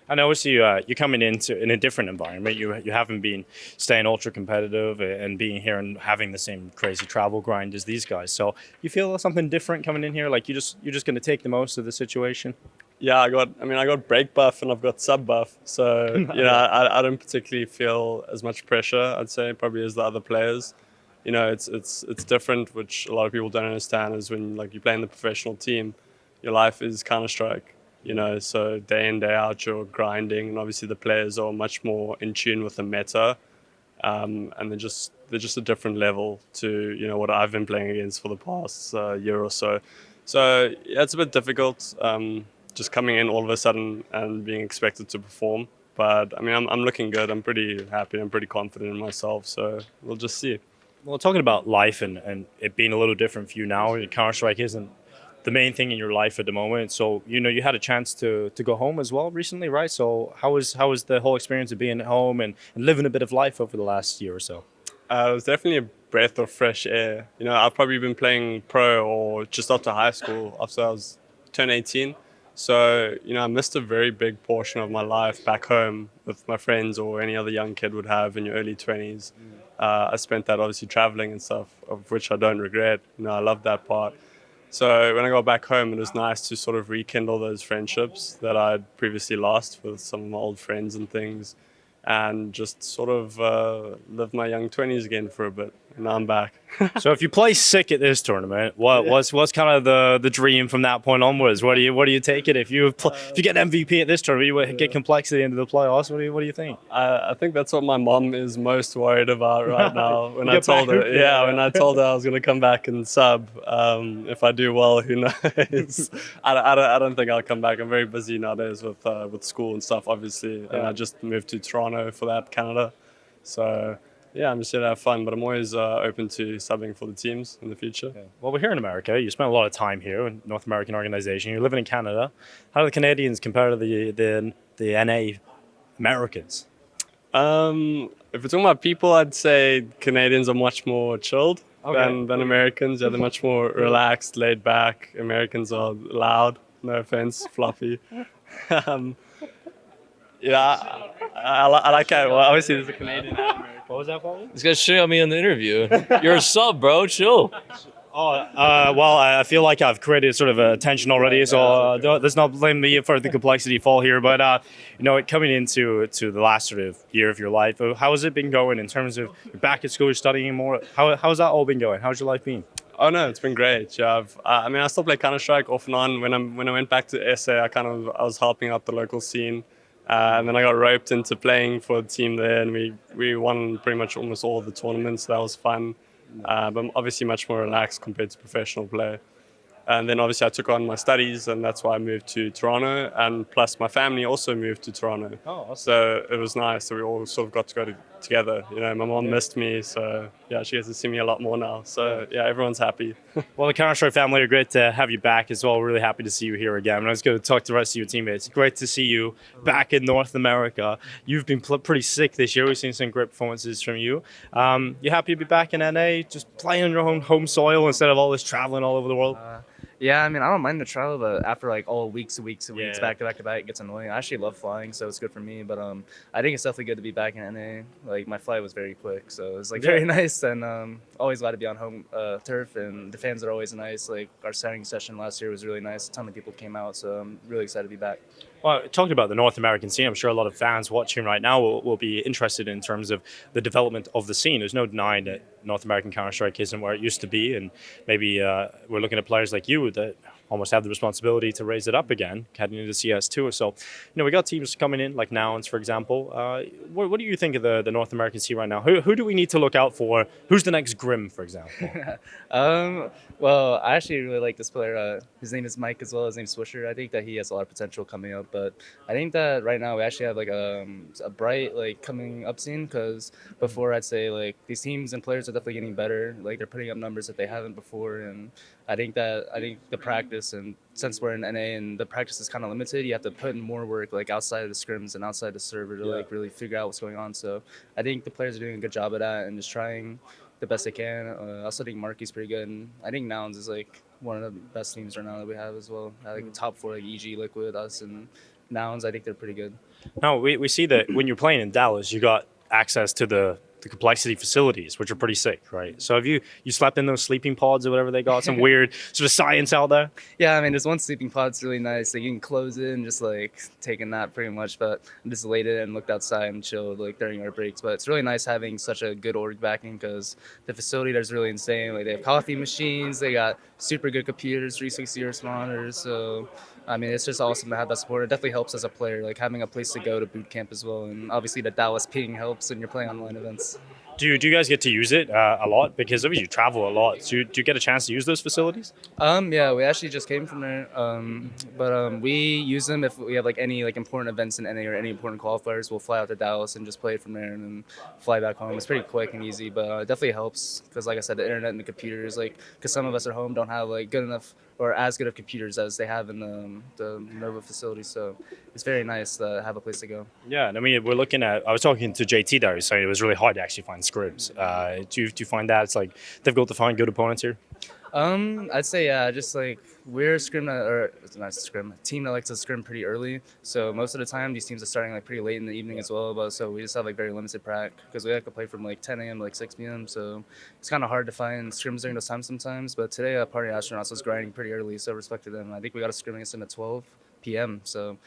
And obviously, you're coming in a different environment. You haven't been staying ultra competitive and being here and having the same crazy travel grind as these guys. So you feel something different coming in here. Like you're just going to take the most of the situation. Yeah, I got break buff and I've got sub buff. So I don't particularly feel as much pressure. I'd say probably as the other players. It's different, which a lot of people don't understand. Is when like you play in the professional team, your life is Counter-Strike. So day in, day out, you're grinding, and obviously the players are much more in tune with the meta, and they're just a different level to what I've been playing against for the past year or so. So yeah, it's a bit difficult, just coming in all of a sudden and being expected to perform. But I mean, I'm looking good. I'm pretty happy. I'm pretty confident in myself. So we'll just see. Well, talking about life and it being a little different for you now, Counter-Strike isn't the main thing in your life at the moment. So, you had a chance to go home as well recently, right? So how was the whole experience of being at home and living a bit of life over the last year or so? It was definitely a breath of fresh air. I've probably been playing pro or just after high school, after I turned 18. So, I missed a very big portion of my life back home with my friends or any other young kid would have in your early 20s. I spent that obviously traveling and stuff, of which I don't regret. I love that part. So when I got back home, it was nice to sort of rekindle those friendships that I'd previously lost with some of my old friends and things, and just sort of live my young 20s again for a bit. And now I'm back. So if you play sick at this tournament, what's kind of the dream from that point onwards? What do you take it if you get an MVP at this tournament? You get complexity at the end of the playoffs. What do you think? I think that's what my mom is most worried about right now. When I told her, when I told her I was going to come back and sub, if I do well, who knows? I don't think I'll come back. I'm very busy nowadays with school and stuff, obviously, and I just moved to Toronto for that, Canada. So. Yeah, I'm just here to have fun, but I'm always open to subbing for the teams in the future. Okay. Well, we're here in America. You spent a lot of time here in North American organization. You're living in Canada. How do the Canadians compare to the NA Americans? If we're talking about people, I'd say Canadians are much more chilled than Americans. Yeah, they're much more relaxed, laid back. Americans are loud. No offense, fluffy. I like it. Well, obviously, there's a Canadian. What was that, Paul? This guy's shitting on me on the interview. You're a sub, bro. Chill. Well, I feel like I've created sort of a tension already, so let's not blame me for the complexity fall here. But coming into the last sort of year of your life, how has it been going in terms of you're back at school, you're studying more? How's that all been going? How's your life been? Oh no, it's been great. Yeah, I still play Counter-Strike off and on. When I went back to ENCE, I was helping out the local scene. And then I got roped into playing for the team there, and we won pretty much almost all of the tournaments. That was fun, but obviously much more relaxed compared to professional play. And then obviously I took on my studies, and that's why I moved to Toronto. And plus my family also moved to Toronto. Oh, awesome. So it was nice. So we all sort of got to go together. My mom missed me, so yeah, she gets to see me a lot more now. So yeah, everyone's happy. Well, the Counter-Strike family are great to have you back as well. Really happy to see you here again. And I was going to talk to the rest of your teammates. Great to see you back in North America. You've been pretty sick this year. We've seen some great performances from you. You happy to be back in NA, just playing on your own home soil instead of all this traveling all over the world? Yeah, I mean, I don't mind the travel, but after like all weeks back to back, it gets annoying. I actually love flying, so it's good for me. But I think it's definitely good to be back in NA. Like my flight was very quick, so it was very nice, and always glad to be on home turf. And the fans are always nice. Like our signing session last year was really nice. A ton of people came out, so I'm really excited to be back. Well, talking about the North American scene, I'm sure a lot of fans watching right now will be interested in terms of the development of the scene. There's no denying that North American Counter-Strike isn't where it used to be, and maybe we're looking at players like you that almost have the responsibility to raise it up again, heading into CS2. So, we got teams coming in like ENCE, for example. What do you think of the North American scene right now? Who do we need to look out for? Who's the next Grim, for example? Well, I actually really like this player. His name is Mike as well. His name's Swisher. I think that he has a lot of potential coming up, but I think that right now we actually have like a bright coming up scene, because before I'd say these teams and players are definitely getting better. They're putting up numbers that they haven't before, and I think the practice, and since we're in NA and the practice is kind of limited, you have to put in more work outside of the scrims and outside the server to really figure out what's going on. So I think the players are doing a good job of that and just trying the best they can. I also think Marky's pretty good, and I think Nouns is one of the best teams right now that we have as well. Top 4 EG, Liquid, us, and nouns, I think they're pretty good. Now, we see that when you're playing in Dallas, you got access to the complexity facilities, which are pretty sick, right? So have you slept in those sleeping pods or whatever they got? Some weird sort of science out there? Yeah, I mean, there's one sleeping pod's really nice. Like, you can close it and just, like, take a nap pretty much. But I just laid in and looked outside and chilled, like, during our breaks. But it's really nice having such a good org backing because the facility there's really insane. Like, they have coffee machines. They got super good computers, 360 hertz monitors. So, I mean, it's just awesome to have that support. It definitely helps as a player, like, having a place to go to boot camp as well. And obviously the Dallas ping helps when you're playing online events. Do you guys get to use it a lot? Because obviously you travel a lot. So do you get a chance to use those facilities? Yeah, we actually just came from there. But we use them if we have like any like important events in NA or any important qualifiers. We'll fly out to Dallas and just play it from there and then fly back home. It's pretty quick and easy, but it definitely helps because, like I said, the internet and the computers, like, because some of us at home don't have like good enough or as good of computers as they have in the Nova facility. So it's very nice to have a place to go. Yeah, and I mean, we're looking at, I was talking to JT there, saying it was really hard to actually find scrims. Do you find that it's like difficult to find good opponents here? I'd say, yeah, just like we're a team that likes to scrim pretty early. So most of the time, these teams are starting like pretty late in the evening as well. But so we just have like very limited prac because we have to play from like 10 a.m. to like 6 p.m. So it's kind of hard to find scrims during those times sometimes. But today, Party Astronauts was grinding pretty early, so respect to them. I think we got a scrim against them at 12 p.m. So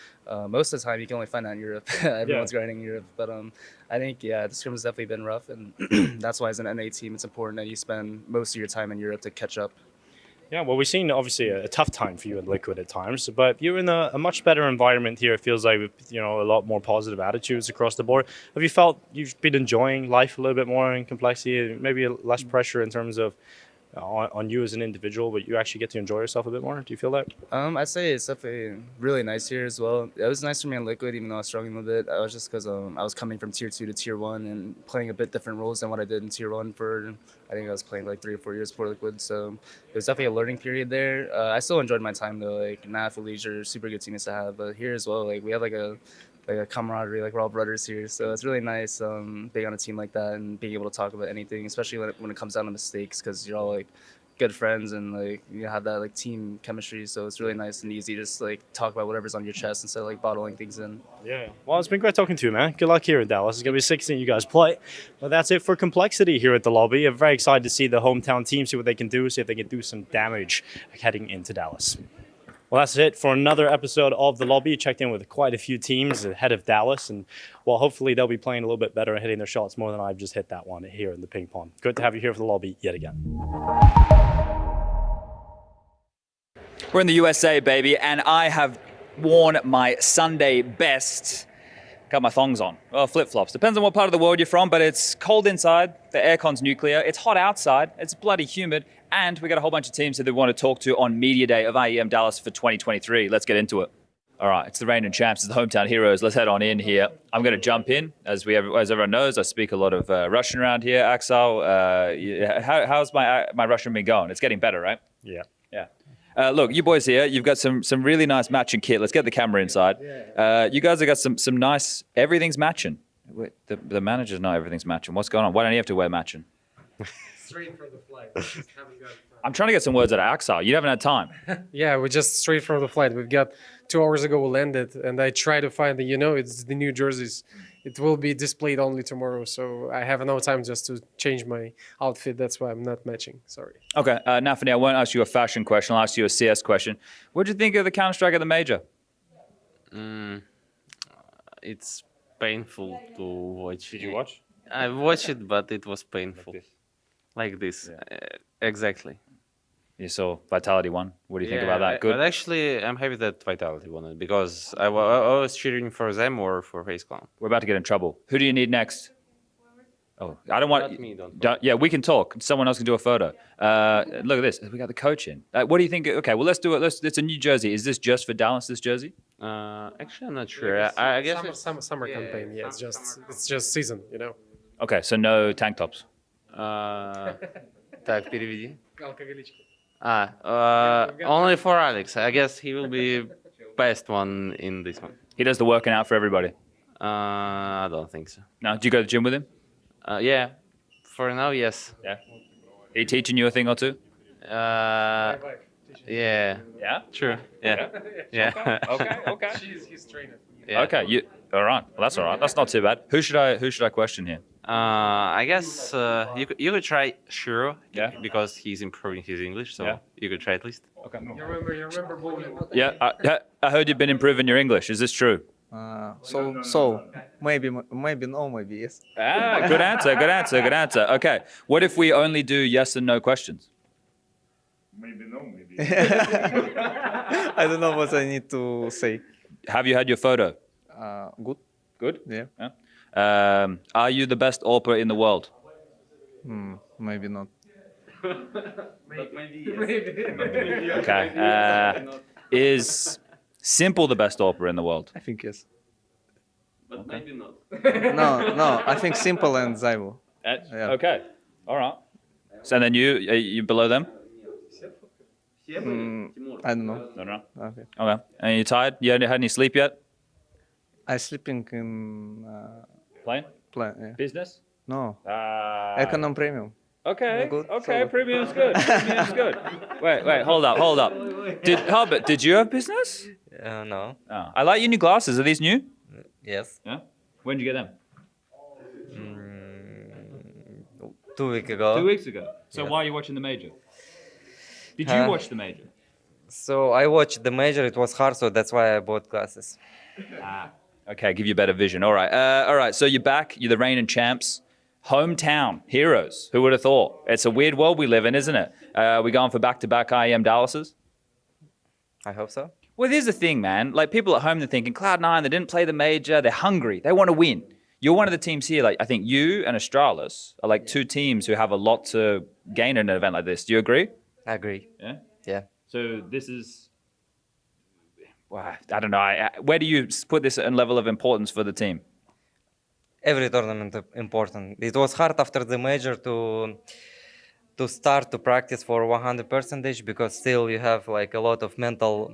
most of the time, you can only find that in Europe. Everyone's grinding in Europe. But I think, yeah, the scrim has definitely been rough. And that's why as an NA team, it's important that you spend most of your time in Europe to catch up. Yeah, well, we've seen obviously a tough time for you in Liquid at times, but you're in a much better environment here. It feels like, you know, a lot more positive attitudes across the board. Have you felt you've been enjoying life a little bit more in Complexity, maybe less pressure in terms of on you as an individual, but you actually get to enjoy yourself a bit more? Do you feel that? I'd say it's definitely really nice here as well. It was nice for me in Liquid, even though I was struggling a bit. I was just because I was coming from Tier 2 to Tier 1 and playing a bit different roles than what I did in Tier 1 for, I think I was playing like 3 or 4 years before Liquid. So it was definitely a learning period there. I still enjoyed my time though. Like NAF, Leisure, super good teams to have. But here as well, like we have like a camaraderie, like we're all brothers here. So it's really nice being on a team like that and being able to talk about anything, especially when it comes down to mistakes, because you're all like good friends and like you have that like team chemistry. So it's really nice and easy to just like talk about whatever's on your chest instead of like bottling things in. Yeah. Well, it's been great talking to you, man. Good luck here in Dallas. It's going to be 16 you guys play. Well, that's it for Complexity here at the lobby. I'm very excited to see the hometown team, see what they can do, see if they can do some damage heading into Dallas. Well, that's it for another episode of The Lobby. Checked in with quite a few teams ahead of Dallas, and well, hopefully they'll be playing a little bit better and hitting their shots more than I've just hit that one here in the ping pong. Good to have you here for The Lobby yet again. We're in the USA, baby, and I have worn my Sunday best. Got my thongs on. Well, flip-flops. Depends on what part of the world you're from, but it's cold inside. The aircon's nuclear. It's hot outside. It's bloody humid. And we got a whole bunch of teams that we want to talk to on Media Day of IEM Dallas for 2023. Let's get into it. All right, it's the reigning champs, it's the hometown heroes. Let's head on in here. I'm going to jump in. As everyone knows, I speak a lot of Russian around here. Axel, how's my Russian been going? It's getting better, right? Yeah. Yeah. Look, you boys here, you've got some really nice matching kit. Let's get the camera inside. You guys have got some nice, everything's matching. Wait, the manager's not everything's matching. What's going on? Why don't you have to wear matching? Straight from the flight. I'm trying to get some words out of Axel. You haven't had time. Yeah, we just straight from the flight. We've got 2 hours ago we landed, and I try to find it's the new jerseys. It will be displayed only tomorrow, so I have no time just to change my outfit. That's why I'm not matching. Sorry. Okay, Nafani, I won't ask you a fashion question. I'll ask you a CS question. What did you think of the Counter-Strike at the Major? It's painful to watch. Did you watch? I watched it, but it was painful. Like this. Yeah. Exactly. You saw Vitality won. What do you think about that? Good? But actually, I'm happy that Vitality won it because I was cheering for them or for FaZe Clan. We're about to get in trouble. Who do you need next? Oh, I don't want... Not me, yeah, we can talk. Someone else can do a photo. Look at this. We got the coach in. What do you think? Okay, well, let's do it. It's a new jersey. Is this just for Dallas, this jersey? Actually, I'm not sure. I guess summer campaign. Yeah, it's just season, you know. Okay, so no tank tops. Так, переведи. Only for Alex. I guess he will be best one in this one. He does the working out for everybody? I don't think so. No? Do you go to the gym with him? Yeah. For now, yes. Yeah. He teaching you a thing or two? Yeah. Yeah. True. Yeah. Yeah. Okay. He's trainer. Yeah. Okay. You all right? Well, that's all right. That's not too bad. Who should I question here? I guess you could try Shiro. Yeah. Because he's improving his English, so Yeah. you could try at least. Okay. You remember bowling? Yeah. I heard you've been improving your English. Is this true? So maybe no, maybe yes. Ah, good answer. Good answer. Good answer. Okay. What if we only do yes and no questions? Maybe no, maybe. I don't know what I need to say. Have you had your photo? Good. Good. Yeah. Are you the best AWPer in the world? Maybe not. Okay. Is Simple the best AWPer in the world? I think yes. But maybe not. No. I think Simple and Zyvo. Yeah. Okay. All right. So then you below them? I don't know. No. Okay. Okay. And you tired? You hadn't had any sleep yet? I sleeping in Plane? Yeah. Business? No. Ah. Econom premium. Okay. Good. Okay. So- Premium's good. Premium's good. Wait. Hold up. Herbert, did you have business? No. Oh. I like your new glasses. Are these new? Yes. Yeah. When did you get them? 2 weeks ago. 2 weeks ago. So Yes. why are you watching the major? Did you watch the major? So I watched the major. It was hard, so that's why I bought glasses. Okay, give you better vision. All right. So you're back. You're the reigning champs. Hometown heroes. Who would have thought? It's a weird world we live in, isn't it? We going for back-to-back IEM Dallases? I hope so. Well, here's the thing, man. Like, people at home, they're thinking, Cloud9, they didn't play the major. They're hungry. They want to win. You're one of the teams here. Like, I think you and Astralis are like two teams who have a lot to gain in an event like this. Do you agree? I agree. Yeah? Yeah. So this is... Well, I don't know. Where do you put this in level of importance for the team? Every tournament important. It was hard after the major to start to practice for 100% because still you have like a lot of mental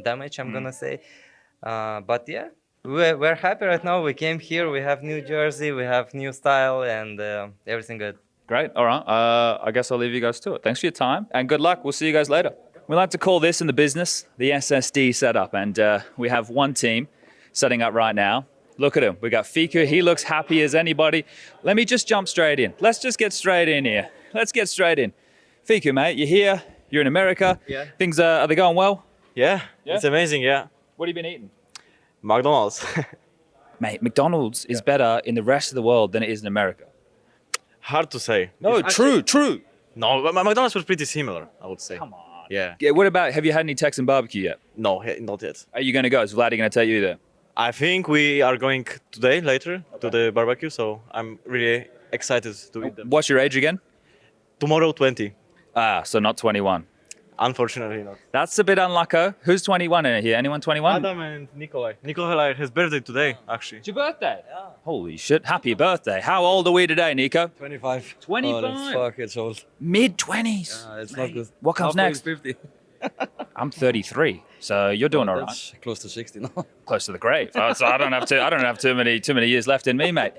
damage, I'm gonna say. But yeah, we're happy right now. We came here, we have new jersey, we have new style, and everything good. Great. All right. I guess I'll leave you guys to it. Thanks for your time and good luck. We'll see you guys later. We like to call this in the business the SSD setup, and we have one team setting up right now. Look at him. We got Fiku. He looks happy as anybody. Let me just jump straight in. Let's just get straight in here. Let's get straight in. Fiku, mate, you're here. You're in America. Yeah. Things are they going well? Yeah, it's amazing, yeah. What have you been eating? McDonald's. Mate, McDonald's is better in the rest of the world than it is in America. Hard to say. No, true. No, but McDonald's was pretty similar, I would say. Come on. Yeah. Yeah, what about, have you had any Texan barbecue yet? No, not yet. Are you going to go? Is Vladdy going to take you there? I think we are going today, later, to the barbecue, so I'm really excited to eat them. What's your age again? Tomorrow, 20. Ah, so not 21. Unfortunately not. That's a bit unlucky. Who's 21 in here? Anyone 21? Adam and Nikolai. Nikolai, his birthday today, actually. It's your birthday? Yeah. Holy shit, happy birthday. How old are we today, Nico? 25. 25? Oh, fuck, it's old. Mid-20s? Yeah, it's not good. What comes Halfway next? 50. I'm 33, so you're doing all right. That's close to 60 now. Close to the grave. So I don't have too many years left in me, mate.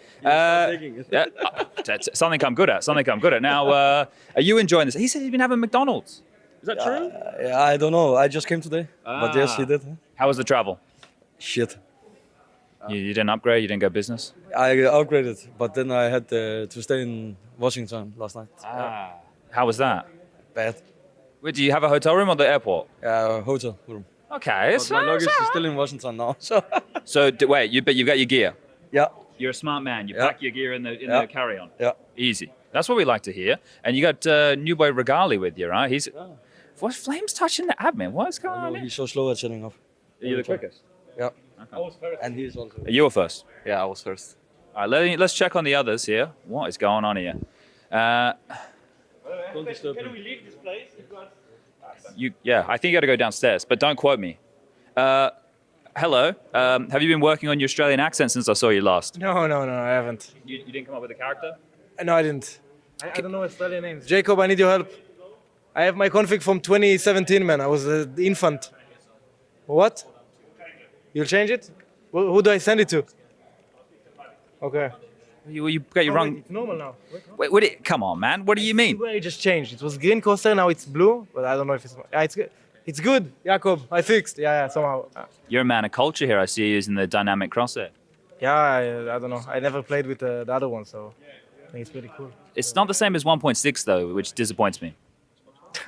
Something I'm good at. Now, are you enjoying this? He said he's been having McDonald's. Is that true? Yeah, I don't know. I just came today. But yes, he did. How was the travel? Shit. You didn't upgrade? You didn't go business? I upgraded, but then I had to stay in Washington last night. How was that? Bad. Wait, do you have a hotel room or the airport? Hotel room. Okay, But my luggage is still in Washington now. So. So wait, you've got your gear. Yeah. You're a smart man. You Yeah. pack your gear in the Yeah. carry-on. Yeah. Easy. That's what we like to hear. And you got new boy Regali with you, right? What Flame's touching the admin? What's going on? He's so slow at setting up. Are you the quickest? Yeah. And he's also. You were first. Yeah, I was first. All right, let's check on the others here. What is going on here? Don't disturb him. leave this place? I think you got to go downstairs, but don't quote me. Hello. Have you been working on your Australian accent since I saw you last? No, I haven't. You didn't come up with a character? No, I didn't. I don't know Australian names. Jacob, I need your help. I have my config from 2017, man. I was the infant. What? You'll change it? Who do I send it to? Okay. You got your wrong. It's normal now. Wait, come on, man. What do you mean? It just changed. It was green coaster, now it's blue, but I don't know if it's. Yeah, it's good. It's good, Jakob. I fixed. Yeah, somehow. You're a man of culture here. I see you using the dynamic crosshair. Yeah, I don't know. I never played with the other one, so I think it's pretty cool. It's not the same as 1.6 though, which disappoints me.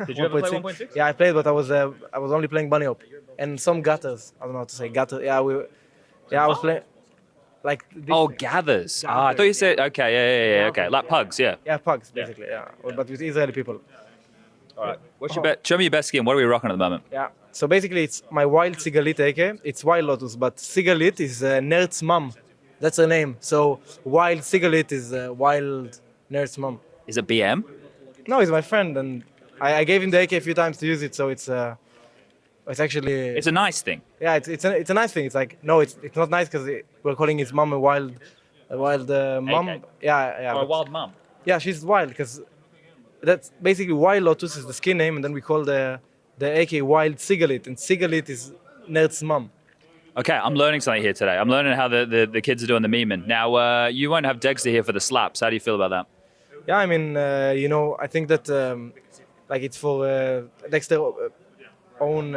Did you ever play 1.6? Yeah, I played, but I was only playing bunny hop and some gutters. I don't know how to say gutter. Yeah, I was playing like. Gathers. Ah, I thought you said okay. Yeah. Okay, like pugs. Yeah. Yeah, pugs basically. Yeah, but with Israeli people. All right. What's your Show me your best skin. What are we rocking at the moment? Yeah. So basically, it's my Wild Sigalit AK. It's Wild Lotus, but Sigalit is Nert's mom. That's her name. So Wild Sigalit is Wild Nert's mom. Is it BM? No, he's my friend, and I gave him the AK a few times to use it. So it's actually. It's a nice thing. Yeah, it's a nice thing. It's like no, it's not nice because we're calling his mom a wild mom. AK. Yeah. Or a wild mom. Yeah, she's wild because that's basically Wild Lotus is the skin name, and then we call the AK Wild Sigalit, and Sigalit is Nert's mom. Okay, I'm learning something here today. I'm learning how the kids are doing the memeing. Now, you won't have Dexter here for the slaps. How do you feel about that? Yeah, I mean, I think that like it's for Dexter own,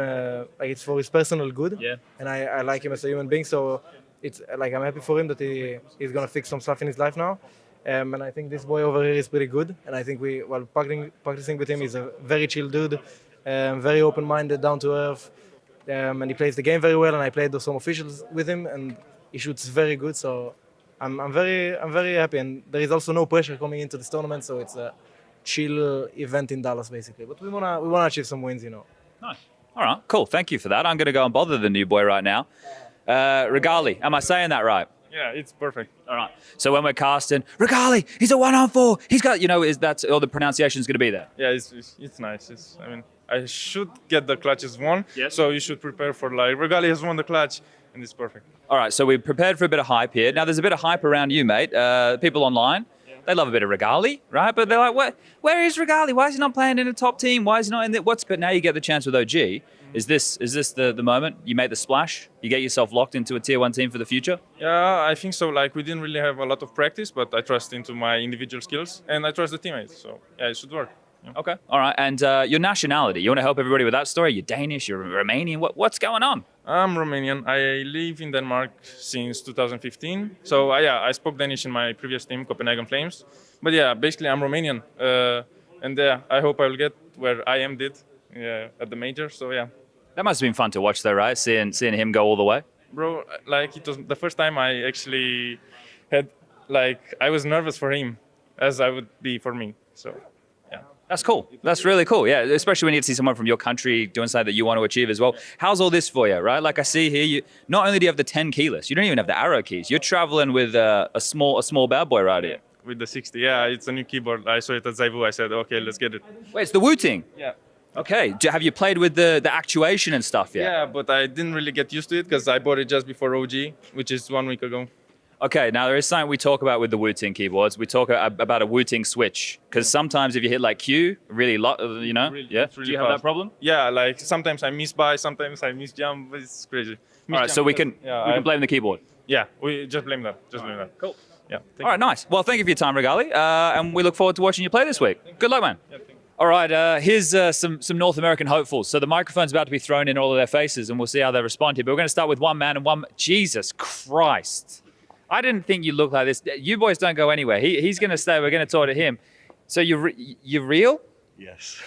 like it's for his personal good. Yeah. And I like him as a human being, so it's like I'm happy for him that he's gonna fix some stuff in his life now. And I think this boy over here is pretty good. And I think while practicing with him, he's a very chill dude, very open-minded, down to earth, and he plays the game very well. And I played some officials with him, and he shoots very good. So I'm very happy. And there is also no pressure coming into this tournament, so it's a chill event in Dallas basically. But we wanna achieve some wins, Nice. All right, cool. Thank you for that. I'm going to go and bother the new boy right now. Regali, am I saying that right? Yeah, it's perfect. All right. So when we're casting, Regali, he's a 1-on-4. He's got, is that all the pronunciation's going to be there? Yeah, it's nice. I mean, I should get the clutches won. Yes. So you should prepare for like Regali has won the clutch, and it's perfect. All right. So we've prepared for a bit of hype here. Now there's a bit of hype around you, mate. People online. They love a bit of Regali, right? But they're like, where is Regali? Why is he not playing in a top team? Why is he not in the But now you get the chance with OG. Is this the moment you make the splash? You get yourself locked into a tier 1 team for the future? Yeah, I think so. Like we didn't really have a lot of practice, but I trust into my individual skills and I trust the teammates. So yeah, it should work. Yeah. Okay. All right. And your nationality? You want to help everybody with that story? You're Danish. You're Romanian. What's going on? I'm Romanian. I live in Denmark since 2015. So I spoke Danish in my previous team, Copenhagen Flames. But yeah, basically I'm Romanian. And I hope I will get where IEM did at the major. So yeah. That must have been fun to watch though, right? Seeing him go all the way. Bro, like it was the first time I actually had, like, I was nervous for him as I would be for me. So yeah. That's cool. That's really cool. Yeah, especially when you see someone from your country doing something that you want to achieve as well. How's all this for you, right? Like I see here, you not only do you have the 10 keyless, you don't even have the arrow keys. You're traveling with a small bad boy right here. With the 60, yeah, it's a new keyboard. I saw it at Zaivu. I said, okay, let's get it. Wait, it's the Wu-Ting? Yeah. Okay, have you played with the actuation and stuff yet? Yeah, but I didn't really get used to it because I bought it just before OG, which is 1 week ago. Okay, now there is something we talk about with the Wu-Ting keyboards. We talk about a Wu-Ting switch because sometimes if you hit like Q, really, Really, yeah. really Do you have fast. that problem? Yeah, like sometimes I miss buy, sometimes I miss jump. It's crazy. All right, so we can blame the keyboard. Yeah, we just blame that. Blame that. Cool. Yeah. All right, nice. Well, thank you for your time, Regali, and we look forward to watching you play this week. Good luck, man. Yeah, all right, here's some North American hopefuls. So the microphone's about to be thrown in all of their faces, and we'll see how they respond here. But we're going to start with one man and one. Jesus Christ! I didn't think you looked like this. You boys don't go anywhere. He's going to stay. We're going to talk to him. So you're real? Yes.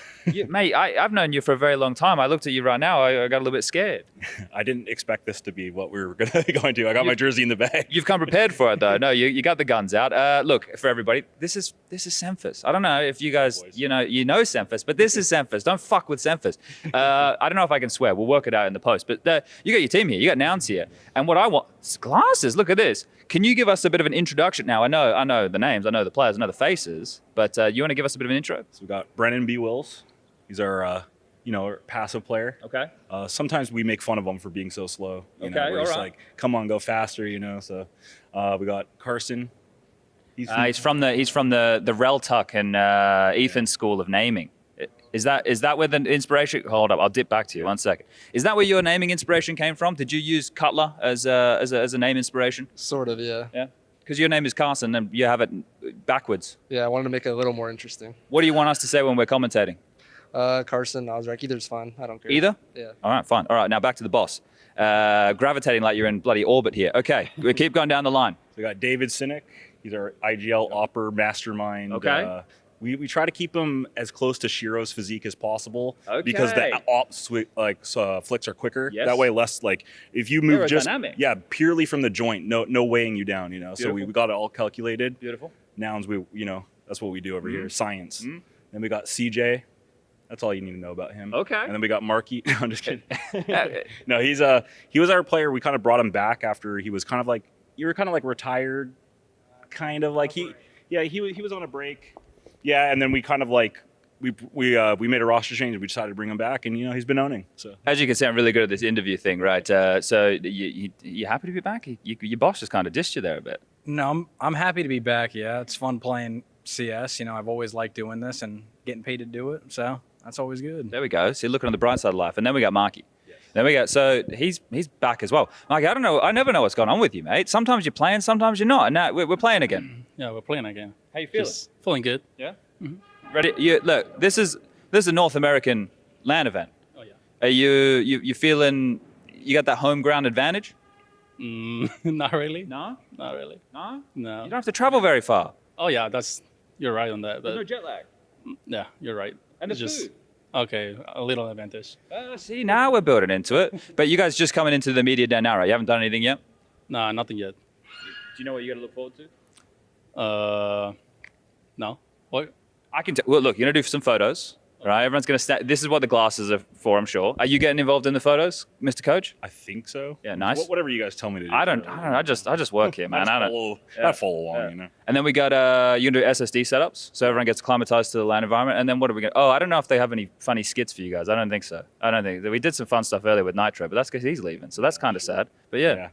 Mate, I've known you for a very long time. I looked at you right now. I got a little bit scared. I didn't expect this to be what we were going to. I got my jersey in the bag. You've come prepared for it, though. No, you got the guns out. Look, for everybody, this is Semphis. I don't know if you guys, you know Semphis, but this is Semphis. Don't fuck with Semphis. I don't know if I can swear. We'll work it out in the post. But you got your team here. You got Nouns here. And what I want is glasses. Look at this. Can you give us a bit of an introduction? Now, I know the names. I know the players. I know the faces. But you want to give us a bit of an intro? So we got Brennan B. Wills. He's our, our passive player. Okay. Sometimes we make fun of him for being so slow. You know, we're all just right. like, come on, go faster. So we got Carson. He's from the Reltuck and Ethan's school of naming. Is that where the inspiration? Hold up, I'll dip back to you 1 second. Is that where your naming inspiration came from? Did you use Cutler as a name inspiration? Sort of, yeah. Yeah. Because your name is Carson and you have it backwards. Yeah, I wanted to make it a little more interesting. What do you want us to say when we're commentating? Carson, Osrak, either's fine. I don't care. Either? Yeah. All right, fine. All right, now back to the boss. Gravitating like you're in bloody orbit here. Okay, we keep going down the line. We got David Sinek. He's our IGL opper mastermind. Okay. We try to keep him as close to Shiro's physique as possible because Okay. the op flicks are quicker. Yes. That way, less like if you move just Aerodynamic. purely from the joint, no weighing you down. You know, so we Beautiful. got it all calculated. Beautiful. Nouns, that's what we do over here. Mhm. Science. Mhm. Then we got CJ. That's all you need to know about him. Okay. And then we got Marky. No, I'm just kidding. No, he was our player. We kind of brought him back after he was kind of like retired, kind of like he was on a break. Yeah, and then we kind of like we made a roster change and we decided to bring him back, and he's been owning. So As you can see, I'm really good at this interview thing, right? So you happy to be back? Your boss just kind of dissed you there a bit. No, I'm happy to be back. Yeah, it's fun playing CS. I've always liked doing this and getting paid to do it, so that's always good. There we go. So you're looking on the bright side of life. And then we got Marky. There we go. So he's back as well. Marky, I don't know. I never know what's going on with you, mate. Sometimes you're playing, sometimes you're not. And now we're playing again. Yeah, we're playing again. How you feeling? Just feeling good. Yeah. Ready? Look, this is a North American LAN event. Oh yeah. Are you feeling you got that home ground advantage? Not really. No. Not really. No. No. You don't have to travel very far. Oh yeah, you're right on that. But There's no jet lag. yeah, you're right. And It's the just food. okay, a little advantage. See, now we're building into it. But you guys just coming into the media day now, right? You haven't done anything yet? Nah, nothing yet. Do you know what you got to look forward to? No. What? I can. Well, look, you're gonna do some photos, right? Everyone's gonna. This is what the glasses are for, I'm sure. Are you getting involved in the photos, Mr. Coach? I think so. Yeah, nice. Whatever you guys tell me to do. I don't. I just work here, man. I don't. I follow along. And then we got you can do SSD setups, so everyone gets acclimatized to the LAN environment. And then what are we going? Oh, I don't know if they have any funny skits for you guys. I don't think so. I don't think we did some fun stuff earlier with Nitro, but that's because he's leaving, so that's kind of sad. But yeah.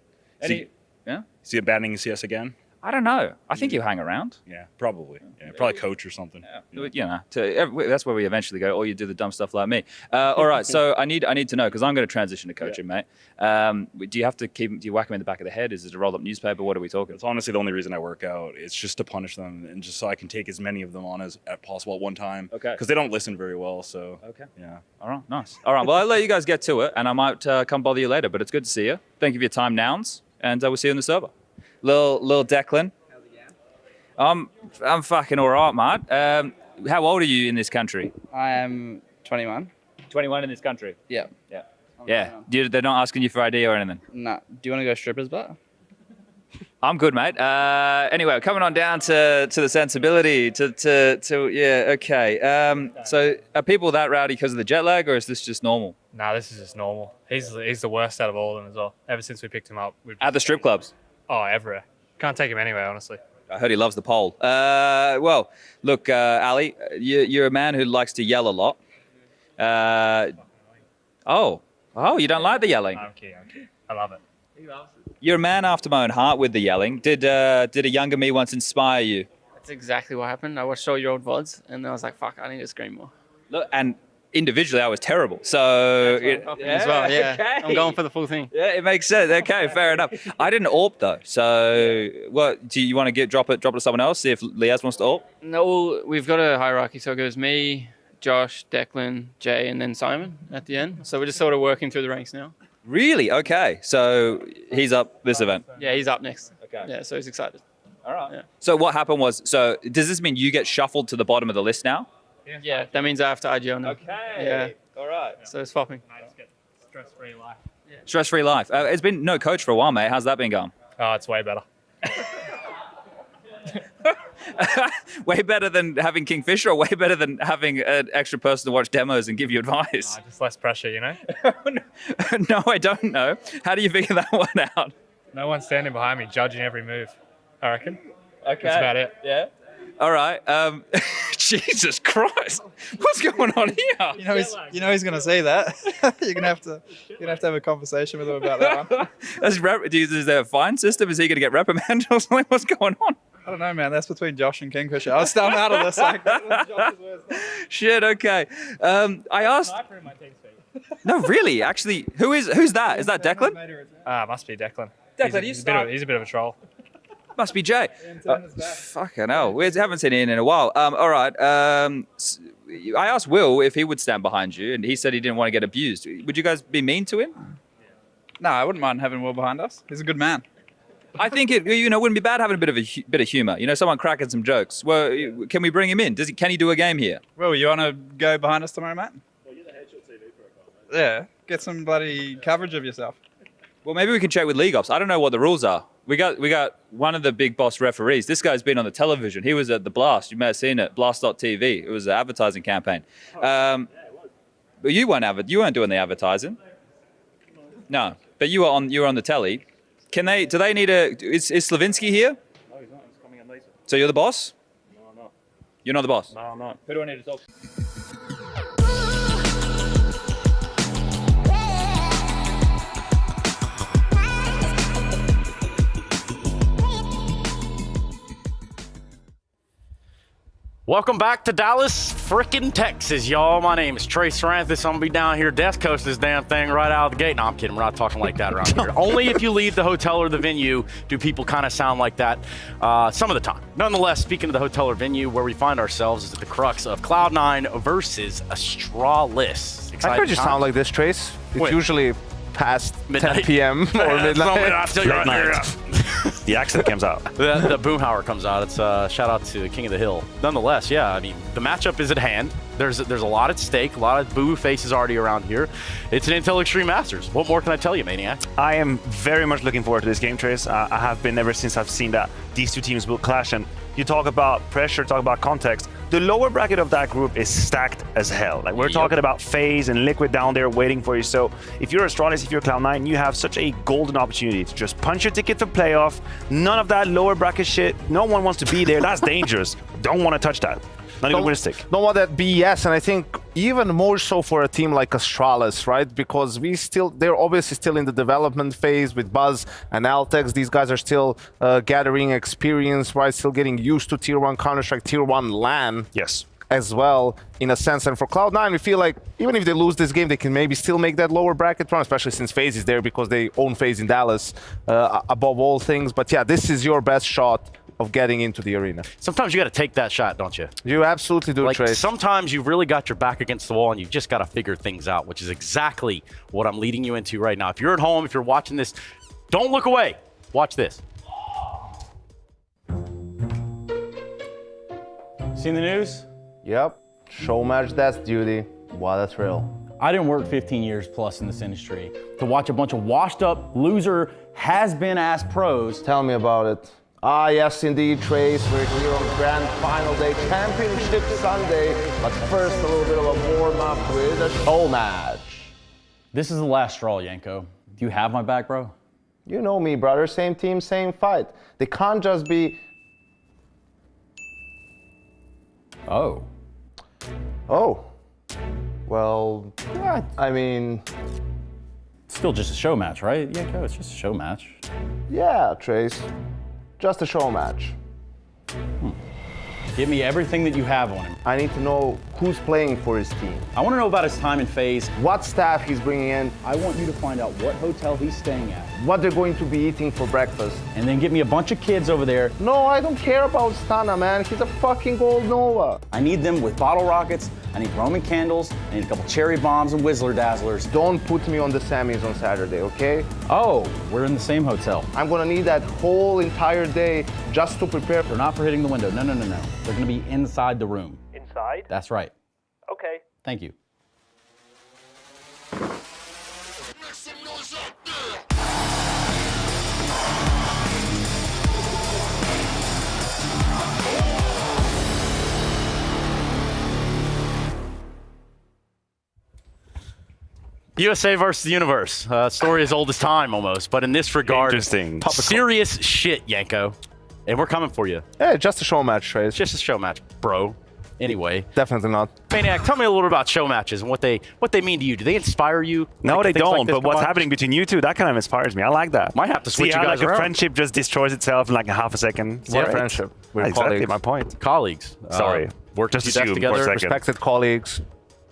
Yeah. See you abandoning CS again? I don't know. I think you hang around. Yeah, probably. Yeah, probably coach or something. That's where we eventually go. Or you do the dumb stuff like me. All right. So I need to know because I'm going to transition to coaching, mate. Do you have to do you whack them in the back of the head? Is it a rolled up newspaper? What are we talking? It's honestly the only reason I work out. It's just to punish them and just so I can take as many of them on as possible at one time. Okay. Because they don't listen very well. So. Okay. Yeah. All right. Nice. All right. Well, I'll let you guys get to it, and I might come bother you later. But it's good to see you. Thank you for your time, Nouns, and we'll see you in the server. Lil Declan. I'm fucking all right, mate. How old are you in this country? I am 21. 21 in this country? Yeah. Yeah. Yeah. They're not asking you for ID or anything? Nah. Do you want to go strippers, but? I'm good, mate. Anyway, coming on down to the sensibility, yeah, okay. So are people that rowdy because of the jet lag, or is this just normal? Nah, this is just normal. He's the worst out of all of them as well. Ever since we picked him up. At the strip clubs? Oh, everywhere. Can't take him anywhere, honestly. I heard he loves the pole. Well, look, Ali, you're a man who likes to yell a lot. Oh, you don't like the yelling? I'm kidding. I love it. You're a man after my own heart with the yelling. Did a younger me once inspire you? That's exactly what happened. I watched all your old VODs and I was like, fuck, I need to scream more. Look, and individually I was terrible. So As well, yeah. Okay. I'm going for the full thing. Yeah, it makes sense. Okay, fair enough. I didn't AWP though. So what do you want to drop it to someone else? See if Liaz wants to AWP? No, we've got a hierarchy. So it goes me, Josh, Declan, Jay, and then Simon at the end. So we're just sort of working through the ranks now. Really? Okay. So he's up this event. Yeah, he's up next. Okay. Yeah, so he's excited. All right. Yeah. So what happened was, does this mean you get shuffled to the bottom of the list now? Yeah, that means I have to IGL now. Okay. Yeah. All right. So it's swapping. Stress-free life. Stress-free life. It's been no coach for a while, mate. How's that been going? Oh, it's way better. Way better than having Kingfisher, or way better than having an extra person to watch demos and give you advice? Just less pressure, you know? No, I don't know. How do you figure that one out? No one's standing behind me judging every move, I reckon. Okay. That's about it. Yeah. All right. Jesus Christ. What's going on here? You know he's going to say that. You're going to have to have a conversation with him about that one. Is there a fine system? Is he going to get reprimanded or something? What's going on? I don't know, man. That's between Josh and Kingfisher. I'm out of this. Shit. Okay. I asked. No, really. Actually, who's that? Is that Declan? Must be Declan. Declan, he's a bit of a troll. Must be Jay. Fucking hell. We haven't seen Ian in a while. All right. I asked Will if he would stand behind you, and he said he didn't want to get abused. Would you guys be mean to him? No, I wouldn't mind having Will behind us. He's a good man. I think it wouldn't be bad having a bit of humor. Someone cracking some jokes. Well, can we bring him in? Can he do a game here? Will, you want to go behind us tomorrow, Matt? Well, you're the headshot TV profile. Yeah, get some bloody coverage of yourself. Well, maybe we can check with League Ops. I don't know what the rules are. We got one of the big boss referees. This guy's been on the television. He was at the Blast. You may have seen it, Blast.tv. It was an advertising campaign. But you weren't doing the advertising. No, but you were on the telly. Do they need is Slavinsky here? No, he's not. He's coming in later. So you're the boss? No, I'm not. You're not the boss? No, I'm not. Who do I need to talk to? Welcome back to Dallas, frickin' Texas, y'all. My name is Trey Saranthus. I'm gonna be down here desk coasting this damn thing right out of the gate. No, I'm kidding. We're not talking like that around here. Only if you leave the hotel or the venue do people kind of sound like that some of the time. Nonetheless, speaking of the hotel or venue, where we find ourselves is at the crux of Cloud9 versus Astralis. I heard you sound like this, Trace. It's usually past midnight. 10 p.m. or midnight. The accent comes out. The Boomhauer comes out. It's shout out to King of the Hill. Nonetheless, yeah, I mean, the matchup is at hand. There's a lot at stake. A lot of boo faces already around here. It's an Intel Extreme Masters. What more can I tell you, Maniac? I am very much looking forward to this game, Trace. I have been ever since I've seen that these two teams will clash. And you talk about pressure, talk about context. The lower bracket of that group is stacked as hell. Like we're talking about FaZe and Liquid down there waiting for you. So if you're Astralis, if you're Cloud9, you have such a golden opportunity to just punch your ticket for playoff. None of that lower bracket shit. No one wants to be there. That's dangerous. Don't want to touch that. Not even realistic. Don't want that BS, and I think even more so for a team like Astralis, right? Because they're obviously still in the development phase with Buzz and Altex. These guys are still gathering experience, right? Still getting used to Tier 1 Counter-Strike, Tier 1 LAN. Yes. As well, in a sense. And for Cloud9, we feel like even if they lose this game, they can maybe still make that lower bracket run, especially since FaZe is there because they own FaZe in Dallas above all things. But yeah, this is your best shot of getting into the arena. Sometimes you got to take that shot, don't you? You absolutely do, Trace. Sometimes you've really got your back against the wall and you just got to figure things out, which is exactly what I'm leading you into right now. If you're at home, if you're watching this, don't look away. Watch this. Seen the news? Yep. Show match, that's duty. What a thrill. I didn't work 15 years plus in this industry to watch a bunch of washed up, loser, has-been-ass pros. Tell me about it. Ah, yes, indeed, Trace. We're here on Grand Final Day, Championship Sunday. But first, a little bit of a warm-up with a show match. This is the last straw, Yanko. Do you have my back, bro? You know me, brother. Same team, same fight. They can't just be... Oh. Oh. Well, yeah, I mean... Still just a show match, right? Yanko, it's just a show match. Yeah, Trace. Just a show match. Give me everything that you have on him. I need to know who's playing for his team. I want to know about his time in FaZe. What staff he's bringing in. I want you to find out what hotel he's staying at. What they're going to be eating for breakfast. And then get me a bunch of kids over there. No, I don't care about Stana, man. He's a fucking gold Nova. I need them with bottle rockets. I need Roman candles. I need a couple cherry bombs and Whistler Dazzlers. Don't put me on the semis on Saturday, okay? Oh, we're in the same hotel. I'm gonna need that whole entire day just to prepare. They're not for hitting the window. No. They're gonna be inside the room. Inside? That's right. Okay. Thank you. USA versus the universe. Story as old as time almost, but in this regard, interesting. Serious shit, Yanko. And we're coming for you. Yeah, just a show match, Trace. It's just a show match, bro. Anyway. Definitely not. Maniac, tell me a little bit about show matches and what they mean to you. Do they inspire you? No, like they don't. Like but what's happening between you two, that kind of inspires me. I like that. Might have to switch See you how guys like around. a friendship just destroys itself in like a half a second. What friendship? We're exactly colleagues. my point. Colleagues. Sorry. Worked just a few desks assume for a together. second. Respected colleagues.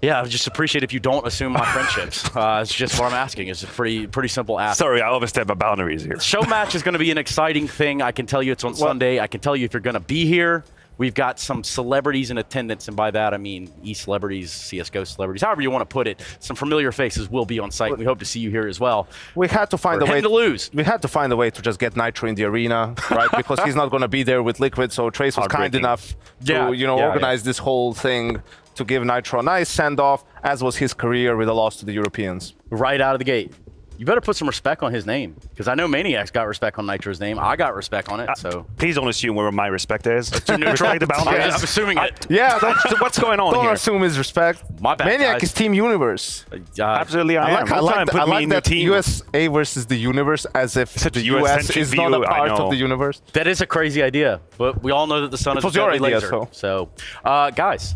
Yeah, I would just appreciate if you don't assume my friendships. It's just what I'm asking. It's a pretty simple ask. Sorry, I overstepped my boundaries here. Show match is going to be an exciting thing. I can tell you it's on Sunday. I can tell you if you're going to be here. We've got some celebrities in attendance, and by that I mean e-celebrities, CSGO celebrities, however you want to put it. Some familiar faces will be on site. We hope to see you here as well. We had to find a way to lose. We had to find a way to just get Nitro in the arena, right? Because he's not going to be there with Liquid. So Trace was kind enough to, organize this whole thing to give Nitro a nice send-off, as was his career with a loss to the Europeans. Right out of the gate. You better put some respect on his name, because I know Maniac's got respect on Nitro's name. I got respect on it, so. Please don't assume where my respect is. Respect the boundaries. I'm assuming it. Yeah, what's going on don't here? assume his respect. My bad, Maniac guys. is Team Universe. Absolutely, I am. I like that USA versus the universe, as if the US is not a part of the universe. That is a crazy idea, but we all know that the sun is a deadly laser. So, guys,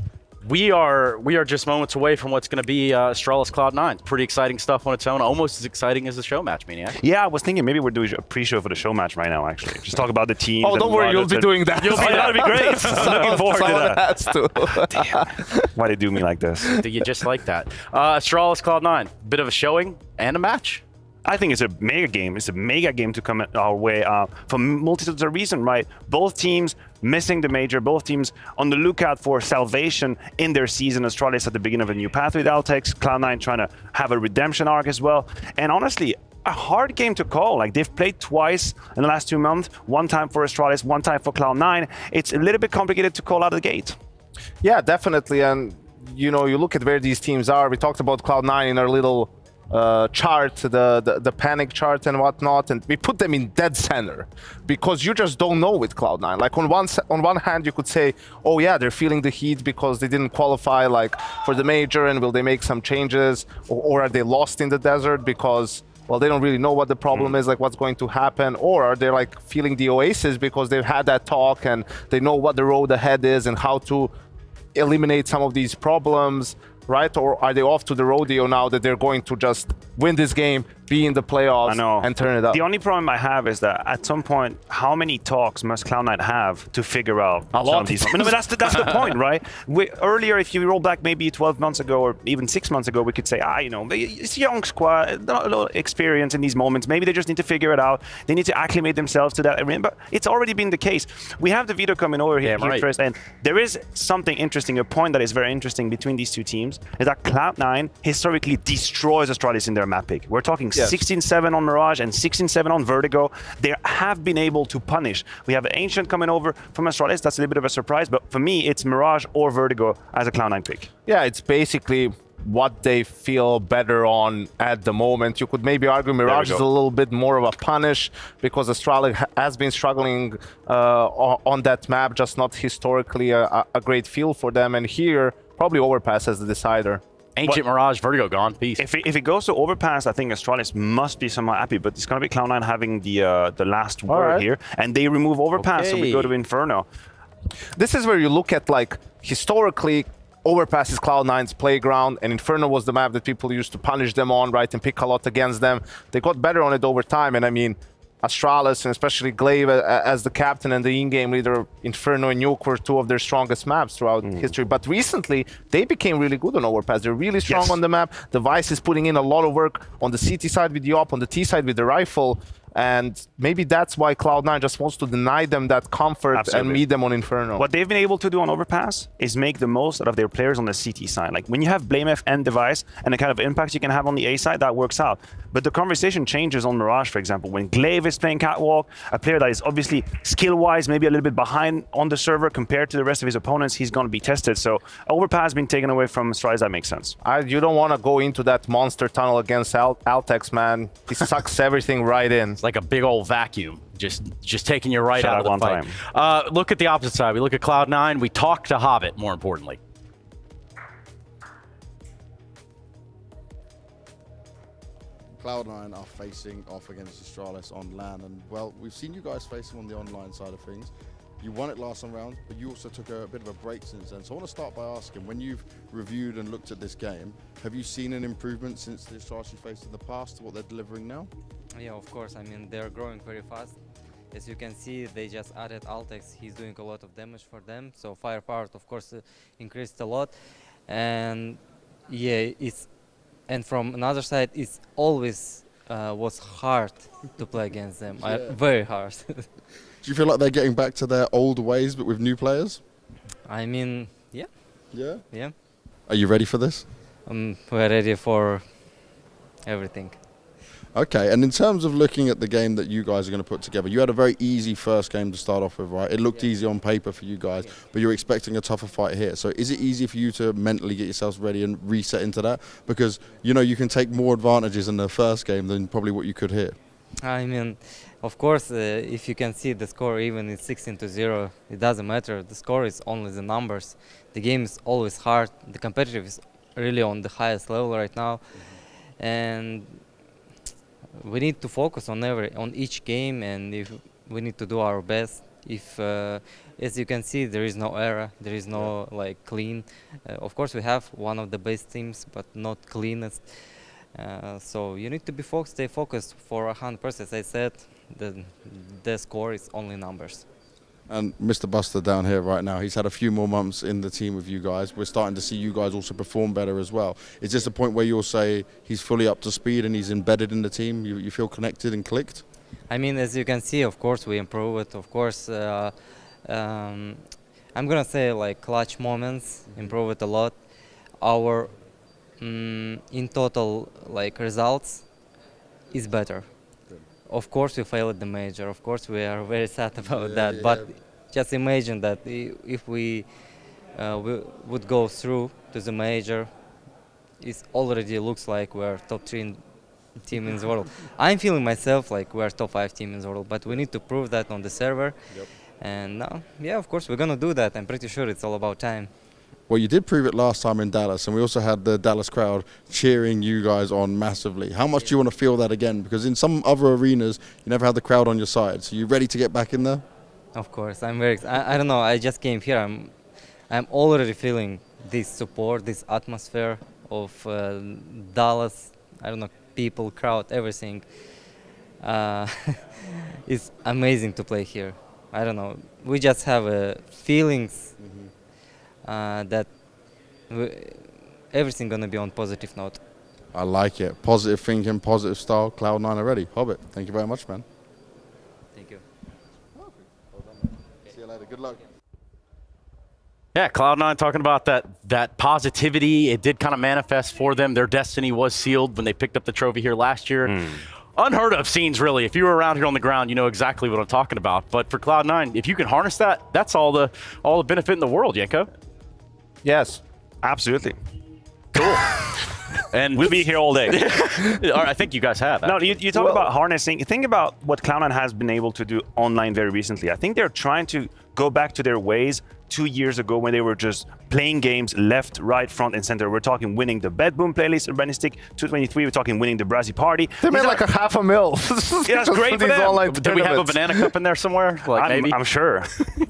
we are just moments away from what's going to be Astralis Cloud9. Pretty exciting stuff on its own, almost as exciting as the show match, Maniac. Yeah, I was thinking maybe we're doing a pre-show for the show match right now, actually. Just talk about the team. Oh, don't worry, you'll be doing that. That'd be great. I'm looking forward to that. Damn. Why they do me like this? Do you just like that? Astralis Cloud9, bit of a showing and a match. I think it's a mega game. It's a mega game to come our way for multitudes of reasons, right? Both teams missing the major, both teams on the lookout for salvation in their season. Astralis at the beginning of a new path with Altex, Cloud9 trying to have a redemption arc as well. And honestly, a hard game to call. Like, they've played twice in the last 2 months, one time for Astralis, one time for Cloud9. It's a little bit complicated to call out of the gate. Yeah, definitely. And, you look at where these teams are. We talked about Cloud9 in our little chart, the panic chart and whatnot, and we put them in dead center because you just don't know with Cloud9. Like, on one hand you could say, oh yeah, they're feeling the heat because they didn't qualify like for the major, and will they make some changes, or are they lost in the desert because, well, they don't really know what the problem is, like what's going to happen, or are they like feeling the oasis because they've had that talk and they know what the road ahead is and how to eliminate some of these problems, right? Or are they off to the rodeo now that they're going to just win this game, be in the playoffs, and turn it up? The only problem I have is that at some point, how many talks must Cloud9 have to figure out a lot of these? But that's the point, right? Earlier, if you roll back maybe 12 months ago or even 6 months ago, we could say, it's a young squad, not a lot of experience in these moments. Maybe they just need to figure it out. They need to acclimate themselves to that arena. But it's already been the case. We have the video coming over here, first, and there is something interesting, a point that is very interesting between these two teams, is that Cloud9 historically destroys Astralis in their map pick. We're talking 16-7 on Mirage and 16-7 on Vertigo. They have been able to punish. We have Ancient coming over from Astralis. That's a little bit of a surprise, but for me, it's Mirage or Vertigo as a Cloud9 pick. Yeah, it's basically what they feel better on at the moment. You could maybe argue Mirage is a little bit more of a punish because Astralis has been struggling on that map, just not historically a great feel for them. And here, probably Overpass as the decider. Ancient Mirage, Vertigo gone, peace. If it goes to Overpass, I think Astralis must be somehow happy, but it's going to be Cloud9 having the last word here, and they remove Overpass, so we go to Inferno. This is where you look at, like, historically, Overpass is Cloud9's playground, and Inferno was the map that people used to punish them on, right, and pick a lot against them. They got better on it over time, and I mean, Astralis and especially Glaive as the captain and the in-game leader, Inferno and Nuke were two of their strongest maps throughout history. But recently, they became really good on Overpass. They're really strong on the map. The Vice is putting in a lot of work on the CT side with the op, on the T side with the rifle. And maybe that's why Cloud9 just wants to deny them that comfort and meet them on Inferno. What they've been able to do on Overpass is make the most out of their players on the CT side. Like, when you have BlameF and Device and the kind of impact you can have on the A side, that works out. But the conversation changes on Mirage, for example. When Glaive is playing Catwalk, a player that is obviously skill-wise maybe a little bit behind on the server compared to the rest of his opponents, he's going to be tested. So Overpass being taken away from Strides, that makes sense. You don't want to go into that monster tunnel against Altex, man. He sucks everything right in. It's like a big old vacuum, just taking you right out of the fight. Look at the opposite side. We look at Cloud9. We talk to Hobbit, more importantly. Cloud9 are facing off against Astralis on LAN, and well, we've seen you guys facing on the online side of things. You won it last round, but you also took a bit of a break since then. So I want to start by asking, when you've reviewed and looked at this game, have you seen an improvement since the Astralis you faced in the past to what they're delivering now? Yeah, of course. I mean, they're growing very fast. As you can see, they just added Altex. He's doing a lot of damage for them. So firepower, of course, increased a lot. And Yeah, and from another side, it's always was hard to play against them. Very hard. Do you feel like they're getting back to their old ways, but with new players? I mean, yeah. Yeah? Yeah. Are you ready for this? We're ready for everything. Okay, and in terms of looking at the game that you guys are going to put together, you had a very easy first game to start off with, right? It looked easy on paper for you guys, but you're expecting a tougher fight here. So is it easy for you to mentally get yourselves ready and reset into that? Because, you know, you can take more advantages in the first game than probably what you could here. I mean, of course, if you can see the score, even it's 16-0, it doesn't matter. The score is only the numbers. The game is always hard. The competitive is really on the highest level right now. And we need to focus on each game, and we need to do our best. If, as you can see, there is no error, there is no like clean. Of course, we have one of the best teams, but not cleanest. So you need to be focused, stay focused for 100%. As I said, the score is only numbers. And Mr. Buster down here right now, he's had a few more months in the team with you guys. We're starting to see you guys also perform better as well. Is this a point where you'll say he's fully up to speed and he's embedded in the team? You feel connected and clicked? I mean, as you can see, of course, we improve it. Of course, I'm going to say like clutch moments, improve it a lot. Our in total like results is better. Of course, we failed at the major. Of course, we are very sad about that. But just imagine that if we would go through to the major, it already looks like we're top 3 team in the world. I'm feeling myself like we're top 5 team in the world, but we need to prove that on the server. And now, yeah, of course, we're gonna do that. I'm pretty sure it's all about time. Well, you did prove it last time in Dallas, and we also had the Dallas crowd cheering you guys on massively. How much do you want to feel that again? Because in some other arenas, you never had the crowd on your side. So you ready to get back in there? Of course, I'm very. I don't know. I just came here. I'm already feeling this support, this atmosphere of Dallas. I don't know, people, crowd, everything. It's amazing to play here. I don't know. We just have feelings. That everything gonna be on positive note. I like it. Positive thinking, positive style. Cloud9 already. Hobbit, thank you very much, man. Thank you. See you later. Good luck. Yeah, Cloud9 talking about that positivity. It did kind of manifest for them. Their destiny was sealed when they picked up the trophy here last year. Unheard of scenes, really. If you were around here on the ground, you know exactly what I'm talking about. But for Cloud9, if you can harness that, that's all the benefit in the world, Yenko. Yes, absolutely. Cool. And we'll be here all day. I think you guys have. No, you talk about harnessing. Think about what Cloud9 has been able to do online very recently. I think they're trying to go back to their ways 2 years ago when they were just playing games left, right, front, and center. We're talking winning the Bedboom playlist, Urbanistic 223. We're talking winning the Brazzy Party. They made like $500,000. Yeah, that's great for them. Did we have a banana cup in there somewhere? Like maybe? I'm sure.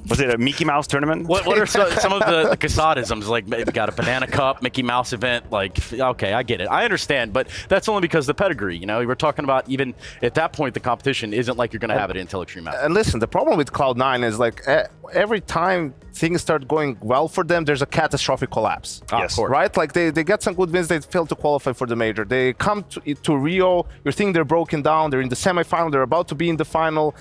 Was it a Mickey Mouse tournament? What are some of the Casadisms? Like, we got a banana cup, Mickey Mouse event. Like, okay, I get it. I understand, but that's only because of the pedigree. You know, we're talking about even at that point, the competition isn't like you're going to have it until Extreme Master. And listen, the problem with Cloud9 is like every time things start going well for them, there's a catastrophic collapse. Yes. Of course. Right? Like they get some good wins, they fail to qualify for the major. They come to Rio, you think they're broken down, they're in the semifinal, they're about to be in the final.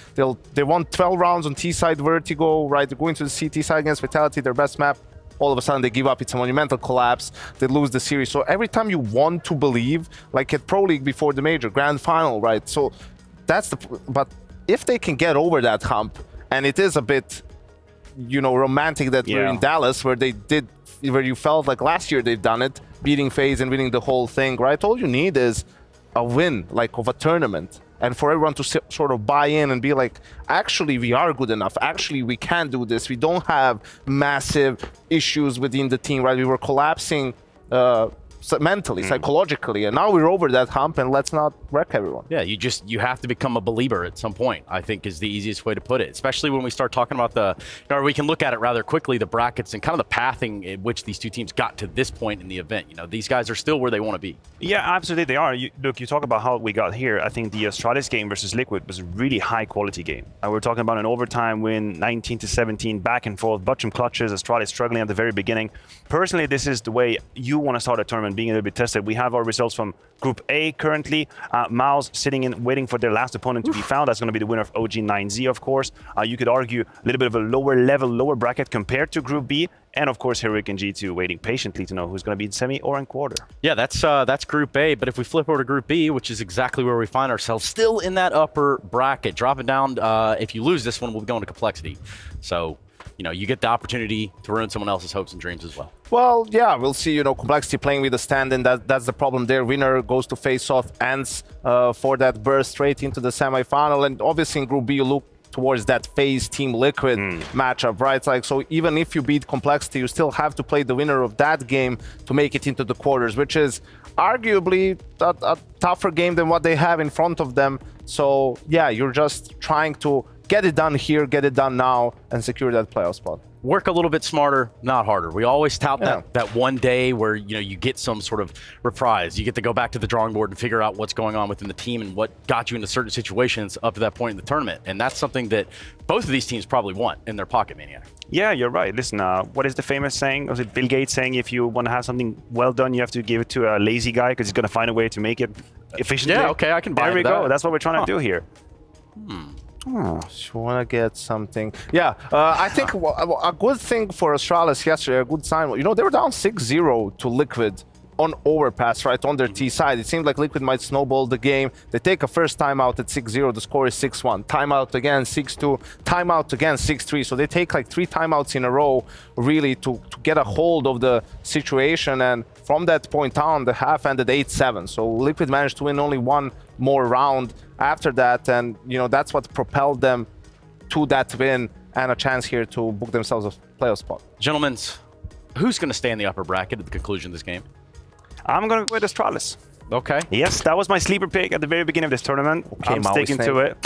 They won 12 rounds on T-side Vertigo, right? They're going to the CT side against Vitality, their best map. All of a sudden they give up, it's a monumental collapse, they lose the series. So every time you want to believe, like at Pro League before the major, grand final, right? So that's but if they can get over that hump, and it is a bit, you know, romantic that we're in Dallas, where you felt like last year they've done it, beating FaZe and winning the whole thing, right? All you need is a win, like of a tournament, and for everyone to sort of buy in and be like, actually, we are good enough. Actually, we can do this. We don't have massive issues within the team, right? We were collapsing mentally, psychologically, and now we're over that hump, and let's not wreck everyone. Yeah, you have to become a believer at some point, I think, is the easiest way to put it, especially when we start talking about or we can look at it rather quickly, the brackets and kind of the pathing in which these two teams got to this point in the event. You know, these guys are still where they want to be. Yeah, absolutely they are. Look, you talk about how we got here. I think the Astralis game versus Liquid was a really high quality game. We're talking about an overtime win, 19-17, back and forth, bottom clutches, Astralis struggling at the very beginning. Personally, this is the way you want to start a tournament and being a little bit tested. We have our results from Group A currently. Mouse sitting in, waiting for their last opponent to be found. That's going to be the winner of OG9Z, of course. You could argue a little bit of a lower level, lower bracket compared to Group B. And of course, Heroic and G2 waiting patiently to know who's going to be in semi or in quarter. Yeah, that's Group A. But if we flip over to Group B, which is exactly where we find ourselves, still in that upper bracket, dropping down. If you lose this one, we'll be going to complexity. So, you get the opportunity to ruin someone else's hopes and dreams as well. Well, yeah, we'll see, complexity playing with the stand-in. That's the problem there. Winner goes to face off ENCE for that burst straight into the semifinal. And obviously in Group B, you look towards that FaZe Team Liquid matchup, right? Like, so even if you beat complexity, you still have to play the winner of that game to make it into the quarters, which is arguably a tougher game than what they have in front of them. So yeah, you're just trying to get it done here, get it done now, and secure that playoff spot. Work a little bit smarter, not harder. We always tout that one day where you get some sort of reprise. You get to go back to the drawing board and figure out what's going on within the team and what got you into certain situations up to that point in the tournament. And that's something that both of these teams probably want in their pocket, Maniac. Yeah, you're right. Listen, what is the famous saying? Was it Bill Gates saying if you want to have something well done, you have to give it to a lazy guy because he's going to find a way to make it efficiently? Yeah, okay, I can buy that. There we go. That's what we're trying to do here. Oh, you want to get something. Yeah, I think a good thing for Astralis yesterday, a good sign. They were down 6-0 to Liquid on overpass, right, on their T side. It seemed like Liquid might snowball the game. They take a first timeout at 6-0. The score is 6-1. Timeout again, 6-2. Timeout again, 6-3. So they take like 3 timeouts in a row, really, to get a hold of the situation. And from that point on, the half ended 8-7. So Liquid managed to win only one more round after that. And, that's what propelled them to that win and a chance here to book themselves a playoff spot. Gentlemen, who's going to stay in the upper bracket at the conclusion of this game? I'm going to go with Astralis. Okay. Yes, that was my sleeper pick at the very beginning of this tournament. I'm sticking to it.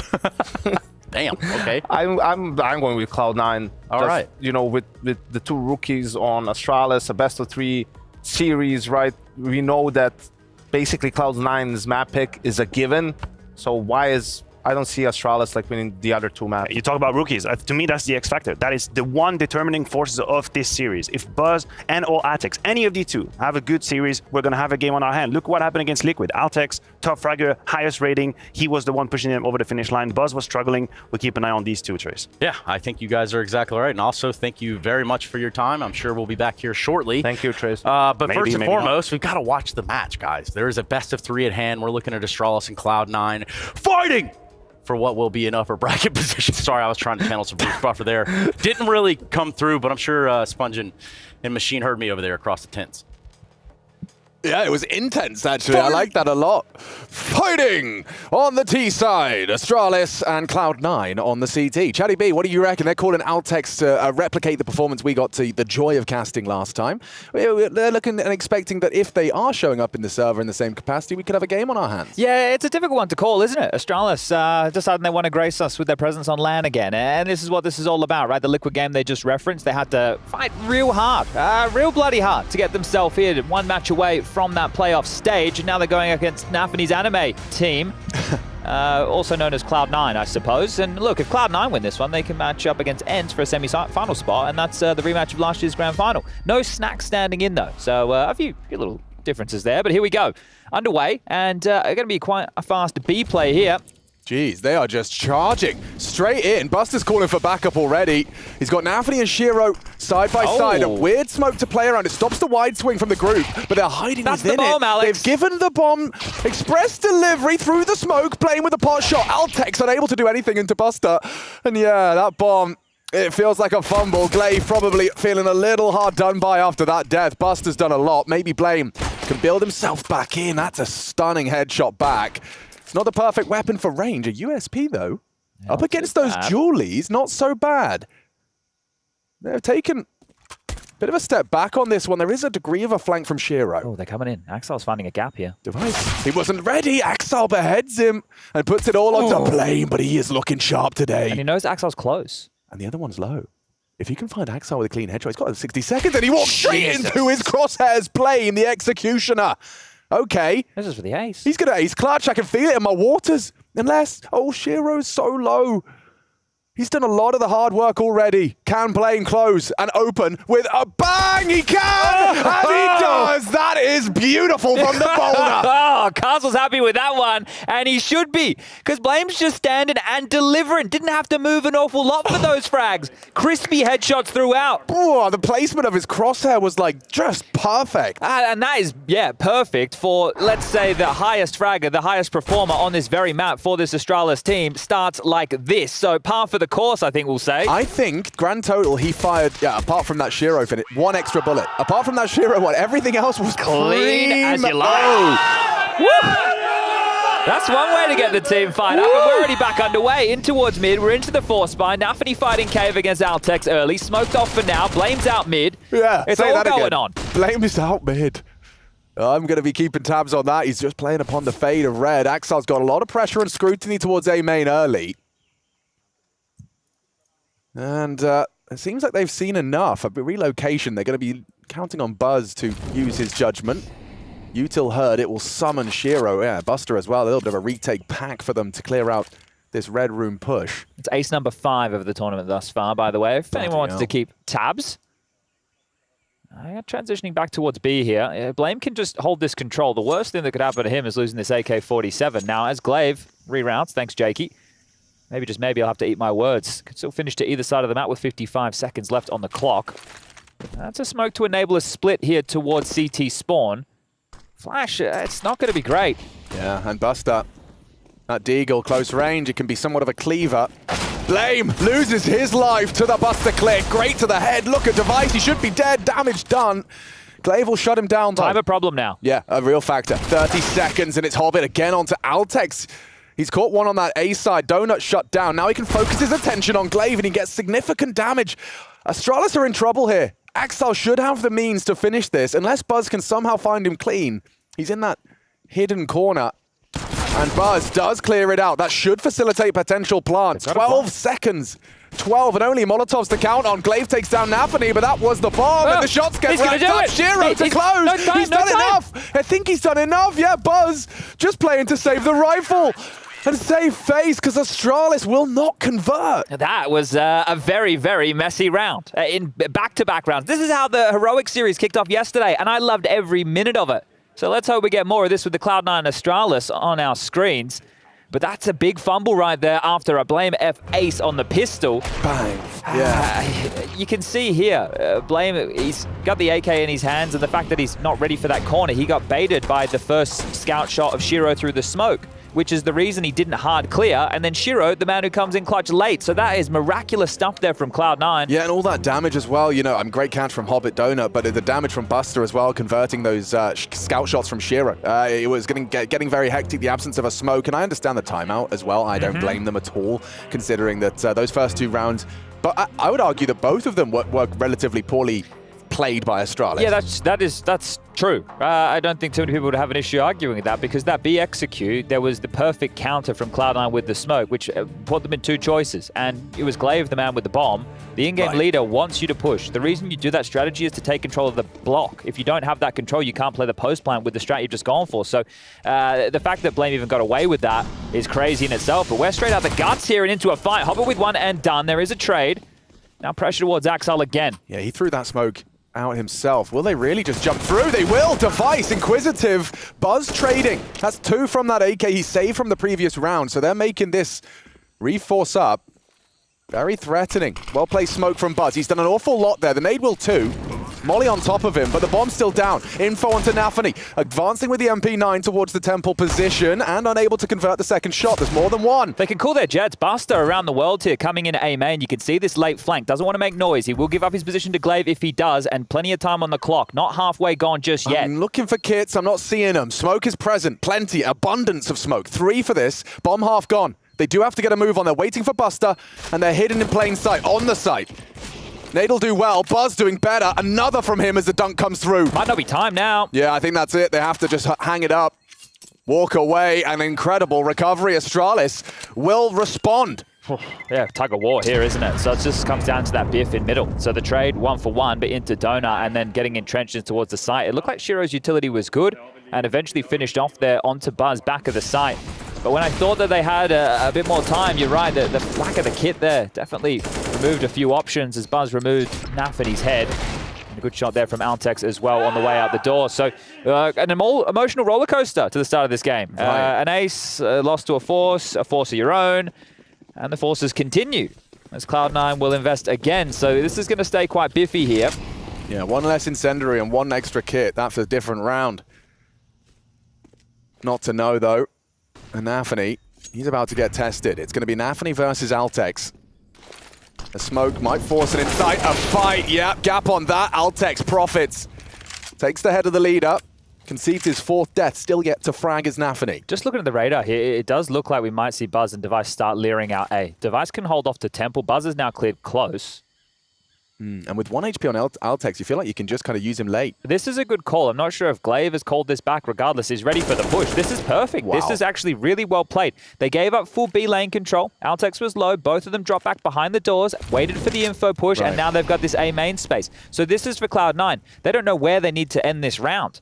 Damn. Okay. I'm going with Cloud9. All right. With the 2 rookies on Astralis, a best-of-3 series, right? We know that basically Cloud9's map pick is a given. So I don't see Astralis like winning the other 2 maps. You talk about rookies. To me, that's the X factor. That is the one determining forces of this series. If Buzz and or Altex, any of the 2, have a good series, we're going to have a game on our hand. Look what happened against Liquid. Altex, top fragger, highest rating. He was the one pushing them over the finish line. Buzz was struggling. We keep an eye on these 2, Trace. Yeah, I think you guys are exactly right. And also, thank you very much for your time. I'm sure we'll be back here shortly. Thank you, Trace. But first and foremost, we've got to watch the match, guys. There is a best-of-3 at hand. We're looking at Astralis and Cloud9 fighting for what will be an upper bracket position. Sorry, I was trying to channel some Bruce Buffer there. Didn't really come through, but I'm sure Sponge and Machine heard me over there across the tents. Yeah, it was intense, actually. I like that a lot. Fighting on the T side, Astralis and Cloud9 on the CT. Chatty B, what do you reckon? They're calling Altex to replicate the performance we got to the joy of casting last time. They're looking and expecting that if they are showing up in the server in the same capacity, we could have a game on our hands. Yeah, it's a difficult one to call, isn't it? Astralis deciding they want to grace us with their presence on LAN again. And this is what this is all about, right? The Liquid game they just referenced. They had to fight real hard, real bloody hard to get themselves here, 1 match away from that playoff stage, and now they're going against Nafany's anime team, also known as Cloud9, I suppose. And look, if Cloud9 win this one, they can match up against ENCE for a semi-final spot, and that's the rematch of last year's grand final. No snack standing in, though, so a few little differences there, but here we go. Underway, and going to be quite a fast B play here. Jeez, they are just charging straight in. Buster's calling for backup already. He's got Nafany and Shiro side by side. A weird smoke to play around. It stops the wide swing from the group, but they're hiding within the bomb, it. Alex. They've given the bomb express delivery through the smoke, playing with a pot shot. Altex unable to do anything into Buster. And yeah, that bomb, it feels like a fumble. Glaive probably feeling a little hard done by after that death. Buster's done a lot. Maybe Blame can build himself back in. That's a stunning headshot back. It's not the perfect weapon for range. A USP, though. Yeah, up against those Julies, not so bad. They've taken a bit of a step back on this one. There is a degree of a flank from Shiro. Oh, they're coming in. Axel's finding a gap here. Device. He wasn't ready. Axel beheads him and puts it all onto Blame, but he is looking sharp today. And he knows Axel's close. And the other one's low. If he can find Axel with a clean headshot, he's got 60 seconds, and he walks straight into his crosshairs. Blame, the executioner. Okay. This is for the ace. He's going to ace clutch. I can feel it in my waters. Unless, Shiro's so low. He's done a lot of the hard work already. Can blame close and open with a bang. He can! And he does! That is beautiful from the boulder. Oh, Castle's happy with that one, and he should be, because Blame's just standing and delivering. Didn't have to move an awful lot for those frags. Crispy headshots throughout. Oh, the placement of his crosshair was like just perfect. And that is, yeah, perfect for, let's say, the highest fragger, the highest performer on this very map for this Astralis team starts like this. So par for the course, I think we'll say. I think grand total he fired, apart from that Shiro finish, 1 extra bullet. Apart from that Shiro one, everything else was clean as you like. That's one way to get the team fired up, and we're already back underway. In towards mid, we're into the force spine. Nafany fighting Cave against Altex early. Smoked off for now. Blame's out mid. Yeah, it's all going on. Blame is out mid. I'm going to be keeping tabs on that. He's just playing upon the fade of red. Axel's got a lot of pressure and scrutiny towards A main early. And it seems like they've seen enough. A relocation, they're going to be counting on Buzz to use his judgment. Util heard it will summon Shiro. Yeah, Buster as well. A little bit of a retake pack for them to clear out this red room push. It's ace number 5 of the tournament thus far, by the way. If anyone wants to keep tabs. Transitioning back towards B here. Blame can just hold this control. The worst thing that could happen to him is losing this AK-47. Now, as Glaive reroutes, thanks, Jakey. Maybe I'll have to eat my words. Could still finish to either side of the map with 55 seconds left on the clock. That's a smoke to enable a split here towards CT spawn. Flash, it's not going to be great. Yeah, and Buster, that Deagle close range, it can be somewhat of a cleaver. Blame loses his life to the Buster click. Great to the head. Look at Device, he should be dead. Damage done. Glaive will shut him down, though. Time a problem now. Yeah, a real factor. 30 seconds, and it's Hobbit again onto Altex. He's caught one on that A side. Donut shut down. Now he can focus his attention on Glaive, and he gets significant damage. Astralis are in trouble here. Axel should have the means to finish this, unless Buzz can somehow find him clean. He's in that hidden corner. And Buzz does clear it out. That should facilitate potential plant. 12 seconds. 12 and only Molotovs to count on. Glaive takes down Nafany, but that was the bomb. And the shots get wrapped up. Shiro to close. He's done enough. I think he's done enough. Yeah, Buzz just playing to save the rifle. And save FaZe, because Astralis will not convert. That was a very, very messy round. In back-to-back rounds. This is how the Heroic Series kicked off yesterday, and I loved every minute of it. So let's hope we get more of this with the Cloud9 Astralis on our screens. But that's a big fumble right there after a Blame F ace on the pistol. Bang. Yeah. You can see here, Blame, he's got the AK in his hands, and the fact that he's not ready for that corner, he got baited by the first scout shot of Shiro through the smoke, which is the reason he didn't hard clear, and then Shiro, the man who comes in clutch late. So that is miraculous stuff there from Cloud9. Yeah, and all that damage as well. You know, great catch from Hobbit Donut, but the damage from Buster as well, converting those scout shots from Shiro. It was getting very hectic, the absence of a smoke, and I understand the timeout as well. I don't blame them at all, considering that those first 2 rounds, but I would argue that both of them were relatively poorly played by Astralis. Yeah, that's true. I don't think too many people would have an issue arguing with that, because that B execute, there was the perfect counter from Cloud9 with the smoke, which put them in 2 choices. And it was Glaive, the man with the bomb. The in-game leader wants you to push. The reason you do that strategy is to take control of the block. If you don't have that control, you can't play the post plan with the strat you've just gone for. So the fact that Blame even got away with that is crazy in itself. But we're straight out the guts here and into a fight. Hobbit with 1 and done. There is a trade. Now pressure towards Axel again. Yeah, he threw that smoke out himself. Will they really just jump through? They will. Device, Inquisitive, Buzz trading. That's 2 from that AK he saved from the previous round. So they're making this reforce up. Very threatening. Well-placed smoke from Buzz. He's done an awful lot there. The nade will too. Molly on top of him, but the bomb's still down. Info onto Nafany. Advancing with the MP9 towards the temple position and unable to convert the second shot. There's more than 1. They can call their jets. Buster around the world here coming in A main. You can see this late flank. Doesn't want to make noise. He will give up his position to Glaive if he does, and plenty of time on the clock. Not halfway gone just yet. I'm looking for kits. I'm not seeing them. Smoke is present. Plenty. Abundance of smoke. 3 for this. Bomb half gone. They do have to get a move on. They're waiting for Buster, and they're hidden in plain sight on the site. Nade'll do well. Buzz doing better. Another from him as the dunk comes through. Might not be time now. Yeah, I think that's it. They have to just hang it up, walk away. An incredible recovery. Astralis will respond. Yeah, tug of war here, isn't it? So it just comes down to that biff in middle. So the trade 1 for 1, but into Donut and then getting entrenched towards the site. It looked like Shiro's utility was good and eventually finished off there onto Buzz, back of the site. But when I thought that they had a bit more time, you're right, the lack of the kit there definitely removed a few options as Buzz removed Nafany's head. And a good shot there from Altex as well on the way out the door. So an emotional roller coaster to the start of this game. Right. An ace lost to a force of your own, and the forces continue as Cloud9 will invest again. So this is going to stay quite biffy here. Yeah, one less incendiary and one extra kit. That's a different round. Not to know, though. And Nafany, he's about to get tested. It's going to be Nafany versus Altex. A smoke might force an incite a fight. Yep, gap on that. Altex profits. Takes the head of the leader. Concedes his 4th death. Still yet to frag his Nafany. Just looking at the radar here, it does look like we might see Buzz and Device start leering out A. Device can hold off to Temple. Buzz is now cleared close. And with 1 HP on Altex, you feel like you can just kind of use him late. This is a good call. I'm not sure if Glaive has called this back. Regardless, he's ready for the push. This is perfect. Wow. This is actually really well played. They gave up full B lane control. Altex was low. Both of them dropped back behind the doors, waited for the info push, and now they've got this A main space. So this is for Cloud9. They don't know where they need to end this round.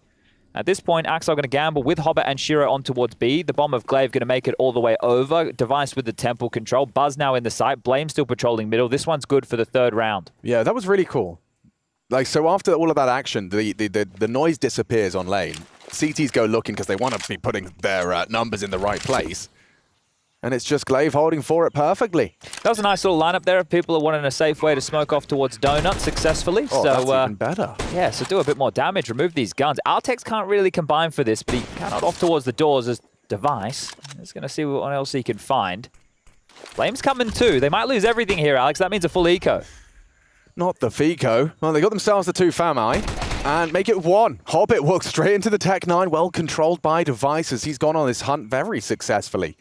At this point, Axel going to gamble with Hobbit and Shiro on towards B. The bomb of Glaive going to make it all the way over. Device with the temple control. Buzz now in the site. Blame still patrolling middle. This one's good for the 3rd round. Yeah, that was really cool. Like, so after all of that action, the noise disappears on lane. CTs go looking because they want to be putting their numbers in the right place. And it's just Glaive holding for it perfectly. That was a nice little lineup there. People are wanting a safe way to smoke off towards Donut successfully. Oh, so, that's even better. Yeah, so do a bit more damage. Remove these guns. Altex can't really combine for this, but he cannot off towards the doors as Device. He's going to see what else he can find. Flame's coming too. They might lose everything here, Alex. That means a full eco. Not the Fico. Well, they got themselves the 2 Famai and make it 1. Hobbit walks straight into the Tech 9, well controlled by Devices. He's gone on this hunt very successfully.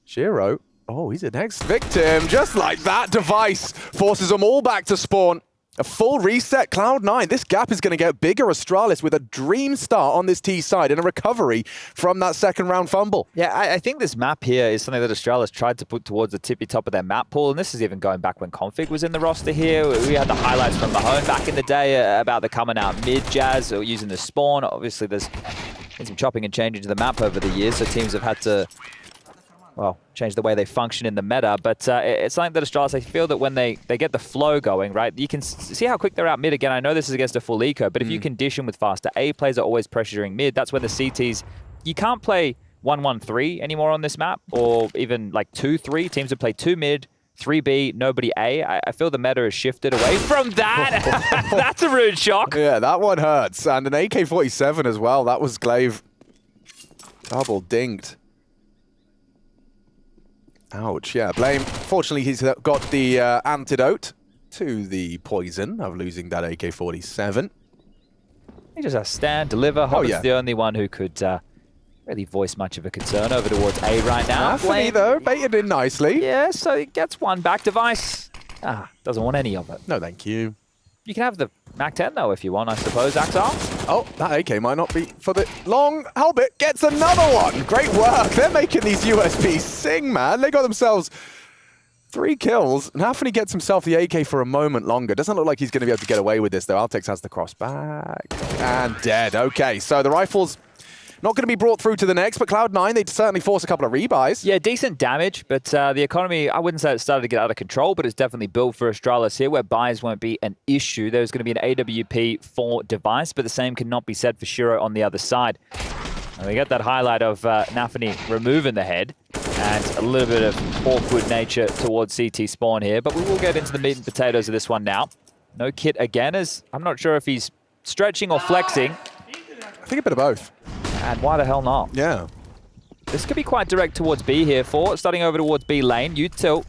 Shiro, oh, he's the next victim. Just like that, Device forces them all back to spawn. A full reset, Cloud9. This gap is going to get bigger. Astralis with a dream start on this T side and a recovery from that 2nd round fumble. Yeah, I think this map here is something that Astralis tried to put towards the tippy top of their map pool, and this is even going back when Config was in the roster here. We had the highlights from Mahone back in the day about the coming out mid-jazz or using the spawn. Obviously, there's been some chopping and changing to the map over the years, so teams have had to, well, change the way they function in the meta, but it's something that Astralis, I feel that when they get the flow going, right, you can see how quick they're out mid again. I know this is against a full eco, but if you condition with faster A plays are always pressuring mid, that's when the CTs, you can't play 1-1-3 anymore on this map, or even like 2-3. Teams that play 2 mid, 3B, nobody A. I feel the meta has shifted away from that. That's a rude shock. Yeah, that one hurts. And an AK-47 as well. That was Glaive. Double dinged. Ouch, yeah, Blame. Fortunately, he's got the antidote to the poison of losing that AK-47. He just has to stand, deliver. Hobbit's the only one who could really voice much of a concern over towards A right now. Nafany, though, baited in nicely. Yeah, so he gets one back. Device doesn't want any of it. No, thank you. You can have the MAC-10, though, if you want, I suppose, Axel. Oh, that AK might not be for the long. Hobbit gets another one. Great work. They're making these USPs sing, man. They got themselves 3 kills. Nafany gets himself the AK for a moment longer. Doesn't look like he's going to be able to get away with this, though. Altex has the cross back. And dead. Okay, so the rifle's not going to be brought through to the next, but Cloud9, they'd certainly force a couple of rebuys. Yeah, decent damage, but the economy, I wouldn't say it started to get out of control, but it's definitely built for Astralis here, where buys won't be an issue. There's going to be an AWP for Device, but the same cannot be said for Shiro on the other side. And we get that highlight of Nafany removing the head, and a little bit of awkward nature towards CT spawn here, but we will get into the meat and potatoes of this one now. No kit again, as I'm not sure if he's stretching or flexing. I think a bit of both. And why the hell not? Yeah. This could be quite direct towards B here. Starting over towards B lane. U-tilt.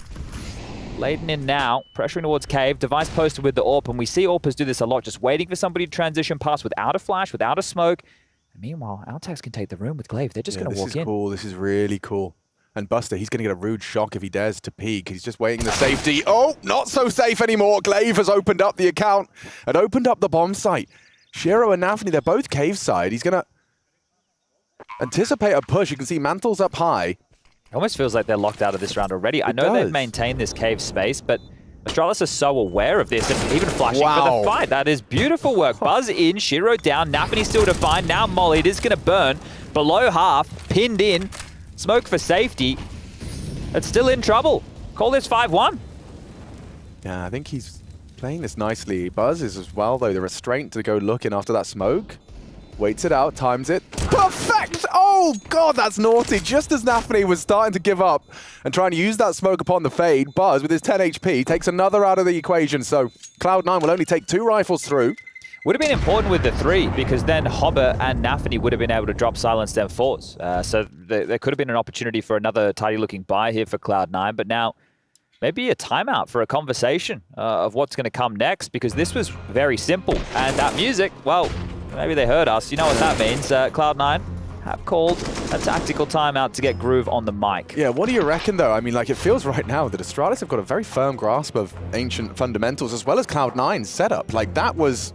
Laden in now. Pressuring towards Cave. Device posted with the AWP. And we see AWPers do this a lot. Just waiting for somebody to transition past without a flash, without a smoke. And meanwhile, Altex can take the room with Glaive. They're just going to walk in. This is cool. This is really cool. And Buster, he's going to get a rude shock if he dares to peek. He's just waiting the safety. Oh, not so safe anymore. Glaive has opened up the account and opened up the bomb site. Shiro and Nafany, they're both cave side. He's going to anticipate a push. You can see Mantle's up high. It almost feels like they're locked out of this round already. I know they've maintained this cave space, but Astralis is so aware of this and even flashing for the fight. That is beautiful work. Buzz in, Shiro down, Nafany still to find. Now Molly, it is going to burn. Below half, pinned in. smoke for safety. It's still in trouble. Call this 5-1. Yeah, I think he's playing this nicely. Buzz is as well, though. The restraint to go looking after that smoke. Waits it out, times it. Perfect! Oh, God, that's naughty. Just as Nafany was starting to give up and trying to use that smoke upon the fade, Buzz, with his 10 HP, takes another out of the equation. So Cloud9 will only take 2 rifles through. Would have been important with the 3, because then Hobbit and Nafany would have been able to drop silence them 4s. So there could have been an opportunity for another tidy-looking buy here for Cloud9, but now maybe a timeout for a conversation of what's going to come next, because this was very simple. And that music, well, maybe they heard us. You know what that means. Cloud9 have called a tactical timeout to get Groove on the mic. Yeah, what do you reckon, though? I mean, like, it feels right now that Astralis have got a very firm grasp of ancient fundamentals, as well as Cloud9's setup. Like, that was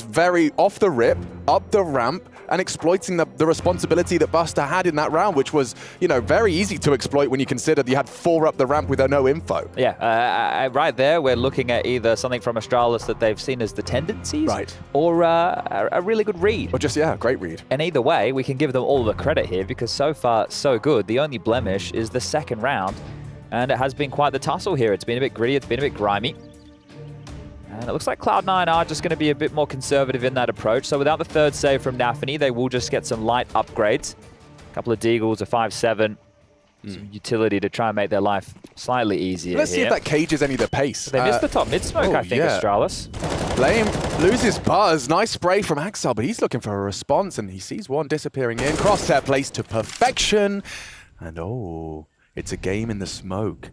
very off the rip, up the ramp, and exploiting the responsibility that Buster had in that round, which was, you know, very easy to exploit when you consider that you had 4 up the ramp with no info. Yeah, right there, we're looking at either something from Astralis that they've seen as the tendencies, right, or a really good read. Or just, yeah, great read. And either way, we can give them all the credit here, because so far, so good. The only blemish is the second round, and it has been quite the tussle here. It's been a bit gritty, it's been a bit grimy. And it looks like Cloud9 are just going to be a bit more conservative in that approach. So without the 3rd save from Nafany, they will just get some light upgrades. A couple of Deagles, a 5-7, some utility to try and make their life slightly easier. Let's see if that cages any of the pace. They missed the top mid-smoke, I think, Astralis. Blame loses Buzz. Nice spray from Axel, but he's looking for a response, and he sees one disappearing in. Crosshair placed to perfection. And oh, it's a game in the smoke.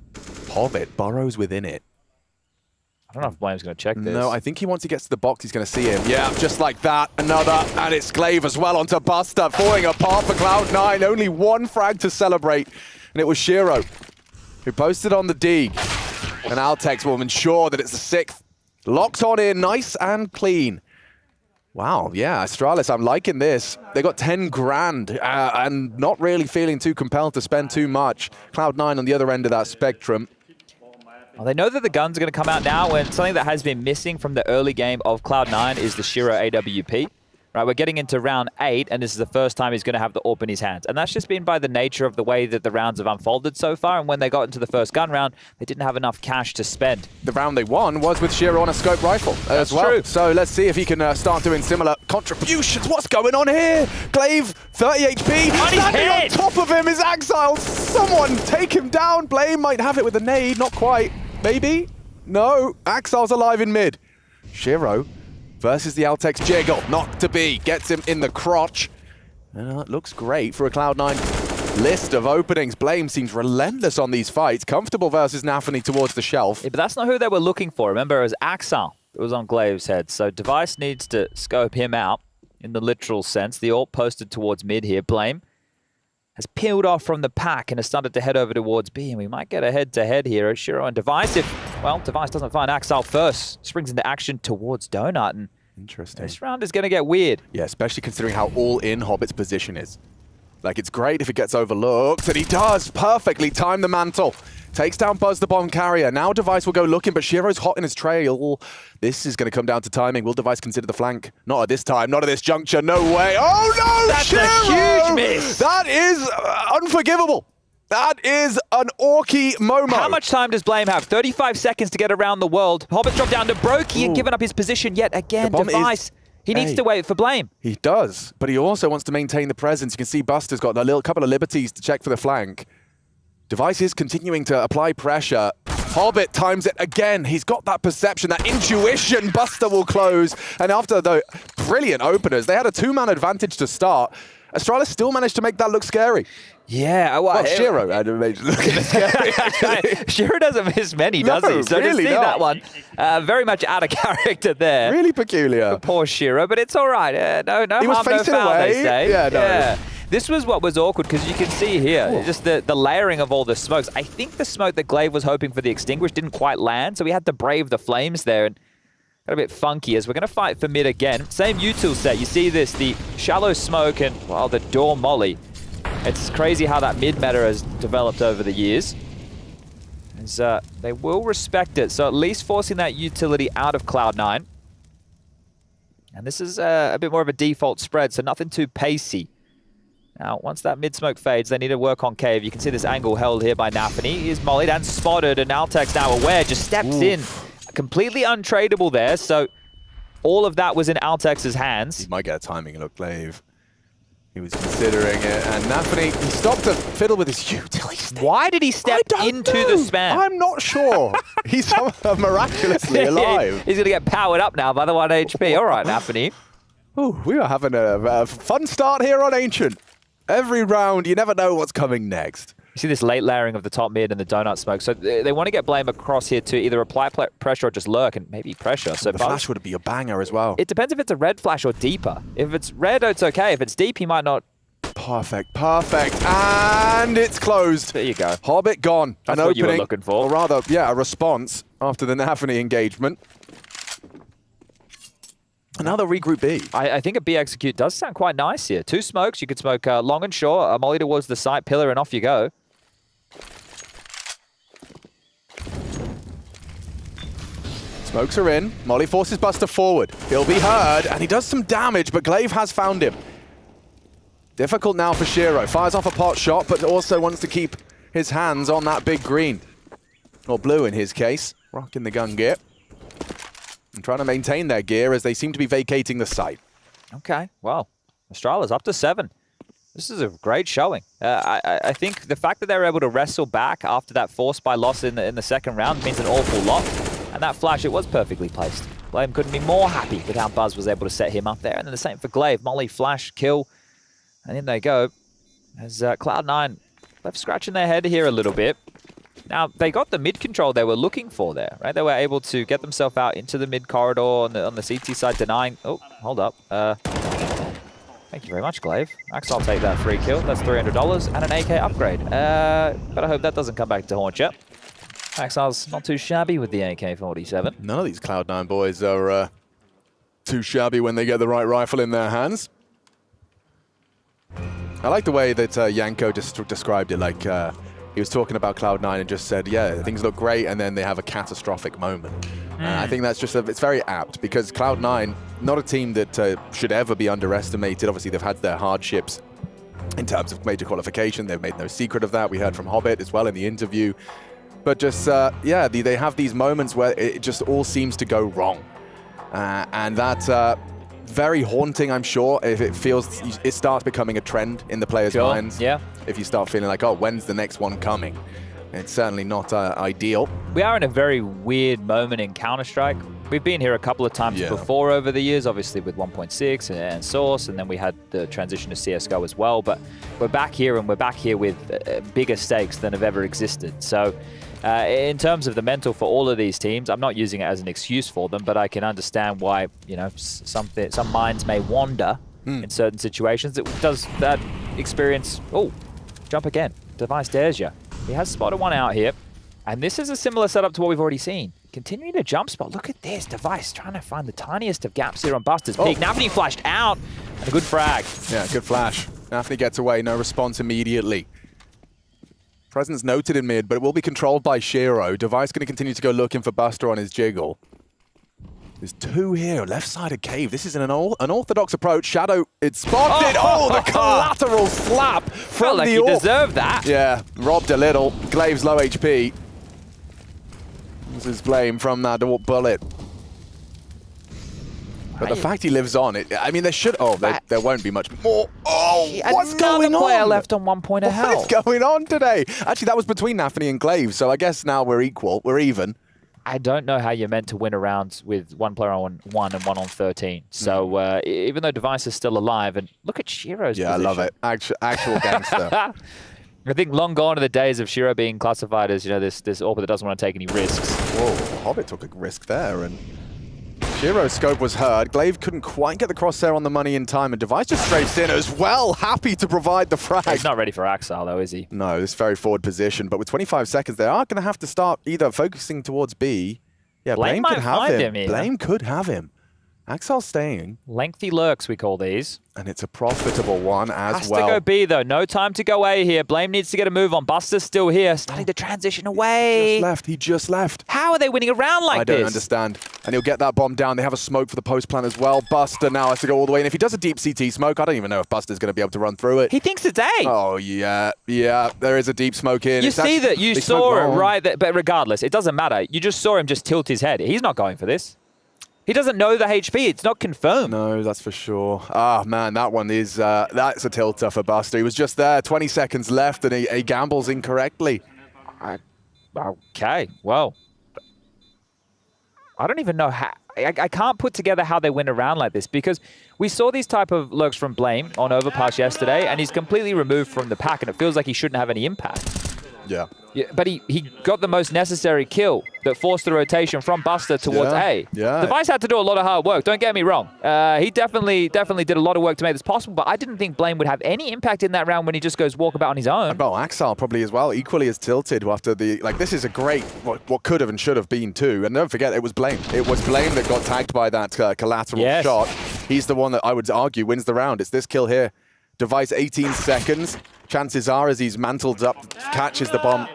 Hobbit burrows within it. I don't know if Blame's going to check this. No, I think once he gets to the box, he's going to see him. Yeah, just like that. Another, and it's Glaive as well onto Buster, falling apart for Cloud9. Only 1 frag to celebrate, and it was Shiro who posted on the Deeg. And Altex will ensure that it's the 6th. Locked on in, nice and clean. Wow, yeah, Astralis, I'm liking this. They got 10 grand and not really feeling too compelled to spend too much. Cloud9 on the other end of that spectrum. Well, they know that the guns are going to come out now, and something that has been missing from the early game of Cloud9 is the Shiro AWP. Right, we're getting into round 8, and this is the first time he's going to have the AWP in his hands. And that's just been by the nature of the way that the rounds have unfolded so far, and when they got into the first gun round, they didn't have enough cash to spend. The round they won was with Shiro on a scope rifle as well. True. So let's see if he can start doing similar contributions. What's going on here? Glaive, 30 HP. Standing on top of him is Axile. Someone take him down. Blame might have it with a nade. Not quite. Maybe? No. Axile's alive in mid. Shiro versus the Altex Jiggle. Not to be. Gets him in the crotch. It looks great for a Cloud9 list of openings. Blame seems relentless on these fights. Comfortable versus Nafany towards the shelf. Yeah, but that's not who they were looking for. Remember, it was Axile that was on Glaive's head. So Device needs to scope him out in the literal sense. The ult posted towards mid here. Blame has peeled off from the pack and has started to head over towards B, and we might get a head-to-head here. Shiro and Device, Device doesn't find Axile first, springs into action towards Donut, and interesting. This round is going to get weird. Yeah, especially considering how all-in Hobbit's position is. Like, it's great if it gets overlooked, and he does perfectly time the mantle. Takes down Buzz, the bomb carrier. Now Device will go looking, but Shiro's hot in his trail. This is going to come down to timing. Will Device consider the flank? Not at this time, not at this juncture, no way. Oh no, That's Shiro! a huge miss. That is unforgivable. That is an Orky Momo. How much time does Blame have? 35 seconds to get around the world. Hobbit dropped down to Brokey and given up his position yet again. Device, he needs to wait for Blame. He does, but he also wants to maintain the presence. You can see Buster's got a couple of liberties to check for the flank. Device is continuing to apply pressure. Hobbit times it again. He's got that perception, that intuition. Buster will close. And after the brilliant openers, they had a 2-man advantage to start. Astralis still managed to make that look scary. Yeah, well, Shiro had to make it look scary. Shiro doesn't miss many, does he? So really to see that one, very much out of character there. Really peculiar. Poor Shiro, but it's all right. No he was harm, no facing foul, away. they say. Yeah, no. Yeah. This was what was awkward, because you can see here, just the layering of all the smokes. I think the smoke that Glaive was hoping for the extinguish didn't quite land, so he had to brave the flames there, and got a bit funky as we're going to fight for mid again. Same util set. You see this, the shallow smoke and, well, the door molly. It's crazy how that mid meta has developed over the years. As, they will respect it, so at least forcing that utility out of Cloud9. And this is a bit more of a default spread, so nothing too pacey. Now, once that mid-smoke fades, they need to work on Cave. You can see this angle held here by Nafany. He's mollied and spotted, and Altex now aware, just steps in. Completely untradeable there, so all of that was in Altex's hands. He might get a timing look, Glaive. He was considering it, and Nafany, he stopped to fiddle with his utility stick. Why did he step into the spam? I'm not sure. He's miraculously alive. He's going to get powered up now by the 1 HP. All right, Nafany. Ooh, we are having a fun start here on Ancient. Every round, you never know what's coming next. You see this late layering of the top mid and the donut smoke. So they want to get Blame across here to either apply pressure or just lurk and maybe pressure. So the flash would be a banger as well. It depends if it's a red flash or deeper. If it's red, it's okay. If it's deep, he might not. Perfect. And it's closed. There you go. Hobbit gone. That's an what opening, you were looking for. Or rather, yeah, a response after the Nafany engagement. Another regroup B. I think a B execute does sound quite nice here. 2 smokes. You could smoke long and short, a molly towards the site pillar, and off you go. Smokes are in. Molly forces Buster forward. He'll be heard, and he does some damage, but Glaive has found him. Difficult now for Shiro. Fires off a pot shot, but also wants to keep his hands on that big green. Or blue in his case. Rocking the gun gear. And trying to maintain their gear as they seem to be vacating the site. Okay, well, Astrala's up to 7. This is a great showing. I think the fact that they were able to wrestle back after that force by loss in the second round means an awful lot. And that flash, it was perfectly placed. Blame couldn't be more happy with how Buzz was able to set him up there. And then the same for Glaive. Molly, flash, kill. And in they go. As Cloud9 left scratching their head here a little bit. Now, they got the mid control they were looking for there, right? They were able to get themselves out into the mid corridor on the CT side, denying... Oh, hold up. Thank you very much, Glaive. Max, I'll take that free kill. That's $300 and an AK upgrade. But I hope that doesn't come back to haunt you. Maxal's not too shabby with the AK-47. None of these Cloud9 boys are too shabby when they get the right rifle in their hands. I like the way that Yanko just described it, like he was talking about Cloud9 and just said, yeah, things look great, and then they have a catastrophic moment. I think that's just, it's very apt, because Cloud9, not a team that should ever be underestimated. Obviously, they've had their hardships in terms of major qualification. They've made no secret of that. We heard from Hobbit as well in the interview. But just, yeah, they have these moments where it just all seems to go wrong. And that's very haunting, I'm sure, if it feels, it starts becoming a trend in the players' minds. Yeah. If you start feeling like, oh, when's the next one coming? It's certainly not ideal. We are in a very weird moment in Counter-Strike. We've been here a couple of times before over the years, obviously with 1.6 and Source, and then we had the transition to CSGO as well. But we're back here, and we're back here with bigger stakes than have ever existed. So in terms of the mental for all of these teams, I'm not using it as an excuse for them, but I can understand why, you know, some minds may wander in certain situations. Does that experience... Oh, jump again. Device dares you. He has spotted one out here. And this is a similar setup to what we've already seen. Continuing to jump spot. Look at this. Device trying to find the tiniest of gaps here on Buster's peak. Nafany flashed out. And a good frag. Yeah, good flash. Nafany gets away. No response immediately. Presence noted in mid, but it will be controlled by Shiro. Device going to continue to go looking for Buster on his jiggle. There's 2 here, left side of cave. This is an unorthodox approach. Shadow, it's spotted. Oh, the collateral slap from Felt like he deserved that. Yeah, robbed a little. Glaive's low HP. This is blame from that bullet. But the fact he lives on, I mean, there should... Oh, there won't be much more. Oh, what's going on? Another player left on 1 point of health. What's going on today? Actually, that was between Nafany and Glaive, so I guess now we're equal. We're even. I don't know how you're meant to win a round with 1 player on 1 and 1 on 13. So even though Device is still alive, and look at Shiro's position. I love it. Actual gangster. I think long gone are the days of Shiro being classified as, you know, this AWP that doesn't want to take any risks. Whoa, Hobbit took a risk there, and Shiro's scope was heard. Glaive couldn't quite get the crosshair on the money in time, and Device just strafes in as well, happy to provide the frag. He's not ready for Axel, though, is he? No, this very forward position, but with 25 seconds, they are going to have to start either focusing towards B. Yeah, Blame could have him. Blame could have him. Axel's staying. Lengthy lurks, we call these. And it's a profitable one as Has well. to go B, though. No time to go A here. Blame needs to get a move on. Buster's still here, starting to transition away. He just left. How are they winning a round like this? I don't understand. And he'll get that bomb down. They have a smoke for the post plan as well. Buster now has to go all the way. And if he does a deep CT smoke, I don't even know if Buster's going to be able to run through it. He thinks it's A. Oh, yeah. Yeah, there is a deep smoke in. You see that. You saw it right there. But regardless, it doesn't matter. You just saw him just tilt his head. He's not going for this. He doesn't know the HP. It's not confirmed. No, that's for sure. Ah, man, that one is, that's a tilter for Buster. He was just there, 20 seconds left, and he gambles incorrectly. Okay, well, I don't even know how. I can't put together how they win a round like this, because we saw these type of lurks from Blame on Overpass yesterday, and he's completely removed from the pack, and it feels like he shouldn't have any impact. Yeah. But he got the most necessary kill that forced the rotation from Buster towards A. Yeah. Device had to do a lot of hard work, don't get me wrong. He definitely did a lot of work to make this possible, but I didn't think Blame would have any impact in that round when he just goes walkabout on his own. Well, Axel probably as well, equally as tilted after the, like, this is a great, what could have and should have been too. And don't forget, it was Blame. It was Blame that got tagged by that collateral shot. He's the one that I would argue wins the round. It's this kill here. Device 18 seconds. Chances are, as he's mantled up, catches the bomb,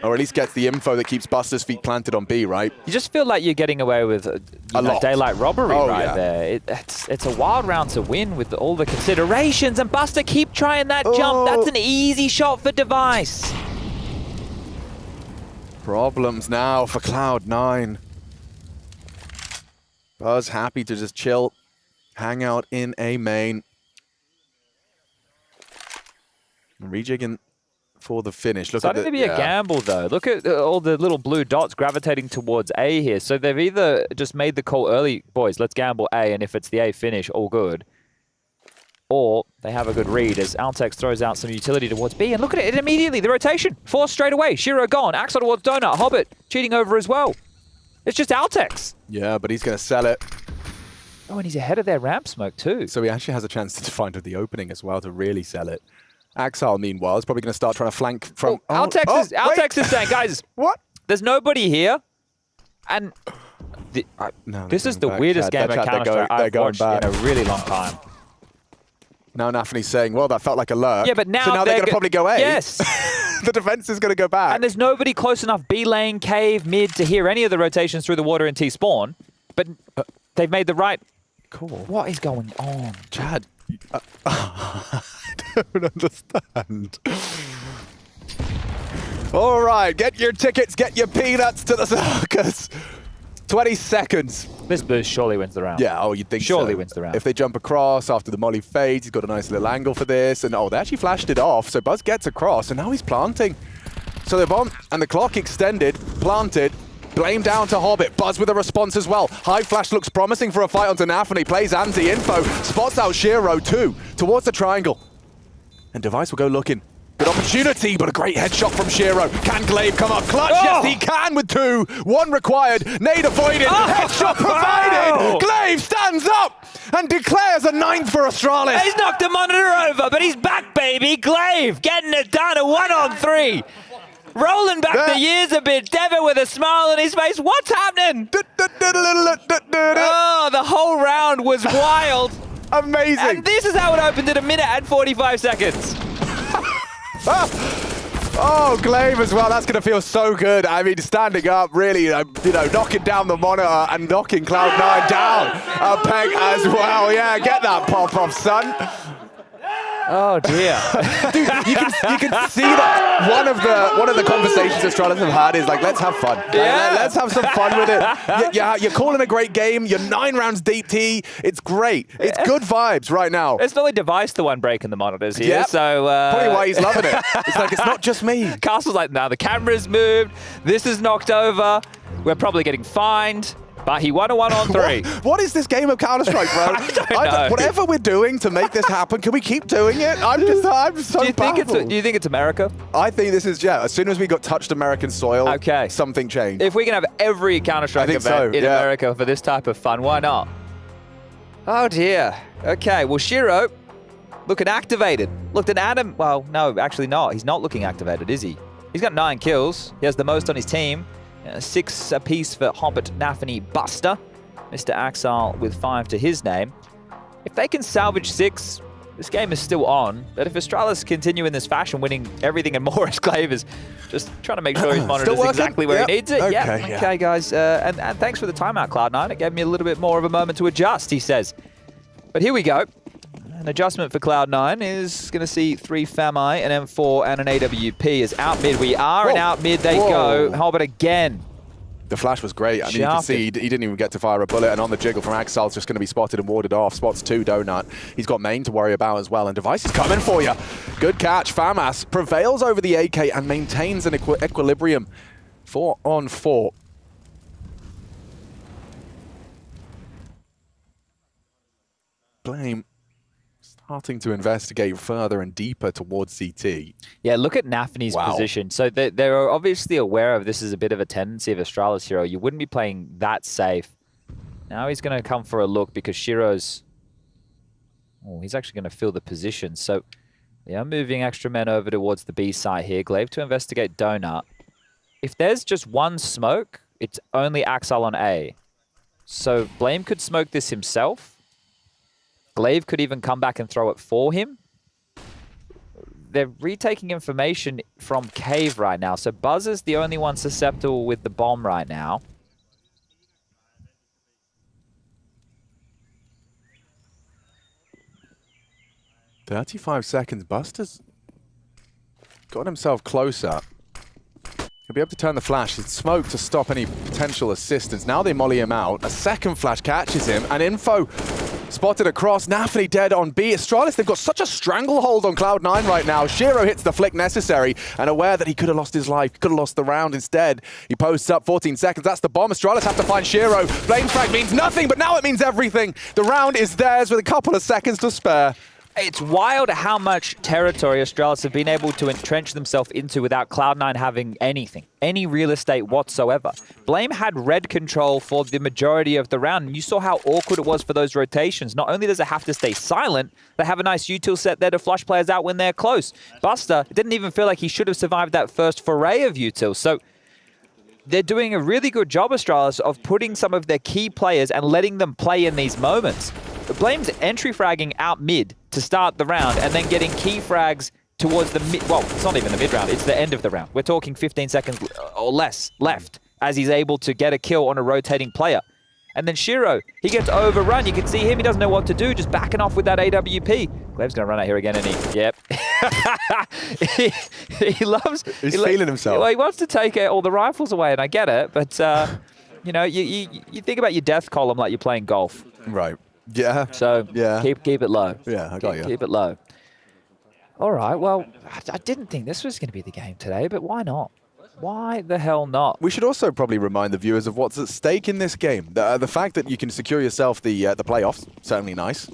or at least gets the info that keeps Buster's feet planted on B, right? You just feel like you're getting away with daylight robbery there. It's a wild round to win with all the considerations, and Buster keep trying that jump. That's an easy shot for Device. Problems now for Cloud9. Buzz happy to just chill, hang out in A main. Rejigging for the finish. Look at Starting to be a gamble, though. Look at all the little blue dots gravitating towards A here. So they've either just made the call early, boys, let's gamble A, and if it's the A finish, all good. Or they have a good read as Altex throws out some utility towards B. And look at it immediately, the rotation. Force straight away. Shiro gone. Axel towards Donut. Hobbit cheating over as well. It's just Altex. Yeah, but he's going to sell it. Oh, and he's ahead of their ramp smoke, too. So he actually has a chance to find the opening as well to really sell it. Axel, meanwhile, is probably going to start trying to flank from... Altex is saying, guys, what? There's nobody here. And this is the weirdest game of Counter-Strike I've watched in a really long time. Now Nafany's saying, well, that felt like a lurk. Yeah, but now, so now they're going to probably go A. Yes. The defense is going to go back. And there's nobody close enough B lane, cave, mid to hear any of the rotations through the water in T spawn. But they've made the right call. What is going on? Chad, I don't understand. All right, get your tickets, get your peanuts to the circus. 20 seconds. This boost surely wins the round. Yeah, you'd think surely so. wins the round. If they jump across after the molly fades, he's got a nice little angle for this. And they actually flashed it off. So Buzz gets across, and now he's planting. So the bomb and the clock extended, planted. Blame down to Hobbit. Buzz with a response as well. High flash looks promising for a fight onto Nafany. Plays anti-info. Spots out Shiro too. Towards the triangle. And Device will go looking. Good opportunity, but a great headshot from Shiro. Can Glaive come up clutch? Yes, he can with two. One required. Nade avoided. Headshot provided. Glaive stands up and declares a 9th for Astralis. He's knocked the monitor over, but he's back, baby. Glaive getting it done. A 1-on-3. Rolling back the years a bit. Devo with a smile on his face. What's happening? Oh, the whole round was wild. Amazing. And this is how it opened at 1 minute and 45 seconds. Oh, Glaive as well. That's going to feel so good. I mean, standing up, really, knocking down the monitor and knocking Cloud9 down a peg as well. Yeah, get that pop off, son. Oh dear. Dude, you can see that one of the conversations Astralis have had is like, let's have fun. Yeah. Let's have some fun with it. You're calling a great game. You're 9 rounds deep T. It's great. It's good vibes right now. It's not only Device the one breaking the monitors here, Yep. so probably why he's loving it. It's like, it's not just me. Castle's like, now the camera's moved. This is knocked over. We're probably getting fined. But he won a 1-on-3. What is this game of Counter-Strike, bro? I don't know. Whatever we're doing to make this happen, can we keep doing it? I'm so do you think it's America? I think this is, as soon as we got touched American soil, something changed. If we can have every Counter-Strike event in America for this type of fun, why not? Oh dear. Okay, well Shiro looking activated. Looked at Adam. Well, no, actually not. He's not looking activated, is he? He's got 9 kills. He has the most on his team. 6 apiece for Hobbit, Nafany, Buster. Mr. Axel with 5 to his name. If they can salvage 6, this game is still on. But if Astralis continue in this fashion, winning everything and more, as Glaive is just trying to make sure his monitor is exactly where he needs it. Okay, guys. And thanks for the timeout, Cloud9. It gave me a little bit more of a moment to adjust, he says. But here we go. An adjustment for Cloud9 is going to see 3 FAMI, an M4, and an AWP as out mid we are, and out mid they go. Hobbit again. The flash was great. I mean, you can see he didn't even get to fire a bullet, and on the jiggle from Axel's just going to be spotted and warded off. Spots 2 Donut. He's got main to worry about as well, and Device is coming for you. Good catch. FAMAS prevails over the AK and maintains an equilibrium. 4 on 4. Blame starting to investigate further and deeper towards CT. Yeah, look at Nafany's position. So they're obviously aware of this is a bit of a tendency of Astralis Hero. You wouldn't be playing that safe. Now he's going to come for a look because Shiro's... Oh, he's actually going to fill the position. So they are moving extra men over towards the B site here. Glaive to investigate Donut. If there's just one smoke, it's only Axel on A. So Blame could smoke this himself. Glaive could even come back and throw it for him. They're retaking information from Cave right now. So Buzz is the only one susceptible with the bomb right now. "35 seconds. Buster's got himself closer. He'll be able to turn the flash. It's smoke to stop any potential assistance. Now they molly him out. A second flash catches him, and info spotted across. Nafany dead on B. Astralis, they've got such a stranglehold on Cloud9 right now. Shiro hits the flick necessary, and aware that he could have lost his life, could have lost the round instead. He posts up 14 seconds. That's the bomb. Astralis have to find Shiro. Flame frag means nothing, but now it means everything. The round is theirs with a couple of seconds to spare. It's wild how much territory Astralis have been able to entrench themselves into without Cloud9 having anything, any real estate whatsoever. Blame had red control for the majority of the round, and you saw how awkward it was for those rotations. Not only does it have to stay silent, they have a nice util set there to flush players out when they're close. Buster, it didn't even feel like he should have survived that first foray of util, so they're doing a really good job, Astralis, of putting some of their key players and letting them play in these moments. Blame's entry fragging out mid to start the round and then getting key frags towards the mid. Well, it's not even the mid round, it's the end of the round. We're talking 15 seconds or less left as he's able to get a kill on a rotating player. And then Shiro, he gets overrun. You can see him, he doesn't know what to do, just backing off with that AWP. Glaive's going to run out here again, and yep. he loves... He's feeling himself. Well, he wants to take all the rifles away, and I get it, but, you know, you think about your death column like you're playing golf. Right. Yeah. So keep it low. Yeah, I got you. Keep it low. All right. Well, I didn't think this was going to be the game today, but why not? Why the hell not? We should also probably remind the viewers of what's at stake in this game. The fact that you can secure yourself the playoffs, certainly nice.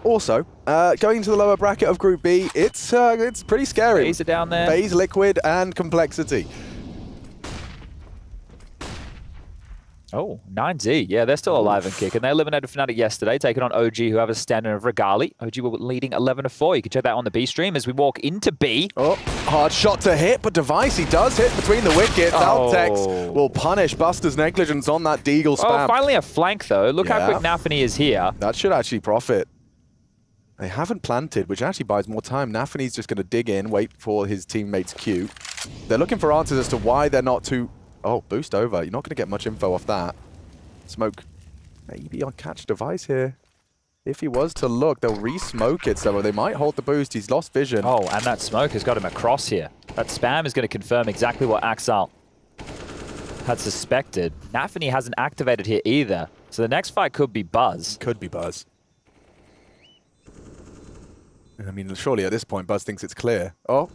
Also, going into the lower bracket of Group B, it's pretty scary. FaZe are down there. FaZe, Liquid, and Complexity. Oh, 9Z. Yeah, they're still alive and kicking. They eliminated Fnatic yesterday, taking on OG, who have a standard of Regali. OG were leading 11-4. You can check that on the B stream as we walk into B. Oh, hard shot to hit, but Device, he does hit between the wickets. Altex will punish Buster's negligence on that Deagle spam. Oh, finally a flank, though. Look how quick Nafany is here. That should actually profit. They haven't planted, which actually buys more time. Nafany's just going to dig in, wait for his teammates' cue. They're looking for answers as to why they're not too... Oh, boost over. You're not going to get much info off that. Smoke maybe on catch Device here. If he was to look, they'll re-smoke it, so they might hold the boost. He's lost vision. Oh, and that smoke has got him across here. That spam is going to confirm exactly what Axel had suspected. Nafany hasn't activated here either, so the next fight could be Buzz. Could be Buzz. I mean, surely at this point, Buzz thinks it's clear. Oh,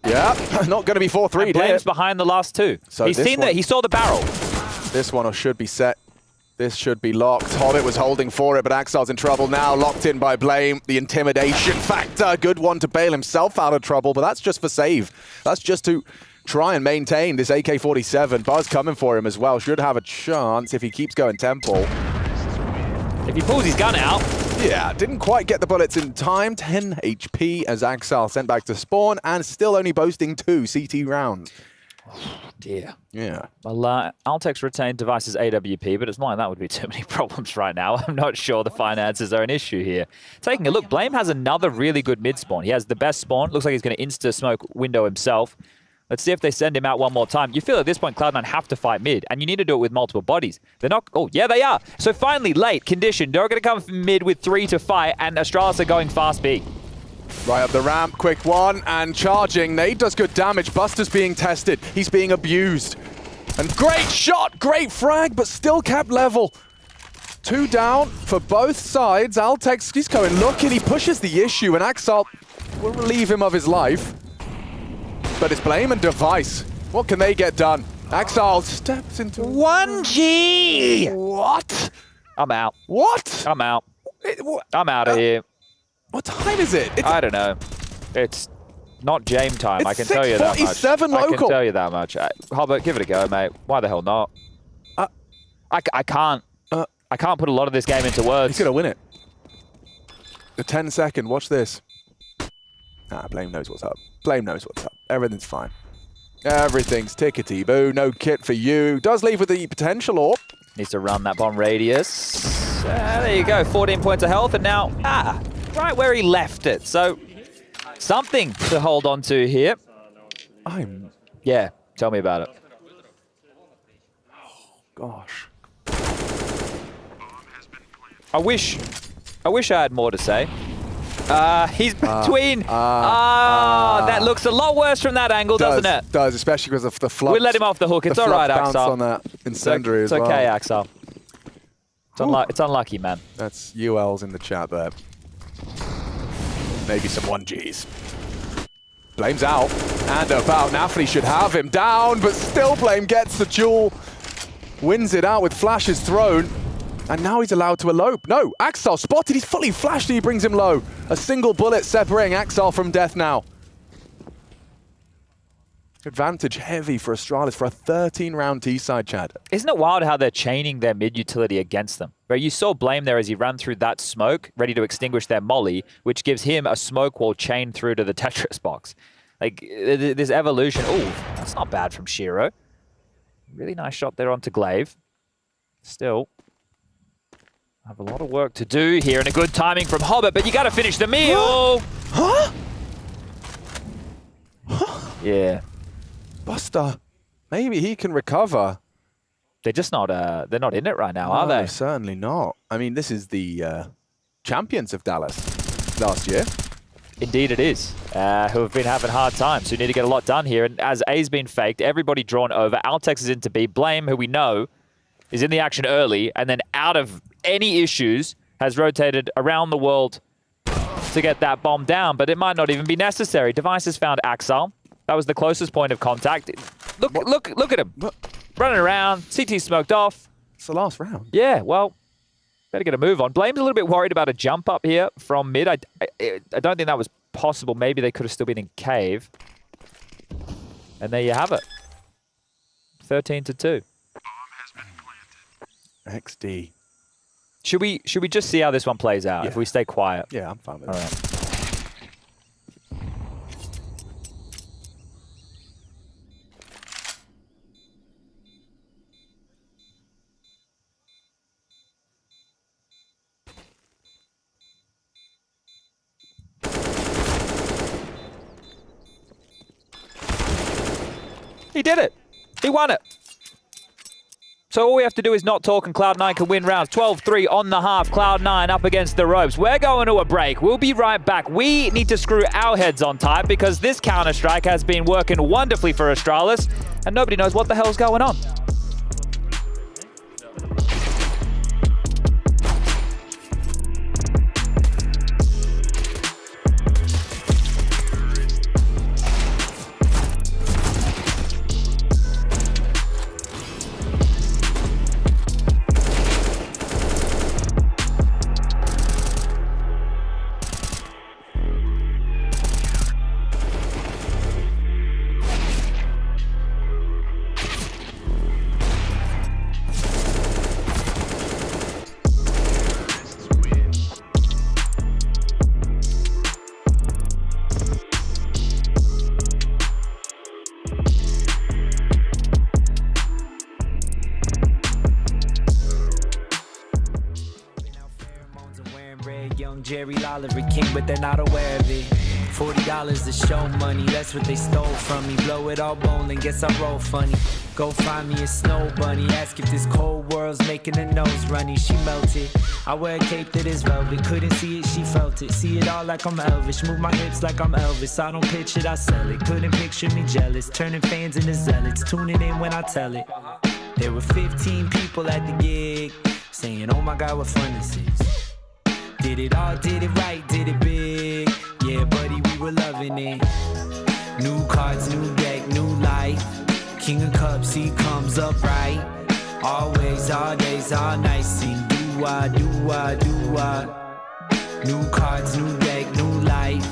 yeah. Not going to be 4-3. Blame's behind the last two. So he's seen that. He saw the barrel. This one should be set. This should be locked. Hobbit was holding for it, but Axel's in trouble now. Locked in by Blame. The intimidation factor. Good one to bail himself out of trouble, but that's just for save. That's just to try and maintain this AK-47. Buzz coming for him as well. Should have a chance if he keeps going temple. If he pulls his gun out. Yeah, didn't quite get the bullets in time. 10 HP as Axel sent back to spawn and still only boasting 2 CT rounds. dear. Yeah. Well, Altex retained Device's AWP, but it's not like that would be too many problems right now. I'm not sure the finances are an issue here. Taking a look, Blame has another really good mid spawn. He has the best spawn. Looks like he's going to insta-smoke window himself. Let's see if they send him out one more time. You feel at this point Cloud9 have to fight mid, and you need to do it with multiple bodies. They're not... Oh, yeah, they are. So finally, late, condition. They're going to come from mid with 3 to fight, and Astralis are going fast B. Right up the ramp, quick one, and charging. Nade does good damage. Buster's being tested. He's being abused. And great shot, great frag, but still kept level. 2 down for both sides. Altex, he's going looking. He pushes the issue, and Axel will relieve him of his life. But it's Blame and Device. What can they get done? Axel steps into... 1G! What? I'm out. What? I'm out. I'm out of here. What time is it? I don't know. It's not Jame time. I can tell you that much. 6:47 local. I can tell you that much. Hobbit, give it a go, mate. Why the hell not? I can't. I can't put a lot of this game into words. He's going to win it. The 10-second. Watch this. Blame knows what's up. Blame knows what's up. Everything's fine. Everything's tickety-boo. No kit for you. Does leave with the potential orb. Needs to run that bomb radius. There you go. 14 points of health. And now, right where he left it. So, something to hold on to here. Yeah, tell me about it. Gosh. I wish I had more to say. He's between. That looks a lot worse from that angle, doesn't it? Does, especially because of the flux. We let him off the hook. It's all right, Axel. On that incendiary as well. It's okay, Axel. It's unlucky, man. That's ULs in the chat there. Maybe some 1Gs. Blame's out and about. Nafri should have him down, but still Blame gets the duel. Wins it out with flashes thrown. And now he's allowed to elope. No, Axel spotted. He's fully flashed and he brings him low. A single bullet separating Axel from death now. Advantage heavy for Astralis for a 13-round T-side, Chad. Isn't it wild how they're chaining their mid-utility against them? Where you saw Blame there as he ran through that smoke, ready to extinguish their molly, which gives him a smoke wall chained through to the Tetris box. Like, this evolution. Oh, that's not bad from Shiro. Really nice shot there onto Glaive. Still, have a lot of work to do here, and a good timing from Hobbit, but you got to finish the meal. Huh? Yeah. Buster, maybe he can recover. They're just not. They're not in it right now, are they? Certainly not. I mean, this is the champions of Dallas last year. Indeed, it is. Who have been having hard times. Who need to get a lot done here. And as A's been faked, everybody drawn over. Altex is into B. Blame, who we know is in the action early, and then out of any issues, has rotated around the world to get that bomb down, but it might not even be necessary. Device has found Axel. That was the closest point of contact. Look at him. Running around, CT smoked off. It's the last round. Yeah, well, better get a move on. Blame's a little bit worried about a jump up here from mid. I don't think that was possible. Maybe they could have still been in cave. And there you have it. 13-2. XD. Should we just see how this one plays out if we stay quiet? Yeah, I'm fine with it. All right. He did it. He won it. So all we have to do is not talk and Cloud9 can win rounds. 12-3 on the half. Cloud9 up against the ropes. We're going to a break. We'll be right back. We need to screw our heads on tight because this Counter-Strike has been working wonderfully for Astralis and nobody knows what the hell's going on. Jerry Lolliver King, but they're not aware of it. $40 to show money, that's what they stole from me. Blow it all bowling, guess I roll funny. Go find me a snow bunny, ask if this cold world's making her nose runny. She melted, I wear a cape that is velvet. Couldn't see it, she felt it. See it all like I'm Elvis, move my hips like I'm Elvis. I don't pitch it, I sell it. Couldn't picture me jealous, turning fans into zealots. Tuning in when I tell it. There were 15 people at the gig, saying, oh my God, what fun this is. Did it all, did it right, did it big. Yeah, buddy, we were loving it. New cards, new deck, new life. King of Cups, he comes up right. Always, all days, all nights. Sing do-wah, do-wah, do-wah. New cards, new deck, new life.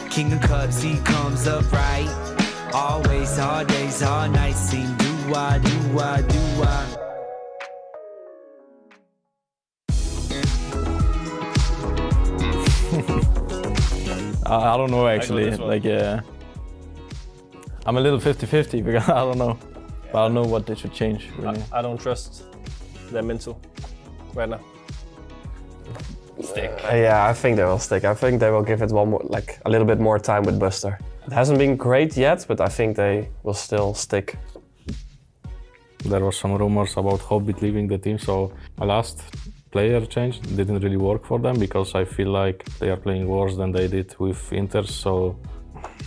King of Cups, he comes up right. Always, all days, all nights. Sing do-wah, do-wah, do-wah. I don't know actually. Like, I'm a little 50-50 because I don't know. But I don't know what they should change. Really. I don't trust their mental right now. Stick. Yeah, I think they will stick. I think they will give it one more, like a little bit more time with Buster. It hasn't been great yet, but I think they will still stick. There were some rumors about Hobbit leaving the team, so my last player change didn't really work for them because I feel like they are playing worse than they did with INTERS, so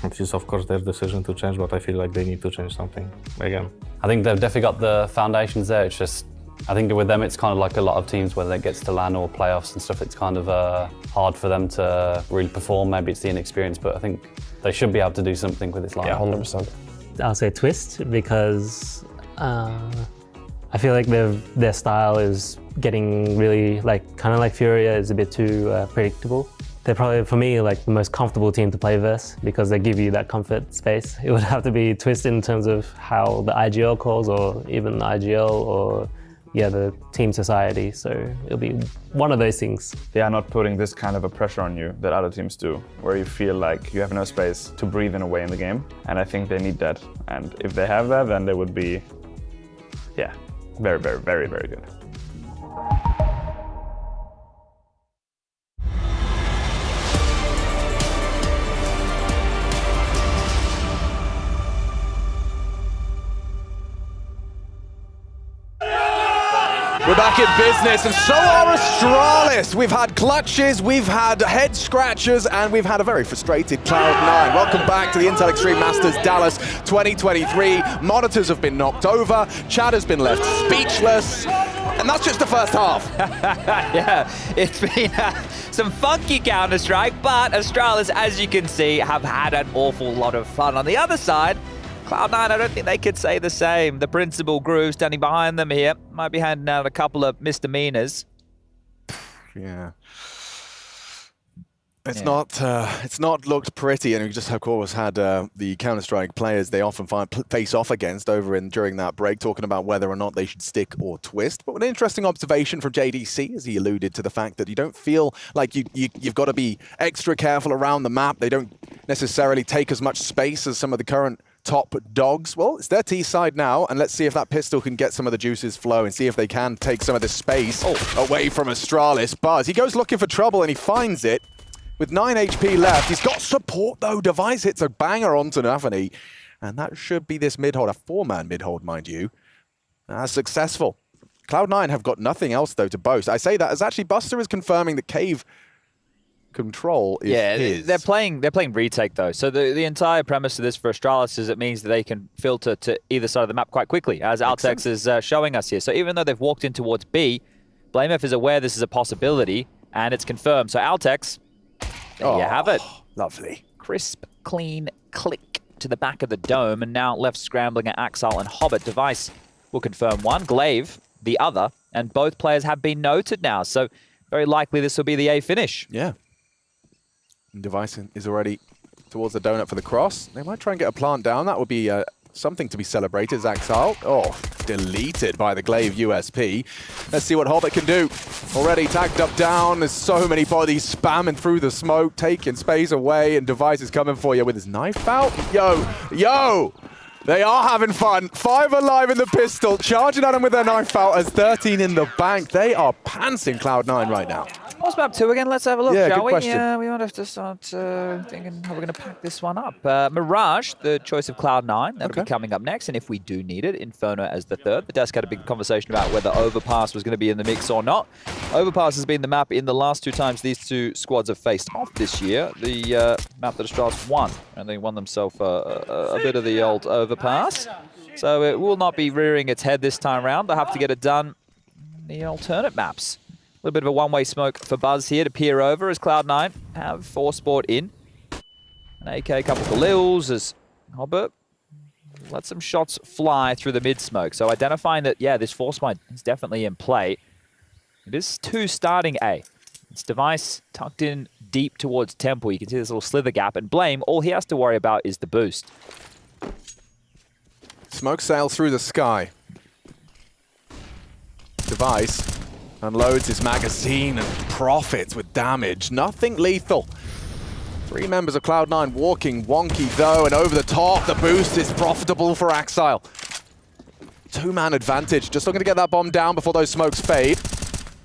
it is of course their decision to change, but I feel like they need to change something again. I think they've definitely got the foundations there. It's just, I think with them it's kind of like a lot of teams when it gets to LAN or playoffs and stuff, it's kind of hard for them to really perform. Maybe it's the inexperience, but I think they should be able to do something with this line. Yeah, 100%. I'll say Twist because I feel like their style is getting really kind of like Furia is a bit too predictable. They're probably, for me, like the most comfortable team to play versus because they give you that comfort space. It would have to be Twist in terms of how the IGL calls or even the IGL or the team society. So it'll be one of those things. They are not putting this kind of a pressure on you that other teams do, where you feel like you have no space to breathe in a way in the game. And I think they need that. And if they have that, then they would be, very, very, very, very good. We're back in business, and so are Astralis. We've had clutches, we've had head scratchers, and we've had a very frustrated Cloud9. Welcome back to the Intel Extreme Masters Dallas 2023. Monitors have been knocked over, Chad has been left speechless, and that's just the first half. Yeah, it's been some funky Counter-Strike, but Astralis, as you can see, have had an awful lot of fun. On the other side, Cloud9, I don't think they could say the same. The principal Groove standing behind them here might be handing out a couple of misdemeanors. Yeah. It's not looked pretty, and we just of course had the Counter-Strike players they often face off against during that break, talking about whether or not they should stick or twist. But an interesting observation from JDC, as he alluded to the fact that you don't feel like you've got to be extra careful around the map. They don't necessarily take as much space as some of the current top dogs. Well, it's their T side now, and let's see if that pistol can get some of the juices flowing, see if they can take some of the space away from Astralis. Buzz, he goes looking for trouble and he finds it. With 9 HP left, he's got support though. Device hits a banger onto Nafany, and that should be this mid-hold, a 4-man mid-hold, mind you. Successful. Cloud9 have got nothing else though to boast. I say that as actually Buster is confirming that Cave control is his. They're playing retake though. So the entire premise of this for Astralis is it means that they can filter to either side of the map quite quickly, as Altex is showing us here. So even though they've walked in towards B, BlameF is aware this is a possibility, and it's confirmed. So Altex, there you have it. Lovely. Crisp, clean click to the back of the dome, and now left scrambling at Axile and Hobbit. Device will confirm one, Glaive the other, and both players have been noted now. So very likely this will be the A finish. Yeah. Device is already towards the donut for the cross. They might try and get a plant down. That would be something to be celebrated. Zaxal, deleted by the Glaive USP. Let's see what Hobbit can do. Already tagged up down. There's so many bodies spamming through the smoke, taking space away, and Device is coming for you with his knife out. Yo! They are having fun. 5 alive in the pistol, charging at him with their knife out as 13 in the bank. They are pantsing Cloud9 right now. What's map 2 again? Let's have a look, Yeah, shall good we? question. Yeah, we might have to start thinking how we're going to pack this one up. Mirage, the choice of Cloud9, that'll be coming up next. And if we do need it, Inferno as the third. The desk had a big conversation about whether Overpass was going to be in the mix or not. Overpass has been the map in the last 2 times these 2 squads have faced off this year. The map that Astralis won, and they won themselves a bit of the old Overpass. So it will not be rearing its head this time around. They'll have to get it done in the alternate maps. A little bit of a one-way smoke for Buzz here to peer over as Cloud9 have Force Sport in. An AK, a couple of Khalils as Hobbit let some shots fly through the mid-smoke. So identifying that, yeah, this Force Sport is definitely in play. It is 2 starting A. It's Device tucked in deep towards Temple. You can see this little slither gap. And Blame, all he has to worry about is the boost. Smoke sail through the sky. Device unloads his magazine and profits with damage. Nothing lethal. 3 members of Cloud9 walking wonky though, and over the top, the boost is profitable for Axile. 2-man advantage, just looking to get that bomb down before those smokes fade.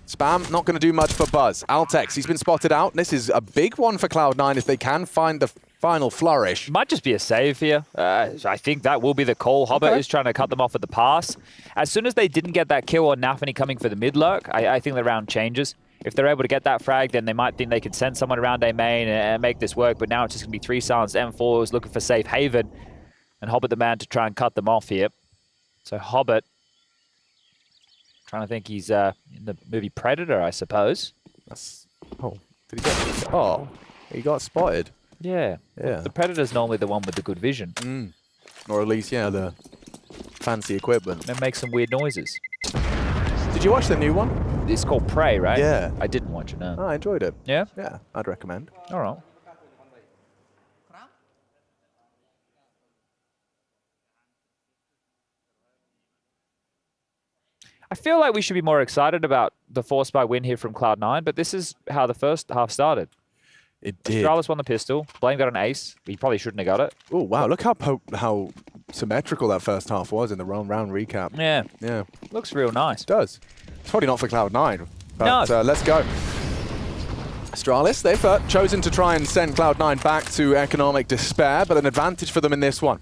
Spam not going to do much for Buzz. Altex, he's been spotted out. This is a big one for Cloud9 if they can find the final flourish. Might just be a save here. I think that will be the call. Hobbit is trying to cut them off at the pass. As soon as they didn't get that kill on Nafany coming for the mid lurk, I think the round changes. If they're able to get that frag, then they might think they can send someone around A main and make this work, but now it's just going to be 3 silenced M4s looking for safe haven, and Hobbit the man to try and cut them off here. So Hobbit, trying to think he's in the movie Predator, I suppose. That's... Oh, did he get... Oh, he got spotted. Yeah. Yeah. The Predator's normally the one with the good vision. Or at least, yeah, the fancy equipment. And make some weird noises. Did you watch the new one? It's called Prey, right? Yeah. I didn't watch it, no. Oh, I enjoyed it. Yeah? Yeah, I'd recommend. All right. I feel like we should be more excited about the Force by win here from Cloud9, but this is how the first half started. It did. Astralis won the pistol. Blame got an ace. He probably shouldn't have got it. Oh, wow. Look how symmetrical that first half was in the round recap. Yeah. Yeah. Looks real nice. It does. It's probably not for Cloud9, but No. Let's go. Astralis, they've chosen to try and send Cloud9 back to economic despair, but an advantage for them in this one.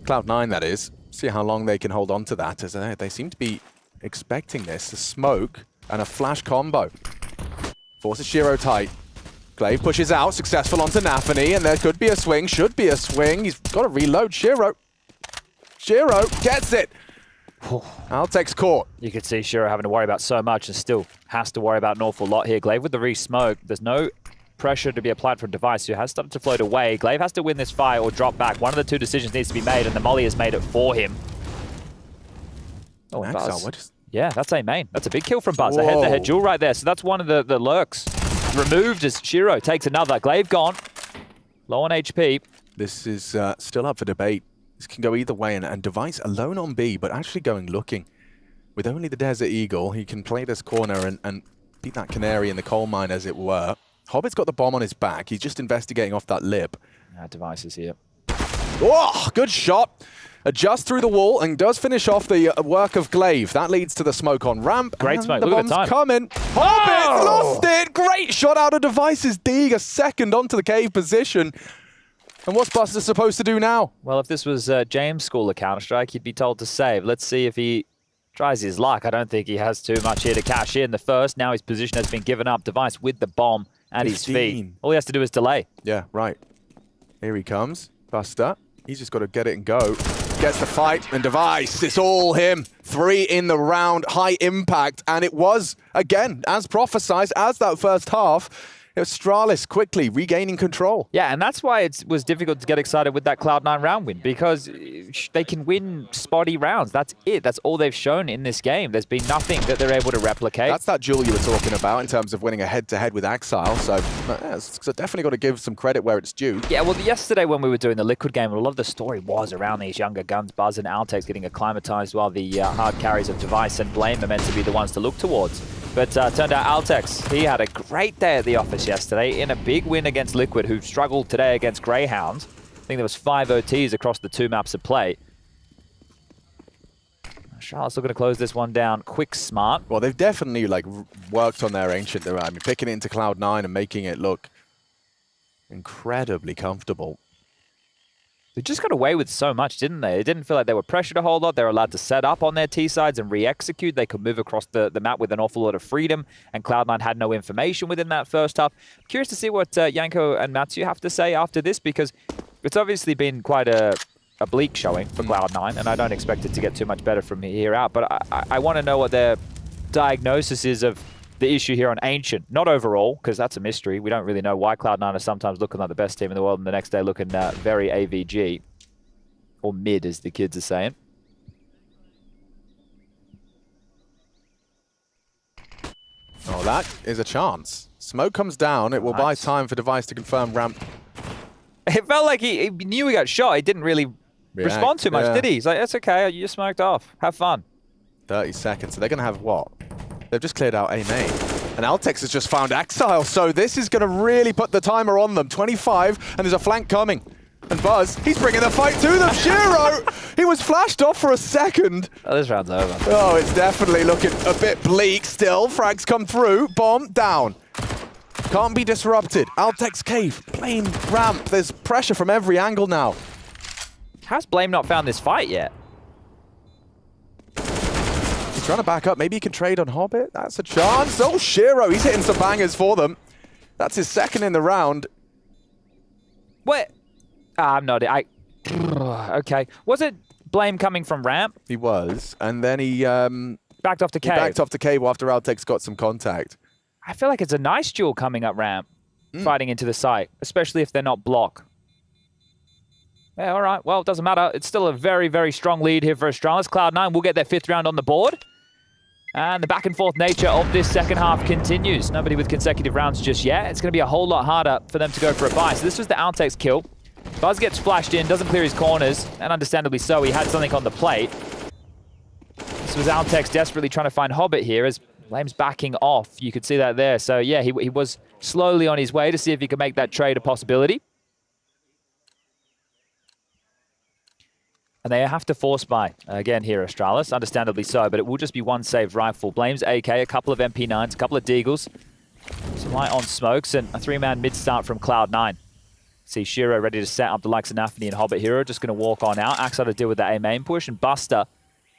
Cloud9, that is. See how long they can hold on to that, as they seem to be expecting this. A smoke and a flash combo. Forces Shiro tight. Glaive pushes out, successful onto Nafany, and there could be a swing, should be a swing. He's got to reload. Shiro gets it. Altex caught. You could see Shiro having to worry about so much and still has to worry about an awful lot here. Glaive with the re-smoke. There's no pressure to be applied from Device, who has started to float away. Glaive has to win this fight or drop back. One of the 2 decisions needs to be made, and the molly has made it for him. Oh, Buzz. Yeah, that's a main. That's a big kill from Buzz. A head-to-head duel right there. So that's one of the lurks removed as Shiro takes another. Glaive gone. Low on HP. This is still up for debate. This can go either way, and Device alone on B, but actually going looking. With only the Desert Eagle, he can play this corner and beat that canary in the coal mine, as it were. Hobbit's got the bomb on his back. He's just investigating off that lip. Device is here. Oh, good shot. Adjusts through the wall and does finish off the work of Glaive. That leads to the smoke on ramp. Great smoke. The Look at the bomb's time. coming. Hobbit lost it. Great shot out of Device's Deeg. A second onto the cave position. And what's Buster supposed to do now? Well, if this was James' school of Counter-Strike, he'd be told to save. Let's see if he tries his luck. I don't think he has too much here to cash in. The first, now his position has been given up. Device with the bomb at his feet. All he has to do is delay. Yeah, right. Here he comes. Buster. He's just got to get it and go. Gets the fight, and Device, it's all him. 3 in the round, high impact, and it was, again, as prophesized, as that first half, it was Astralis quickly regaining control. Yeah, and that's why it was difficult to get excited with that Cloud9 round win, because they can win spotty rounds. That's it. That's all they've shown in this game. There's been nothing that they're able to replicate. That's that duel you were talking about in terms of winning a head-to-head with Axile, so definitely got to give some credit where it's due. Yeah, well, yesterday when we were doing the Liquid game, a lot of the story was around these younger guns, Buzz and Altex getting acclimatized, while the hard carries of Device and Blame are meant to be the ones to look towards. But turned out Altex, he had a great day at the office yesterday in a big win against Liquid, who struggled today against Greyhound. I think there was 5 OTs across the 2 maps of play. Charles looking to close this one down quick, smart. Well, they've definitely like worked on their Ancient there. I mean, picking it into Cloud9 and making it look incredibly comfortable. They just got away with so much, didn't they? It didn't feel like they were pressured a whole lot. They were allowed to set up on their T-sides and re-execute. They could move across the map with an awful lot of freedom, and Cloud9 had no information within that first half. I'm curious to see what Janko and Matsu have to say after this, because it's obviously been quite a bleak showing for Cloud9, and I don't expect it to get too much better from here out. But I want to know what their diagnosis is of the issue here on Ancient. Not overall, because that's a mystery. We don't really know why Cloud9 are sometimes looking like the best team in the world and the next day looking very AVG. Or mid, as the kids are saying. Oh, that is a chance. Smoke comes down. It will buy time for Device to confirm ramp. It felt like he knew he got shot. He didn't really respond too much, did he? He's like, that's okay. You just smoked off. Have fun. 30 seconds. So they're going to have what? They've just cleared out A main. And Altex has just found Exile, so this is going to really put the timer on them. 25, and there's a flank coming. And Buzz, he's bringing the fight to them. Shiro, he was flashed off for a second. Oh, this round's over. Oh, it's definitely looking a bit bleak still. Frags come through. Bomb down. Can't be disrupted. Altex cave, Blame ramp. There's pressure from every angle now. How's Blame not found this fight yet? He's trying to back up. Maybe he can trade on Hobbit. That's a chance. Oh, Shiro, he's hitting some bangers for them. That's his second in the round. What? I'm not. Okay. Was it Blame coming from ramp? He was, and then he backed off to cave. He backed off to cave after Altex got some contact. I feel like it's a nice duel coming up ramp, fighting into the site, especially if they're not block. Yeah, all right. Well, it doesn't matter. It's still a very, very strong lead here for Astralis. Cloud9 will get their 5th round on the board. And the back and forth nature of this second half continues. Nobody with consecutive rounds just yet. It's going to be a whole lot harder for them to go for a buy. So this was the Altex kill. Buzz gets flashed in, doesn't clear his corners, and understandably so. He had something on the plate. This was Altex desperately trying to find Hobbit here as Blame's backing off. You could see that there. So yeah, he was slowly on his way to see if he could make that trade a possibility. And they have to force buy again here, Astralis, understandably so, but it will just be one saved rifle. Blame's AK, a couple of MP9s, a couple of Deagles, some light on smokes, and a 3-man mid-start from Cloud9. See Shiro ready to set up the likes of Nafany and Hobbit Hero, just going to walk on out. Axel to deal with the A main push, and Buster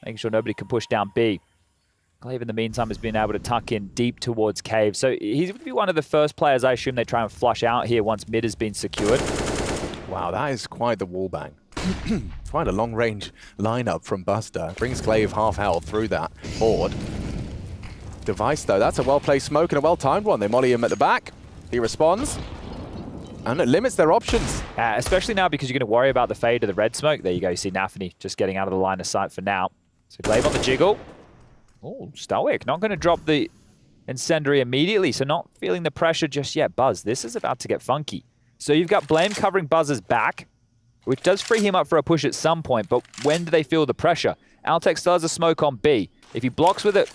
making sure nobody can push down B. Glaive in the meantime has been able to tuck in deep towards Cave. So he's going to be one of the first players I assume they try and flush out here once mid has been secured. Wow, that is quite the wallbang. Quite a long-range lineup from Buster. Brings Glaive half health through that board. Device, though, that's a well-placed smoke and a well-timed one. They molly him at the back. He responds. And it limits their options. Especially now because you're going to worry about the fade of the red smoke. There you go. You see Nafany just getting out of the line of sight for now. So Glaive on the jiggle. Oh, Stoic not going to drop the incendiary immediately. So not feeling the pressure just yet. Buzz, this is about to get funky. So you've got Blame covering Buzz's back, which does free him up for a push at some point, but when do they feel the pressure? Altex still has a smoke on B. If he blocks with it,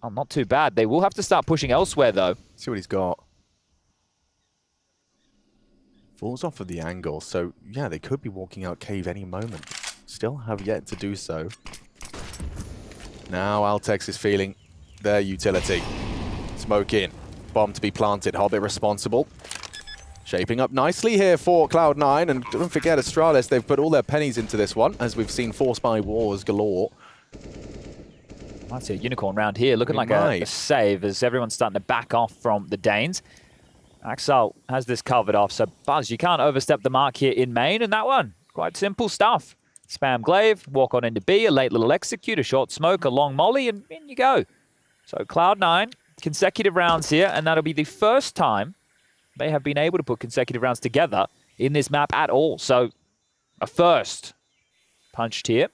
oh, not too bad. They will have to start pushing elsewhere, though. See what he's got. Falls off of the angle, so yeah, they could be walking out cave any moment. Still have yet to do so. Now Altex is feeling their utility. Smoke in. Bomb to be planted. Hobbit responsible. Shaping up nicely here for Cloud9, and don't forget Astralis, they've put all their pennies into this one, as we've seen force buy wars galore. Might see a unicorn round here, looking like a save as everyone's starting to back off from the Danes. Axel has this covered off, so Buzz, you can't overstep the mark here in main, and that one, quite simple stuff. Spam Glaive, walk on into B, a late little execute, a short smoke, a long molly, and in you go. So Cloud9, consecutive rounds here, and that'll be the first time they have been able to put consecutive rounds together in this map at all. So, a first punched here.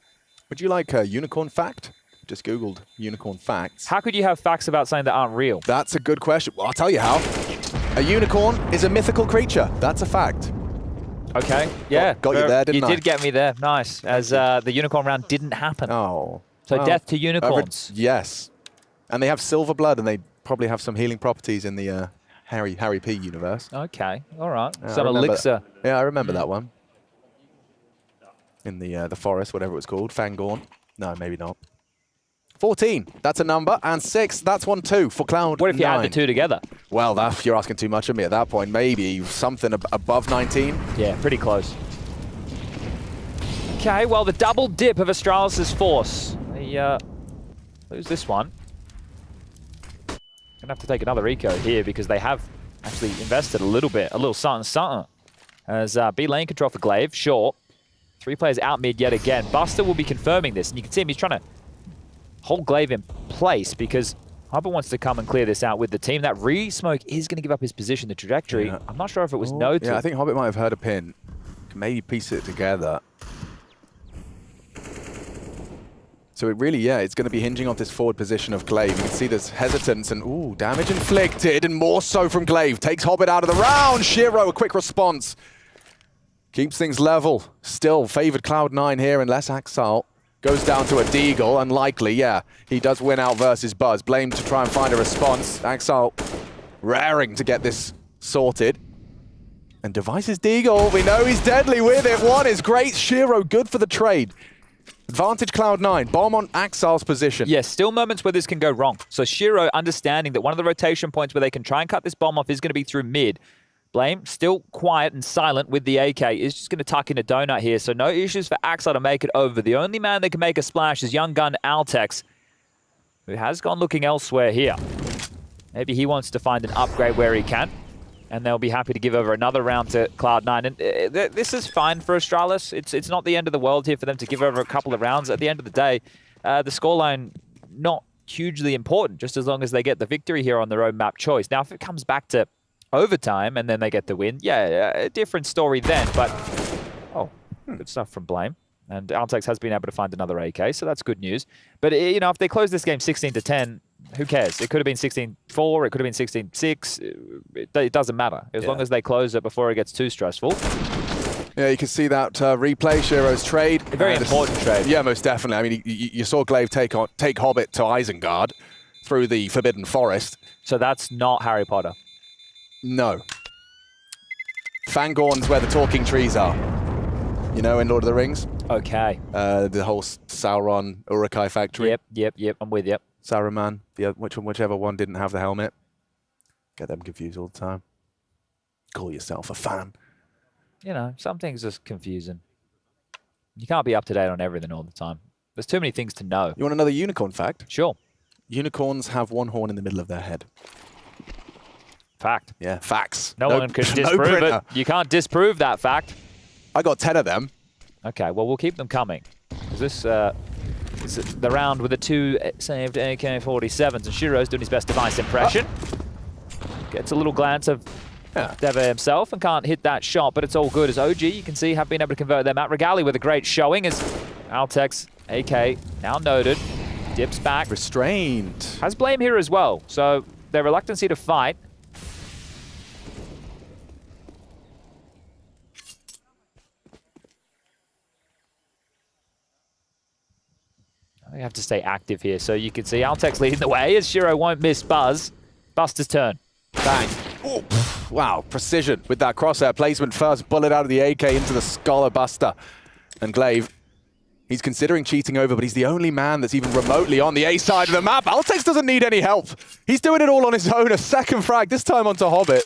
Would you like a unicorn fact? Just Googled unicorn facts. How could you have facts about something that aren't real? That's a good question. Well, I'll tell you how. A unicorn is a mythical creature. That's a fact. Okay, yeah. Got you there, didn't I? You did get me there. Nice. As the unicorn round didn't happen. Oh. So well, death to unicorns. Yes. And they have silver blood, and they probably have some healing properties in the Harry P universe. Okay, all right. Yeah, Some elixir. Yeah, I remember that one. In the forest, whatever it was called, Fangorn. No, maybe not. 14, that's a number, and 6, that's 1-2 for Cloud9. What if you add the two together? Well, you're asking too much of me at that point. Maybe something above 19. Yeah, pretty close. Okay, well, the double dip of Astralis' force. They lose this one. Gonna have to take another eco here because they have actually invested a little something. As B lane control for Glaive, sure. 3 players out mid yet again. Buster will be confirming this, and you can see him, he's trying to hold Glaive in place because Hubbard wants to come and clear this out with the team. That re-smoke is going to give up his position, the trajectory. Yeah. I'm not sure if it was noted. Yeah, I think Hobbit might have heard a pin. Can maybe piece it together. So it really, it's going to be hinging on this forward position of Glaive. You can see there's hesitance and, ooh, damage inflicted, and more so from Glaive. Takes Hobbit out of the round. Shiro, a quick response. Keeps things level. Still favored Cloud9 here, unless Axel goes down to a Deagle. Unlikely, he does win out versus Buzz. Blame to try and find a response. Axel raring to get this sorted. And devices Deagle. We know he's deadly with it. One is great. Shiro, good for the trade. Advantage Cloud9, bomb on Axel's position. Yes, still moments where this can go wrong. So Shiro understanding that one of the rotation points where they can try and cut this bomb off is going to be through mid. Blame, still quiet and silent with the AK, is just going to tuck in a donut here. So no issues for Axel to make it over. The only man that can make a splash is young gun Altex, who has gone looking elsewhere here. Maybe he wants to find an upgrade where he can, and they'll be happy to give over another round to Cloud9. And this is fine for Astralis. It's not the end of the world here for them to give over a couple of rounds. At the end of the day, the scoreline not hugely important, just as long as they get the victory here on their own map choice. Now, if it comes back to overtime and then they get the win, a different story then. But, good stuff from Blame. And Altex has been able to find another AK, so that's good news. But, if they close this game 16-10, who cares? It could have been 16-4, it could have been 16-6. It doesn't matter, as long as they close it before it gets too stressful. Yeah, you can see that replay, Shiro's trade. A very important trade. Yeah, most definitely. I mean, you saw Glaive take Hobbit to Isengard through the Forbidden Forest. So that's not Harry Potter? No. Fangorn's where the talking trees are. You know, in Lord of the Rings? Okay. The whole Sauron Uruk-hai factory. Yep, I'm with you. Saruman, whichever one didn't have the helmet. Get them confused all the time. Call yourself a fan. Some things are confusing. You can't be up to date on everything all the time. There's too many things to know. You want another unicorn fact? Sure. Unicorns have one horn in the middle of their head. Fact. Yeah, facts. No one can disprove it. You can't disprove that fact. I got 10 of them. Okay, well, we'll keep them coming. This is the round with the 2 saved AK-47s, and Shiro's doing his best device impression. Gets a little glance of Deva himself and can't hit that shot, but it's all good as OG, you can see, have been able to convert them. Matt Regali with a great showing as Altex AK now noted. Dips back. Restrained. Has Blame here as well, so their reluctancy to fight. We have to stay active here, so you can see Altex leading the way as Shiro won't miss Buzz. Buster's turn. Bang. Oh, wow, precision with that crosshair placement. First bullet out of the AK into the skull of Buster. And Glaive, he's considering cheating over, but he's the only man that's even remotely on the A side of the map. Altex doesn't need any help. He's doing it all on his own. A second frag, this time onto Hobbit.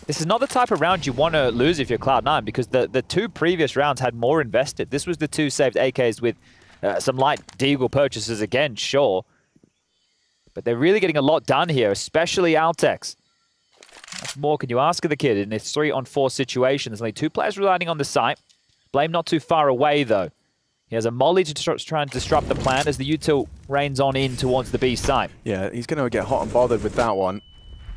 This is not the type of round you want to lose if you're Cloud9, because the 2 previous rounds had more invested. This was the 2 saved AKs with some light Deagle purchases again, sure. But they're really getting a lot done here, especially Altex. What more can you ask of the kid in this 3-on-4 situation? There's only 2 players residing on the site. Blame not too far away, though. He has a molly to try and disrupt the plan as the util rains on in towards the B site. Yeah, he's going to get hot and bothered with that one.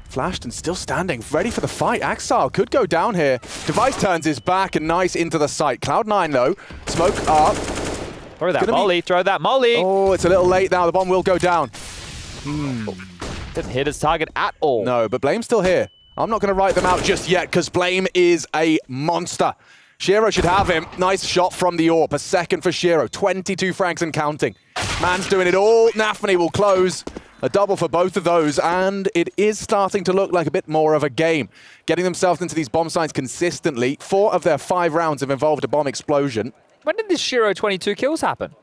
Flashed and still standing, ready for the fight. Axel could go down here. Device turns his back and nice into the site. Cloud9, though. Smoke up. Throw that molly, throw that molly. Oh, it's a little late now. The bomb will go down. Didn't hit his target at all. No, but Blame's still here. I'm not going to write them out just yet because Blame is a monster. Shiro should have him. Nice shot from the AWP. A second for Shiro. 22 frags and counting. Man's doing it all. Nafany will close. A double for both of those, and it is starting to look like a bit more of a game. Getting themselves into these bomb sites consistently. 4 of their 5 rounds have involved a bomb explosion. When did this Shiro 22 kills happen?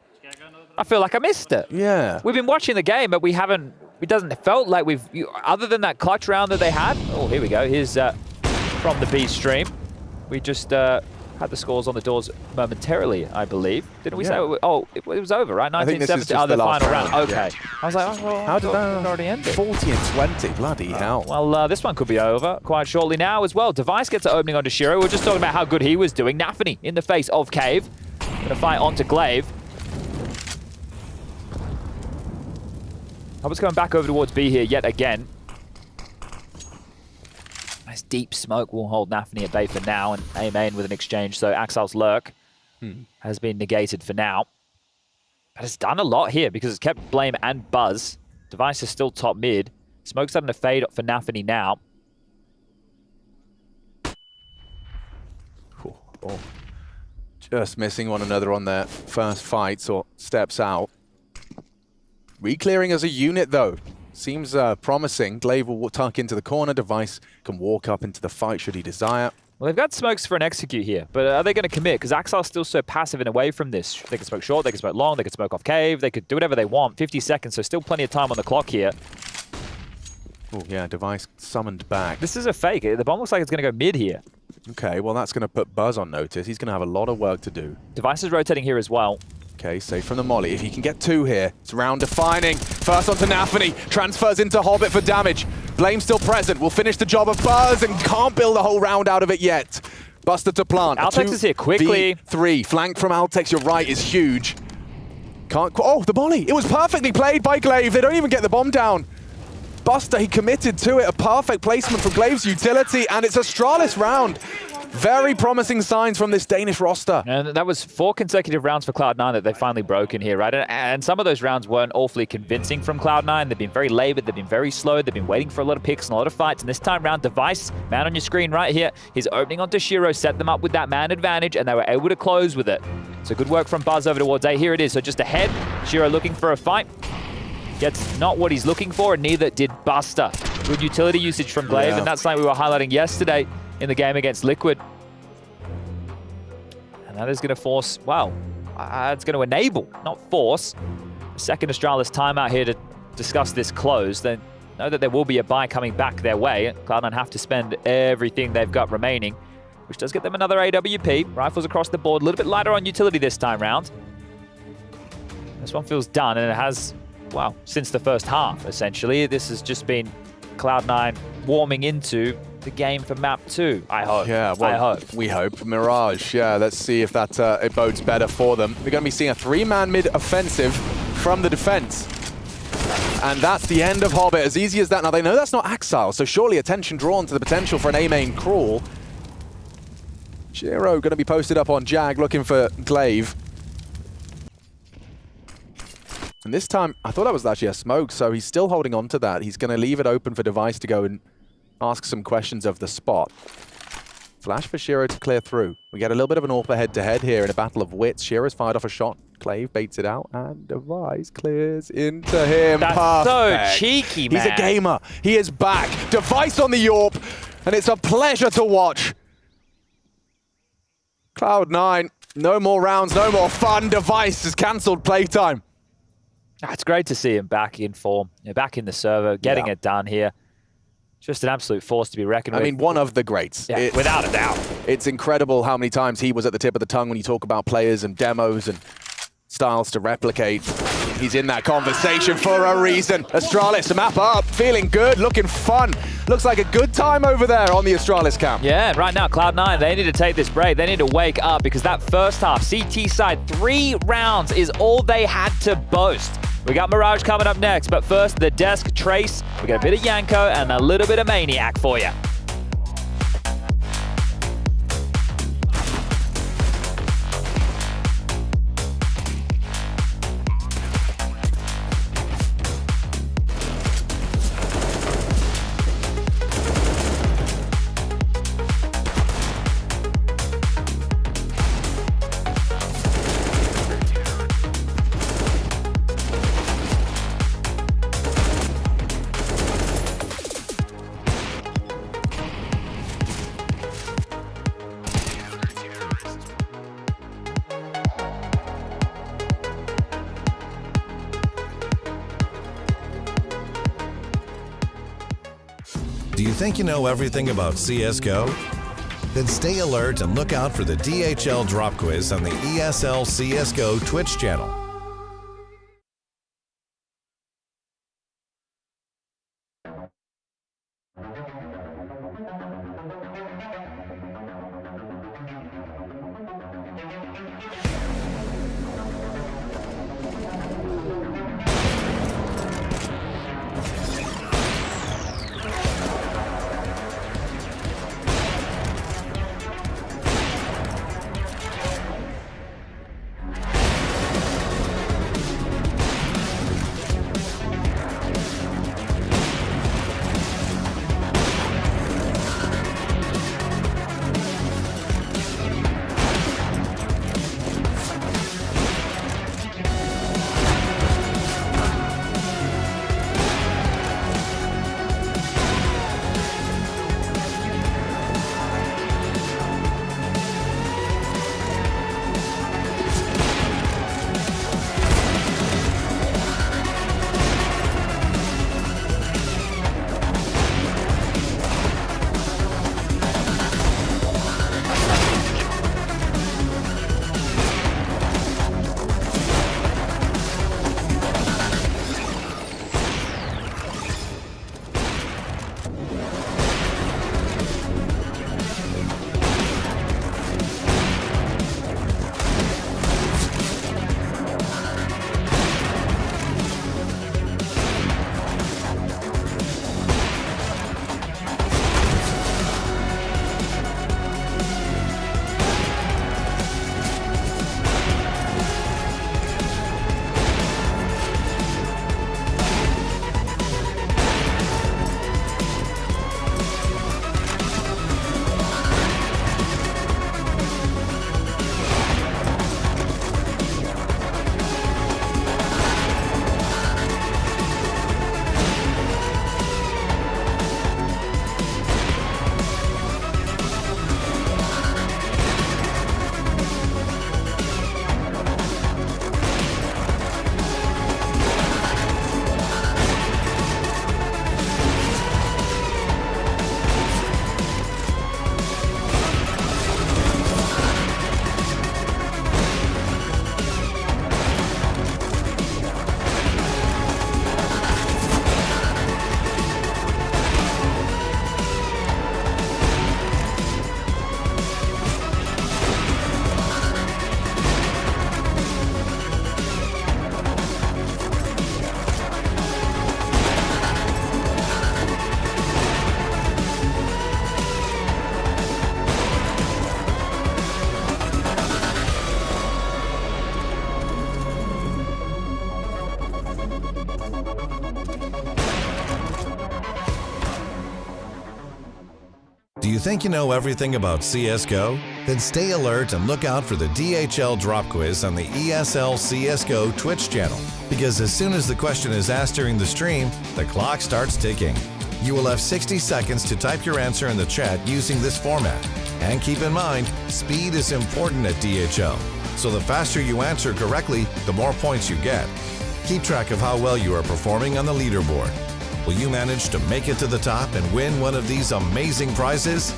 I feel like I missed it. Yeah. We've been watching the game, but we haven't. It doesn't felt like we've. Other than that clutch round that they had. Oh, here we go. Here's from the B stream. We just had the scores on the doors momentarily, I believe. Didn't we say? Oh, it was over, right? 19-17. The final round. Okay. Yeah. I was like, oh, well, how did that already ended? 40 and 20. Bloody hell. Well, this one could be over quite shortly now as well. Device gets an opening onto Shiro. We're just talking about how good he was doing. Nafany in the face of Cave. Gonna fight onto Glaive. Hubbard's going back over towards B here yet again. Nice deep smoke will hold Nafany at bay for now, and A main with an exchange, so Axel's lurk has been negated for now. But it's done a lot here because it's kept Blame and Buzz. Device is still top mid. Smoke's starting to fade for Nafany now. Oh. Just missing one another on their first fights or steps out. Reclearing as a unit, though. Seems promising. Glaive will tuck into the corner. Device can walk up into the fight should he desire. Well, they've got smokes for an execute here, but are they going to commit? Because Axel's still so passive and away from this. They can smoke short, they can smoke long, they can smoke off Cave, they could do whatever they want. 50 seconds, so still plenty of time on the clock here. Oh, yeah, Device summoned back. This is a fake. The bomb looks like it's going to go mid here. Okay, well, that's going to put Buzz on notice. He's going to have a lot of work to do. Device is rotating here as well. Okay, safe from the molly. If he can get two here, it's round defining. First onto Nafany, transfers into Hobbit for damage. Blame still present, will finish the job of Buzz and can't build a whole round out of it yet. Buster to plant. Altex is here quickly. 3 flank from Altex, you're right, is huge. Can't, oh, the molly. It was perfectly played by Glaive. They don't even get the bomb down. Buster, he committed to it. A perfect placement from Glaive's utility, and it's a Astralis round. Very promising signs from this Danish roster. And that was 4 consecutive rounds for Cloud9 that they finally broke in here, right? And some of those rounds weren't awfully convincing from Cloud9. They've been very labored, they've been very slow, they've been waiting for a lot of picks and a lot of fights. And this time round, Device, man on your screen right here, his opening onto Shiro set them up with that man advantage, and they were able to close with it. So good work from Buzz over towards A. Here it is, so just ahead. Shiro looking for a fight. Gets not what he's looking for, and neither did Buster. Good utility usage from Glaive, and that's something we were highlighting yesterday in the game against Liquid. And that is going to force, well, it's going to enable, not force, a second Astralis timeout here to discuss this close. They know that there will be a buy coming back their way. Cloud9 have to spend everything they've got remaining, which does get them another AWP. Rifles across the board, a little bit lighter on utility this time round. This one feels done, and it has, well, since the first half, essentially. This has just been Cloud9 warming into the game for map 2, I hope. Yeah, well, I hope. We hope. Mirage, yeah, let's see if that it bodes better for them. We're going to be seeing a 3-man mid offensive from the defense. And that's the end of Hobbit, as easy as that. Now, they know that's not Axile, so surely attention drawn to the potential for an A-main crawl. Shiro going to be posted up on Jag, looking for Glaive. And this time, I thought that was actually a smoke, so he's still holding on to that. He's going to leave it open for Device to go and ask some questions of the spot. Flash for Shiro to clear through. We get a little bit of an AWPA head-to-head here in a battle of wits. Shiro's fired off a shot. Glaive baits it out, and Device clears into him. That's perfect. So cheeky, man. He's a gamer. He is back. Device on the AWP, and it's a pleasure to watch. Cloud9, no more rounds, no more fun. Device has cancelled playtime. It's great to see him back in form, back in the server, getting it done here. Just an absolute force to be reckoned with. I mean, one of the greats. Yeah, without a doubt. It's incredible how many times he was at the tip of the tongue when you talk about players and demos and styles to replicate. He's in that conversation for a reason. Astralis, map up, feeling good, looking fun. Looks like a good time over there on the Astralis camp. Yeah, right now, Cloud9, they need to take this break. They need to wake up because that first half, CT side, 3 rounds is all they had to boast. We got Mirage coming up next, but first, the desk Trace. We got a bit of Yanko and a little bit of Maniac for you. Do you think you know everything about CSGO? Then stay alert and look out for the DHL drop quiz on the ESL CSGO Twitch channel. Do you think you know everything about CSGO? Then stay alert and look out for the DHL drop quiz on the ESL CSGO Twitch channel. Because as soon as the question is asked during the stream, the clock starts ticking. You will have 60 seconds to type your answer in the chat using this format. And keep in mind, speed is important at DHL. So the faster you answer correctly, the more points you get. Keep track of how well you are performing on the leaderboard. Will you manage to make it to the top and win one of these amazing prizes?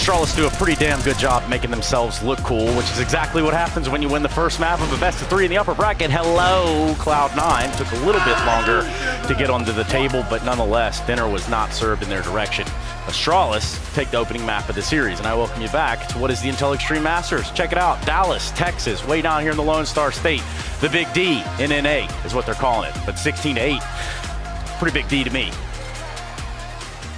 Astralis do a pretty damn good job making themselves look cool, which is exactly what happens when you win the first map of a best of 3 in the upper bracket. Hello, Cloud9. Took a little bit longer to get onto the table, but nonetheless, dinner was not served in their direction. Astralis take the opening map of the series, and I welcome you back to what is the Intel Extreme Masters. Check it out, Dallas, Texas, way down here in the Lone Star State. The Big D in NA is what they're calling it, but 16-8, pretty big D to me.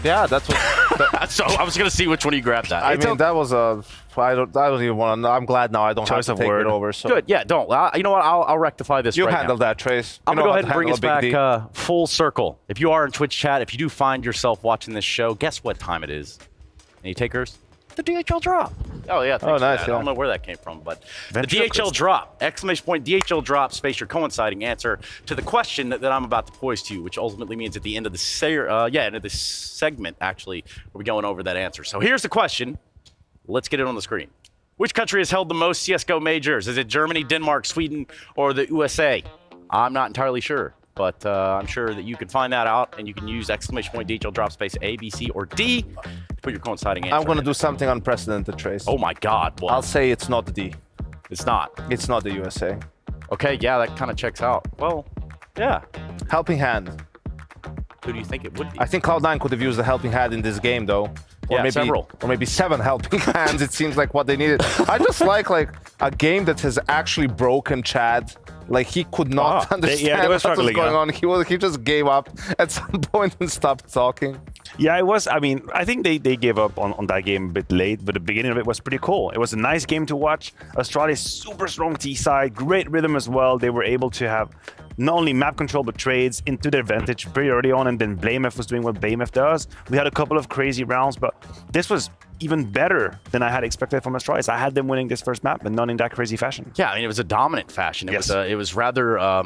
Yeah, that's what. So I was gonna see which one you grabbed that. I mean, that was a. I don't even want to. I'm glad now I don't have to take it over. So good. Yeah, don't. You know what? I'll rectify this. You right handle now. that, Trace. I'm gonna go ahead and bring us back full circle. If you are in Twitch chat, if you do find yourself watching this show, guess what time it is? Any takers? the DHL drop. Oh, yeah. Oh, nice. I Yeah. don't know where that came from, but the DHL drop, exclamation point, DHL drop, space your coinciding answer to the question that I'm about to pose to you, which ultimately means at the end of the end of this segment, actually, we'll be going over that answer. So here's the question. Let's get it on the screen. Which country has held the most CSGO majors? Is it Germany, Denmark, Sweden, or the USA? I'm not entirely sure, but I'm sure that you can find that out, and you can use exclamation point, DHL drop, space A, B, C, or D to put your coinciding answer. I'm going to do something unprecedented, Trace. Oh my God. What? I'll say it's not the D. It's not. It's not the USA. Okay, yeah, that kind of checks out. Well, yeah. Helping hand. Who do you think it would be? I think Cloud9 could have used a helping hand in this game, though. Or Yeah, maybe, several. Or maybe 7 helping hands. It seems like what they needed. I just like a game that has actually broken Chad. Like, he could not understand they were what was struggling, going yeah. on. He just gave up at some point and stopped talking. Yeah, it was. I mean, I think they gave up on that game a bit late, but the beginning of it was pretty cool. It was a nice game to watch. Australia's super strong T side, great rhythm as well. They were able to have not only map control but trades into their advantage pretty early on, and then Blamef was doing what Blamef does. We had a couple of crazy rounds, but this was even better than I had expected from Australia. I had them winning this first map, but not in that crazy fashion. Yeah, I mean, it was a dominant fashion. It was rather, I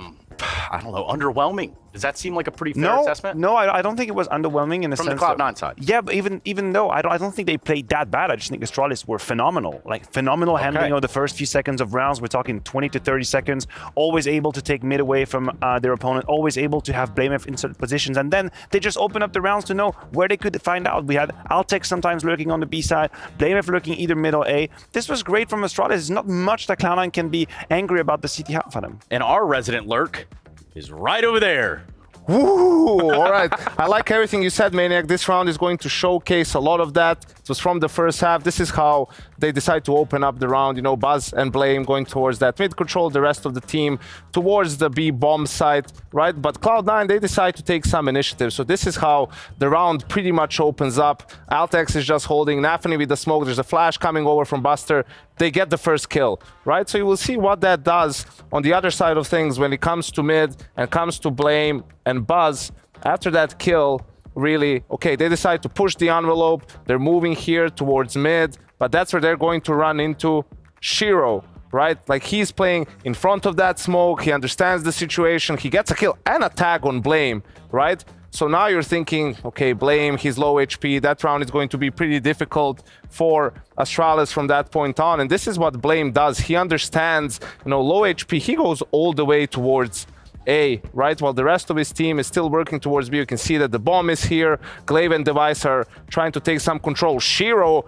don't know, underwhelming. Does that seem like a pretty fair assessment? No, I don't think it was underwhelming in the From sense the Cloud9 side. Yeah, but even though I don't think they played that bad. I just think Astralis were phenomenal. Like, phenomenal handling of the first few seconds of rounds. We're talking 20 to 30 seconds. Always able to take mid away from their opponent. Always able to have Blamef in certain positions. And then they just open up the rounds to know where they could find out. We had Altex sometimes lurking on the B side. Blamef lurking either mid or A. This was great from Astralis. There's not much that Cloud9 can be angry about the CT half for them. And our resident lurk is right over there. Woo! All right. I like everything you said, Maniac. This round is going to showcase a lot of that. It was from the first half. This is how they decide to open up the round. You know, Buzz and Blame going towards that mid control, the rest of the team towards the B bomb site, right? But Cloud9, they decide to take some initiative. So this is how the round pretty much opens up. Altex is just holding Nafany with the smoke. There's a flash coming over from Buster. They get the first kill, right? So you will see what that does on the other side of things when it comes to mid and comes to Blame and Buzz. After that kill, really, okay, they decide to push the envelope. They're moving here towards mid, but that's where they're going to run into Shiro, right? Like, he's playing in front of that smoke. He understands the situation. He gets a kill and a tag on Blame, right? So now you're thinking, okay, Blame, he's low HP. That round is going to be pretty difficult for Astralis from that point on. And this is what Blame does. He understands, you know, low HP. He goes all the way towards A, right? While the rest of his team is still working towards B. You can see that the bomb is here. Glaive and Device are trying to take some control. Shiro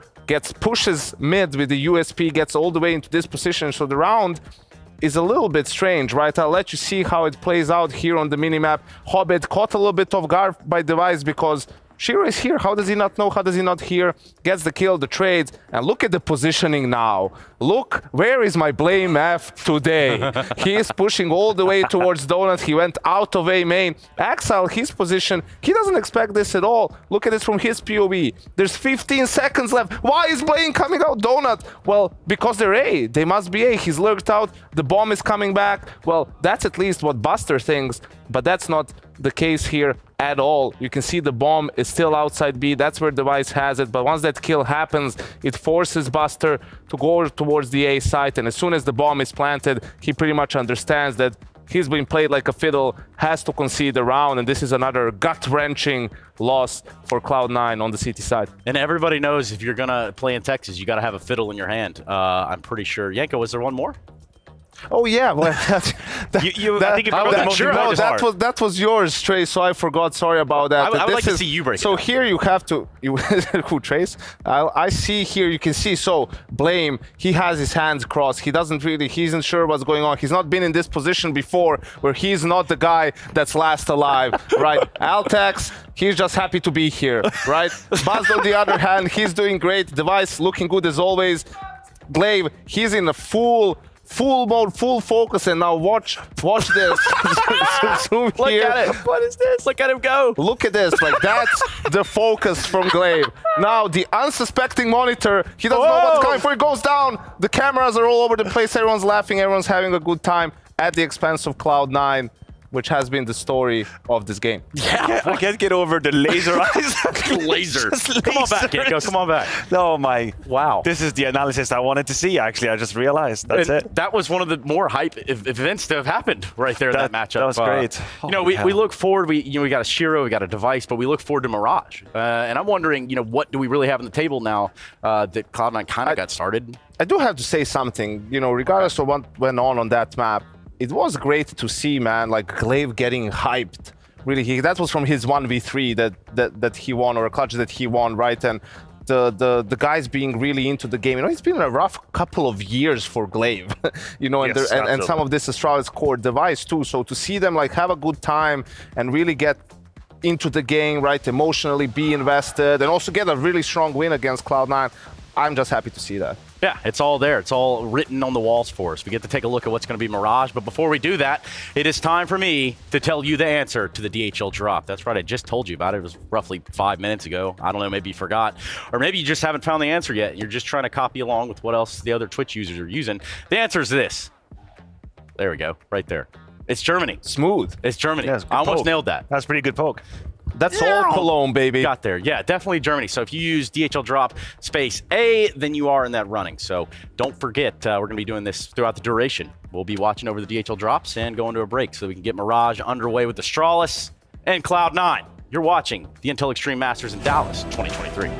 pushes mid with the USP, gets all the way into this position. So the round is a little bit strange, right? I'll let you see how it plays out here on the minimap. Hobbit caught a little bit off guard by Device because Shiro is here. How does he not know? How does he not hear? Gets the kill, the trades, and look at the positioning now. Look, where is my Blame F today? He is pushing all the way towards Donut. He went out of A main. Axel, his position, he doesn't expect this at all. Look at this from his POV. There's 15 seconds left. Why is Blame coming out Donut? Well, because they're A. They must be A. He's lurked out. The bomb is coming back. Well, that's at least what Buster thinks, but that's not the case here at all. You can see the bomb is still outside B. That's where Device has it. But once that kill happens, it forces Buster to go towards the A site. And as soon as the bomb is planted, he pretty much understands that he's been played like a fiddle, has to concede the round. And this is another gut-wrenching loss for Cloud9 on the CT side. And everybody knows if you're going to play in Texas, you got to have a fiddle in your hand. I'm pretty sure. Yanko, was there one more? Oh yeah, well, I think you that was yours, Trace. So I forgot. Sorry about that. I would like to see you break. So here you have to. Who, Trace? I see here. You can see. So Blame. He has his hands crossed. He doesn't really. He isn't sure what's going on. He's not been in this position before, where he's not the guy that's last alive, right? Altex. He's just happy to be here, right? Buzz, on the other hand, he's doing great. Device looking good as always. Glaive. He's in a full mode, full focus, and now watch this. Zoom Look here. at it. What is this? Look at him go. Look at this. Like, that's the focus from Glaive. Now, the unsuspecting monitor, he doesn't know what's coming for. He goes down. The cameras are all over the place. Everyone's laughing. Everyone's having a good time at the expense of Cloud9. which has been the story of this game. Yeah, I can't get over the laser eyes. Laser. Come on back, Gecko. Come on back. Oh my. Wow. This is the analysis I wanted to see, actually. I just realized. That's it. That was one of the more hype events to have happened right there in that matchup. That was great. We look forward. We got a Shiro, we got a device, but we look forward to Mirage. And I'm wondering, what do we really have on the table now that Cloud9 kind of got started? I do have to say something, regardless of what went on that map, it was great to see, man, like Glaive getting hyped. Really, that was from his 1v3 that he won, or a clutch that he won, right? And the guys being really into the game. It's been a rough couple of years for Glaive, and some of this Astralis core device too. So to see them like have a good time and really get into the game, right, emotionally be invested, and also get a really strong win against Cloud9, I'm just happy to see that. Yeah, it's all there. It's all written on the walls for us. We get to take a look at what's going to be Mirage. But before we do that, it is time for me to tell you the answer to the DHL drop. That's right. I just told you about it. It was roughly 5 minutes ago. I don't know. Maybe you forgot. Or maybe you just haven't found the answer yet. You're just trying to copy along with what else the other Twitch users are using. The answer is this. There we go. Right there. It's Germany. Smooth. It's Germany. Yeah, I almost nailed that. That's a pretty good poke. That's all Cologne, baby. Got there. Yeah, definitely Germany. So if you use DHL drop space A, then you are in that running. So don't forget, we're going to be doing this throughout the duration. We'll be watching over the DHL drops and going to a break so we can get Mirage underway with Astralis and Cloud9. You're watching the Intel Extreme Masters in Dallas 2023.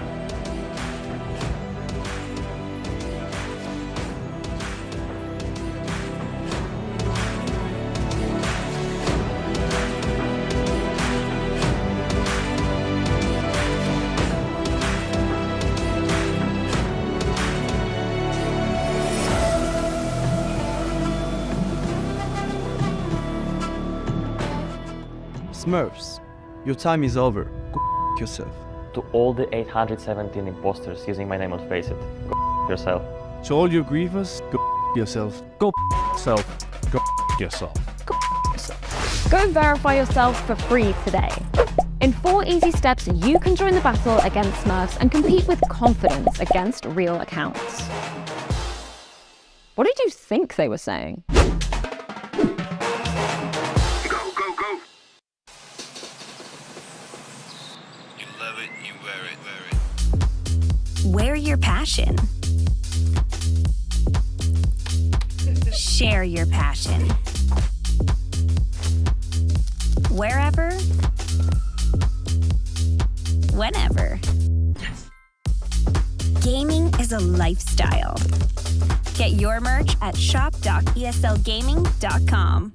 Smurfs, your time is over. Go yourself. To all the 817 imposters using my name on FaZe, go yourself. To all your grievers, go yourself. Go yourself. Go yourself. Go verify yourself for free today. In 4 easy steps, you can join the battle against Smurfs and compete with confidence against real accounts. What did you think they were saying? Wear your passion. Share your passion. Wherever, whenever. Gaming is a lifestyle. Get your merch at shop.eslgaming.com.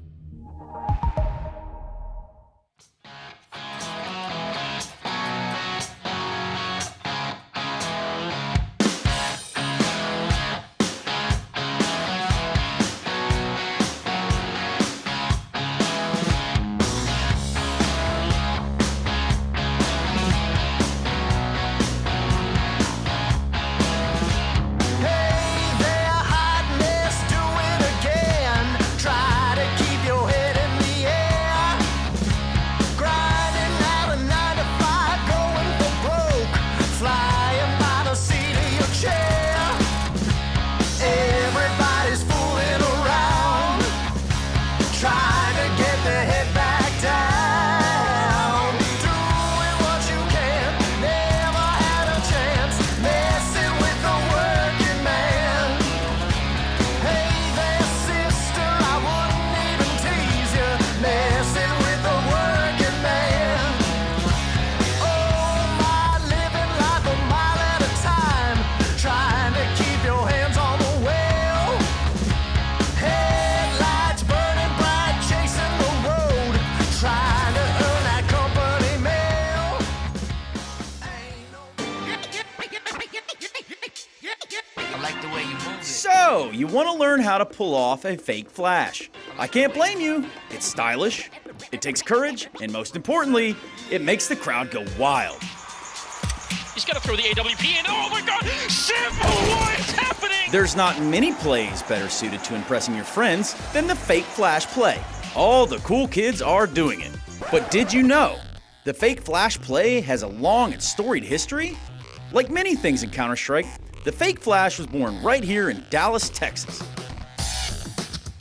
So, you want to learn how to pull off a fake flash. I can't blame you. It's stylish, it takes courage, and most importantly, it makes the crowd go wild. He's got to throw the AWP in. Oh my god! Simple! What is happening? There's not many plays better suited to impressing your friends than the fake flash play. All the cool kids are doing it. But did you know the fake flash play has a long and storied history? Like many things in Counter-Strike, the fake flash was born right here in Dallas, Texas.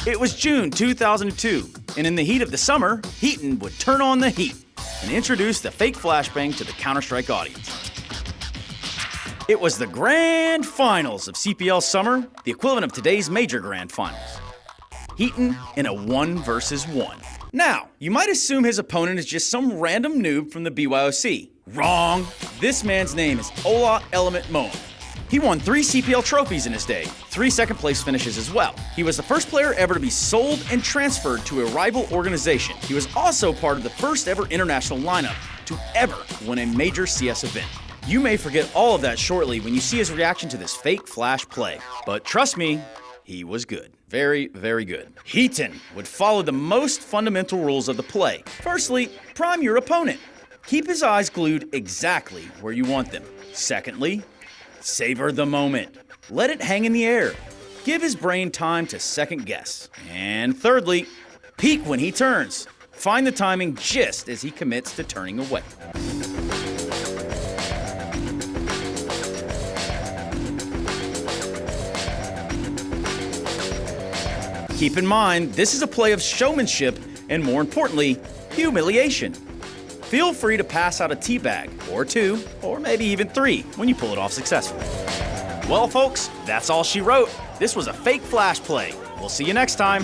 It was June 2002. And in the heat of the summer, Heaton would turn on the heat and introduce the fake flashbang to the Counter-Strike audience. It was the grand finals of CPL summer, the equivalent of today's major grand finals. Heaton in a 1 versus 1. Now, you might assume his opponent is just some random noob from the BYOC. Wrong. This man's name is Ola Element Moen. He won 3 CPL trophies in his day, 3 second-place finishes as well. He was the first player ever to be sold and transferred to a rival organization. He was also part of the first ever international lineup to ever win a major CS event. You may forget all of that shortly when you see his reaction to this fake flash play. But trust me, he was good. Very, very good. Heaton would follow the most fundamental rules of the play. Firstly, prime your opponent. Keep his eyes glued exactly where you want them. Secondly, savor the moment. Let it hang in the air. Give his brain time to second guess. And thirdly, peek when he turns. Find the timing just as he commits to turning away. Keep in mind, this is a play of showmanship and, more importantly, humiliation. Feel free to pass out a teabag, or 2, or maybe even 3, when you pull it off successfully. Well, folks, that's all she wrote. This was a fake flash play. We'll see you next time.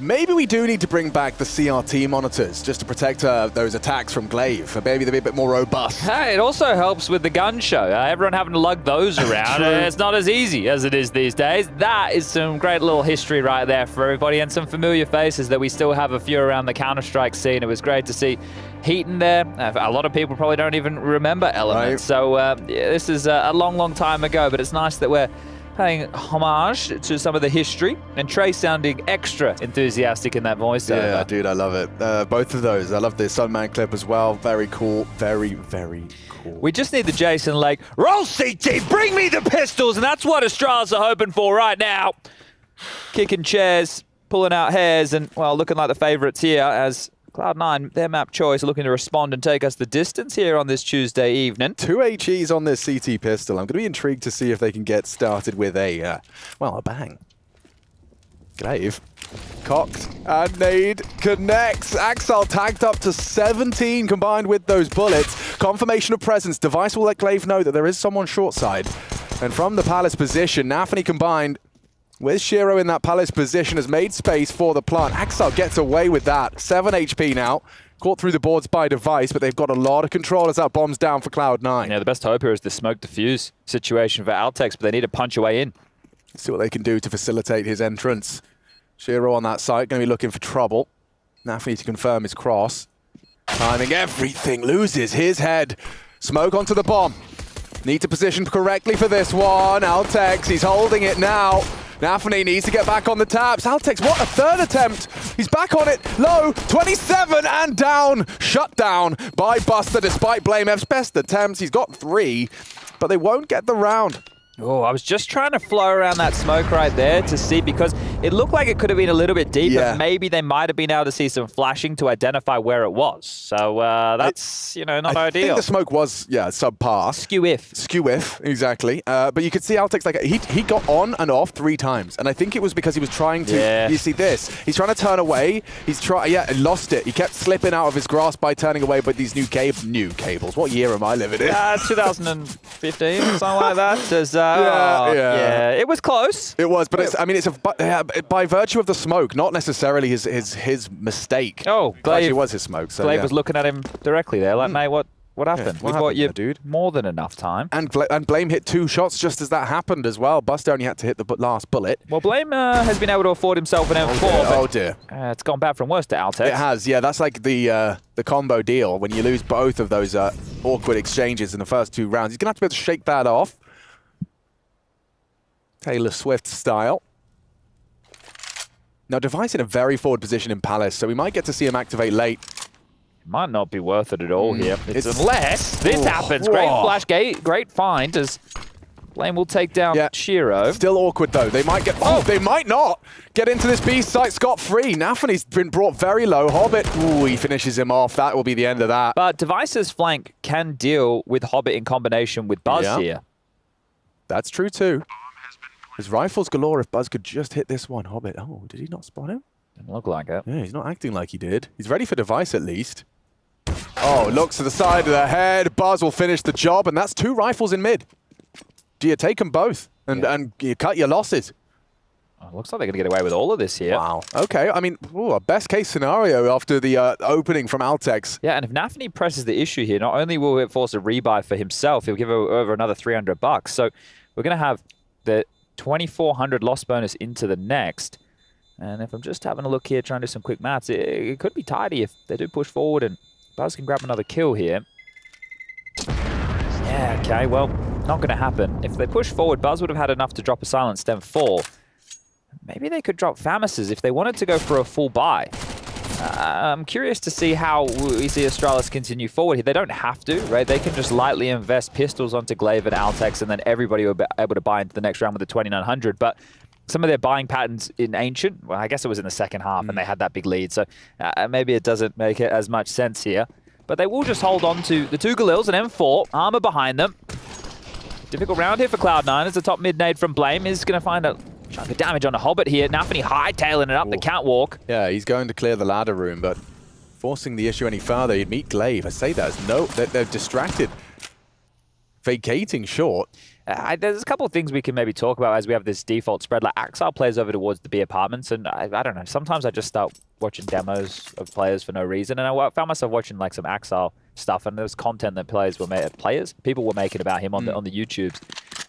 Maybe we do need to bring back the CRT monitors just to protect those attacks from Glaive. Maybe they'll be a bit more robust. Hey, it also helps with the gun show. Everyone having to lug those around. It's not as easy as it is these days. That is some great little history right there for everybody, and some familiar faces that we still have a few around the Counter-Strike scene. It was great to see Heaton there. A lot of people probably don't even remember Element. Right. So yeah, this is a long, long time ago, but it's nice that we're paying homage to some of the history, and Trey sounding extra enthusiastic in that voice. Yeah, dude, I love it. Both of those. I love the Sunman clip as well. Very cool. Very, very cool. We just need the Jason Lake, roll CT, bring me the pistols, and that's what Astralis are hoping for right now. Kicking chairs, pulling out hairs, and, well, looking like the favorites here as Cloud9, their map choice, looking to respond and take us the distance here on this Tuesday evening. 2 HEs on this CT pistol. I'm going to be intrigued to see if they can get started with a, well, a bang. Glaive. Cocked. And nade connects. Axel tagged up to 17 combined with those bullets. Confirmation of presence. Device will let Glaive know that there is someone short side. And from the Palace position, Nafany combined with Shiro in that Palace position has made space for the plant. Axel gets away with that. 7 HP now. Caught through the boards by Device, but they've got a lot of control as that bomb's down for Cloud9. Yeah, the best hope here is the smoke defuse situation for Altex, but they need to punch away in. Let's see what they can do to facilitate his entrance. Shiro on that site, going to be looking for trouble. Nafany to confirm his cross. Timing everything, loses his head. Smoke onto the bomb. Need to position correctly for this one. Altex, he's holding it now. Nafany needs to get back on the taps. Altex, what a third attempt. He's back on it. Low, 27 and down. Shut down by Buster despite Blame F's best attempts. He's got 3, but they won't get the round. Oh, I was just trying to flow around that smoke right there to see, because it looked like it could have been a little bit deeper. Yeah. Maybe they might have been able to see some flashing to identify where it was. So that's, you know, not ideal. I think the smoke was, yeah, subpar. Skew-if. Skew-if, exactly. But you could see Altex, like, he got on and off 3 times. And I think it was because he was trying to, you see this, he's trying to turn away. He's lost it. He kept slipping out of his grasp by turning away, but these new cables. What year am I living in? 2015, something like that. Yeah, it was close. It was, but it's, I mean, it's by virtue of the smoke, not necessarily his mistake. Oh, Glaive, it was his smoke. So Glaive was looking at him directly there, like, mate, what happened? What we bought you, dude? More than enough time. And Blame hit 2 shots just as that happened as well. Buster only had to hit the last bullet. Well, Blame has been able to afford himself an M4. Oh dear. It's gone bad from worse to Altex. It has, yeah. That's like the combo deal when you lose both of those awkward exchanges in the first 2 rounds. He's gonna have to be able to shake that off. Taylor Swift style. Now, Device in a very forward position in Palace, so we might get to see him activate late. It might not be worth it at all here. It's unless this happens. Great flash gate, great find as Blame will take down Shiro. Still awkward though. They might get. Oh, they might not get into this B site scot-free. Nafany's been brought very low. Hobbit, ooh, he finishes him off. That will be the end of that. But Device's flank can deal with Hobbit in combination with Buzz here. That's true too. There's rifles galore if Buzz could just hit this one. Hobbit, oh, did he not spot him? Didn't look like it. Yeah, he's not acting like he did. He's ready for Device at least. Oh, looks to the side of the head. Buzz will finish the job, and that's 2 rifles in mid. Do you take them both and you cut your losses? Oh, looks like they're going to get away with all of this here. Wow. Okay. I mean, a best case scenario after the opening from Altex. Yeah, and if Nafany presses the issue here, not only will it force a rebuy for himself, he'll give over another $300. So we're going to have the 2,400 loss bonus into the next. And if I'm just having a look here, trying to do some quick maths, it could be tidy if they do push forward and Buzz can grab another kill here. Yeah, okay, well, not going to happen. If they push forward, Buzz would have had enough to drop a silent stem 4. Maybe they could drop Famis's if they wanted to go for a full buy. I'm curious to see how we see Astralis continue forward here. They don't have to, right? They can just lightly invest pistols onto Glaive and Altex, and then everybody will be able to buy into the next round with the 2,900. But some of their buying patterns in Ancient, well, I guess it was in the second half, and they had that big lead. So maybe it doesn't make it as much sense here. But they will just hold on to the 2 Galils and M4, armor behind them. Difficult round here for Cloud9 as the top mid nade from Blame is going to find a chunk of damage on a Hobbit here. Nafany hightailing it up the catwalk. Yeah, he's going to clear the ladder room, but forcing the issue any further, he'd meet Glaive. I say that as no, they're distracted. Vacating short. There's a couple of things we can maybe talk about as we have this default spread. Like Axile plays over towards the B apartments, and I don't know, sometimes I just start watching demos of players for no reason, and I found myself watching like some Axile stuff, and there's content that people were making about him on the YouTubes.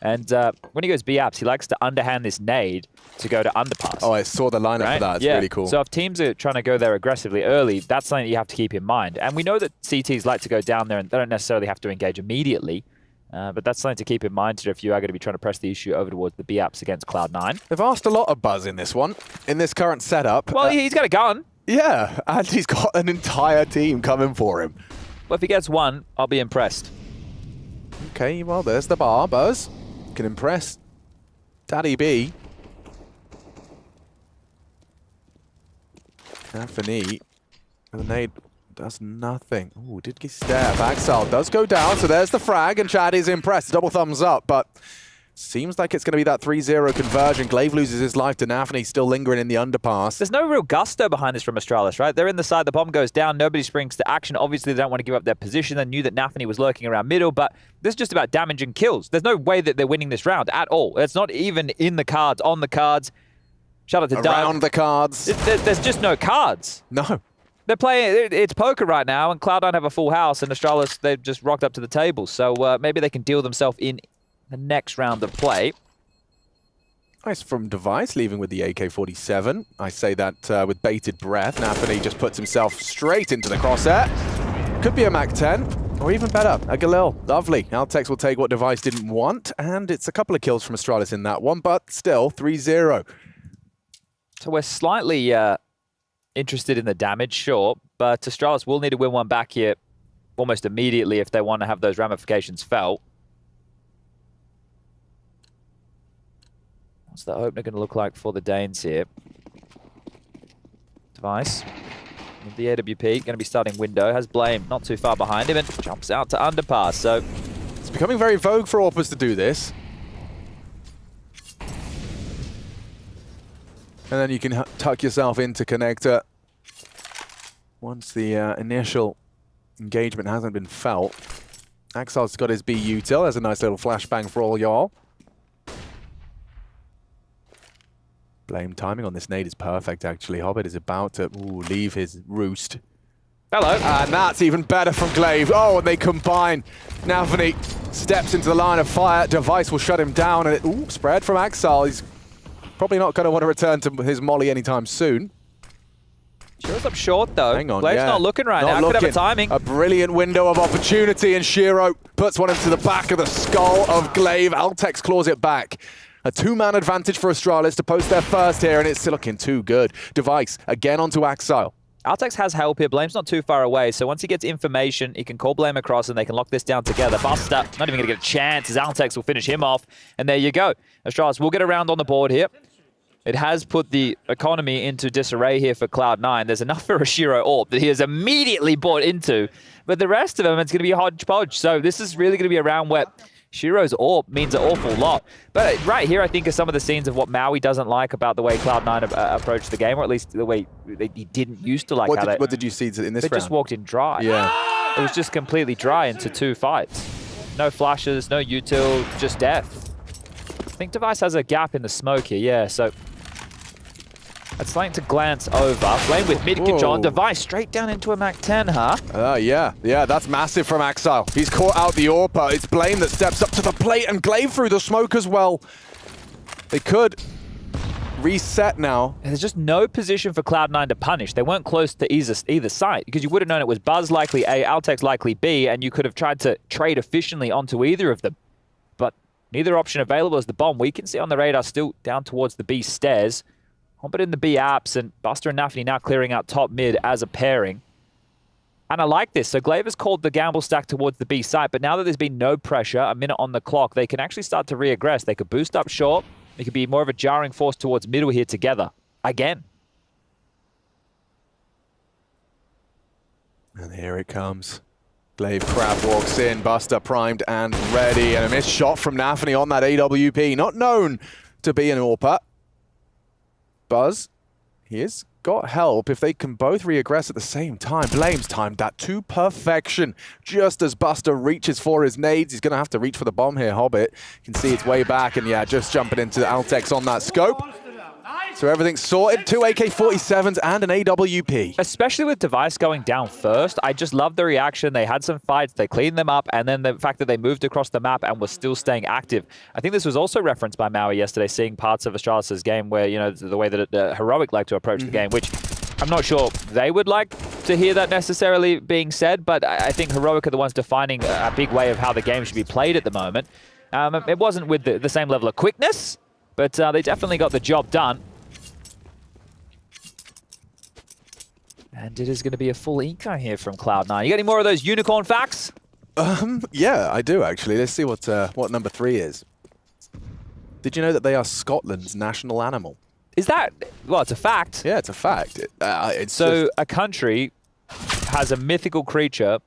And when he goes B apps, he likes to underhand this nade to go to underpass. Oh, I saw the lineup for that. It's really cool. So if teams are trying to go there aggressively early, that's something you have to keep in mind. And we know that CTs like to go down there, and they don't necessarily have to engage immediately. But that's something to keep in mind if you are going to be trying to press the issue over towards the B apps against Cloud9. They've asked a lot of Buzz in this one, in this current setup. Well, he's got a gun. Yeah, and he's got an entire team coming for him. Well, if he gets one, I'll be impressed. Okay, well, there's the bar. Buzz can impress Daddy B. Nafany, the nade does nothing. Ooh, did get stabbed. Axile does go down, so there's the frag, and Chad is impressed. Double thumbs up, but seems like it's going to be that 3-0 conversion. Glaive loses his life to Nafany, still lingering in the underpass. There's no real gusto behind this from Astralis, right? They're in the side, the bomb goes down, nobody springs to action. Obviously, they don't want to give up their position. They knew that Nafany was lurking around middle, but this is just about damage and kills. There's no way that they're winning this round at all. It's not even in the cards, on the cards. Shout out to Doug. Around the cards. There's just no cards. No. They're playing, it's poker right now, and Cloud9 have a full house, and Astralis, they've just rocked up to the table. So maybe they can deal themselves in the next round of play. Nice from Device, leaving with the AK-47. I say that with bated breath. Nafany just puts himself straight into the crosshair. Could be a MAC-10, or even better, a Galil. Lovely. Altex will take what Device didn't want, and it's a couple of kills from Astralis in that one, but still 3-0. So we're slightly interested in the damage, sure, but Astralis will need to win one back here almost immediately if they want to have those ramifications felt. What's the opener going to look like for the Danes here? Device with the AWP, going to be starting window, has Blame not too far behind him and jumps out to underpass. So it's becoming very vogue for Orpus to do this. And then you can tuck yourself into connector once the initial engagement hasn't been felt. Axile's got his B util. There's a nice little flashbang for all y'all. Blame timing on this nade is perfect, actually. Hobbit is about to leave his roost. Hello. And that's even better from Glaive. Oh, and they combine. Nafany steps into the line of fire. Device will shut him down. And it, spread from Axile. He's probably not going to want to return to his molly anytime soon. Shiro's up short, though. Hang on, Glaive's not looking right now. Could have a timing. A brilliant window of opportunity, and Shiro puts one into the back of the skull of Glaive. Altex claws it back. A 2-man advantage for Astralis to post their first here, and it's looking too good. Device again onto Axile. Altex has help here. Blame's not too far away, so once he gets information, he can call Blame across and they can lock this down together. Buster, not even going to get a chance as Altex will finish him off. And there you go. Astralis will get around on the board here. It has put the economy into disarray here for Cloud9. There's enough for a Shiro AWP that he has immediately bought into, but the rest of them, it's going to be a hodgepodge. So this is really going to be a round where Shiro's AWP means an awful lot. But right here, I think, are some of the scenes of what Maui doesn't like about the way Cloud9 approached the game, or at least the way he didn't used to like how What did you see in this round? They just walked in dry. Yeah. It was just completely dry into 2 fights. No flashes, no util, just death. I think Device has a gap in the smoke here, yeah, so it's starting to glance over. Flame with mid-control. Device straight down into a MAC-10, huh? Yeah, that's massive from Axile. He's caught out the AWPer. It's Blame that steps up to the plate and Glaive through the smoke as well. They could reset now. There's just no position for Cloud9 to punish. They weren't close to either side because you would have known it was Buzz likely A, Altex likely B, and you could have tried to trade efficiently onto either of them. But neither option available as the bomb. We can see on the radar still down towards the B stairs. But in the B apps, and Buster and Nafany now clearing out top mid as a pairing. And I like this. So Glaive has called the gamble stack towards the B site, but now that there's been no pressure, a minute on the clock, they can actually start to reaggress. They could boost up short. They could be more of a jarring force towards middle here together. Again. And here it comes. Glaive Crab walks in, Buster primed and ready, and a missed shot from Nafany on that AWP. Not known to be an AWPer. Buzz, he has got help if they can both reaggress at the same time. Blame's timed that to perfection. Just as Buster reaches for his nades, he's going to have to reach for the bomb here, Hobbit. You can see it's way back, and yeah, just jumping into Altex on that scope. So everything's sorted, 2 AK-47s and an AWP. Especially with Device going down first, I just love the reaction. They had some fights, they cleaned them up, and then the fact that they moved across the map and were still staying active. I think this was also referenced by Maui yesterday, seeing parts of Astralis' game where, you know, the way that Heroic like to approach the game, which I'm not sure they would like to hear that necessarily being said, but I think Heroic are the ones defining a big way of how the game should be played at the moment. It wasn't with the same level of quickness, but they definitely got the job done. And it is going to be a full eco here from Cloud9. You got any more of those unicorn facts? Yeah, I do actually. Let's see what number 3 is. Did you know that they are Scotland's national animal? Is that? Well, it's a fact. Yeah, it's a fact. It's so a country has a mythical creature.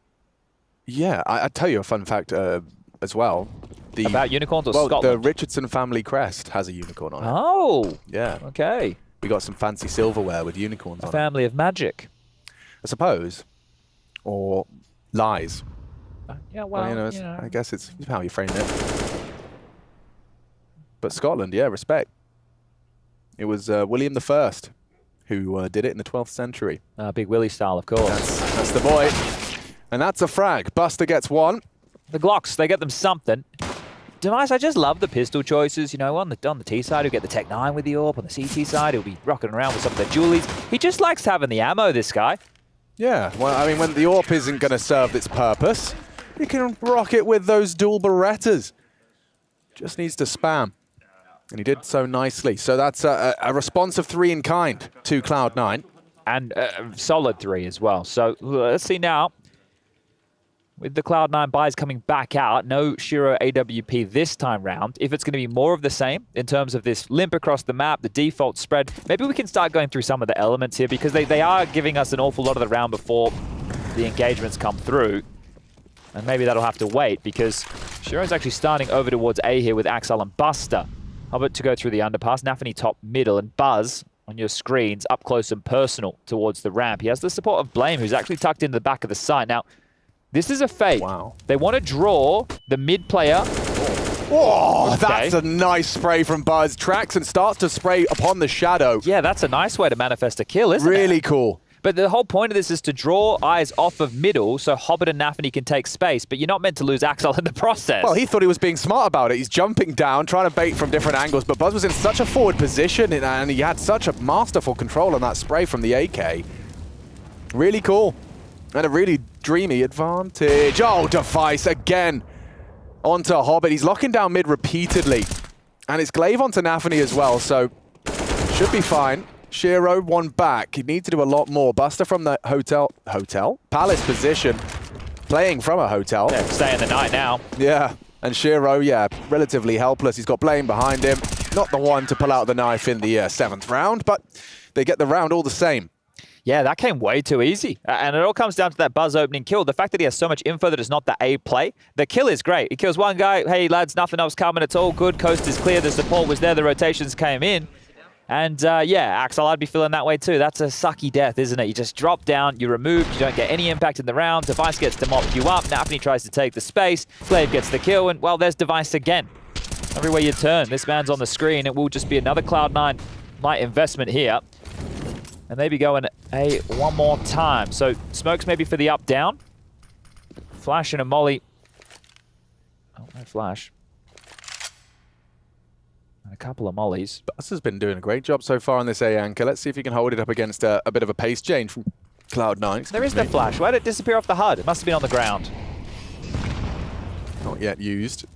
Yeah, I'll tell you a fun fact as well. About unicorns or Scotland? Scotland? The Richardson family crest has a unicorn on it. Oh. Yeah. Okay. We got some fancy silverware with unicorns on it. A family of magic. I suppose. Or lies. Yeah, well, you know, I guess it's how you frame it. But Scotland, yeah, respect. It was William I who did it in the 12th century. Big Willie style, of course. That's the boy. And that's a frag. Buster gets one. The Glocks, they get them something. Device, I just love the pistol choices. You know, on the T side, he'll get the Tech 9 with the AWP. On the CT side, he'll be rocking around with some of the Julies. He just likes having the ammo, this guy. Yeah, well, I mean, when the AWP isn't going to serve its purpose, you can rock it with those dual Berettas. Just needs to spam. And he did so nicely. So that's a response of 3 in kind to Cloud9. And solid 3 as well. So let's see now. With the Cloud9 buys coming back out, no Shiro AWP this time round. If it's going to be more of the same in terms of this limp across the map, the default spread, maybe we can start going through some of the elements here because they are giving us an awful lot of the round before the engagements come through. And maybe that'll have to wait because Shiro's actually starting over towards A here with Axel and Buster. Hobbit to go through the underpass, Nafany top middle, and Buzz on your screens up close and personal towards the ramp. He has the support of Blame, who's actually tucked into the back of the site. Now, this is a fake. Wow. They want to draw the mid player. Oh, okay. That's a nice spray from Buzz. Tracks and starts to spray upon the shadow. Yeah, that's a nice way to manifest a kill, isn't it? Really cool. But the whole point of this is to draw eyes off of middle so Hobbit and Nafany can take space, but you're not meant to lose Axel in the process. Well, he thought he was being smart about it. He's jumping down, trying to bait from different angles, but Buzz was in such a forward position and he had such a masterful control on that spray from the AK. Really cool. And a really dreamy advantage. Oh, Device again onto Hobbit. He's locking down mid repeatedly. And it's Glaive onto Nafany as well, so should be fine. Shiro, one back. He needs to do a lot more. Buster from the Palace position, playing from a hotel. Yeah, staying the night now. Yeah, and Shiro, yeah, relatively helpless. He's got Blame behind him. Not the one to pull out the knife in the 7th round, but they get the round all the same. Yeah, that came way too easy. And it all comes down to that Buzz opening kill. The fact that he has so much info that it's not the A play. The kill is great. He kills one guy. Hey, lads, nothing else coming. It's all good. Coast is clear. The support was there. The rotations came in. And yeah, Axel, I'd be feeling that way too. That's a sucky death, isn't it? You just drop down, you're removed, you don't get any impact in the round. Device gets to mop you up. Nafny tries to take the space. Glaive gets the kill. And, well, there's Device again. Everywhere you turn, this man's on the screen. It will just be another Cloud9 light investment here. And maybe going one more time. So smokes maybe for the up-down. Flash and a molly. Oh, no flash. And a couple of mollies. Buzz has been doing a great job so far on this A anchor. Let's see if he can hold it up against a bit of a pace change from Cloud9. There is no flash. Why did it disappear off the HUD? It must have been on the ground. Not yet used.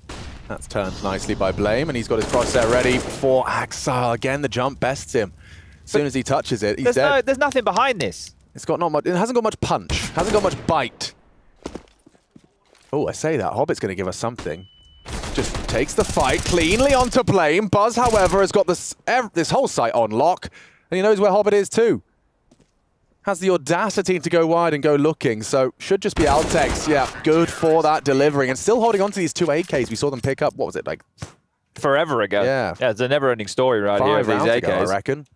That's turned nicely by Blame, and he's got his crosshair ready for Axel. Again, the jump bests him. As soon as he touches it, he's dead. There's nothing behind this. It's got not much. It hasn't got much punch. Hasn't got much bite. Oh, I say that. Hobbit's going to give us something. Just takes the fight cleanly onto Blame. Buzz, however, has got this whole site on lock, and he knows where Hobbit is too. Has the audacity to go wide and go looking, so should just be Altex. Yeah, good for that delivering, and still holding on to these 2 AKs. We saw them pick up, what was it, like... Forever ago. Yeah. Yeah, it's a never-ending story right here of these AKs. Ago, I reckon.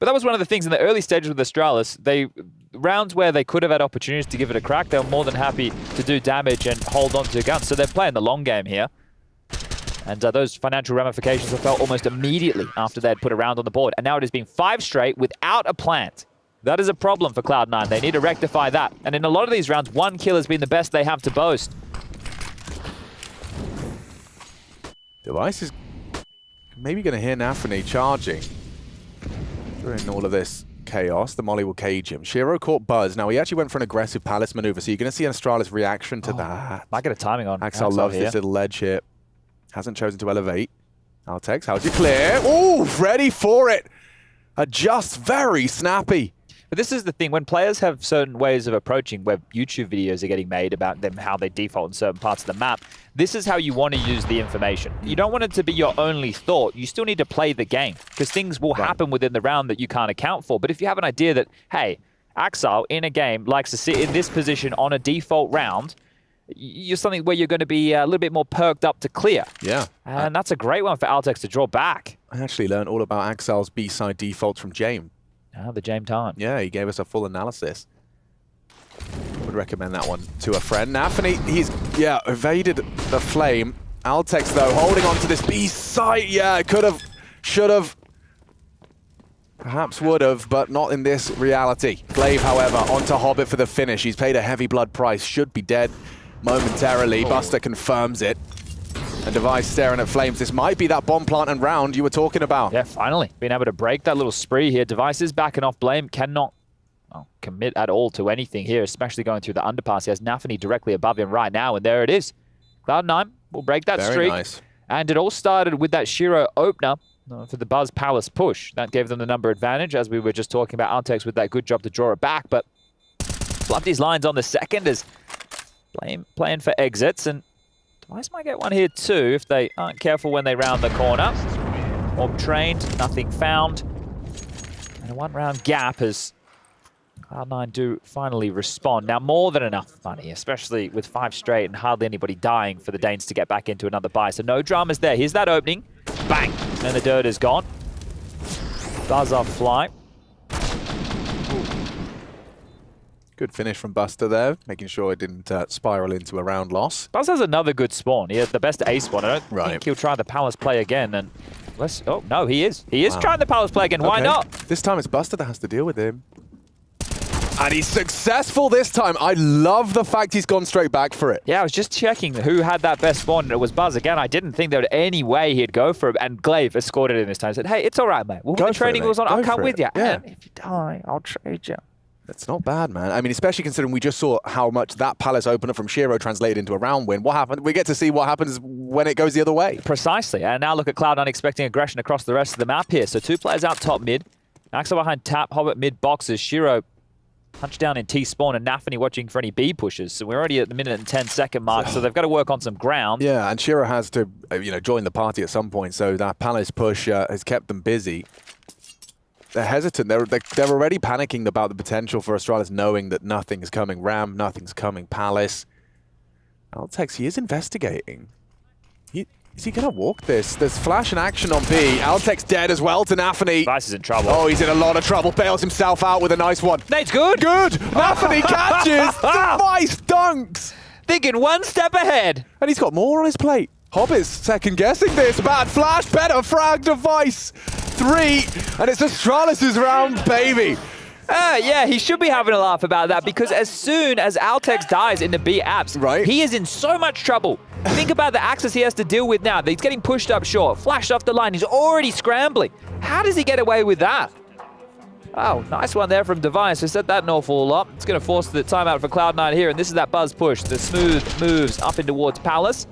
But that was one of the things in the early stages with Astralis. Rounds where they could have had opportunities to give it a crack, they were more than happy to do damage and hold on to guns. So they're playing the long game here. And those financial ramifications were felt almost immediately after they had put a round on the board. And now it has been 5 straight without a plant. That is a problem for Cloud9. They need to rectify that. And in a lot of these rounds, 1 kill has been the best they have to boast. Device is maybe going to hear Nafany charging. During all of this chaos, the molly will cage him. Shiro caught Buzz. Now, he actually went for an aggressive Palace maneuver, so you're going to see an Astralis reaction to that. Might get a timing on Axel loves this little ledge here. Hasn't chosen to elevate. Altex, how's your clear? Ooh, ready for it. Just very snappy. But this is the thing, when players have certain ways of approaching where YouTube videos are getting made about them, how they default in certain parts of the map, this is how you want to use the information. You don't want it to be your only thought. You still need to play the game, because things will happen within the round that you can't account for. But if you have an idea that, hey, Axel in a game likes to sit in this position on a default round, you're something where you're going to be a little bit more perked up to clear. Yeah. And that's a great one for Altex to draw back. I actually learned all about Axel's B-side defaults from Jame. Ah, the Jame time. Yeah, he gave us a full analysis. Would recommend that one to a friend. Nafany, he's, evaded the flame. Altex, though, holding on to this B-side. Yeah, could have, should have, perhaps would have, but not in this reality. Glaive, however, onto Hobbit for the finish. He's paid a heavy blood price. Should be dead momentarily. Buster confirms it. And Device staring at Flames. This might be that bomb plant and round you were talking about. Yeah, finally. Being able to break that little spree here. Device is backing off Blame. Cannot commit at all to anything here, especially going through the underpass. He has Nafany directly above him right now, and there it is. Cloud9 will break that streak. Nice. And it all started with that Shiro opener for the Buzz Palace push. That gave them the number advantage, as we were just talking about. Altex with that good job to draw it back, but flubbed his lines on the second as Blame playing for exits, and Device might get one here too if they aren't careful when they round the corner. Orb trained, nothing found. And a 1 round gap as Cloud9 do finally respond. Now more than enough money, especially with 5 straight and hardly anybody dying for the Danes to get back into another buy. So no dramas there. Here's that opening. Bang! And the dirt is gone. Buzz off fly. Good finish from Buster there, making sure it didn't spiral into a round loss. Buzz has another good spawn. He has the best ace spawn. I don't think he'll try the Palace play again. And oh, no, he is. He is trying the Palace play again. Why not? This time it's Buster that has to deal with him. And he's successful this time. I love the fact he's gone straight back for it. Yeah, I was just checking who had that best spawn, and it was Buzz. Again, I didn't think there was any way he'd go for it. And Glaive escorted him this time. Said, hey, it's all right, mate. When the training was on, I'll come with you. Yeah. And if you die, I'll trade you. That's not bad, man. I mean, especially considering we just saw how much that Palace opener from Shiro translated into a round win. What happened? We get to see what happens when it goes the other way. Precisely. And now look at Cloud9 expecting aggression across the rest of the map here. So 2 players out top mid. Axel behind tap, Hobbit mid boxes, Shiro punch down in T-spawn, and Nafany watching for any B pushes. So we're already at the minute and 10-second mark, so they've got to work on some ground. Yeah, and Shiro has to join the party at some point, so that Palace push has kept them busy. They're hesitant. They're already panicking about the potential for Astralis, knowing that nothing is coming Ram, nothing's coming Palace. Altex, he is investigating. Is he going to walk this? There's flash and action on B. Altex dead as well to Nafany. Device is in trouble. Oh, he's in a lot of trouble. Bails himself out with a nice one. Nate's good. Good. Nafany catches. Device dunks. Thinking one step ahead. And he's got more on his plate. Hobbit's second guessing this. Bad flash, better frag. Device 3. And it's Astralis' round, baby. Yeah, he should be having a laugh about that, because as soon as Altex dies in the B apps, he is in so much trouble. Think about the access he has to deal with now. He's getting pushed up short, flashed off the line. He's already scrambling. How does he get away with that? Oh, nice one there from Device. We set that an awful lot. It's going to force the timeout for Cloud9 here, and this is that buzz push. The smooth moves up in towards Palace.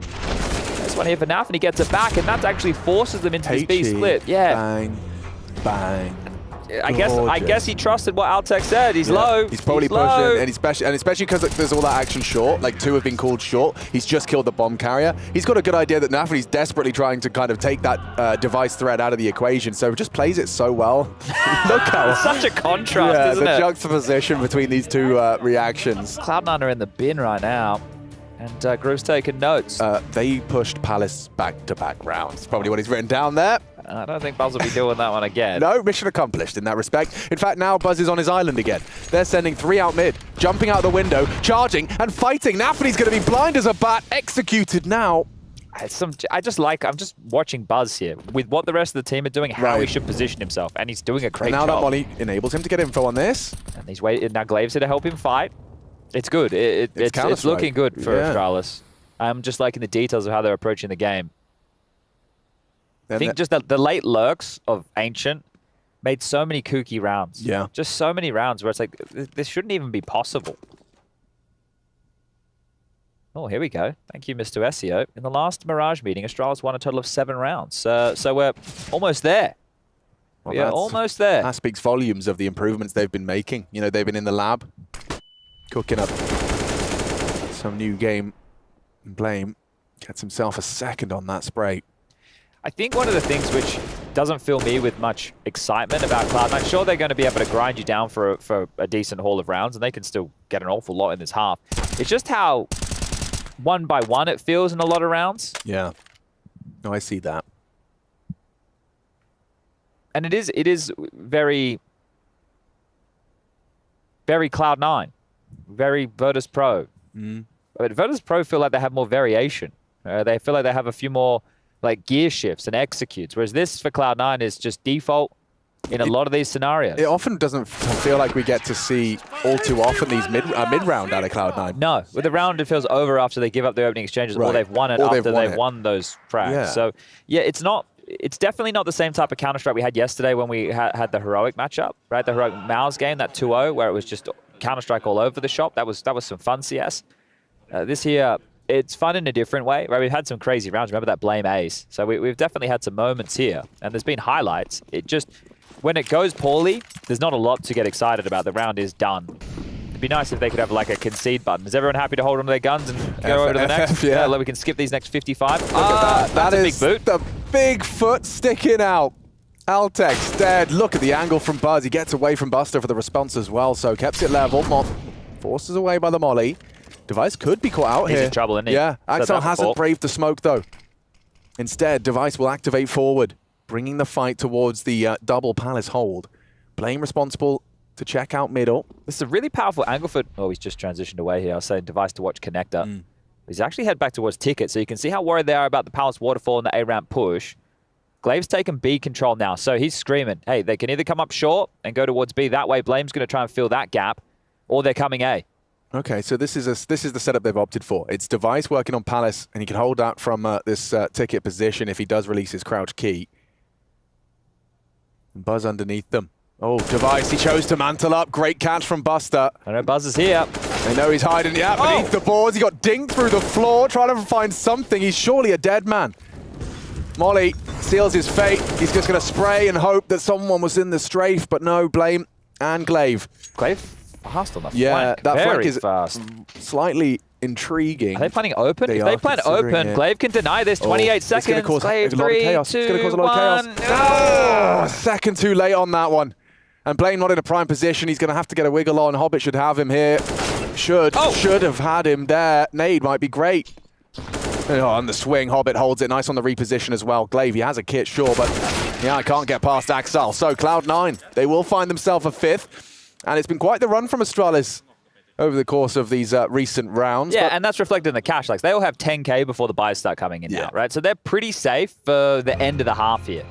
This one here for Naf, and he gets it back, and that actually forces them into this B split. Yeah. Bang, bang. I guess he trusted what Altex said. He's low. He's probably pushing, and especially because there's all that action short. Like 2 have been called short. He's just killed the bomb carrier. He's got a good idea that Nafany's desperately trying to kind of take that Device threat out of the equation. So just plays it so well. Look how such a contrast, isn't it? The juxtaposition between these two reactions. Cloud9 are in the bin right now. And Groove's taking notes. They pushed Palace back-to-back rounds. Probably what he's written down there. I don't think Buzz will be doing that one again. No, mission accomplished in that respect. In fact, now Buzz is on his island again. They're sending 3 out mid, jumping out the window, charging and fighting. Nafany's going to be blind as a bat, executed now. I'm just watching Buzz here with what the rest of the team are doing, how he should position himself, and he's doing a great job. Now that Molly enables him to get info on this. And he's waiting. Now Glave's here to help him fight. It's good. It's looking good for Astralis. I'm just liking the details of how they're approaching the game. I think just the late lurks of Ancient made so many kooky rounds. Yeah. Just so many rounds where it's like, this shouldn't even be possible. Oh, here we go. Thank you, Mr. SEO. In the last Mirage meeting, Astralis won a total of 7 rounds. So we're almost there. Well, we're almost there. That speaks volumes of the improvements they've been making. You know, they've been in the lab, cooking up some new game. Blame gets himself a second on that spray. I think one of the things which doesn't fill me with much excitement about Cloud9, sure they're going to be able to grind you down for a decent haul of rounds, and they can still get an awful lot in this half. It's just how one by one it feels in a lot of rounds. Yeah. No, I see that. And it is very, very Cloud9, very Virtus Pro. But Virtus Pro feel like they have more variation. They feel like they have a few more like gear shifts and executes, whereas this for Cloud9 is just default in a lot of these scenarios. It often doesn't feel like we get to see all too often these mid-round out of Cloud9. No, with the round it feels over after they give up their opening exchanges, or they've won it after they've won those frags. Yeah. So yeah, it's definitely not the same type of Counter-Strike we had yesterday when we had the Heroic matchup, right? The Heroic Mouse game, that 2-0, where it was just Counter-Strike all over the shop. That was some fun CS. This here, it's fun in a different way, right? We've had some crazy rounds. Remember that Blame Ace? So we've definitely had some moments here, and there's been highlights. It just, when it goes poorly, there's not a lot to get excited about. The round is done. It'd be nice if they could have like a concede button. Is everyone happy to hold on to their guns and go over to the next? Yeah, we can skip these next 55. Look at that. That's a big boot. The big foot sticking out. Altex dead. Look at the angle from Buzz. He gets away from Buster for the response as well, so keeps it level. Moth forces away by the molly. Device could be caught out here. He's in trouble, isn't he? Yeah, Axel hasn't braved the smoke though. Instead, Device will activate forward, bringing the fight towards the double Palace hold. Blame responsible to check out middle. This is a really powerful angle for... Oh, he's just transitioned away here. I was saying Device to watch Connector. He's actually head back towards Ticket, so you can see how worried they are about the Palace waterfall and the A-ramp push. Glave's taken B control now, so he's screaming, hey, they can either come up short and go towards B. That way, Blame's going to try and fill that gap, or they're coming A. Okay, so this is the setup they've opted for. It's Device working on Palace, and he can hold that from this Ticket position if he does release his crouch key. And Buzz underneath them. Oh, Device, he chose to mantle up. Great catch from Buster. I know Buzz is here. They know he's hiding beneath the boards. He got dinged through the floor, trying to find something. He's surely a dead man. Molly seals his fate. He's just going to spray and hope that someone was in the strafe, but no, Blame and Glaive. Glaive fast on the yeah, flank. that Very flank is fast. Slightly intriguing. Are they planning open? If they plan open, Glaive can deny this. 28 seconds. It's going to cause Glaive, a lot of chaos. It's going to cause a lot of chaos. Oh, a second too late on that one. And Blame not in a prime position. He's going to have to get a wiggle on. Hobbit should have him here. Should have had him there. Nade might be great. Oh, on the swing, Hobbit holds it. Nice on the reposition as well. Glaive, he has a kit, sure, but yeah, I can't get past Axel. So Cloud9, they will find themselves a 5th. And it's been quite the run from Astralis over the course of these recent rounds. Yeah, and that's reflected in the cash. Like, they all have 10K before the buys start coming in now, right? So they're pretty safe for the end of the half here.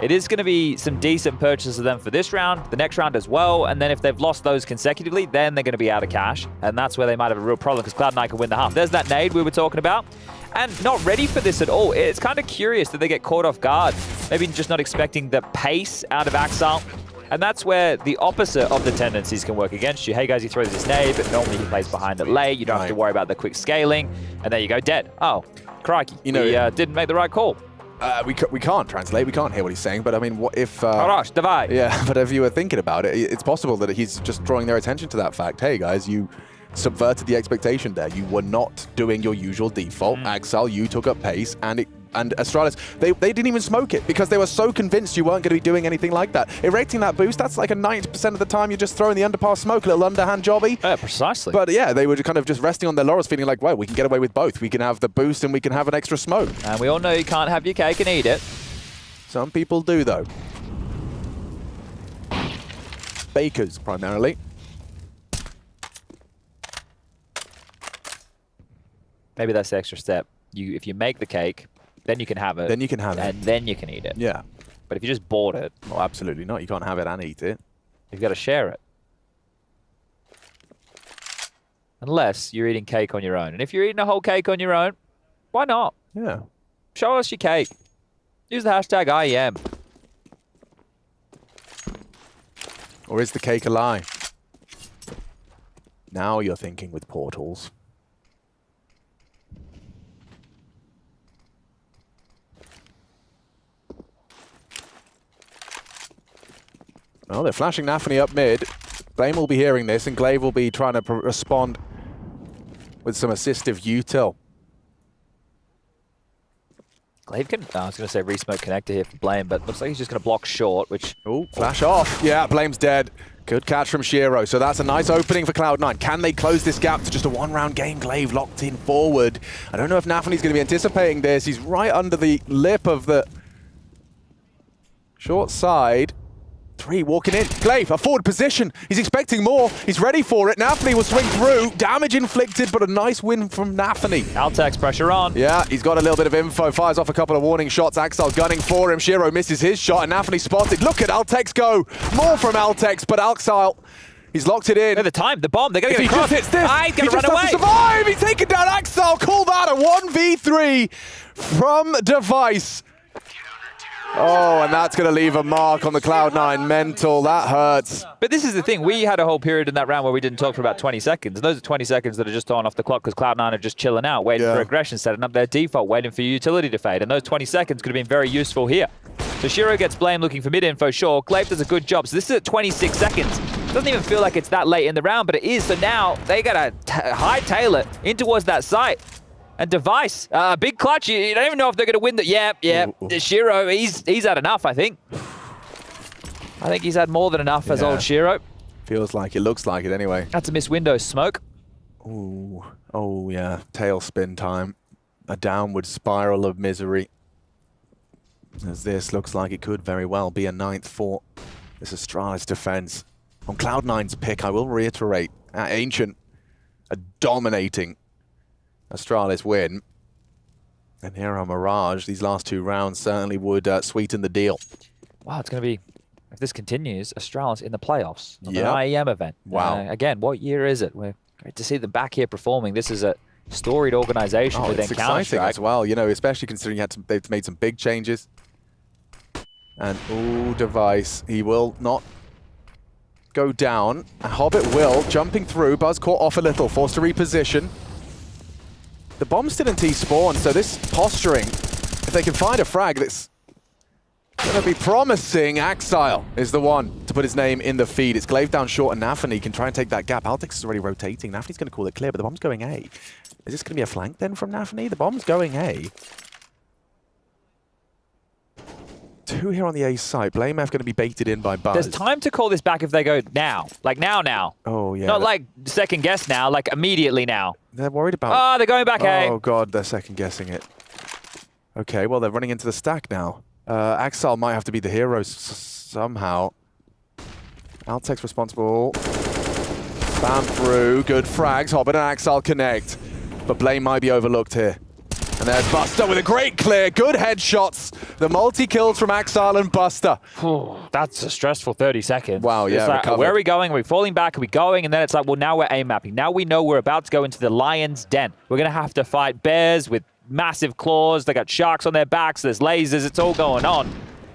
It is going to be some decent purchases of them for this round, the next round as well, and then if they've lost those consecutively, then they're going to be out of cash, and that's where they might have a real problem, because Cloud9 can win the half. There's that nade we were talking about, and not ready for this at all. It's kind of curious that they get caught off guard, maybe just not expecting the pace out of Axel, and that's where the opposite of the tendencies can work against you. Hey guys, he throws this nade, but normally he plays behind it late, you don't have to worry about the quick scaling, and there you go, dead. Oh, crikey, you know, he didn't make the right call. We can't translate. We can't hear what he's saying. But I mean, what if? Divide. Yeah, but if you were thinking about it, it's possible that he's just drawing their attention to that fact. Hey guys, you subverted the expectation there. You were not doing your usual default. Axel, you took up pace, and Astralis, they didn't even smoke it because they were so convinced you weren't going to be doing anything like that. Erecting that boost, that's like a 90% of the time you're just throwing the underpass smoke, a little underhand jobby. Yeah, precisely. But yeah, they were kind of just resting on their laurels, feeling like, well, we can get away with both. We can have the boost and we can have an extra smoke. And we all know you can't have your cake and eat it. Some people do, though. Bakers, primarily. Maybe that's the extra step. If you make the cake, then you can have it. Then you can have it. And then you can eat it. Yeah. But if you just bought it... Well, absolutely not. You can't have it and eat it. You've got to share it. Unless you're eating cake on your own. And if you're eating a whole cake on your own, why not? Yeah. Show us your cake. Use the hashtag IEM. Or is the cake a lie? Now you're thinking with portals. Well, they're flashing Nafany up mid. Blame will be hearing this, and Glaive will be trying to respond with some assistive util. Glaive can... I was going to say re-smoke connector here for Blame, but looks like he's just going to block short, which... Oh, flash off. Yeah, Blame's dead. Good catch from Shiro. So that's a nice opening for Cloud9. Can they close this gap to just a one-round game? Glaive locked in forward. I don't know if Nafany's going to be anticipating this. He's right under the lip of the short side. 3 walking in. Glaive, a forward position. He's expecting more. He's ready for it. Nafany will swing through. Damage inflicted, but a nice win from Nafany. Altex pressure on. Yeah, he's got a little bit of info. Fires off a couple of warning shots. Axel gunning for him. Shiro misses his shot, and Nafany spotted. Look at Altex go. More from Altex, but Axel, he's locked it in. At the time, the bomb. They're going to get across. He just hits this. He's going to run away. To survive. He's taken down Axel. Call that a 1v3 from Device. Oh, and that's going to leave a mark on the Cloud9 mental. That hurts. But this is the thing. We had a whole period in that round where we didn't talk for about 20 seconds. And those are 20 seconds that are just on off the clock because Cloud9 are just chilling out, waiting for aggression, setting up their default, waiting for utility to fade. And those 20 seconds could have been very useful here. So Shiro gets Blame looking for mid-info, sure. Glaive does a good job. So this is at 26 seconds. Doesn't even feel like it's that late in the round, but it is. So now they got to hightail it in towards that site. And Device, big clutch. You don't even know if they're going to win the... Yeah. Shiro, he's had enough, I think. I think he's had more than enough as old Shiro. Feels like it. Looks like it anyway. That's a missed window smoke. Ooh. Oh, yeah. Tailspin time. A downward spiral of misery. As this looks like it could very well be a 9th for this Astralis defense. On Cloud9's pick, I will reiterate, Ancient are dominating Astralis win. And here on Mirage, these last 2 rounds certainly would sweeten the deal. Wow, it's going to be, if this continues, Astralis in the playoffs. An IEM event. Wow. Again, what year is it? We're great to see them back here performing. This is a storied organization within it's exciting as well, you know, especially considering they've made some big changes. And, ooh, Device, he will not go down. And Hobbit will, jumping through, Buzz caught off a little, forced to reposition. The bomb's still in T-spawn, so this posturing If they can find a frag that's going to be promising, Axile is the one to put his name in the feed. It's Glaive down short, and Nafany can try and take that gap. Altex is already rotating. Nafany's going to call it clear, but the bomb's going A. Is this going to be a flank then from Nafany? The bomb's going A. 2 here on the A site. Blame F going to be baited in by Buzz. There's time to call this back if they go now. Like now. Oh, yeah. Not like second guess now, like immediately now. They're worried about... Oh, they're going back A. Oh, God, they're second guessing it. Okay, well, they're running into the stack now. Axile might have to be the hero somehow. Altex responsible. Spam through. Good frags. Hobbit and Axile connect. But Blame might be overlooked here. And there's Buster with a great clear. Good headshots. The multi-kills from Axile and Buster. That's a stressful 30 seconds. Wow, yeah, It's like, where are we going? Are we falling back? Are we going? And then it's like, well, now we're aim mapping. Now we know we're about to go into the lion's den. We're going to have to fight bears with massive claws. They got sharks on their backs. There's lasers. It's all going on.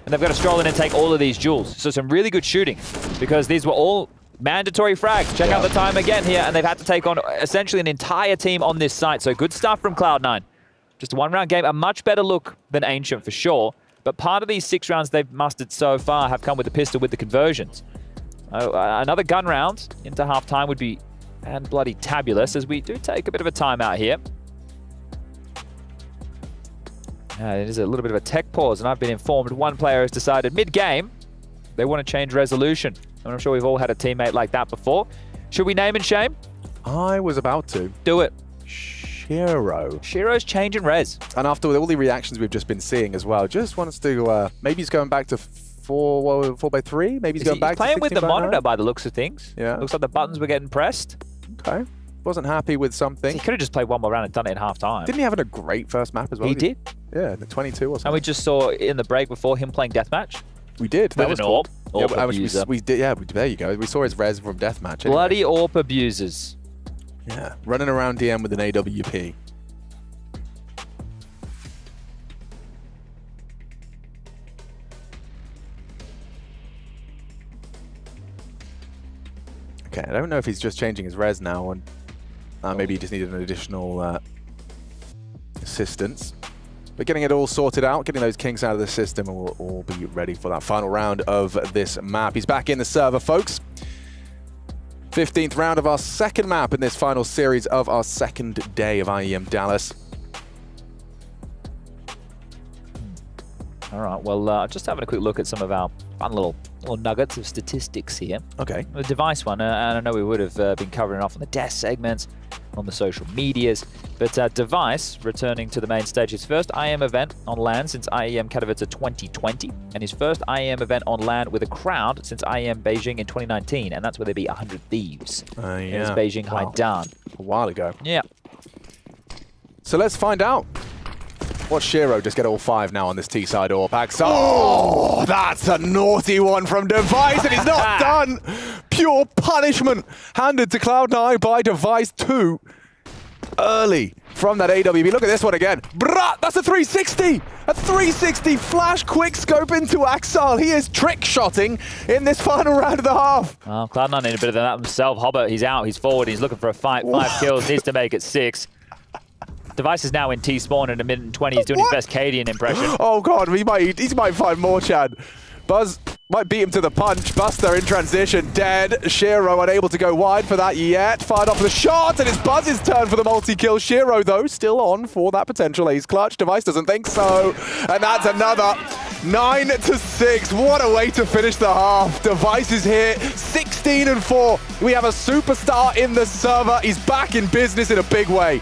And they've got to stroll in and take all of these jewels. So some really good shooting because these were all mandatory frags. Check out the time again here. And they've had to take on essentially an entire team on this site. So good stuff from Cloud9. Just a one-round game, a much better look than Ancient for sure. But part of these 6 rounds they've mustered so far have come with the pistol with the conversions. Another gun round into halftime would be and bloody tabulous as we do take a bit of a timeout here. It is a little bit of a tech pause, and I've been informed one player has decided mid-game they want to change resolution. And I'm sure we've all had a teammate like that before. Should we name and shame? I was about to. Do it. Shiro's changing res. And after all the reactions we've just been seeing as well, just wants to, maybe he's going back to 4x3? Maybe he's going back to 16x9? Playing with the monitor by the looks of things. Yeah. Looks like the buttons were getting pressed. Okay. Wasn't happy with something. He could have just played one more round and done it in half time. Didn't he have a great first map as well? He did. Yeah, the 22 or something. And we just saw in the break before him playing Deathmatch. We did. That was cool. Orp abuser. We did. Yeah, there you go. We saw his res from Deathmatch. Anyway. Bloody Orp abusers. Yeah, running around DM with an AWP. Okay, I don't know if he's just changing his res now, and maybe he just needed an additional assistance. But getting it all sorted out, getting those kinks out of the system, and we'll all be ready for that final round of this map. He's back in the server, folks. 15th round of our second map in this final series of our second day of IEM Dallas. All right, well, just having a quick look at some of our fun little nuggets of statistics here. Okay. The device one, and I know we would have been covering off on the desk segments, on the social medias, but Device returning to the main stage. His first IEM event on LAN since IEM Katowice 2020, and his first IEM event on LAN with a crowd since IEM Beijing in 2019, and that's where they beat 100 Thieves. Yeah. It was Beijing Haidan. A while ago. Yeah. So let's find out. Watch Shiro just get all 5 now on this T-side AWP. Axile. Oh, that's a naughty one from Device, and he's not done. Pure punishment handed to Cloud9 by Device 2 early from that AWP. Look at this one again. Bruh, that's a 360. A 360 flash quick scope into Axile. He is trick-shotting in this final round of the half. Well, Cloud9 need a bit of that himself. Hobbit, he's out, he's forward, he's looking for a fight. 5 kills, needs to make it 6. Device is now in T-spawn in a minute and 20. He's doing his best Cadian impression. Oh, God, he might find more, Chad. Buzz might beat him to the punch. Buster in transition, dead. Shiro unable to go wide for that yet. Fired off the shot, and it's Buzz's turn for the multi-kill. Shiro, though, still on for that potential ace clutch. Device doesn't think so. And that's another 9-6. What a way to finish the half. Device is here, 16-4. We have a superstar in the server. He's back in business in a big way.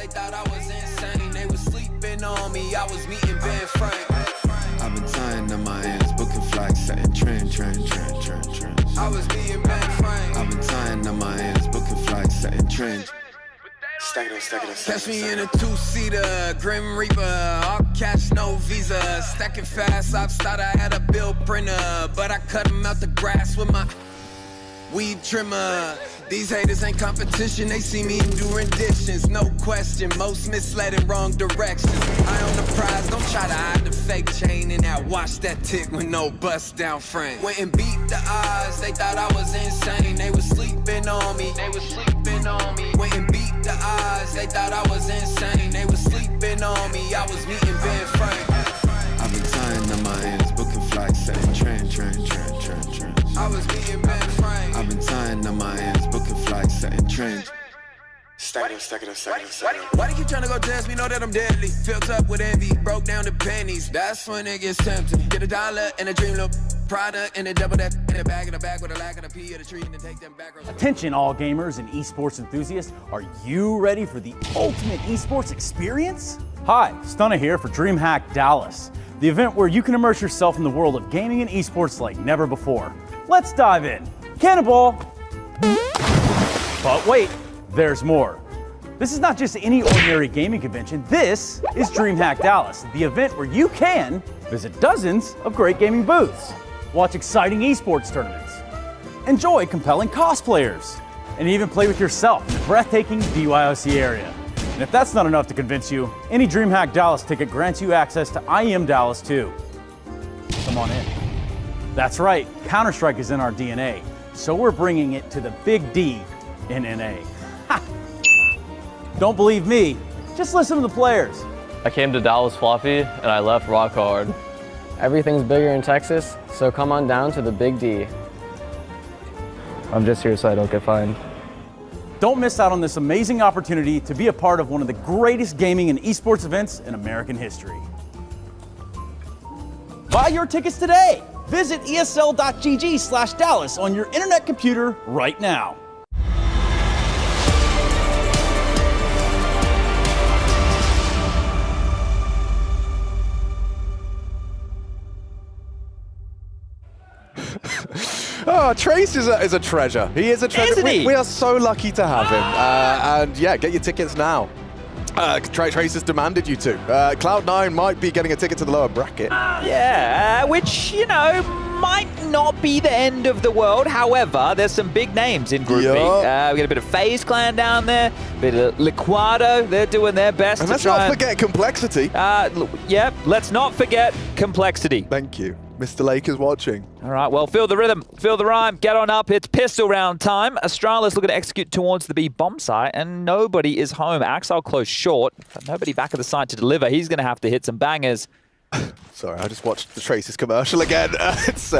they thought I was insane. They was sleeping on me, I was meeting Ben Frank. I've been tying up my hands, booking flights, setting trend. I was meeting Ben Frank. I've been tying up my hands, booking flights, setting trend. Catch me in a two-seater, Grim Reaper, all cash, no visa. Stacking fast, I've thought I had a bill printer, but I cut them out the grass with my weed trimmer. These haters ain't competition, they see me do renditions, no question. Most misled in wrong directions. I own the prize, don't try to hide the fake chain in that watch that tick with no bust down frame. Went and beat the odds, they thought I was insane. They was sleeping on me, Went and beat the odds, they thought I was insane. They was sleeping on me, I was meeting Ben Frank. I've been tying up my hands, booking flights, setting trend. I was meeting Ben Frank. I've been tying up my hands, booking flights, setting trend. Why they keep trying to go test me? Know that I'm deadly. Filled up with envy, broke down to pennies. That's when it gets tempting. Get $1 and a dream look. Product and a double that in a bag with a lack of a P of the tree and then take them back. Attention all gamers and esports enthusiasts. Are you ready for the ultimate esports experience? Hi, Stunna here for DreamHack Dallas, the event where you can immerse yourself in the world of gaming and esports like never before. Let's dive in. Cannonball! But wait, there's more. This is not just any ordinary gaming convention. This is DreamHack Dallas, the event where you can visit dozens of great gaming booths, watch exciting esports tournaments, enjoy compelling cosplayers, and even play with yourself in the breathtaking BYOC area. And if that's not enough to convince you, any DreamHack Dallas ticket grants you access to IEM Dallas too. Come on in. That's right, Counter-Strike is in our DNA, so we're bringing it to the big D in NA. Ha! Don't believe me? Just listen to the players. I came to Dallas fluffy and I left rock hard. Everything's bigger in Texas, so come on down to the Big D. I'm just here so I don't get fined. Don't miss out on this amazing opportunity to be a part of one of the greatest gaming and esports events in American history. Buy your tickets today. Visit esl.gg/Dallas on your internet computer right now. Oh, Trace is a treasure. He is a treasure. Isn't he? We are so lucky to have him. And yeah, get your tickets now. Trace has demanded you to. Cloud9 might be getting a ticket to the lower bracket. Yeah, which, you know, might not be the end of the world. However, there's some big names in Group B. We got a bit of FaZe Clan down there, a bit of Liquado. They're doing their best and to let's try not forget Complexity. Yeah, let's not forget Complexity. Thank you. Mr. Lake is watching. All right, well, feel the rhythm, feel the rhyme, get on up. It's pistol round time. Astralis looking to execute towards the B bomb site, and nobody is home. Axel close short, but nobody back at the site to deliver. He's going to have to hit some bangers. Sorry, I just watched the Trace's commercial again. It's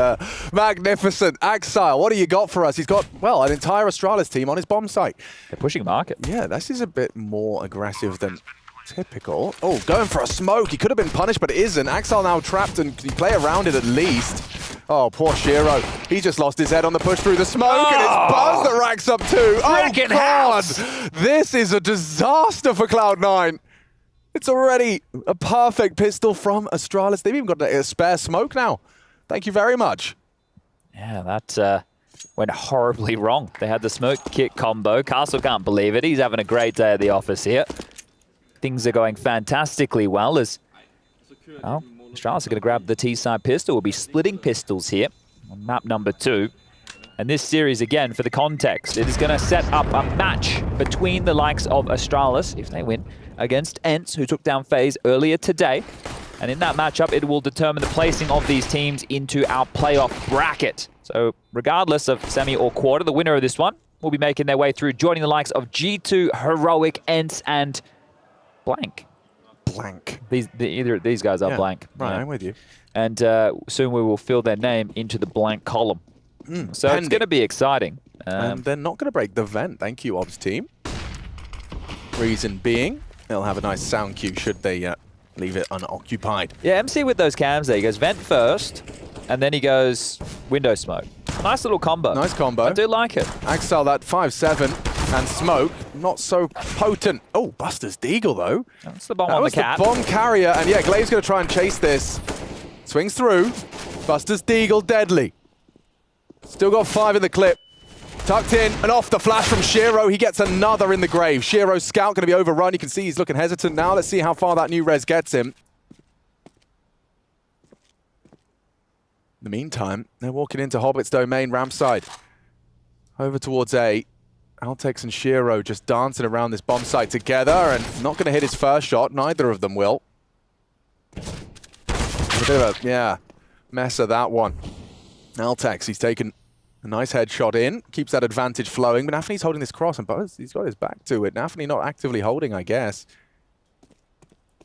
magnificent. Axel, what do you got for us? He's got, well, an entire Astralis team on his bomb site. They're pushing market. Yeah, this is a bit more aggressive than typical. Oh, going for a smoke. He could have been punished, but isn't. Axel now trapped, and can he play around it at least? Oh, poor Shiro. He just lost his head on the push through the smoke, and it's Buzz that racks up two. Oh, God. This is a disaster for Cloud9. It's already a perfect pistol from Astralis. They've even got a spare smoke now. Thank you very much. Yeah, that went horribly wrong. They had the smoke kick combo. Castle can't believe it. He's having a great day at the office here. Things are going fantastically well as, well, Astralis are going to grab the T-side pistol. We'll be splitting pistols here on map number 2. And this series, again, for the context, it is going to set up a match between the likes of Astralis, if they win, against ENCE, who took down FaZe earlier today. And in that matchup, it will determine the placing of these teams into our playoff bracket. So regardless of semi or quarter, the winner of this one will be making their way through, joining the likes of G2, Heroic, ENCE, and Blank. Either of these guys are Blank. Right, I'm with you. And soon we will fill their name into the blank column. So it's going to be exciting. And they're not going to break the vent. Thank you, Obs team. Reason being, they'll have a nice sound cue should they leave it unoccupied. Yeah, MC with those cams there. He goes vent first, and then he goes window smoke. Nice little combo. Nice combo. I do like it. Axel, that 5-7 and smoke. not so potent. Oh, Buster's Deagle, though. That's the bomb that on was the cap. bomb carrier, and yeah, Glaive's going to try and chase this. Swings through. Buster's Deagle, deadly. Still got 5 in the clip. Tucked in and off the flash from Shiro. He gets another in the grave. Shiro's scout going to be overrun. You can see he's looking hesitant now. Let's see how far that new res gets him. In the meantime, they're walking into Hobbit's domain, ramp side. Over towards A. Altex and Shiro just dancing around this bomb site together and not going to hit his first shot. Neither of them will. A bit of a, mess of that one. Altex, he's taken a nice headshot in, keeps that advantage flowing, but Nafany's holding this cross, and Buzz, he's got his back to it. Nafany not actively holding, I guess.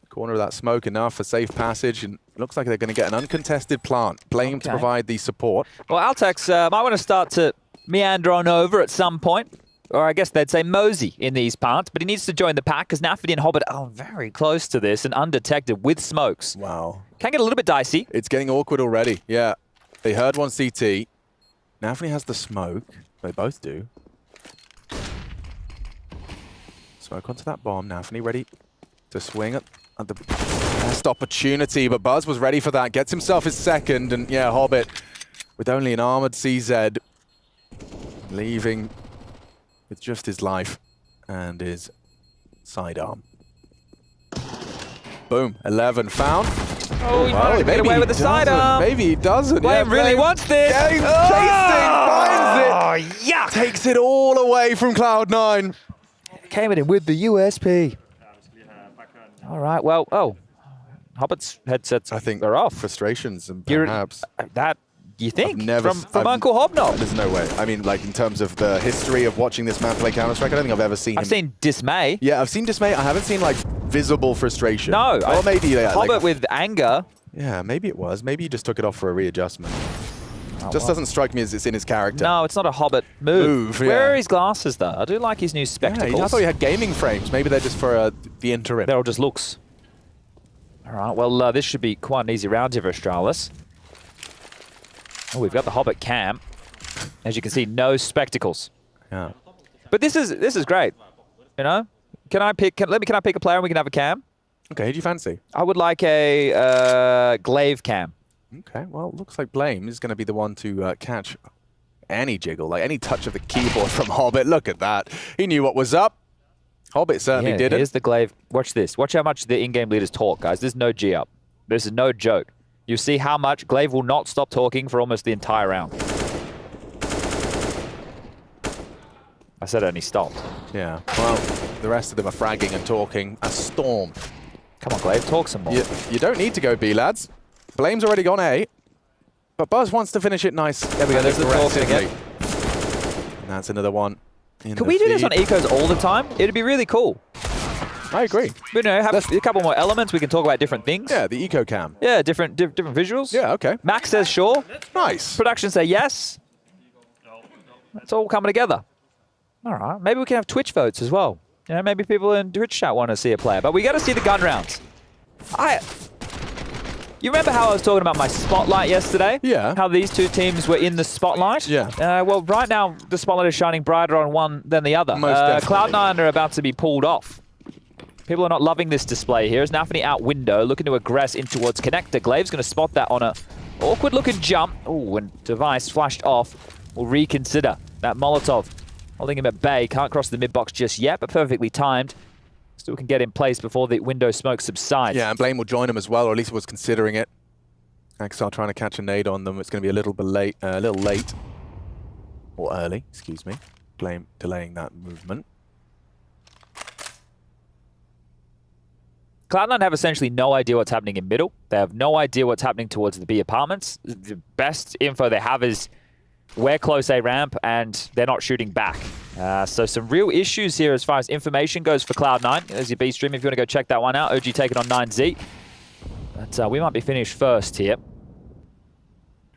Corner of that smoke enough for safe passage, and looks like they're going to get an uncontested plant. Blame to provide the support. Well, Altex might want to start to meander on over at some point. Or I guess they'd say mosey in these parts, but he needs to join the pack because Nafany and Hobbit are very close to this and undetected with smokes. Wow. Can get a little bit dicey. It's getting awkward already, yeah. They heard one CT. Nafany has the smoke. They both do. Smoke onto that bomb. Nafany ready to swing at the best opportunity, but Buzz was ready for that. Gets himself his second, and yeah, Hobbit with only an armored CZ leaving with just his life and his sidearm. Boom, 11 found. Oh, he might get away with the sidearm. Maybe he doesn't. Blame really wants this. Chasing, finds it. Yeah. Takes it all away from Cloud9. Came in with the USP. All right, well, Hobbit's headsets, I think they're off. Frustrations and perhaps. That, you think? Never, from Uncle Hobnob? There's no way. I mean, like, in terms of the history of watching this man play Counter-Strike, I don't think I've ever seen I've seen dismay. Yeah, I've seen dismay. I haven't seen, like, visible frustration. No. Or maybe, Hobbit like, with anger. Yeah, maybe it was. Maybe he just took it off for a readjustment. Just doesn't strike me as it's in his character. No, it's not a Hobbit move. Yeah. Where are his glasses, though? I do like his new spectacles. Yeah, I thought he had gaming frames. Maybe they're just for the interim. They're all just looks. All right, well, this should be quite an easy round here for Astralis. Oh, we've got the Hobbit cam. As you can see, no spectacles. Yeah. But this is great. You know? Can I pick a player and we can have a cam? Okay, who do you fancy? I would like a Glaive cam. Okay, well, it looks like Blame is going to be the one to catch any jiggle, like any touch of the keyboard from Hobbit. Look at that. He knew what was up. Hobbit certainly didn't. Here's the Glaive. Watch this. Watch how much the in-game leaders talk, guys. There's no G up. This is no joke. You see how much Glaive will not stop talking for almost the entire round. I said it and he stopped. Yeah, well, the rest of them are fragging and talking a storm. Come on, Glaive, talk some more. You don't need to go B, lads. Blame's already gone A, but Buzz wants to finish it nice. There we go, there's the talking again. And that's another one. Can we do this on ecos all the time? It'd be really cool. I agree. But, you know, have a couple more elements. We can talk about different things. Yeah, the eco cam. Yeah, different visuals. Yeah, okay. Max says sure. Nice. Production say yes. It's all coming together. All right, maybe we can have Twitch votes as well. You know, maybe people in Twitch chat want to see a player, but we got to see the gun rounds. You remember how I was talking about my spotlight yesterday? Yeah. How these two teams were in the spotlight? Yeah. Well, right now, the spotlight is shining brighter on one than the other. Most definitely. Cloud9 are about to be pulled off. People are not loving this display here. As Nafany out window, looking to aggress in towards connector. Glaive's going to spot that on a awkward-looking jump. Oh, and device flashed off. Will reconsider that Molotov. Holding him at bay. Can't cross the mid-box just yet, but perfectly timed. Still can get in place before the window smoke subsides. Yeah, and Blame will join him as well, or at least was considering it. Axar trying to catch a nade on them. It's going to be a little bit late, or early, excuse me. Blame delaying that movement. Cloud9 have essentially no idea what's happening in middle. They have no idea what's happening towards the B apartments. The best info they have is we're close A ramp and they're not shooting back. So some real issues here as far as information goes for Cloud9. There's your B stream if you want to go check that one out. OG taking on 9Z. But we might be finished first here.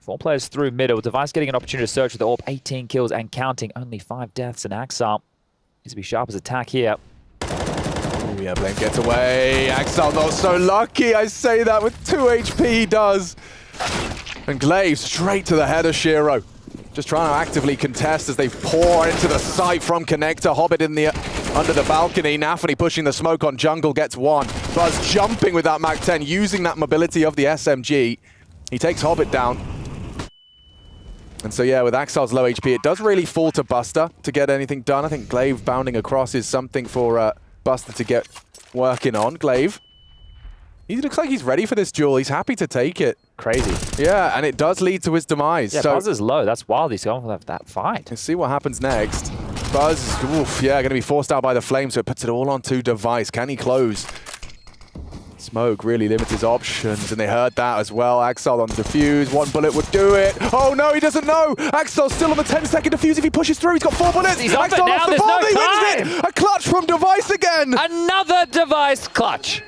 4 players through middle. Device getting an opportunity to search with the AWP. 18 kills and counting. Only 5 deaths. And Axar needs to be sharp as attack here. Oh yeah, Blame gets away. Axel not so lucky. I say that with 2 HP he does. And Glaive straight to the head of Shiro. Just trying to actively contest as they pour into the site from connector. Hobbit in the under the balcony. Nafany pushing the smoke on jungle, gets one. Buzz jumping with that Mac-10, using that mobility of the SMG. He takes Hobbit down. And so yeah, with Axel's low HP, it does really fall to Buster to get anything done. I think Glaive bounding across is something for Buster to get working on. Glaive, he looks like he's ready for this duel. He's happy to take it. Crazy. Yeah, and it does lead to his demise. Yeah, so Buzz is low. That's wild. He's going for that fight. Let's see what happens next. Buzz, oof, yeah, going to be forced out by the flame, so it puts it all onto Device. Can he close? Smoke really limits his options, and they heard that as well. Axel on the defuse, one bullet would do it. Oh no, he doesn't know! Axel's still on the 10-second defuse. If he pushes through, he's got 4 bullets. He's off it Axel now, off the there's bomb, no he time! wins it! A clutch from Device again! Another Device clutch.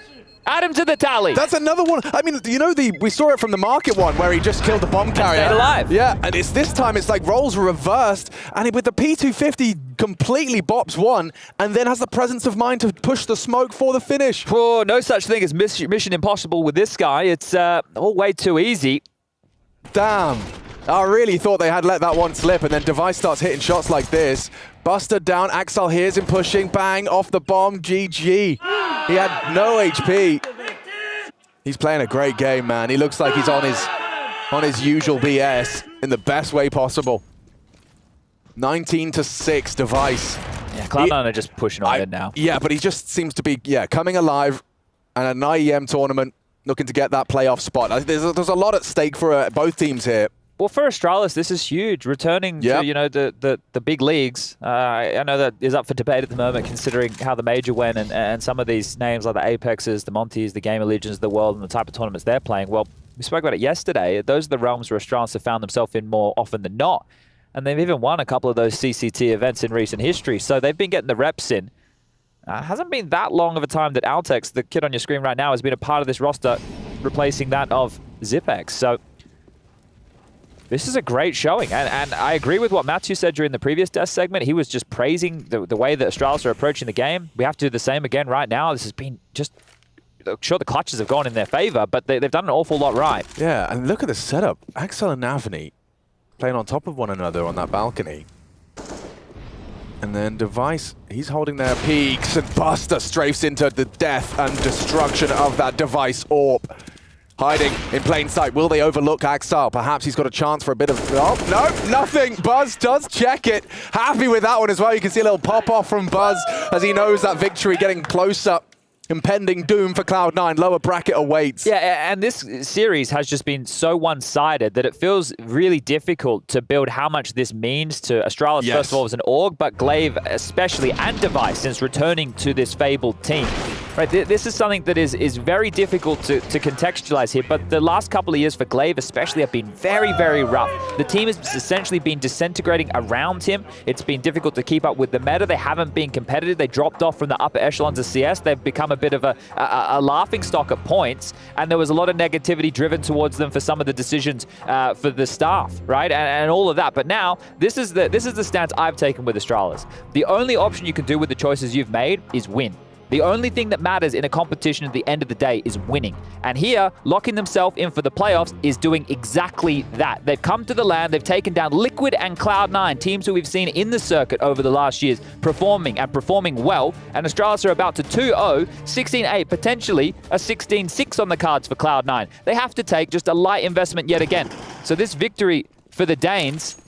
Add him to the tally. That's another one. I mean, you know, we saw it from the market one where he just killed the bomb carrier. Stayed alive. Yeah, and it's this time it's like roles reversed, and with the P250 completely bops one, and then has the presence of mind to push the smoke for the finish. Oh, no such thing as Mission Impossible with this guy. It's all way too easy. Damn. I really thought they had let that one slip, and then Device starts hitting shots like this. Buster down, Axel hears him pushing, bang, off the bomb, GG. He had no HP. He's playing a great game, man. He looks like he's on his usual BS in the best way possible. 19-6, Device. Yeah, Cloud9 are just pushing on it now. Yeah, but he just seems to be, coming alive, and an IEM tournament, looking to get that playoff spot. There's a lot at stake for both teams here. Well, for Astralis, this is huge. Returning to, the big leagues. I know that is up for debate at the moment, considering how the major went and some of these names like the Apexes, the Monties, the Gamer Legions of the world, and the type of tournaments they're playing. Well, we spoke about it yesterday. Those are the realms where Astralis have found themselves in more often than not. And they've even won a couple of those CCT events in recent history. So they've been getting the reps in. Hasn't been that long of a time that Altex, the kid on your screen right now, has been a part of this roster, replacing that of Zipex. So this is a great showing, and I agree with what Matthew said during the previous death segment. He was just praising the way that Astralis are approaching the game. We have to do the same again right now. This has been just... Sure, the clutches have gone in their favor, but they've done an awful lot right. Yeah, and look at the setup. Axel and Nafany playing on top of one another on that balcony. And then Device, he's holding their peaks, and Buster strafes into the death and destruction of that Device AWP. Hiding in plain sight. Will they overlook Axel? Perhaps he's got a chance for a bit of... Oh, no, nothing. Buzz does check it. Happy with that one as well. You can see a little pop-off from Buzz as he knows that victory getting closer. Impending doom for Cloud9. Lower bracket awaits. Yeah, and this series has just been so one-sided that it feels really difficult to build how much this means to Astralis, first of all, as an org, but Glaive especially, and Device, since returning to this fabled team. Right, this is something that is very difficult to contextualize here, but the last couple of years for Glaive especially have been very, very rough. The team has essentially been disintegrating around him. It's been difficult to keep up with the meta. They haven't been competitive. They dropped off from the upper echelons of CS. They've become a bit of a laughing stock at points, and there was a lot of negativity driven towards them for some of the decisions for the staff, right, and all of that. But now, this is the stance I've taken with Astralis. The only option you can do with the choices you've made is win. The only thing that matters in a competition at the end of the day is winning. And here, locking themselves in for the playoffs is doing exactly that. They've come to the LAN, they've taken down Liquid and Cloud9, teams who we've seen in the circuit over the last years performing well. And Astralis are about to 2-0, 16-8, potentially a 16-6 on the cards for Cloud9. They have to take just a light investment yet again. So this victory for the Danes,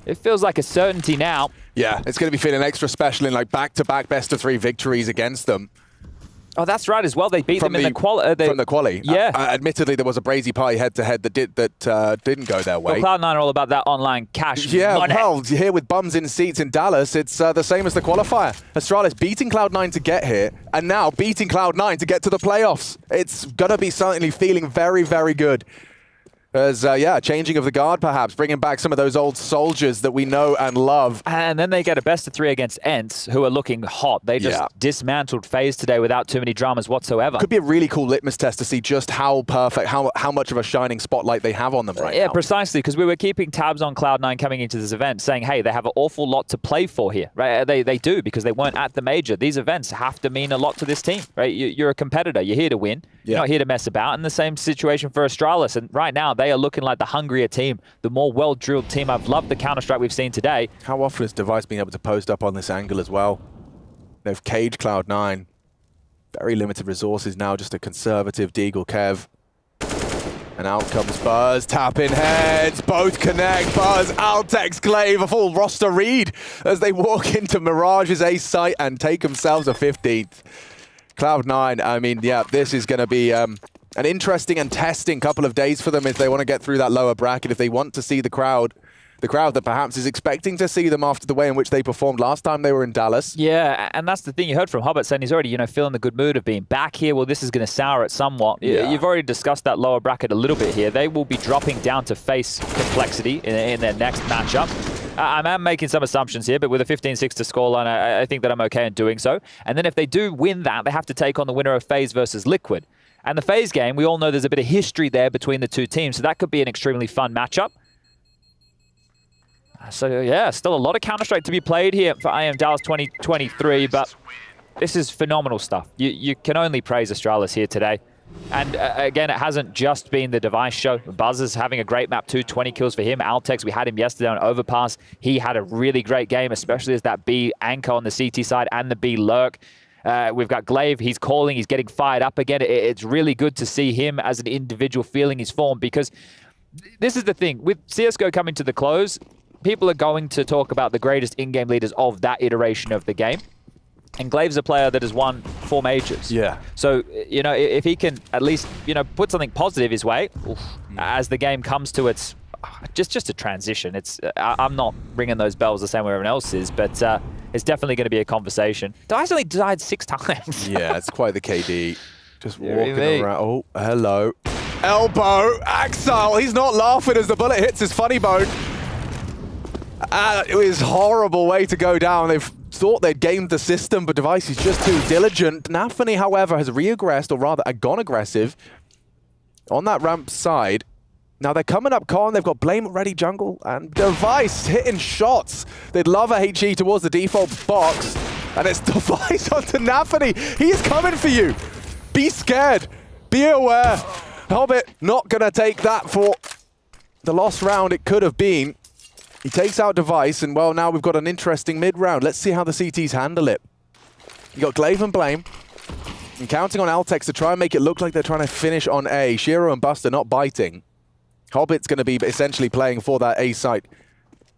it feels like a certainty now. Yeah, it's going to be feeling extra special in like back-to-back best-of-3 victories against them. Oh, that's right as well. They beat them in the quali. From the quali. Yeah. Admittedly, there was a Brazy Pie head-to-head that didn't go their way. Well, Cloud9 are all about that online cash money. Well, here with bums in seats in Dallas, it's the same as the qualifier. Astralis beating Cloud9 to get here, and now beating Cloud9 to get to the playoffs. It's going to be certainly feeling very, very good. As, changing of the guard, perhaps, bringing back some of those old soldiers that we know and love. And then they get a best-of-3 against ENCE, who are looking hot. They just dismantled FaZe today without too many dramas whatsoever. Could be a really cool litmus test to see just how perfect, how much of a shining spotlight they have on them right now. Yeah, precisely, because we were keeping tabs on Cloud9 coming into this event, saying, hey, they have an awful lot to play for here, right? They do, because they weren't at the major. These events have to mean a lot to this team, right? You're a competitor. You're here to win. You're not here to mess about. And the same situation for Astralis. And right now, they are looking like the hungrier team, the more well-drilled team. I've loved the Counter-Strike we've seen today. How often has Device been able to post up on this angle as well? They've caged Cloud9. Very limited resources now, just a conservative Deagle Kev. And out comes Buzz, tapping heads, both connect, Buzz, Altex, Glaive, a full roster read as they walk into Mirage's ace site and take themselves a 15th. Cloud9, I mean, yeah, this is going to be an interesting and testing couple of days for them if they want to get through that lower bracket, if they want to see the crowd that perhaps is expecting to see them after the way in which they performed last time they were in Dallas. Yeah, and that's the thing. You heard from Hobbit saying he's already, feeling the good mood of being back here. Well, this is going to sour it somewhat. Yeah. You've already discussed that lower bracket a little bit here. They will be dropping down to face complexity in their next matchup. I am making some assumptions here, but with a 15-6 to scoreline, I think that I'm okay in doing so. And then if they do win that, they have to take on the winner of FaZe versus Liquid. And the FaZe game, we all know there's a bit of history there between the two teams, so that could be an extremely fun matchup. So yeah, still a lot of Counter-Strike to be played here for IEM Dallas 2023, but this is phenomenal stuff. You can only praise Astralis here today. And again, it hasn't just been the device show. Buzz is having a great map too, 20 kills for him. Altex, we had him yesterday on Overpass. He had a really great game, especially as that B anchor on the CT side and the B lurk. We've got Glaive, he's calling, he's getting fired up again. It's really good to see him as an individual feeling his form, because this is the thing. With CSGO coming to the close, people are going to talk about the greatest in-game leaders of that iteration of the game. And Glaive's a player that has won 4 majors. Yeah. So, if he can at least, put something positive his way, as the game comes to its, just a transition. I'm not ringing those bells the same way everyone else is, but it's definitely going to be a conversation. Dice only died 6 times. Yeah, it's quite the KD. Just walking around. Oh, hello. Elbow, Axel, he's not laughing as the bullet hits his funny bone. It was a horrible way to go down. They've thought they'd gamed the system, but Device is just too diligent. Nafany, however, has re-aggressed, or rather, gone aggressive on that ramp side. Now they're coming up con, they've got Blame ready jungle, and Device hitting shots. They'd love a HE towards the default box, and it's Device onto Nafany. He's coming for you. Be scared. Be aware. Hobbit not going to take that for the lost round it could have been. He takes out Device, and well, now we've got an interesting mid-round. Let's see how the CTs handle it. You got Glaive and Blame, and counting on Altex to try and make it look like they're trying to finish on A. Shiro and Buster not biting. Hobbit's going to be essentially playing for that A site,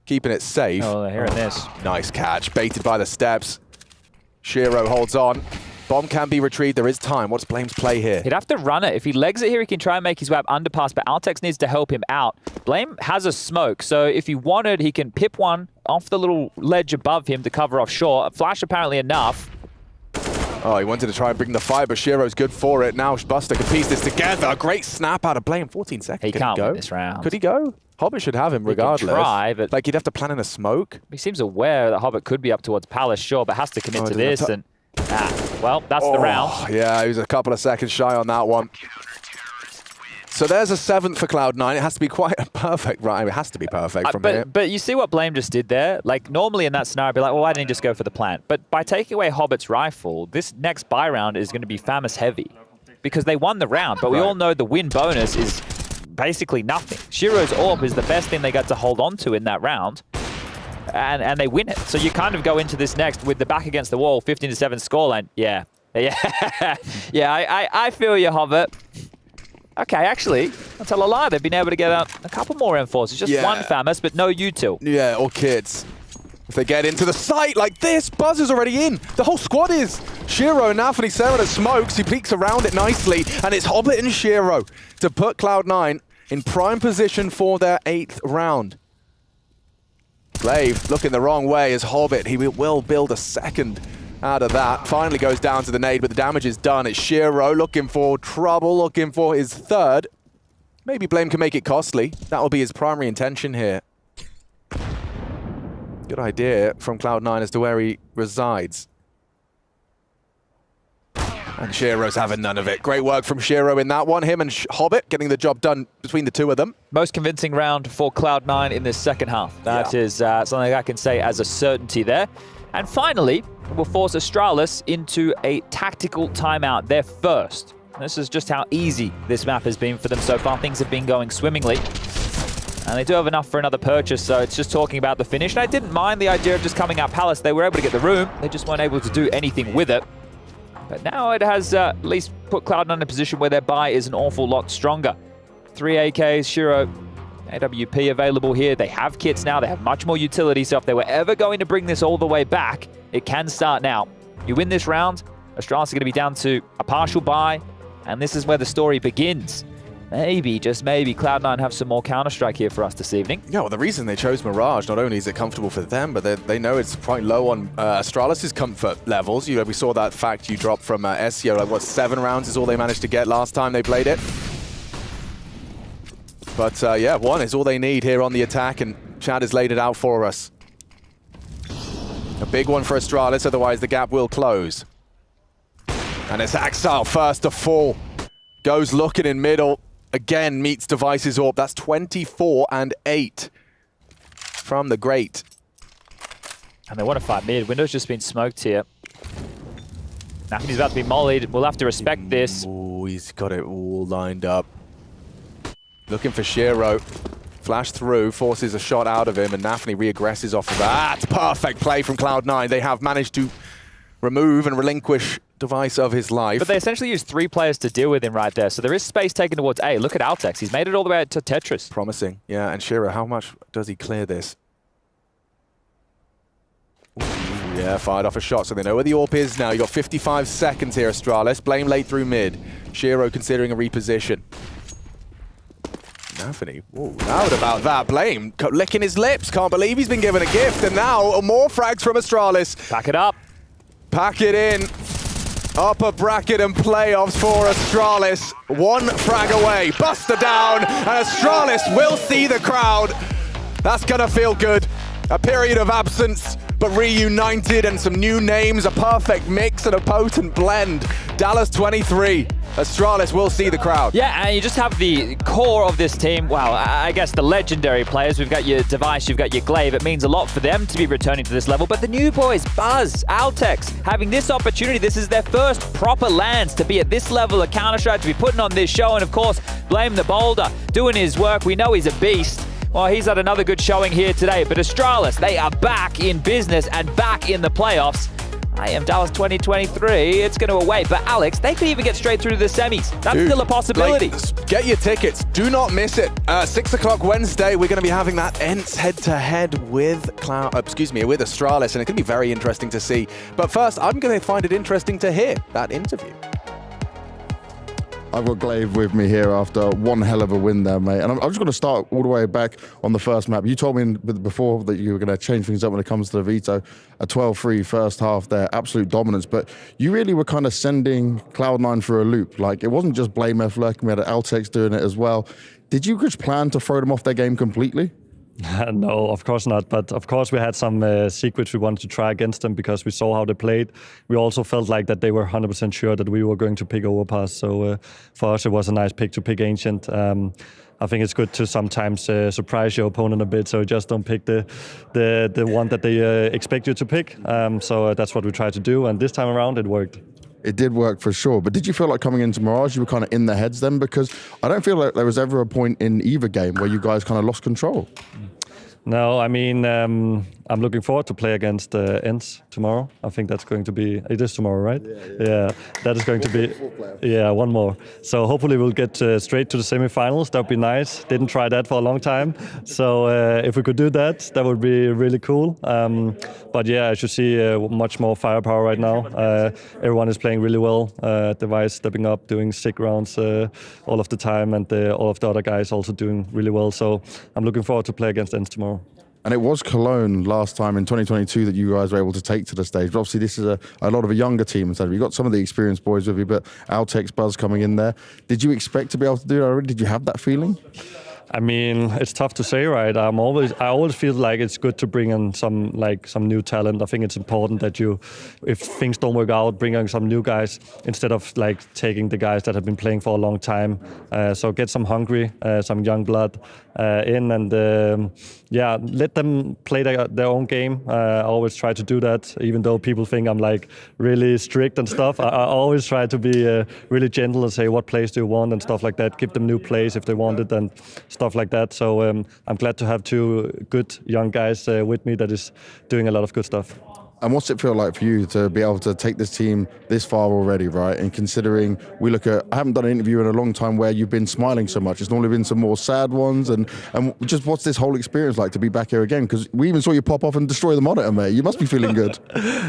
keeping it safe. Oh, they're hearing this. Nice catch, baited by the steps. Shiro holds on. Bomb can be retrieved. There is time. What's Blame's play here? He'd have to run it. If he legs it here, he can try and make his way up underpass, but Altex needs to help him out. Blame has a smoke, so if he wanted, he can pip one off the little ledge above him to cover off shore. Flash apparently enough. Oh, he wanted to try and bring the fire, but Shiro's good for it. Now Buster can piece this together. Great snap out of Blame. 14 seconds. He can't win this round. Could he go? Hobbit should have him regardless. He can try, but like, he'd have to plan in a smoke. He seems aware that Hobbit could be up towards Palace, sure, but has to commit to this. And well, that's the round. Yeah, he was a couple of seconds shy on that one. So there's a 7th for Cloud9. It has to be quite a perfect, right? It has to be perfect from here. But you see what Blame just did there? Like, normally in that scenario, I'd be like, well, why didn't he just go for the plant? But by taking away Hobbit's rifle, this next buy round is going to be Famous heavy, because they won the round, but we all know the win bonus is basically nothing. Shiro's AWP is the best thing they got to hold on to in that round, and they win it. So you kind of go into this next with the back against the wall, 15-7 scoreline. Yeah. Yeah, I feel you, Hobbit. Okay, actually, I'll tell a lie. They've been able to get out a couple more M4s. It's just one Famous, but no util. Yeah, or kids. If they get into the site like this, Buzz is already in. The whole squad is. Shiro and Nafany Sarah smokes. He peeks around it nicely, and it's Hobbit and Shiro to put Cloud9 in prime position for their 8th round. Glaive looking the wrong way as Hobbit. He will build a second out of that. Finally goes down to the nade, but the damage is done. It's Shiro looking for trouble, looking for his 3rd. Maybe Blame can make it costly. That will be his primary intention here. Good idea from Cloud9 as to where he resides. And Shiro's having none of it. Great work from Shiro in that one. Him and Hobbit getting the job done between the two of them. Most convincing round for Cloud9 in this second half. That is something I can say as a certainty there. And finally, we'll force Astralis into a tactical timeout, their first. This is just how easy this map has been for them so far. Things have been going swimmingly. And they do have enough for another purchase, so it's just talking about the finish. And I didn't mind the idea of just coming out Palace. They were able to get the room. They just weren't able to do anything with it. But now it has at least put Cloud9 in a position where their buy is an awful lot stronger. 3 AKs, Shiro, AWP available here. They have kits now. They have much more utility. So if they were ever going to bring this all the way back, it can start now. You win this round, Astralis are going to be down to a partial buy, and this is where the story begins. Maybe, just maybe, Cloud9 have some more Counter-Strike here for us this evening. Yeah, well, the reason they chose Mirage, not only is it comfortable for them, but they know it's quite low on Astralis' comfort levels. You know, we saw that fact you dropped from Ezio, like, what, 7 rounds is all they managed to get last time they played it? But yeah, 1 is all they need here on the attack, and Chad has laid it out for us. A big one for Astralis, otherwise the gap will close. And it's Axile first to fall. Goes looking in middle. Again, meets Device's AWP. That's 24 and 8 from the Great. And they want to fight mid. Window's just been smoked here. Nafany's about to be mollied. We'll have to respect this. Oh, he's got it all lined up. Looking for Shiro. Flash through, forces a shot out of him, and Nafany re-aggresses off of that. Perfect play from Cloud9. They have managed to remove and relinquish Device of his life. But they essentially use 3 players to deal with him right there. So there is space taken towards A. Look at Altex. He's made it all the way out to Tetris. Promising. Yeah, and Shiro, how much does he clear this? Ooh, yeah, fired off a shot, so they know where the AWP is now. You got 55 seconds here, Astralis. Blame late through mid. Shiro considering a reposition. Nafany, loud about that. Blame licking his lips. Can't believe he's been given a gift. And now more frags from Astralis. Pack it up. Pack it in. Upper bracket and playoffs for Astralis. 1 frag away. Buster down. And Astralis will see the crowd. That's going to feel good. A period of absence, but reunited, and some new names. A perfect mix and a potent blend. Dallas 23. Astralis will see the crowd. Yeah, and you just have the core of this team. Well, I guess the legendary players. We've got your Device, you've got your Glaive. It means a lot for them to be returning to this level. But the new boys, Buzz, Altex, having this opportunity. This is their first proper lands to be at this level of Counter-Strike, to be putting on this show. And of course, Blame the Boulder, doing his work. We know he's a beast. Well, he's had another good showing here today. But Astralis, they are back in business and back in the playoffs. IEM Dallas 2023, it's going to await. But Alex, they could even get straight through to the semis. That's still a possibility. Get your tickets. Do not miss it. 6 o'clock Wednesday, we're going to be having that ENCE head-to-head with with Astralis, and it's going to be very interesting to see. But first, I'm going to find it interesting to hear that interview. I've got Glaive with me here after one hell of a win there, mate. And I'm just going to start all the way back on the first map. You told me before that you were going to change things up when it comes to the veto. A 12-3 first half there, absolute dominance. But you really were kind of sending Cloud9 for a loop. Like, it wasn't just Blame F lurking, we had Altex doing it as well. Did you just plan to throw them off their game completely? No, of course not. But of course we had some secrets we wanted to try against them because we saw how they played. We also felt like that they were 100% sure that we were going to pick Overpass. So for us, it was a nice pick to pick Ancient. I think it's good to sometimes surprise your opponent a bit, so just don't pick the one that they expect you to pick. So that's what we tried to do, and this time around it worked. It did work for sure, but did you feel like coming into Mirage, you were kind of in their heads then? Because I don't feel like there was ever a point in either game where you guys kind of lost control. No, I mean, I'm looking forward to play against ENCE tomorrow. I think that's going to be, it is tomorrow, right? Yeah, that is going to be, yeah, one more. So hopefully we'll get straight to the semifinals. That would be nice. Didn't try that for a long time. So if we could do that, that would be really cool. But yeah, as you see, much more firepower right now. Everyone is playing really well. Device stepping up, doing sick rounds all of the time, and all of the other guys also doing really well. So I'm looking forward to play against ENCE tomorrow. And it was Cologne last time in 2022 that you guys were able to take to the stage. But obviously, this is a lot of a younger team. So you've got some of the experienced boys with you, but Altex, Buzz coming in there. Did you expect to be able to do that already? Did you have that feeling? I mean, it's tough to say, right? I always feel like it's good to bring in some new talent. I think it's important that you, if things don't work out, bring in some new guys instead of taking the guys that have been playing for a long time. So get some hungry, some young blood, in, and yeah, let them play their own game. I always try to do that, even though people think I'm like really strict and stuff. I always try to be really gentle and say, what plays do you want and stuff like that. Give them new plays if they want it and stuff like that. So I'm glad to have two good young guys with me that is doing a lot of good stuff. And what's it feel like for you to be able to take this team this far already, right? And considering we look at, I haven't done an interview in a long time where you've been smiling so much. It's normally been some more sad ones. And just what's this whole experience like to be back here again? Because we even saw you pop off and destroy the monitor, mate. You must be feeling good.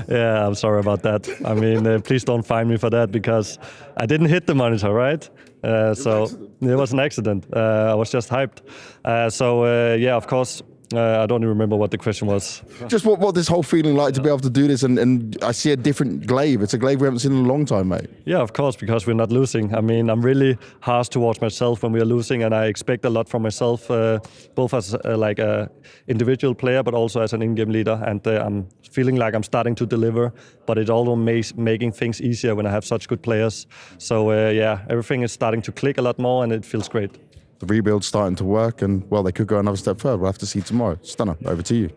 Yeah, I'm sorry about that. I mean, please don't fine me for that because I didn't hit the monitor, right? So it was an accident. I was just hyped. Yeah, of course. I don't even remember what the question was. Just what this whole feeling like to be able to do this, and I see a different glaive. It's a glaive we haven't seen in a long time, mate. Yeah, of course, because we're not losing. I mean, I'm really harsh towards myself when we are losing, and I expect a lot from myself, both as like a individual player, but also as an in-game leader. And I'm feeling like I'm starting to deliver, but it's also making things easier when I have such good players. So yeah, everything is starting to click a lot more, and it feels great. The rebuild's starting to work, and well, they could go another step further. We'll have to see tomorrow. Stunner, over to you.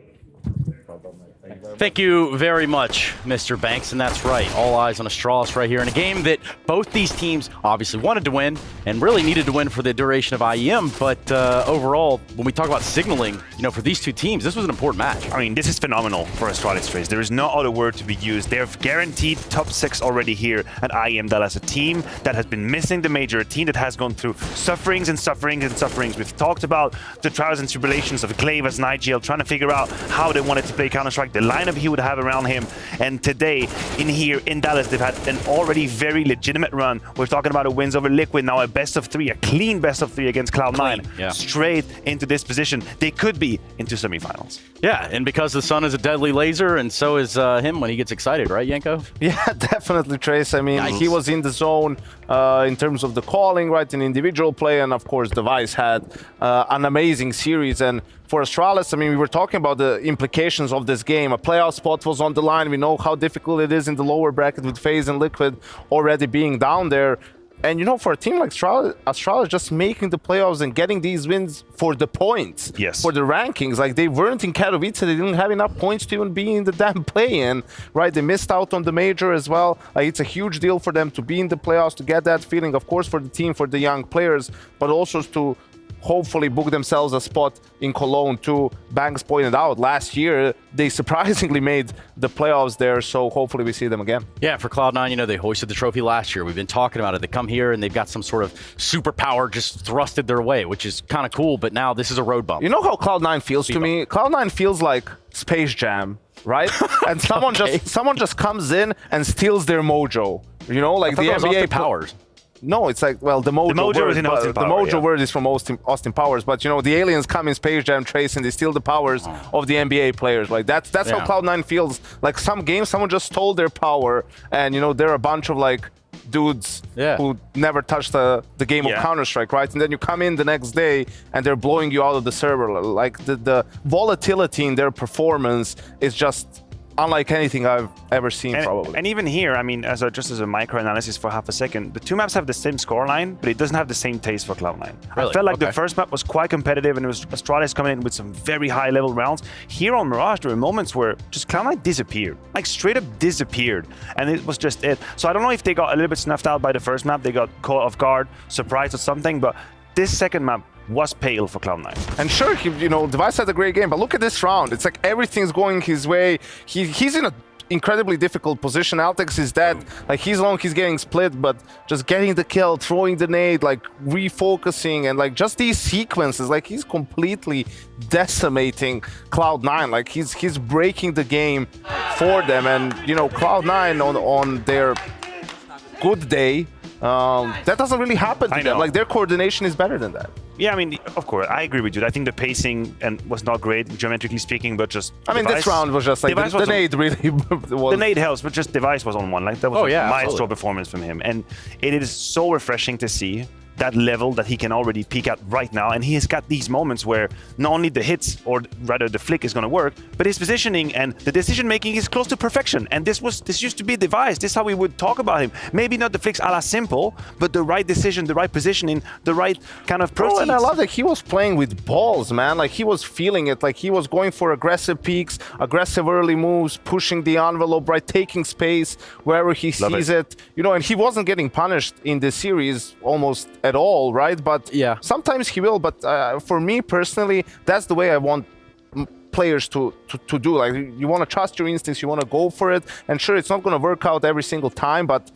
Thank you very much, Mr. Banks, and that's right. All eyes on Astralis right here in a game that both these teams obviously wanted to win and really needed to win for the duration of IEM, but overall, when we talk about signaling, you know, for these two teams, this was an important match. I mean, this is phenomenal for Astralis FaZe. There is no other word to be used. They're guaranteed top 6 already here at IEM Dallas, a team that has been missing the major, a team that has gone through sufferings and sufferings and sufferings. We've talked about the trials and tribulations of Glaive as Nigel, trying to figure out how they wanted to play Counter-Strike, the lineup he would have around him. And today, in here in Dallas, they've had an already very legitimate run. We're talking about a wins over Liquid, now a best of 3, a clean best of 3 against Cloud9. Yeah. Straight into this position. They could be into semifinals. Yeah, and because the sun is a deadly laser, and so is him when he gets excited, right, Yanko? Yeah, definitely, Trace. I mean, he was in the zone in terms of the calling, right, in individual play, and of course, Device had an amazing series. And for Astralis, I mean, we were talking about the implications of this game. A playoff spot was on the line. We know how difficult it is in the lower bracket with FaZe and Liquid already being down there. And, you know, for a team like Astralis just making the playoffs and getting these wins for the points, yes, for the rankings. Like, they weren't in Katowice. They didn't have enough points to even be in the damn play-in, right? They missed out on the major as well. Like, it's a huge deal for them to be in the playoffs, to get that feeling, of course, for the team, for the young players, but also to hopefully book themselves a spot in Cologne too. Banks pointed out last year they surprisingly made the playoffs there, so hopefully we see them again. Yeah, for Cloud9, you know, they hoisted the trophy last year. We've been talking about it. They come here and they've got some sort of superpower just thrusted their way, which is kind of cool, but now this is a road bump. You know how Cloud9 feels to me? Cloud9 feels like Space Jam, right? And someone just comes in and steals their mojo. You know, like the NBA powers. No, it's like, well, the mojo word, is in Austin Power, the mojo word is from Austin Powers, but you know, the aliens come in Space Jam, Trace, and they steal the powers of the NBA players. Like that's how Cloud9 feels. Like some games, someone just stole their power, and you know, they're a bunch of like dudes who never touched the game of Counter-Strike, right? And then you come in the next day and they're blowing you out of the server. Like the volatility in their performance is just unlike anything I've ever seen, probably. And even here, I mean, just as a micro-analysis for half a second, the two maps have the same scoreline, but it doesn't have the same taste for Cloud9. Really? I felt like the first map was quite competitive, and it was Astralis coming in with some very high-level rounds. Here on Mirage, there were moments where just Cloud9 disappeared, like straight up disappeared, and it was just it. So I don't know if they got a little bit snuffed out by the first map, they got caught off guard, surprised or something, but this second map was pale for Cloud9. And sure, you know, Device had a great game, but look at this round. It's like everything's going his way. He's in an incredibly difficult position. Altex is dead. Like, he's long, he's getting split, but just getting the kill, throwing the nade, like refocusing, and like just these sequences, like he's completely decimating Cloud9. Like he's breaking the game for them. And you know, Cloud9 on their good day, that doesn't really happen to them. Like, their coordination is better than that. Yeah, I mean, of course, I agree with you. I think the pacing was not great, geometrically speaking, but just... I mean, this round was just like, the nade really was... The nade helps, but just Device was on one. Like, that was a maestro performance from him. And it is so refreshing to see that level that he can already peak at right now, and he has got these moments where not only the hits, or rather the flick, is going to work, but his positioning and the decision making is close to perfection. And this used to be a device. This is how we would talk about him. Maybe not the flicks a la simple, but the right decision, the right positioning, the right kind of proceeds. Oh, and I love that he was playing with balls, man. Like, he was feeling it. Like, he was going for aggressive peaks, aggressive early moves, pushing the envelope, right, taking space wherever he sees it. You know, and he wasn't getting punished in this series almost at all, right? But yeah, sometimes he will. But for me personally, that's the way I want players to do. Like, you want to trust your instincts, you want to go for it, and sure, it's not going to work out every single time, but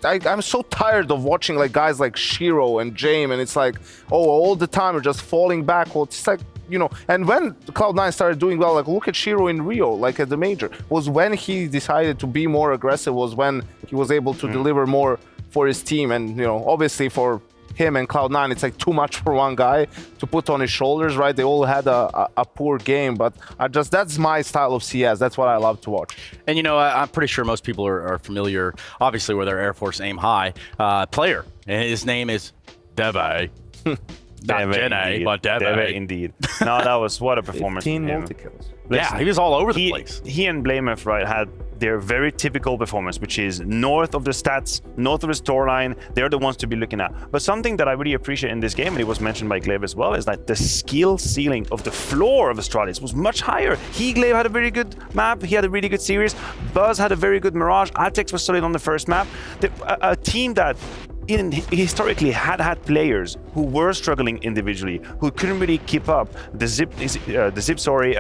I'm so tired of watching like guys like Shiro and Jame, and it's like, oh, all the time we're just falling back. Well, it's like, you know, and when Cloud9 started doing well, like look at Shiro in Rio, like at the major, was when he decided to be more aggressive, was when he was able to deliver more for his team. And, you know, obviously for him and Cloud9, it's like too much for one guy to put on his shoulders, right? They all had a poor game, but that's my style of CS. That's what I love to watch. And, you know, I'm pretty sure most people are familiar, obviously, with our Air Force Aim High player. And his name is Deve. Not Jenny, but Deve. Indeed. No, that was what a performance. 15 multi-kills. Yeah, he was all over the place. He and Blameth, right, had their very typical performance, which is north of the stats, north of the storyline. They're the ones to be looking at. But something that I really appreciate in this game, and it was mentioned by Glaive as well, is that the skill ceiling of the floor of Astralis was much higher. Glaive had a very good map. He had a really good series. Buzz had a very good Mirage. Altex was solid on the first map. A team that historically had players who were struggling individually, who couldn't really keep up. The zip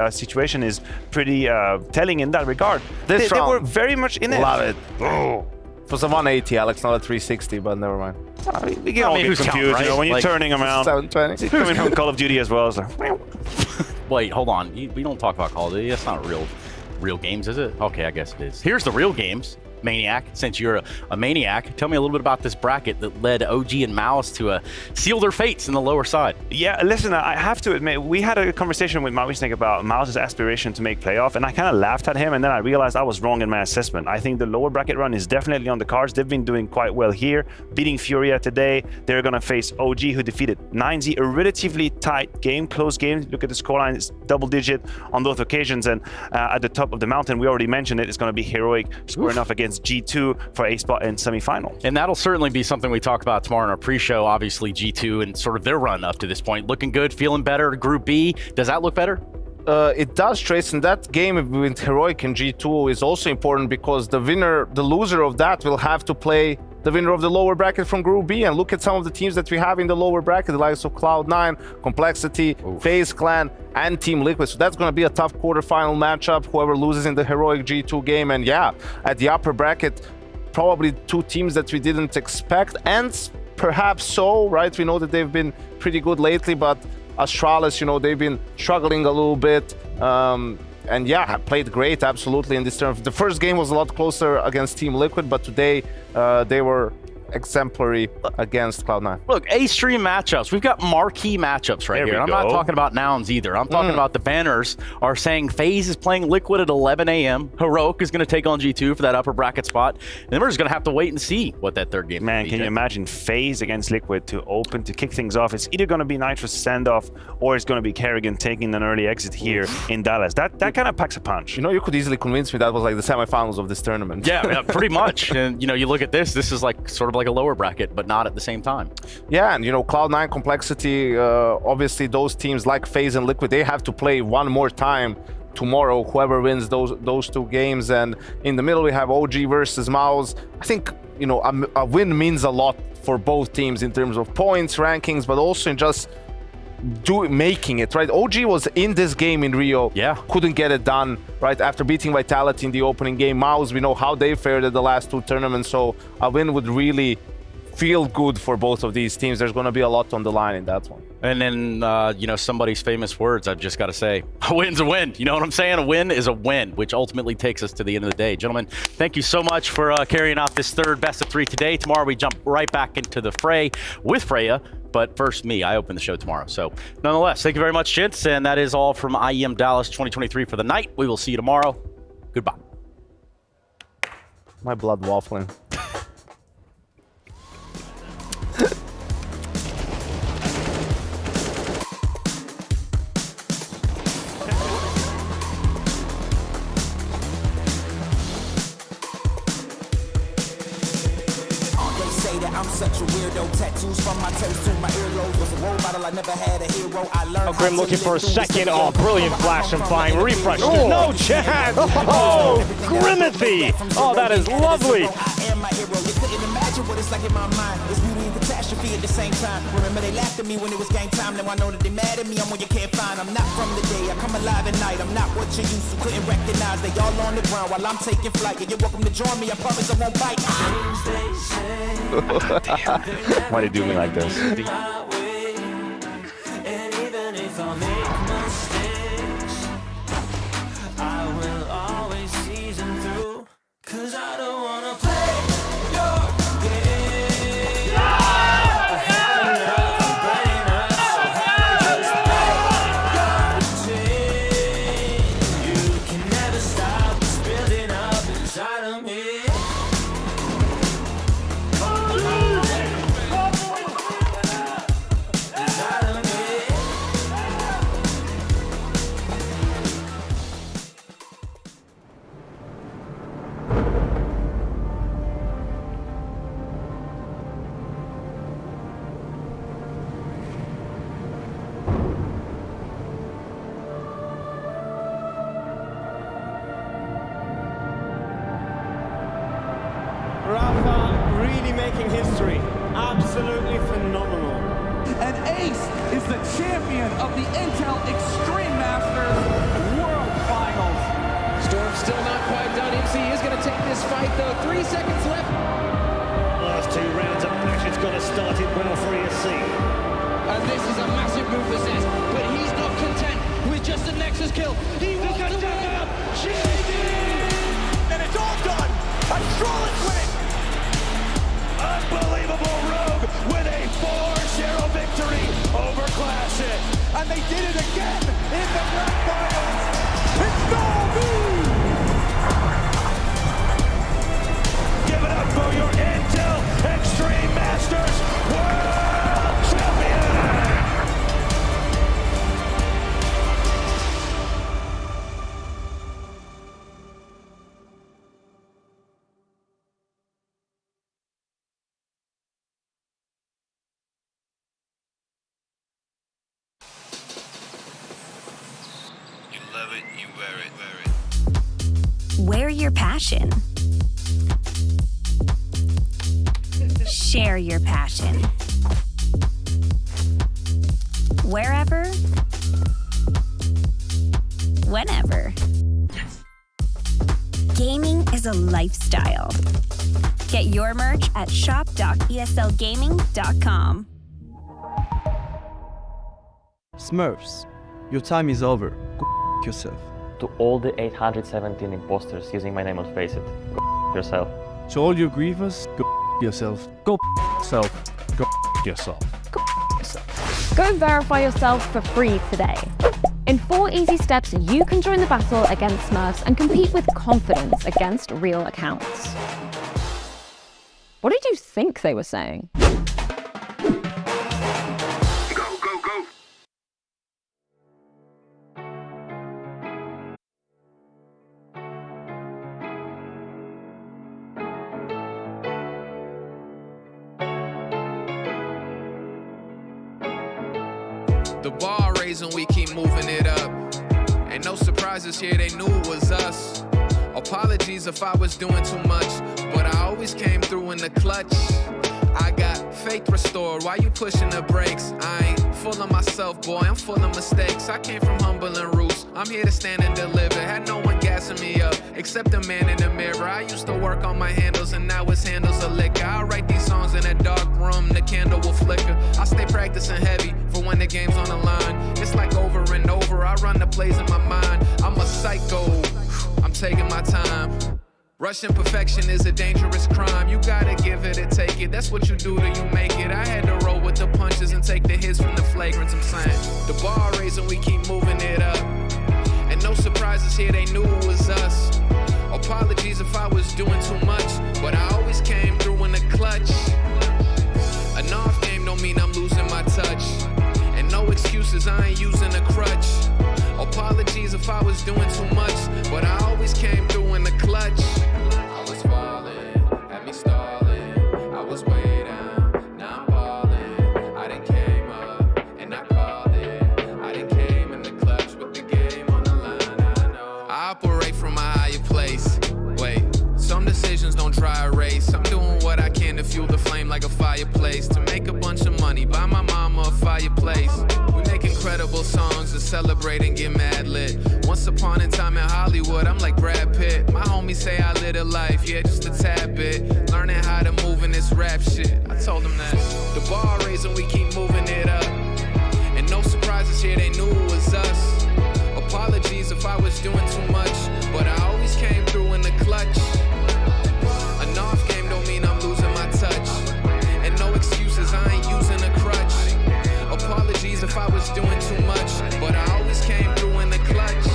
situation is pretty telling in that regard. They were very much in it. Love it. Oh. It was a 180, Alex, not a 360, but never mind. We get all confused, right? You know, when you're turning around. 720. It's coming from Call of Duty as well. So. Wait, hold on. We don't talk about Call of Duty. That's not real games, is it? Okay, I guess it is. Here's the real games. Maniac, since you're a maniac, tell me a little bit about this bracket that led OG and Mouse to seal their fates in the lower side. Yeah, listen, I have to admit, we had a conversation with Maui Snake about Mouse's aspiration to make playoff, and I kind of laughed at him, and then I realized I was wrong in my assessment. I think the lower bracket run is definitely on the cards. They've been doing quite well here, beating Furia today. They're going to face OG, who defeated 9Z, a relatively tight game, close game. Look at the scoreline, it's double-digit on both occasions, and at the top of the mountain, we already mentioned it, it's going to be Heroic squaring off against G2 for a spot in semifinal. And that'll certainly be something we talk about tomorrow in our pre-show. Obviously, G2 and sort of their run up to this point. Looking good, feeling better. Group B, does that look better? It does, Trace, and that game with Heroic and G2 is also important because the loser of that will have to play the winner of the lower bracket from Group B. And look at some of the teams that we have in the lower bracket, the likes of Cloud9, Complexity, FaZe Clan, and Team Liquid. So that's going to be a tough quarterfinal matchup, whoever loses in the Heroic G2 game. And yeah, at the upper bracket, probably two teams that we didn't expect, and perhaps so, right? We know that they've been pretty good lately, but Astralis, you know, they've been struggling a little bit. And yeah, played great, absolutely, in this term. The first game was a lot closer against Team Liquid, but today they were exemplary against Cloud9. Look, A-stream matchups. We've got marquee matchups right here. I'm not talking about nouns either. I'm talking about the banners are saying FaZe is playing Liquid at 11 a.m. Heroic is going to take on G2 for that upper bracket spot. And then we're just going to have to wait and see what that third game is. Man, can you imagine FaZe against Liquid to kick things off? It's either going to be Nitro's standoff or it's going to be Kerrigan taking an early exit here in Dallas. That kind of packs a punch. You know, you could easily convince me that was like the semifinals of this tournament. Yeah, pretty much. And, you know, you look at this is like sort of like a lower bracket, but not at the same time. Yeah, and you know, Cloud9, Complexity, obviously those teams like FaZe and Liquid, they have to play one more time tomorrow, whoever wins those two games. And in the middle we have OG versus Mouse. I think, you know, a win means a lot for both teams in terms of points, rankings, but also in just making it, right? OG was in this game in Rio, couldn't get it done, right? After beating Vitality in the opening game. Mouse, we know how they fared at the last two tournaments, so a win would really feel good for both of these teams. There's going to be a lot on the line in that one. And then, you know, somebody's famous words, I've just got to say, a win's a win. You know what I'm saying? A win is a win, which ultimately takes us to the end of the day. Gentlemen, thank you so much for carrying out this third best of three today. Tomorrow we jump right back into the fray with Freya. But first, I open the show tomorrow. So nonetheless, thank you very much, gents. And that is all from IEM Dallas 2023 for the night. We will see you tomorrow. Goodbye. My blood waffling. hater, I'm such a weirdo. Tattoos from my toes to my earlobes. Was a role model, I never had a hero. I learned Grim looking for a second. Oh, brilliant flash and flying refresh. There's no chance. Oh, Grimothy. Oh, that is lovely. I am my hero. You couldn't imagine what it's like in my mind. It's beauty and catastrophe at the same time. Remember they laughed at me when it was game time. Now I know that they mad at me. I'm what you can't find. I'm not from the day. I come alive at night. I'm not what you used to. Couldn't recognize. They all on the ground while I'm taking flight. And you're welcome to join me. I promise I won't bite. Why they do me like this? Rafa really making history. Absolutely phenomenal. And Ace is the champion of the Intel Extreme Masters World Finals. Storm's still not quite done. ENCE is going to take this fight, though. 3 seconds left. Last 2 rounds of passion's got to start it well for ENCE. And this is a massive move for Zez, but he's not content with just a Nexus kill. He wants to win. And it's all done. Astralis win it. Unbelievable Rogue with a 4-0 victory over Classic. And they did it again in the grand finals. It's Novi! Give it up for your Intel Extreme Masters World Champion! You wear it. Wear your passion. Share your passion. Wherever, whenever. Gaming is a lifestyle. Get your merch at shop.eslgaming.com. Smurfs, your time is over. Go yourself. To all the 817 imposters using my name on FaZe, go yourself. To all you grievers, go yourself. Go yourself. Go yourself. Go and verify yourself for free today. In 4 easy steps, you can join the battle against Smurfs and compete with confidence against real accounts. What did you think they were saying? The bar raising, we keep moving it up. Ain't no surprises here, they knew it was us. Apologies if I was doing too much, but I always came through in the clutch. I got faith restored, why you pushing the brakes? I ain't full of myself, boy, I'm full of mistakes. I came from humble and roots, I'm here to stand and deliver. Had no one gassing me up, except the man in the mirror. I used to work on my handles and now it's handles of liquor. I write these songs in a dark room, the candle will flicker. I stay practicing heavy for when the game's on the line. It's like over and over, I run the plays in my mind. I'm a psycho, I'm taking my time. Rushing perfection is a dangerous crime. You gotta give it and take it. That's what you do till you make it. I had to roll with the punches and take the hits from the flagrants. I'm saying the bar raising, we keep moving it up. And no surprises here, they knew it was us. Apologies if I was doing too much, but I always came through in the clutch. An off game don't mean I'm losing my touch. And no excuses, I ain't using a crutch. Apologies if I was doing too much, but I always came through in the clutch. I was falling, had me stalling, I was waiting. dry erase. I'm doing what I can to fuel the flame like a fireplace. To make a bunch of money, buy my mama a fireplace. We make incredible songs to celebrate and get mad lit. Once upon a time in Hollywood, I'm like Brad Pitt. My homies say I live a life, yeah, just a tad bit. Learning how to move in this rap shit. I told them that the bar raising, we keep moving it up. And no surprises here, they knew it was us. Apologies if I was doing too much, but I always came through in the clutch. An off game don't mean I'm losing my touch. And no excuses, I ain't using a crutch. Apologies if I was doing too much, but I always came through in the clutch.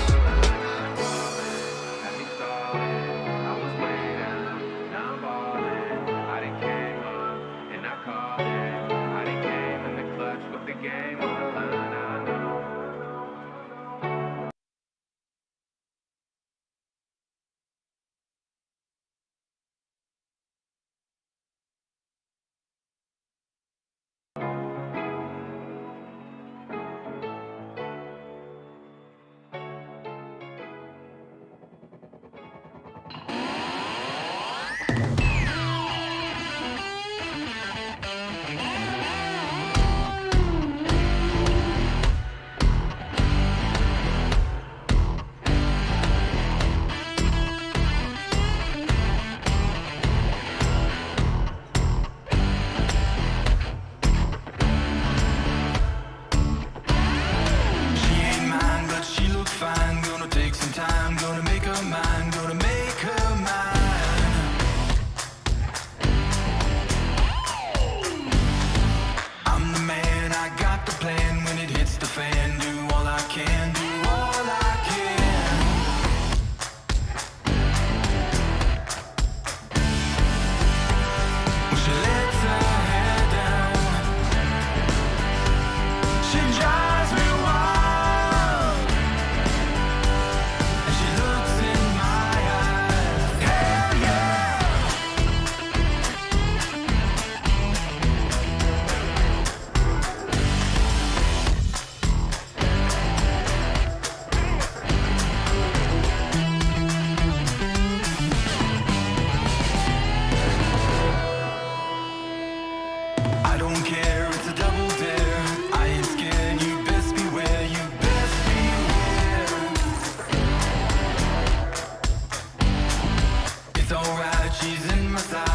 Alright, she's in my side.